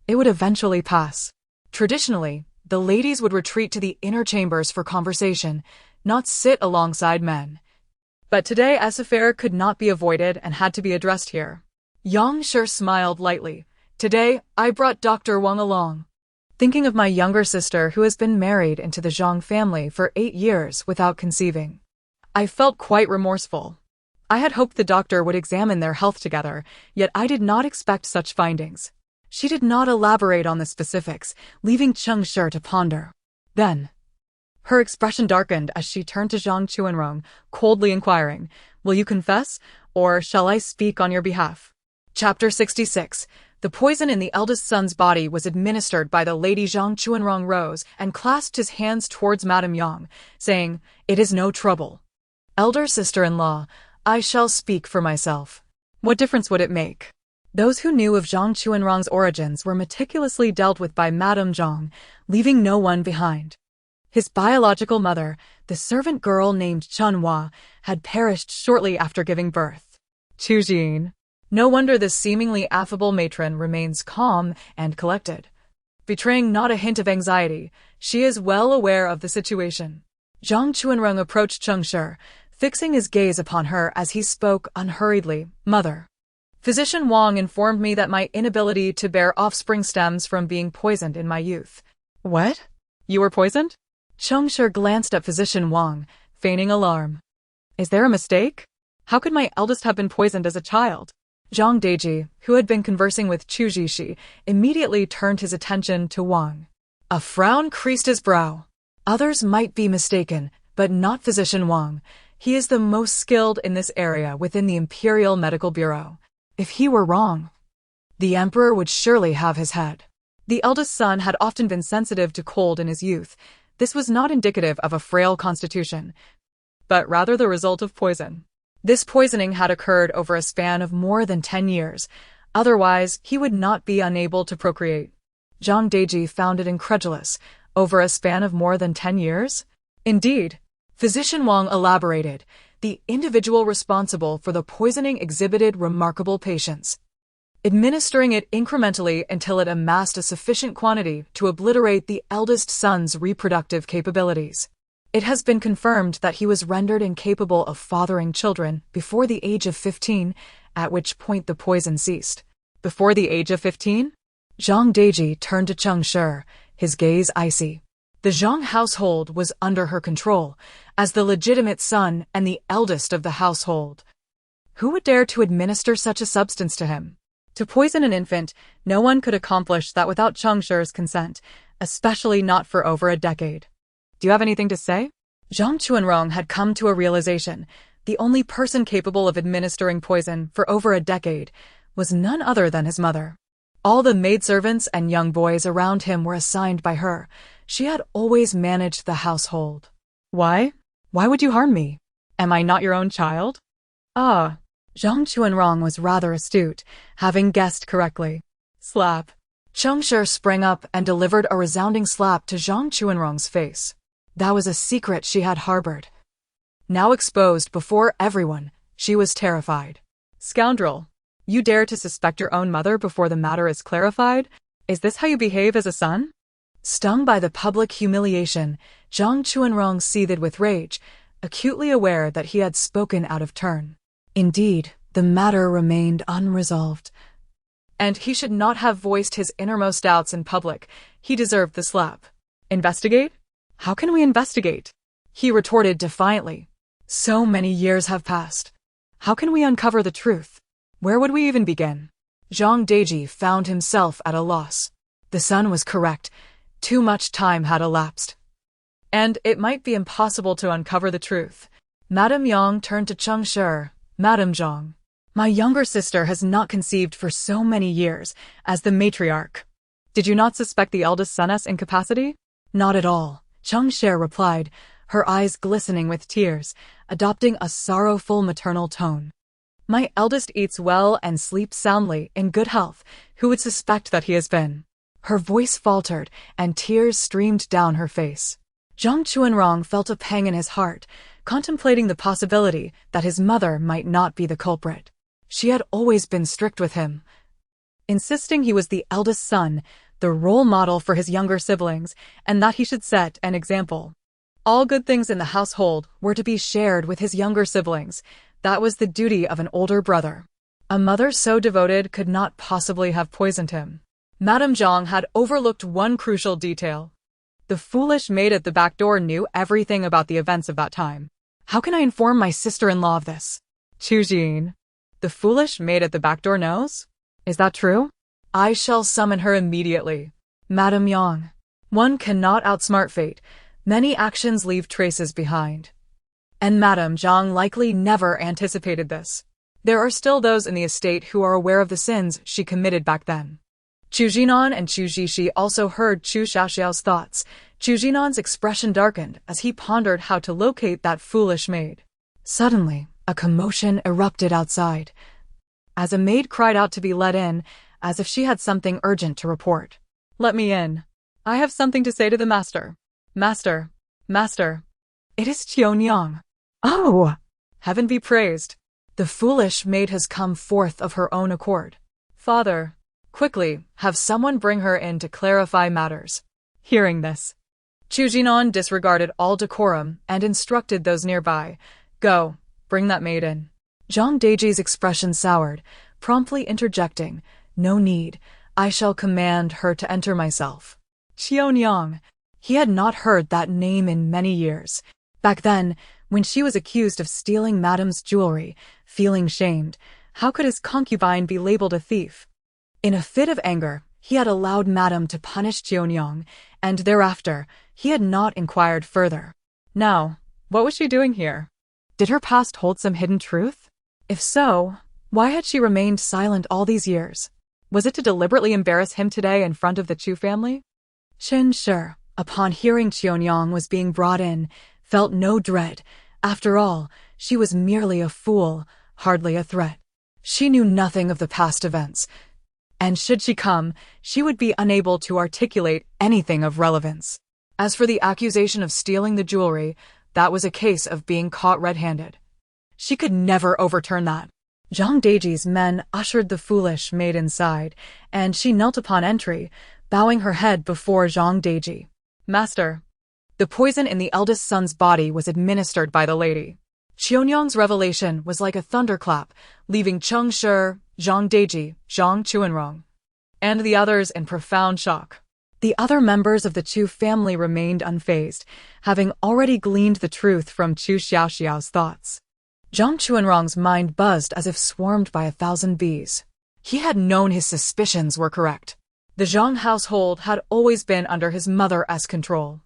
It would eventually pass. Traditionally, the ladies would retreat to the inner chambers for conversation, not sit alongside men. But today this affair could not be avoided and had to be addressed here. Yang Shi smiled lightly. Today, I brought Dr. Wang along. Thinking of my younger sister who has been married into the Zhang family for 8 years without conceiving, I felt quite remorseful. I had hoped the doctor would examine their health together, yet I did not expect such findings. She did not elaborate on the specifics, leaving Changshi to ponder. Then, her expression darkened as she turned to Zhang Chuanrong, coldly inquiring, "Will you confess, or shall I speak on your behalf?" Chapter 66. The poison in the eldest son's body was administered by the lady. Zhang Chuanrong rose and clasped his hands towards Madame Yang, saying, "It is no trouble. Elder sister-in-law, I shall speak for myself." What difference would it make? Those who knew of Zhang Chuanrong's origins were meticulously dealt with by Madame Zhang, leaving no one behind. His biological mother, the servant girl named Chun Hua, had perished shortly after giving birth. Chu Jin. No wonder this seemingly affable matron remains calm and collected. Betraying not a hint of anxiety, she is well aware of the situation. Zhang Chuanrong approached Changshi, fixing his gaze upon her as he spoke unhurriedly. "Mother, Physician Wang informed me that my inability to bear offspring stems from being poisoned in my youth." "What? You were poisoned?" Changshi glanced at Physician Wang, feigning alarm. "Is there a mistake? How could my eldest have been poisoned as a child?" Zhang Deji, who had been conversing with Chu Xiaoxiao, immediately turned his attention to Wang. A frown creased his brow. Others might be mistaken, but not Physician Wang. He is the most skilled in this area within the Imperial Medical Bureau. If he were wrong, the emperor would surely have his head. The eldest son had often been sensitive to cold in his youth. This was not indicative of a frail constitution, but rather the result of poison. This poisoning had occurred over a span of more than 10 years. Otherwise, he would not be unable to procreate. Zhang Deji found it incredulous. Over a span of more than 10 years? Indeed. Physician Wang elaborated. The individual responsible for the poisoning exhibited remarkable patience, administering it incrementally until it amassed a sufficient quantity to obliterate the eldest son's reproductive capabilities. It has been confirmed that he was rendered incapable of fathering children before the age of 15, at which point the poison ceased. Before the age of 15? Zhang Deji turned to Changshi, his gaze icy. The Zhang household was under her control, as the legitimate son and the eldest of the household. Who would dare to administer such a substance to him? To poison an infant, no one could accomplish that without Changshi's consent, especially not for over a decade. "Do you have anything to say?" Zhang Chuanrong had come to a realization. The only person capable of administering poison for over a decade was none other than his mother. All the maidservants and young boys around him were assigned by her. She had always managed the household. "Why? Why would you harm me? Am I not your own child?" Ah, Zhang Chuanrong was rather astute, having guessed correctly. Slap. Cheng Shi sprang up and delivered a resounding slap to Zhang Chuanrong's face. That was a secret she had harbored. Now exposed before everyone, she was terrified. Scoundrel! You dare to suspect your own mother before the matter is clarified? Is this how you behave as a son? Stung by the public humiliation, Zhang Chuanrong seethed with rage, acutely aware that he had spoken out of turn. Indeed, the matter remained unresolved. And he should not have voiced his innermost doubts in public. He deserved the slap. Investigate? How can we investigate? He retorted defiantly. So many years have passed. How can we uncover the truth? Where would we even begin? Zhang Deji found himself at a loss. The son was correct. Too much time had elapsed. And it might be impossible to uncover the truth. Madame Yang turned to Cheng Shi. Madame Zhang, my younger sister has not conceived for so many years as the matriarch. Did you not suspect the eldest son's incapacity? Not at all, Cheng Shi replied, her eyes glistening with tears, adopting a sorrowful maternal tone. My eldest eats well and sleeps soundly in good health. Who would suspect that he has been? Her voice faltered, and tears streamed down her face. Zhang Chuanrong felt a pang in his heart, contemplating the possibility that his mother might not be the culprit. She had always been strict with him, insisting he was the eldest son, the role model for his younger siblings, and that he should set an example. All good things in the household were to be shared with his younger siblings. That was the duty of an older brother. A mother so devoted could not possibly have poisoned him. Madame Zhang had overlooked one crucial detail. The foolish maid at the back door knew everything about the events of that time. How can I inform my sister-in-law of this? Chu Jin. The foolish maid at the back door knows? Is that true? I shall summon her immediately. Madame Yang. One cannot outsmart fate. Many actions leave traces behind. And Madame Zhang likely never anticipated this. There are still those in the estate who are aware of the sins she committed back then. Chu Jinan and Chu Zhishi also heard Chu Xiaoxiao's thoughts. Chu Jinan's expression darkened as he pondered how to locate that foolish maid. Suddenly, a commotion erupted outside, as a maid cried out to be let in, as if she had something urgent to report. Let me in. I have something to say to the master. Master. Master. It is Qionyang. Oh! Heaven be praised. The foolish maid has come forth of her own accord. Father. Quickly, have someone bring her in to clarify matters. Hearing this, Chu Jinan disregarded all decorum and instructed those nearby. Go, bring that maid in. Zhang Deji's expression soured, promptly interjecting, No need, I shall command her to enter myself. Qionyang. He had not heard that name in many years. Back then, when she was accused of stealing Madame's jewelry, feeling shamed, how could his concubine be labeled a thief? In a fit of anger, he had allowed Madame to punish Qionyang, and thereafter, he had not inquired further. Now, what was she doing here? Did her past hold some hidden truth? If so, why had she remained silent all these years? Was it to deliberately embarrass him today in front of the Chu family? Chen Shi, upon hearing Qionyang was being brought in, felt no dread. After all, she was merely a fool, hardly a threat. She knew nothing of the past events, and should she come, she would be unable to articulate anything of relevance. As for the accusation of stealing the jewelry, that was a case of being caught red-handed. She could never overturn that. Zhang Deji's men ushered the foolish maid inside, and she knelt upon entry, bowing her head before Zhang Deji. Master. The poison in the eldest son's body was administered by the lady. Qionyang's revelation was like a thunderclap, leaving Cheng Shi, Zhang Deji, Zhang Chuanrong, and the others in profound shock. The other members of the Chu family remained unfazed, having already gleaned the truth from Chu Xiaoxiao's thoughts. Zhang Chuanrong's mind buzzed as if swarmed by 1,000 bees. He had known his suspicions were correct. The Zhang household had always been under his mother's control.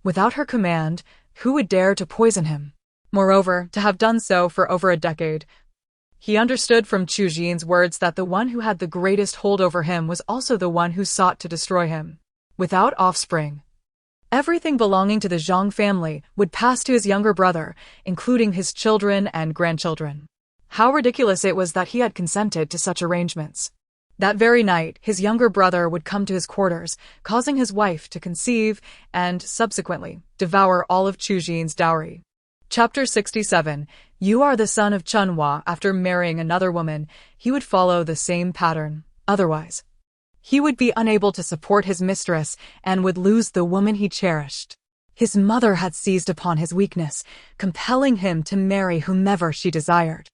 Without her command, who would dare to poison him? Moreover, to have done so for over a decade. He understood from Chu Jin's words that the one who had the greatest hold over him was also the one who sought to destroy him. Without offspring, everything belonging to the Zhang family would pass to his younger brother, including his children and grandchildren. How ridiculous it was that he had consented to such arrangements. That very night, his younger brother would come to his quarters, causing his wife to conceive and, subsequently, devour all of Chu Jin's dowry. Chapter 67. You are the son of Chunhua. After marrying another woman, he would follow the same pattern. Otherwise, he would be unable to support his mistress and would lose the woman he cherished. His mother had seized upon his weakness, compelling him to marry whomever she desired.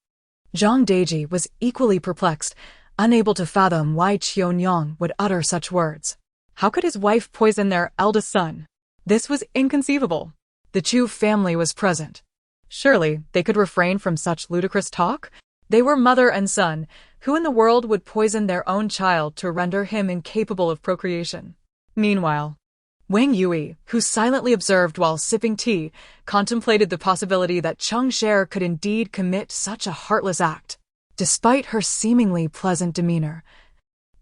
Zhang Deji was equally perplexed, unable to fathom why Qianyang would utter such words. How could his wife poison their eldest son? This was inconceivable. The Chu family was present. Surely they could refrain from such ludicrous talk? They were mother and son. Who in the world would poison their own child to render him incapable of procreation? Meanwhile, Wang Yui, who silently observed while sipping tea, contemplated the possibility that Cheng Sher could indeed commit such a heartless act. Despite her seemingly pleasant demeanor,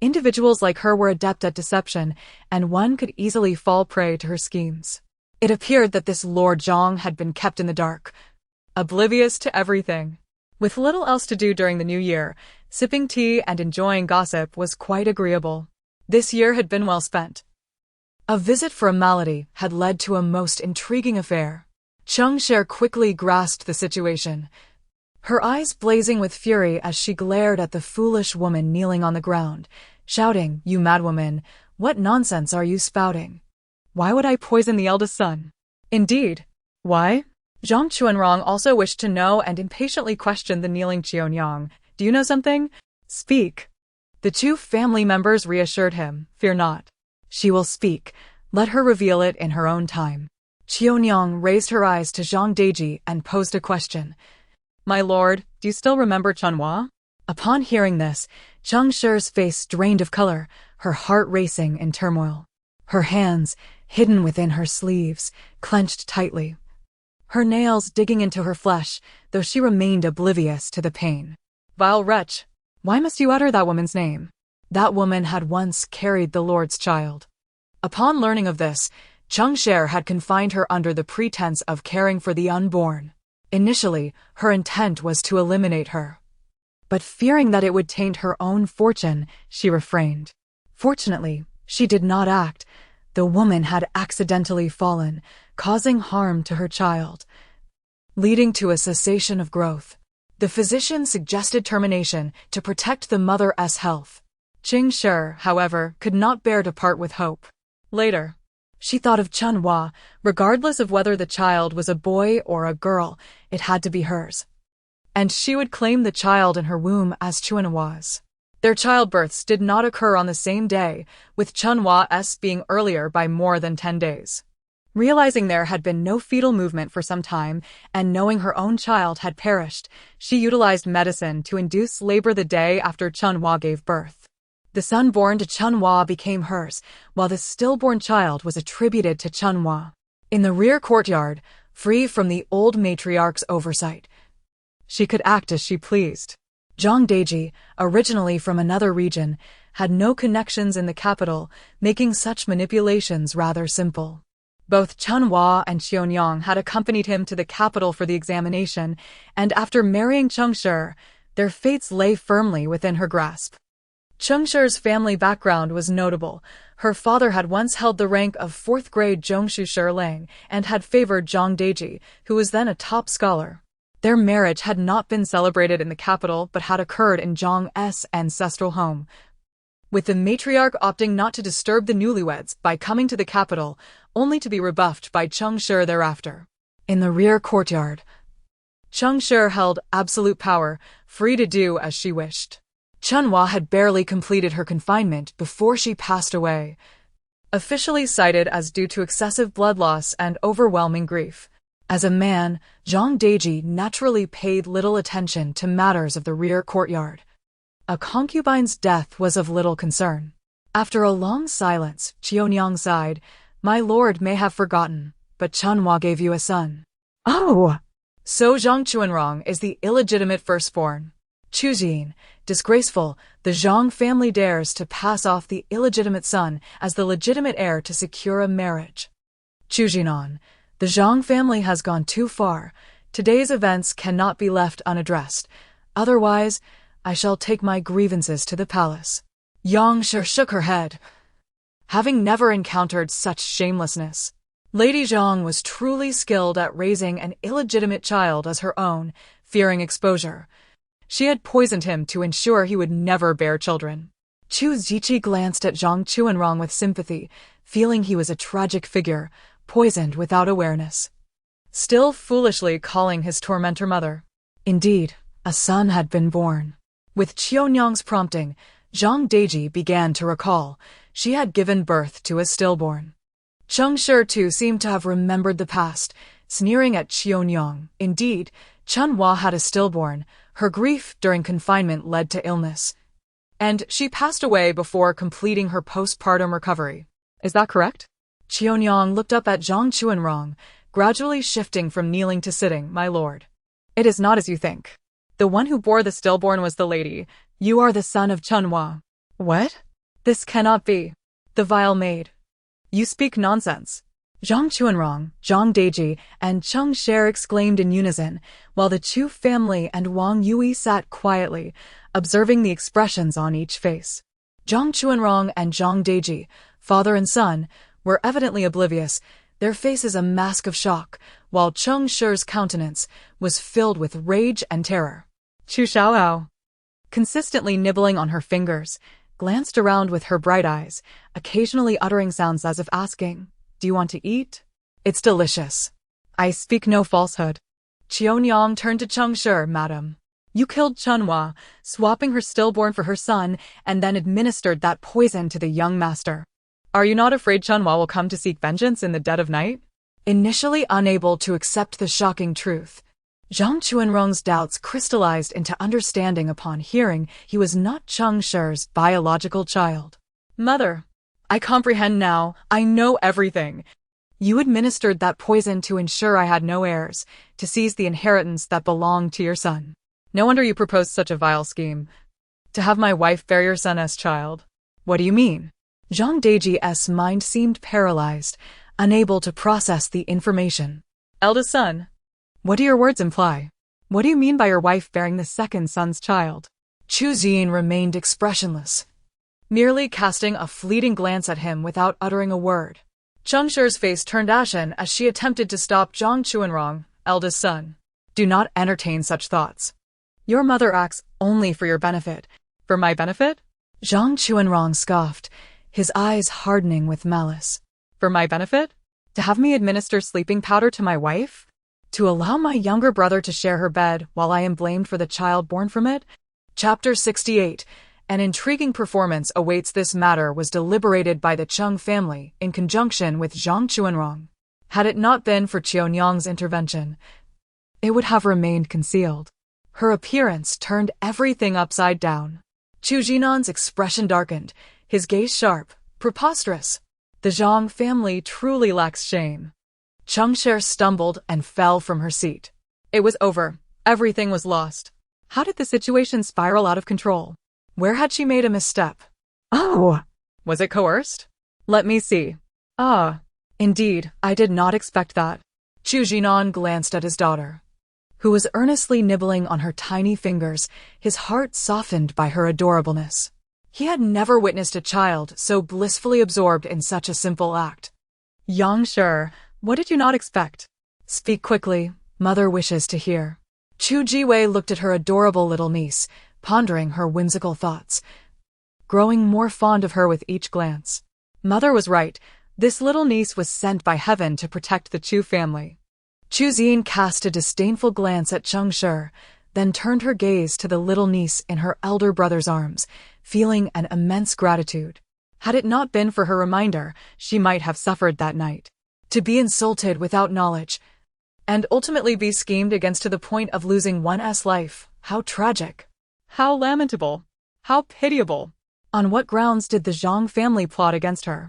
individuals like her were adept at deception, and one could easily fall prey to her schemes. It appeared that this Lord Zhang had been kept in the dark, oblivious to everything. With little else to do during the new year, sipping tea and enjoying gossip was quite agreeable. This year had been well spent. A visit for a malady had led to a most intriguing affair. Cheng Sher quickly grasped the situation, her eyes blazing with fury as she glared at the foolish woman kneeling on the ground, shouting, "You madwoman, what nonsense are you spouting? Why would I poison the eldest son?" Indeed. Why? Zhang Chuanrong also wished to know and impatiently questioned the kneeling Qianyang. Do you know something? Speak. The Chu family members reassured him. Fear not. She will speak. Let her reveal it in her own time. Qianyang raised her eyes to Zhang Deji and posed a question. My lord, do you still remember Chunhua? Upon hearing this, Cheng Sher's face drained of color, her heart racing in turmoil. Her hands, hidden within her sleeves, clenched tightly, her nails digging into her flesh, though she remained oblivious to the pain. Vile wretch, why must you utter that woman's name? That woman had once carried the Lord's child. Upon learning of this, Cheng Sher had confined her under the pretense of caring for the unborn. Initially, her intent was to eliminate her. But fearing that it would taint her own fortune, she refrained. Fortunately, she did not act. The woman had accidentally fallen, causing harm to her child, leading to a cessation of growth. The physician suggested termination to protect the mother's health. Cheng Sher, however, could not bear to part with hope. Later, she thought of Chunhua. Regardless of whether the child was a boy or a girl, it had to be hers. And she would claim the child in her womb as Chunhua's. Their childbirths did not occur on the same day, with Chunhua's being earlier by more than 10 days. Realizing there had been no fetal movement for some time, and knowing her own child had perished, she utilized medicine to induce labor the day after Chunhua gave birth. The son born to Chunhua became hers, while the stillborn child was attributed to Chunhua. In the rear courtyard, free from the old matriarch's oversight, she could act as she pleased. Zhang Deji, originally from another region, had no connections in the capital, making such manipulations rather simple. Both Chunhua and Qianyang had accompanied him to the capital for the examination, and after marrying Cheng Sher, their fates lay firmly within her grasp. Cheng Sher's family background was notable. Her father had once held the rank of 4th grade Zhongshu Shirlang and had favored Zhang Deji, who was then a top scholar. Their marriage had not been celebrated in the capital but had occurred in Zhang's ancestral home, with the matriarch opting not to disturb the newlyweds by coming to the capital, only to be rebuffed by Cheng Sher thereafter. In the rear courtyard, Cheng Sher held absolute power, free to do as she wished. Chunhua had barely completed her confinement before she passed away, officially cited as due to excessive blood loss and overwhelming grief. As a man, Zhang Deji naturally paid little attention to matters of the rear courtyard. A concubine's death was of little concern. After a long silence, Qianyang sighed. My lord may have forgotten, but Chunhua gave you a son. Oh! So Zhang Chuanrong is the illegitimate firstborn. Chu Jin, disgraceful, the Zhang family dares to pass off the illegitimate son as the legitimate heir to secure a marriage. Chu Jinan, the Zhang family has gone too far. Today's events cannot be left unaddressed. Otherwise, I shall take my grievances to the palace. Yang Shi shook her head. Having never encountered such shamelessness, Lady Zhang was truly skilled at raising an illegitimate child as her own, fearing exposure. She had poisoned him to ensure he would never bear children. Chu Ziqi glanced at Zhang Chuanrong with sympathy, feeling he was a tragic figure, poisoned without awareness. Still foolishly calling his tormentor mother. Indeed, a son had been born. With Qionyang's prompting, Zhang Deji began to recall she had given birth to a stillborn. Cheng Shi too seemed to have remembered the past, sneering at Qionyang. Indeed, Chen Hua had a stillborn. Her grief during confinement led to illness, and she passed away before completing her postpartum recovery. Is that correct? Qionyang looked up at Zhang Chuanrong, gradually shifting from kneeling to sitting. My lord. It is not as you think. The one who bore the stillborn was the lady. You are the son of Chen Hua. What? This cannot be. The vile maid. You speak nonsense. Zhang Chuanrong, Zhang Deji, and Cheng Shi exclaimed in unison, while the Chu family and Wang Yui sat quietly, observing the expressions on each face. Zhang Chuanrong and Zhang Deji, father and son, were evidently oblivious, their faces a mask of shock, while Cheng Shi's countenance was filled with rage and terror. Chu Xiaoxiao, consistently nibbling on her fingers, glanced around with her bright eyes, occasionally uttering sounds as if asking, "Do you want to eat? It's delicious. I speak no falsehood." Qionyang turned to Cheng Shi. Madam, you killed Chen Hua, swapping her stillborn for her son, and then administered that poison to the young master. Are you not afraid Chen Hua will come to seek vengeance in the dead of night? Initially unable to accept the shocking truth, Zhang Chuanrong's doubts crystallized into understanding upon hearing he was not Cheng Shi's biological child. Mother, I comprehend now. I know everything. You administered that poison to ensure I had no heirs, to seize the inheritance that belonged to your son. No wonder you proposed such a vile scheme. To have my wife bear your son as child. What do you mean? Zhang Deji's mind seemed paralyzed, unable to process the information. Eldest son. What do your words imply? What do you mean by your wife bearing the second son's child? Chu Xin remained expressionless, merely casting a fleeting glance at him without uttering a word. Cheng Shi's face turned ashen as she attempted to stop Zhang Chuanrong. Eldest son, do not entertain such thoughts. Your mother acts only for your benefit. For my benefit? Zhang Chuanrong scoffed, his eyes hardening with malice. For my benefit? To have me administer sleeping powder to my wife? To allow my younger brother to share her bed while I am blamed for the child born from it? Chapter 68. An intriguing performance awaits. This matter was deliberated by the Cheng family in conjunction with Zhang Chuanrong. Had it not been for Qionyang's intervention, it would have remained concealed. Her appearance turned everything upside down. Chu Jinan's expression darkened, his gaze sharp, preposterous. The Zhang family truly lacks shame. Cheng Shi stumbled and fell from her seat. It was over. Everything was lost. How did the situation spiral out of control? Where had she made a misstep? Oh! Was it coerced? Let me see. Ah. Indeed, I did not expect that. Chu Jinan glanced at his daughter, who was earnestly nibbling on her tiny fingers, his heart softened by her adorableness. He had never witnessed a child so blissfully absorbed in such a simple act. Yang Shi, what did you not expect? Speak quickly, mother wishes to hear. Chu Jiwei looked at her adorable little niece, pondering her whimsical thoughts, growing more fond of her with each glance. Mother was right. This little niece was sent by heaven to protect the Chu family. Chu Xin cast a disdainful glance at Cheng Shi, then turned her gaze to the little niece in her elder brother's arms, feeling an immense gratitude. Had it not been for her reminder, she might have suffered that night. To be insulted without knowledge, and ultimately be schemed against to the point of losing one's life, how tragic. How lamentable. How pitiable. On what grounds did the Zhang family plot against her?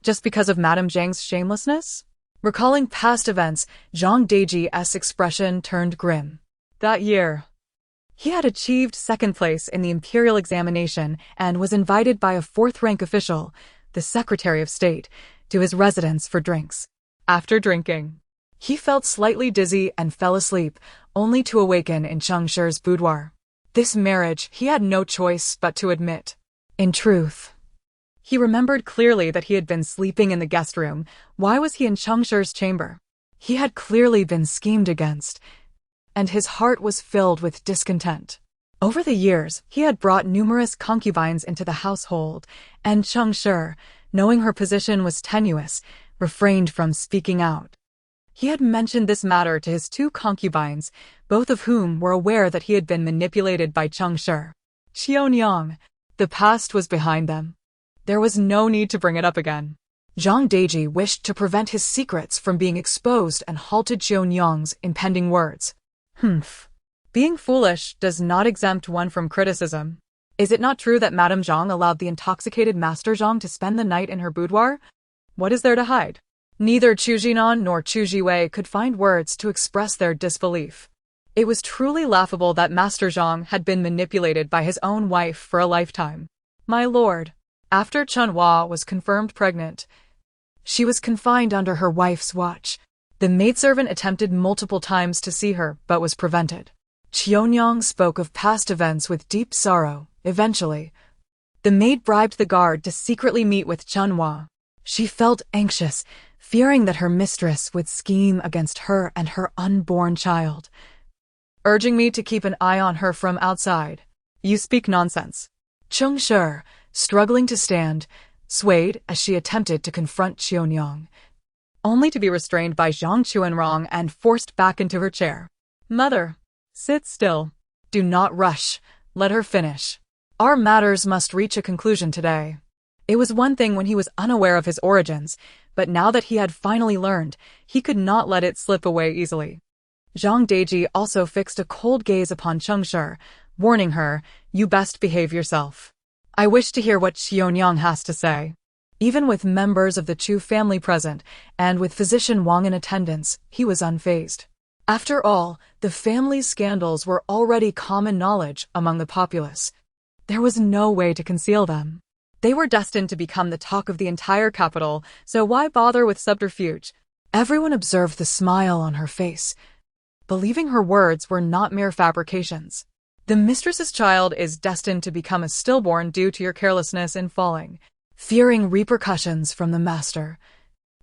Just because of Madame Zhang's shamelessness? Recalling past events, Zhang Deji's expression turned grim. That year, he had achieved second place in the imperial examination and was invited by a fourth-rank official, the Secretary of State, to his residence for drinks. After drinking, he felt slightly dizzy and fell asleep, only to awaken in Cheng Shi's boudoir. This marriage he had no choice but to admit. In truth, he remembered clearly that he had been sleeping in the guest room. Why was he in Chengshi's chamber? He had clearly been schemed against, and his heart was filled with discontent. Over the years, he had brought numerous concubines into the household, and Chengshi, knowing her position was tenuous, refrained from speaking out. He had mentioned this matter to his two concubines, both of whom were aware that he had been manipulated by Chengshi. Xiaonyang, the past was behind them. There was no need to bring it up again. Zhang Deji wished to prevent his secrets from being exposed and halted Xiaonyang's impending words. Being foolish does not exempt one from criticism. Is it not true that Madame Zhang allowed the intoxicated Master Zhang to spend the night in her boudoir? What is there to hide? Neither Chu Jinan nor Chu Jiwei could find words to express their disbelief. It was truly laughable that Master Zhang had been manipulated by his own wife for a lifetime. My lord, after Chen Hua was confirmed pregnant, she was confined under her wife's watch. The maidservant attempted multiple times to see her, but was prevented. Xiaonyang spoke of past events with deep sorrow. Eventually, the maid bribed the guard to secretly meet with Chen Hua. She felt anxious, fearing that her mistress would scheme against her and her unborn child, urging me to keep an eye on her from outside. You speak nonsense. Chengshi, struggling to stand, swayed as she attempted to confront Xiaonyang, only to be restrained by Zhang Chuanrong and forced back into her chair. Mother, sit still. Do not rush. Let her finish. Our matters must reach a conclusion today. It was one thing when he was unaware of his origins, but now that he had finally learned, he could not let it slip away easily. Zhang Deji also fixed a cold gaze upon Chengshi, warning her, you best behave yourself. I wish to hear what Xiaonyang has to say. Even with members of the Chu family present, and with physician Wang in attendance, he was unfazed. After all, the family's scandals were already common knowledge among the populace. There was no way to conceal them. They were destined to become the talk of the entire capital, so why bother with subterfuge? Everyone observed the smile on her face, believing her words were not mere fabrications. The mistress's child is destined to become a stillborn due to your carelessness in falling. Fearing repercussions from the master,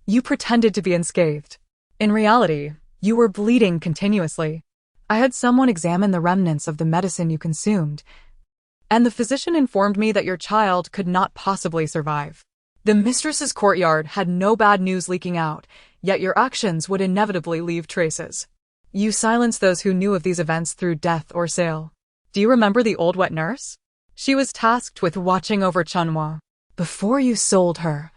you pretended to be unscathed. In reality, you were bleeding continuously. I had someone examine the remnants of the medicine you consumed, and the physician informed me that your child could not possibly survive. The mistress's courtyard had no bad news leaking out, yet your actions would inevitably leave traces. You silenced those who knew of these events through death or sale. Do you remember the old wet nurse? She was tasked with watching over Chen Hua. Before you sold her,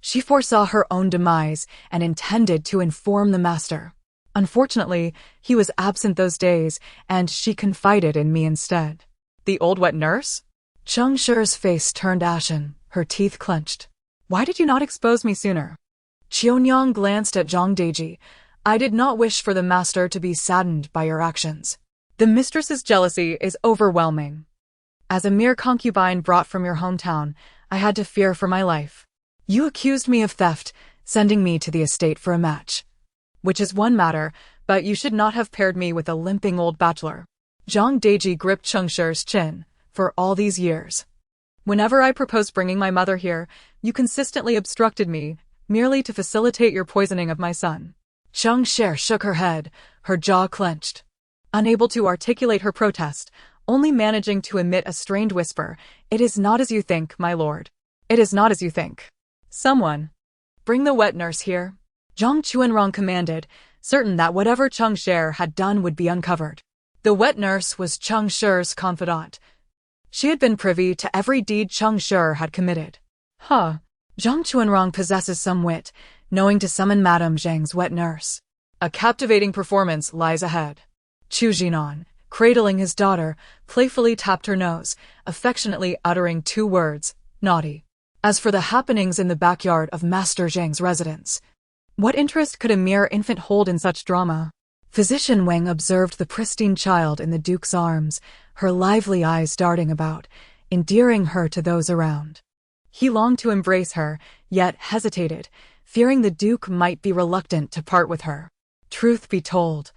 she foresaw her own demise and intended to inform the master. Unfortunately, he was absent those days, and she confided in me instead. The old wet nurse? Chengshi's face turned ashen, her teeth clenched. Why did you not expose me sooner? Xiaonyang glanced at Zhang Deji. I did not wish for the master to be saddened by your actions. The mistress's jealousy is overwhelming. As a mere concubine brought from your hometown, I had to fear for my life. You accused me of theft, sending me to the estate for a match. Which is one matter, but you should not have paired me with a limping old bachelor. Zhang Deji gripped Chengshi's chin. For all these years, whenever I proposed bringing my mother here, you consistently obstructed me, merely to facilitate your poisoning of my son. Chengshi shook her head, her jaw clenched. Unable to articulate her protest, only managing to emit a strained whisper, "It is not as you think, my lord. It is not as you think. Someone, bring the wet nurse here." Zhang Chuanrong commanded, certain that whatever Chengshi had done would be uncovered. The wet nurse was Chengshi's confidant. She had been privy to every deed Chengshi had committed. Zhang Chuanrong possesses some wit, knowing to summon Madame Zhang's wet nurse. A captivating performance lies ahead. Chu Jinan, cradling his daughter, playfully tapped her nose, affectionately uttering 2 words, naughty. As for the happenings in the backyard of Master Zhang's residence, what interest could a mere infant hold in such drama? Physician Wang observed the pristine child in the Duke's arms, her lively eyes darting about, endearing her to those around. He longed to embrace her, yet hesitated, fearing the Duke might be reluctant to part with her. Truth be told,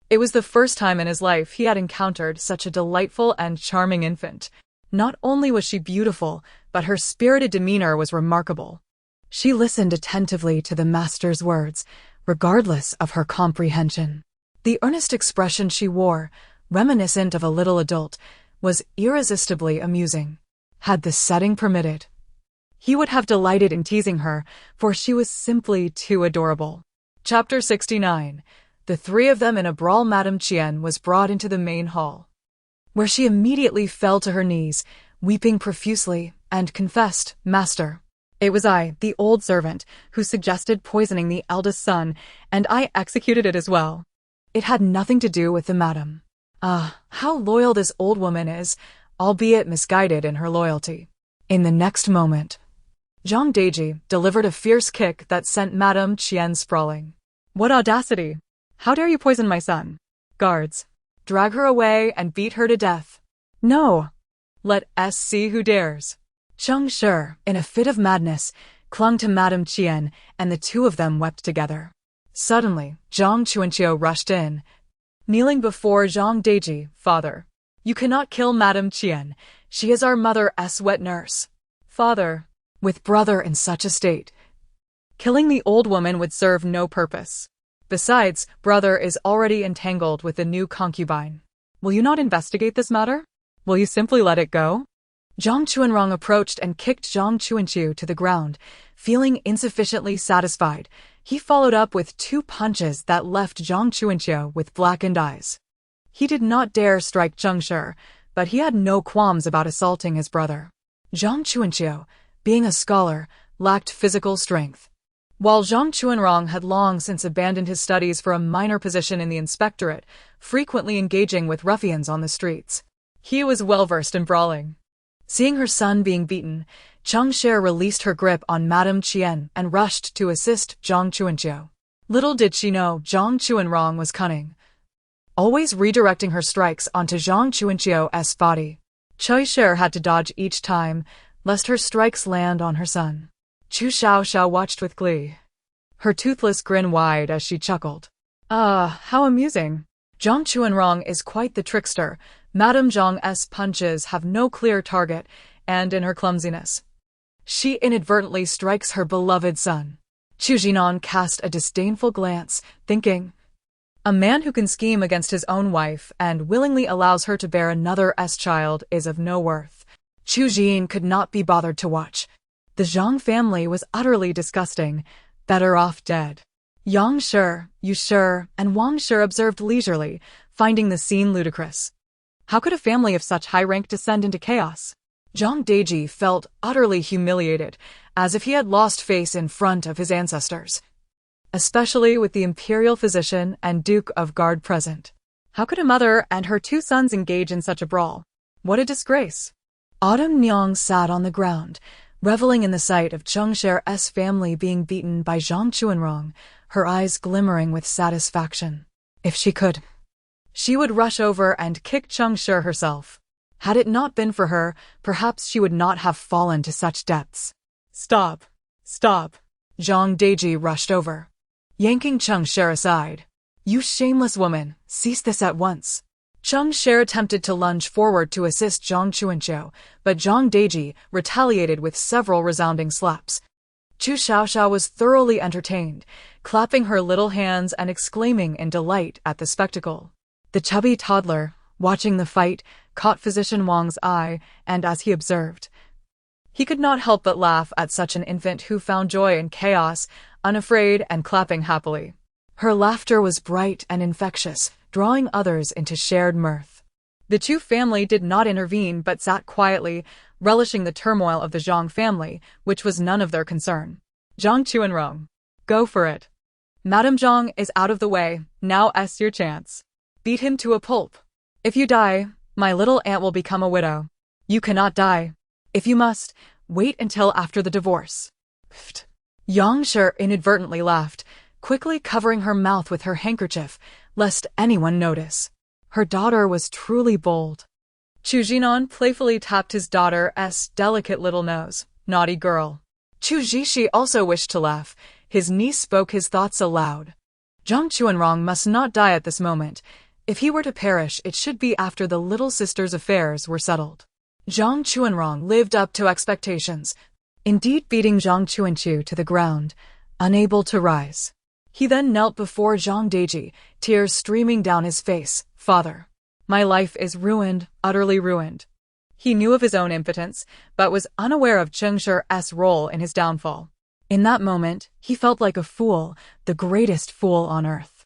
It was the first time in his life he had encountered such a delightful and charming infant. Not only was she beautiful, but her spirited demeanor was remarkable. She listened attentively to the master's words, regardless of her comprehension. The earnest expression she wore, reminiscent of a little adult, was irresistibly amusing. Had the setting permitted, he would have delighted in teasing her, for she was simply too adorable. Chapter 69. The three of them in a brawl. Madame Qian was brought into the main hall, where she immediately fell to her knees, weeping profusely, and confessed, "Master, it was I, the old servant, who suggested poisoning the eldest son, and I executed it as well. It had nothing to do with the madam. Ah, how loyal this old woman is, albeit misguided in her loyalty." In the next moment, Zhang Deji delivered a fierce kick that sent Madame Qian sprawling. "What audacity! How dare you poison my son? Guards, drag her away and beat her to death." "No! Let us see who dares." Zhang Shi, in a fit of madness, clung to Madame Qian, and the two of them wept together. Suddenly, Zhang Chuanqiu rushed in, kneeling before Zhang Deji. "Father, you cannot kill Madame Qian. She is our mother's wet nurse." "Father, with brother in such a state, killing the old woman would serve no purpose. Besides, brother is already entangled with the new concubine. Will you not investigate this matter? Will you simply let it go?" Zhang Chuanrong approached and kicked Zhang Chuanqiu to the ground. Feeling insufficiently satisfied, he followed up with 2 punches that left Zhang Chuanqiu with blackened eyes. He did not dare strike Zhang Shi, but he had no qualms about assaulting his brother. Zhang Chuanqiu, being a scholar, lacked physical strength, while Zhang Chuanrong had long since abandoned his studies for a minor position in the inspectorate, frequently engaging with ruffians on the streets. He was well versed in brawling. Seeing her son being beaten, Zhang Shi released her grip on Madame Qian and rushed to assist Zhang Chuanqiu. Little did she know Zhang Chuanrong was cunning, always redirecting her strikes onto Zhang Chuanqiu's body. Chu Xiaoxiao had to dodge each time, lest her strikes land on her son. Chu Xiaoxiao watched with glee, her toothless grin wide as she chuckled. "Ah, how amusing. Zhang Chuanrong is quite the trickster. Madame Zhang's punches have no clear target, and in her clumsiness, she inadvertently strikes her beloved son." Chu Jinan cast a disdainful glance, thinking, "A man who can scheme against his own wife and willingly allows her to bear another's child is of no worth." Chu Jin could not be bothered to watch. The Zhang family was utterly disgusting, better off dead. Yang Shi, Yu Shi, and Wang Shi observed leisurely, finding the scene ludicrous. How could a family of such high rank descend into chaos? Zhang Deji felt utterly humiliated, as if he had lost face in front of his ancestors, especially with the imperial physician and Duke of Guard present. How could a mother and her 2 sons engage in such a brawl? What a disgrace! Autumn Nyang sat on the ground, reveling in the sight of Zhang Shi's family being beaten by Zhang Chuanrong, her eyes glimmering with satisfaction. If she could, she would rush over and kick Zhang Shi herself. Had it not been for her, perhaps she would not have fallen to such depths. "Stop! Stop!" Zhang Deji rushed over, yanking Zhang Shi aside. "You shameless woman, cease this at once." Zhang Shi attempted to lunge forward to assist Zhang Chuanqiu, but Zhang Deji retaliated with several resounding slaps. Chu Xiaoxiao was thoroughly entertained, clapping her little hands and exclaiming in delight at the spectacle. The chubby toddler, watching the fight, caught Physician Wang's eye, and as he observed, he could not help but laugh at such an infant who found joy in chaos, unafraid and clapping happily. Her laughter was bright and infectious, drawing others into shared mirth. The Chu family did not intervene but sat quietly, relishing the turmoil of the Zhang family, which was none of their concern. "Zhang Chuanrong, go for it. Madame Zhang is out of the way, now's your chance. Beat him to a pulp. If you die, my little aunt will become a widow. You cannot die. If you must, wait until after the divorce." Pfft. Yang Shi inadvertently laughed, quickly covering her mouth with her handkerchief, lest anyone notice. Her daughter was truly bold. Chu Jinan playfully tapped his daughter's delicate little nose. "Naughty girl." Chu Jishi also wished to laugh. His niece spoke his thoughts aloud. Zhang Chuanrong must not die at this moment. If he were to perish, it should be after the little sister's affairs were settled. Zhang Chuanrong lived up to expectations, indeed beating Zhang Chuanqiu to the ground, unable to rise. He then knelt before Zhang Deji, tears streaming down his face. "Father, my life is ruined, utterly ruined." He knew of his own impotence, but was unaware of Chengshi's role in his downfall. In that moment, he felt like a fool, the greatest fool on earth.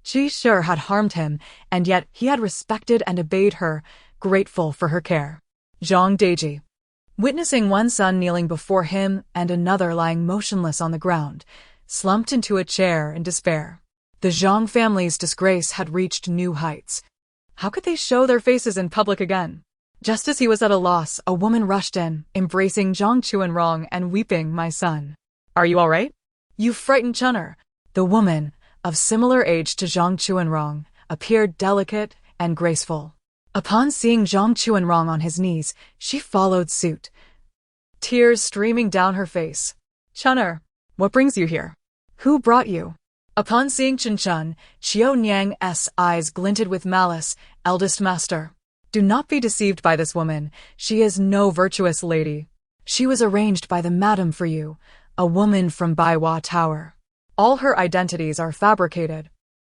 Chengshi had harmed him, and yet he had respected and obeyed her, grateful for her care. Zhang Deji, witnessing one son kneeling before him and another lying motionless on the ground, slumped into a chair in despair. The Zhang family's disgrace had reached new heights. How could they show their faces in public again? Just as he was at a loss, a woman rushed in, embracing Zhang Chuanrong and weeping, "My son, are you all right? You frightened Chun'er." The woman, of similar age to Zhang Chuanrong, appeared delicate and graceful. Upon seeing Zhang Chuanrong on his knees, she followed suit, tears streaming down her face. "Chun'er, what brings you here? Who brought you?" Upon seeing Chun, Xiaoxiao's eyes glinted with malice. "Eldest master, do not be deceived by this woman. She is no virtuous lady. She was arranged by the madam for you, a woman from Baiwa Tower. All her identities are fabricated.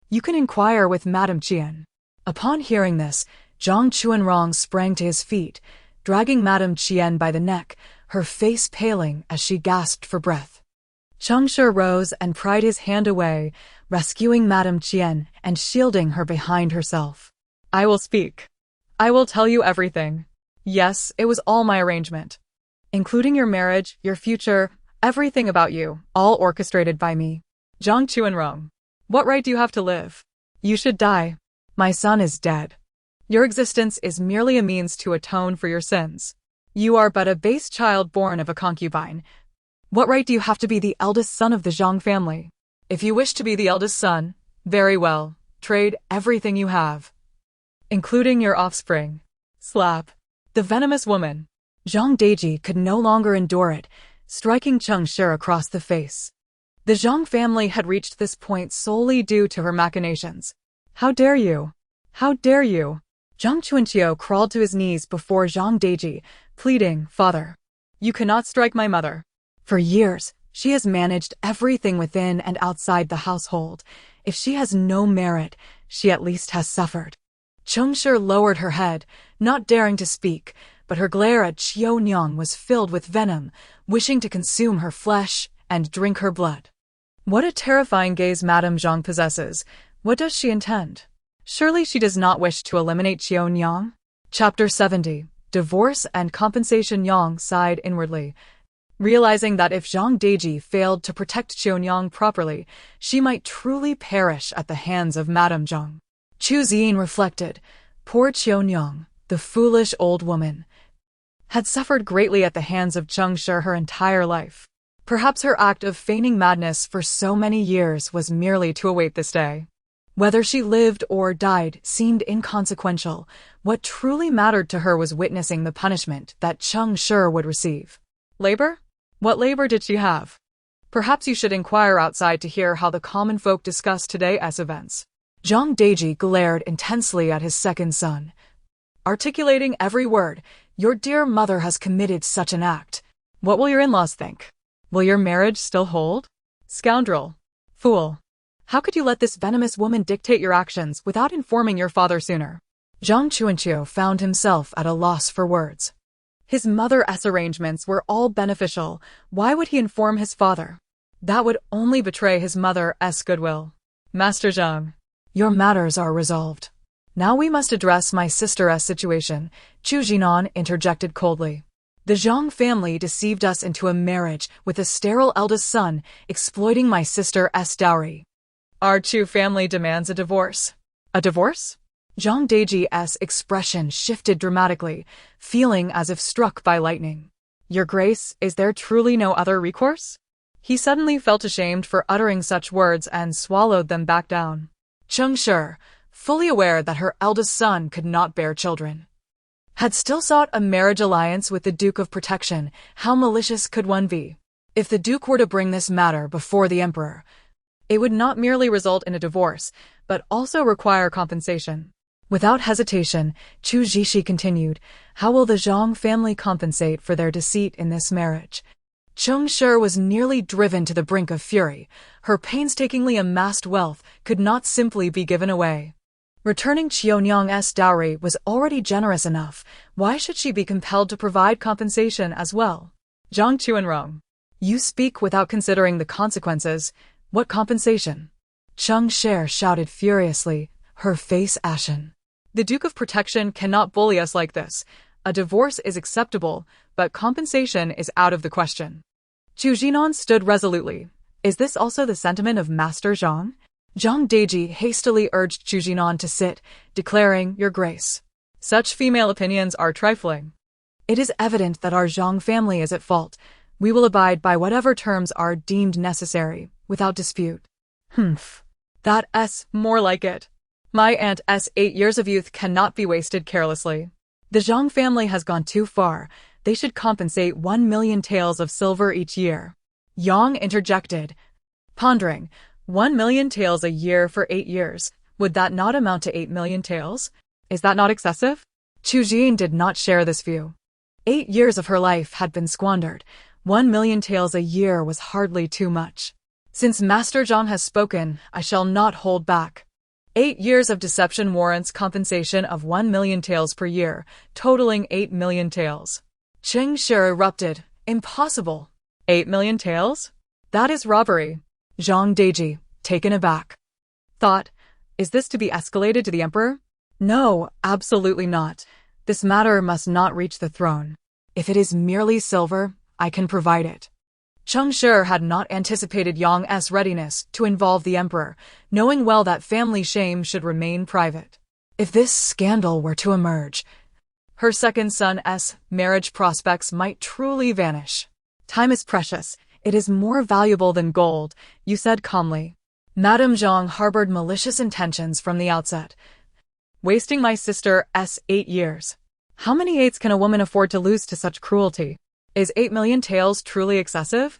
You can inquire with Madam Qian." Upon hearing this, Zhang Chuanrong sprang to his feet, dragging Madam Qian by the neck, her face paling as she gasped for breath. Chengshi rose and pried his hand away, rescuing Madam Qian and shielding her behind herself. "I will speak. I will tell you everything. Yes, it was all my arrangement. Including your marriage, your future, everything about you, all orchestrated by me. Zhang Chuanrong, what right do you have to live? You should die. My son is dead. Your existence is merely a means to atone for your sins. You are but a base child born of a concubine. What right do you have to be the eldest son of the Zhang family? If you wish to be the eldest son, very well, trade everything you have, including your offspring." Slap. The venomous woman. Zhang Deji could no longer endure it, striking Chengshi across the face. The Zhang family had reached this point solely due to her machinations. "How dare you? How dare you?" Zhang Chuanqiu crawled to his knees before Zhang Deji, pleading, "Father, you cannot strike my mother. For years, she has managed everything within and outside the household. If she has no merit, she at least has suffered." Chengshi lowered her head, not daring to speak, but her glare at Xiaoxiao was filled with venom, wishing to consume her flesh and drink her blood. What a terrifying gaze Madame Zhang possesses. What does she intend? Surely she does not wish to eliminate Xiaoxiao? Chapter 70. Divorce and Compensation. Yang sighed inwardly, realizing that if Zhang Deji failed to protect Xiaoxiao properly, she might truly perish at the hands of Madame Zhang. Chu Xiaoxiao reflected, poor Xiaoxiao, the foolish old woman, had suffered greatly at the hands of Chengshi her entire life. Perhaps her act of feigning madness for so many years was merely to await this day. Whether she lived or died seemed inconsequential. What truly mattered to her was witnessing the punishment that Chengshi would receive. Labor? What labor did she have? Perhaps you should inquire outside to hear how the common folk discuss today's events. Zhang Deji glared intensely at his second son, articulating every word. Your dear mother has committed such an act. What will your in-laws think? Will your marriage still hold? Scoundrel. Fool. How could you let this venomous woman dictate your actions without informing your father sooner? Zhang Chuanqiu found himself at a loss for words. His mother's arrangements were all beneficial. Why would he inform his father? That would only betray his mother's goodwill. Master Zhang, your matters are resolved. Now we must address my sister's situation, Chu Xiaoxiao interjected coldly. The Zhang family deceived us into a marriage with a sterile eldest son, exploiting my sister's dowry. Our Chu family demands a divorce. A divorce? Zhang Deji's expression shifted dramatically, feeling as if struck by lightning. Your Grace, is there truly no other recourse? He suddenly felt ashamed for uttering such words and swallowed them back down. Chengshi, fully aware that her eldest son could not bear children, had still sought a marriage alliance with the Duke of Protection. How malicious could one be? If the Duke were to bring this matter before the Emperor, It would not merely result in a divorce, but also require compensation. Without hesitation, Chu Xiaoxiao continued, "How will the Zhang family compensate for their deceit in this marriage?" Cheng Shi was nearly driven to the brink of fury. Her painstakingly amassed wealth could not simply be given away. Returning Qianyang's dowry was already generous enough. Why should she be compelled to provide compensation as well? Zhang Chuanrong, you speak without considering the consequences. What compensation? Cheng Shi shouted furiously, her face ashen. The Duke of Protection cannot bully us like this. A divorce is acceptable, but compensation is out of the question. Chu Jinan stood resolutely. Is this also the sentiment of Master Zhang? Zhang Deji hastily urged Chu Jinan to sit, declaring, Your Grace. Such female opinions are trifling. It is evident that our Zhang family is at fault. We will abide by whatever terms are deemed necessary, without dispute. That's more like it. My aunt's 8 years of youth cannot be wasted carelessly. The Zhang family has gone too far. They should compensate 1 million taels of silver each year. Yang interjected, pondering, 1 million taels a year for 8 years. Would that not amount to 8 million taels? Is that not excessive? Chu Jin did not share this view. 8 years of her life had been squandered. 1 million taels a year was hardly too much. Since Master Zhang has spoken, I shall not hold back. 8 years of deception warrants compensation of 1 million taels per year, totaling 8 million taels. Cheng Shi erupted. Impossible. 8 million taels? That is robbery. Zhang Deji, taken aback, thought, is this to be escalated to the emperor? No, absolutely not. This matter must not reach the throne. If it is merely silver, I can provide it. Cheng Shi had not anticipated Yang's readiness to involve the emperor, knowing well that family shame should remain private. If this scandal were to emerge, her second son's marriage prospects might truly vanish. Time is precious. It is more valuable than gold, you said calmly. Madame Zhang harbored malicious intentions from the outset. Wasting my sister's 8 years. How many 8s can a woman afford to lose to such cruelty? Is 8 million taels truly excessive?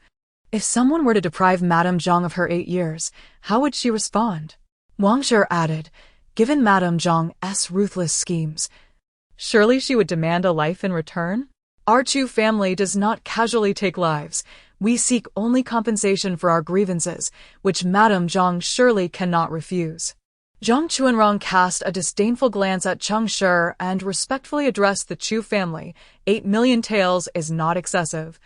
If someone were to deprive Madame Zhang of her 8 years, how would she respond? Wang Shi added, given Madame Zhang's ruthless schemes, surely she would demand a life in return? Our Chu family does not casually take lives. We seek only compensation for our grievances, which Madame Zhang surely cannot refuse. Zhang Chuanrong cast a disdainful glance at Cheng Shi and respectfully addressed the Chu family. 8 million taels is not excessive.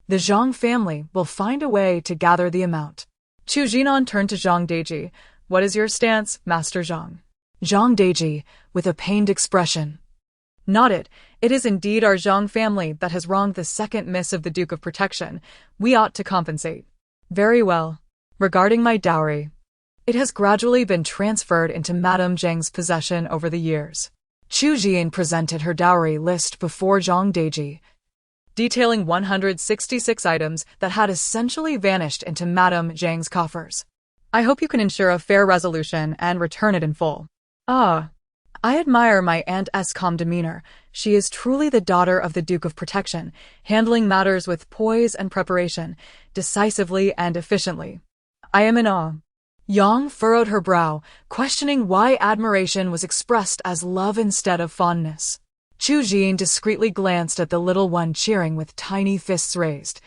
The Zhang family will find a way to gather the amount. Chu Jinan turned to Zhang Deji. What is your stance, Master Zhang? Zhang Deji, with a pained expression, nodded. It is indeed our Zhang family that has wronged the second miss of the Duke of Protection. We ought to compensate. Very well. Regarding my dowry, it has gradually been transferred into Madame Zhang's possession over the years. Chu Jian presented her dowry list before Zhang Deji, detailing 166 items that had essentially vanished into Madame Zhang's coffers. I hope you can ensure a fair resolution and return it in full. I admire my aunt's calm demeanor. She is truly the daughter of the Duke of Protection, handling matters with poise and preparation, decisively and efficiently. I am in awe. Yang furrowed her brow, questioning why admiration was expressed as love instead of fondness. Chu Jin discreetly glanced at the little one cheering with tiny fists raised.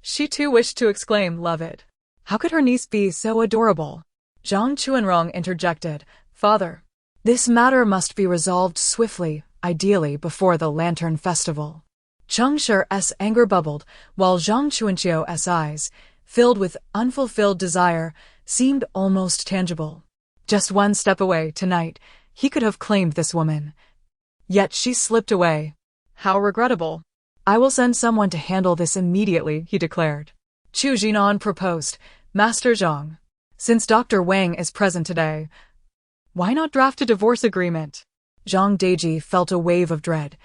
She too wished to exclaim, love it. How could her niece be so adorable? Zhang Chuanrong interjected, Father, this matter must be resolved swiftly, ideally before the Lantern Festival. Cheng Shi's anger bubbled, while Zhang Chuanxiao's eyes, filled with unfulfilled desire, seemed almost tangible. Just one step away, tonight, he could have claimed this woman. Yet she slipped away. How regrettable. I will send someone to handle this immediately, he declared. Chu Jinan proposed, Master Zhang, since Dr. Wang is present today, why not draft a divorce agreement? Zhang Deji felt a wave of dread.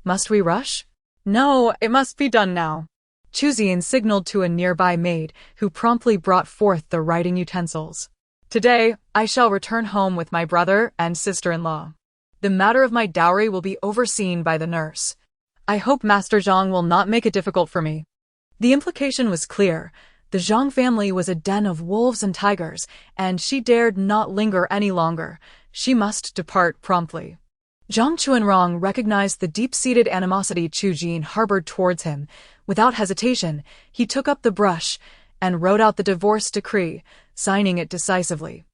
Must we rush? No, it must be done now. Chu Zian signaled to a nearby maid, who promptly brought forth the writing utensils. Today, I shall return home with my brother and sister-in-law. The matter of my dowry will be overseen by the nurse. I hope Master Zhang will not make it difficult for me. The implication was clear. The The Zhang family was a den of wolves and tigers, and she dared not linger any longer. She must depart promptly. Zhang Chuanrong recognized the deep-seated animosity Chu Jin harbored towards him. Without hesitation, he took up the brush and wrote out the divorce decree, signing it decisively.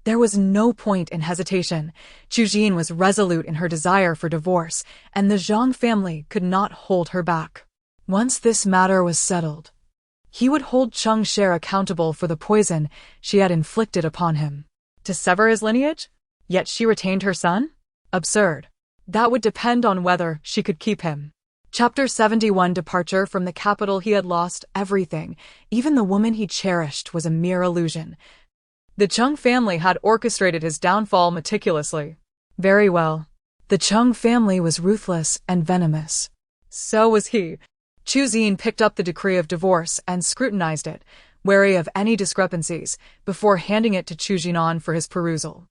There was no point in hesitation. Chu Jin was resolute in her desire for divorce, and the Zhang family could not hold her back. Once this matter was settled, he would hold Cheng Cher accountable for the poison she had inflicted upon him. To sever his lineage? Yet she retained her son? Absurd. That would depend on whether she could keep him. Chapter 71. Departure from the capital. He had lost everything. Even the woman he cherished was a mere illusion. The Cheng family had orchestrated his downfall meticulously. Very well. The Cheng family was ruthless and venomous. So was he. Chu Xin picked up the decree of divorce and scrutinized it, wary of any discrepancies, before handing it to Chu Jinan for his perusal.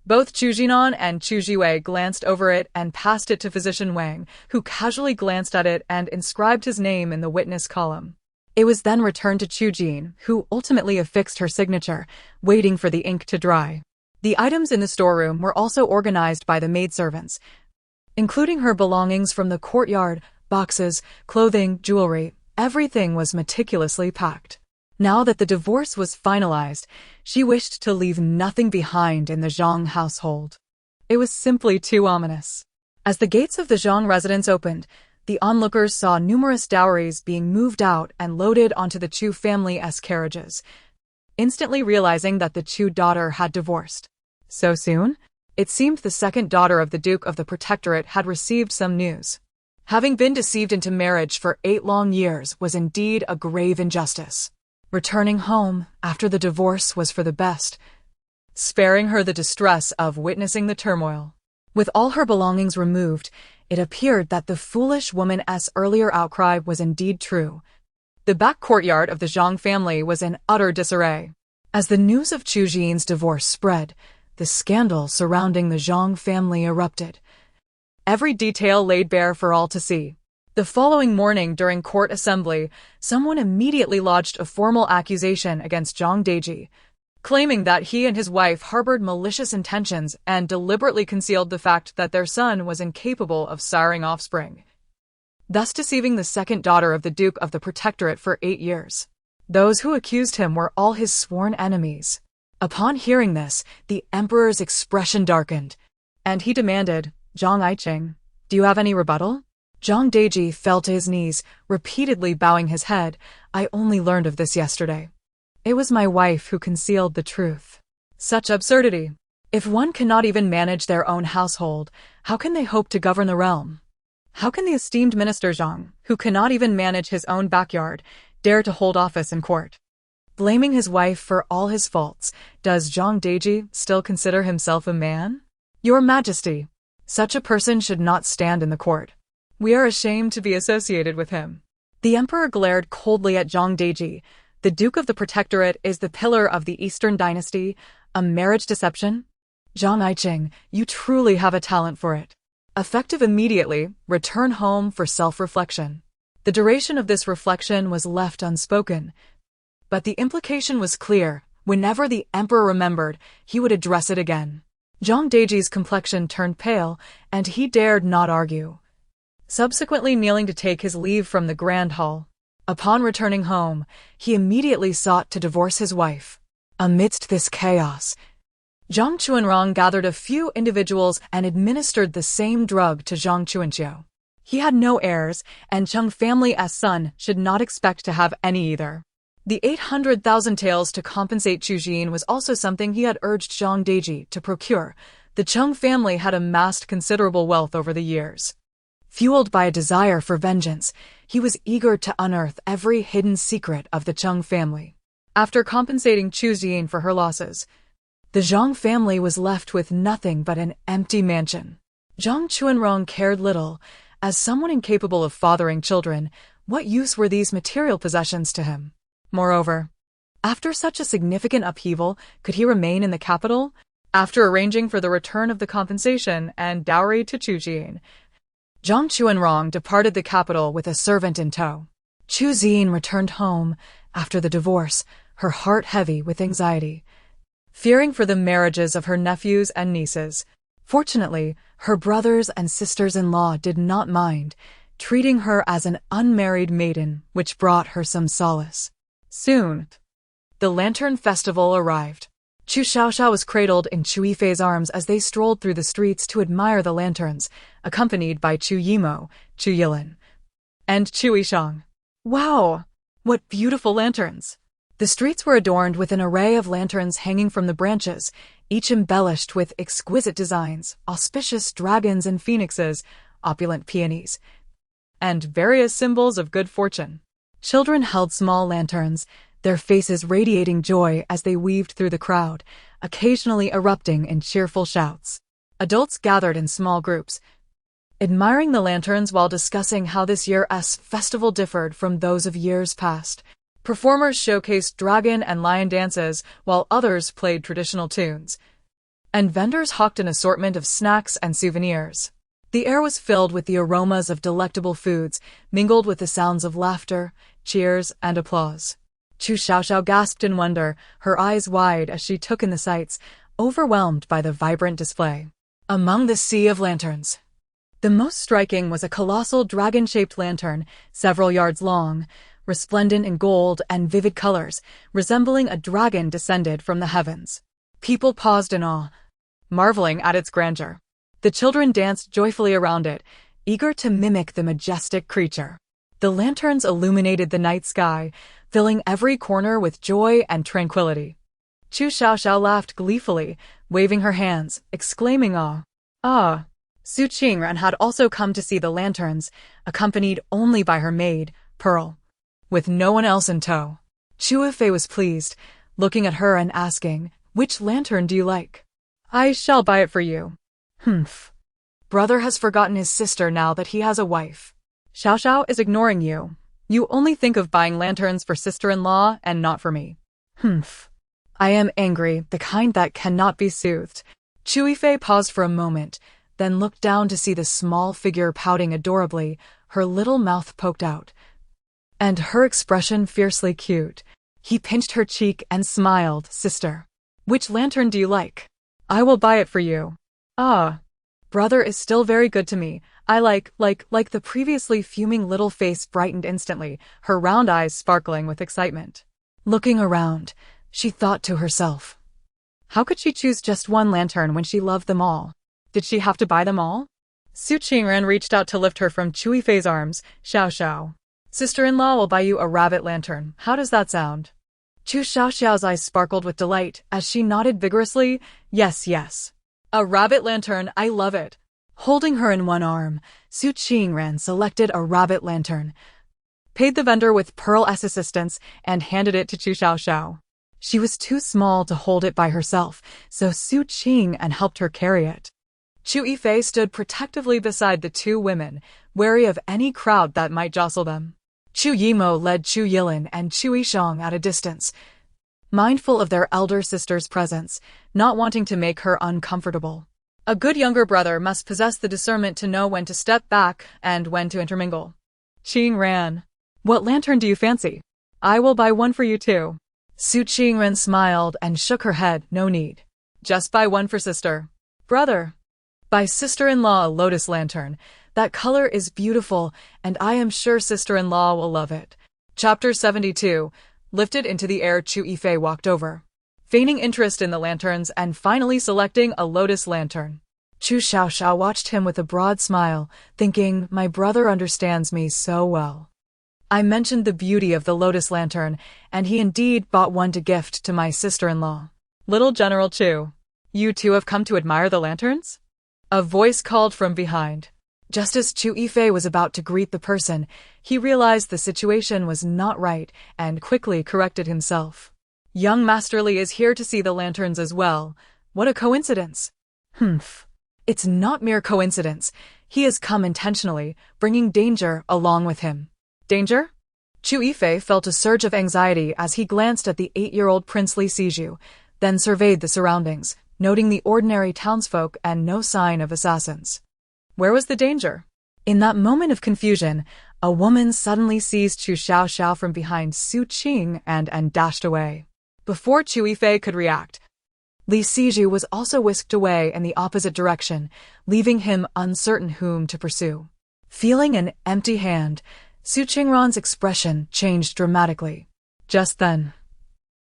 Both Chu Jinan and Chu Jiwei glanced over it and passed it to Physician Wang, who casually glanced at it and inscribed his name in the witness column. It was then returned to Chu Jin, who ultimately affixed her signature, waiting for the ink to dry. The items in the storeroom were also organized by the maidservants, including her belongings from the courtyard, boxes, clothing, jewelry. Everything was meticulously packed. Now that the divorce was finalized, she wished to leave nothing behind in the Zhang household. It was simply too ominous. As the gates of the Zhang residence opened, the onlookers saw numerous dowries being moved out and loaded onto the Chu family's carriages, instantly realizing that the Chu daughter had divorced. So soon? It seemed the second daughter of the Duke of the Protectorate had received some news. Having been deceived into marriage for 8 long years was indeed a grave injustice. Returning home after the divorce was for the best, sparing her the distress of witnessing the turmoil. With all her belongings removed, it appeared that the foolish woman's earlier outcry was indeed true. The back courtyard of the Zhang family was in utter disarray. As the news of Chu Jin's divorce spread, the scandal surrounding the Zhang family erupted. Every detail laid bare for all to see. The following morning during court assembly, someone immediately lodged a formal accusation against Zhang Deji, claiming that he and his wife harbored malicious intentions and deliberately concealed the fact that their son was incapable of siring offspring, thus deceiving the second daughter of the Duke of the Protectorate for 8 years. Those who accused him were all his sworn enemies. Upon hearing this, the emperor's expression darkened, and he demanded, "Zhang Aiqing, do you have any rebuttal?" Zhang Deji fell to his knees, repeatedly bowing his head. "I only learned of this yesterday. It was my wife who concealed the truth." Such absurdity. If one cannot even manage their own household, how can they hope to govern the realm? How can the esteemed Minister Zhang, who cannot even manage his own backyard, dare to hold office in court? Blaming his wife for all his faults, does Zhang Deji still consider himself a man? Your Majesty, such a person should not stand in the court. We are ashamed to be associated with him. The emperor glared coldly at Zhang Deji. The Duke of the Protectorate is the pillar of the Eastern dynasty, a marriage deception? Zhang Aiqing, you truly have a talent for it. Effective immediately, return home for self-reflection. The duration of this reflection was left unspoken, but the implication was clear. Whenever the emperor remembered, he would address it again. Zhang Deji's complexion turned pale, and he dared not argue, subsequently kneeling to take his leave from the Grand Hall. Upon returning home, he immediately sought to divorce his wife. Amidst this chaos, Zhang Chuanrong gathered a few individuals and administered the same drug to Zhang Chuanxiao. He had no heirs, and Cheng family's son should not expect to have any either. The 800,000 taels to compensate Chu Jin was also something he had urged Zhang Deji to procure. The Cheng family had amassed considerable wealth over the years. Fueled by a desire for vengeance, he was eager to unearth every hidden secret of the Cheng family. After compensating Chu Jin for her losses, the Zhang family was left with nothing but an empty mansion. Zhang Chuanrong cared little. As someone incapable of fathering children, what use were these material possessions to him? Moreover, after such a significant upheaval, could he remain in the capital? After arranging for the return of the compensation and dowry to Chu Jin, Zhang Chuanrong departed the capital with a servant in tow. Chu Jin returned home, after the divorce, her heart heavy with anxiety, fearing for the marriages of her nephews and nieces. Fortunately, her brothers and sisters-in-law did not mind, treating her as an unmarried maiden, which brought her some solace. Soon, the Lantern Festival arrived. Chu Xiaoxiao was cradled in Chu Yifei's arms as they strolled through the streets to admire the lanterns, accompanied by Chu Yimo, Chu Yilin, and Chu Yishang. Wow! What beautiful lanterns! The streets were adorned with an array of lanterns hanging from the branches, each embellished with exquisite designs, auspicious dragons and phoenixes, opulent peonies, and various symbols of good fortune. Children held small lanterns, their faces radiating joy as they weaved through the crowd, occasionally erupting in cheerful shouts. Adults gathered in small groups, admiring the lanterns while discussing how this year's festival differed from those of years past. Performers showcased dragon and lion dances, while others played traditional tunes, and vendors hawked an assortment of snacks and souvenirs. The air was filled with the aromas of delectable foods, mingled with the sounds of laughter, cheers, and applause. Chu Xiaoxiao gasped in wonder, her eyes wide as she took in the sights, overwhelmed by the vibrant display. Among the sea of lanterns, the most striking was a colossal dragon-shaped lantern, several yards long, resplendent in gold and vivid colors, resembling a dragon descended from the heavens. People paused in awe, marveling at its grandeur. The children danced joyfully around it, eager to mimic the majestic creature. The lanterns illuminated the night sky, filling every corner with joy and tranquility. Chu Xiaoxiao laughed gleefully, waving her hands, exclaiming "Ah!" Su Qingran had also come to see the lanterns, accompanied only by her maid, Pearl, with no one else in tow. Chu Yifei was pleased, looking at her and asking, "Which lantern do you like?" "I shall buy it for you." "Humph. Brother has forgotten his sister now that he has a wife. Xiaoxiao is ignoring you. You only think of buying lanterns for sister-in-law and not for me." "Humph. I am angry, the kind that cannot be soothed." Chu Yifei paused for a moment, then looked down to see the small figure pouting adorably, her little mouth poked out, and her expression fiercely cute. He pinched her cheek and smiled. "Sister, which lantern do you like? I will buy it for you." "Ah, brother is still very good to me. I like the previously fuming little face brightened instantly, her round eyes sparkling with excitement. Looking around, she thought to herself, how could she choose just one lantern when she loved them all? Did she have to buy them all? Su Qingran reached out to lift her from Chu Yifei's arms. "Xiaoxiao, sister-in-law will buy you a rabbit lantern. How does that sound?" Chu Xiaoxiao's eyes sparkled with delight as she nodded vigorously. Yes. A rabbit lantern, I love it." Holding her in one arm, Su Qingran selected a rabbit lantern, paid the vendor with Pearl's assistance, and handed it to Chu Xiaoxiao. She was too small to hold it by herself, so Su Qingran helped her carry it. Chu Yifei stood protectively beside the two women, wary of any crowd that might jostle them. Chu Yimo led Chu Yilin and Chu Yishang at a distance, mindful of their elder sister's presence, not wanting to make her uncomfortable. A good younger brother must possess the discernment to know when to step back and when to intermingle. "Qingran, what lantern do you fancy? I will buy one for you too." Su Qingran smiled and shook her head. "No need. Just buy one for sister. Brother, buy sister-in-law a lotus lantern. That color is beautiful, and I am sure sister-in-law will love it." Chapter 72. Lifted into the air, Chu Yifei walked over, feigning interest in the lanterns and finally selecting a lotus lantern. Chu Xiaoxiao watched him with a broad smile, thinking, my brother understands me so well. I mentioned the beauty of the lotus lantern, and he indeed bought one to gift to my sister-in-law. "Little General Chu, you too have come to admire the lanterns?" A voice called from behind. Just as Chu Yifei was about to greet the person, he realized the situation was not right and quickly corrected himself. "Young Master Li is here to see the lanterns as well. What a coincidence." "Humph. It's not mere coincidence. He has come intentionally, bringing danger along with him." "Danger?" Chu Yifei felt a surge of anxiety as he glanced at the 8-year-old Prince Li Siju, then surveyed the surroundings, noting the ordinary townsfolk and no sign of assassins. Where was the danger? In that moment of confusion, a woman suddenly seized Chu Xiaoxiao from behind Su Qing and dashed away. Before Chu Yifei could react, Li Siju was also whisked away in the opposite direction, leaving him uncertain whom to pursue. Feeling an empty hand, Su Qingran's expression changed dramatically. Just then,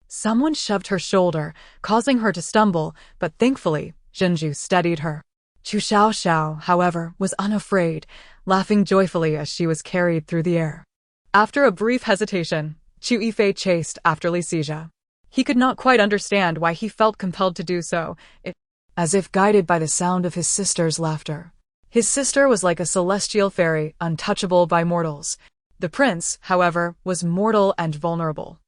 someone shoved her shoulder, causing her to stumble, but thankfully, Zhenju steadied her. Chu Xiaoxiao, however, was unafraid, laughing joyfully as she was carried through the air. After a brief hesitation, Chu Yifei chased after Li Siju. He could not quite understand why he felt compelled to do so, as if guided by the sound of his sister's laughter. His sister was like a celestial fairy, untouchable by mortals. The prince, however, was mortal and vulnerable.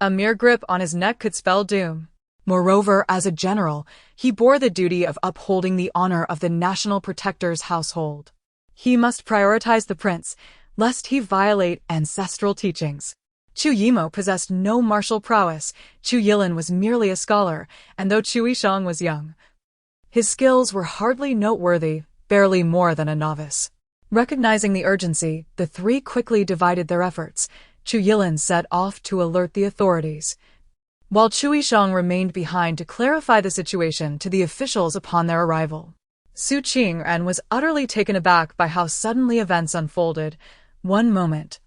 A mere grip on his neck could spell doom. Moreover, as a general, he bore the duty of upholding the honor of the national protector's household. He must prioritize the prince, lest he violate ancestral teachings. Chu Yimo possessed no martial prowess, Chu Yilin was merely a scholar, and though Chu Yishang was young, his skills were hardly noteworthy, barely more than a novice. Recognizing the urgency, the three quickly divided their efforts. Chu Yilin set off to alert the authorities, while Chu Yishang remained behind to clarify the situation to the officials upon their arrival. Su Qingran was utterly taken aback by how suddenly events unfolded. One moment,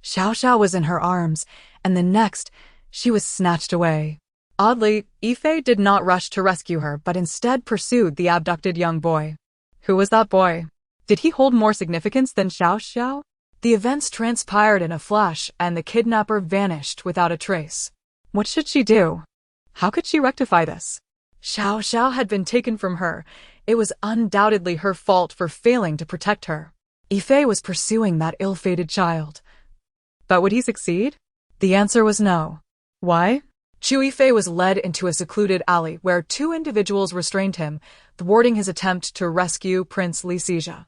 Xiaoxiao was in her arms, and the next, she was snatched away. Oddly, Yifei did not rush to rescue her but instead pursued the abducted young boy. Who was that boy? Did he hold more significance than Xiaoxiao? The events transpired in a flash, and the kidnapper vanished without a trace. What should she do? How could she rectify this? Xiaoxiao had been taken from her. It was undoubtedly her fault for failing to protect her. Yifei was pursuing that ill-fated child. But would he succeed? The answer was no. Why? Chu Yifei was led into a secluded alley where two individuals restrained him, thwarting his attempt to rescue Prince Li Siju.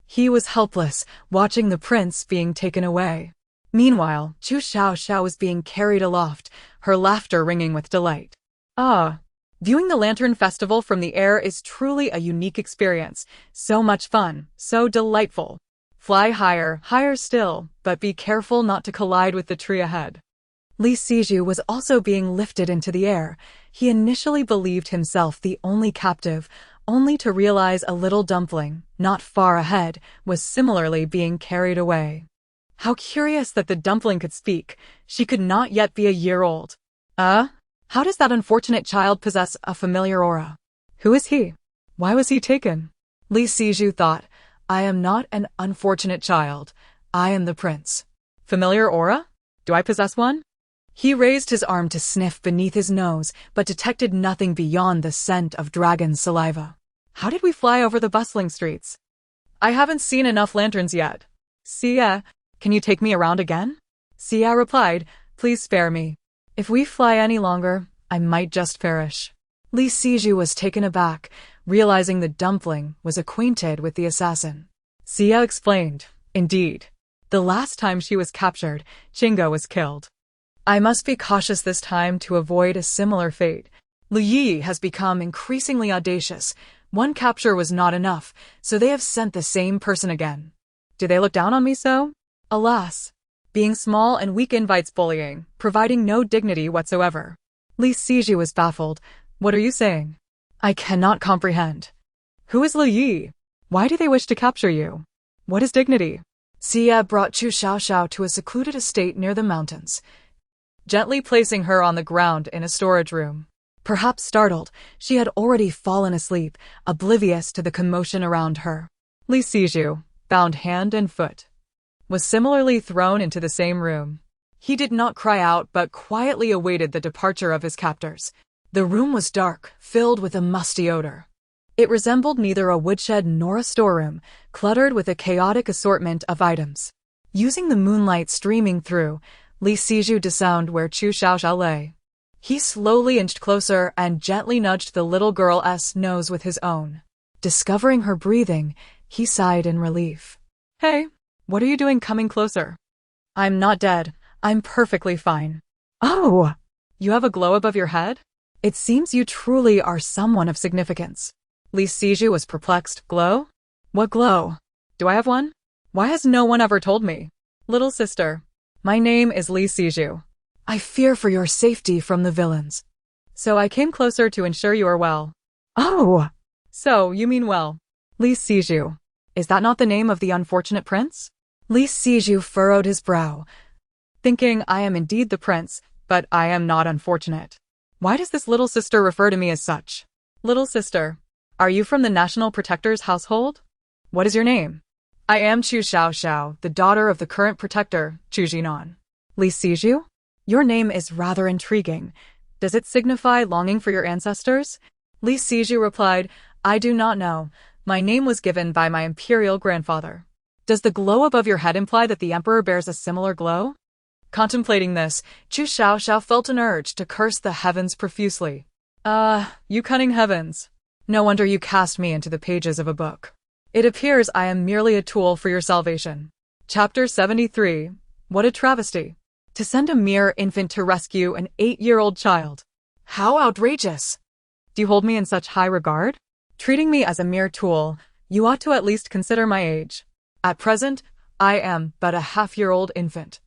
He was helpless, watching the prince being taken away. Meanwhile, Chu Xiaoxiao was being carried aloft, her laughter ringing with delight. Ah! Viewing the Lantern Festival from the air is truly a unique experience. So much fun, so delightful. Fly higher, higher still, but be careful not to collide with the tree ahead. Li Siju was also being lifted into the air. He initially believed himself the only captive, only to realize a little dumpling, not far ahead, was similarly being carried away. How curious that the dumpling could speak. She could not yet be a year old. How does that unfortunate child possess a familiar aura? Who is he? Why was he taken? Li Siju thought, I am not an unfortunate child. I am the prince. Familiar aura? Do I possess one? He raised his arm to sniff beneath his nose, but detected nothing beyond the scent of dragon's saliva. How did we fly over the bustling streets? I haven't seen enough lanterns yet. Xia, can you take me around again? Xia replied, please spare me. If we fly any longer, I might just perish. Li Siju was taken aback, realizing the dumpling was acquainted with the assassin. Xia explained, indeed. The last time she was captured, Chinga was killed. I must be cautious this time to avoid a similar fate. Lu Yi has become increasingly audacious. One capture was not enough, so they have sent the same person again. Do they look down on me so? Alas, being small and weak invites bullying, providing no dignity whatsoever. Li Siju was baffled. What are you saying? I cannot comprehend. Who is Lu Yi? Why do they wish to capture you? What is dignity? Xia brought Chu Xiaoxiao to a secluded estate near the mountains, gently placing her on the ground in a storage room. Perhaps startled, she had already fallen asleep, oblivious to the commotion around her. Li Siju, bound hand and foot, was similarly thrown into the same room. He did not cry out but quietly awaited the departure of his captors. The room was dark, filled with a musty odor. It resembled neither a woodshed nor a storeroom, cluttered with a chaotic assortment of items. Using the moonlight streaming through, Li Siju discerned where Chu Xiaoxiao lay. He slowly inched closer and gently nudged the little girl's nose with his own. Discovering her breathing, he sighed in relief. Hey, what are you doing coming closer? I'm not dead. I'm perfectly fine. Oh, you have a glow above your head? It seems you truly are someone of significance. Li Siju was perplexed. Glow? What glow? Do I have one? Why has no one ever told me? Little sister, my name is Li Siju. I fear for your safety from the villains. So I came closer to ensure you are well. Oh! So, you mean well. Li Siju. Is that not the name of the unfortunate prince? Li Siju furrowed his brow, thinking I am indeed the prince, but I am not unfortunate. Why does this little sister refer to me as such? Little sister, are you from the National Protector's household? What is your name? I am Chu Xiaoxiao, the daughter of the current protector, Chu Jinan. Li Siju? Your name is rather intriguing. Does it signify longing for your ancestors? Li Siju replied, I do not know. My name was given by my imperial grandfather. Does the glow above your head imply that the emperor bears a similar glow? Contemplating this, Chu Xiaoxiao felt an urge to curse the heavens profusely. You cunning heavens. No wonder you cast me into the pages of a book. It appears I am merely a tool for your salvation. Chapter 73. What a travesty. To send a mere infant to rescue an 8-year-old child. How outrageous! Do you hold me in such high regard? Treating me as a mere tool, you ought to at least consider my age. At present, I am but a half-year-old infant.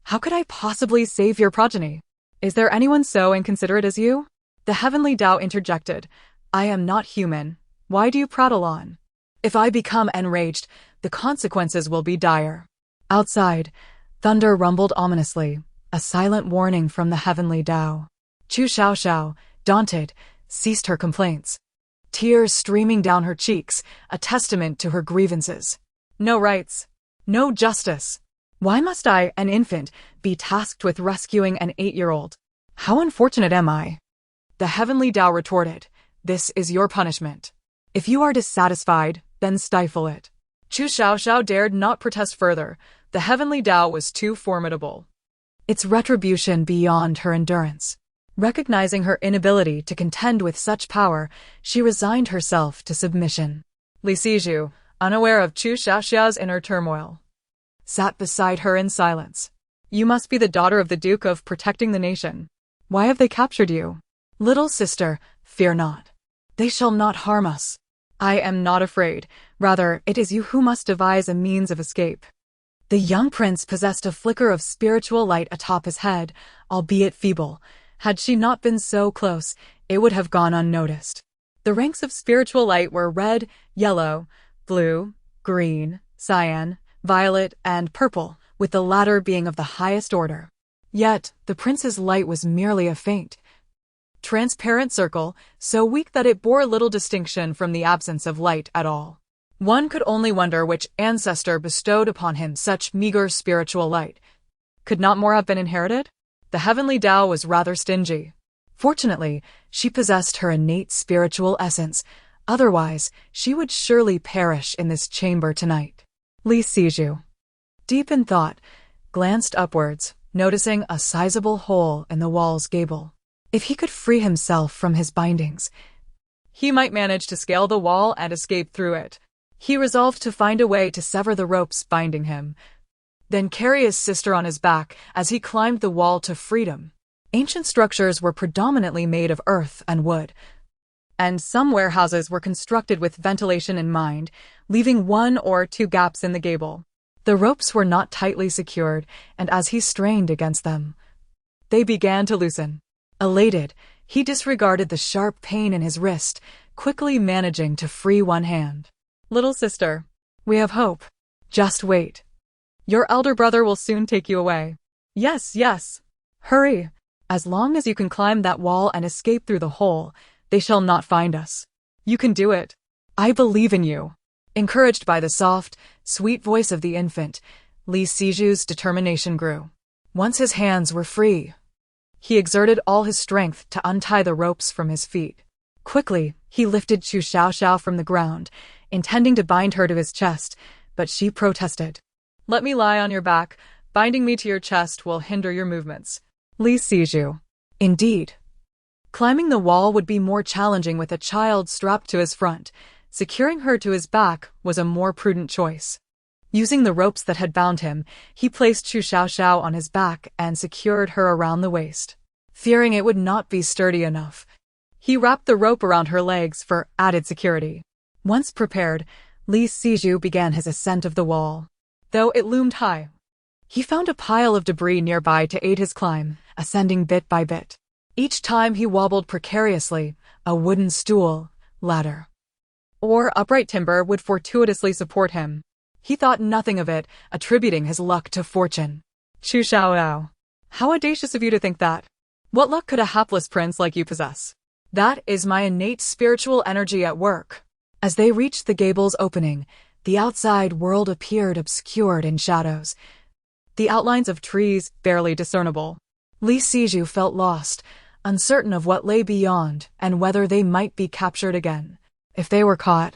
How could I possibly save your progeny? Is there anyone so inconsiderate as you? The heavenly Tao interjected. I am not human. Why do you prattle on? If I become enraged, the consequences will be dire. Outside, thunder rumbled ominously, a silent warning from the heavenly Tao. Chu Xiaoxiao, daunted, ceased her complaints. Tears streaming down her cheeks, a testament to her grievances. No rights. No justice. Why must I, an infant, be tasked with rescuing an 8-year-old? How unfortunate am I? The heavenly Tao retorted, This is your punishment. If you are dissatisfied, then stifle it. Chu Xiaoxiao dared not protest further. The heavenly Tao was too formidable. Its retribution beyond her endurance. Recognizing her inability to contend with such power, she resigned herself to submission. Li Siju, unaware of Chu Xiaoxiao's inner turmoil, sat beside her in silence. You must be the daughter of the Duke of Protecting the Nation. Why have they captured you? Little sister, fear not. They shall not harm us. I am not afraid. Rather, it is you who must devise a means of escape. The young prince possessed a flicker of spiritual light atop his head, albeit feeble. Had she not been so close, it would have gone unnoticed. The ranks of spiritual light were red, yellow, blue, green, cyan, violet, and purple, with the latter being of the highest order. Yet, the prince's light was merely a faint, transparent circle, so weak that it bore little distinction from the absence of light at all. One could only wonder which ancestor bestowed upon him such meager spiritual light. Could not more have been inherited? The heavenly Tao was rather stingy. Fortunately, she possessed her innate spiritual essence, otherwise she would surely perish in this chamber tonight. Li Siju, deep in thought, glanced upwards, noticing a sizable hole in the wall's gable. If he could free himself from his bindings, he might manage to scale the wall and escape through it. He resolved to find a way to sever the ropes binding him, then carry his sister on his back as he climbed the wall to freedom. Ancient structures were predominantly made of earth and wood, and some warehouses were constructed with ventilation in mind, leaving 1 or 2 gaps in the gable. The ropes were not tightly secured, and as he strained against them, they began to loosen. Elated, he disregarded the sharp pain in his wrist, quickly managing to free one hand. Little sister, we have hope. Just wait. Your elder brother will soon take you away. Yes, yes. Hurry. As long as you can climb that wall and escape through the hole, they shall not find us. You can do it. I believe in you. Encouraged by the soft, sweet voice of the infant, Li Siju's determination grew. Once his hands were free, he exerted all his strength to untie the ropes from his feet. Quickly, he lifted Chu Xiaoxiao from the ground, intending to bind her to his chest, but she protested. Let me lie on your back. Binding me to your chest will hinder your movements. Li Siju. Indeed. Climbing the wall would be more challenging with a child strapped to his front. Securing her to his back was a more prudent choice. Using the ropes that had bound him, he placed Chu Xiaoxiao on his back and secured her around the waist. Fearing it would not be sturdy enough, he wrapped the rope around her legs for added security. Once prepared, Li Siju began his ascent of the wall. Though it loomed high, He found a pile of debris nearby to aid his climb, ascending bit by bit. Each time he wobbled precariously, a wooden stool, ladder, or upright timber would fortuitously support him. He thought nothing of it, attributing his luck to fortune. Chu Xiaoxiao. How audacious of you to think that. What luck could a hapless prince like you possess? That is my innate spiritual energy at work. As they reached the gable's opening, the outside world appeared obscured in shadows, the outlines of trees barely discernible. Li Siju felt lost, uncertain of what lay beyond and whether they might be captured again. If they were caught,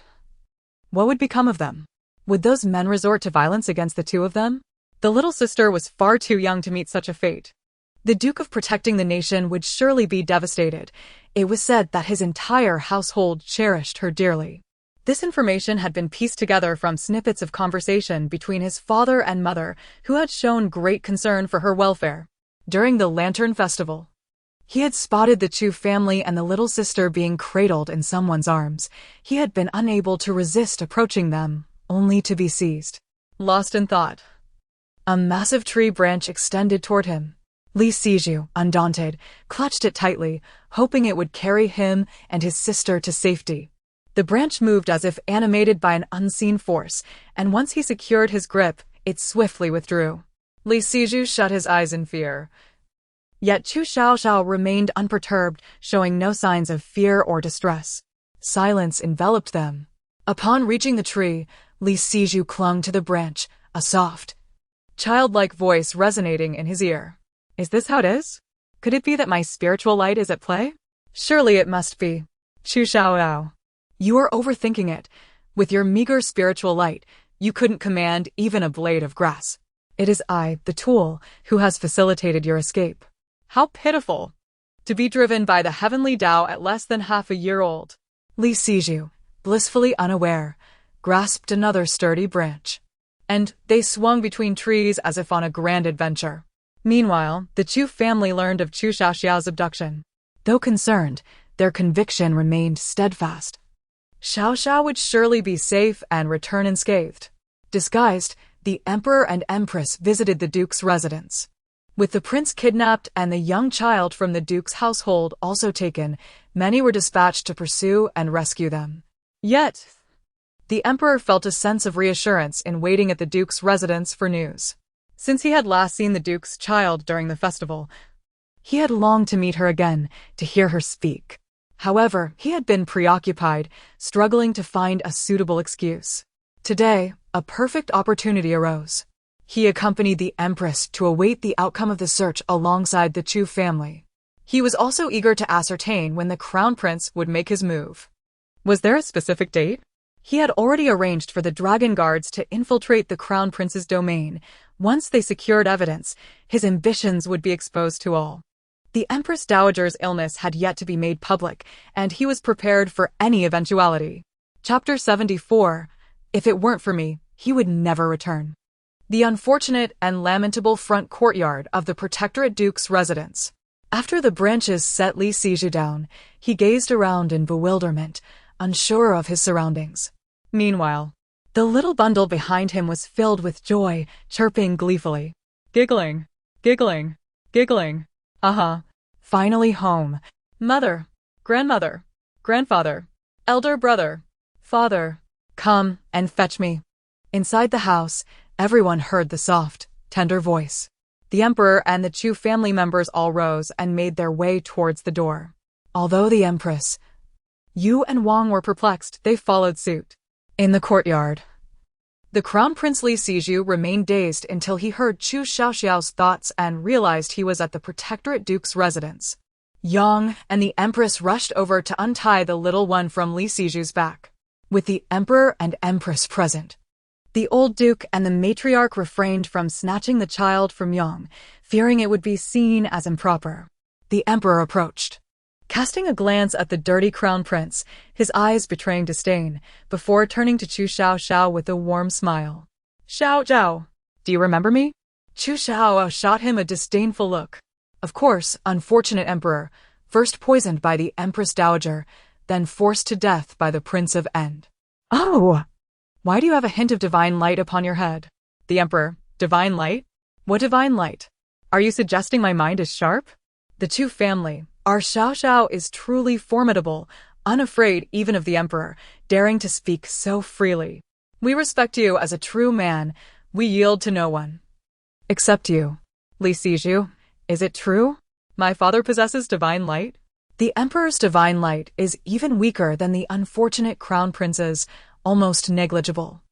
what would become of them? Would those men resort to violence against the two of them? The little sister was far too young to meet such a fate. The Duke of protecting the nation would surely be devastated. It was said that his entire household cherished her dearly. This information had been pieced together from snippets of conversation between his father and mother, who had shown great concern for her welfare. During the Lantern Festival, he had spotted the Chu family and the little sister being cradled in someone's arms. He had been unable to resist approaching them, only to be seized. Lost in thought, a massive tree branch extended toward him. Li Siju, undaunted, clutched it tightly, hoping it would carry him and his sister to safety. The branch moved as if animated by an unseen force, and once he secured his grip, it swiftly withdrew. Li Siju shut his eyes in fear. Yet Chu Xiaoxiao remained unperturbed, showing no signs of fear or distress. Silence enveloped them. Upon reaching the tree, Li Siju clung to the branch, a soft, childlike voice resonating in his ear. Is this how it is? Could it be that my spiritual light is at play? Surely it must be. Chu Xiaoxiao. You are overthinking it. With your meager spiritual light, you couldn't command even a blade of grass. It is I, the tool, who has facilitated your escape. How pitiful! To be driven by the heavenly Tao at less than half a year old. Li Siju, blissfully unaware, grasped another sturdy branch. And they swung between trees as if on a grand adventure. Meanwhile, the Chu family learned of Chu Xiaoxiao's abduction. Though concerned, their conviction remained steadfast. Xiaoxiao would surely be safe and return unscathed. Disguised, the emperor and empress visited the duke's residence. With the prince kidnapped and the young child from the duke's household also taken, many were dispatched to pursue and rescue them. Yet, the emperor felt a sense of reassurance in waiting at the duke's residence for news. Since he had last seen the duke's child during the festival, he had longed to meet her again, to hear her speak. However, he had been preoccupied, struggling to find a suitable excuse. Today, a perfect opportunity arose. He accompanied the empress to await the outcome of the search alongside the Chu family. He was also eager to ascertain when the crown prince would make his move. Was there a specific date? He had already arranged for the dragon guards to infiltrate the crown prince's domain. Once they secured evidence, his ambitions would be exposed to all. The Empress Dowager's illness had yet to be made public, and he was prepared for any eventuality. Chapter 74. If it weren't for me, he would never return. The unfortunate and lamentable front courtyard of the Protectorate Duke's residence. After the branches set Li Siju down, he gazed around in bewilderment, unsure of his surroundings. Meanwhile, the little bundle behind him was filled with joy, chirping gleefully. Giggling, giggling, giggling. Finally home. Mother, grandmother, grandfather, elder brother, father, come and fetch me. Inside the house, everyone heard the soft, tender voice. The emperor and the Chu family members all rose and made their way towards the door. Although the empress, Yu and Wang were perplexed, they followed suit. In the courtyard, the Crown Prince Li Siju remained dazed until he heard Chu Xiaoxiao's thoughts and realized he was at the Protectorate Duke's residence. Yang and the Empress rushed over to untie the little one from Li Siju's back. With the Emperor and Empress present, the old Duke and the matriarch refrained from snatching the child from Yang, fearing it would be seen as improper. The Emperor approached, casting a glance at the dirty Crown Prince, his eyes betraying disdain, before turning to Chu Xiaoxiao with a warm smile. Xiaoxiao, do you remember me? Chu Xiaoxiao shot him a disdainful look. Of course, unfortunate Emperor, first poisoned by the Empress Dowager, then forced to death by the Prince of End. Oh! Why do you have a hint of divine light upon your head? The Emperor, divine light? What divine light? Are you suggesting my mind is sharp? The Chu family, our Xiaoxiao is truly formidable, unafraid even of the emperor, daring to speak so freely. We respect you as a true man. We yield to no one. Except you. Lineage, is it true? My father possesses divine light? The emperor's divine light is even weaker than the unfortunate crown prince's, almost negligible.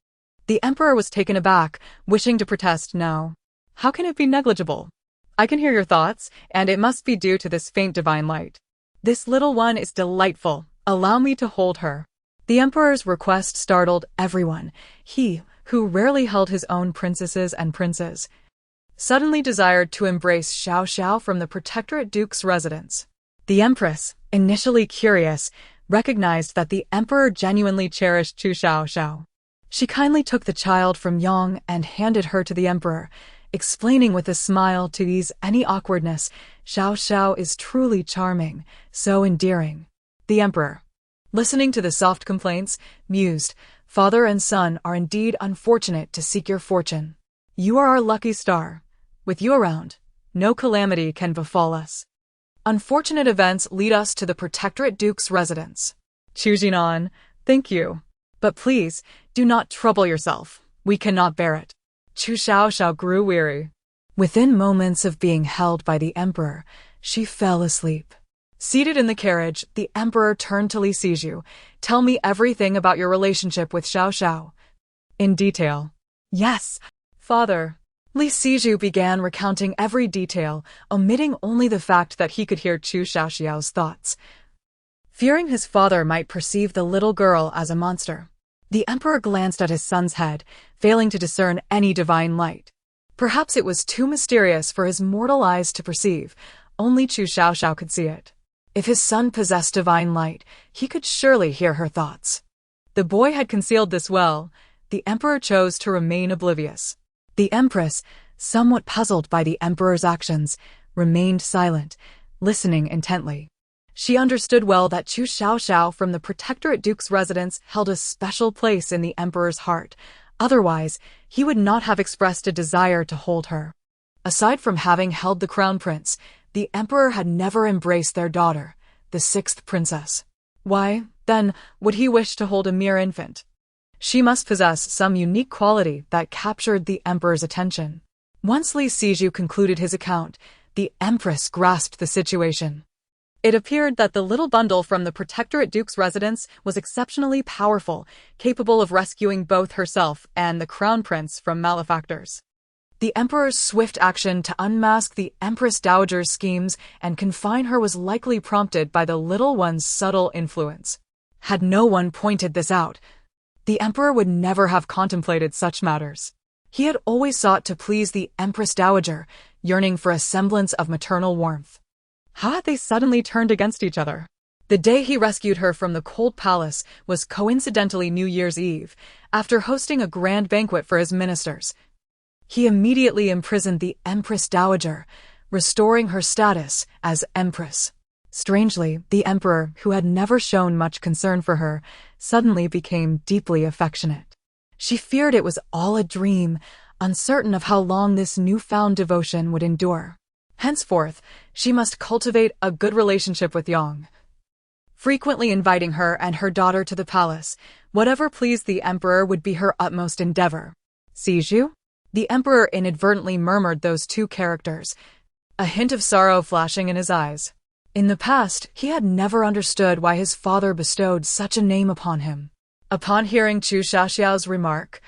The emperor was taken aback, wishing to protest no. How can it be negligible? I can hear your thoughts, and it must be due to this faint divine light. This little one is delightful. Allow me to hold her. The emperor's request startled everyone. He, who rarely held his own princesses and princes, suddenly desired to embrace Xiaoxiao from the protectorate duke's residence. The empress, initially curious, recognized that the emperor genuinely cherished Chu Xiaoxiao. She kindly took the child from Yang and handed her to the emperor, explaining with a smile to ease any awkwardness, Xiaoxiao is truly charming, so endearing. The emperor, listening to the soft complaints, mused, father and son are indeed unfortunate to seek your fortune. You are our lucky star. With you around, no calamity can befall us. Unfortunate events lead us to the protectorate duke's residence. Chu Jinan, thank you. But please, do not trouble yourself. We cannot bear it. Chu Xiaoxiao grew weary. Within moments of being held by the emperor, she fell asleep. Seated in the carriage, the emperor turned to Lineage. Tell me everything about your relationship with Xiaoxiao. In detail. Yes, father. Lineage began recounting every detail, omitting only the fact that he could hear Chu Xiaoxiao's thoughts. Fearing his father might perceive the little girl as a monster, the emperor glanced at his son's head, failing to discern any divine light. Perhaps it was too mysterious for his mortal eyes to perceive. Only Chu Xiaoxiao could see it. If his son possessed divine light, he could surely hear her thoughts. The boy had concealed this well. The emperor chose to remain oblivious. The empress, somewhat puzzled by the emperor's actions, remained silent, listening intently. She understood well that Chu Xiaoxiao from the protectorate duke's residence held a special place in the emperor's heart. Otherwise, he would not have expressed a desire to hold her. Aside from having held the crown prince, the emperor had never embraced their daughter, the sixth princess. Why, then, would he wish to hold a mere infant? She must possess some unique quality that captured the emperor's attention. Once Lineage concluded his account, the empress grasped the situation. It appeared that the little bundle from the protectorate duke's residence was exceptionally powerful, capable of rescuing both herself and the crown prince from malefactors. The emperor's swift action to unmask the empress dowager's schemes and confine her was likely prompted by the little one's subtle influence. Had no one pointed this out, the emperor would never have contemplated such matters. He had always sought to please the empress dowager, yearning for a semblance of maternal warmth. How had they suddenly turned against each other? The day he rescued her from the cold palace was coincidentally New Year's Eve. After hosting a grand banquet for his ministers, he immediately imprisoned the empress dowager, restoring her status as empress. Strangely, the emperor, who had never shown much concern for her, suddenly became deeply affectionate. She feared it was all a dream, uncertain of how long this newfound devotion would endure. Henceforth, she must cultivate a good relationship with Yang, frequently inviting her and her daughter to the palace. Whatever pleased the emperor would be her utmost endeavor. Siju? The emperor inadvertently murmured those two characters, a hint of sorrow flashing in his eyes. In the past, he had never understood why his father bestowed such a name upon him. Upon hearing Chu Xiaoxiao's remark,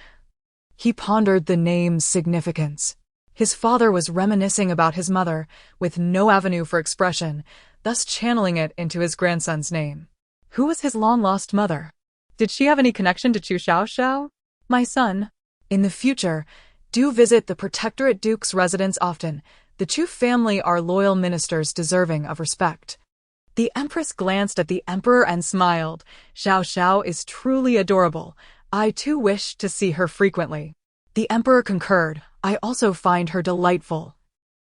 he pondered the name's significance. His father was reminiscing about his mother, with no avenue for expression, thus channeling it into his grandson's name. Who was his long-lost mother? Did she have any connection to Chu Xiaoxiao? My son, in the future, do visit the protectorate duke's residence often. The Chu family are loyal ministers deserving of respect. The empress glanced at the emperor and smiled. Xiaoxiao is truly adorable. I too wish to see her frequently. The emperor concurred. I also find her delightful.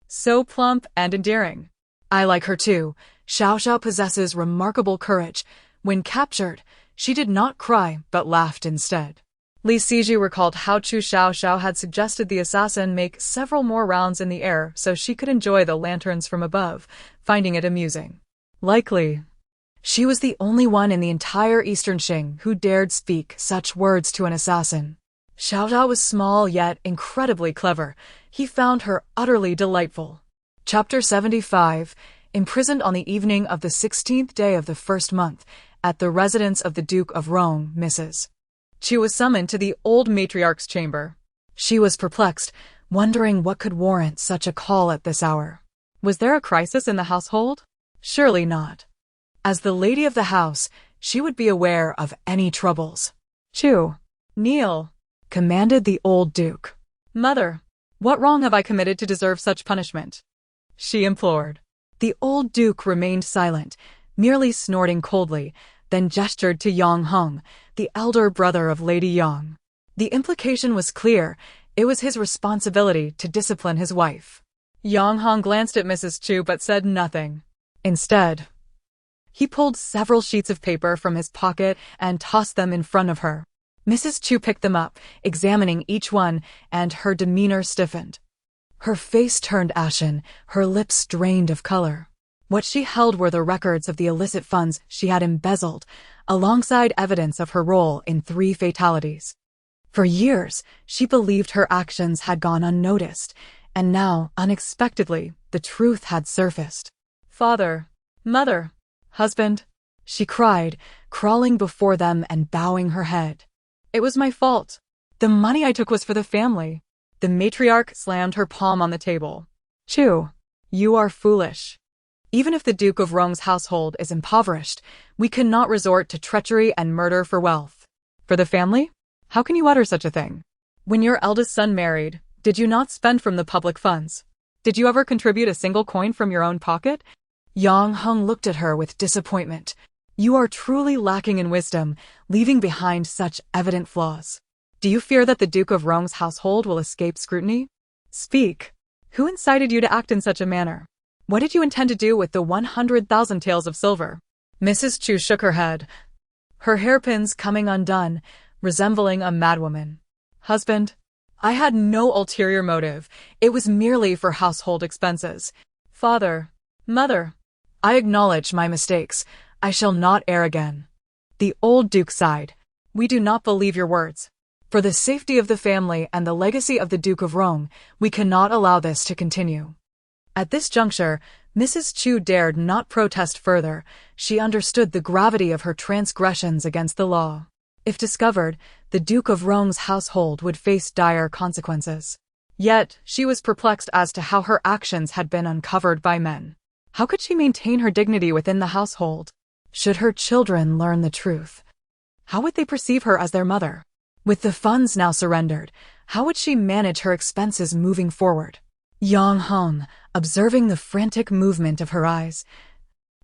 So plump and endearing. I like her too. Xiaoxiao possesses remarkable courage. When captured, she did not cry but laughed instead. Li Siju recalled how Chu Xiaoxiao had suggested the assassin make several more rounds in the air so she could enjoy the lanterns from above, finding it amusing. Likely, she was the only one in the entire Eastern Qing who dared speak such words to an assassin. Xiaoxiao was small yet incredibly clever. He found her utterly delightful. Chapter 75. Imprisoned on the evening of the 16th day of the first month, at the residence of the Duke of Rome, Mrs. Chu was summoned to the old matriarch's chamber. She was perplexed, wondering what could warrant such a call at this hour. Was there a crisis in the household? Surely not. As the lady of the house, she would be aware of any troubles. Chu, kneel, commanded the old duke. Mother, what wrong have I committed to deserve such punishment? She implored. The old duke remained silent, merely snorting coldly, then gestured to Yang Heng, the elder brother of Lady Yang. The implication was clear. It was his responsibility to discipline his wife. Yang Heng glanced at Mrs. Chu but said nothing. Instead, he pulled several sheets of paper from his pocket and tossed them in front of her. Mrs. Chu picked them up, examining each one, and her demeanor stiffened. Her face turned ashen, her lips drained of color. What she held were the records of the illicit funds she had embezzled, alongside evidence of her role in 3 fatalities. For years, she believed her actions had gone unnoticed, and now, unexpectedly, the truth had surfaced. Father, mother, husband, she cried, crawling before them and bowing her head. It was my fault. The money I took was for the family. The matriarch slammed her palm on the table. Chu, you are foolish. Even if the Duke of Rong's household is impoverished, we cannot resort to treachery and murder for wealth. For the family? How can you utter such a thing? When your eldest son married, did you not spend from the public funds? Did you ever contribute a single coin from your own pocket? Yang Heng looked at her with disappointment. You are truly lacking in wisdom, leaving behind such evident flaws. Do you fear that the Duke of Rong's household will escape scrutiny? Speak. Who incited you to act in such a manner? What did you intend to do with the 100,000 taels of silver? Mrs. Chu shook her head, her hairpins coming undone, resembling a madwoman. Husband, I had no ulterior motive. It was merely for household expenses. Father, mother, I acknowledge my mistakes. I shall not err again. The old duke sighed. We do not believe your words. For the safety of the family and the legacy of the Duke of Rome, we cannot allow this to continue. At this juncture, Mrs. Chu dared not protest further. She understood the gravity of her transgressions against the law. If discovered, the Duke of Rong's household would face dire consequences. Yet, she was perplexed as to how her actions had been uncovered by men. How could she maintain her dignity within the household? Should her children learn the truth? How would they perceive her as their mother? With the funds now surrendered, how would she manage her expenses moving forward? Yang Heng, observing the frantic movement of her eyes,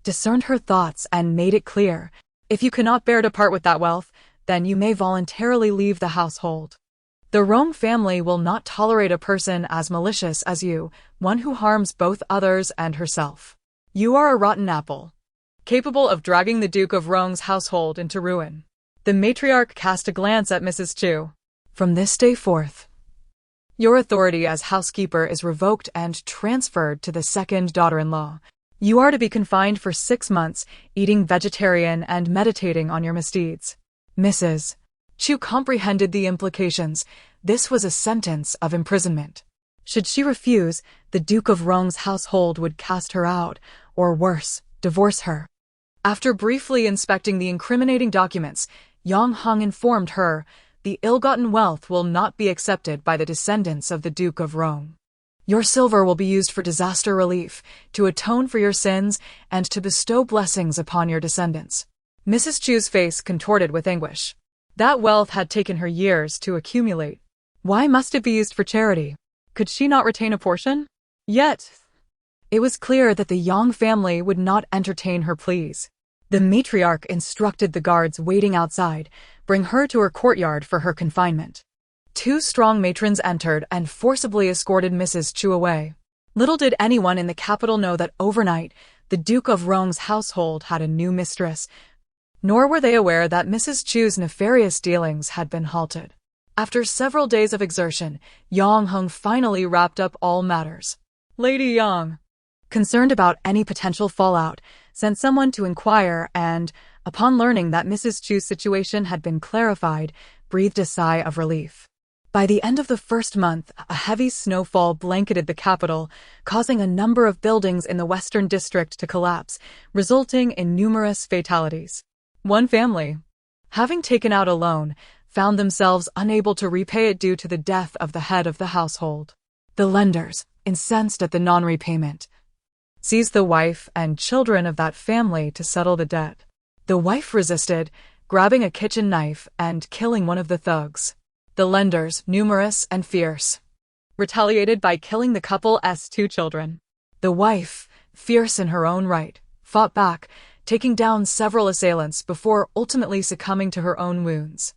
discerned her thoughts and made it clear. If you cannot bear to part with that wealth, then you may voluntarily leave the household. The Rome family will not tolerate a person as malicious as you, one who harms both others and herself. You are a rotten apple, capable of dragging the Duke of Rong's household into ruin. The matriarch cast a glance at Mrs. Chu. From this day forth, your authority as housekeeper is revoked and transferred to the second daughter-in-law. You are to be confined for 6 months, eating vegetarian and meditating on your misdeeds. Mrs. Chu comprehended the implications. This was a sentence of imprisonment. Should she refuse, the Duke of Rong's household would cast her out, or worse, divorce her. After briefly inspecting the incriminating documents, Yang Heng informed her, the ill-gotten wealth will not be accepted by the descendants of the Duke of Rome. Your silver will be used for disaster relief, to atone for your sins, and to bestow blessings upon your descendants. Mrs. Chu's face contorted with anguish. That wealth had taken her years to accumulate. Why must it be used for charity? Could she not retain a portion? Yet, it was clear that the Yang family would not entertain her pleas. The matriarch instructed the guards waiting outside, bring her to her courtyard for her confinement. 2 strong matrons entered and forcibly escorted Mrs. Chu away. Little did anyone in the capital know that overnight, the Duke of Rong's household had a new mistress, nor were they aware that Mrs. Chu's nefarious dealings had been halted. After several days of exertion, Yang Heng finally wrapped up all matters. Lady Yang, concerned about any potential fallout, sent someone to inquire and, upon learning that Mrs. Chu's situation had been clarified, breathed a sigh of relief. By the end of the first month, a heavy snowfall blanketed the capital, causing a number of buildings in the western district to collapse, resulting in numerous fatalities. One family, having taken out a loan, found themselves unable to repay it due to the death of the head of the household. The lenders, incensed at the non-repayment, seized the wife and children of that family to settle the debt. The wife resisted, grabbing a kitchen knife and killing one of the thugs. The lenders, numerous and fierce, retaliated by killing the couple's 2 children. The wife, fierce in her own right, fought back, taking down several assailants before ultimately succumbing to her own wounds.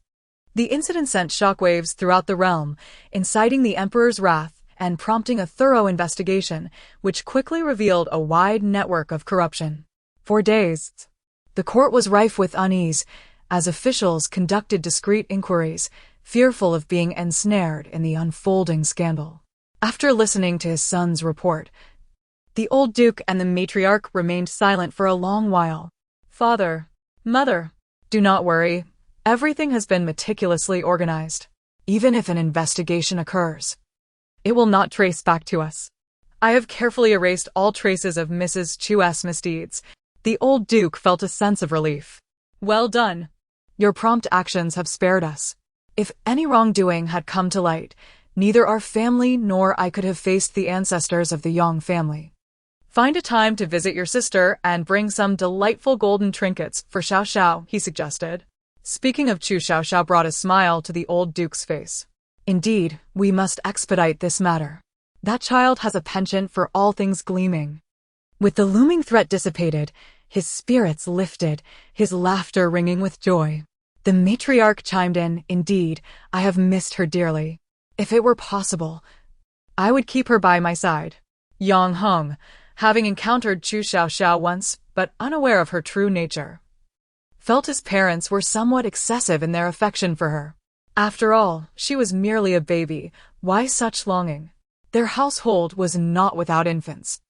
The incident sent shockwaves throughout the realm, inciting the emperor's wrath and prompting a thorough investigation, which quickly revealed a wide network of corruption. For days, the court was rife with unease, as officials conducted discreet inquiries, fearful of being ensnared in the unfolding scandal. After listening to his son's report, the old duke and the matriarch remained silent for a long while. Father, mother, do not worry. Everything has been meticulously organized. Even if an investigation occurs, it will not trace back to us. I have carefully erased all traces of Mrs. Chu's misdeeds. The old duke felt a sense of relief. Well done. Your prompt actions have spared us. If any wrongdoing had come to light, neither our family nor I could have faced the ancestors of the Yang family. Find a time to visit your sister and bring some delightful golden trinkets for Xiaoxiao, he suggested. Speaking of Chu Xiaoxiao brought a smile to the old duke's face. Indeed, we must expedite this matter. That child has a penchant for all things gleaming. With the looming threat dissipated, his spirits lifted, his laughter ringing with joy. The matriarch chimed in, indeed, I have missed her dearly. If it were possible, I would keep her by my side. Yang Heng, having encountered Chu Xiaoxiao once, but unaware of her true nature, felt his parents were somewhat excessive in their affection for her. After all, she was merely a baby. Why such longing? Their household was not without infants.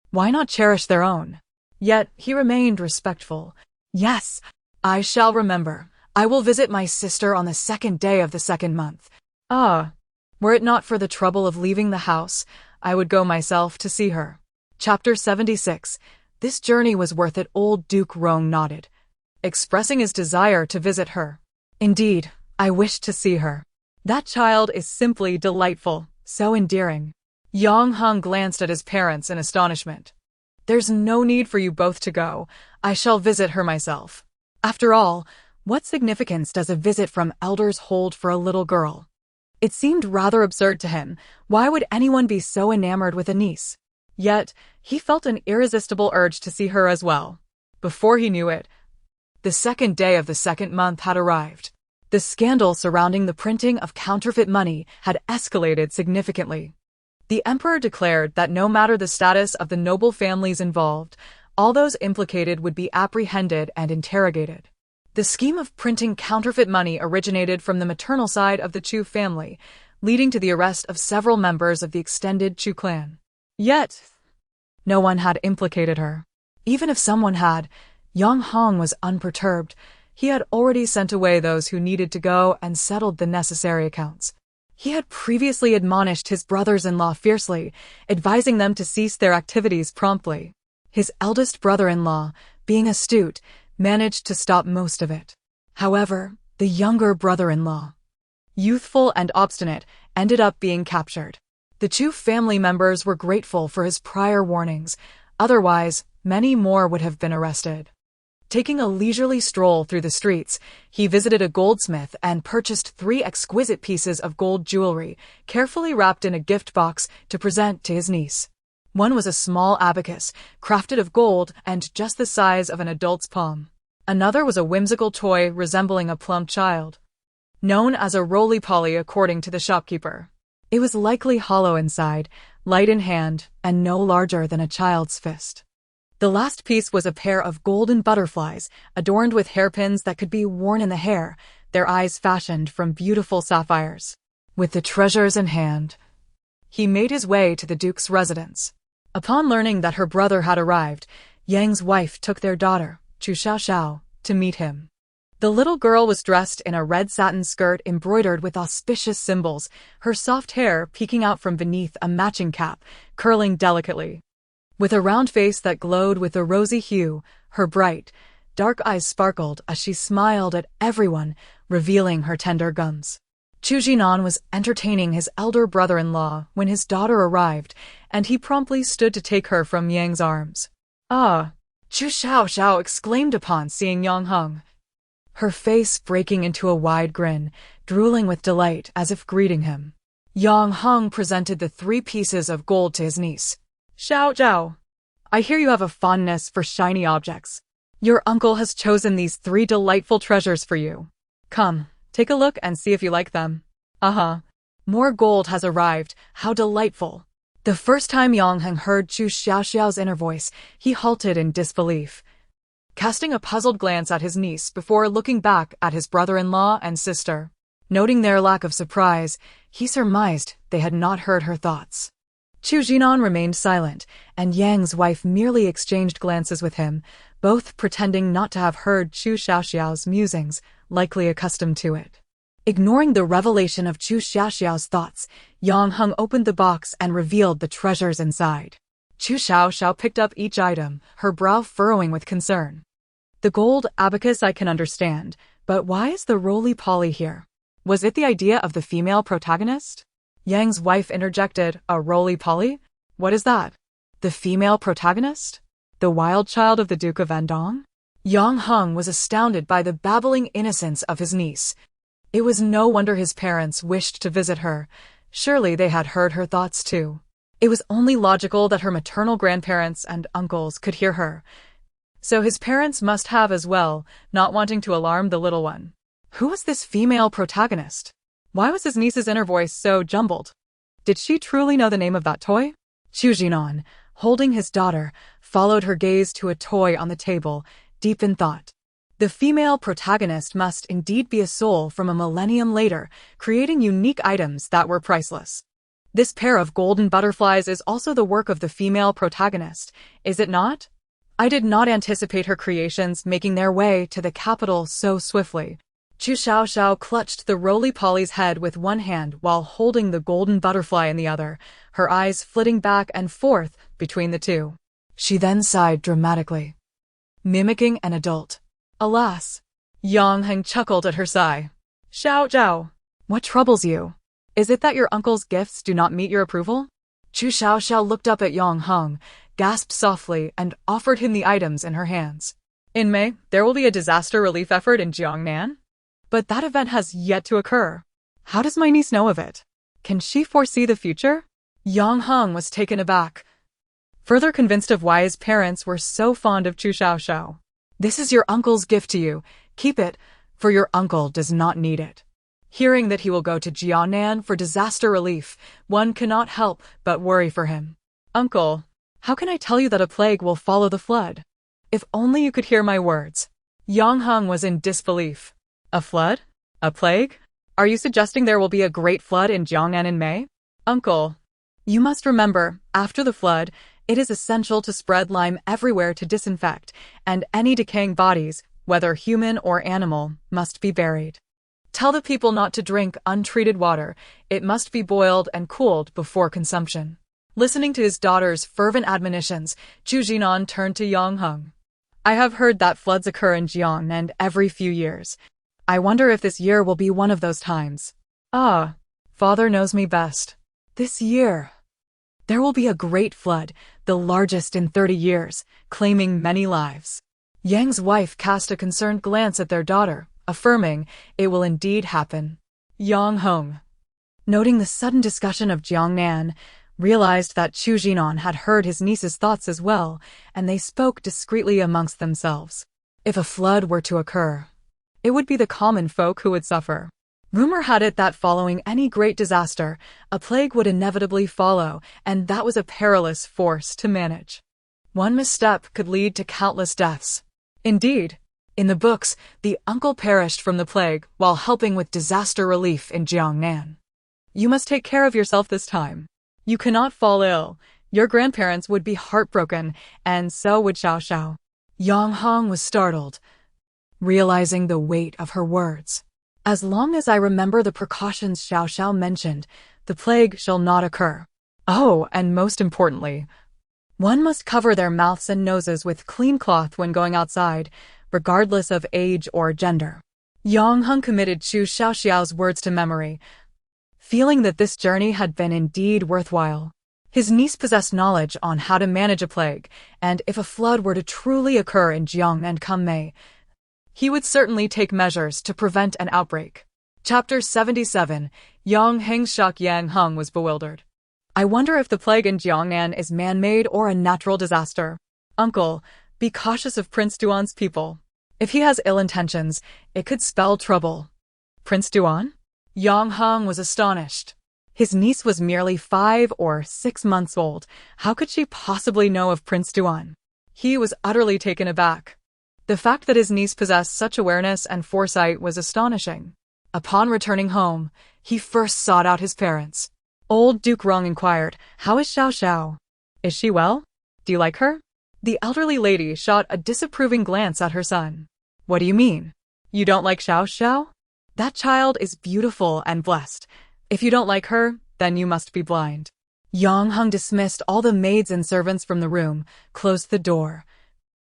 Why not cherish their own? Yet he remained respectful. Yes, I shall remember. I will visit my sister on the 2nd day of the 2nd month. Were it not for the trouble of leaving the house, I would go myself to see her. Chapter 76. This journey was worth it. Old Duke Rong nodded, expressing his desire to visit her. Indeed, I wish to see her. That child is simply delightful, so endearing. Yang Heng glanced at his parents in astonishment. There's no need for you both to go. I shall visit her myself. After all, what significance does a visit from elders hold for a little girl? It seemed rather absurd to him. Why would anyone be so enamored with a niece? Yet, he felt an irresistible urge to see her as well. Before he knew it, the 2nd day of the 2nd month had arrived. The scandal surrounding the printing of counterfeit money had escalated significantly. The emperor declared that no matter the status of the noble families involved, all those implicated would be apprehended and interrogated. The scheme of printing counterfeit money originated from the maternal side of the Chu family, leading to the arrest of several members of the extended Chu clan. Yet, no one had implicated her. Even if someone had, Yang Heng was unperturbed. He had already sent away those who needed to go and settled the necessary accounts. He had previously admonished his brothers-in-law fiercely, advising them to cease their activities promptly. His eldest brother-in-law, being astute, managed to stop most of it. However, the younger brother-in-law, youthful and obstinate, ended up being captured. The Chu family members were grateful for his prior warnings. Otherwise, many more would have been arrested. Taking a leisurely stroll through the streets, he visited a goldsmith and purchased 3 exquisite pieces of gold jewelry, carefully wrapped in a gift box to present to his niece. One was a small abacus, crafted of gold and just the size of an adult's palm. Another was a whimsical toy resembling a plump child, known as a roly-poly according to the shopkeeper. It was likely hollow inside, light in hand, and no larger than a child's fist. The last piece was a pair of golden butterflies, adorned with hairpins that could be worn in the hair, their eyes fashioned from beautiful sapphires. With the treasures in hand, he made his way to the duke's residence. Upon learning that her brother had arrived, Yang's wife took their daughter, Chu Xiaoxiao, to meet him. The little girl was dressed in a red satin skirt embroidered with auspicious symbols, her soft hair peeking out from beneath a matching cap, curling delicately. With a round face that glowed with a rosy hue, her bright, dark eyes sparkled as she smiled at everyone, revealing her tender gums. Chu Jinan was entertaining his elder brother-in-law when his daughter arrived, and he promptly stood to take her from Yang's arms. "Ah!" Chu Xiaoxiao exclaimed upon seeing Yang Heng, her face breaking into a wide grin, drooling with delight as if greeting him. Yang Heng presented the 3 pieces of gold to his niece. "Xiaoxiao, I hear you have a fondness for shiny objects. Your uncle has chosen these 3 delightful treasures for you. Come, take a look and see if you like them." More gold has arrived. How delightful. The first time Yang Heng heard Chu Xiaoxiao's inner voice, he halted in disbelief, casting a puzzled glance at his niece before looking back at his brother-in-law and sister. Noting their lack of surprise, he surmised they had not heard her thoughts. Chu Jinan remained silent, and Yang's wife merely exchanged glances with him, both pretending not to have heard Chu Xiaoxiao's musings, likely accustomed to it. Ignoring the revelation of Chu Xiaoxiao's thoughts, Yang Heng opened the box and revealed the treasures inside. Chu Xiaoxiao picked up each item, her brow furrowing with concern. "The gold abacus I can understand, but why is the roly-poly here? Was it the idea of the female protagonist?" Yang's wife interjected, "A roly-poly? What is that? The female protagonist? The wild child of the Duke of Vendong?" Yang Heng was astounded by the babbling innocence of his niece. It was no wonder his parents wished to visit her. Surely they had heard her thoughts too. It was only logical that her maternal grandparents and uncles could hear her. So his parents must have as well, not wanting to alarm the little one. Who was this female protagonist? Why was his niece's inner voice so jumbled? Did she truly know the name of that toy? Chu Jinan, holding his daughter, followed her gaze to a toy on the table, deep in thought. The female protagonist must indeed be a soul from a millennium later, creating unique items that were priceless. This pair of golden butterflies is also the work of the female protagonist, is it not? I did not anticipate her creations making their way to the capital so swiftly. Chu Xiaoxiao clutched the roly-poly's head with one hand while holding the golden butterfly in the other, her eyes flitting back and forth between the two. She then sighed dramatically, mimicking an adult. Alas! Yang Heng chuckled at her sigh. "Xiaoxiao, what troubles you? Is it that your uncle's gifts do not meet your approval?" Chu Xiaoxiao looked up at Yang Heng, gasped softly, and offered him the items in her hands. "In May, there will be a disaster relief effort in Jiangnan? But that event has yet to occur. How does my niece know of it? Can she foresee the future?" Yang Heng was taken aback, further convinced of why his parents were so fond of Chu Xiaoxiao. "This is your uncle's gift to you. Keep it, for your uncle does not need it." Hearing that he will go to Jiangnan for disaster relief, one cannot help but worry for him. "Uncle, how can I tell you that a plague will follow the flood? If only you could hear my words." Yang Heng was in disbelief. "A flood? A plague? Are you suggesting there will be a great flood in Jiangnan in May?" "Uncle, you must remember, after the flood, it is essential to spread lime everywhere to disinfect, and any decaying bodies, whether human or animal, must be buried. Tell the people not to drink untreated water. It must be boiled and cooled before consumption." Listening to his daughter's fervent admonitions, Chu Jinan turned to Yang Heng. "I have heard that floods occur in Jiangnan every few years. I wonder if this year will be one of those times." "Ah, father knows me best. This year there will be a great flood, the largest in 30 years, claiming many lives." Yang's wife cast a concerned glance at their daughter, affirming, "It will indeed happen." Yang Heng, noting the sudden discussion of Jiangnan, realized that Chu Jinan had heard his niece's thoughts as well, and they spoke discreetly amongst themselves. If a flood were to occur, it would be the common folk who would suffer. Rumor had it that following any great disaster, a plague would inevitably follow, and that was a perilous force to manage. One misstep could lead to countless deaths. Indeed, In the books, the uncle perished from the plague while helping with disaster relief in Jiangnan. You must take care of yourself this time. You cannot fall ill. Your grandparents would be heartbroken, and so would Xiaoxiao. Yang Hong was startled, realizing the weight of her words. As long as I remember the precautions Xiaoxiao mentioned, the plague shall not occur. Oh, and most importantly, one must cover their mouths and noses with clean cloth when going outside, regardless of age or gender. Yang Hong committed Chu Xiaoxiao's words to memory, feeling that this journey had been indeed worthwhile. His niece possessed knowledge on how to manage a plague, and if a flood were to truly occur in Jiang and Kunmei, he would certainly take measures to prevent an outbreak. Chapter 77. Yang Heng's shock. Yang Hong was bewildered. I wonder if the plague in Jiangnan is man-made or a natural disaster. Uncle, be cautious of Prince Duan's people. If he has ill intentions, it could spell trouble. Prince Duan? Yang Hong was astonished. His niece was merely 5 or 6 months old. How could she possibly know of Prince Duan? He was utterly taken aback. The fact that his niece possessed such awareness and foresight was astonishing. Upon returning home, he first sought out his parents. Old Duke Rong inquired, "How is Xiaoxiao? Is she well? Do you like her?" The elderly lady shot a disapproving glance at her son. "What do you mean? You don't like Xiaoxiao? That child is beautiful and blessed. If you don't like her, then you must be blind." Yang Hong dismissed all the maids and servants from the room, closed the door,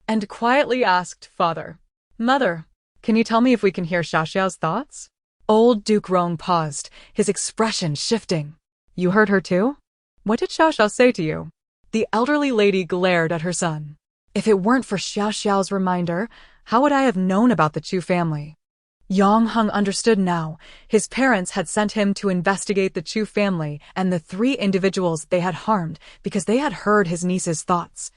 and quietly asked, "Father, Mother, can you tell me if we can hear Xiaoxiao's thoughts?" Old Duke Rong paused, his expression shifting. "You heard her too? What did Xiaoxiao say to you?" The elderly lady glared at her son. "If it weren't for Xiaoxiao's reminder, how would I have known about the Chu family?" Yang Hong understood now. His parents had sent him to investigate the Chu family and the 3 individuals they had harmed because they had heard his niece's thoughts.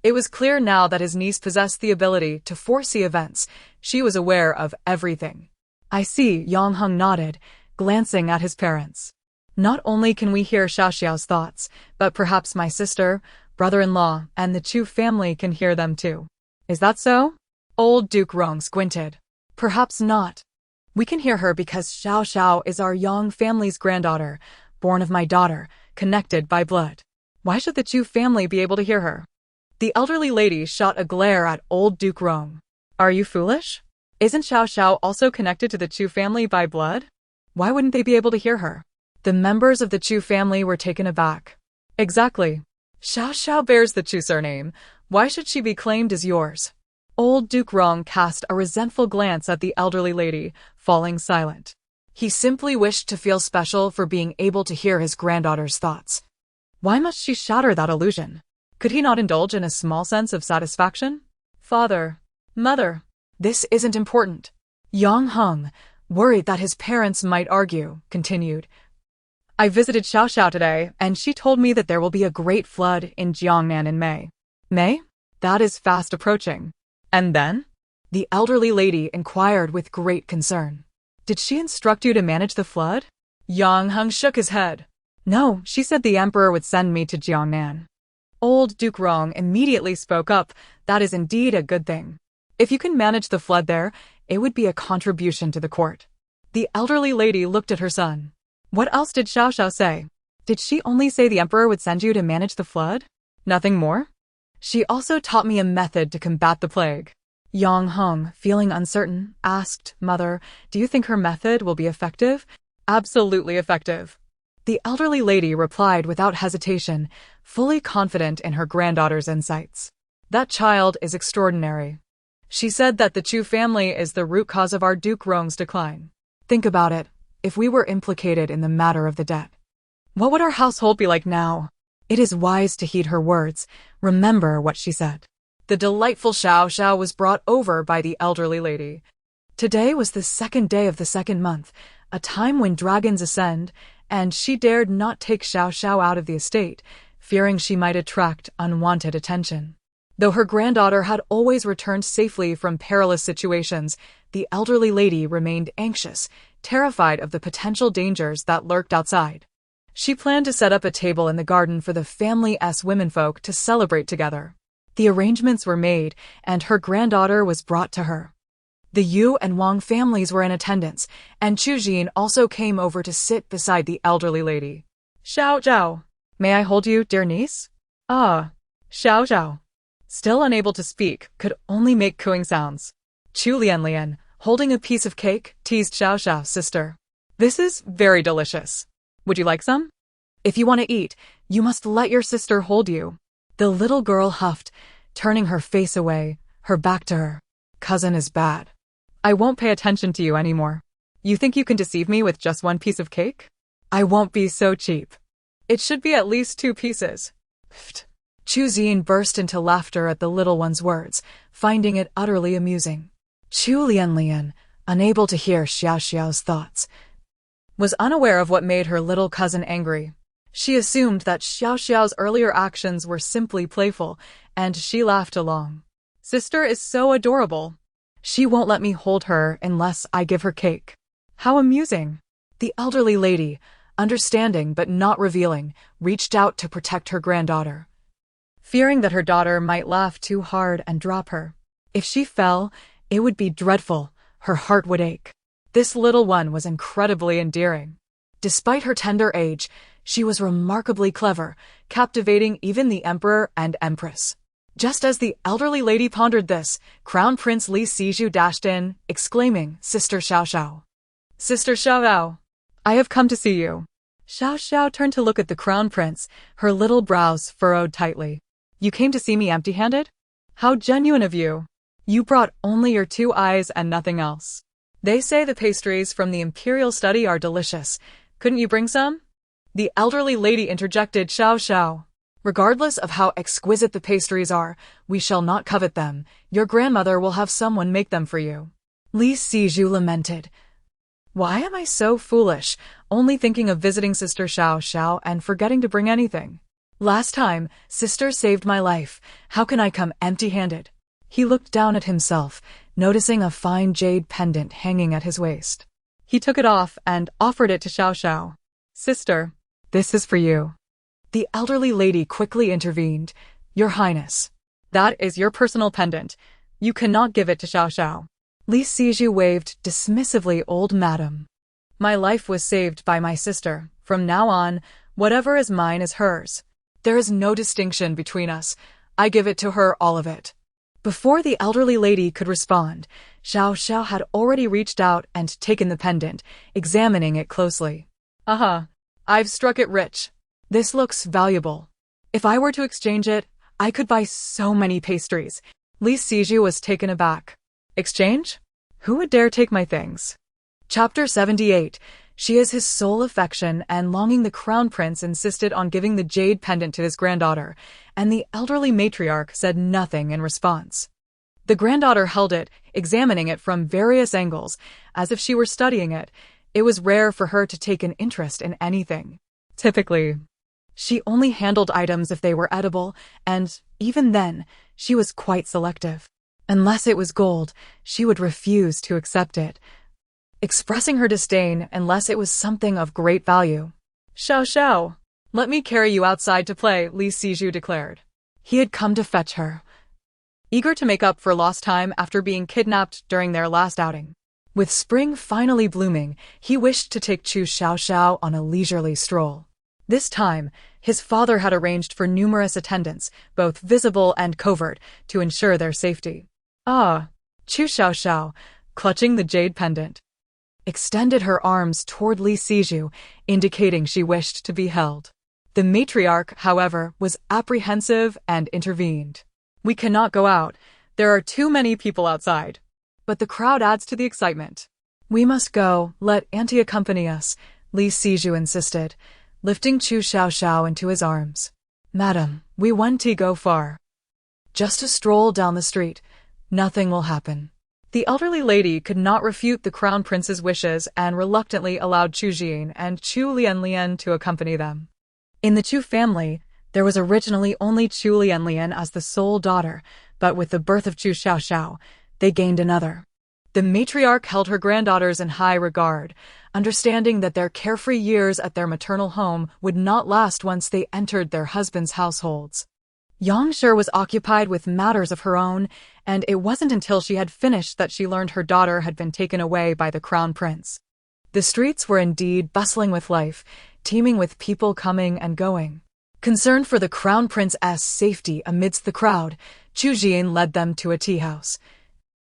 It was clear now that his niece possessed the ability to foresee events. She was aware of everything. "I see," Yang Hong nodded, glancing at his parents. "Not only can we hear Xiaoxiao's thoughts, but perhaps my sister, brother-in-law, and the Chu family can hear them too. Is that so?" Old Duke Rong squinted. "Perhaps not. We can hear her because Xiaoxiao is our Yang family's granddaughter, born of my daughter, connected by blood. Why should the Chu family be able to hear her?" The elderly lady shot a glare at old Duke Rong. "Are you foolish? Isn't Xiaoxiao also connected to the Chu family by blood? Why wouldn't they be able to hear her?" The members of the Chu family were taken aback. "Exactly. Xiaoxiao bears the Chu surname. Why should she be claimed as yours?" Old Duke Rong cast a resentful glance at the elderly lady, falling silent. He simply wished to feel special for being able to hear his granddaughter's thoughts. Why must she shatter that illusion? Could he not indulge in a small sense of satisfaction? "Father, Mother, this isn't important." Yang Hong, worried that his parents might argue, continued. "I visited Xiaoxiao today, and she told me that there will be a great flood in Jiangnan in May." "May? That is fast approaching. And then?" The elderly lady inquired with great concern. "Did she instruct you to manage the flood?" Yang Hong shook his head. "No, she said the emperor would send me to Jiangnan." Old Duke Rong immediately spoke up. "That is indeed a good thing. If you can manage the flood there, it would be a contribution to the court." The elderly lady looked at her son. "What else did Xiaoxiao say? Did she only say the emperor would send you to manage the flood? Nothing more?" "She also taught me a method to combat the plague." Yang Hong, feeling uncertain, asked, "Mother, do you think her method will be effective?" "Absolutely effective." The elderly lady replied without hesitation, fully confident in her granddaughter's insights. "That child is extraordinary. She said that the Chu family is the root cause of our Duke Rong's decline. Think about it. If we were implicated in the matter of the debt, what would our household be like now? It is wise to heed her words. Remember what she said." The delightful Xiaoxiao was brought over by the elderly lady. Today was the 2nd day of the 2nd month, a time when dragons ascend, and she dared not take Xiaoxiao out of the estate, fearing she might attract unwanted attention. Though her granddaughter had always returned safely from perilous situations, the elderly lady remained anxious, terrified of the potential dangers that lurked outside. She planned to set up a table in the garden for the family's womenfolk to celebrate together. The arrangements were made, and her granddaughter was brought to her. The Yu and Wang families were in attendance, and Chu Jin also came over to sit beside the elderly lady. Xiaoxiao, may I hold you, dear niece? Ah, Xiaoxiao. Still unable to speak, could only make cooing sounds. Chu Lianlian, holding a piece of cake, teased Xiaoxiao's sister. This is very delicious. Would you like some? If you want to eat, you must let your sister hold you. The little girl huffed, turning her face away, her back to her. Cousin is bad. I won't pay attention to you anymore. You think you can deceive me with just one piece of cake? I won't be so cheap. It should be at least 2 pieces. Pfft. Chu Xin burst into laughter at the little one's words, finding it utterly amusing. Chu Lianlian, unable to hear Xiaoxiao's thoughts, was unaware of what made her little cousin angry. She assumed that Xiaoxiao's earlier actions were simply playful, and she laughed along. Sister is so adorable. She won't let me hold her unless I give her cake. How amusing. The elderly lady, understanding but not revealing, reached out to protect her granddaughter, fearing that her daughter might laugh too hard and drop her. If she fell, it would be dreadful. Her heart would ache. This little one was incredibly endearing. Despite her tender age, she was remarkably clever, captivating even the emperor and empress. Just as the elderly lady pondered this, Crown Prince Li Siju dashed in, exclaiming, Sister Xiaoxiao. Sister Xiaoxiao, I have come to see you. Xiaoxiao turned to look at the Crown Prince, her little brows furrowed tightly. You came to see me empty-handed? How genuine of you. You brought only your 2 eyes and nothing else. They say the pastries from the imperial study are delicious. Couldn't you bring some? The elderly lady interjected, Xiaoxiao. Regardless of how exquisite the pastries are, we shall not covet them. Your grandmother will have someone make them for you. Li Siju lamented. Why am I so foolish, only thinking of visiting Sister Xiaoxiao and forgetting to bring anything? Last time, Sister saved my life. How can I come empty-handed? He looked down at himself, noticing a fine jade pendant hanging at his waist. He took it off and offered it to Xiaoxiao. Sister, this is for you. The elderly lady quickly intervened. Your Highness, that is your personal pendant. You cannot give it to Xiaoxiao. Li Siju waved dismissively, Old madam. My life was saved by my sister. From now on, whatever is mine is hers. There is no distinction between us. I give it to her, all of it. Before the elderly lady could respond, Xiaoxiao had already reached out and taken the pendant, examining it closely. I've struck it rich. This looks valuable. If I were to exchange it, I could buy so many pastries. Li Siju was taken aback. Exchange? Who would dare take my things? Chapter 78. She is his sole affection, and longing the crown prince insisted on giving the jade pendant to his granddaughter, and the elderly matriarch said nothing in response. The granddaughter held it, examining it from various angles, as if she were studying it. It was rare for her to take an interest in anything. Typically, she only handled items if they were edible, and, even then, she was quite selective. Unless it was gold, she would refuse to accept it, expressing her disdain unless it was something of great value. Xiaoxiao, let me carry you outside to play, Li Siju declared. He had come to fetch her, eager to make up for lost time after being kidnapped during their last outing. With spring finally blooming, he wished to take Chu Xiaoxiao on a leisurely stroll. This time, his father had arranged for numerous attendants, both visible and covert, to ensure their safety. Chu Xiaoxiao, clutching the jade pendant, extended her arms toward Li Siju, indicating she wished to be held. The matriarch, however, was apprehensive and intervened. We cannot go out. There are too many people outside. But the crowd adds to the excitement. We must go. Let Auntie accompany us, Li Siju insisted, lifting Chu Xiaoxiao into his arms. Madam, we won't go far. Just a stroll down the street. Nothing will happen. The elderly lady could not refute the crown prince's wishes and reluctantly allowed Chu Jin and Chu Lianlian to accompany them. In the Chu family, there was originally only Chu Lianlian as the sole daughter, but with the birth of Chu Xiaoxiao, they gained another. The matriarch held her granddaughters in high regard, understanding that their carefree years at their maternal home would not last once they entered their husbands' households. Yang Shi was occupied with matters of her own, and it wasn't until she had finished that she learned her daughter had been taken away by the crown prince. The streets were indeed bustling with life, teeming with people coming and going. Concerned for the crown prince's safety amidst the crowd, Chu Xiaoxiao led them to a tea house.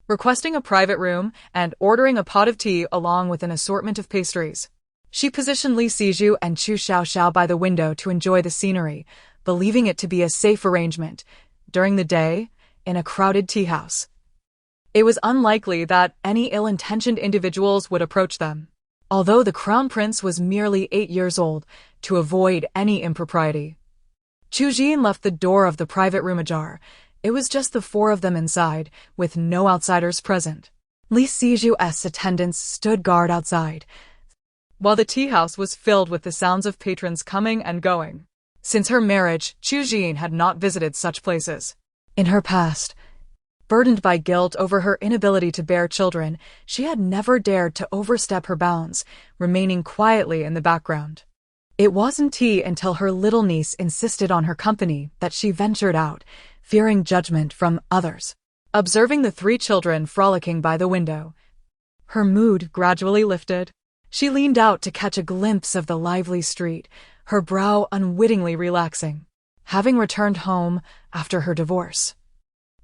Requesting a private room and ordering a pot of tea along with an assortment of pastries, she positioned Li Siju and Chu Xiaoxiao by the window to enjoy the scenery, believing it to be a safe arrangement. During the day, in a crowded tea house, it was unlikely that any ill-intentioned individuals would approach them. Although the crown prince was merely 8 years old, to avoid any impropriety, Chu Xiaoxiao left the door of the private room ajar. It was just the 4 of them inside, with no outsiders present. Li Siju's attendants stood guard outside, while the tea house was filled with the sounds of patrons coming and going. Since her marriage, Chu Xiaoxiao had not visited such places. In her past, burdened by guilt over her inability to bear children, she had never dared to overstep her bounds, remaining quietly in the background. It wasn't until her little niece insisted on her company that she ventured out, fearing judgment from others. Observing the 3 children frolicking by the window, her mood gradually lifted. She leaned out to catch a glimpse of the lively street, her brow unwittingly relaxing. Having returned home after her divorce,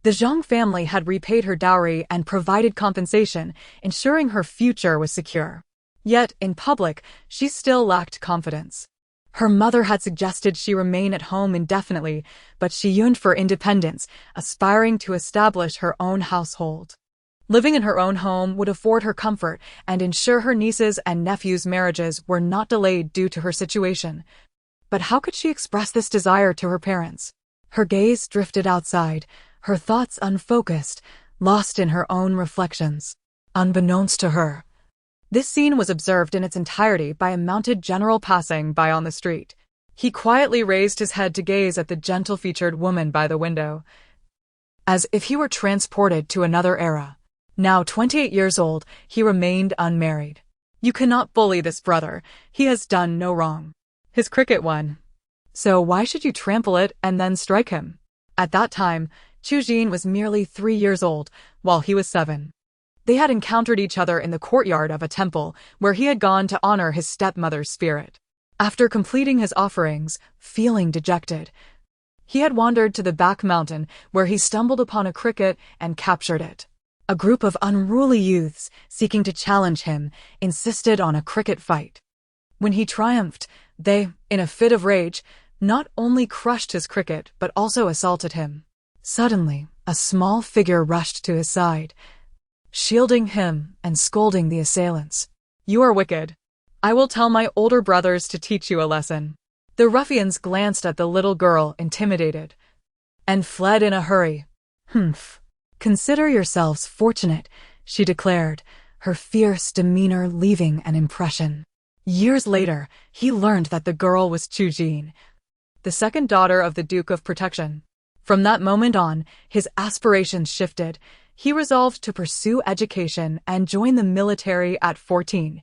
the Zhang family had repaid her dowry and provided compensation, ensuring her future was secure. Yet, in public, she still lacked confidence. Her mother had suggested she remain at home indefinitely, but she yearned for independence, aspiring to establish her own household. Living in her own home would afford her comfort and ensure her nieces' and nephews' marriages were not delayed due to her situation. But how could she express this desire to her parents? Her gaze drifted outside, her thoughts unfocused, lost in her own reflections. Unbeknownst to her, this scene was observed in its entirety by a mounted general passing by on the street. He quietly raised his head to gaze at the gentle-featured woman by the window, as if he were transported to another era. Now 28 years old, he remained unmarried. You cannot bully this brother. He has done no wrong. His cricket won. So why should you trample it and then strike him? At that time, Chu Xiaoxiao was merely 3 years old, while he was 7. They had encountered each other in the courtyard of a temple, where he had gone to honor his stepmother's spirit. After completing his offerings, feeling dejected, he had wandered to the back mountain, where he stumbled upon a cricket and captured it. A group of unruly youths, seeking to challenge him, insisted on a cricket fight. When he triumphed, they, in a fit of rage, not only crushed his cricket but also assaulted him. Suddenly, a small figure rushed to his side, shielding him and scolding the assailants. You are wicked. I will tell my older brothers to teach you a lesson. The ruffians glanced at the little girl, intimidated, and fled in a hurry. Humph. Consider yourselves fortunate, she declared, her fierce demeanor leaving an impression. Years later, he learned that the girl was Chu Xiaoxiao, the second daughter of the Duke of Protection. From that moment on, his aspirations shifted. He resolved to pursue education and join the military at 14.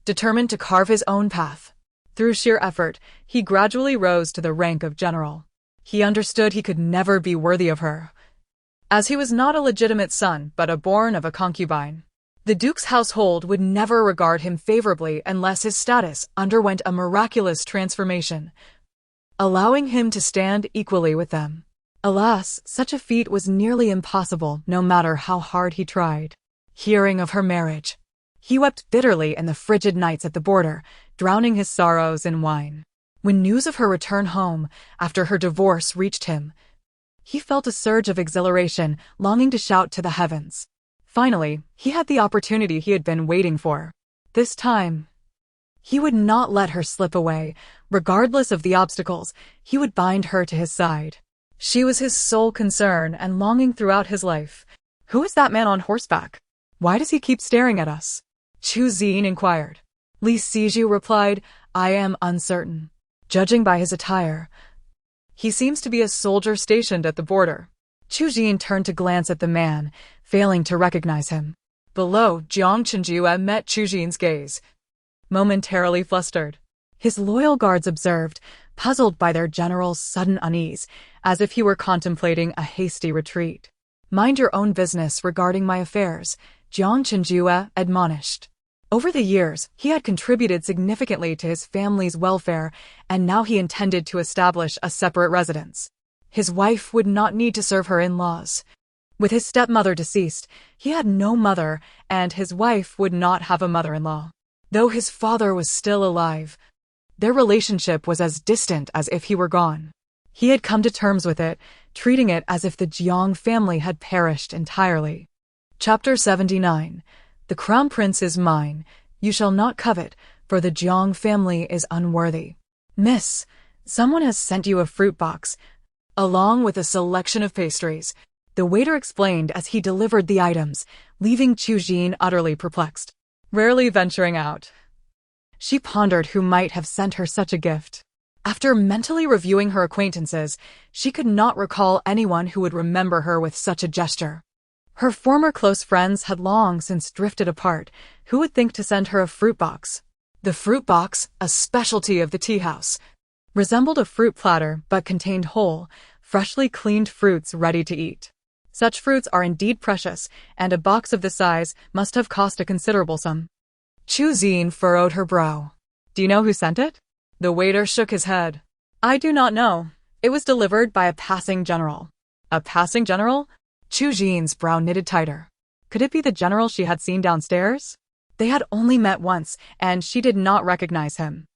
Determined to carve his own path, through sheer effort, he gradually rose to the rank of general. He understood he could never be worthy of her, as he was not a legitimate son but a born of a concubine. The Duke's household would never regard him favorably unless his status underwent a miraculous transformation, allowing him to stand equally with them. Alas, such a feat was nearly impossible no matter how hard he tried. Hearing of her marriage, he wept bitterly in the frigid nights at the border, drowning his sorrows in wine. When news of her return home after her divorce reached him, he felt a surge of exhilaration, longing to shout to the heavens. Finally, he had the opportunity he had been waiting for. This time, he would not let her slip away. Regardless of the obstacles, he would bind her to his side. She was his sole concern and longing throughout his life. Who is that man on horseback? Why does he keep staring at us? Chu Xiaoxiao inquired. Li Siju replied, I am uncertain. Judging by his attire, he seems to be a soldier stationed at the border. Chu Xiaoxiao turned to glance at the man, failing to recognize him. Below, Jiang Chenjue met Chu Xiaoxiao's gaze, momentarily flustered. His loyal guards observed, puzzled by their general's sudden unease, as if he were contemplating a hasty retreat. "Mind your own business regarding my affairs," Jiang Chenjue admonished. Over the years, he had contributed significantly to his family's welfare, and now he intended to establish a separate residence. His wife would not need to serve her in-laws. With his stepmother deceased, he had no mother, and his wife would not have a mother-in-law. Though his father was still alive, their relationship was as distant as if he were gone. He had come to terms with it, treating it as if the Jiang family had perished entirely. Chapter 79. The Crown Prince is mine. You shall not covet, for the Jiang family is unworthy. Miss, someone has sent you a fruit box, along with a selection of pastries, the waiter explained as he delivered the items, leaving Chu Jin utterly perplexed. Rarely venturing out, she pondered who might have sent her such a gift. After mentally reviewing her acquaintances, she could not recall anyone who would remember her with such a gesture. Her former close friends had long since drifted apart. Who would think to send her a fruit box? The fruit box, a specialty of the tea house, resembled a fruit platter but contained whole, freshly cleaned fruits ready to eat. Such fruits are indeed precious, and a box of this size must have cost a considerable sum. Chu Xin furrowed her brow. Do you know who sent it? The waiter shook his head. I do not know. It was delivered by a passing general. A passing general? Chu Jin's brow knitted tighter. Could it be the general she had seen downstairs? They had only met once, and she did not recognize him.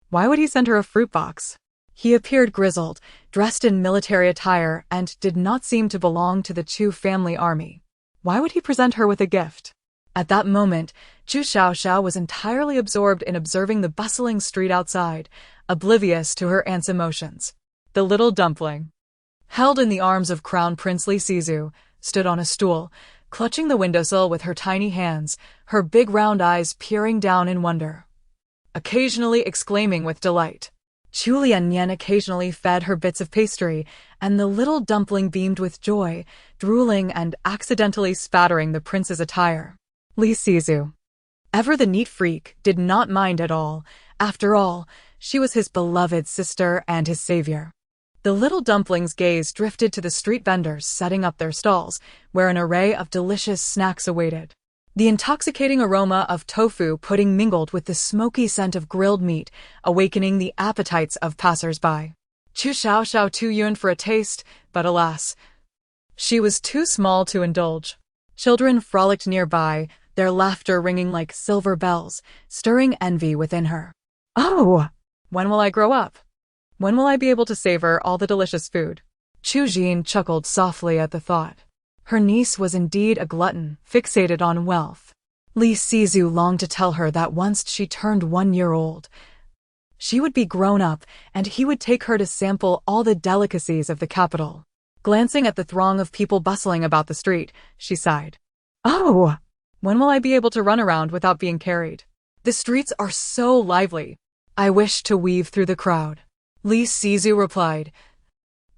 Why would he send her a fruit box? He appeared grizzled, dressed in military attire, and did not seem to belong to the Chu family army. Why would he present her with a gift? At that moment, Chu Xiaoxiao was entirely absorbed in observing the bustling street outside, oblivious to her aunt's emotions. The little dumpling, held in the arms of Crown Prince Li Sizu, stood on a stool, clutching the windowsill with her tiny hands, her big round eyes peering down in wonder, occasionally exclaiming with delight. Chu Liannian occasionally fed her bits of pastry, and the little dumpling beamed with joy, drooling and accidentally spattering the prince's attire. Li Sizu, ever the neat freak, did not mind at all. After all, she was his beloved sister and his savior. The little dumpling's gaze drifted to the street vendors setting up their stalls, where an array of delicious snacks awaited. The intoxicating aroma of tofu pudding mingled with the smoky scent of grilled meat, awakening the appetites of passers-by. Chu Xiaoxiao too yearned for a taste, but alas, she was too small to indulge. Children frolicked nearby, their laughter ringing like silver bells, stirring envy within her. Oh! When will I grow up? When will I be able to savor all the delicious food? Chu Jin chuckled softly at the thought. Her niece was indeed a glutton, fixated on wealth. Li Sizu longed to tell her that once she turned 1 year old, she would be grown up, and he would take her to sample all the delicacies of the capital. Glancing at the throng of people bustling about the street, she sighed. Oh! When will I be able to run around without being carried? The streets are so lively. I wish to weave through the crowd. Li Sizu replied.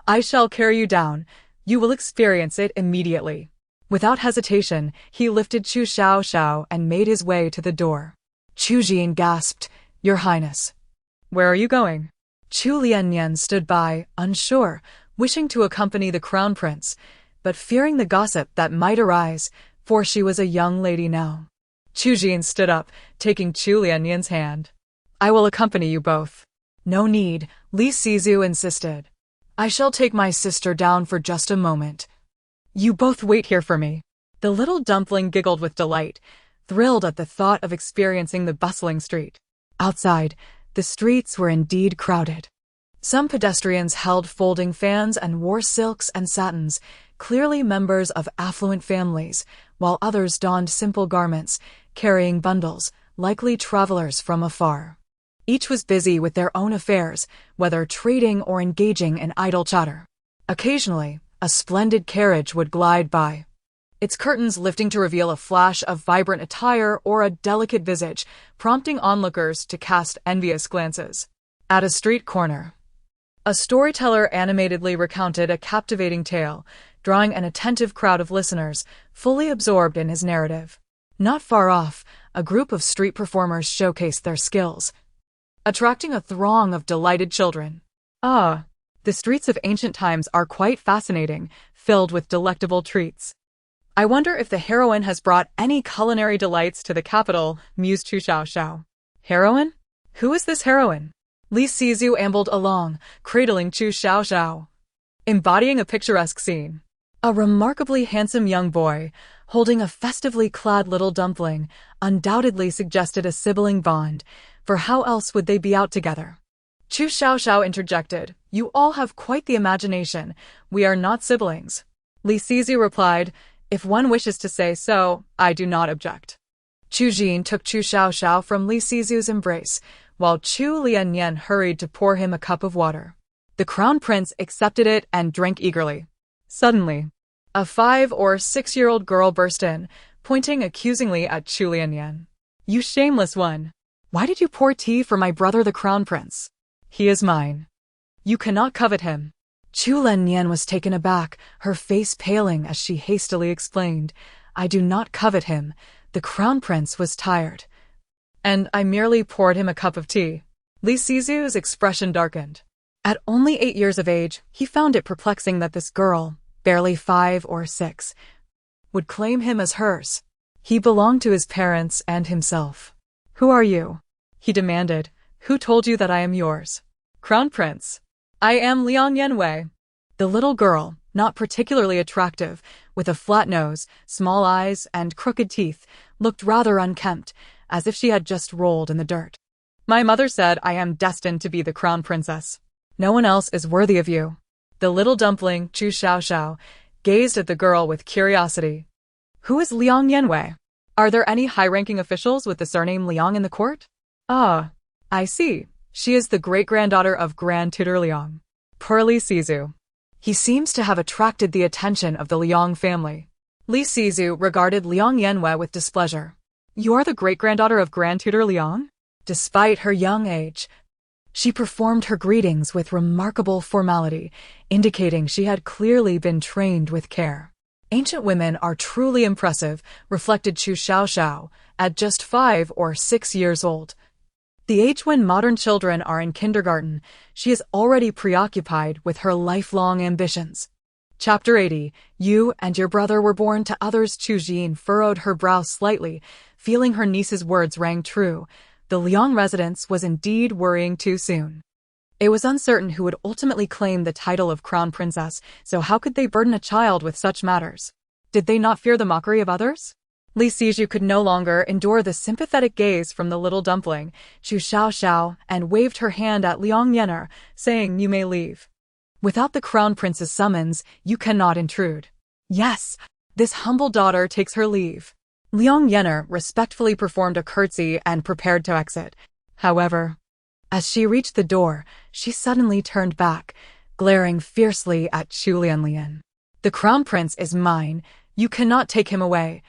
I shall carry you down. You will experience it immediately. Without hesitation, he lifted Chu Xiaoxiao and made his way to the door. Chu Jin gasped, Your Highness. Where are you going? Chu Liannian stood by, unsure, wishing to accompany the crown prince, but fearing the gossip that might arise, for she was a young lady now. Chu Jin stood up, taking Chu Liannian's hand. I will accompany you both. No need, Li Sizu insisted. I shall take my sister down for just a moment. You both wait here for me. The little dumpling giggled with delight, thrilled at the thought of experiencing the bustling street. Outside, the streets were indeed crowded. Some pedestrians held folding fans and wore silks and satins, clearly members of affluent families, while others donned simple garments, carrying bundles, likely travelers from afar. Each was busy with their own affairs, whether trading or engaging in idle chatter. Occasionally, a splendid carriage would glide by, its curtains lifting to reveal a flash of vibrant attire or a delicate visage, prompting onlookers to cast envious glances. At a street corner, a storyteller animatedly recounted a captivating tale, drawing an attentive crowd of listeners, fully absorbed in his narrative. Not far off, a group of street performers showcased their skills, attracting a throng of delighted children. Ah, the streets of ancient times are quite fascinating, filled with delectable treats. I wonder if the heroine has brought any culinary delights to the capital, mused Chu Xiaoxiao. Heroine? Who is this heroine? Li Sizu ambled along, cradling Chu Xiaoxiao, embodying a picturesque scene. A remarkably handsome young boy, holding a festively clad little dumpling, undoubtedly suggested a sibling bond, for how else would they be out together? Chu Xiaoxiao interjected, "You all have quite the imagination. We are not siblings." Li Sizu replied, "If one wishes to say so, I do not object." Chu Jin took Chu Xiaoxiao from Li Sizu's embrace, while Chu Lianyan hurried to pour him a cup of water. The crown prince accepted it and drank eagerly. Suddenly, a 5 or 6-year-old girl burst in, pointing accusingly at Chu Lianyan. "You shameless one! Why did you pour tea for my brother the crown prince? He is mine. You cannot covet him." Chu Lianyan was taken aback, her face paling as she hastily explained, "I do not covet him. The crown prince was tired, and I merely poured him a cup of tea." Li Sizu's expression darkened. At only 8 years of age, he found it perplexing that this girl, barely 5 or 6, would claim him as hers. He belonged to his parents and himself. "Who are you?" he demanded. "Who told you that I am yours?" "Crown Prince. I am Liang Yanwei." The little girl, not particularly attractive, with a flat nose, small eyes, and crooked teeth, looked rather unkempt, as if she had just rolled in the dirt. "My mother said I am destined to be the crown princess. No one else is worthy of you." The little dumpling, Chu Xiaoxiao, gazed at the girl with curiosity. "Who is Liang Yanwei? Are there any high-ranking officials with the surname Liang in the court?" "Ah, I see. She is the great-granddaughter of Grand Tutor Liang." Poor Li Sizu. He seems to have attracted the attention of the Liang family. Li Sizu regarded Liang Yanwei with displeasure. "You are the great-granddaughter of Grand Tutor Liang?" Despite her young age, she performed her greetings with remarkable formality, indicating she had clearly been trained with care. "Ancient women are truly impressive," reflected Chu Xiaoxiao, at just 5 or 6 years old. The age when modern children are in kindergarten, she is already preoccupied with her lifelong ambitions. Chapter 80, "You and your brother were born to others." Chu Jin furrowed her brow slightly, feeling her niece's words rang true. The Liang residence was indeed worrying too soon. It was uncertain who would ultimately claim the title of crown princess, so how could they burden a child with such matters? Did they not fear the mockery of others? Li Siju could no longer endure the sympathetic gaze from the little dumpling, Chu Xiaoxiao, and waved her hand at Liang Yener, saying, "You may leave. Without the crown prince's summons, you cannot intrude." "Yes, this humble daughter takes her leave." Liang Yener respectfully performed a curtsy and prepared to exit. However, as she reached the door, she suddenly turned back, glaring fiercely at Chu Lianlian. "The crown prince is mine. You cannot take him away,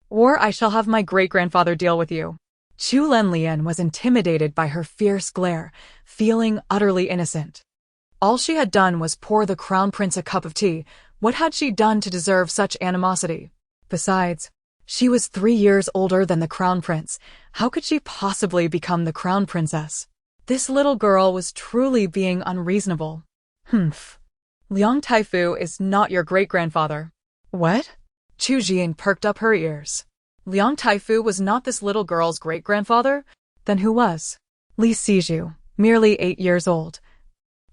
or I shall have my great-grandfather deal with you." Chu Lianlian was intimidated by her fierce glare, feeling utterly innocent. All she had done was pour the crown prince a cup of tea. What had she done to deserve such animosity? Besides, she was 3 years older than the crown prince. How could she possibly become the crown princess? This little girl was truly being unreasonable. "Humph. Liang Taifu is not your great-grandfather." "What?" Chu Jian perked up her ears. Liang Taifu was not this little girl's great-grandfather? Then who was? Li Siju, merely 8 years old,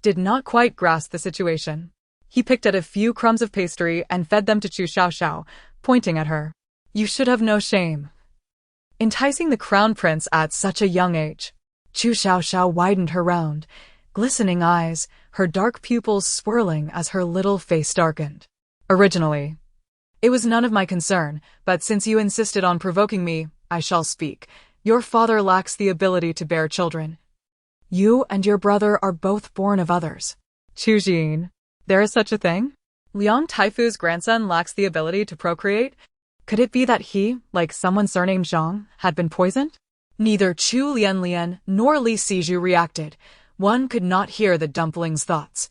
did not quite grasp the situation. He picked at a few crumbs of pastry and fed them to Chu Xiaoxiao, pointing at her. "You should have no shame. Enticing the crown prince at such a young age." Chu Xiaoxiao widened her round, glistening eyes, her dark pupils swirling as her little face darkened. "Originally, it was none of my concern, but since you insisted on provoking me, I shall speak. Your father lacks the ability to bear children. You and your brother are both born of others." "Chu Jin, there is such a thing? Liang Taifu's grandson lacks the ability to procreate? Could it be that he, like someone surnamed Zhang, had been poisoned?" Neither Chu Lianlian nor Li Siju reacted. One could not hear the dumpling's thoughts,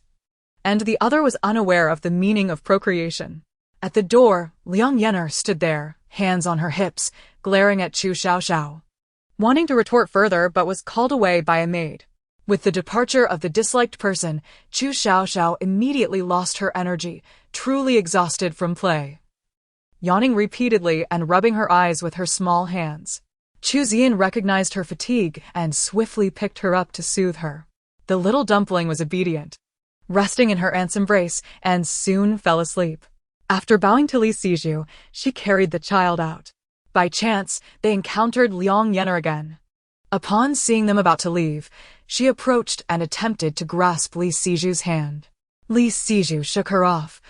and the other was unaware of the meaning of procreation. At the door, Liang Yener stood there, hands on her hips, glaring at Chu Xiaoxiao, wanting to retort further but was called away by a maid. With the departure of the disliked person, Chu Xiaoxiao immediately lost her energy, truly exhausted from play. Yawning repeatedly and rubbing her eyes with her small hands, Chu Xian recognized her fatigue and swiftly picked her up to soothe her. The little dumpling was obedient, resting in her aunt's embrace, and soon fell asleep. After bowing to Li Siju, she carried the child out. By chance, they encountered Liang Yener again. Upon seeing them about to leave, she approached and attempted to grasp Li Siju's hand. Li Siju shook her off,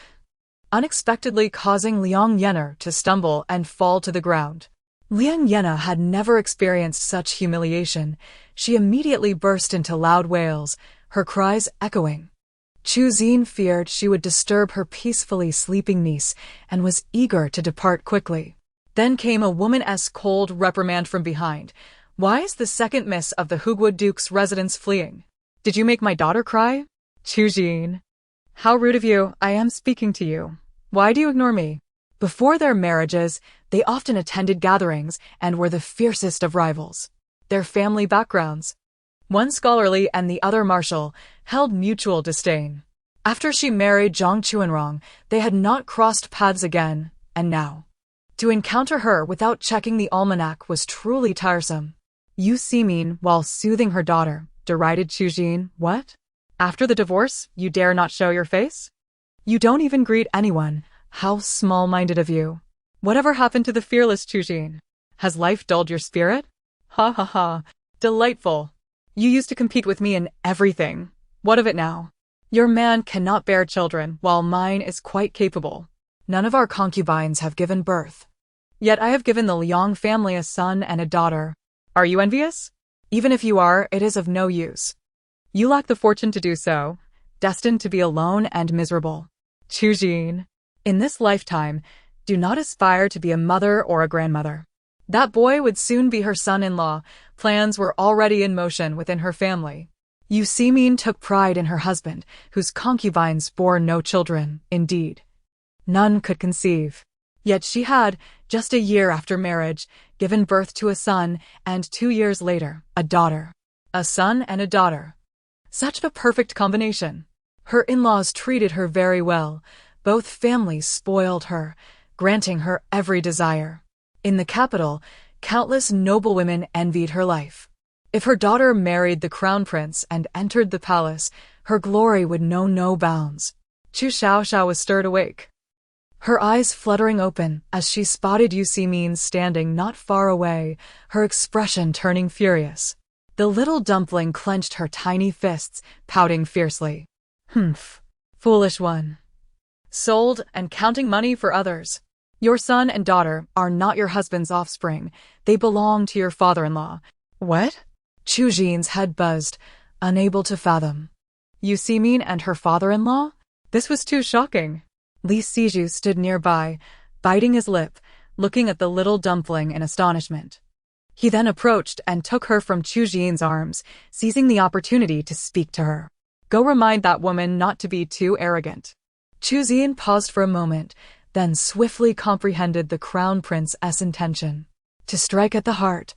unexpectedly causing Liang Yener to stumble and fall to the ground. Liang Yener had never experienced such humiliation. She immediately burst into loud wails, her cries echoing. Chu Xian feared she would disturb her peacefully sleeping niece and was eager to depart quickly. Then came a woman-esque cold reprimand from behind. Why is the second miss of the Hugwood Duke's residence fleeing? Did you make my daughter cry? Chu Xian. How rude of you, I am speaking to you. Why do you ignore me? Before their marriages, they often attended gatherings and were the fiercest of rivals. Their family backgrounds, one scholarly and the other martial, held mutual disdain. After she married Zhang Chuanrong, they had not crossed paths again, and now, to encounter her without checking the almanac was truly tiresome. Yu Simin, while soothing her daughter, derided Chu Xian. What? After the divorce, you dare not show your face? You don't even greet anyone. How small-minded of you. Whatever happened to the fearless Chu Xian? Has life dulled your spirit? Ha ha ha. Delightful. You used to compete with me in everything. What of it now? Your man cannot bear children, while mine is quite capable. None of our concubines have given birth. Yet I have given the Liang family a son and a daughter. Are you envious? Even if you are, it is of no use. You lack the fortune to do so, destined to be alone and miserable. Chu Xian. In this lifetime, do not aspire to be a mother or a grandmother. That boy would soon be her son-in-law. Plans were already in motion within her family. Yu Simin took pride in her husband, whose concubines bore no children, indeed. None could conceive. Yet she had, just a year after marriage, given birth to a son, and 2 years later, a daughter. A son and a daughter. Such a perfect combination. Her in-laws treated her very well. Both families spoiled her, granting her every desire. In the capital, countless noblewomen envied her life. If her daughter married the crown prince and entered the palace, her glory would know no bounds. Chu Xiaoxiao was stirred awake, her eyes fluttering open as she spotted Yu Simin standing not far away, her expression turning furious. The little dumpling clenched her tiny fists, pouting fiercely. Humph. Foolish one. Sold and counting money for others. Your son and daughter are not your husband's offspring. They belong to your father-in-law. What? Chu Xian's head buzzed, unable to fathom. Yu Simin and her father-in-law? This was too shocking. Li Siju stood nearby, biting his lip, looking at the little dumpling in astonishment. He then approached and took her from Chu Xian's arms, seizing the opportunity to speak to her. Go remind that woman not to be too arrogant. Chu Xian paused for a moment, then swiftly comprehended the crown prince's intention. To strike at the heart.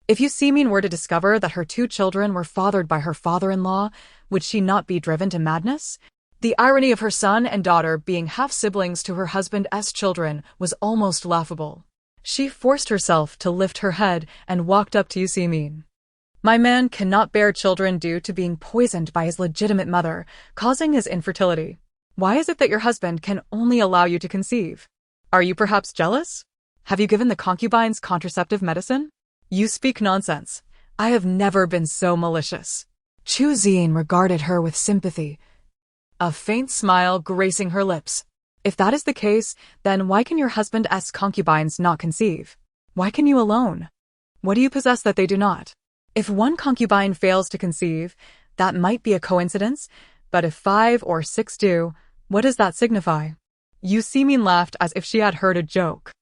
If Yu Simin were to discover that her 2 children were fathered by her father-in-law, would she not be driven to madness? The irony of her son and daughter being half-siblings to her husband's children was almost laughable. She forced herself to lift her head and walked up to Yu Simin. My man cannot bear children due to being poisoned by his legitimate mother, causing his infertility. Why is it that your husband can only allow you to conceive? Are you perhaps jealous? Have you given the concubines contraceptive medicine? You speak nonsense. I have never been so malicious. Chu Xian regarded her with sympathy, a faint smile gracing her lips. If that is the case, then why can your husband's concubines not conceive? Why can you alone? What do you possess that they do not? If one concubine fails to conceive, that might be a coincidence, but if 5 or 6 do, what does that signify? Yu Simin laughed as if she had heard a joke.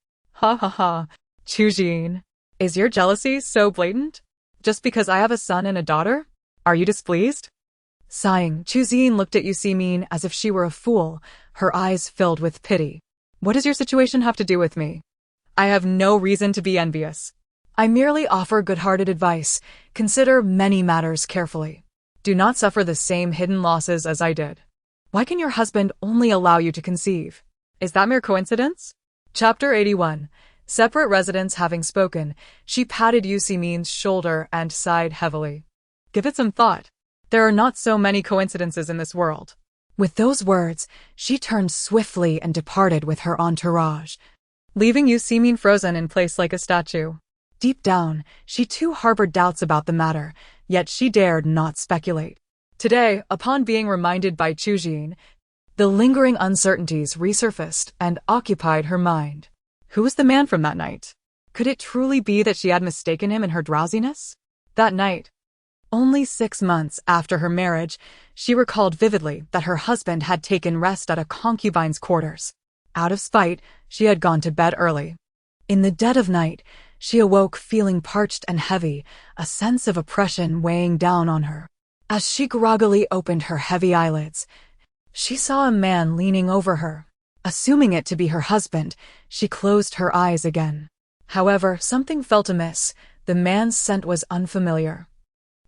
Ha ha ha, Chu Xian. Is your jealousy so blatant? Just because I have a son and a daughter? Are you displeased? Sighing, Chu Xian looked at Yu Simin as if she were a fool, her eyes filled with pity. What does your situation have to do with me? I have no reason to be envious. I merely offer good-hearted advice. Consider many matters carefully. Do not suffer the same hidden losses as I did. Why can your husband only allow you to conceive? Is that mere coincidence? Chapter 81. Separate residents having spoken, she patted Yu Simin's shoulder and sighed heavily. Give it some thought. There are not so many coincidences in this world. With those words, she turned swiftly and departed with her entourage, leaving Yu Simin frozen in place like a statue. Deep down, she too harbored doubts about the matter, yet she dared not speculate. Today, upon being reminded by Chu Xiaoxiao, the lingering uncertainties resurfaced and occupied her mind. Who was the man from that night? Could it truly be that she had mistaken him in her drowsiness? That night, only 6 months after her marriage, she recalled vividly that her husband had taken rest at a concubine's quarters. Out of spite, she had gone to bed early. In the dead of night, she awoke feeling parched and heavy, a sense of oppression weighing down on her. As she groggily opened her heavy eyelids, she saw a man leaning over her. Assuming it to be her husband, she closed her eyes again. However, something felt amiss. The man's scent was unfamiliar,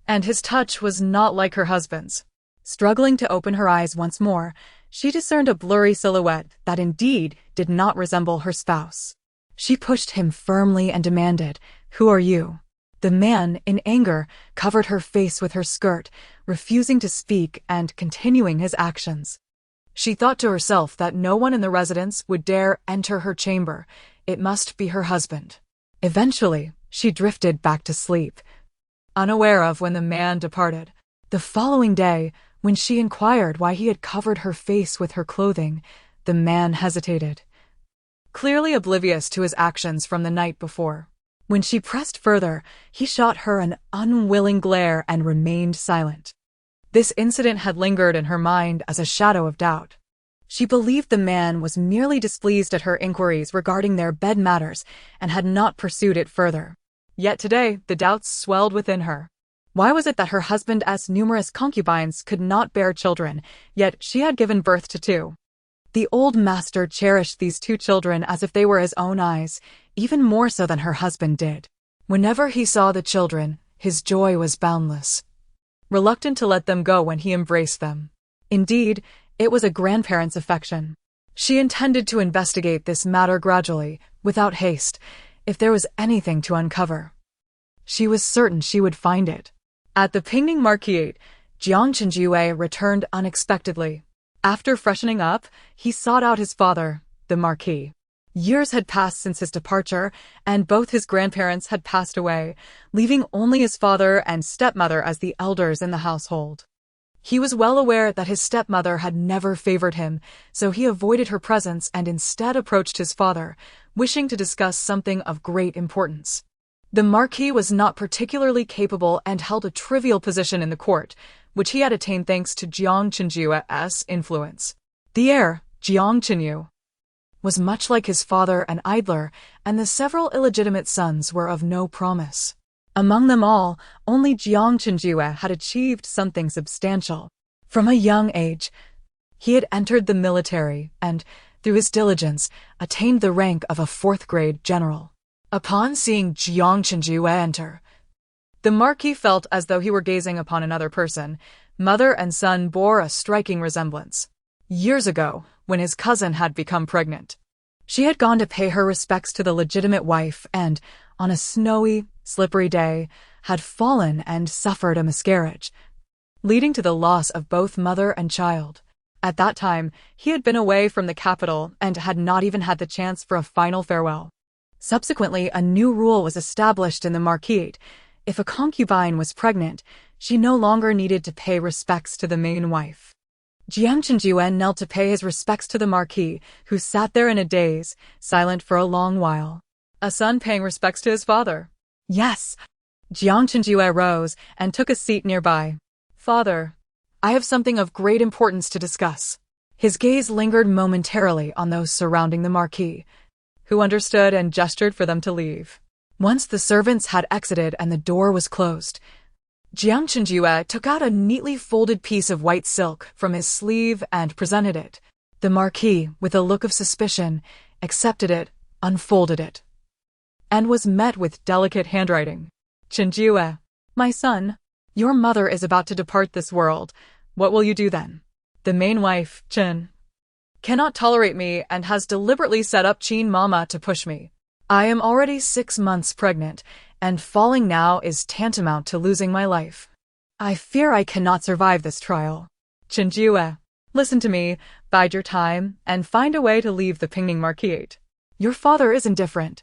and his touch was not like her husband's. Struggling to open her eyes once more, she discerned a blurry silhouette that indeed did not resemble her spouse. She pushed him firmly and demanded, "Who are you?" The man, in anger, covered her face with her skirt, refusing to speak and continuing his actions. She thought to herself that no one in the residence would dare enter her chamber. It must be her husband. Eventually, she drifted back to sleep, unaware of when the man departed. The following day, when she inquired why he had covered her face with her clothing, the man hesitated, clearly oblivious to his actions from the night before. When she pressed further, he shot her an unwilling glare and remained silent. This incident had lingered in her mind as a shadow of doubt. She believed the man was merely displeased at her inquiries regarding their bed matters and had not pursued it further. Yet today, the doubts swelled within her. Why was it that her husband's numerous concubines could not bear children, yet she had given birth to 2? The old master cherished these 2 children as if they were his own eyes, even more so than her husband did. Whenever he saw the children, his joy was boundless, reluctant to let them go when he embraced them. Indeed, it was a grandparent's affection. She intended to investigate this matter gradually, without haste. If there was anything to uncover, she was certain she would find it. At the Pingning Marquise, Jiang Chenjue returned unexpectedly. After freshening up, he sought out his father, the Marquis. Years had passed since his departure, and both his grandparents had passed away, leaving only his father and stepmother as the elders in the household. He was well aware that his stepmother had never favored him, so he avoided her presence and instead approached his father, wishing to discuss something of great importance. The Marquis was not particularly capable and held a trivial position in the court, which he had attained thanks to Jiang Chenjue's influence. The heir, Jiang Chenyu, was much like his father an idler, and the several illegitimate sons were of no promise. Among them all, only Jiang Chenjue had achieved something substantial. From a young age, he had entered the military and, through his diligence, attained the rank of a 4th-grade general. Upon seeing Jiang Chenjue enter, the Marquis felt as though he were gazing upon another person. Mother and son bore a striking resemblance. Years ago, when his cousin had become pregnant, she had gone to pay her respects to the legitimate wife and, on a snowy, slippery day, had fallen and suffered a miscarriage, leading to the loss of both mother and child. At that time, he had been away from the capital and had not even had the chance for a final farewell. Subsequently, a new rule was established in the Marquis. If a concubine was pregnant, she no longer needed to pay respects to the main wife. Jiang Chenjue knelt to pay his respects to the Marquis, who sat there in a daze, silent for a long while. A son paying respects to his father. Yes. Jiang Chenjue rose and took a seat nearby. Father, I have something of great importance to discuss. His gaze lingered momentarily on those surrounding the Marquis, who understood and gestured for them to leave. Once the servants had exited and the door was closed, Jiang Chenjue took out a neatly folded piece of white silk from his sleeve and presented it. The Marquis, with a look of suspicion, accepted it, unfolded it, and was met with delicate handwriting. Chenjue, my son, Your mother is about to depart this world. What will you do then? The main wife, Chen, cannot tolerate me and has deliberately set up Chin Mama to push me. I am already 6 months pregnant, and falling now is tantamount to losing my life. I fear I cannot survive this trial. Chen Jue, listen to me, bide your time, and find a way to leave the Pingning Marquise. Your father is indifferent,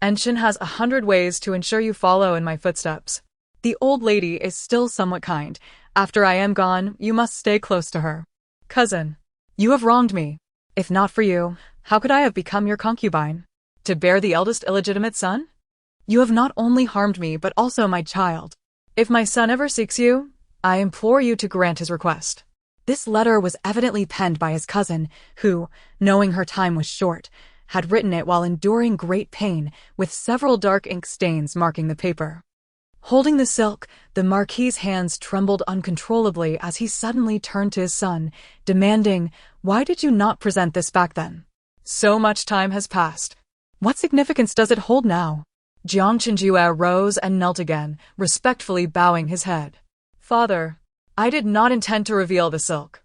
and Chen has 100 ways to ensure you follow in my footsteps. The old lady is still somewhat kind. After I am gone, you must stay close to her. Cousin, you have wronged me. If not for you, how could I have become your concubine? To bear the eldest illegitimate son? You have not only harmed me but also my child. If my son ever seeks you, I implore you to grant his request. This letter was evidently penned by his cousin, who, knowing her time was short, had written it while enduring great pain, with several dark ink stains marking the paper. Holding the silk, the Marquis's hands trembled uncontrollably as he suddenly turned to his son, demanding, "Why did you not present this back then? So much time has passed. What significance does it hold now?" Jiang Chenjue rose and knelt again, respectfully bowing his head. "Father, I did not intend to reveal the silk.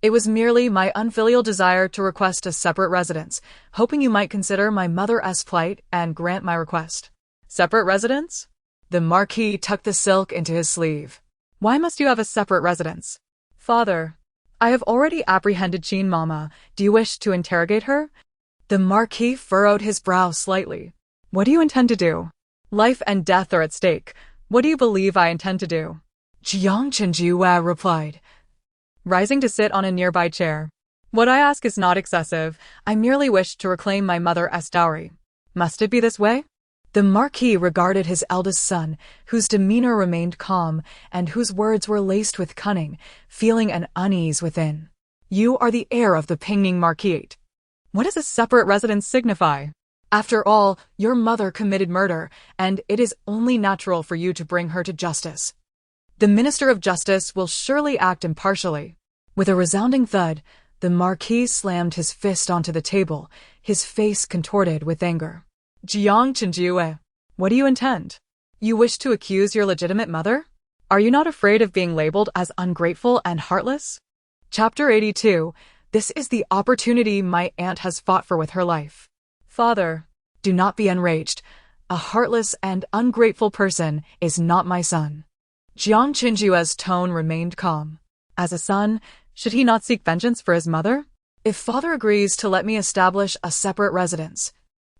It was merely my unfilial desire to request a separate residence, hoping you might consider my mother's plight and grant my request." Separate residence? The Marquis tucked the silk into his sleeve. "Why must you have a separate residence?" "Father, I have already apprehended Chin Mama. Do you wish to interrogate her?" The Marquis furrowed his brow slightly. "What do you intend to do? Life and death are at stake. What do you believe I intend to do?" Jiang Chenjue replied, rising to sit on a nearby chair. "What I ask is not excessive. I merely wish to reclaim my mother as dowry. Must it be this way?" The Marquis regarded his eldest son, whose demeanor remained calm and whose words were laced with cunning, feeling an unease within. "You are the heir of the Pingning Marquise. What does a separate residence signify? After all, your mother committed murder, and it is only natural for you to bring her to justice. The Minister of Justice will surely act impartially." With a resounding thud, the Marquis slammed his fist onto the table, his face contorted with anger. "Jiang Chenjue, what do you intend? You wish to accuse your legitimate mother? Are you not afraid of being labeled as ungrateful and heartless?" Chapter 82. This is the opportunity my aunt has fought for with her life. "Father, do not be enraged. A heartless and ungrateful person is not my son." Jiang Chenjue's tone remained calm. As a son, should he not seek vengeance for his mother? "If father agrees to let me establish a separate residence,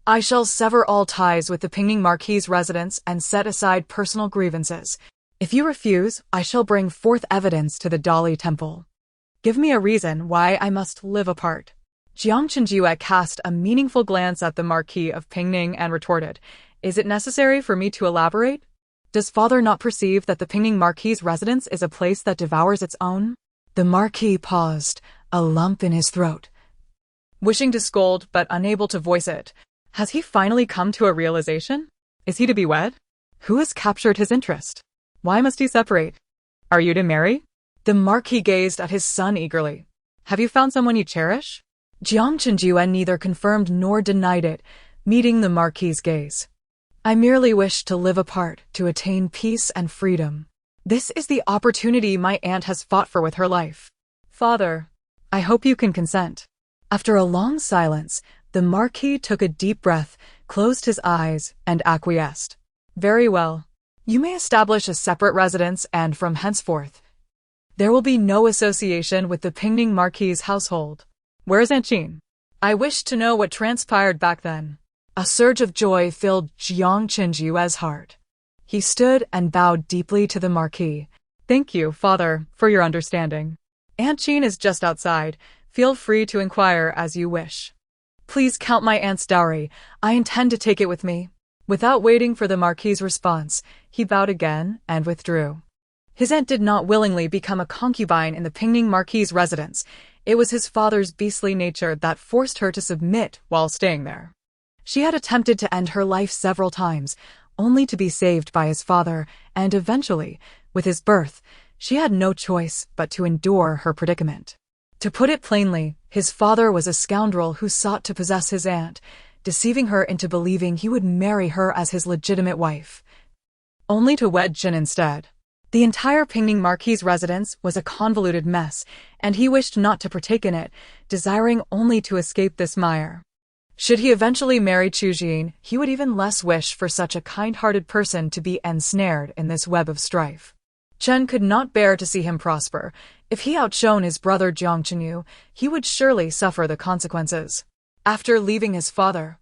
I shall sever all ties with the Pingning Marquis's residence and set aside personal grievances. If you refuse, I shall bring forth evidence to the Dali Temple. Give me a reason why I must live apart." Jiang Chenjue cast a meaningful glance at the Marquis of Pingning and retorted, "Is it necessary for me to elaborate? Does father not perceive that the Pingning Marquis's residence is a place that devours its own?" The Marquis paused, a lump in his throat, wishing to scold but unable to voice it. Has he finally come to a realization? Is he to be wed? Who has captured his interest? Why must he separate? Are you to marry? The Marquis gazed at his son eagerly. Have you found someone you cherish? Jiang Chenjue neither confirmed nor denied it, meeting the Marquis's gaze. "I merely wish to live apart, to attain peace and freedom. This is the opportunity my aunt has fought for with her life. Father, I hope you can consent." After a long silence, the Marquis took a deep breath, closed his eyes, and acquiesced. "Very well. You may establish a separate residence, and from henceforth, there will be no association with the Pingning Marquis's household. Where is Aunt Jean? I wish to know what transpired back then." A surge of joy filled Jiang Chenjue's heart. He stood and bowed deeply to the Marquis. "Thank you, Father, for your understanding. Aunt Jean is just outside. Feel free to inquire as you wish. Please count my aunt's dowry. I intend to take it with me." Without waiting for the Marquis's response, he bowed again and withdrew. His aunt did not willingly become a concubine in the Pingning Marquis's residence. It was his father's beastly nature that forced her to submit while staying there. She had attempted to end her life several times, only to be saved by his father, and eventually, with his birth, she had no choice but to endure her predicament. To put it plainly, his father was a scoundrel who sought to possess his aunt, deceiving her into believing he would marry her as his legitimate wife, only to wed Jin instead. The entire Pingning Marquis's residence was a convoluted mess, and he wished not to partake in it, desiring only to escape this mire. Should he eventually marry Chu Xiaoxiao, he would even less wish for such a kind-hearted person to be ensnared in this web of strife. Chen could not bear to see him prosper. If he outshone his brother Jiang Chenyu, he would surely suffer the consequences. After leaving his father,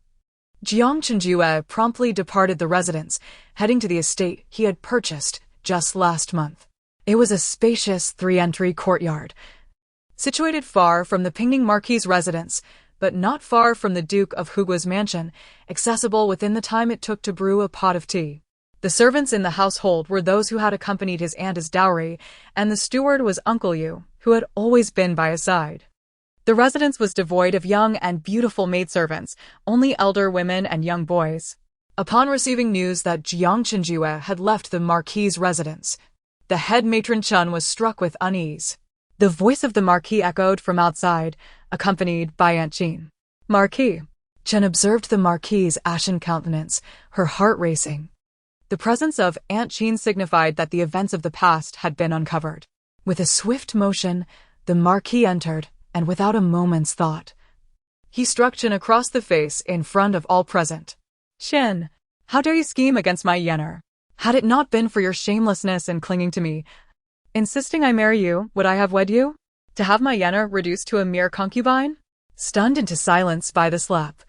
Jiang Chenyu promptly departed the residence, heading to the estate he had purchased just last month. It was a spacious three-entry courtyard, situated far from the Pingning Marquis's residence, but not far from the Duke of Huguo's mansion, accessible within the time it took to brew a pot of tea. The servants in the household were those who had accompanied his aunt as dowry, and the steward was Uncle Yu, who had always been by his side. The residence was devoid of young and beautiful maidservants, only elder women and young boys. Upon receiving news that Jiang Chenyu had left the Marquis's residence, the head matron Chen was struck with unease. The voice of the Marquis echoed from outside, accompanied by Aunt Jean. "Marquis." Chen observed the Marquis's ashen countenance, her heart racing. The presence of Aunt Jean signified that the events of the past had been uncovered. With a swift motion, the Marquis entered, and without a moment's thought, he struck Chen across the face in front of all present. "Chen, how dare you scheme against my yener? Had it not been for your shamelessness in clinging to me, insisting I marry you, would I have wed you? To have my yener reduced to a mere concubine?" Stunned into silence by the slap,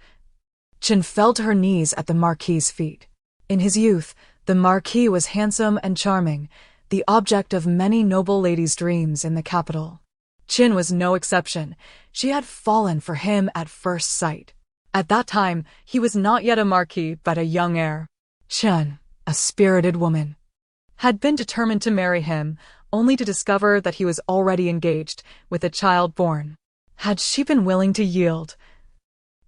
Chen fell to her knees at the Marquis's feet. In his youth, the Marquis was handsome and charming, the object of many noble ladies' dreams in the capital. Chen was no exception. She had fallen for him at first sight. At that time, he was not yet a marquis but a young heir. Chen, a spirited woman, had been determined to marry him, only to discover that he was already engaged, with a child born. Had she been willing to yield,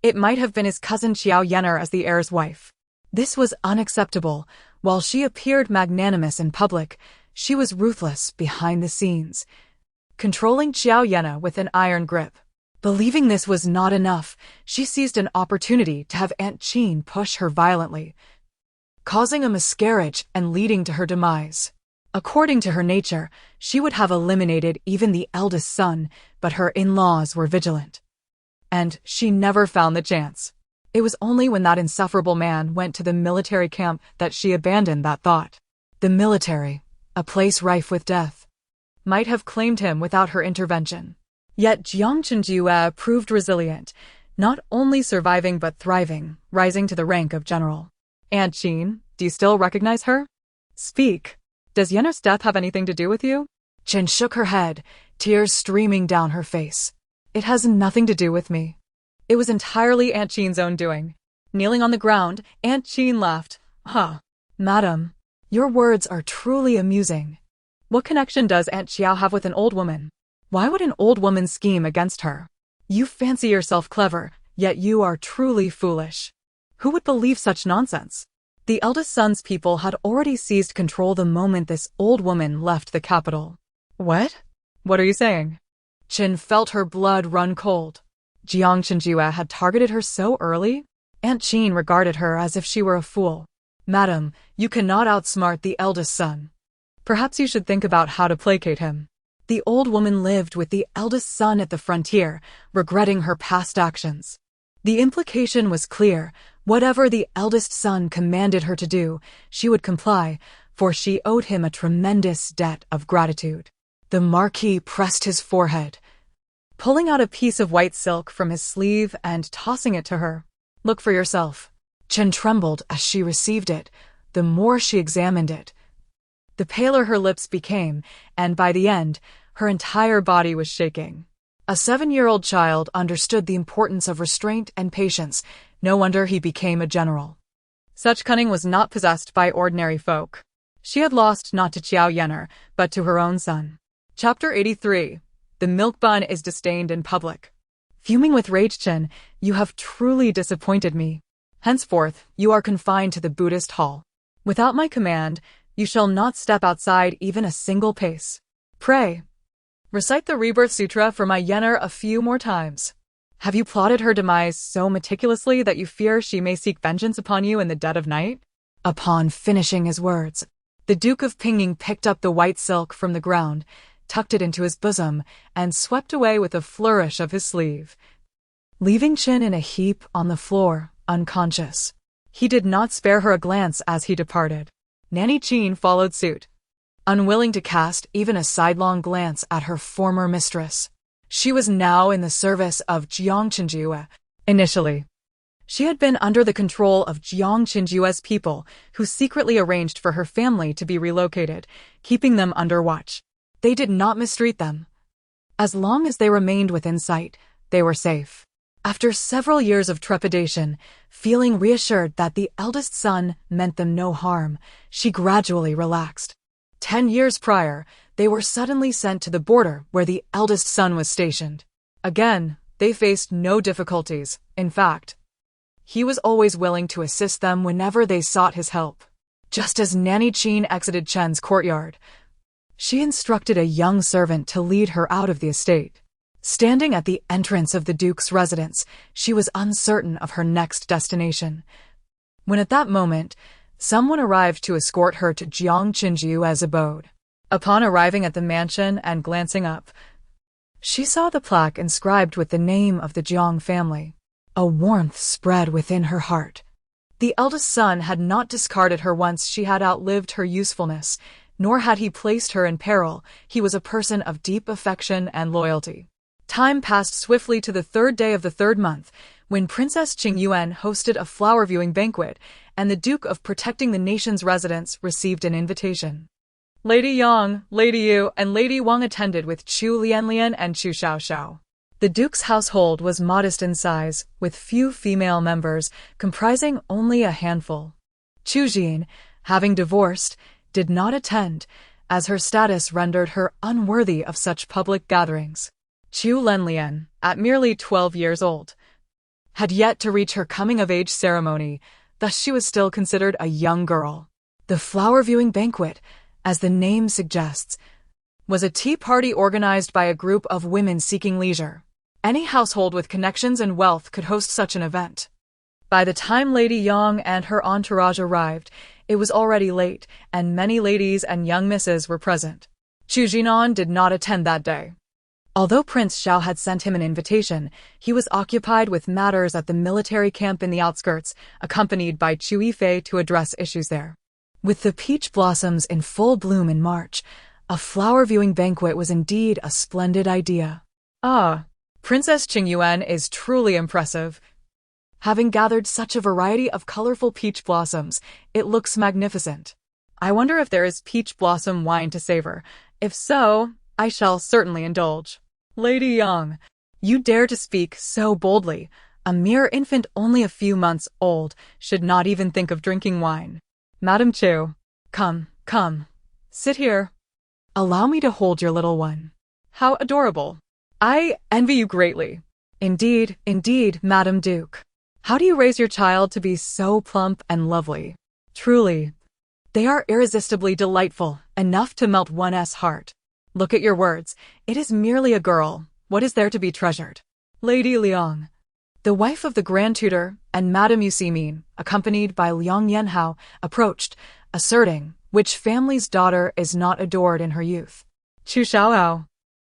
it might have been his cousin Xiao Yener as the heir's wife. This was unacceptable. While she appeared magnanimous in public, she was ruthless behind the scenes, controlling Xiao Yener with an iron grip. Believing this was not enough, she seized an opportunity to have Aunt Jean push her violently, causing a miscarriage and leading to her demise. According to her nature, she would have eliminated even the eldest son, but her in-laws were vigilant, and she never found the chance. It was only when that insufferable man went to the military camp that she abandoned that thought. The military, a place rife with death, might have claimed him without her intervention. Yet Jiang Chenyu proved resilient, not only surviving but thriving, rising to the rank of general. "Aunt Jean, do you still recognize her? Speak. Does Yener's death have anything to do with you?" Chen shook her head, tears streaming down her face. "It has nothing to do with me. It was entirely Aunt Jean's own doing." Kneeling on the ground, Aunt Jean laughed. Madam, your words are truly amusing. What connection does Aunt Xiao have with an old woman? Why would an old woman scheme against her? You fancy yourself clever, yet you are truly foolish. Who would believe such nonsense? The eldest son's people had already seized control the moment this old woman left the capital. What? What are you saying? Chen felt her blood run cold. Jiang Chenyu had targeted her so early? Aunt Jean regarded her as if she were a fool. Madam, you cannot outsmart the eldest son. Perhaps you should think about how to placate him. The old woman lived with the eldest son at the frontier, regretting her past actions. The implication was clear. Whatever the eldest son commanded her to do, she would comply, for she owed him a tremendous debt of gratitude. The Marquis pressed his forehead, pulling out a piece of white silk from his sleeve and tossing it to her. "Look for yourself." Chen trembled as she received it. The more she examined it, the paler her lips became, and by the end, her entire body was shaking. A 7-year-old child understood the importance of restraint and patience. No wonder he became a general. Such cunning was not possessed by ordinary folk. She had lost not to Xiao Yener, but to her own son. Chapter 83. The milk bun is disdained in public. Fuming with rage, Chen, you have truly disappointed me. Henceforth, you are confined to the Buddhist hall. Without my command, you shall not step outside even a single pace. Pray, recite the Rebirth Sutra for my Yener a few more times. Have you plotted her demise so meticulously that you fear she may seek vengeance upon you in the dead of night? Upon finishing his words, The Duke of Pinging picked up the white silk from the ground, tucked it into his bosom, and swept away with a flourish of his sleeve, leaving Qin in a heap on the floor, unconscious. He did not spare her a glance as he departed. Nanny Qin followed suit, unwilling to cast even a sidelong glance at her former mistress. She was now in the service of Jiang Qinjue. Initially, she had been under the control of Jiang Qinjue's people, who secretly arranged for her family to be relocated, keeping them under watch. They did not mistreat them. As long as they remained within sight, they were safe. After several years of trepidation, feeling reassured that the eldest son meant them no harm, she gradually relaxed. 10 years prior, they were suddenly sent to the border where the eldest son was stationed. Again, they faced no difficulties. In fact, he was always willing to assist them whenever they sought his help. Just as Nanny Qin exited Chen's courtyard, she instructed a young servant to lead her out of the estate. Standing at the entrance of the Duke's residence, she was uncertain of her next destination, when at that moment, someone arrived to escort her to Jiang Qinjue's abode. Upon arriving at the mansion and glancing up, she saw the plaque inscribed with the name of the Jiang family. A warmth spread within her heart. The eldest son had not discarded her once she had outlived her usefulness, nor had he placed her in peril. He was a person of deep affection and loyalty. Time passed swiftly to the 3rd day of the 3rd month, when Princess Qingyuan hosted a flower-viewing banquet, and the Duke of Protecting the Nation's residence received an invitation. Lady Yang, Lady Yu, and Lady Wang attended with Chu Lianlian and Chu Xiaoxiao. The Duke's household was modest in size, with few female members, comprising only a handful. Chu Jin, having divorced, did not attend, as her status rendered her unworthy of such public gatherings. Chu Lenlian, at merely 12 years old, had yet to reach her coming-of-age ceremony, thus she was still considered a young girl. The flower-viewing banquet, as the name suggests, was a tea party organized by a group of women seeking leisure. Any household with connections and wealth could host such an event. By the time Lady Yang and her entourage arrived, it was already late, and many ladies and young misses were present. Chu Jinan did not attend that day. Although Prince Xiao had sent him an invitation, he was occupied with matters at the military camp in the outskirts, accompanied by Chu Yifei to address issues there. With the peach blossoms in full bloom in March, a flower-viewing banquet was indeed a splendid idea. Ah, Princess Qingyuan is truly impressive. Having gathered such a variety of colorful peach blossoms, it looks magnificent. I wonder if there is peach blossom wine to savor. If so, I shall certainly indulge. Lady Yang, you dare to speak so boldly. A mere infant only a few months old should not even think of drinking wine. Madam Chu, come, sit here. Allow me to hold your little one. How adorable. I envy you greatly. Indeed, Madam Duke. How do you raise your child to be so plump and lovely? Truly, they are irresistibly delightful, enough to melt one's heart. Look at your words. It is merely a girl. What is there to be treasured? Lady Liang, the wife of the Grand Tutor, and Madame Yusimin, accompanied by Liang Yanhao, approached, asserting, which family's daughter is not adored in her youth? Chu Xiaoxiao,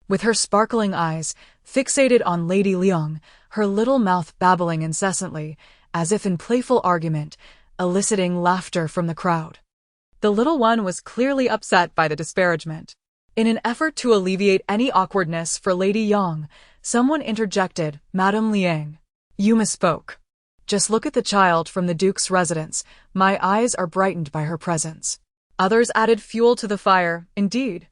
with her sparkling eyes, fixated on Lady Liang, her little mouth babbling incessantly, as if in playful argument, eliciting laughter from the crowd. The little one was clearly upset by the disparagement. In an effort to alleviate any awkwardness for Lady Yang, someone interjected, Madame Liang, you misspoke. Just look at the child from the Duke's residence. My eyes are brightened by her presence. Others added fuel to the fire. Indeed,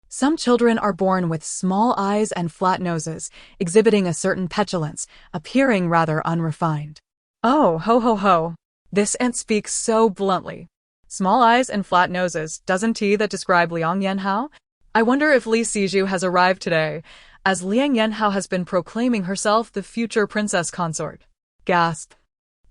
some children are born with small eyes and flat noses, exhibiting a certain petulance, appearing rather unrefined. Oh, ho. This aunt speaks so bluntly. Small eyes and flat noses, doesn't he that describe Liang Yanhao? I wonder if Li Siju has arrived today, as Liang Yanhao has been proclaiming herself the future princess consort. Gasp.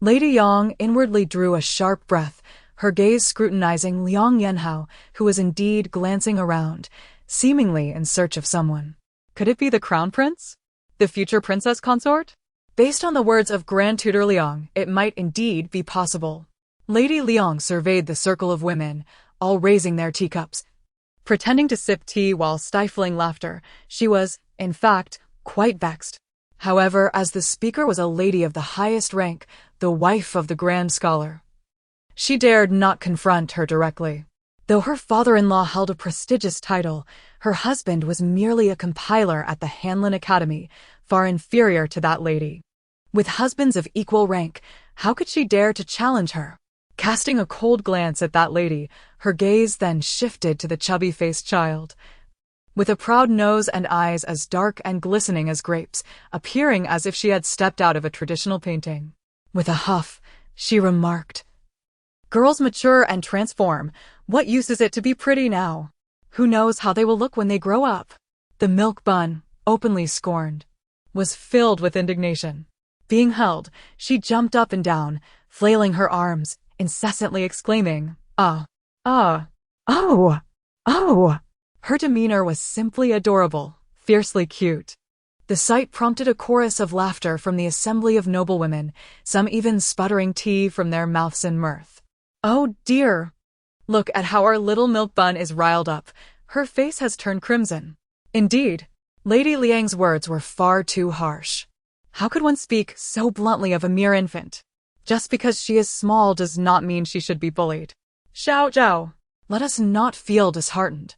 Lady Yang inwardly drew a sharp breath, her gaze scrutinizing Liang Yanhao, who was indeed glancing around, seemingly in search of someone. Could it be the crown prince? The future princess consort? Based on the words of Grand Tutor Liang, it might indeed be possible. Lady Liang surveyed the circle of women, all raising their teacups. Pretending to sip tea while stifling laughter, she was, in fact, quite vexed. However, as the speaker was a lady of the highest rank, the wife of the grand scholar, she dared not confront her directly. Though her father-in-law held a prestigious title, her husband was merely a compiler at the Hanlin Academy, far inferior to that lady. With husbands of equal rank, how could she dare to challenge her? Casting a cold glance at that lady, her gaze then shifted to the chubby-faced child, with a proud nose and eyes as dark and glistening as grapes, appearing as if she had stepped out of a traditional painting. With a huff, she remarked, "Girls mature and transform. What use is it to be pretty now? Who knows how they will look when they grow up?" The milk bun, openly scorned, was filled with indignation. Being held, she jumped up and down, flailing her arms, incessantly exclaiming, "Ah, ah, oh, oh." Her demeanor was simply adorable, fiercely cute. The sight prompted a chorus of laughter from the assembly of noblewomen, some even sputtering tea from their mouths in mirth. "Oh dear! Look at how our little milk bun is riled up. Her face has turned crimson." Indeed, Lady Liang's words were far too harsh. How could one speak so bluntly of a mere infant? Just because she is small does not mean she should be bullied. Xiaoxiao, let us not feel disheartened.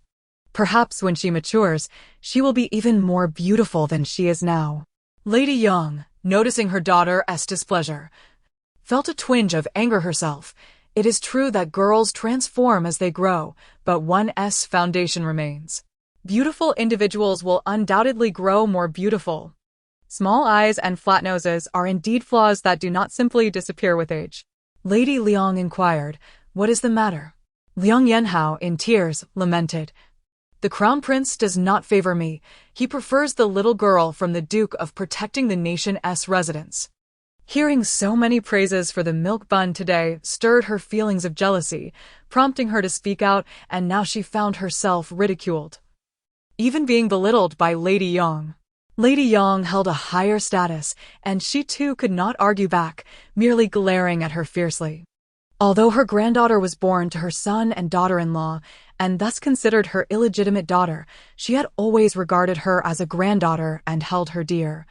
Perhaps when she matures, she will be even more beautiful than she is now. Lady Yang, noticing her daughter's displeasure, felt a twinge of anger herself. It is true that girls transform as they grow, but one's foundation remains. Beautiful individuals will undoubtedly grow more beautiful. Small eyes and flat noses are indeed flaws that do not simply disappear with age. Lady Liang inquired, "What is the matter?" Liang Yanhao, in tears, lamented, "The crown prince does not favor me. He prefers the little girl from the Duke of protecting the nation's residence." Hearing so many praises for the milk bun today stirred her feelings of jealousy, prompting her to speak out, and now she found herself ridiculed, even being belittled by Lady Yang. Lady Yang held a higher status, and she too could not argue back, merely glaring at her fiercely. Although her granddaughter was born to her son and daughter-in-law, and thus considered her illegitimate daughter, she had always regarded her as a granddaughter and held her dear,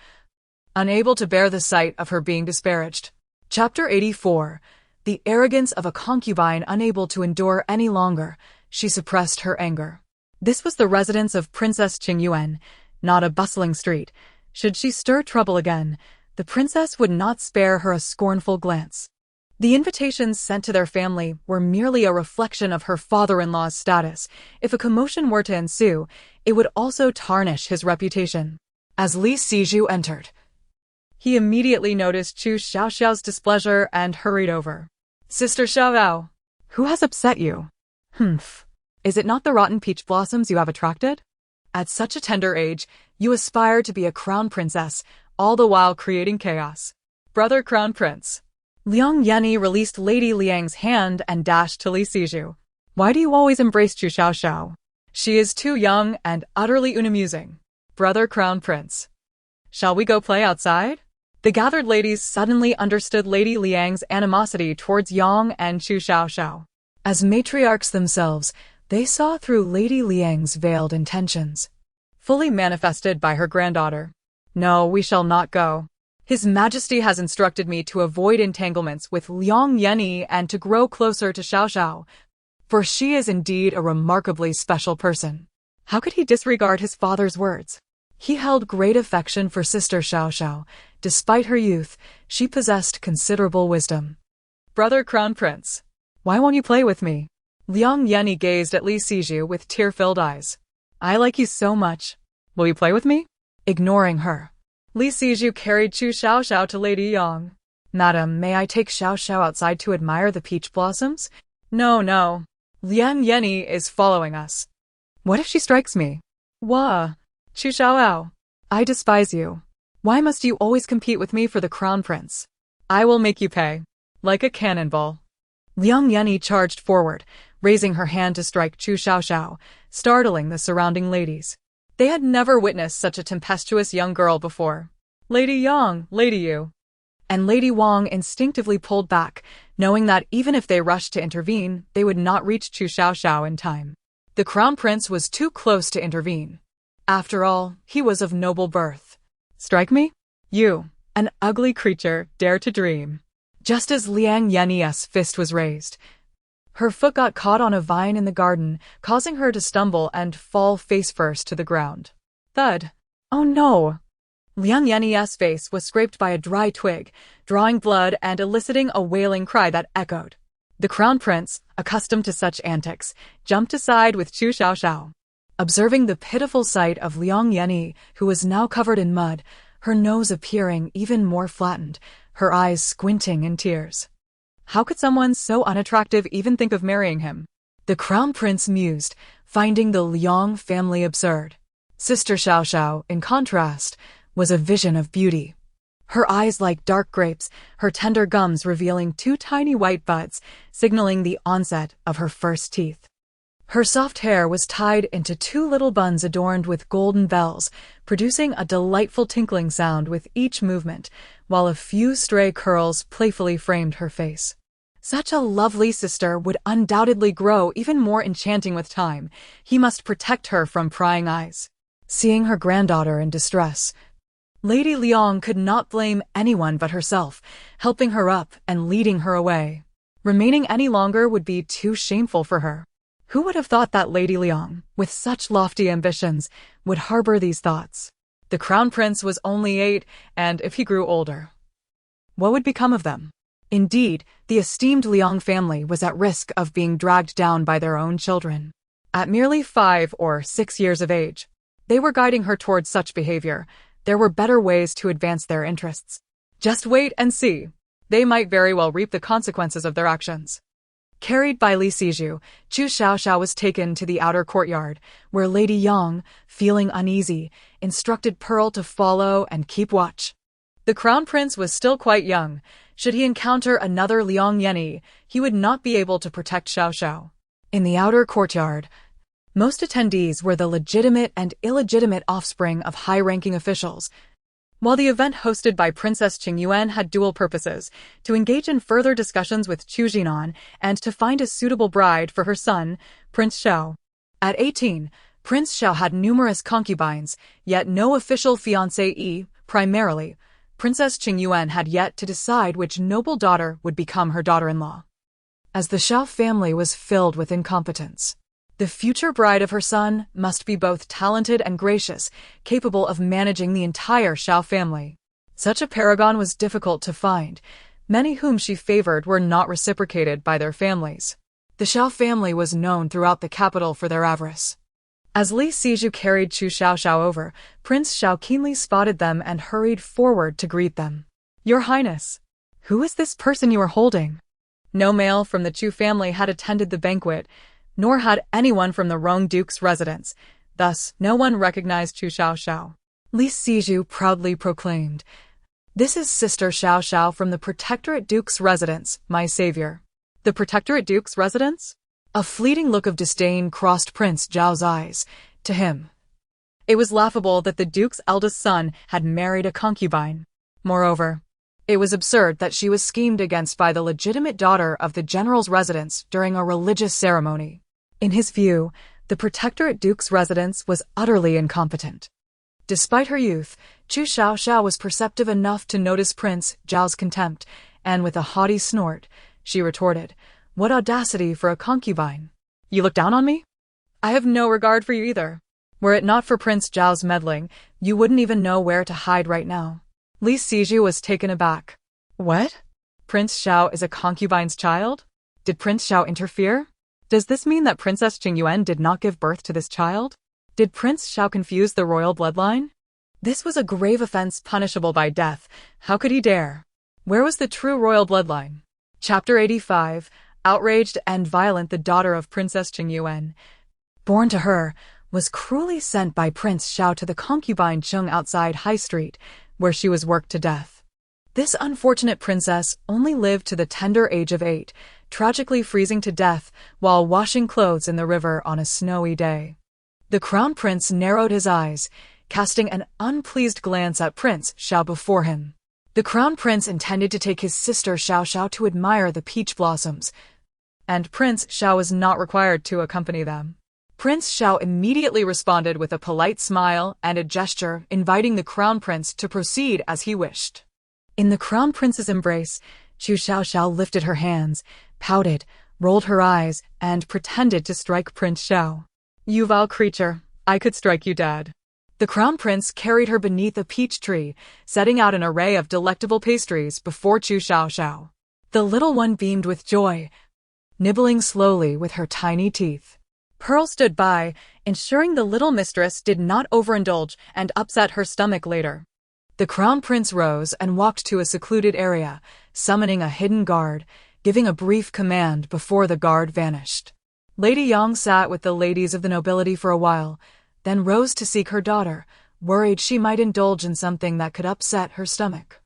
unable to bear the sight of her being disparaged. Chapter 84. The arrogance of a concubine unable to endure any longer, she suppressed her anger. This was the residence of Princess Qingyuan, not a bustling street. Should she stir trouble again, the princess would not spare her a scornful glance. The invitations sent to their family were merely a reflection of her father-in-law's status. If a commotion were to ensue, it would also tarnish his reputation. As Li Siju entered, he immediately noticed Chu Xiaoxiao's displeasure and hurried over. "Sister Xiaoxiao, who has upset you?" "Humph. Is it not the rotten peach blossoms you have attracted? At such a tender age, you aspire to be a crown princess, all the while creating chaos." "Brother Crown Prince." Liang Yanni released Lady Liang's hand and dashed to Li Siju. "Why do you always embrace Chu Xiaoxiao? She is too young and utterly unamusing." "Brother Crown Prince, shall we go play outside?" The gathered ladies suddenly understood Lady Liang's animosity towards Yang and Chu Xiaoxiao. As matriarchs themselves, they saw through Lady Liang's veiled intentions, fully manifested by her granddaughter. "No, we shall not go. His Majesty has instructed me to avoid entanglements with Liang Yanni and to grow closer to Xiaoxiao, for she is indeed a remarkably special person." How could he disregard his father's words? He held great affection for Sister Xiaoxiao. Despite her youth, she possessed considerable wisdom. "Brother Crown Prince, why won't you play with me?" Liang Yanni gazed at Li Siju with tear-filled eyes. "I like you so much. Will you play with me?" Ignoring her, Li Siju carried Chu Xiaoxiao to Lady Yang. "Madam, may I take Xiaoxiao outside to admire the peach blossoms?" "No, no. Liang Yanni is following us." "What if she strikes me?" "Wah, Chu Xiaoxiao, I despise you. Why must you always compete with me for the crown prince? I will make you pay, like a cannonball." Liang Yanni charged forward, raising her hand to strike Chu Xiaoxiao, startling the surrounding ladies. They had never witnessed such a tempestuous young girl before. "Lady Yang, Lady Yu," and Lady Wang instinctively pulled back, knowing that even if they rushed to intervene, they would not reach Chu Xiaoxiao in time. The crown prince was too close to intervene. After all, he was of noble birth. Strike me? You, an ugly creature, dare to dream. Just as Liang Yanni's fist was raised, her foot got caught on a vine in the garden, causing her to stumble and fall face first to the ground. Thud. Oh no! Liang Yanni's face was scraped by a dry twig, drawing blood and eliciting a wailing cry that echoed. The crown prince, accustomed to such antics, jumped aside with Chu Xiaoxiao. Observing the pitiful sight of Liang Yanni, who was now covered in mud, her nose appearing even more flattened, her eyes squinting in tears. How could someone so unattractive even think of marrying him? The crown prince mused, finding the Liang family absurd. Sister Xiaoxiao, in contrast, was a vision of beauty. Her eyes like dark grapes, her tender gums revealing 2 tiny white buds, signaling the onset of her first teeth. Her soft hair was tied into 2 little buns adorned with golden bells, producing a delightful tinkling sound with each movement, while a few stray curls playfully framed her face. Such a lovely sister would undoubtedly grow even more enchanting with time. He must protect her from prying eyes. Seeing her granddaughter in distress, Lady Liang could not blame anyone but herself, helping her up and leading her away. Remaining any longer would be too shameful for her. Who would have thought that Lady Liang, with such lofty ambitions, would harbor these thoughts? The crown prince was only 8, and if he grew older, what would become of them? Indeed, the esteemed Liang family was at risk of being dragged down by their own children. At merely 5 or 6 years of age, they were guiding her towards such behavior. There were better ways to advance their interests. Just wait and see. They might very well reap the consequences of their actions. Carried by Li Siju, Chu Xiaoxiao was taken to the outer courtyard, where Lady Yang, feeling uneasy, instructed Pearl to follow and keep watch. The crown prince was still quite young. Should he encounter another Liang Yanni, he would not be able to protect Xiaoxiao. In the outer courtyard, most attendees were the legitimate and illegitimate offspring of high-ranking officials. While the event hosted by Princess Qingyuan had dual purposes, to engage in further discussions with Chu Jinan and to find a suitable bride for her son, Prince Xiao. At 18, Prince Xiao had numerous concubines, yet no official fiancée. Primarily, Princess Qingyuan had yet to decide which noble daughter would become her daughter-in-law. As the Xiao family was filled with incompetence, the future bride of her son must be both talented and gracious, capable of managing the entire Xiao family. Such a paragon was difficult to find. Many whom she favored were not reciprocated by their families. The Xiao family was known throughout the capital for their avarice. As Li Siju carried Chu Xiaoxiao over, Prince Xiao keenly spotted them and hurried forward to greet them. Your Highness, who is this person you are holding? No male from the Chu family had attended the banquet, nor had anyone from the Rong Duke's residence. Thus, no one recognized Chu Xiaoxiao. Li Siju proudly proclaimed, "This is Sister Xiaoxiao from the Protectorate Duke's residence, my savior." The Protectorate Duke's residence? A fleeting look of disdain crossed Prince Zhao's eyes. To him, it was laughable that the Duke's eldest son had married a concubine. Moreover, it was absurd that she was schemed against by the legitimate daughter of the general's residence during a religious ceremony. In his view, the Protectorate Duke's residence was utterly incompetent. Despite her youth, Chu Xiaoxiao was perceptive enough to notice Prince Zhao's contempt, and with a haughty snort, she retorted, "What audacity for a concubine! You look down on me? I have no regard for you either. Were it not for Prince Zhao's meddling, you wouldn't even know where to hide right now." Li Siju was taken aback. What? Prince Xiao is a concubine's child? Did Prince Xiao interfere? Does this mean that Princess Qingyuan did not give birth to this child? Did Prince Xiao confuse the royal bloodline? This was a grave offense punishable by death. How could he dare? Where was the true royal bloodline? Chapter 85, Outraged and Violent. The daughter of Princess Qingyuan, born to her, was cruelly sent by Prince Xiao to the concubine Cheng outside High Street, where she was worked to death. This unfortunate princess only lived to the tender age of 8, tragically freezing to death while washing clothes in the river on a snowy day. The crown prince narrowed his eyes, casting an unpleased glance at Prince Xiao before him. The crown prince intended to take his sister Xiaoxiao to admire the peach blossoms, and Prince Xiao was not required to accompany them. Prince Xiao immediately responded with a polite smile and a gesture inviting the crown prince to proceed as he wished. In the crown prince's embrace, Chu Xiaoxiao lifted her hands, pouted, rolled her eyes, and pretended to strike Prince Xiao. "You vile creature, I could strike you dead." The crown prince carried her beneath a peach tree, setting out an array of delectable pastries before Chu Xiaoxiao. The little one beamed with joy, nibbling slowly with her tiny teeth. Pearl stood by, ensuring the little mistress did not overindulge and upset her stomach later. The crown prince rose and walked to a secluded area, summoning a hidden guard, giving a brief command before the guard vanished. Lady Yang sat with the ladies of the nobility for a while, then rose to seek her daughter, worried she might indulge in something that could upset her stomach.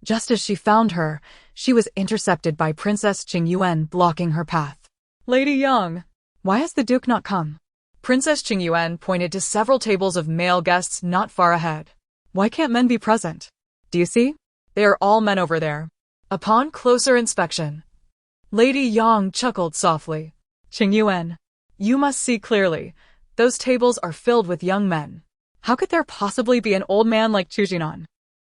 Just as she found her, she was intercepted by Princess Qingyuan blocking her path. "Lady Yang, why has the Duke not come?" Princess Qingyuan pointed to several tables of male guests not far ahead. "Why can't men be present? Do you see? They are all men over there." Upon closer inspection, Lady Yang chuckled softly. "Qingyuan, you must see clearly. Those tables are filled with young men. How could there possibly be an old man like Chu Xiaoxiao?"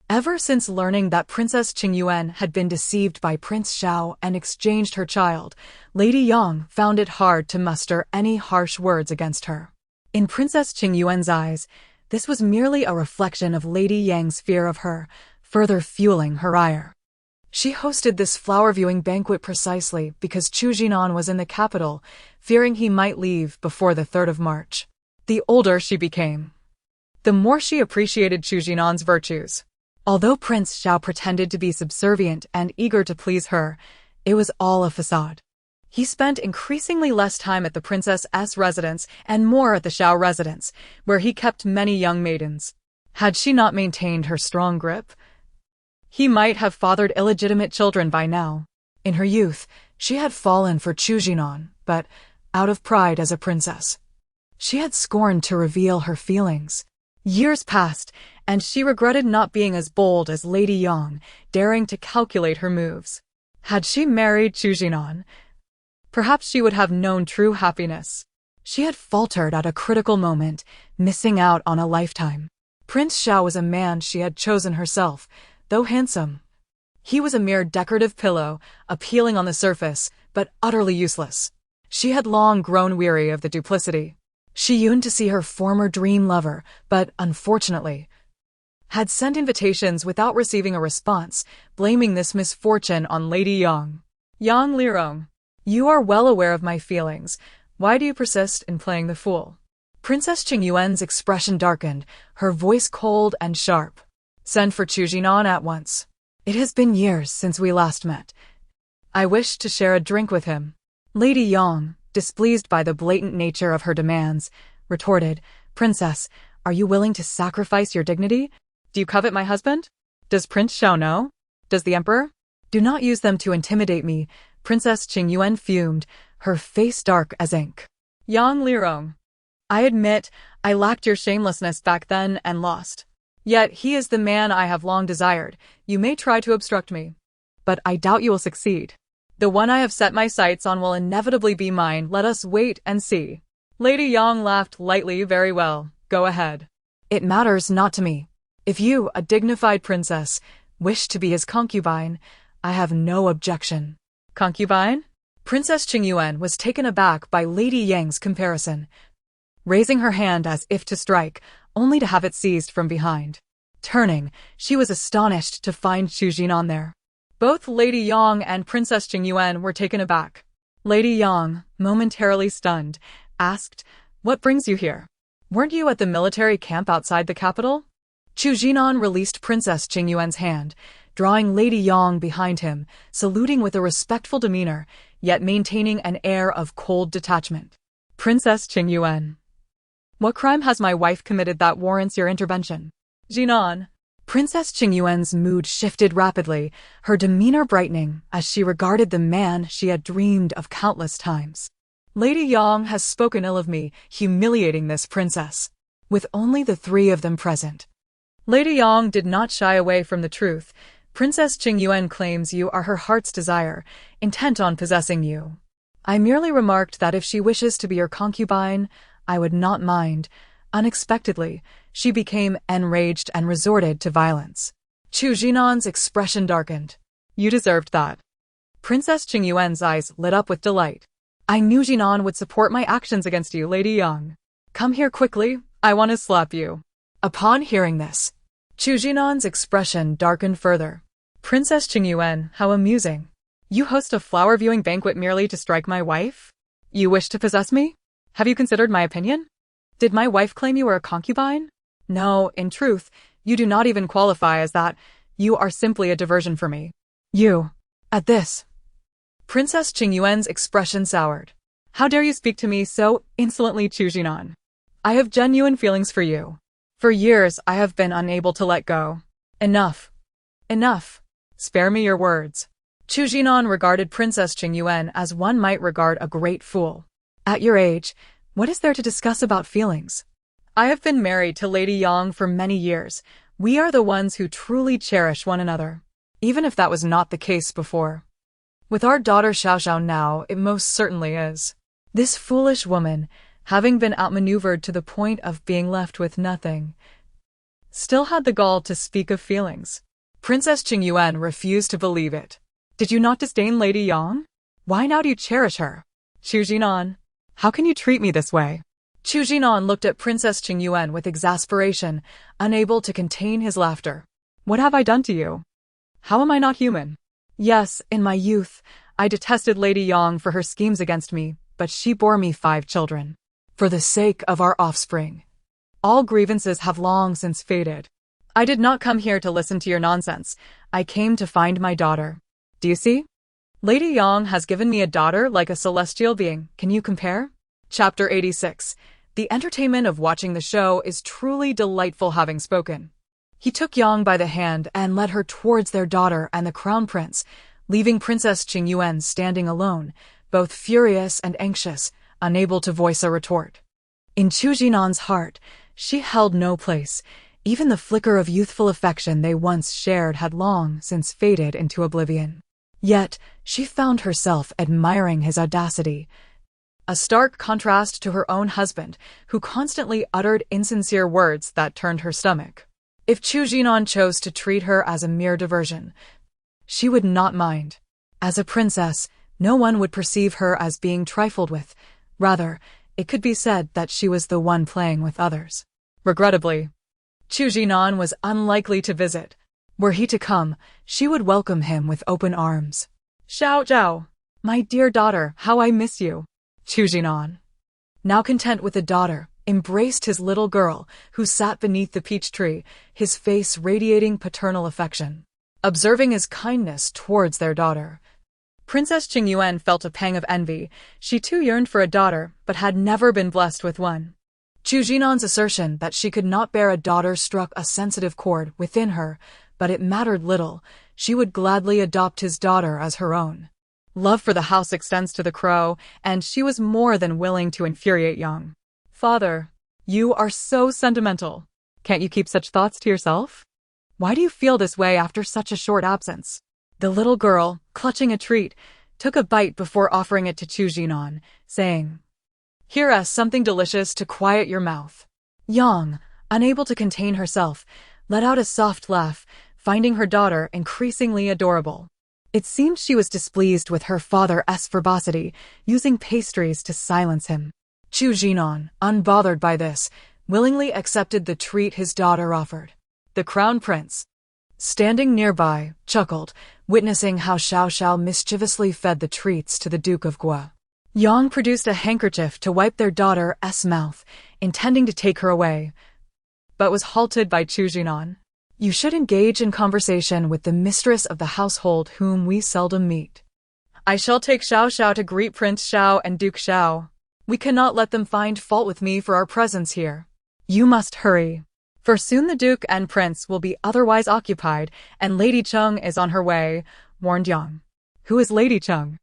Ever since learning that Princess Qingyuan had been deceived by Prince Xiao and exchanged her child, Lady Yang found it hard to muster any harsh words against her. In Princess Qingyuan's eyes, this was merely a reflection of Lady Yang's fear of her, further fueling her ire. She hosted this flower-viewing banquet precisely because Chu Xiaoxiao was in the capital, fearing he might leave before the 3rd of March. The older she became, the more she appreciated Chu Xiaoxiao's virtues. Although Prince Xiao pretended to be subservient and eager to please her, it was all a facade. He spent increasingly less time at the princess's residence and more at the Xiao residence, where he kept many young maidens. Had she not maintained her strong grip, he might have fathered illegitimate children by now. In her youth, she had fallen for Chu Xiaoxiao, but, out of pride as a princess, she had scorned to reveal her feelings. Years passed, and she regretted not being as bold as Lady Yang, daring to calculate her moves. Had she married Chu Xiaoxiao, perhaps she would have known true happiness. She had faltered at a critical moment, missing out on a lifetime. Prince Xiao was a man she had chosen herself, though handsome. He was a mere decorative pillow, appealing on the surface, but utterly useless. She had long grown weary of the duplicity. She yearned to see her former dream lover, but, unfortunately, had sent invitations without receiving a response, blaming this misfortune on Lady Yang. "Yang Lirong, you are well aware of my feelings. Why do you persist in playing the fool?" Princess Qingyuan's expression darkened, her voice cold and sharp. "Send for Chu Xiaoxiao at once. It has been years since we last met. I wish to share a drink with him." Lady Yang, displeased by the blatant nature of her demands, retorted, "Princess, are you willing to sacrifice your dignity? Do you covet my husband? Does Prince Xiao know? Does the Emperor? Do not use them to intimidate me." Princess Qingyuan fumed, her face dark as ink. "Yang Lirong, I admit I lacked your shamelessness back then and lost. Yet he is the man I have long desired. You may try to obstruct me, but I doubt you will succeed. The one I have set my sights on will inevitably be mine. Let us wait and see." Lady Yang laughed lightly. "Very well, go ahead. It matters not to me. If you, a dignified princess, wish to be his concubine, I have no objection." "Concubine?" Princess Qingyuan was taken aback by Lady Yang's comparison, raising her hand as if to strike, only to have it seized from behind. Turning, she was astonished to find Chu Xiaoxiao there. Both Lady Yang and Princess Qingyuan were taken aback. Lady Yang, momentarily stunned, asked, "What brings you here? Weren't you at the military camp outside the capital?" Chu Xiaoxiao released Princess Qingyuan's hand, drawing Lady Yang behind him, saluting with a respectful demeanor, yet maintaining an air of cold detachment. "Princess Qingyuan, what crime has my wife committed that warrants your intervention?" "Jinan." Princess Qingyuan's mood shifted rapidly, her demeanor brightening as she regarded the man she had dreamed of countless times. "Lady Yang has spoken ill of me, humiliating this princess." With only the three of them present, Lady Yang did not shy away from the truth, Princess Qingyuan claims you are her heart's desire, intent on possessing you. I merely remarked that if she wishes to be your concubine, I would not mind. Unexpectedly, she became enraged and resorted to violence. Chu Jinan's expression darkened. You deserved that. Princess Qingyuan's eyes lit up with delight. I knew Jinan would support my actions against you, Lady Yang. Come here quickly, I want to slap you. Upon hearing this, Chu Jinan's expression darkened further. Princess Qingyuan, how amusing. You host a flower-viewing banquet merely to strike my wife? You wish to possess me? Have you considered my opinion? Did my wife claim you were a concubine? No, in truth, you do not even qualify as that. You are simply a diversion for me. You. At this. Princess Qingyuan's expression soured. How dare you speak to me so insolently, Chu Jinan? I have genuine feelings for you. For years, I have been unable to let go. Enough. Enough. Spare me your words. Chu Jinan regarded Princess Qingyuan as one might regard a great fool. At your age, what is there to discuss about feelings? I have been married to Lady Yang for many years. We are the ones who truly cherish one another, even if that was not the case before. With our daughter Xiaoxiao now, it most certainly is. This foolish woman, having been outmaneuvered to the point of being left with nothing, still had the gall to speak of feelings. Princess Qingyuan refused to believe it. Did you not disdain Lady Yang? Why now do you cherish her? Chu Jinan, how can you treat me this way? Chu Jinan looked at Princess Qingyuan with exasperation, unable to contain his laughter. What have I done to you? How am I not human? Yes, in my youth, I detested Lady Yang for her schemes against me, but she bore me 5 children. For the sake of our offspring. All grievances have long since faded. I did not come here to listen to your nonsense. I came to find my daughter. Do you see? Lady Yang has given me a daughter like a celestial being. Can you compare? Chapter 86. The entertainment of watching the show is truly delightful. Having spoken, he took Yang by the hand and led her towards their daughter and the crown prince, leaving Princess Qingyuan standing alone, both furious and anxious, unable to voice a retort. In Chu Jinan's heart, she held no place. Even the flicker of youthful affection they once shared had long since faded into oblivion. Yet, she found herself admiring his audacity, a stark contrast to her own husband, who constantly uttered insincere words that turned her stomach. If Chu Jinan chose to treat her as a mere diversion, she would not mind. As a princess, no one would perceive her as being trifled with. Rather, it could be said that she was the one playing with others. Regrettably, Chu Jinan was unlikely to visit. Were he to come, she would welcome him with open arms. Xiaoxiao, my dear daughter, how I miss you. Chu Jinan, now content with the daughter, embraced his little girl, who sat beneath the peach tree, his face radiating paternal affection. Observing his kindness towards their daughter, Princess Qingyuan felt a pang of envy. She too yearned for a daughter, but had never been blessed with one. Chu Jinan's assertion that she could not bear a daughter struck a sensitive chord within her, but it mattered little. She would gladly adopt his daughter as her own. Love for the house extends to the crow, and she was more than willing to infuriate Yang. Father, you are so sentimental. Can't you keep such thoughts to yourself? Why do you feel this way after such a short absence? The little girl, clutching a treat, took a bite before offering it to Chu Jinan, saying, "Here is something delicious to quiet your mouth." Yang, unable to contain herself, let out a soft laugh, finding her daughter increasingly adorable. It seemed she was displeased with her father's verbosity, using pastries to silence him. Chu Jinan, unbothered by this, willingly accepted the treat his daughter offered. The crown prince, standing nearby, chuckled, witnessing how Xiaoxiao mischievously fed the treats to the Duke of Gua. Yang produced a handkerchief to wipe their daughter's mouth, intending to take her away, but was halted by Chu Jinan. You should engage in conversation with the mistress of the household whom we seldom meet. I shall take Xiaoxiao to greet Prince Xiao and Duke Xiao. We cannot let them find fault with me for our presence here. You must hurry, for soon the Duke and Prince will be otherwise occupied, and Lady Cheng is on her way, warned Yang. Who is Lady Cheng?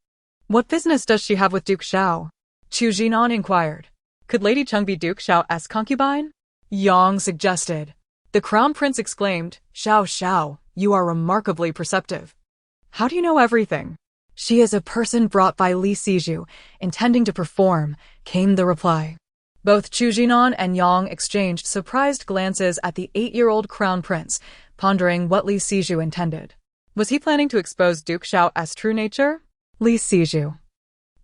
What business does she have with Duke Xiao? Chu Jinan inquired. Could Lady Cheng be Duke Xiao's concubine? Yang suggested. The crown prince exclaimed, Xiaoxiao, you are remarkably perceptive. How do you know everything? She is a person brought by Li Siju, intending to perform, came the reply. Both Chu Jinan and Yang exchanged surprised glances at the 8-year-old crown prince, pondering what Li Siju intended. Was he planning to expose Duke Xiao's true nature? Li Siju,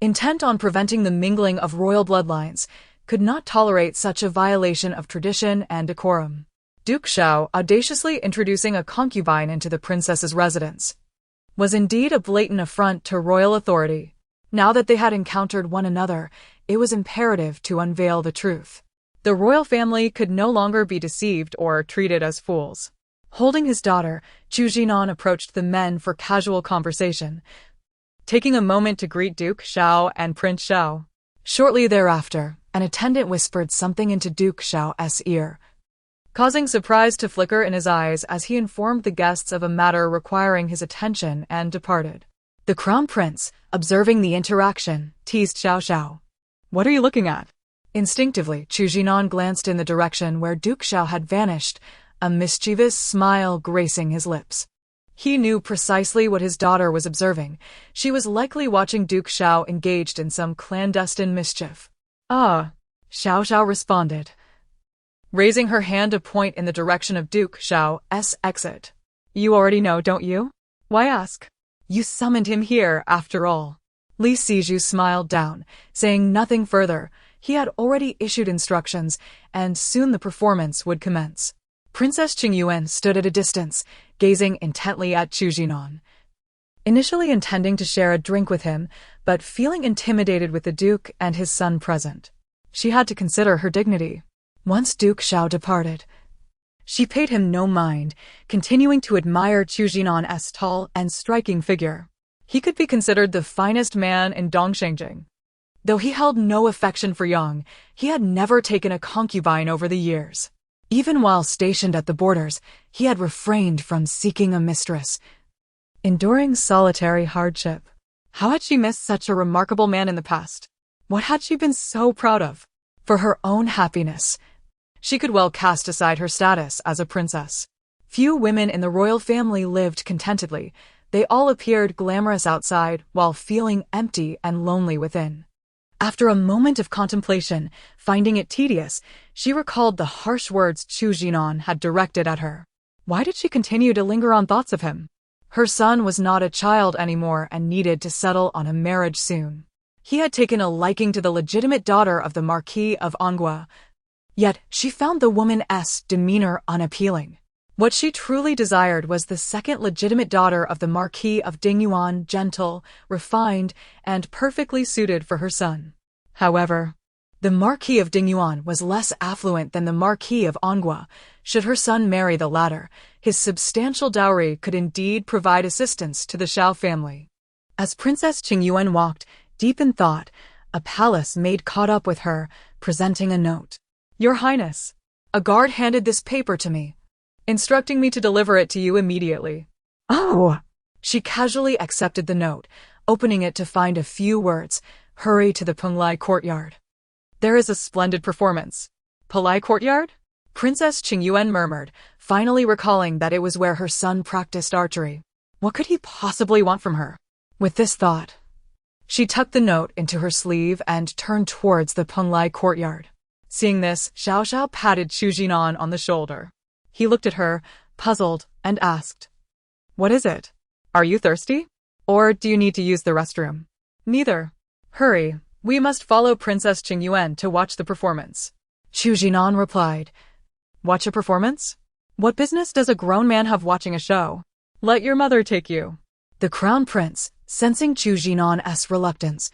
intent on preventing the mingling of royal bloodlines, could not tolerate such a violation of tradition and decorum. Duke Xiao, audaciously introducing a concubine into the princess's residence, was indeed a blatant affront to royal authority. Now that they had encountered one another, it was imperative to unveil the truth. The royal family could no longer be deceived or treated as fools. Holding his daughter, Chu Jinan approached the men for casual conversation, taking a moment to greet Duke Xiao and Prince Xiao. Shortly thereafter, an attendant whispered something into Duke Xiao's ear, causing surprise to flicker in his eyes as he informed the guests of a matter requiring his attention and departed. The crown prince, observing the interaction, teased Xiaoxiao. What are you looking at? Instinctively, Chu Jinan glanced in the direction where Duke Xiao had vanished, a mischievous smile gracing his lips. He knew precisely what his daughter was observing. She was likely watching Duke Xiao engaged in some clandestine mischief. Ah, Xiaoxiao responded, raising her hand to point in the direction of Duke Xiao's exit. You already know, don't you? Why ask? You summoned him here, after all. Li Siju smiled down, saying nothing further. He had already issued instructions, and soon the performance would commence. Princess Qingyuan stood at a distance, gazing intently at Chu Jinan, initially intending to share a drink with him, but feeling intimidated with the Duke and his son present. She had to consider her dignity. Once Duke Xiao departed, she paid him no mind, continuing to admire Chu Jinan's tall and striking figure. He could be considered the finest man in Dongshengjing. Though he held no affection for Yang, he had never taken a concubine over the years. Even while stationed at the borders, he had refrained from seeking a mistress, enduring solitary hardship. How had she missed such a remarkable man in the past? What had she been so proud of? For her own happiness, she could well cast aside her status as a princess. Few women in the royal family lived contentedly. They all appeared glamorous outside while feeling empty and lonely within. After a moment of contemplation, finding it tedious, she recalled the harsh words Chu Jinan had directed at her. Why did she continue to linger on thoughts of him? Her son was not a child anymore and needed to settle on a marriage soon. He had taken a liking to the legitimate daughter of the Marquis of Anghua, yet she found the woman's demeanor unappealing. What she truly desired was the second legitimate daughter of the Marquis of Dingyuan, gentle, refined, and perfectly suited for her son. However, the Marquis of Dingyuan was less affluent than the Marquis of Anghua. Should her son marry the latter, his substantial dowry could indeed provide assistance to the Xiao family. As Princess Qingyuan walked, deep in thought, a palace maid caught up with her, presenting a note. Your Highness, a guard handed this paper to me, instructing me to deliver it to you immediately. Oh! She casually accepted the note, opening it to find a few words. Hurry to the Penglai courtyard. There is a splendid performance. Penglai courtyard? Princess Qingyuan murmured, finally recalling that it was where her son practiced archery. What could he possibly want from her? With this thought, she tucked the note into her sleeve and turned towards the Penglai courtyard. Seeing this, Xiaoxiao patted Chu Jinan on the shoulder. He looked at her, puzzled, and asked, What is it? Are you thirsty? Or do you need to use the restroom? Neither. Hurry, we must follow Princess Qingyuan to watch the performance. Chu Jinan replied, Watch a performance? What business does a grown man have watching a show? Let your mother take you. The crown prince, sensing Chu Jinan's reluctance,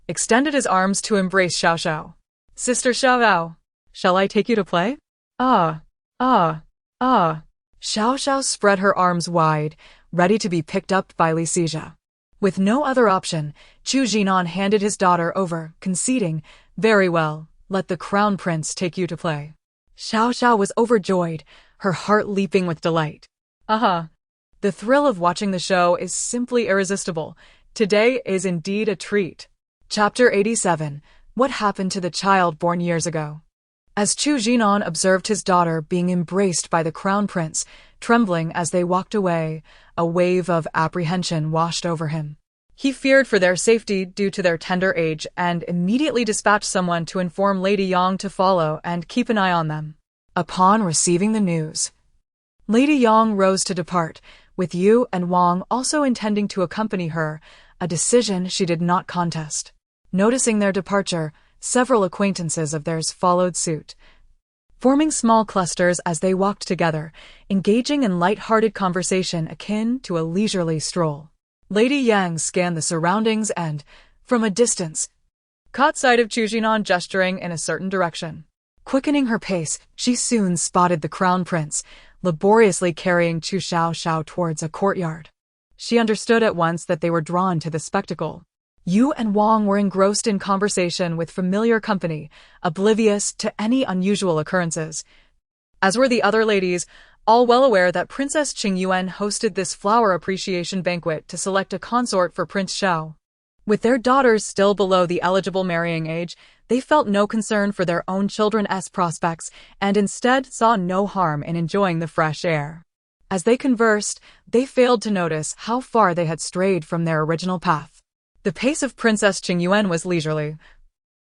extended his arms to embrace Xiaoxiao. Sister Xiaoxiao, shall I take you to play? Ah. Xiao Xiao spread her arms wide, ready to be picked up by Li Siju. With no other option, Chu Jinan handed his daughter over, conceding, Very well, let the crown prince take you to play. Xiao Xiao was overjoyed, her heart leaping with delight. The thrill of watching the show is simply irresistible. Today is indeed a treat. Chapter 87. What happened to the child born years ago? As Chu Jinan observed his daughter being embraced by the crown prince, trembling as they walked away. A wave of apprehension washed over him. He feared for their safety due to their tender age and immediately dispatched someone to inform Lady Yang to follow and keep an eye on them. Upon receiving the news, Lady Yang rose to depart, with Yu and Wang also intending to accompany her, a decision she did not contest. Noticing their departure, several acquaintances of theirs followed suit, forming small clusters as they walked together, engaging in light-hearted conversation akin to a leisurely stroll. Lady Yang scanned the surroundings and, from a distance, caught sight of Chu Xiaoxiao gesturing in a certain direction. Quickening her pace, she soon spotted the crown prince, laboriously carrying Chu Xiaoxiao towards a courtyard. She understood at once that they were drawn to the spectacle. Yu and Wang were engrossed in conversation with familiar company, oblivious to any unusual occurrences. As were the other ladies, all well aware that Princess Qingyuan hosted this flower appreciation banquet to select a consort for Prince Xiao. With their daughters still below the eligible marrying age, they felt no concern for their own children's prospects and instead saw no harm in enjoying the fresh air. As they conversed, they failed to notice how far they had strayed from their original path. The pace of Princess Qingyuan was leisurely,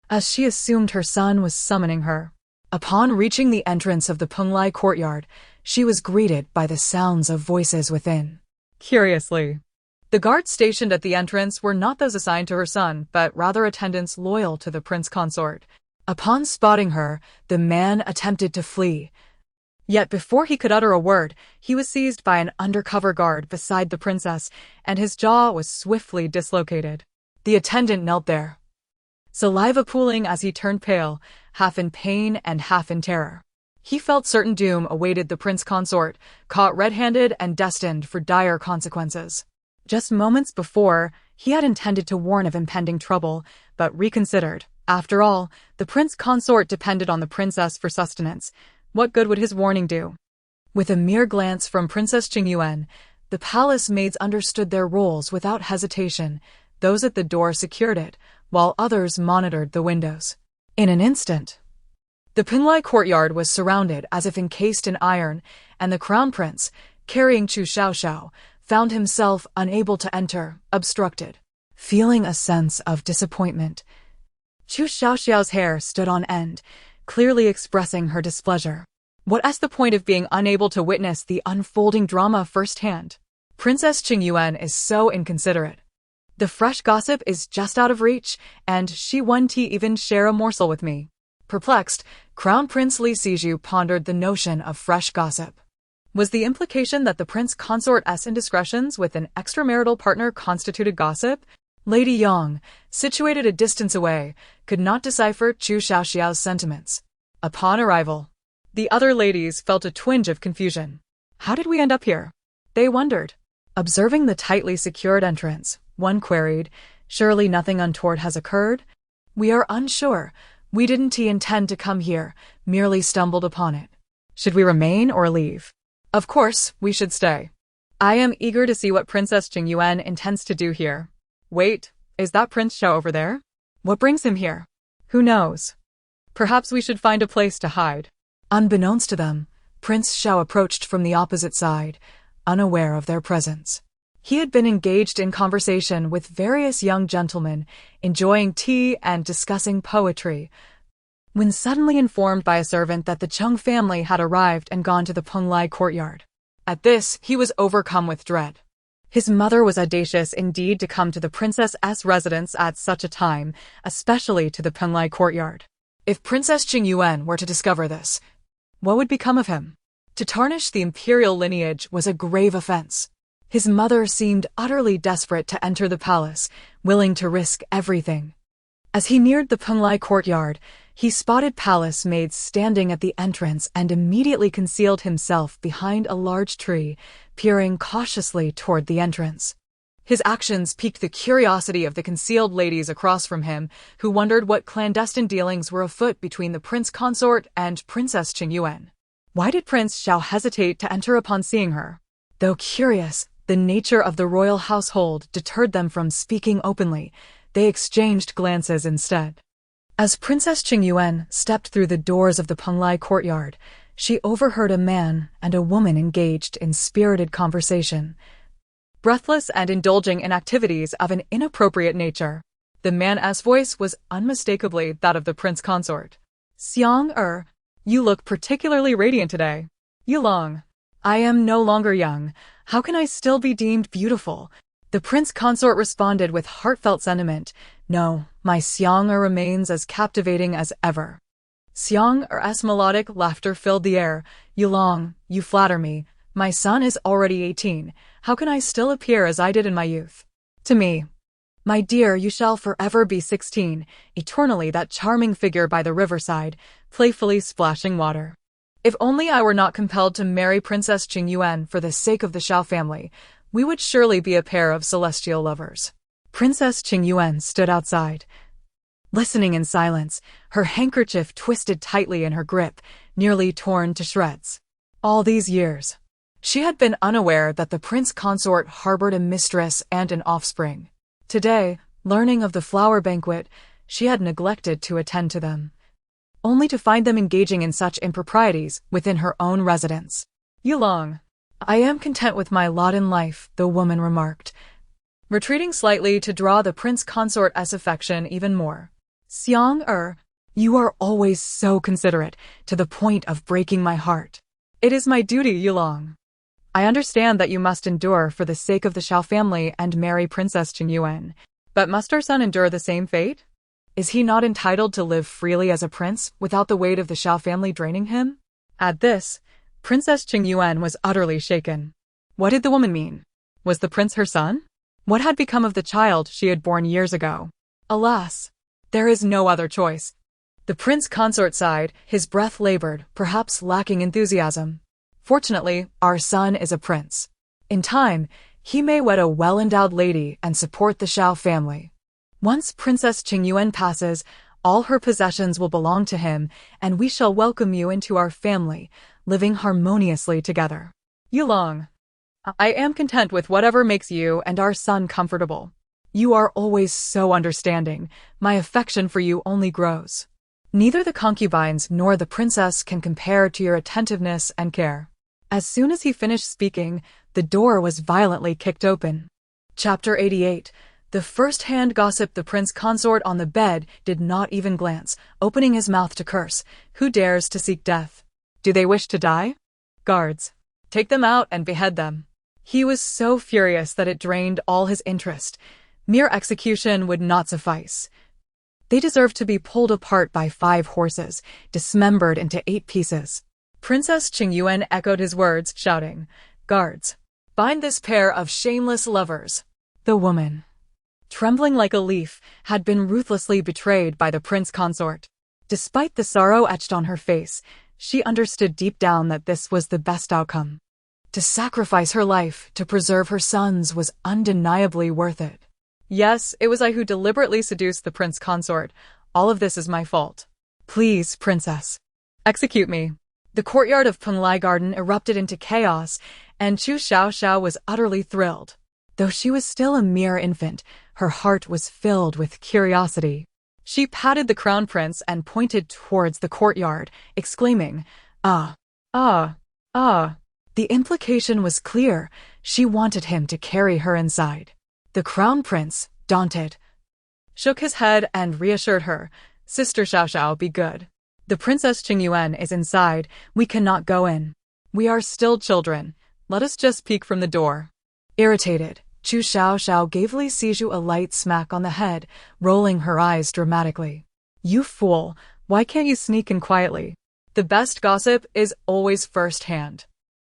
as she assumed her son was summoning her. Upon reaching the entrance of the Penglai courtyard, she was greeted by the sounds of voices within. Curiously, the guards stationed at the entrance were not those assigned to her son, but rather attendants loyal to the prince consort. Upon spotting her, the man attempted to flee. Yet before he could utter a word, he was seized by an undercover guard beside the princess, and his jaw was swiftly dislocated. The attendant knelt there, saliva pooling as he turned pale, half in pain and half in terror. He felt certain doom awaited the prince consort, caught red-handed and destined for dire consequences. Just moments before, he had intended to warn of impending trouble, but reconsidered. After all, the prince consort depended on the princess for sustenance. What good would his warning do? With a mere glance from Princess Qingyuan, the palace maids understood their roles without hesitation. Those at the door secured it, while others monitored the windows. In an instant, the Penglai courtyard was surrounded as if encased in iron, and the crown prince, carrying Chu Xiaoxiao, found himself unable to enter, obstructed. Feeling a sense of disappointment, Chu Xiaoxiao's hair stood on end, clearly expressing her displeasure. What's the point of being unable to witness the unfolding drama firsthand? Princess Qingyuan is so inconsiderate. The fresh gossip is just out of reach, and she won't even share a morsel with me. Perplexed, Crown Prince Li Siju pondered the notion of fresh gossip. Was the implication that the prince consort's indiscretions with an extramarital partner constituted gossip? Lady Yang, situated a distance away, could not decipher Chu Xiaoxiao's sentiments. Upon arrival, the other ladies felt a twinge of confusion. How did we end up here? They wondered. Observing the tightly secured entrance, one queried, surely nothing untoward has occurred? We are unsure. We didn't intend to come here, merely stumbled upon it. Should we remain or leave? Of course, we should stay. I am eager to see what Princess Qingyuan intends to do here. Wait, is that Prince Xiao over there? What brings him here? Who knows? Perhaps we should find a place to hide. Unbeknownst to them, Prince Xiao approached from the opposite side, unaware of their presence. He had been engaged in conversation with various young gentlemen, enjoying tea and discussing poetry, when suddenly informed by a servant that the Chung family had arrived and gone to the Penglai courtyard. At this, he was overcome with dread. His mother was audacious indeed to come to the princess's residence at such a time, especially to the Penglai courtyard. If Princess Qingyuan were to discover this, what would become of him? To tarnish the imperial lineage was a grave offense. His mother seemed utterly desperate to enter the palace, willing to risk everything. As he neared the Penglai courtyard, he spotted palace maids standing at the entrance and immediately concealed himself behind a large tree, peering cautiously toward the entrance. His actions piqued the curiosity of the concealed ladies across from him, who wondered what clandestine dealings were afoot between the prince consort and Princess Qingyuan. Why did Prince Xiao hesitate to enter upon seeing her? Though curious, the nature of the royal household deterred them from speaking openly. They exchanged glances instead. As Princess Qingyuan stepped through the doors of the Penglai courtyard, she overheard a man and a woman engaged in spirited conversation, breathless and indulging in activities of an inappropriate nature. The man's voice was unmistakably that of the prince consort. Xiang, you look particularly radiant today. Yulong, I am no longer young. How can I still be deemed beautiful? The prince consort responded with heartfelt sentiment. No, my Xiang remains as captivating as ever. Xiang's melodic laughter filled the air. Yulong, you flatter me. My son is already 18. How can I still appear as I did in my youth? To me, my dear, you shall forever be 16, eternally that charming figure by the riverside, playfully splashing water. If only I were not compelled to marry Princess Qingyuan for the sake of the Xiao family, we would surely be a pair of celestial lovers. Princess Qingyuan stood outside, listening in silence, her handkerchief twisted tightly in her grip, nearly torn to shreds. All these years, she had been unaware that the prince consort harbored a mistress and an offspring. Today, learning of the flower banquet, she had neglected to attend to them, only to find them engaging in such improprieties within her own residence. Yulong, I am content with my lot in life, the woman remarked, retreating slightly to draw the prince consort's affection even more. Xiang, you are always so considerate, to the point of breaking my heart. It is my duty, Yulong. I understand that you must endure for the sake of the Xiao family and marry Princess Qingyuan, but must our son endure the same fate? Is he not entitled to live freely as a prince without the weight of the Xiao family draining him? At this, Princess Qingyuan was utterly shaken. What did the woman mean? Was the prince her son? What had become of the child she had borne years ago? Alas, there is no other choice. The prince consort sighed, his breath labored, perhaps lacking enthusiasm. Fortunately, our son is a prince. In time, he may wed a well-endowed lady and support the Xiao family. Once Princess Qingyuan passes, all her possessions will belong to him, and we shall welcome you into our family, living harmoniously together. Yulong, I am content with whatever makes you and our son comfortable. You are always so understanding. My affection for you only grows. Neither the concubines nor the princess can compare to your attentiveness and care. As soon as he finished speaking, the door was violently kicked open. Chapter 88. The first-hand gossip. The prince consort on the bed did not even glance, opening his mouth to curse. Who dares to seek death? Do they wish to die? Guards, take them out and behead them. He was so furious that it drained all his interest. Mere execution would not suffice. They deserved to be pulled apart by 5 horses, dismembered into 8 pieces. Princess Qingyuan echoed his words, shouting, Guards, bind this pair of shameless lovers. The woman, trembling like a leaf, had been ruthlessly betrayed by the prince consort. Despite the sorrow etched on her face, she understood deep down that this was the best outcome. To sacrifice her life to preserve her son's was undeniably worth it. Yes, it was I who deliberately seduced the prince consort. All of this is my fault. Please, princess, execute me. The courtyard of Penlai Garden erupted into chaos, and Chu Xiaoxiao was utterly thrilled. Though she was still a mere infant, her heart was filled with curiosity. She patted the crown prince and pointed towards the courtyard, exclaiming, Ah, ah, ah. The implication was clear. She wanted him to carry her inside. The crown prince, daunted, shook his head and reassured her, Sister Xiaoxiao, be good. The Princess Qingyuan is inside. We cannot go in. We are still children. Let us just peek from the door. Irritated, Chu Xiaoxiao gave Li Siju a light smack on the head, rolling her eyes dramatically. You fool, why can't you sneak in quietly? The best gossip is always first-hand.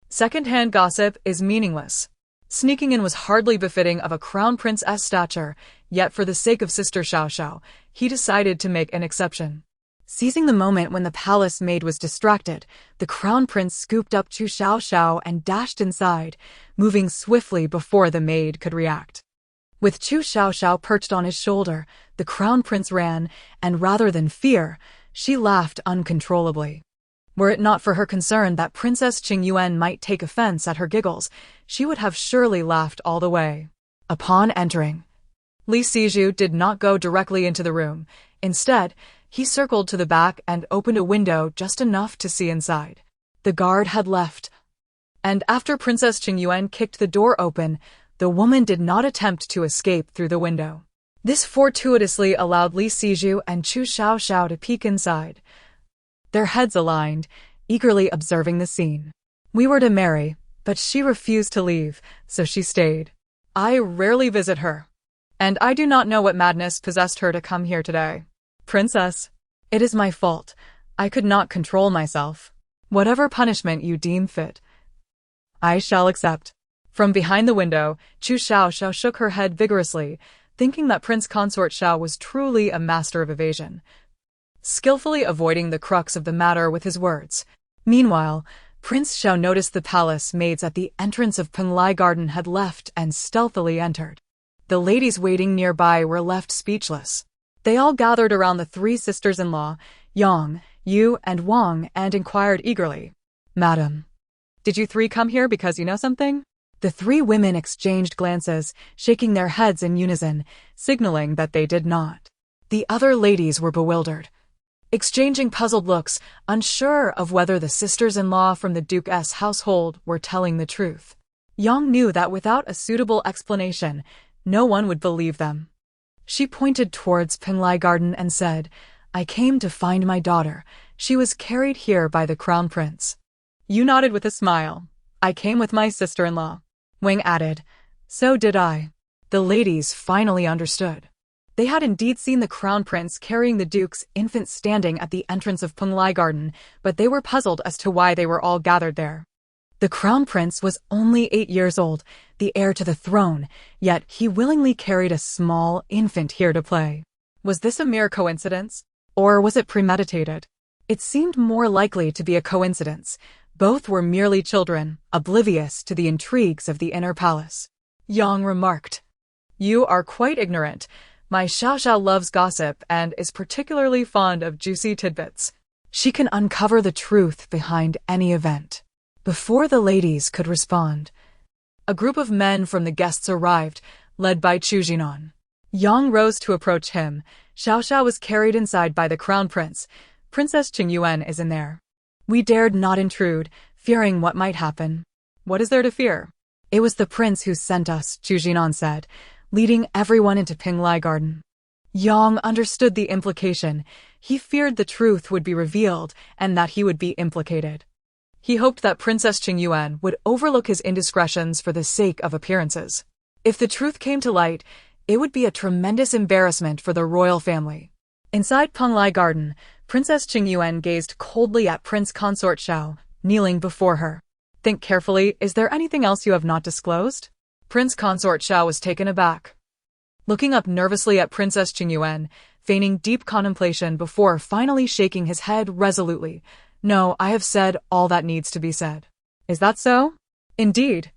Second-hand gossip is meaningless. Sneaking in was hardly befitting of a crown prince's stature, yet for the sake of Sister Xiaoxiao, he decided to make an exception. Seizing the moment when the palace maid was distracted, the crown prince scooped up Chu Xiaoxiao and dashed inside, moving swiftly before the maid could react. With Chu Xiaoxiao perched on his shoulder, the crown prince ran, and rather than fear, she laughed uncontrollably. Were it not for her concern that Princess Qingyuan might take offense at her giggles, she would have surely laughed all the way. Upon entering, Li Siju did not go directly into the room. Instead, he circled to the back and opened a window just enough to see inside. The guard had left, and after Princess Qingyuan kicked the door open, the woman did not attempt to escape through the window. This fortuitously allowed Li Siju and Chu Xiaoxiao to peek inside, their heads aligned, eagerly observing the scene. We were to marry, but she refused to leave, so she stayed. I rarely visit her, and I do not know what madness possessed her to come here today. Princess, it is my fault. I could not control myself. Whatever punishment you deem fit, I shall accept. From behind the window, Chu Xiaoxiao shook her head vigorously, thinking that Prince Consort Xiao was truly a master of evasion, skillfully avoiding the crux of the matter with his words. Meanwhile, Prince Xiao noticed the palace maids at the entrance of Penglai Garden had left and stealthily entered. The ladies waiting nearby were left speechless. They all gathered around the three sisters-in-law, Yang, Yu, and Wang, and inquired eagerly, "Madam, did you three come here because you know something?" The three women exchanged glances, shaking their heads in unison, signaling that they did not. The other ladies were bewildered, exchanging puzzled looks, unsure of whether the sisters-in-law from the Duke's household were telling the truth. Yang knew that without a suitable explanation, no one would believe them. She pointed towards Penglai Garden and said, "I came to find my daughter. She was carried here by the Crown Prince." Yu nodded with a smile. "I came with my sister-in-law." Wang added, "So did I." The ladies finally understood. They had indeed seen the Crown Prince carrying the Duke's infant standing at the entrance of Penglai Garden, but they were puzzled as to why they were all gathered there. The Crown Prince was only 8 years old, the heir to the throne, yet he willingly carried a small infant here to play. Was this a mere coincidence? Or was it premeditated? It seemed more likely to be a coincidence. Both were merely children, oblivious to the intrigues of the inner palace. Yang remarked, "You are quite ignorant. My Xiaoxiao loves gossip and is particularly fond of juicy tidbits. She can uncover the truth behind any event." Before the ladies could respond, a group of men from the guests arrived, led by Chu Jinan. Yang rose to approach him. Xiaoxiao was carried inside by the Crown Prince. Princess Qingyuan is in there. We dared not intrude, fearing what might happen. What is there to fear? It was the prince who sent us, Chu Jinan said, leading everyone into Penglai Garden. Yang understood the implication. He feared the truth would be revealed and that he would be implicated. He hoped that Princess Qingyuan would overlook his indiscretions for the sake of appearances. If the truth came to light, it would be a tremendous embarrassment for the royal family. Inside Penglai Garden, Princess Qingyuan gazed coldly at Prince Consort Xiao, kneeling before her. "Think carefully, is there anything else you have not disclosed?" Prince Consort Xiao was taken aback, looking up nervously at Princess Qingyuan, feigning deep contemplation before finally shaking his head resolutely. "No, I have said all that needs to be said." "Is that so?" "Indeed."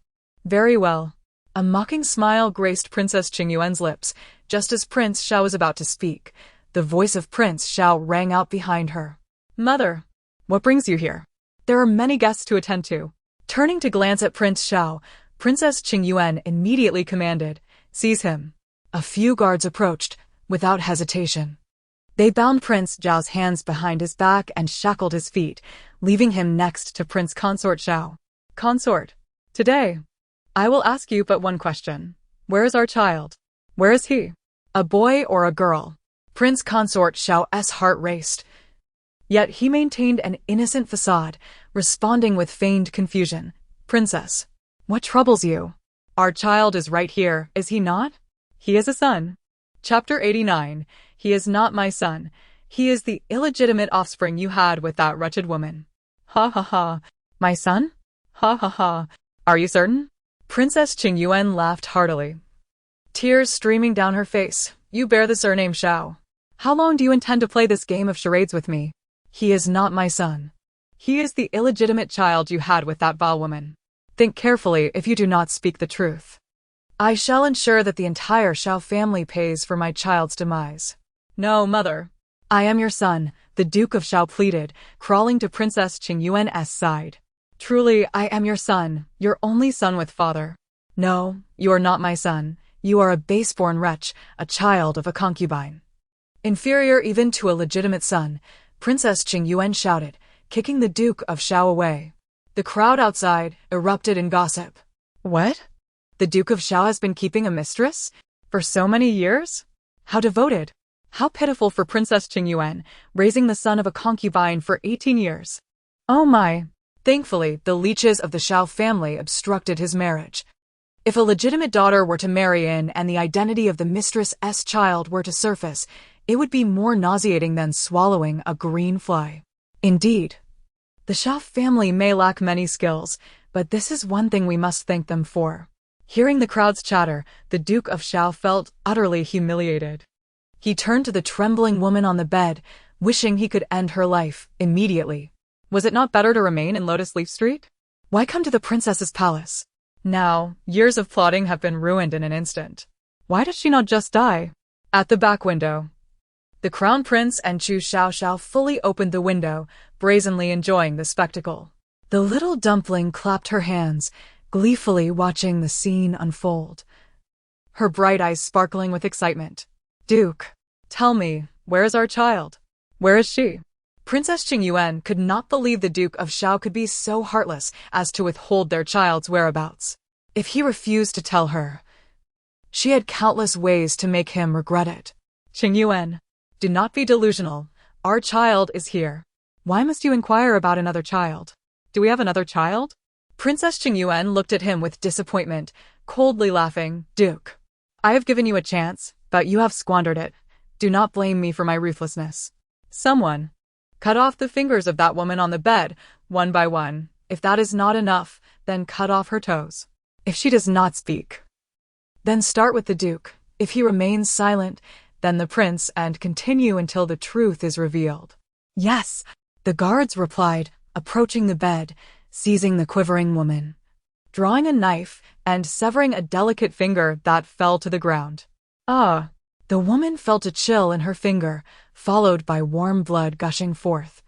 "Very well." A mocking smile graced Princess Qingyuan's lips, just as Prince Xiao was about to speak. The voice of Prince Xiao rang out behind her. "Mother, what brings you here? There are many guests to attend to." Turning to glance at Prince Xiao, Princess Qingyuan immediately commanded, "Seize him." A few guards approached, without hesitation. They bound Prince Xiao's hands behind his back and shackled his feet, leaving him next to Prince Consort Xiao. "Consort, today, I will ask you but one question. Where is our child? Where is he? A boy or a girl?" Prince Consort Xiao's heart raced. Yet he maintained an innocent facade, responding with feigned confusion. "Princess, what troubles you? Our child is right here, is he not? He is a son." Chapter 89. He is not my son. He is the illegitimate offspring you had with that wretched woman. Ha ha ha. My son? Ha ha ha. Are you certain? Princess Qingyuan laughed heartily, tears streaming down her face. "You bear the surname Xiao. How long do you intend to play this game of charades with me? He is not my son. He is the illegitimate child you had with that vile woman. Think carefully if you do not speak the truth. I shall ensure that the entire Xiao family pays for my child's demise." "No, mother. I am your son," the Duke of Xiao pleaded, crawling to Princess Qingyuan's side. "Truly, I am your son, your only son with father." "No, you are not my son. You are a base-born wretch, a child of a concubine. Inferior even to a legitimate son," Princess Qingyuan shouted, kicking the Duke of Xiao away. The crowd outside erupted in gossip. What? The Duke of Xiao has been keeping a mistress? For so many years? How devoted! How pitiful for Princess Qingyuan, raising the son of a concubine for 18 years. Oh my! Thankfully, the leeches of the Xiao family obstructed his marriage. If a legitimate daughter were to marry in and the identity of the mistress's child were to surface, it would be more nauseating than swallowing a green fly. Indeed, the Xiao family may lack many skills, but this is one thing we must thank them for. Hearing the crowd's chatter, the Duke of Xiao felt utterly humiliated. He turned to the trembling woman on the bed, wishing he could end her life immediately. Was it not better to remain in Lotus Leaf Street? Why come to the princess's palace? Now, years of plotting have been ruined in an instant. Why does she not just die? At the back window, the Crown Prince and Chu Xiaoxiao fully opened the window, brazenly enjoying the spectacle. The little dumpling clapped her hands, gleefully watching the scene unfold, her bright eyes sparkling with excitement. Duke, tell me, where is our child? Where is she? Princess Qingyuan could not believe the Duke of Xiao could be so heartless as to withhold their child's whereabouts. If he refused to tell her, she had countless ways to make him regret it. Qingyuan, do not be delusional. Our child is here. Why must you inquire about another child? Do we have another child? Princess Qingyuan looked at him with disappointment, coldly laughing. Duke, I have given you a chance, but you have squandered it. Do not blame me for my ruthlessness. Someone, cut off the fingers of that woman on the bed, one by one. If that is not enough, then cut off her toes. If she does not speak, then start with the Duke. If he remains silent, then the prince, and continue until the truth is revealed. Yes, the guards replied, approaching the bed, seizing the quivering woman, drawing a knife, and severing a delicate finger that fell to the ground. Ah! The woman felt a chill in her finger, followed by warm blood gushing forth,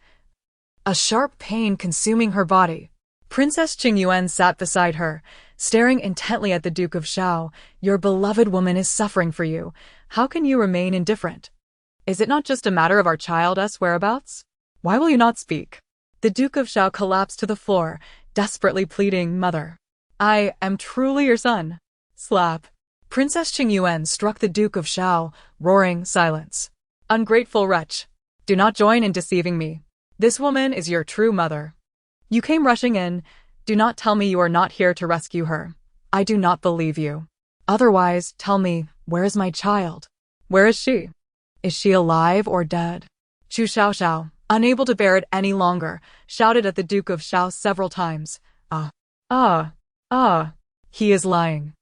a sharp pain consuming her body. Princess Qingyuan sat beside her, staring intently at the Duke of Xiao. Your beloved woman is suffering for you. How can you remain indifferent? Is it not just a matter of our child's whereabouts? Why will you not speak? The Duke of Xiao collapsed to the floor, desperately pleading, Mother, I am truly your son. Slap. Princess Qingyuan struck the Duke of Xiao, roaring, Silence. Ungrateful wretch. Do not join in deceiving me. This woman is your true mother. You came rushing in. Do not tell me you are not here to rescue her. I do not believe you. Otherwise, tell me, where is my child? Where is she? Is she alive or dead? Chu Xiaoxiao, unable to bear it any longer, shouted at the Duke of Xiao several times. He is lying.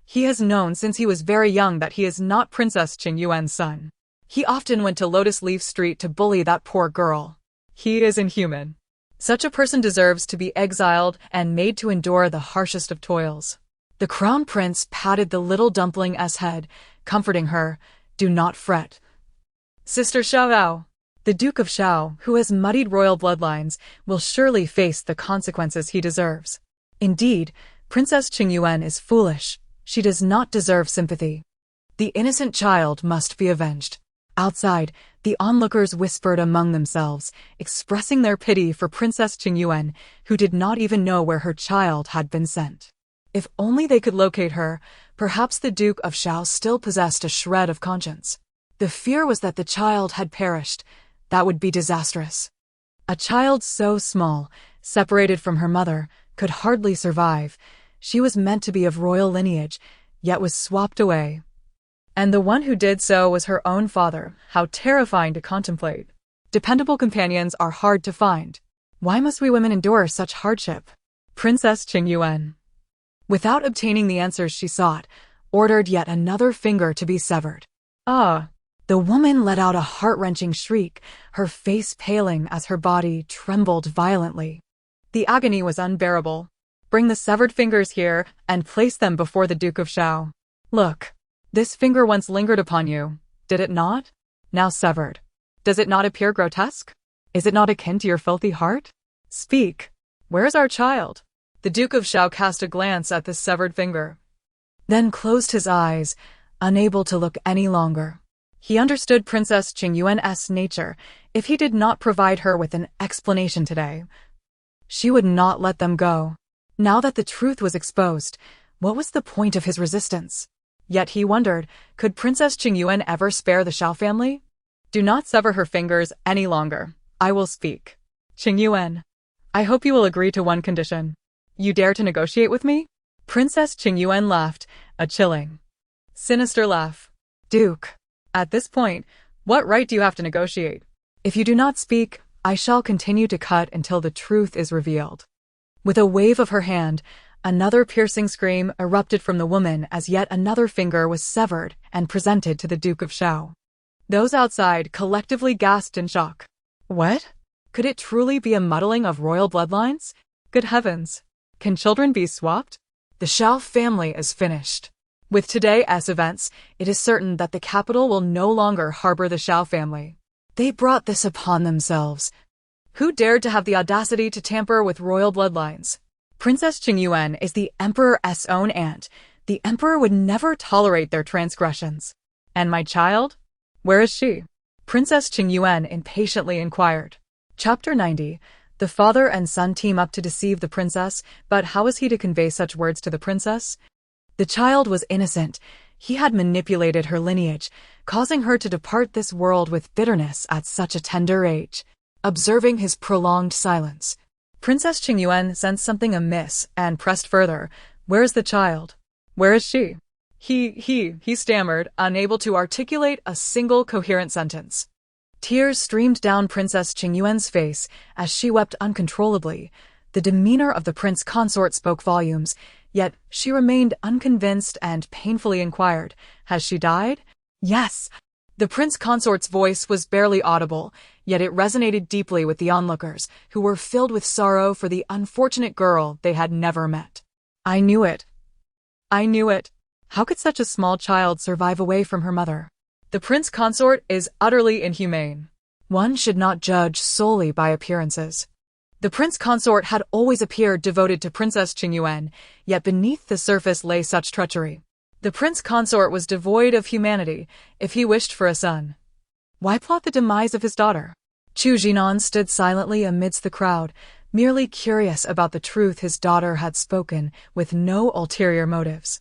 He has known since he was very young that he is not Princess Qingyuan's son. He often went to Lotus Leaf Street to bully that poor girl. He is inhuman. Such a person deserves to be exiled and made to endure the harshest of toils. The Crown Prince patted the little dumpling's head, comforting her. Do not fret. Sister Xiaoxiao, the Duke of Xiao, who has muddied royal bloodlines, will surely face the consequences he deserves. Indeed, Princess Qingyuan is foolish. She does not deserve sympathy. The innocent child must be avenged. Outside, the onlookers whispered among themselves, expressing their pity for Princess Qingyuan, who did not even know where her child had been sent. If only they could locate her, perhaps the Duke of Xiao still possessed a shred of conscience. The fear was that the child had perished. That would be disastrous. A child so small, separated from her mother, could hardly survive. She was meant to be of royal lineage, yet was swapped away. And the one who did so was her own father. How terrifying to contemplate. Dependable companions are hard to find. Why must we women endure such hardship? Princess Qingyuan, without obtaining the answers she sought, ordered yet another finger to be severed. The woman let out a heart-wrenching shriek, her face paling as her body trembled violently. The agony was unbearable. Bring the severed fingers here and place them before the Duke of Xiao. Look, this finger once lingered upon you, did it not? Now severed. Does it not appear grotesque? Is it not akin to your filthy heart? Speak. Where is our child? The Duke of Xiao cast a glance at the severed finger, then closed his eyes, unable to look any longer. He understood Princess Qingyuan's nature. If he did not provide her with an explanation today, She would not let them go. Now that the truth was exposed, what was the point of his resistance? Yet he wondered, could Princess Qingyuan ever spare the Xiao family? Do not sever her fingers any longer. I will speak. Qingyuan, I hope you will agree to one condition. You dare to negotiate with me? Princess Qingyuan laughed, a chilling, sinister laugh. Duke, at this point, what right do you have to negotiate? If you do not speak, I shall continue to cut until the truth is revealed. With a wave of her hand, another piercing scream erupted from the woman as yet another finger was severed and presented to the Duke of Xiao. Those outside collectively gasped in shock. What? Could it truly be a muddling of royal bloodlines? Good heavens! Can children be swapped? The Xiao family is finished. With today's events, it is certain that the capital will no longer harbor the Xiao family. They brought this upon themselves. Who dared to have the audacity to tamper with royal bloodlines? Princess Qingyuan is the emperor's own aunt. The emperor would never tolerate their transgressions. And my child? Where is she? Princess Qingyuan impatiently inquired. Chapter 90. The father and son team up to deceive the princess, but how was he to convey such words to the princess? The child was innocent. He had manipulated her lineage, causing her to depart this world with bitterness at such a tender age. Observing his prolonged silence, Princess Qingyuan sensed something amiss and pressed further. Where is the child? Where is she? He stammered, unable to articulate a single coherent sentence. Tears streamed down Princess Qingyuan's face as she wept uncontrollably. The demeanor of the prince consort spoke volumes, yet she remained unconvinced and painfully inquired, has she died? Yes. The prince consort's voice was barely audible, yet it resonated deeply with the onlookers, who were filled with sorrow for the unfortunate girl they had never met. I knew it. I knew it. How could such a small child survive away from her mother? The prince consort is utterly inhumane. One should not judge solely by appearances. The prince consort had always appeared devoted to Princess Qingyuan, yet beneath the surface lay such treachery. The prince consort was devoid of humanity if he wished for a son. Why plot the demise of his daughter? Chu Jinan stood silently amidst the crowd, merely curious about the truth his daughter had spoken, with no ulterior motives.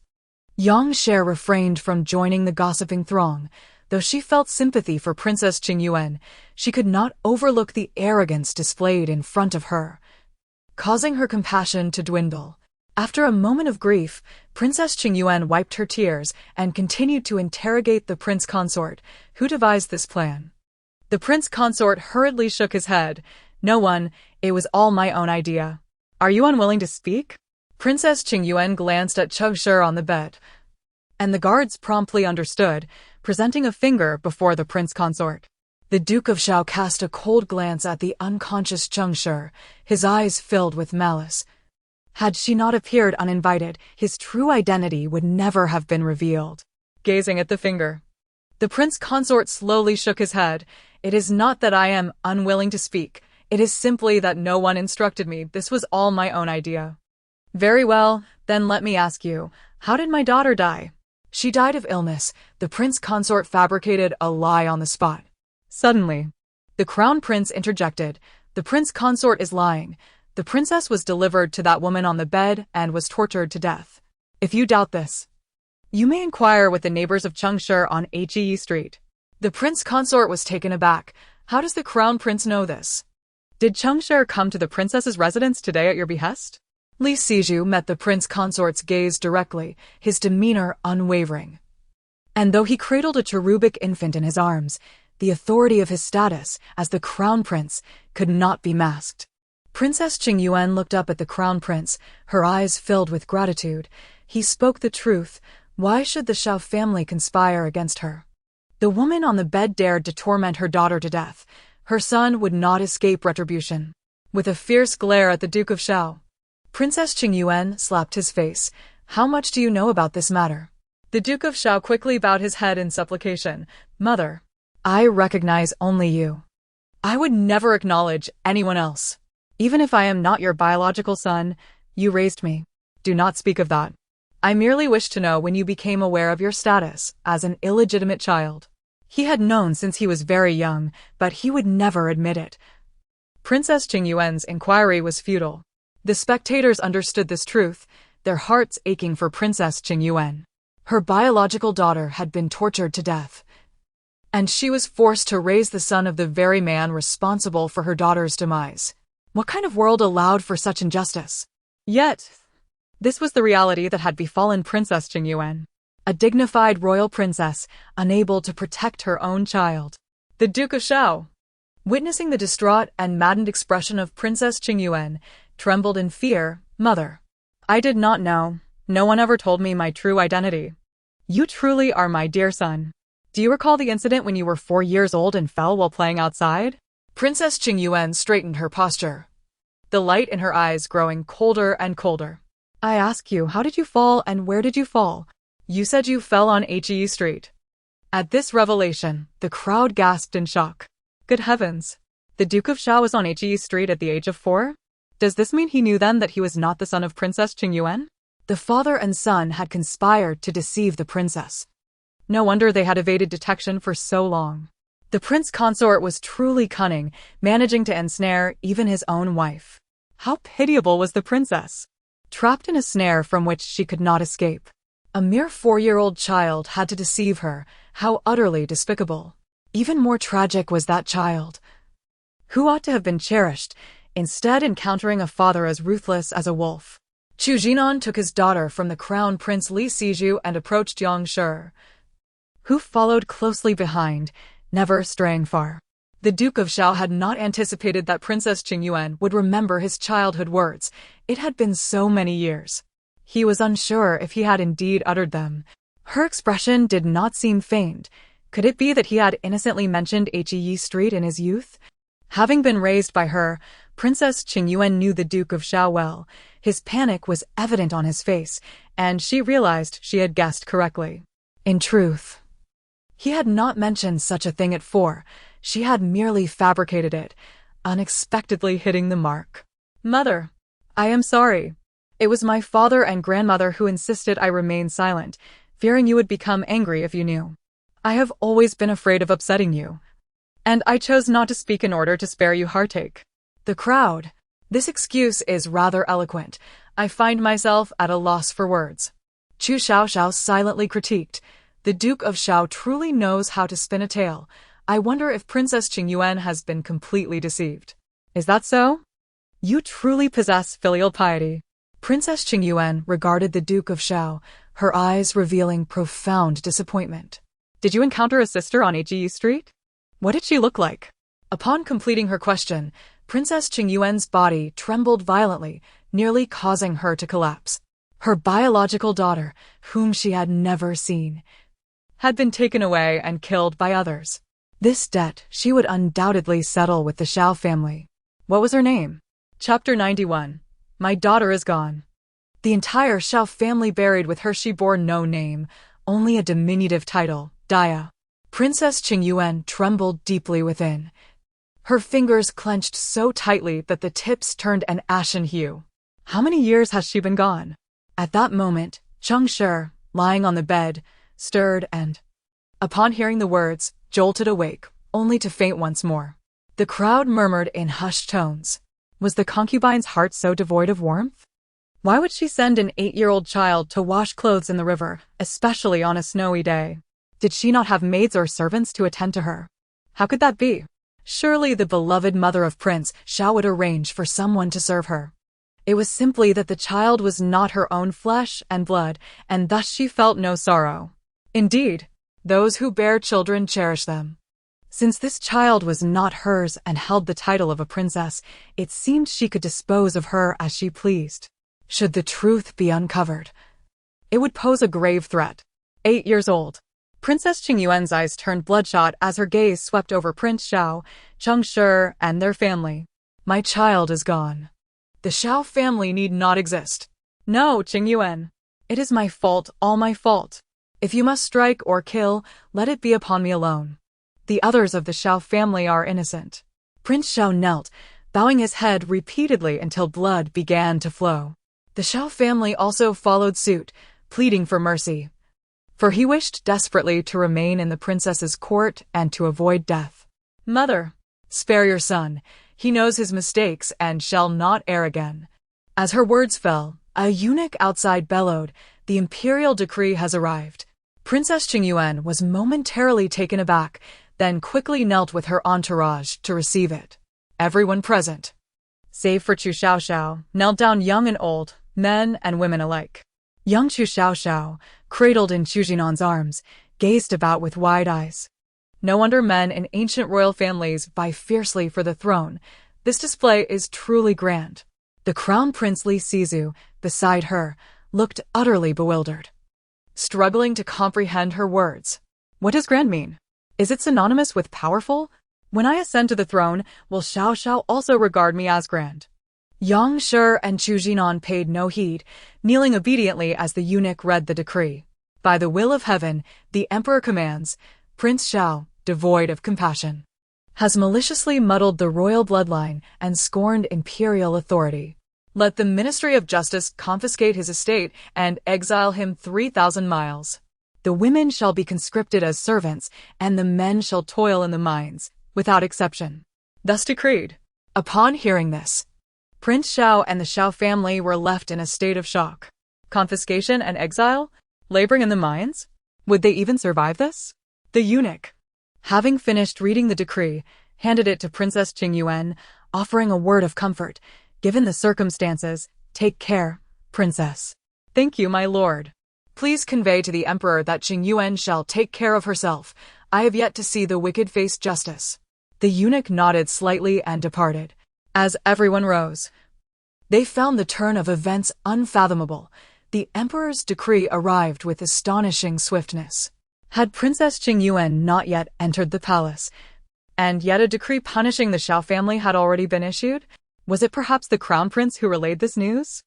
Yang Sher refrained from joining the gossiping throng. Though she felt sympathy for Princess Qingyuan, she could not overlook the arrogance displayed in front of her, causing her compassion to dwindle. After a moment of grief, Princess Qingyuan wiped her tears and continued to interrogate the prince consort. Who devised this plan? The prince consort hurriedly shook his head. No one, it was all my own idea. Are you unwilling to speak? Princess Qingyuan glanced at Chu Xiaoxiao on the bed, and the guards promptly understood, presenting a finger before the prince consort. The Duke of Xiao cast a cold glance at the unconscious Chu Xiaoxiao, his eyes filled with malice. Had she not appeared uninvited, his true identity would never have been revealed. Gazing at the finger, the prince consort slowly shook his head. It is not that I am unwilling to speak. It is simply that no one instructed me. This was all my own idea. Very well, then let me ask you, how did my daughter die? She died of illness. The prince consort fabricated a lie on the spot. Suddenly, the crown prince interjected. The prince consort is lying. The princess was delivered to that woman on the bed and was tortured to death. If you doubt this, you may inquire with the neighbors of Chengshi on He Street. The prince consort was taken aback. How does the crown prince know this? Did Chengshi come to the princess's residence today at your behest? Li Siju met the prince consort's gaze directly, his demeanor unwavering. And though he cradled a cherubic infant in his arms, the authority of his status as the crown prince could not be masked. Princess Qingyuan looked up at the crown prince, her eyes filled with gratitude. He spoke the truth. Why should the Xiao family conspire against her? The woman on the bed dared to torment her daughter to death. Her son would not escape retribution. With a fierce glare at the Duke of Xiao, Princess Qingyuan slapped his face. How much do you know about this matter? The Duke of Xiao quickly bowed his head in supplication. Mother, I recognize only you. I would never acknowledge anyone else. Even if I am not your biological son, you raised me. Do not speak of that. I merely wish to know when you became aware of your status as an illegitimate child. He had known since he was very young, but he would never admit it. Princess Qingyuan's inquiry was futile. The spectators understood this truth, their hearts aching for Princess Qingyuan. Her biological daughter had been tortured to death, and she was forced to raise the son of the very man responsible for her daughter's demise. What kind of world allowed for such injustice? Yet, this was the reality that had befallen Princess Qingyuan, a dignified royal princess, unable to protect her own child. The Duke of Xiao, witnessing the distraught and maddened expression of Princess Qingyuan, trembled in fear. Mother, I did not know. No one ever told me my true identity. You truly are my dear son. Do you recall the incident when you were 4 years old and fell while playing outside? Princess Qingyuan straightened her posture, the light in her eyes growing colder and colder. I ask you, how did you fall and where did you fall? You said you fell on He Street. At this revelation, the crowd gasped in shock. Good heavens! The Duke of Xiao was on He Street at the age of 4? Does this mean he knew then that he was not the son of Princess Qingyuan? The father and son had conspired to deceive the princess. No wonder they had evaded detection for so long. The prince consort was truly cunning, managing to ensnare even his own wife. How pitiable was the princess, trapped in a snare from which she could not escape. A mere 4-year-old child had to deceive her. How utterly despicable. Even more tragic was that child, who ought to have been cherished, instead encountering a father as ruthless as a wolf. Chu Jinan took his daughter from the crown prince Li Siju and approached Yang Shi, who followed closely behind, never straying far. The Duke of Xiao had not anticipated that Princess Qingyuan would remember his childhood words. It had been so many years. He was unsure if he had indeed uttered them. Her expression did not seem feigned. Could it be that he had innocently mentioned He Street in his youth? Having been raised by her, Princess Qingyuan knew the Duke of Xiao well. His panic was evident on his face, and she realized she had guessed correctly. In truth, he had not mentioned such a thing at 4. She had merely fabricated it, unexpectedly hitting the mark. Mother, I am sorry. It was my father and grandmother who insisted I remain silent, fearing you would become angry if you knew. I have always been afraid of upsetting you, and I chose not to speak in order to spare you heartache. The crowd. This excuse is rather eloquent. I find myself at a loss for words. Chu Xiaoxiao silently critiqued. The Duke of Xiao truly knows how to spin a tale. I wonder if Princess Qingyuan has been completely deceived. Is that so? You truly possess filial piety. Princess Qingyuan regarded the Duke of Xiao, her eyes revealing profound disappointment. Did you encounter a sister on He Street? What did she look like? Upon completing her question, Princess Qingyuan's body trembled violently, nearly causing her to collapse. Her biological daughter, whom she had never seen, had been taken away and killed by others. This debt she would undoubtedly settle with the Xiao family. What was her name? Chapter 91. My daughter is gone. The entire Xiao family buried with her. She bore no name, only a diminutive title, Dia. Princess Qingyuan trembled deeply within. Her fingers clenched so tightly that the tips turned an ashen hue. How many years has she been gone? At that moment, Cheng Shi, lying on the bed, stirred and, upon hearing the words, jolted awake, only to faint once more. The crowd murmured in hushed tones. Was the concubine's heart so devoid of warmth? Why would she send an 8-year-old child to wash clothes in the river, especially on a snowy day? Did she not have maids or servants to attend to her? How could that be? Surely the beloved mother of Prince Xiao would arrange for someone to serve her. It was simply that the child was not her own flesh and blood, and thus she felt no sorrow. Indeed, those who bear children cherish them. Since this child was not hers and held the title of a princess, it seemed she could dispose of her as she pleased. Should the truth be uncovered, it would pose a grave threat. 8 years old. Princess Qingyuan's eyes turned bloodshot as her gaze swept over Prince Xiao, Cheng Shi, and their family. My child is gone. The Xiao family need not exist. No, Qingyuan. It is my fault, all my fault. If you must strike or kill, let it be upon me alone. The others of the Xiao family are innocent. Prince Xiao knelt, bowing his head repeatedly until blood began to flow. The Xiao family also followed suit, pleading for mercy, for he wished desperately to remain in the princess's court and to avoid death. Mother, spare your son. He knows his mistakes and shall not err again. As her words fell, a eunuch outside bellowed, "The imperial decree has arrived." Princess Qingyuan was momentarily taken aback, then quickly knelt with her entourage to receive it. Everyone present, save for Chu Xiaoxiao, knelt down, young and old, men and women alike. Young Chu Xiaoxiao, cradled in Chu Jinan's arms, gazed about with wide eyes. No wonder men in ancient royal families vie fiercely for the throne. This display is truly grand. The crown prince Li Sizu, beside her, looked utterly bewildered, struggling to comprehend her words. What does grand mean? Is it synonymous with powerful? When I ascend to the throne, will Xiaoxiao also regard me as grand? Yang Shi and Chu Jinan paid no heed, kneeling obediently as the eunuch read the decree. By the will of heaven, the emperor commands, Prince Xiao, devoid of compassion, has maliciously muddled the royal bloodline and scorned imperial authority. Let the Ministry of Justice confiscate his estate and exile him 3,000 miles. The women shall be conscripted as servants, and the men shall toil in the mines, without exception. Thus decreed. Upon hearing this, Prince Xiao and the Xiao family were left in a state of shock. Confiscation and exile? Laboring in the mines? Would they even survive this? The eunuch, having finished reading the decree, handed it to Princess Qingyuan, offering a word of comfort. Given the circumstances, take care, princess. Thank you, my lord. Please convey to the emperor that Qingyuan shall take care of herself. I have yet to see the wicked face justice. The eunuch nodded slightly and departed. As everyone rose, they found the turn of events unfathomable. The emperor's decree arrived with astonishing swiftness. Had Princess Qingyuan not yet entered the palace, and yet a decree punishing the Xiao family had already been issued? Was it perhaps the crown prince who relayed this news?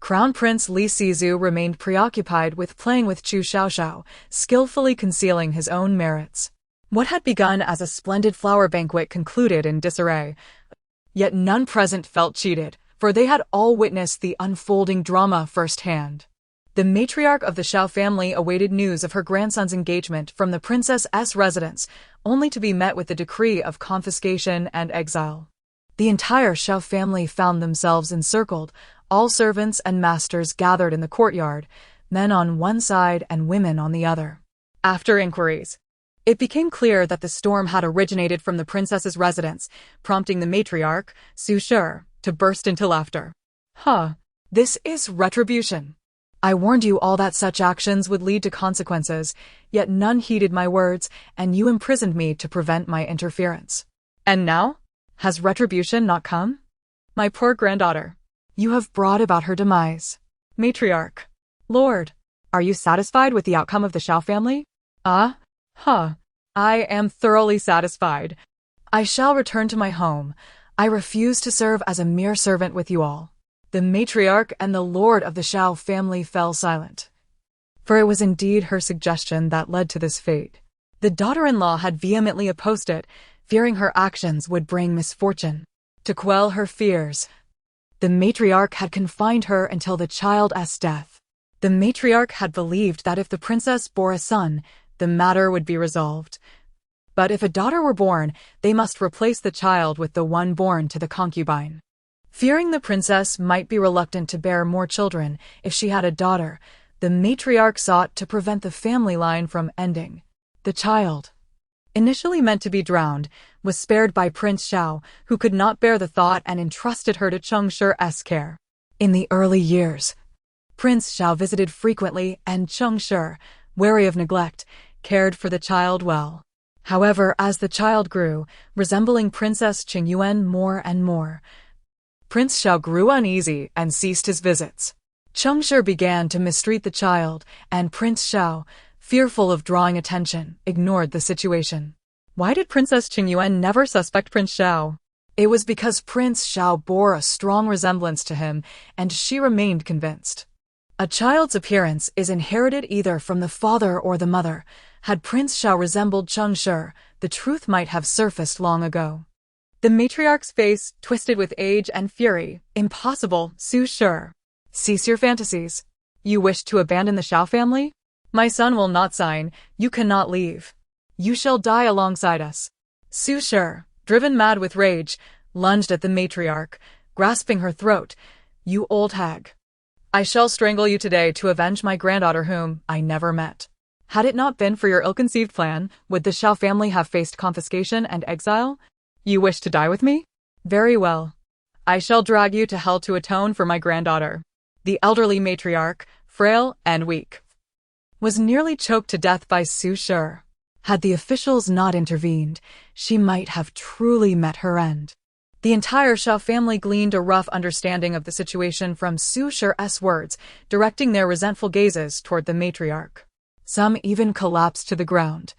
Crown Prince Li Sizu remained preoccupied with playing with Chu Xiaoxiao, skillfully concealing his own merits. What had begun as a splendid flower banquet concluded in disarray. Yet none present felt cheated, for they had all witnessed the unfolding drama firsthand. The matriarch of the Xiao family awaited news of her grandson's engagement from the princess's residence, only to be met with the decree of confiscation and exile. The entire Xiao family found themselves encircled, all servants and masters gathered in the courtyard, men on one side and women on the other. After inquiries, it became clear that the storm had originated from the princess's residence, prompting the matriarch, Su Shi, to burst into laughter. This is retribution. I warned you all that such actions would lead to consequences, yet none heeded my words, and you imprisoned me to prevent my interference. And now? Has retribution not come? My poor granddaughter, you have brought about her demise. Matriarch. Lord, are you satisfied with the outcome of the Xiao family? I am thoroughly satisfied. I shall return to my home. I refuse to serve as a mere servant with you all. The matriarch and the lord of the Xiao family fell silent, for it was indeed her suggestion that led to this fate. The daughter-in-law had vehemently opposed it, fearing her actions would bring misfortune. To quell her fears, the matriarch had confined her until the child's death. The matriarch had believed that if the princess bore a son, the matter would be resolved. But if a daughter were born, they must replace the child with the one born to the concubine. Fearing the princess might be reluctant to bear more children if she had a daughter, the matriarch sought to prevent the family line from ending. The child, initially meant to be drowned, was spared by Prince Xiao, who could not bear the thought and entrusted her to Cheng Shi's care. In the early years, Prince Xiao visited frequently, and Cheng Shi, wary of neglect, cared for the child well. However, as the child grew, resembling Princess Qingyuan more and more, Prince Xiao grew uneasy and ceased his visits. Cheng Shi began to mistreat the child, and Prince Xiao, fearful of drawing attention, ignored the situation. Why did Princess Qingyuan never suspect Prince Xiao? It was because Prince Xiao bore a strong resemblance to him, and she remained convinced. A child's appearance is inherited either from the father or the mother. Had Prince Xiao resembled Cheng Shi, the truth might have surfaced long ago. The matriarch's face twisted with age and fury. Impossible, Su Shi. Cease your fantasies. You wish to abandon the Xiao family? My son will not sign. You cannot leave. You shall die alongside us. Su Shi, driven mad with rage, lunged at the matriarch, grasping her throat. "You old hag. I shall strangle you today to avenge my granddaughter whom I never met. Had it not been for your ill-conceived plan, would the Xiao family have faced confiscation and exile? You wish to die with me? Very well. I shall drag you to hell to atone for my granddaughter." The elderly matriarch, frail and weak, was nearly choked to death by Su Shi. Had the officials not intervened, she might have truly met her end. The entire Xiao family gleaned a rough understanding of the situation from Su Shi's words, directing their resentful gazes toward the matriarch. Some even collapsed to the ground,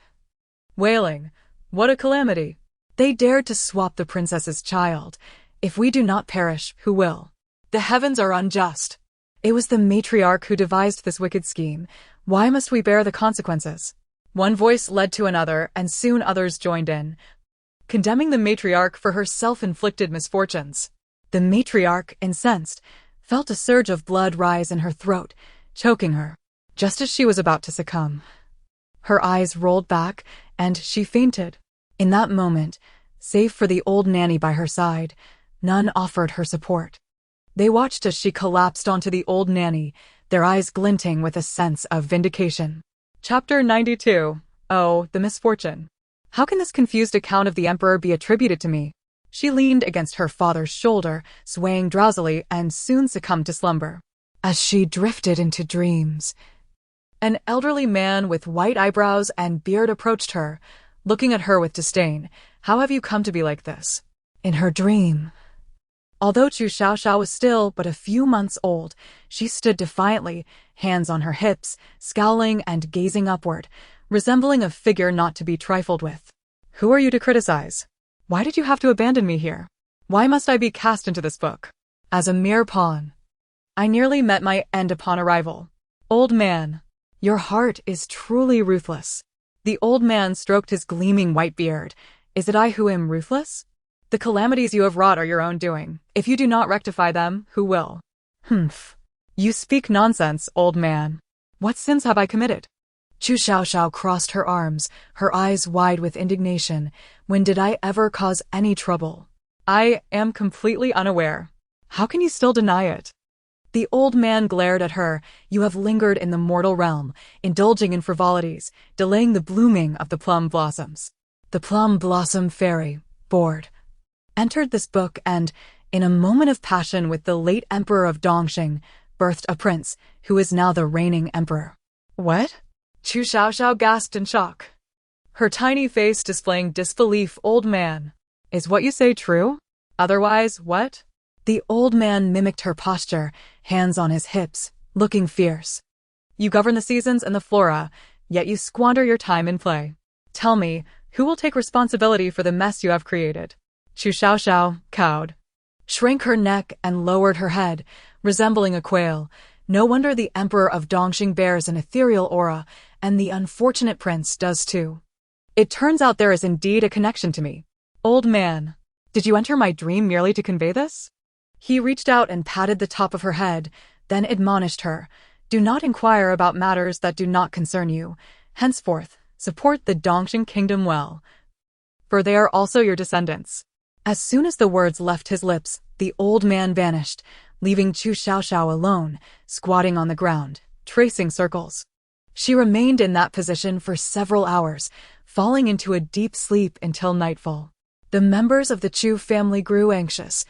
wailing, "What a calamity! They dared to swap the princess's child. If we do not perish, who will? The heavens are unjust. It was the matriarch who devised this wicked scheme. Why must we bear the consequences?" One voice led to another, and soon others joined in, condemning the matriarch for her self-inflicted misfortunes. The matriarch, incensed, felt a surge of blood rise in her throat, choking her. Just as she was about to succumb, her eyes rolled back, and she fainted. In that moment, save for the old nanny by her side, none offered her support. They watched as she collapsed onto the old nanny, their eyes glinting with a sense of vindication. Chapter 92. Oh, the misfortune. How can this confused account of the emperor be attributed to me? She leaned against her father's shoulder, swaying drowsily, and soon succumbed to slumber. As she drifted into dreams, an elderly man with white eyebrows and beard approached her, looking at her with disdain. "How have you come to be like this?" In her dream, although Chu Xiaoxiao was still but a few months old, she stood defiantly, hands on her hips, scowling and gazing upward, resembling a figure not to be trifled with. "Who are you to criticize? Why did you have to abandon me here? Why must I be cast into this book? As a mere pawn. I nearly met my end upon arrival. Old man, your heart is truly ruthless." The old man stroked his gleaming white beard. "Is it I who am ruthless? The calamities you have wrought are your own doing. If you do not rectify them, who will?" "Humph. You speak nonsense, old man. What sins have I committed?" Chu Xiaoxiao crossed her arms, her eyes wide with indignation. "When did I ever cause any trouble?" "I am completely unaware. How can you still deny it?" The old man glared at her. "You have lingered in the mortal realm, indulging in frivolities, delaying the blooming of the plum blossoms. The plum blossom fairy, bored, entered this book and, in a moment of passion with the late emperor of Dongxing, birthed a prince, who is now the reigning emperor." "What?" Chu Xiaoxiao gasped in shock, her tiny face displaying disbelief. "Old man, is what you say true? Otherwise, what?" The old man mimicked her posture, hands on his hips, looking fierce. "You govern the seasons and the flora, yet you squander your time in play. Tell me, who will take responsibility for the mess you have created?" Chu Xiaoxiao, cowed, shrank her neck and lowered her head, resembling a quail. No wonder the emperor of Dongxing bears an ethereal aura, and the unfortunate prince does too. It turns out there is indeed a connection to me. Old man, did you enter my dream merely to convey this? He reached out and patted the top of her head, then admonished her. "Do not inquire about matters that do not concern you. Henceforth, support the Dongxing kingdom well, for they are also your descendants." As soon as the words left his lips, the old man vanished, leaving Chu Xiaoxiao alone, squatting on the ground, tracing circles. She remained in that position for several hours, falling into a deep sleep until nightfall. The members of the Chu family grew anxious,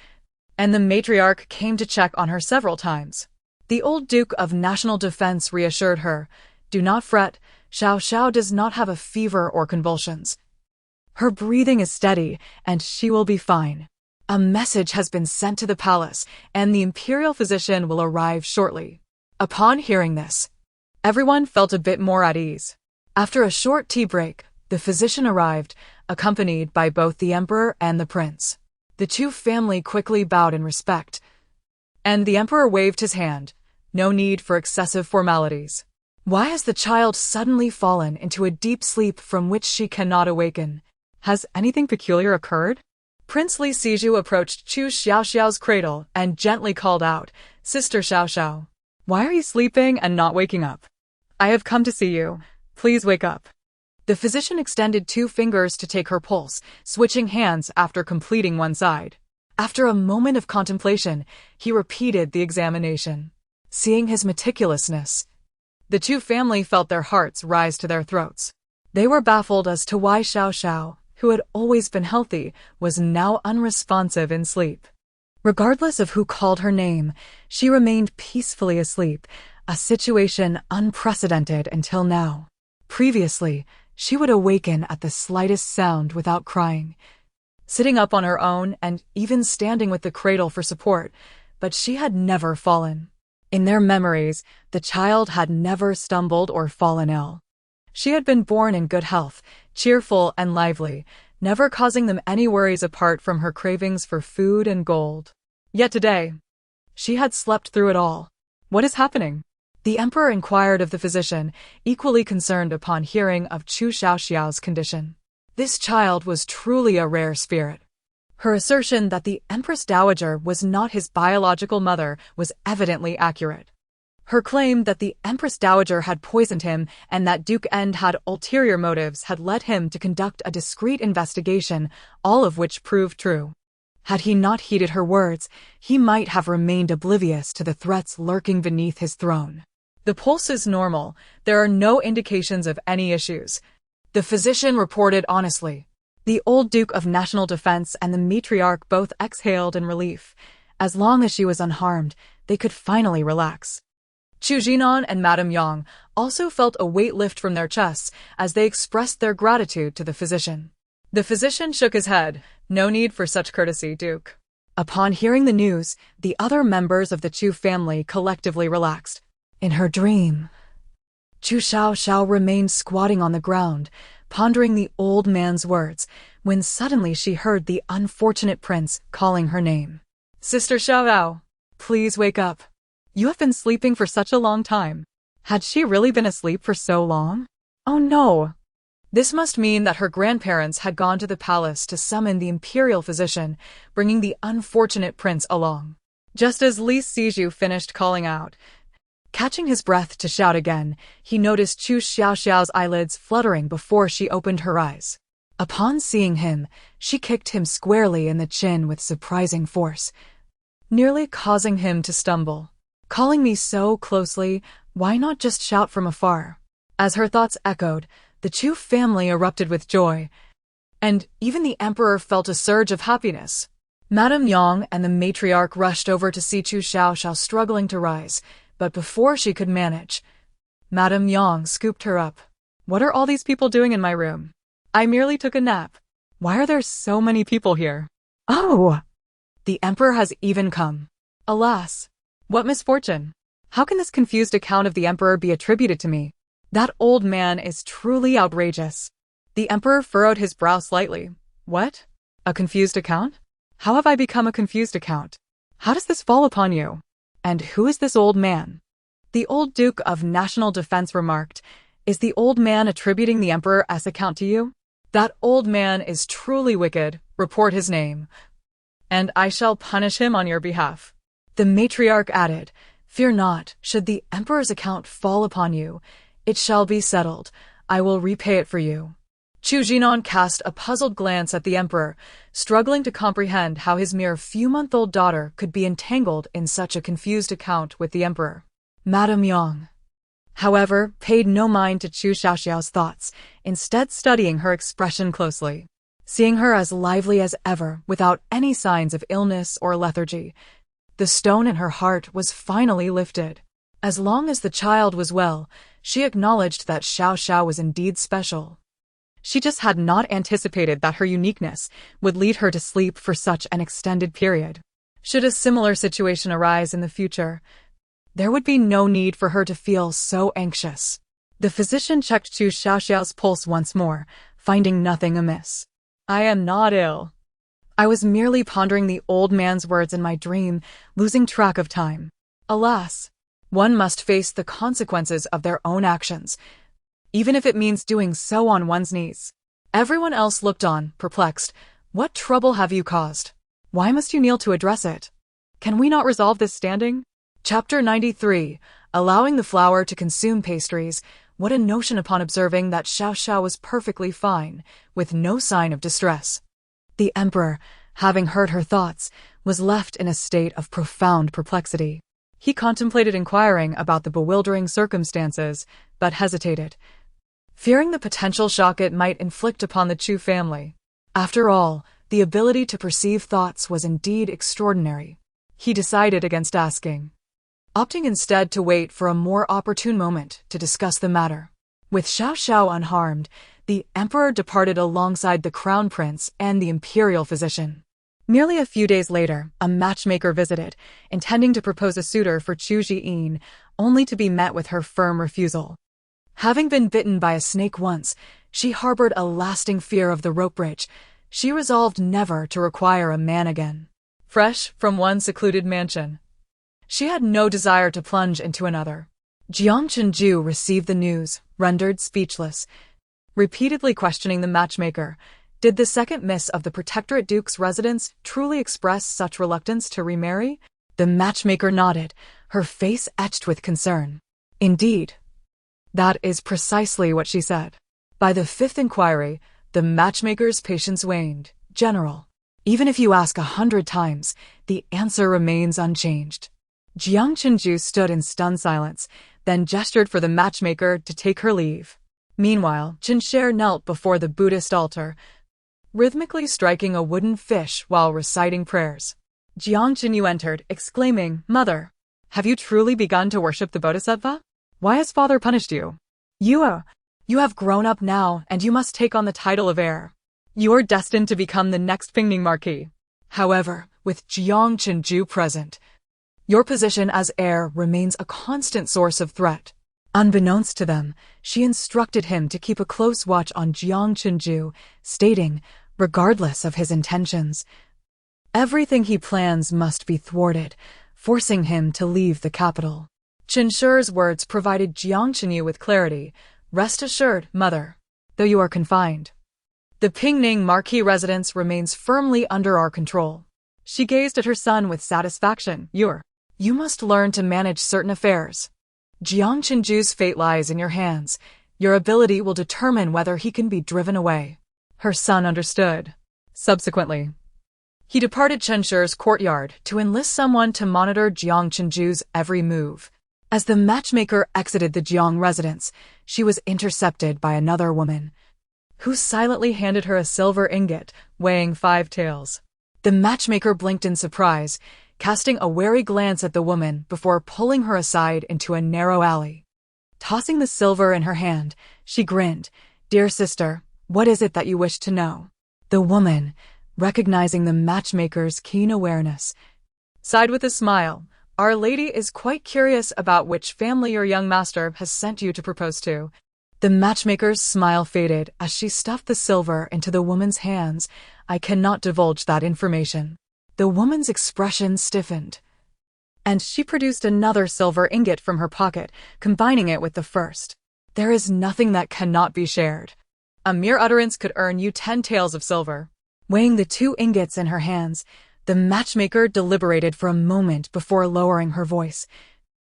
and the matriarch came to check on her several times. The old Duke of National Defense reassured her, "Do not fret, Xiaoxiao does not have a fever or convulsions. Her breathing is steady, and she will be fine. A message has been sent to the palace, and the imperial physician will arrive shortly." Upon hearing this, everyone felt a bit more at ease. After a short tea break, the physician arrived, accompanied by both the emperor and the prince. The Chu family quickly bowed in respect, and the emperor waved his hand. No need for excessive formalities. Why has the child suddenly fallen into a deep sleep from which she cannot awaken? Has anything peculiar occurred? Prince Li Siju approached Chu Xiaoxiao's cradle and gently called out, "Sister Xiaoxiao, why are you sleeping and not waking up? I have come to see you. Please wake up." The physician extended 2 fingers to take her pulse, switching hands after completing one side. After a moment of contemplation, he repeated the examination. Seeing his meticulousness, the Chu family felt their hearts rise to their throats. They were baffled as to why Xiaoxiao, who had always been healthy, was now unresponsive in sleep. Regardless of who called her name, she remained peacefully asleep, a situation unprecedented until now. Previously, she would awaken at the slightest sound without crying, sitting up on her own and even standing with the cradle for support, but she had never fallen. In their memories, the child had never stumbled or fallen ill. She had been born in good health, cheerful and lively, never causing them any worries apart from her cravings for food and gold. Yet today, she had slept through it all. What is happening? The emperor inquired of the physician, equally concerned upon hearing of Chu Xiaoxiao's condition. This child was truly a rare spirit. Her assertion that the Empress Dowager was not his biological mother was evidently accurate. Her claim that the Empress Dowager had poisoned him and that Duke End had ulterior motives had led him to conduct a discreet investigation, all of which proved true. Had he not heeded her words, he might have remained oblivious to the threats lurking beneath his throne. The pulse is normal. There are no indications of any issues, the physician reported honestly. The old Duke of National Defense and the matriarch both exhaled in relief. As long as she was unharmed, they could finally relax. Chu Jinan and Madame Yang also felt a weight lift from their chests as they expressed their gratitude to the physician. The physician shook his head. No need for such courtesy, Duke. Upon hearing the news, the other members of the Chu family collectively relaxed. In her dream, Chu Xiaoxiao remained squatting on the ground, pondering the old man's words, when suddenly she heard the unfortunate prince calling her name. Sister Xiaoxiao, please wake up. You have been sleeping for such a long time. Had she really been asleep for so long? Oh no! This must mean that her grandparents had gone to the palace to summon the imperial physician, bringing the unfortunate prince along. Just as Li Siju finished calling out, catching his breath to shout again, he noticed Chu Xiaoxiao's eyelids fluttering before she opened her eyes. Upon seeing him, she kicked him squarely in the chin with surprising force, nearly causing him to stumble. Calling me so closely, why not just shout from afar? As her thoughts echoed, the Chu family erupted with joy, and even the emperor felt a surge of happiness. Madame Yang and the matriarch rushed over to see Chu Xiaoxiao struggling to rise, but before she could manage, Madame Yang scooped her up. What are all these people doing in my room? I merely took a nap. Why are there so many people here? Oh! The emperor has even come. Alas! What misfortune! How can this confused account of the emperor be attributed to me? That old man is truly outrageous. The emperor furrowed his brow slightly. What? A confused account? How have I become a confused account? How does this fall upon you? And who is this old man? The old Duke of National Defense remarked, Is the old man attributing the emperor's account to you? That old man is truly wicked. Report his name, and I shall punish him on your behalf. The matriarch added, Fear not, should the emperor's account fall upon you, it shall be settled. I will repay it for you. Chu Jinan cast a puzzled glance at the emperor, struggling to comprehend how his mere few-month-old daughter could be entangled in such a confused account with the emperor. Madame Yang, however, paid no mind to Chu Xiaoxiao's thoughts, instead studying her expression closely. Seeing her as lively as ever, without any signs of illness or lethargy, the stone in her heart was finally lifted. As long as the child was well, she acknowledged that Xiaoxiao was indeed special. She just had not anticipated that her uniqueness would lead her to sleep for such an extended period. Should a similar situation arise in the future, there would be no need for her to feel so anxious. The physician checked Chu Xiaoxiao's pulse once more, finding nothing amiss. I am not ill. I was merely pondering the old man's words in my dream, losing track of time. Alas, one must face the consequences of their own actions, even if it means doing so on one's knees. Everyone else looked on, perplexed. What trouble have you caused? Why must you kneel to address it? Can we not resolve this standing? Chapter 93. Allowing the flower to consume pastries. What a notion upon observing that Xiaoxiao was perfectly fine, with no sign of distress. The emperor, having heard her thoughts, was left in a state of profound perplexity. He contemplated inquiring about the bewildering circumstances, but hesitated, fearing the potential shock it might inflict upon the Chu family. After all, the ability to perceive thoughts was indeed extraordinary. He decided against asking, opting instead to wait for a more opportune moment to discuss the matter. With Xiaoxiao unharmed, the emperor departed alongside the crown prince and the imperial physician. Merely a few days later, a matchmaker visited, intending to propose a suitor for Chu Xiaoxiao, only to be met with her firm refusal. Having been bitten by a snake once, she harbored a lasting fear of the rope bridge. She resolved never to require a man again. Fresh from one secluded mansion, she had no desire to plunge into another. Jiang Chenju received the news, rendered speechless, repeatedly questioning the matchmaker. Did the second miss of the Protectorate Duke's residence truly express such reluctance to remarry? The matchmaker nodded, her face etched with concern. Indeed, that is precisely what she said. By the fifth inquiry, the matchmaker's patience waned. General, even if you ask 100 times, the answer remains unchanged. Jiang Chenju stood in stunned silence, then gestured for the matchmaker to take her leave. Meanwhile, Qinsher knelt before the Buddhist altar, rhythmically striking a wooden fish while reciting prayers. Jiang Chenyu entered, exclaiming, "Mother, have you truly begun to worship the Bodhisattva? Why has father punished you? You have grown up now, and you must take on the title of heir. You are destined to become the next Pingning Marquis. However, with Jiang Chenju present, your position as heir remains a constant source of threat." Unbeknownst to them, she instructed him to keep a close watch on Jiang Chenju, stating, regardless of his intentions, everything he plans must be thwarted, forcing him to leave the capital. Qinsher's words provided Jiang Chenyu with clarity. Rest assured, mother, though you are confined, the Pingning Marquis residence remains firmly under our control. She gazed at her son with satisfaction. You must learn to manage certain affairs. Jiang Chenju's fate lies in your hands. Your ability will determine whether he can be driven away. Her son understood. Subsequently, he departed Qinsher's courtyard to enlist someone to monitor Jiang Chenju's every move. As the matchmaker exited the Jiang residence, she was intercepted by another woman, who silently handed her a silver ingot weighing 5 taels. The matchmaker blinked in surprise, casting a wary glance at the woman before pulling her aside into a narrow alley. Tossing the silver in her hand, she grinned. "Dear sister, what is it that you wish to know?" The woman, recognizing the matchmaker's keen awareness, sighed with a smile. "Our lady is quite curious about which family your young master has sent you to propose to." The matchmaker's smile faded as she stuffed the silver into the woman's hands. "I cannot divulge that information." The woman's expression stiffened, and she produced another silver ingot from her pocket, combining it with the first. "There is nothing that cannot be shared. A mere utterance could earn you 10 taels of silver." Weighing the 2 ingots in her hands, the matchmaker deliberated for a moment before lowering her voice.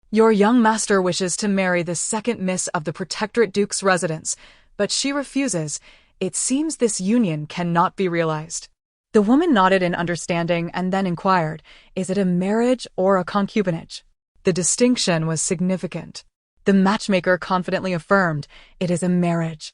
"Your young master wishes to marry the second miss of the Protectorate Duke's residence, but she refuses. It seems this union cannot be realized." The woman nodded in understanding and then inquired, "Is it a marriage or a concubinage?" The distinction was significant. The matchmaker confidently affirmed, "It is a marriage."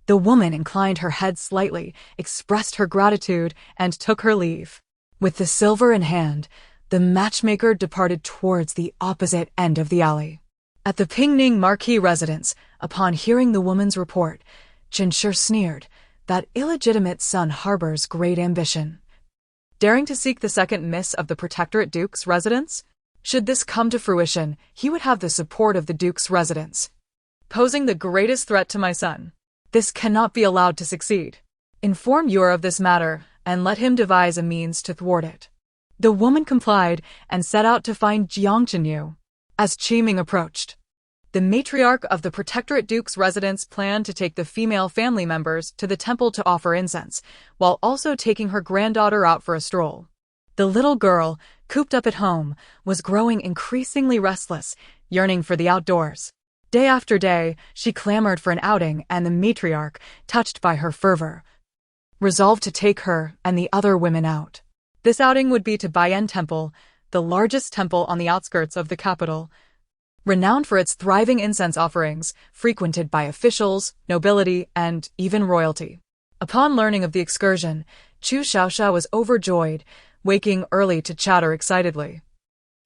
The woman inclined her head slightly, expressed her gratitude, and took her leave. With the silver in hand, the matchmaker departed towards the opposite end of the alley. At the Pingning Marquis residence, upon hearing the woman's report, Qinsher sneered. That illegitimate son harbors great ambition. Daring to seek the second miss of the Protectorate Duke's residence? Should this come to fruition, he would have the support of the Duke's residence, posing the greatest threat to my son. This cannot be allowed to succeed. Inform Yor of this matter, and let him devise a means to thwart it." The woman complied and set out to find Jiang Chenyu. As Qiming approached, the matriarch of the Protectorate Duke's residence planned to take the female family members to the temple to offer incense, while also taking her granddaughter out for a stroll. The little girl, cooped up at home, was growing increasingly restless, yearning for the outdoors. Day after day, she clamored for an outing, and the matriarch, touched by her fervor, resolved to take her and the other women out. This outing would be to Baiyan Temple, the largest temple on the outskirts of the capital. Renowned for its thriving incense offerings, frequented by officials, nobility, and even royalty. Upon learning of the excursion, Chu Xiaoxiao was overjoyed, waking early to chatter excitedly,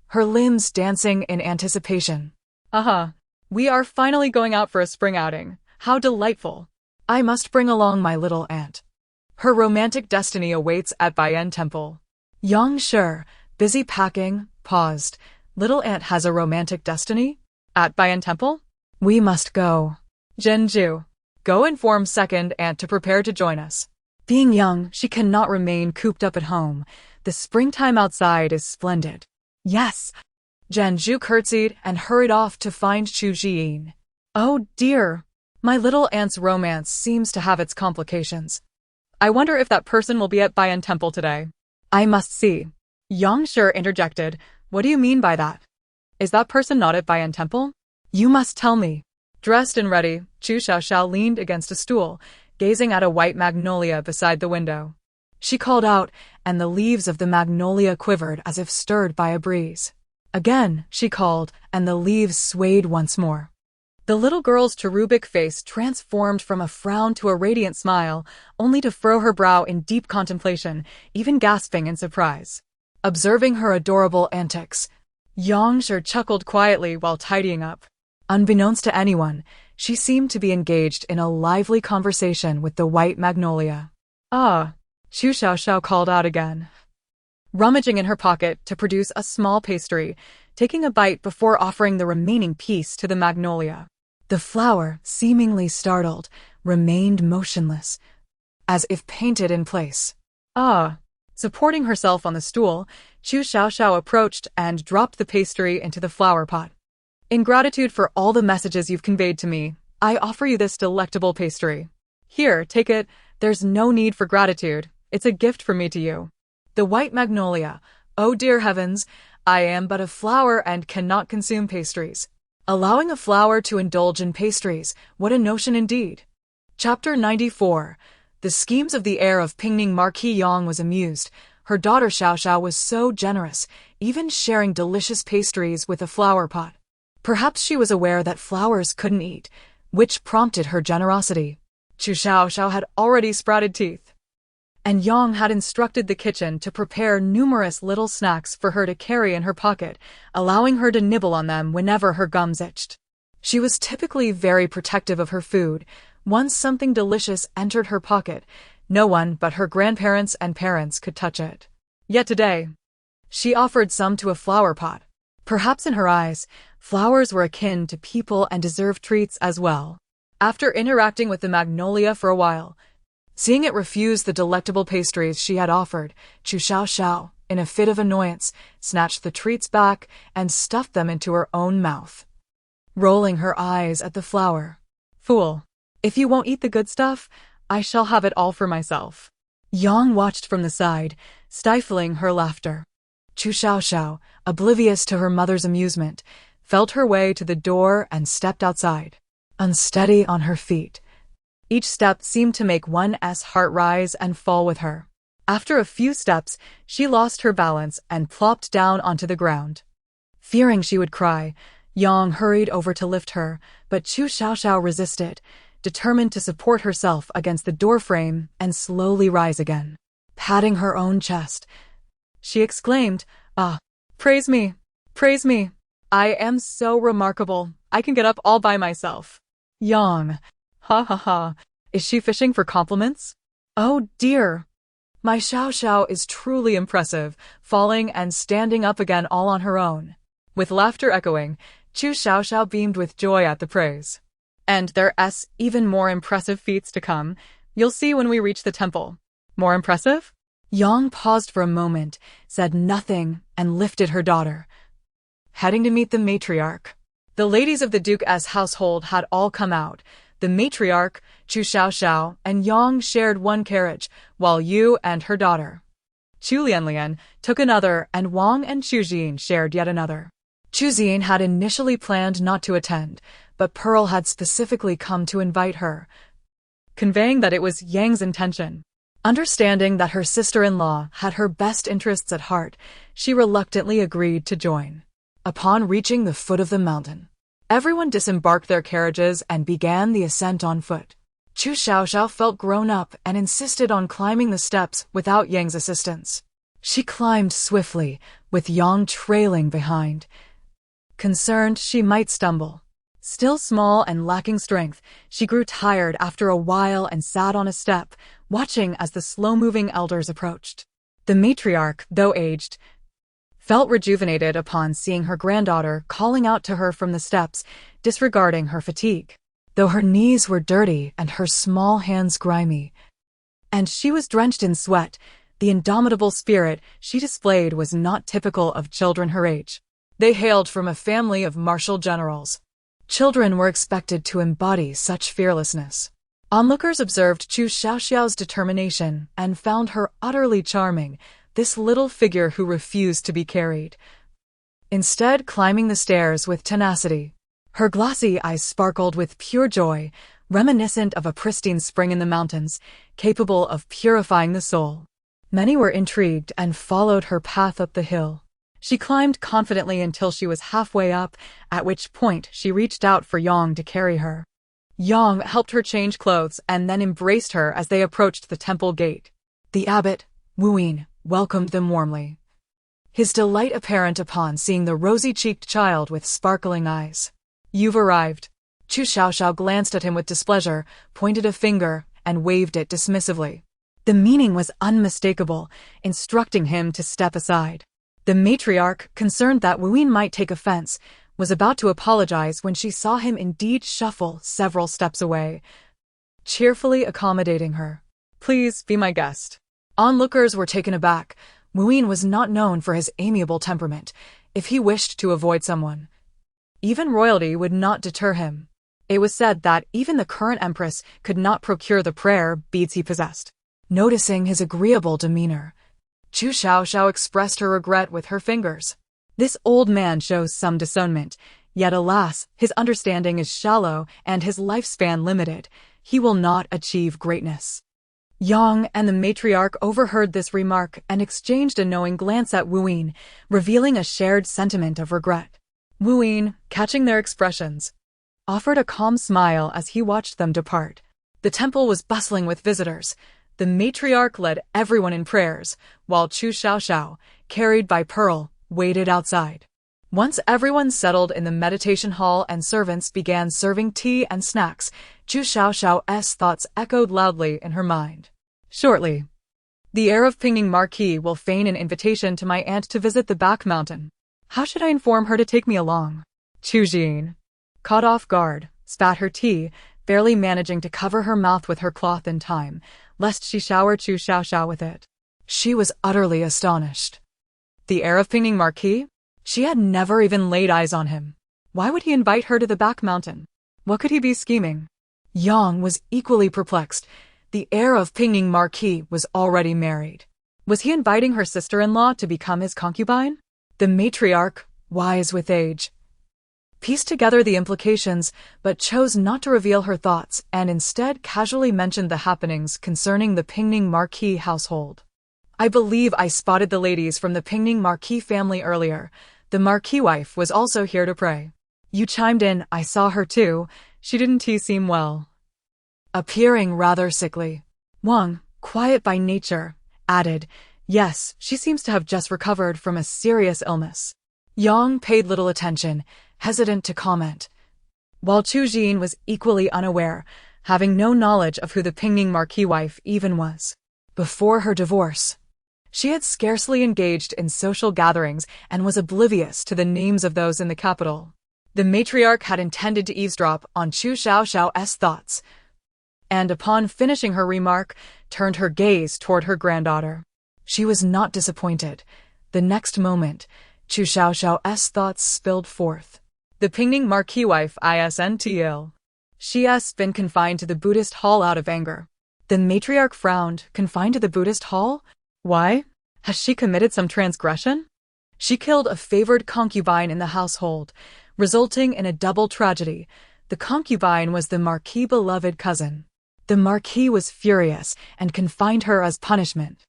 her limbs dancing in anticipation. Aha! We are finally going out for a spring outing. How delightful! I must bring along my little aunt. Her romantic destiny awaits at Baiyan Temple. Yang Shi, busy packing, paused. Little aunt has a romantic destiny? At Baiyan Temple? We must go. Zhenju, go inform second aunt to prepare to join us. Being young, she cannot remain cooped up at home. The springtime outside is splendid. Yes. Zhenju curtsied and hurried off to find Chu Xiaoxiao. Oh dear. My little aunt's romance seems to have its complications. I wonder if that person will be at Baiyan Temple today. I must see. Yang Shi interjected. What do you mean by that? Is that person not at Baiyan Temple? You must tell me. Dressed and ready, Chu Xiaoxiao leaned against a stool, gazing at a white magnolia beside the window. She called out, and the leaves of the magnolia quivered as if stirred by a breeze. Again, she called, and the leaves swayed once more. The little girl's cherubic face transformed from a frown to a radiant smile, only to furrow her brow in deep contemplation, even gasping in surprise. Observing her adorable antics, Yang Shi chuckled quietly while tidying up. Unbeknownst to anyone, she seemed to be engaged in a lively conversation with the white magnolia. Ah, Chu Xiaoxiao called out again, rummaging in her pocket to produce a small pastry, taking a bite before offering the remaining piece to the magnolia. The flower, seemingly startled, remained motionless, as if painted in place. Ah! Supporting herself on the stool, Chu Xiaoxiao approached and dropped the pastry into the flower pot. In gratitude for all the messages you've conveyed to me, I offer you this delectable pastry. Here, take it. There's no need for gratitude. It's a gift from me to you. The white magnolia. Oh dear heavens, I am but a flower and cannot consume pastries. Allowing a flower to indulge in pastries, what a notion indeed. Chapter 94. The schemes of the heir of Pingning Marquis Yang was amused. Her daughter Xiaoxiao was so generous, even sharing delicious pastries with a flower pot. Perhaps she was aware that flowers couldn't eat, which prompted her generosity. Chu Xiaoxiao had already sprouted teeth, and Yang had instructed the kitchen to prepare numerous little snacks for her to carry in her pocket, allowing her to nibble on them whenever her gums itched. She was typically very protective of her food. Once something delicious entered her pocket, no one but her grandparents and parents could touch it. Yet today, she offered some to a flower pot. Perhaps in her eyes, flowers were akin to people and deserved treats as well. After interacting with the magnolia for a while, seeing it refuse the delectable pastries she had offered, Chu Xiaoxiao, in a fit of annoyance, snatched the treats back and stuffed them into her own mouth, rolling her eyes at the flower. Fool! If you won't eat the good stuff, I shall have it all for myself. Yang watched from the side, stifling her laughter. Chu Xiaoxiao, oblivious to her mother's amusement, felt her way to the door and stepped outside, unsteady on her feet. Each step seemed to make one's heart rise and fall with her. After a few steps, she lost her balance and plopped down onto the ground. Fearing she would cry, Yang hurried over to lift her, but Chu Xiaoxiao resisted, determined to support herself against the doorframe and slowly rise again. Patting her own chest, she exclaimed, "Ah, praise me, praise me. I am so remarkable. I can get up all by myself." Yang, ha ha ha, is she fishing for compliments? Oh dear. My Xiaoxiao is truly impressive, falling and standing up again all on her own. With laughter echoing, Chu Xiaoxiao beamed with joy at the praise. And there's even more impressive feats to come. You'll see when we reach the temple. More impressive? Yang paused for a moment, said nothing, and lifted her daughter, heading to meet the matriarch. The ladies of the Duke's household had all come out. The matriarch, Chu Xiaoxiao, and Yang shared one carriage, while Yu and her daughter, Chu Lianlian, took another, and Wang and Chu Xin shared yet another. Chu Xin had initially planned not to attend, but Pearl had specifically come to invite her, conveying that it was Yang's intention. Understanding that her sister-in-law had her best interests at heart, she reluctantly agreed to join. Upon reaching the foot of the mountain, everyone disembarked their carriages and began the ascent on foot. Chu Xiaoxiao felt grown up and insisted on climbing the steps without Yang's assistance. She climbed swiftly, with Yang trailing behind, concerned she might stumble. Still small and lacking strength, she grew tired after a while and sat on a step, watching as the slow-moving elders approached. The matriarch, though aged, felt rejuvenated upon seeing her granddaughter calling out to her from the steps, disregarding her fatigue. Though her knees were dirty and her small hands grimy, and she was drenched in sweat, the indomitable spirit she displayed was not typical of children her age. They hailed from a family of martial generals. Children were expected to embody such fearlessness. Onlookers observed Chu Xiaoxiao's determination and found her utterly charming, this little figure who refused to be carried, instead climbing the stairs with tenacity. Her glossy eyes sparkled with pure joy, reminiscent of a pristine spring in the mountains, capable of purifying the soul. Many were intrigued and followed her path up the hill. She climbed confidently until she was halfway up, at which point she reached out for Yang to carry her. Yang helped her change clothes and then embraced her as they approached the temple gate. The abbot, Wuyin, welcomed them warmly, his delight apparent upon seeing the rosy-cheeked child with sparkling eyes. "You've arrived." Chu Xiaoxiao glanced at him with displeasure, pointed a finger, and waved it dismissively. The meaning was unmistakable, instructing him to step aside. The matriarch, concerned that Wuyin might take offense, was about to apologize when she saw him indeed shuffle several steps away, cheerfully accommodating her. "Please be my guest." Onlookers were taken aback. Wuyin was not known for his amiable temperament. If he wished to avoid someone, even royalty would not deter him. It was said that even the current empress could not procure the prayer beads he possessed. Noticing his agreeable demeanor, Chu Xiaoxiao expressed her regret with her fingers. This old man shows some discernment, yet alas, his understanding is shallow and his lifespan limited. He will not achieve greatness. Yang and the matriarch overheard this remark and exchanged a knowing glance at Wuyin, revealing a shared sentiment of regret. Wuyin, catching their expressions, offered a calm smile as he watched them depart. The temple was bustling with visitors. The matriarch led everyone in prayers, while Chu Xiaoxiao, carried by Pearl, waited outside. Once everyone settled in the meditation hall and servants began serving tea and snacks, Chu Xiaoxiao's thoughts echoed loudly in her mind. Shortly, the heir of Pingning Marquis will feign an invitation to my aunt to visit the back mountain. How should I inform her to take me along? Chu Jin, caught off guard, spat her tea, barely managing to cover her mouth with her cloth in time, lest she shower Chu Xiaoxiao with it. She was utterly astonished. The heir of Pingning Marquis? She had never even laid eyes on him. Why would he invite her to the back mountain? What could he be scheming? Yang was equally perplexed. The heir of Pingning Marquis was already married. Was he inviting her sister-in-law to become his concubine? The matriarch, wise with age, pieced together the implications, but chose not to reveal her thoughts and instead casually mentioned the happenings concerning the Pingning Marquis household. "I believe I spotted the ladies from the Pingning Marquis family earlier. The Marquis wife was also here to pray. You chimed in, I saw her too. She didn't seem well." Appearing rather sickly, Wang, quiet by nature, added, "Yes, she seems to have just recovered from a serious illness." Yang paid little attention, hesitant to comment, while Chu Jin was equally unaware, having no knowledge of who the Pingning Marquis wife even was. Before her divorce, she had scarcely engaged in social gatherings and was oblivious to the names of those in the capital. The matriarch had intended to eavesdrop on Chu Xiaoxiao's thoughts, and upon finishing her remark, turned her gaze toward her granddaughter. She was not disappointed. The next moment, Chu Xiaoxiao's thoughts spilled forth. The Pingning Marquis wife isn't ill. She has been confined to the Buddhist hall out of anger. The matriarch frowned. Confined to the Buddhist hall? Why? Has she committed some transgression? She killed a favored concubine in the household, resulting in a double tragedy. The concubine was the Marquis' beloved cousin. The Marquis was furious and confined her as punishment.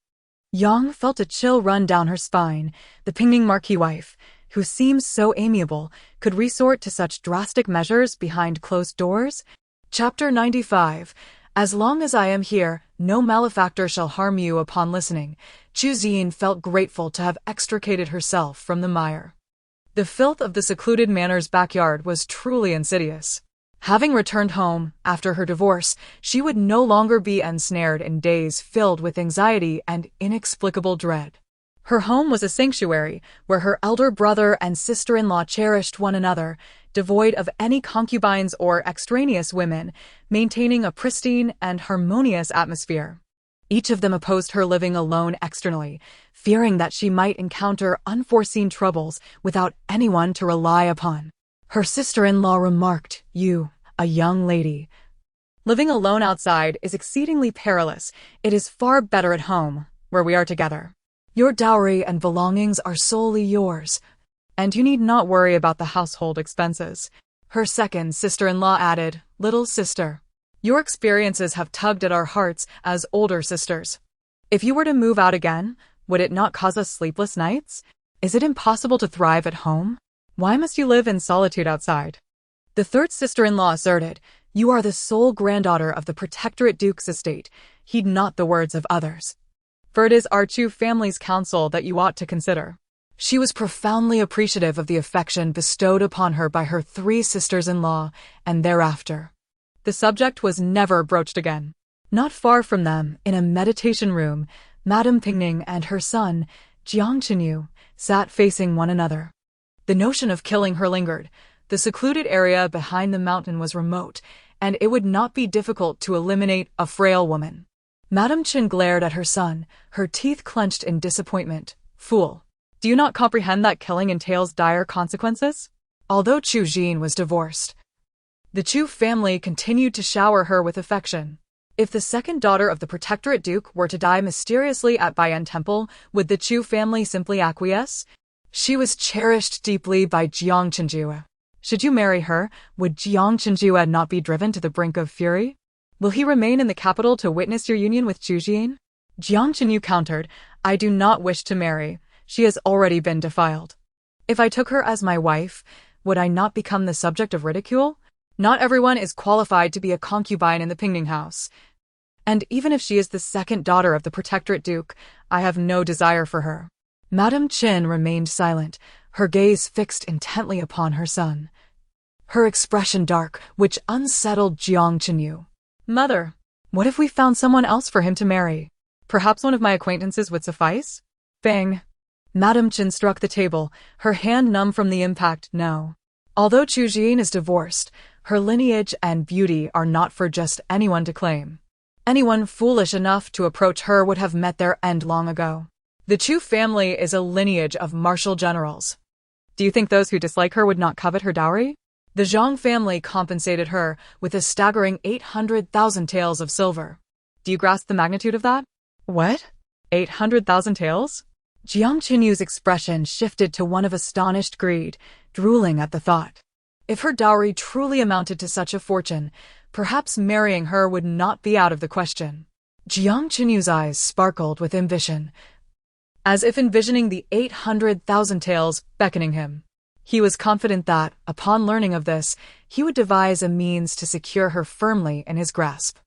Yang felt a chill run down her spine. The Pingning Marquis wife, who seems so amiable, could resort to such drastic measures behind closed doors? Chapter 95. As long as I am here, no malefactor shall harm you. Upon listening, Chu Xiaoxiao felt grateful to have extricated herself from the mire. The filth of the secluded manor's backyard was truly insidious. Having returned home after her divorce, she would no longer be ensnared in days filled with anxiety and inexplicable dread. Her home was a sanctuary where her elder brother and sister-in-law cherished one another, devoid of any concubines or extraneous women, maintaining a pristine and harmonious atmosphere. Each of them opposed her living alone externally, fearing that she might encounter unforeseen troubles without anyone to rely upon. Her sister-in-law remarked, "You, a young lady. Living alone outside is exceedingly perilous. It is far better at home, where we are together. Your dowry and belongings are solely yours, and you need not worry about the household expenses." Her second sister-in-law added, "Little sister, your experiences have tugged at our hearts as older sisters. If you were to move out again, would it not cause us sleepless nights? Is it impossible to thrive at home? Why must you live in solitude outside?" The third sister-in-law asserted, "You are the sole granddaughter of the Protectorate Duke's estate. Heed not the words of others, for it is our Chu family's counsel that you ought to consider." She was profoundly appreciative of the affection bestowed upon her by her three sisters-in-law, and thereafter the subject was never broached again. Not far from them, in a meditation room, Madame Pingning and her son, Jiang Chenyu, sat facing one another. The notion of killing her lingered. The secluded area behind the mountain was remote, and it would not be difficult to eliminate a frail woman. Madame Chen glared at her son, her teeth clenched in disappointment. "Fool! Do you not comprehend that killing entails dire consequences?" Although Chu Xiaoxiao was divorced, the Chu family continued to shower her with affection. If the second daughter of the Protectorate Duke were to die mysteriously at Baiyan Temple, would the Chu family simply acquiesce? She was cherished deeply by Jiang Chenjue. Should you marry her, would Jiang Chenjue not be driven to the brink of fury? Will he remain in the capital to witness your union with Chu Xiaoxiao? Jiang Chenyu countered, "I do not wish to marry. She has already been defiled. If I took her as my wife, would I not become the subject of ridicule? Not everyone is qualified to be a concubine in the Pingning house. And even if she is the second daughter of the Protectorate Duke, I have no desire for her." Madame Chen remained silent, her gaze fixed intently upon her son. Her expression dark, which unsettled Jiang Chenyu. "Mother, what if we found someone else for him to marry? Perhaps one of my acquaintances would suffice?" Bang! Madame Chen struck the table, her hand numb from the impact. "No. Although Chu Xiaoxiao is divorced, her lineage and beauty are not for just anyone to claim. Anyone foolish enough to approach her would have met their end long ago. The Chu family is a lineage of martial generals. Do you think those who dislike her would not covet her dowry?" The Zhang family compensated her with a staggering 800,000 taels of silver. Do you grasp the magnitude of that? What? 800,000 taels? Jiang Chenyu's expression shifted to one of astonished greed, drooling at the thought. If her dowry truly amounted to such a fortune, perhaps marrying her would not be out of the question. Jiang Chenyu's eyes sparkled with ambition, as if envisioning the 800,000 taels beckoning him. He was confident that, upon learning of this, he would devise a means to secure her firmly in his grasp.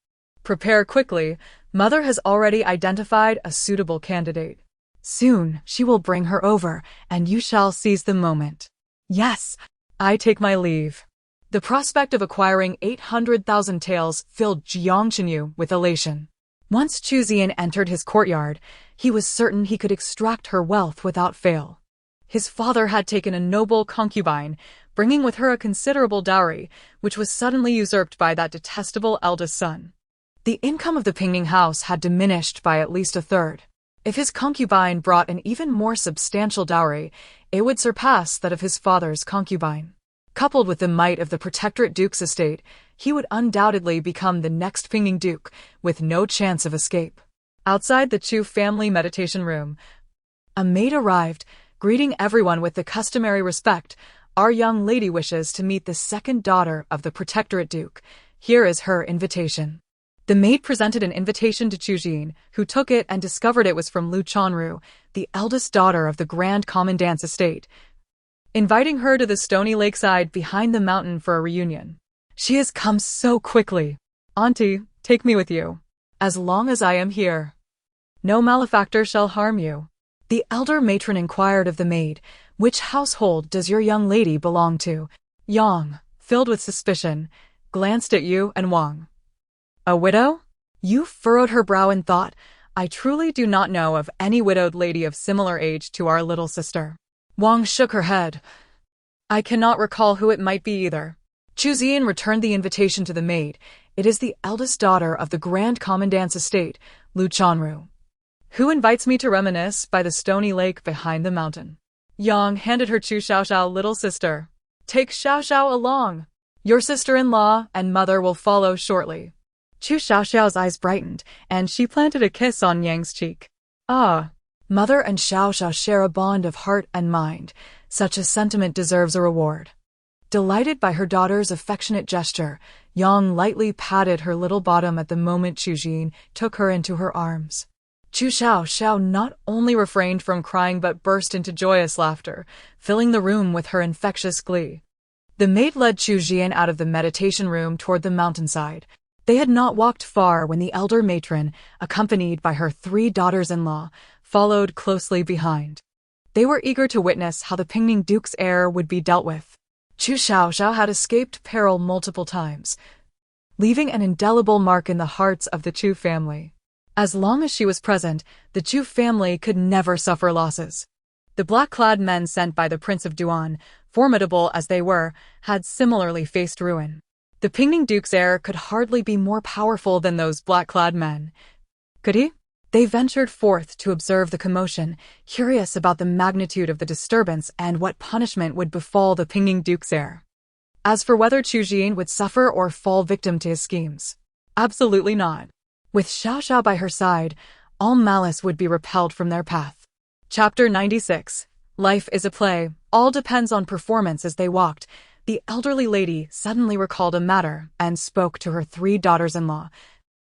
Prepare quickly, Mother has already identified a suitable candidate. Soon she will bring her over, and you shall seize the moment. Yes, I take my leave. The prospect of acquiring 800,000 taels filled Jiang Chenyu with elation. Once Chu Xiaoxiao entered his courtyard, he was certain he could extract her wealth without fail. His father had taken a noble concubine, bringing with her a considerable dowry, which was suddenly usurped by that detestable eldest son. The income of the Pingning house had diminished by at least a third. If his concubine brought an even more substantial dowry, it would surpass that of his father's concubine. Coupled with the might of the Protectorate Duke's estate, he would undoubtedly become the next Pingning Duke, with no chance of escape. Outside the Chu family meditation room, a maid arrived, greeting everyone with the customary respect. "Our young lady wishes to meet the second daughter of the Protectorate Duke. Here is her invitation." The maid presented an invitation to Chu Xiaoxiao, who took it and discovered it was from Lu Chanru, the eldest daughter of the Grand Commandant's estate, inviting her to the stony lakeside behind the mountain for a reunion. She has come so quickly. Auntie, take me with you. As long as I am here, no malefactor shall harm you. The elder matron inquired of the maid, which household does your young lady belong to? Yang, filled with suspicion, glanced at Yu and Wang. A widow? Yu furrowed her brow in thought. I truly do not know of any widowed lady of similar age to our little sister. Wang shook her head. I cannot recall who it might be either. Chu Xian returned the invitation to the maid. It is the eldest daughter of the Grand Commandant's estate, Lu Chanru, who invites me to reminisce by the stony lake behind the mountain. Yang handed her Chu Xiaoxiao little sister. Take Xiaoxiao along. Your sister-in-law and mother will follow shortly. Chu Xiaoxiao's eyes brightened, and she planted a kiss on Yang's cheek. Ah, mother and Xiaoxiao share a bond of heart and mind. Such a sentiment deserves a reward. Delighted by her daughter's affectionate gesture, Yang lightly patted her little bottom at the moment Chu Xian took her into her arms. Chu Xiaoxiao not only refrained from crying but burst into joyous laughter, filling the room with her infectious glee. The maid led Chu Xian out of the meditation room toward the mountainside. They had not walked far when the elder matron, accompanied by her 3 daughters-in-law, followed closely behind. They were eager to witness how the Pingning Duke's heir would be dealt with. Chu Xiaoxiao had escaped peril multiple times, leaving an indelible mark in the hearts of the Chu family. As long as she was present, the Chu family could never suffer losses. The black-clad men sent by the Prince of Duan, formidable as they were, had similarly faced ruin. The Pingning Duke's heir could hardly be more powerful than those black-clad men. Could he? They ventured forth to observe the commotion, curious about the magnitude of the disturbance and what punishment would befall the Pingning Duke's heir. As for whether Chu Xian would suffer or fall victim to his schemes, absolutely not. With Xiaoxiao by her side, all malice would be repelled from their path. Chapter 96. Life is a play. All depends on performance. As they walked, the elderly lady suddenly recalled a matter and spoke to her 3 daughters-in-law,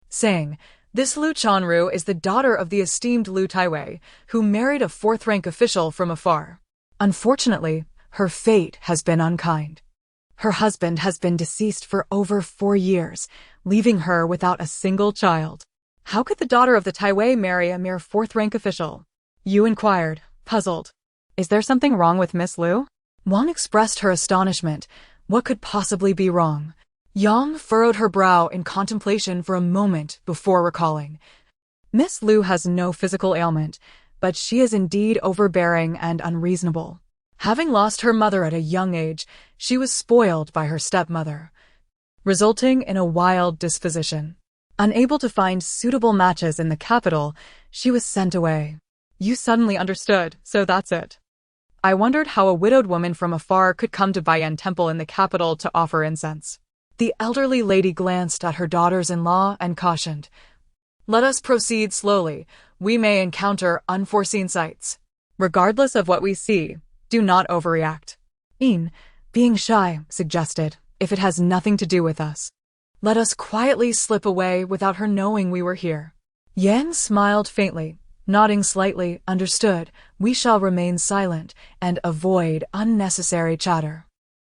saying, This Lu Chanru is the daughter of the esteemed Lu Taiwei, who married a 4th-rank official from afar. Unfortunately, her fate has been unkind. Her husband has been deceased for over 4 years, leaving her without a single child. How could the daughter of the Taiwei marry a mere 4th-rank official? Yu inquired, puzzled. Is there something wrong with Miss Lu? Wang expressed her astonishment. What could possibly be wrong? Yang furrowed her brow in contemplation for a moment before recalling. Miss Lu has no physical ailment, but she is indeed overbearing and unreasonable. Having lost her mother at a young age, she was spoiled by her stepmother, resulting in a wild disposition. Unable to find suitable matches in the capital, she was sent away. You suddenly understood, so that's it. I wondered how a widowed woman from afar could come to Baiyan Temple in the capital to offer incense. The elderly lady glanced at her daughters-in-law and cautioned, Let us proceed slowly. We may encounter unforeseen sights. Regardless of what we see, do not overreact. Being shy, suggested, if it has nothing to do with us. Let us quietly slip away without her knowing we were here. Yan smiled faintly, nodding slightly. Understood. We shall remain silent and avoid unnecessary chatter.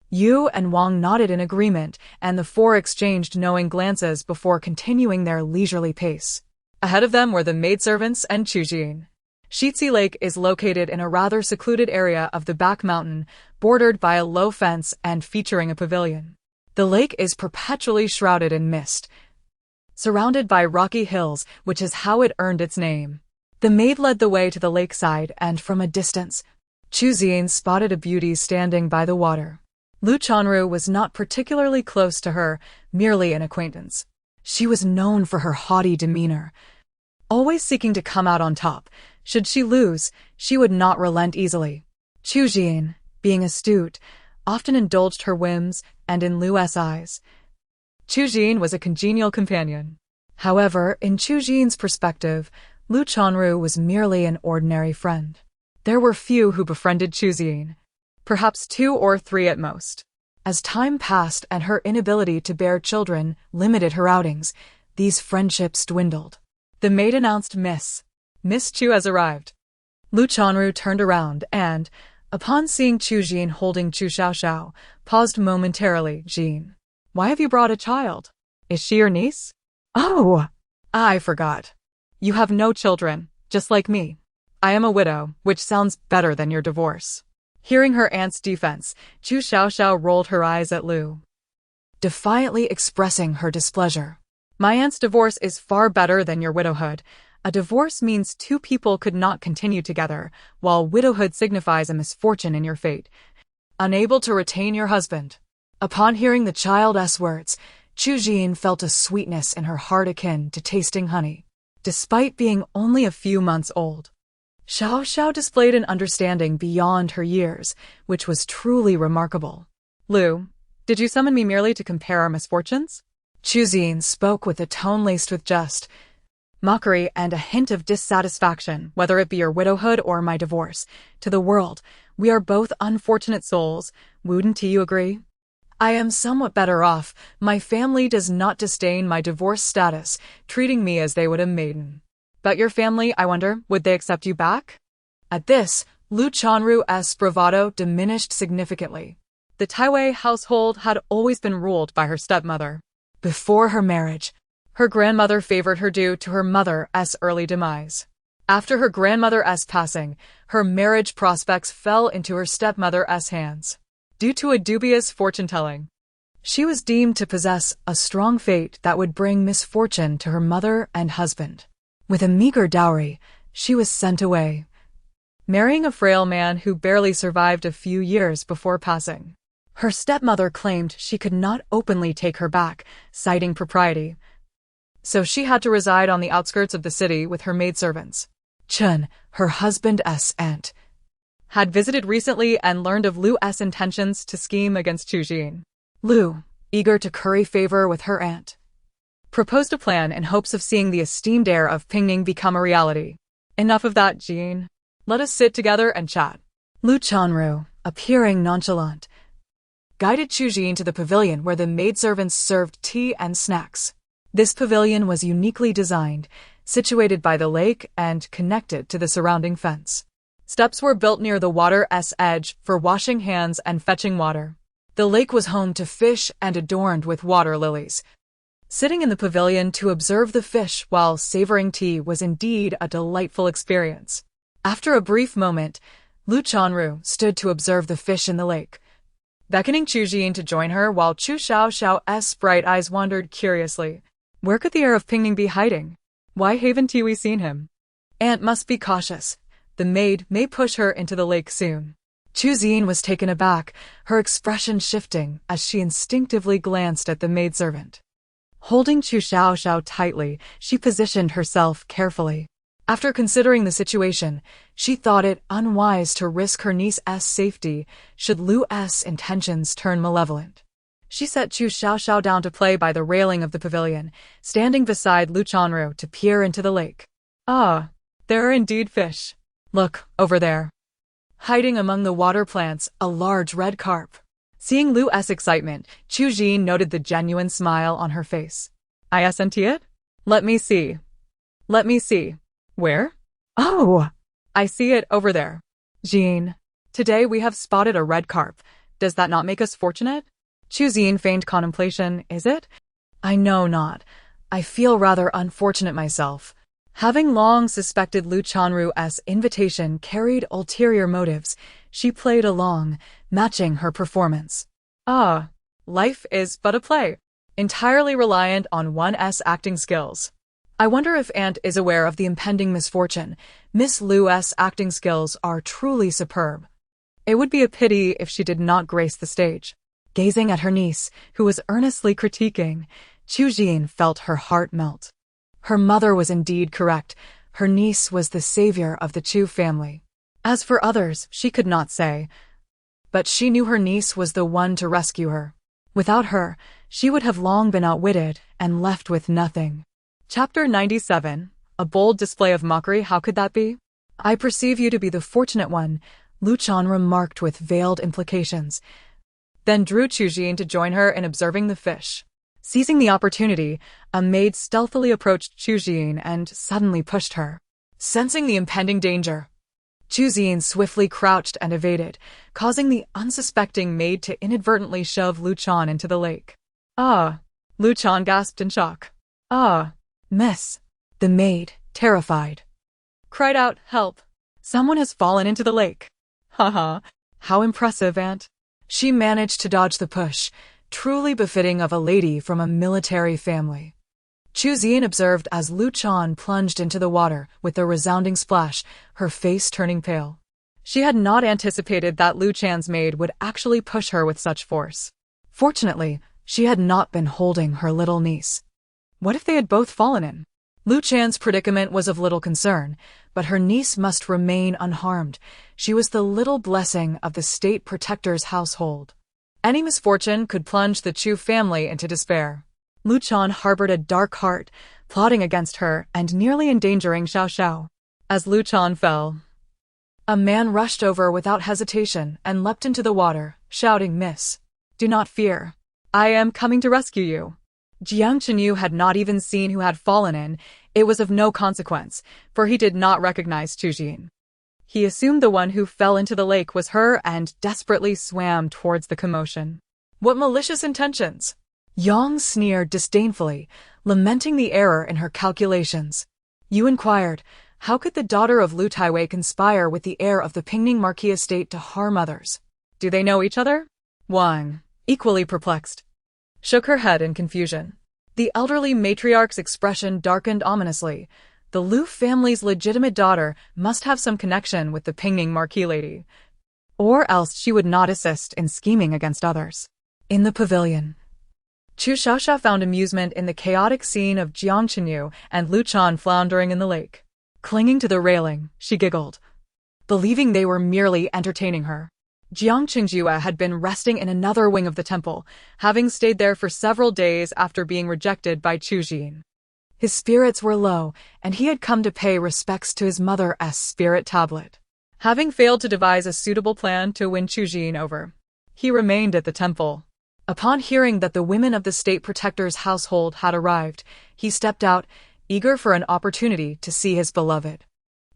Yu and Wang nodded in agreement, and the 4 exchanged knowing glances before continuing their leisurely pace. Ahead of them were the maidservants and Chu Xian. Shitsi Lake is located in a rather secluded area of the back mountain, bordered by a low fence and featuring a pavilion. The lake is perpetually shrouded in mist, surrounded by rocky hills, which is how it earned its name. The maid led the way to the lakeside, and from a distance, Chu Xian spotted a beauty standing by the water. Lu Chanru was not particularly close to her, merely an acquaintance. She was known for her haughty demeanor, always seeking to come out on top. Should she lose, she would not relent easily. Chu Xian, being astute, often indulged her whims, and in Lu's eyes, Chu Xian was a congenial companion. However, in Chu Xian's perspective, Lu Chanru was merely an ordinary friend. There were few who befriended Chu Xian, perhaps 2 or 3 at most. As time passed and her inability to bear children limited her outings, these friendships dwindled. The maid announced Miss Chu has arrived. Lu Chanru turned around and, upon seeing Chu Jin holding Chu Xiaoxiao, paused momentarily. Jin, why have you brought a child? Is she your niece? Oh, I forgot. You have no children, just like me. I am a widow, which sounds better than your divorce. Hearing her aunt's defense, Chu Xiaoxiao rolled her eyes at Lu, defiantly expressing her displeasure. My aunt's divorce is far better than your widowhood. A divorce means two people could not continue together, while widowhood signifies a misfortune in your fate. Unable to retain your husband. Upon hearing the child's words, Chu Jin felt a sweetness in her heart akin to tasting honey. Despite being only a few months old, Xiaoxiao displayed an understanding beyond her years, which was truly remarkable. Lu, did you summon me merely to compare our misfortunes? Chu Jin spoke with a tone laced with jest, mockery and a hint of dissatisfaction, whether it be your widowhood or my divorce. To the world, we are both unfortunate souls. Wouldn't you agree? I am somewhat better off. My family does not disdain my divorce status, treating me as they would a maiden. But your family, I wonder, would they accept you back? At this, Lu Chanru's bravado diminished significantly. The Taiwei household had always been ruled by her stepmother. Before her marriage, her grandmother favored her due to her mother's early demise. After her grandmother's passing, her marriage prospects fell into her stepmother's hands. Due to a dubious fortune-telling, she was deemed to possess a strong fate that would bring misfortune to her mother and husband. With a meager dowry, she was sent away, marrying a frail man who barely survived a few years before passing. Her stepmother claimed she could not openly take her back, citing propriety. So she had to reside on the outskirts of the city with her maidservants. Chun, her husband's aunt, had visited recently and learned of Lu's intentions to scheme against Chu Jin. Lu, eager to curry favor with her aunt, proposed a plan in hopes of seeing the esteemed heir of Pingning become a reality. Enough of that, Jin. Let us sit together and chat. Lu Chanru, appearing nonchalant, guided Chu Jin to the pavilion where the maidservants served tea and snacks. This pavilion was uniquely designed, situated by the lake and connected to the surrounding fence. Steps were built near the water's edge for washing hands and fetching water. The lake was home to fish and adorned with water lilies. Sitting in the pavilion to observe the fish while savoring tea was indeed a delightful experience. After a brief moment, Lu Chanru stood to observe the fish in the lake, beckoning Chu Jin to join her while Chu Xiaoxiao's bright eyes wandered curiously. Where could the heir of Pingning be hiding? Why haven't we seen him? Aunt must be cautious. The maid may push her into the lake soon. Chu Jin was taken aback, her expression shifting as she instinctively glanced at the maidservant. Holding Chu Xiaoxiao tightly, she positioned herself carefully. After considering the situation, she thought it unwise to risk her niece's safety should Lu's intentions turn malevolent. She set Chu Xiaoxiao down to play by the railing of the pavilion, standing beside Lu Chanru to peer into the lake. Ah, there are indeed fish. Look, over there. Hiding among the water plants, a large red carp. Seeing Lu's excitement, Chu Jin noted the genuine smile on her face. Isn't it? Let me see. Let me see. Where? Oh, I see it over there. Jin, today we have spotted a red carp. Does that not make us fortunate? Chu Jin feigned contemplation, is it? I know not. I feel rather unfortunate myself. Having long suspected Lu Chanru's invitation carried ulterior motives, she played along, matching her performance. Ah, life is but a play, entirely reliant on one's acting skills. I wonder if Aunt is aware of the impending misfortune. Miss Lu's acting skills are truly superb. It would be a pity if she did not grace the stage. Gazing at her niece, who was earnestly critiquing, Chu Jin felt her heart melt. Her mother was indeed correct. Her niece was the savior of the Chu family. As for others, she could not say. But she knew her niece was the one to rescue her. Without her, she would have long been outwitted and left with nothing. Chapter 97. A bold display of mockery. How could that be? I perceive you to be the fortunate one, Lu Chan remarked with veiled implications, then drew Chu Jin to join her in observing the fish. Seizing the opportunity, a maid stealthily approached Chu Xian and suddenly pushed her. Sensing the impending danger, Chu Xian swiftly crouched and evaded, causing the unsuspecting maid to inadvertently shove Lu Chan into the lake. "Ah!" Lu Chan gasped in shock. "Ah, miss." The maid, terrified, cried out, "Help! Someone has fallen into the lake." "Haha, how impressive, Aunt." She managed to dodge the push, truly befitting of a lady from a military family. Chu Xian observed as Lu Chan plunged into the water with a resounding splash, her face turning pale. She had not anticipated that Lu Chan's maid would actually push her with such force. Fortunately, she had not been holding her little niece. What if they had both fallen in? Lu Chan's predicament was of little concern, but her niece must remain unharmed. She was the little blessing of the state protector's household. Any misfortune could plunge the Chu family into despair. Lu Chan harbored a dark heart, plotting against her and nearly endangering Xiaoxiao. As Lu Chan fell, a man rushed over without hesitation and leapt into the water, shouting, "Miss, do not fear. I am coming to rescue you." Jiang Chenyu had not even seen who had fallen in. It was of no consequence, for he did not recognize Chu Xian. He assumed the one who fell into the lake was her and desperately swam towards the commotion. What malicious intentions! Yang sneered disdainfully, lamenting the error in her calculations. You inquired, how could the daughter of Lu Taiwei conspire with the heir of the Pingning Marquis estate to harm others? Do they know each other? Wang, equally perplexed, shook her head in confusion. The elderly matriarch's expression darkened ominously. The Lu family's legitimate daughter must have some connection with the Pingning Marquis lady, or else she would not assist in scheming against others. In the pavilion, Chu Xiaoxiao found amusement in the chaotic scene of Jiang Chenyu and Lu Chan floundering in the lake. Clinging to the railing, she giggled, believing they were merely entertaining her. Jiang Chenyu had been resting in another wing of the temple, having stayed there for several days after being rejected by Chu Xian. His spirits were low, and he had come to pay respects to his mother's spirit tablet. Having failed to devise a suitable plan to win Chu Xian over, he remained at the temple. Upon hearing that the women of the state protector's household had arrived, he stepped out, eager for an opportunity to see his beloved.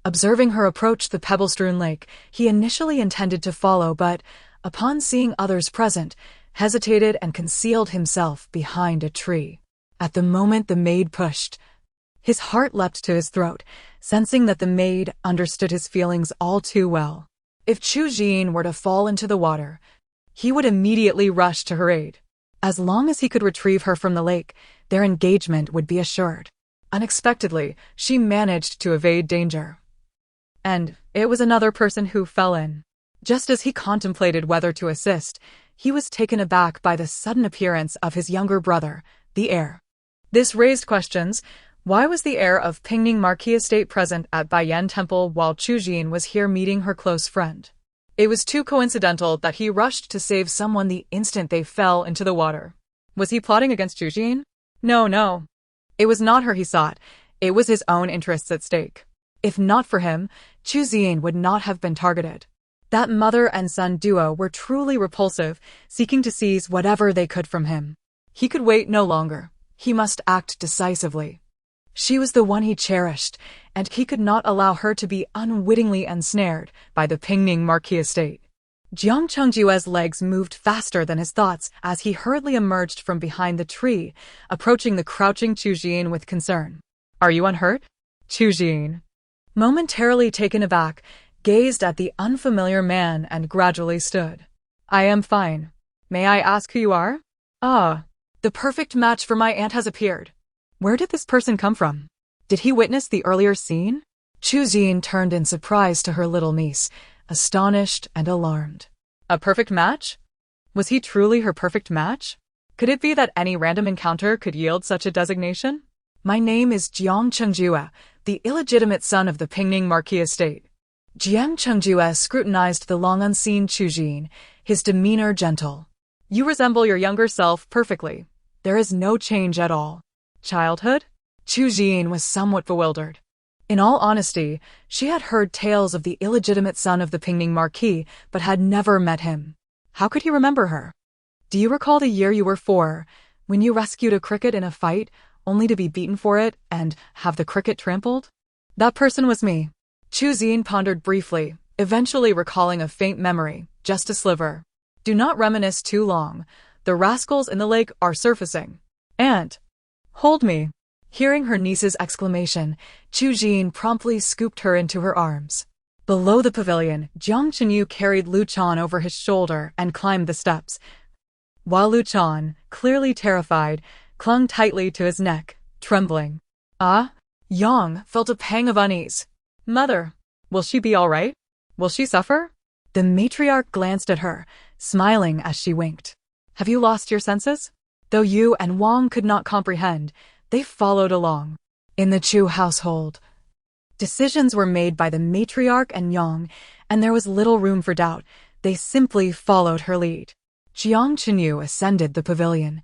Observing her approach the pebble-strewn lake, he initially intended to follow, but, upon seeing others present, hesitated and concealed himself behind a tree. At the moment the maid pushed, his heart leapt to his throat, sensing that the maid understood his feelings all too well. If Chu Xian were to fall into the water, he would immediately rush to her aid. As long as he could retrieve her from the lake, their engagement would be assured. Unexpectedly, she managed to evade danger. And it was another person who fell in. Just as he contemplated whether to assist, he was taken aback by the sudden appearance of his younger brother, the heir. This raised questions. Why was the heir of Pingning Marquis estate present at Baiyan Temple while Chu Xian was here meeting her close friend? It was too coincidental that he rushed to save someone the instant they fell into the water. Was he plotting against Chu Xian? No. It was not her he sought. It was his own interests at stake. If not for him, Chu Xian would not have been targeted. That mother and son duo were truly repulsive, seeking to seize whatever they could from him. He could wait no longer. He must act decisively. She was the one he cherished, and he could not allow her to be unwittingly ensnared by the Pingning Marquis estate. Jiang Chengjue's legs moved faster than his thoughts as he hurriedly emerged from behind the tree, approaching the crouching Chu Xian with concern. Are you unhurt? Chu Xian, momentarily taken aback, gazed at the unfamiliar man and gradually stood. I am fine. May I ask who you are? Ah, the perfect match for my aunt has appeared. Where did this person come from? Did he witness the earlier scene? Chu Xian turned in surprise to her little niece, astonished and alarmed. A perfect match? Was he truly her perfect match? Could it be that any random encounter could yield such a designation? My name is Jiang Chengjue, the illegitimate son of the Pingning Marquis estate. Jiang Chengjue scrutinized the long-unseen Chu Xian, his demeanor gentle. You resemble your younger self perfectly. There is no change at all. Childhood? Chu Xian was somewhat bewildered. In all honesty, she had heard tales of the illegitimate son of the Pingning Marquis, but had never met him. How could he remember her? Do you recall the year you were 4, When you rescued a cricket in a fight, only to be beaten for it and have the cricket trampled? That person was me. Chu Xian pondered briefly, eventually recalling a faint memory, just a sliver. Do not reminisce too long. The rascals in the lake are surfacing. And hold me. Hearing her niece's exclamation, Chu Xian promptly scooped her into her arms. Below the pavilion, Jiang Chenyu carried Lu Chan over his shoulder and climbed the steps, while Lu Chan, clearly terrified, clung tightly to his neck, trembling. Yang felt a pang of unease. Mother, will she be all right? Will she suffer? The matriarch glanced at her, smiling as she winked. Have you lost your senses? Though Yu and Wang could not comprehend, they followed along. In the Chu household, decisions were made by the matriarch and Yang, and there was little room for doubt. They simply followed her lead. Jiang Chenyu ascended the pavilion,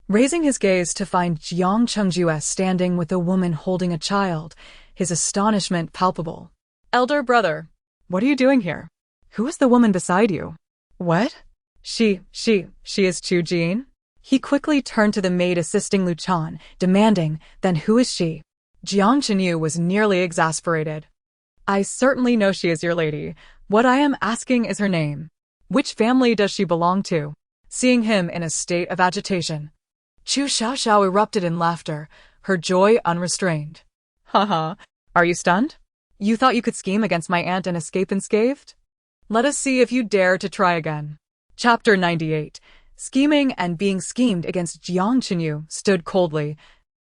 raising his gaze to find Jiang Chengjue standing with a woman holding a child, his astonishment palpable. Elder brother, what are you doing here? Who is the woman beside you? What? She is Chu Jin? He quickly turned to the maid assisting Lu Chan, demanding, then who is she? Jiang Chenyu was nearly exasperated. I certainly know she is your lady. What I am asking is her name. Which family does she belong to? Seeing him in a state of agitation, Chu Xiaoxiao erupted in laughter, her joy unrestrained. Haha, are you stunned? You thought you could scheme against my aunt and escape unscathed? Let us see if you dare to try again. Chapter 98. Scheming and being schemed against Jiang Chenyu stood coldly,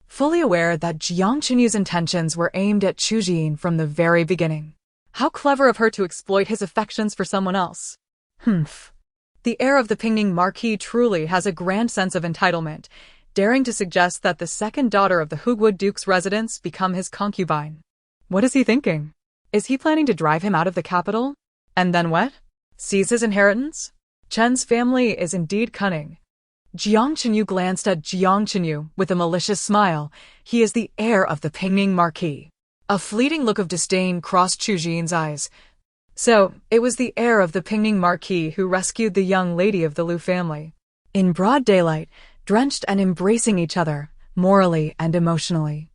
fully aware that Jiang Chenyu's intentions were aimed at Chu Jin from the very beginning. How clever of her to exploit his affections for someone else. Humph. The heir of the Pingning Marquis truly has a grand sense of entitlement, daring to suggest that the second daughter of the Hugwood Duke's residence become his concubine. What is he thinking? Is he planning to drive him out of the capital? And then what? Seize his inheritance? Chen's family is indeed cunning. Jiang Chenyu glanced at Jiang Chenyu with a malicious smile. He is the heir of the Pingning Marquis. A fleeting look of disdain crossed Chu Jin's eyes. So, it was the heir of the Pingning Marquis who rescued the young lady of the Lu family. In broad daylight, drenched and embracing each other, morally and emotionally.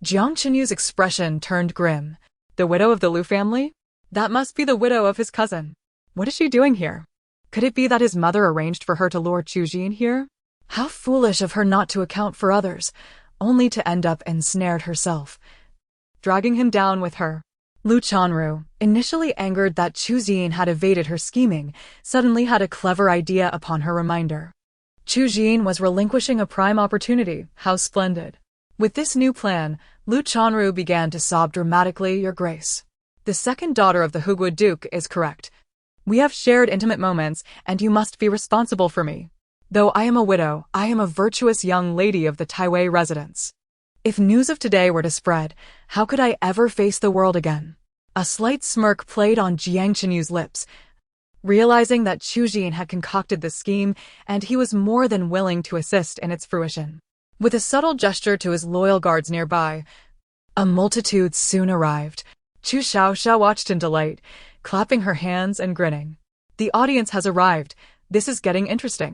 Jiang Chenyu's expression turned grim. The widow of the Lu family? That must be the widow of his cousin. What is she doing here? Could it be that his mother arranged for her to lure Chu Jin here? How foolish of her not to account for others, only to end up ensnared herself, dragging him down with her. Lu Chanru, initially angered that Chu Jin had evaded her scheming, suddenly had a clever idea upon her reminder. Chu Jin was relinquishing a prime opportunity. How splendid. With this new plan, Lu Chanru began to sob dramatically. Your Grace, the second daughter of the Hugwood Duke is correct. We have shared intimate moments, and you must be responsible for me. Though I am a widow, I am a virtuous young lady of the Taiwei residence. If news of today were to spread, how could I ever face the world again? A slight smirk played on Jiang Chenyu's lips, realizing that Chu Jin had concocted the scheme, and he was more than willing to assist in its fruition. With a subtle gesture to his loyal guards nearby, a multitude soon arrived. Chu Xiaoxiao watched in delight, clapping her hands and grinning. The audience has arrived. This is getting interesting.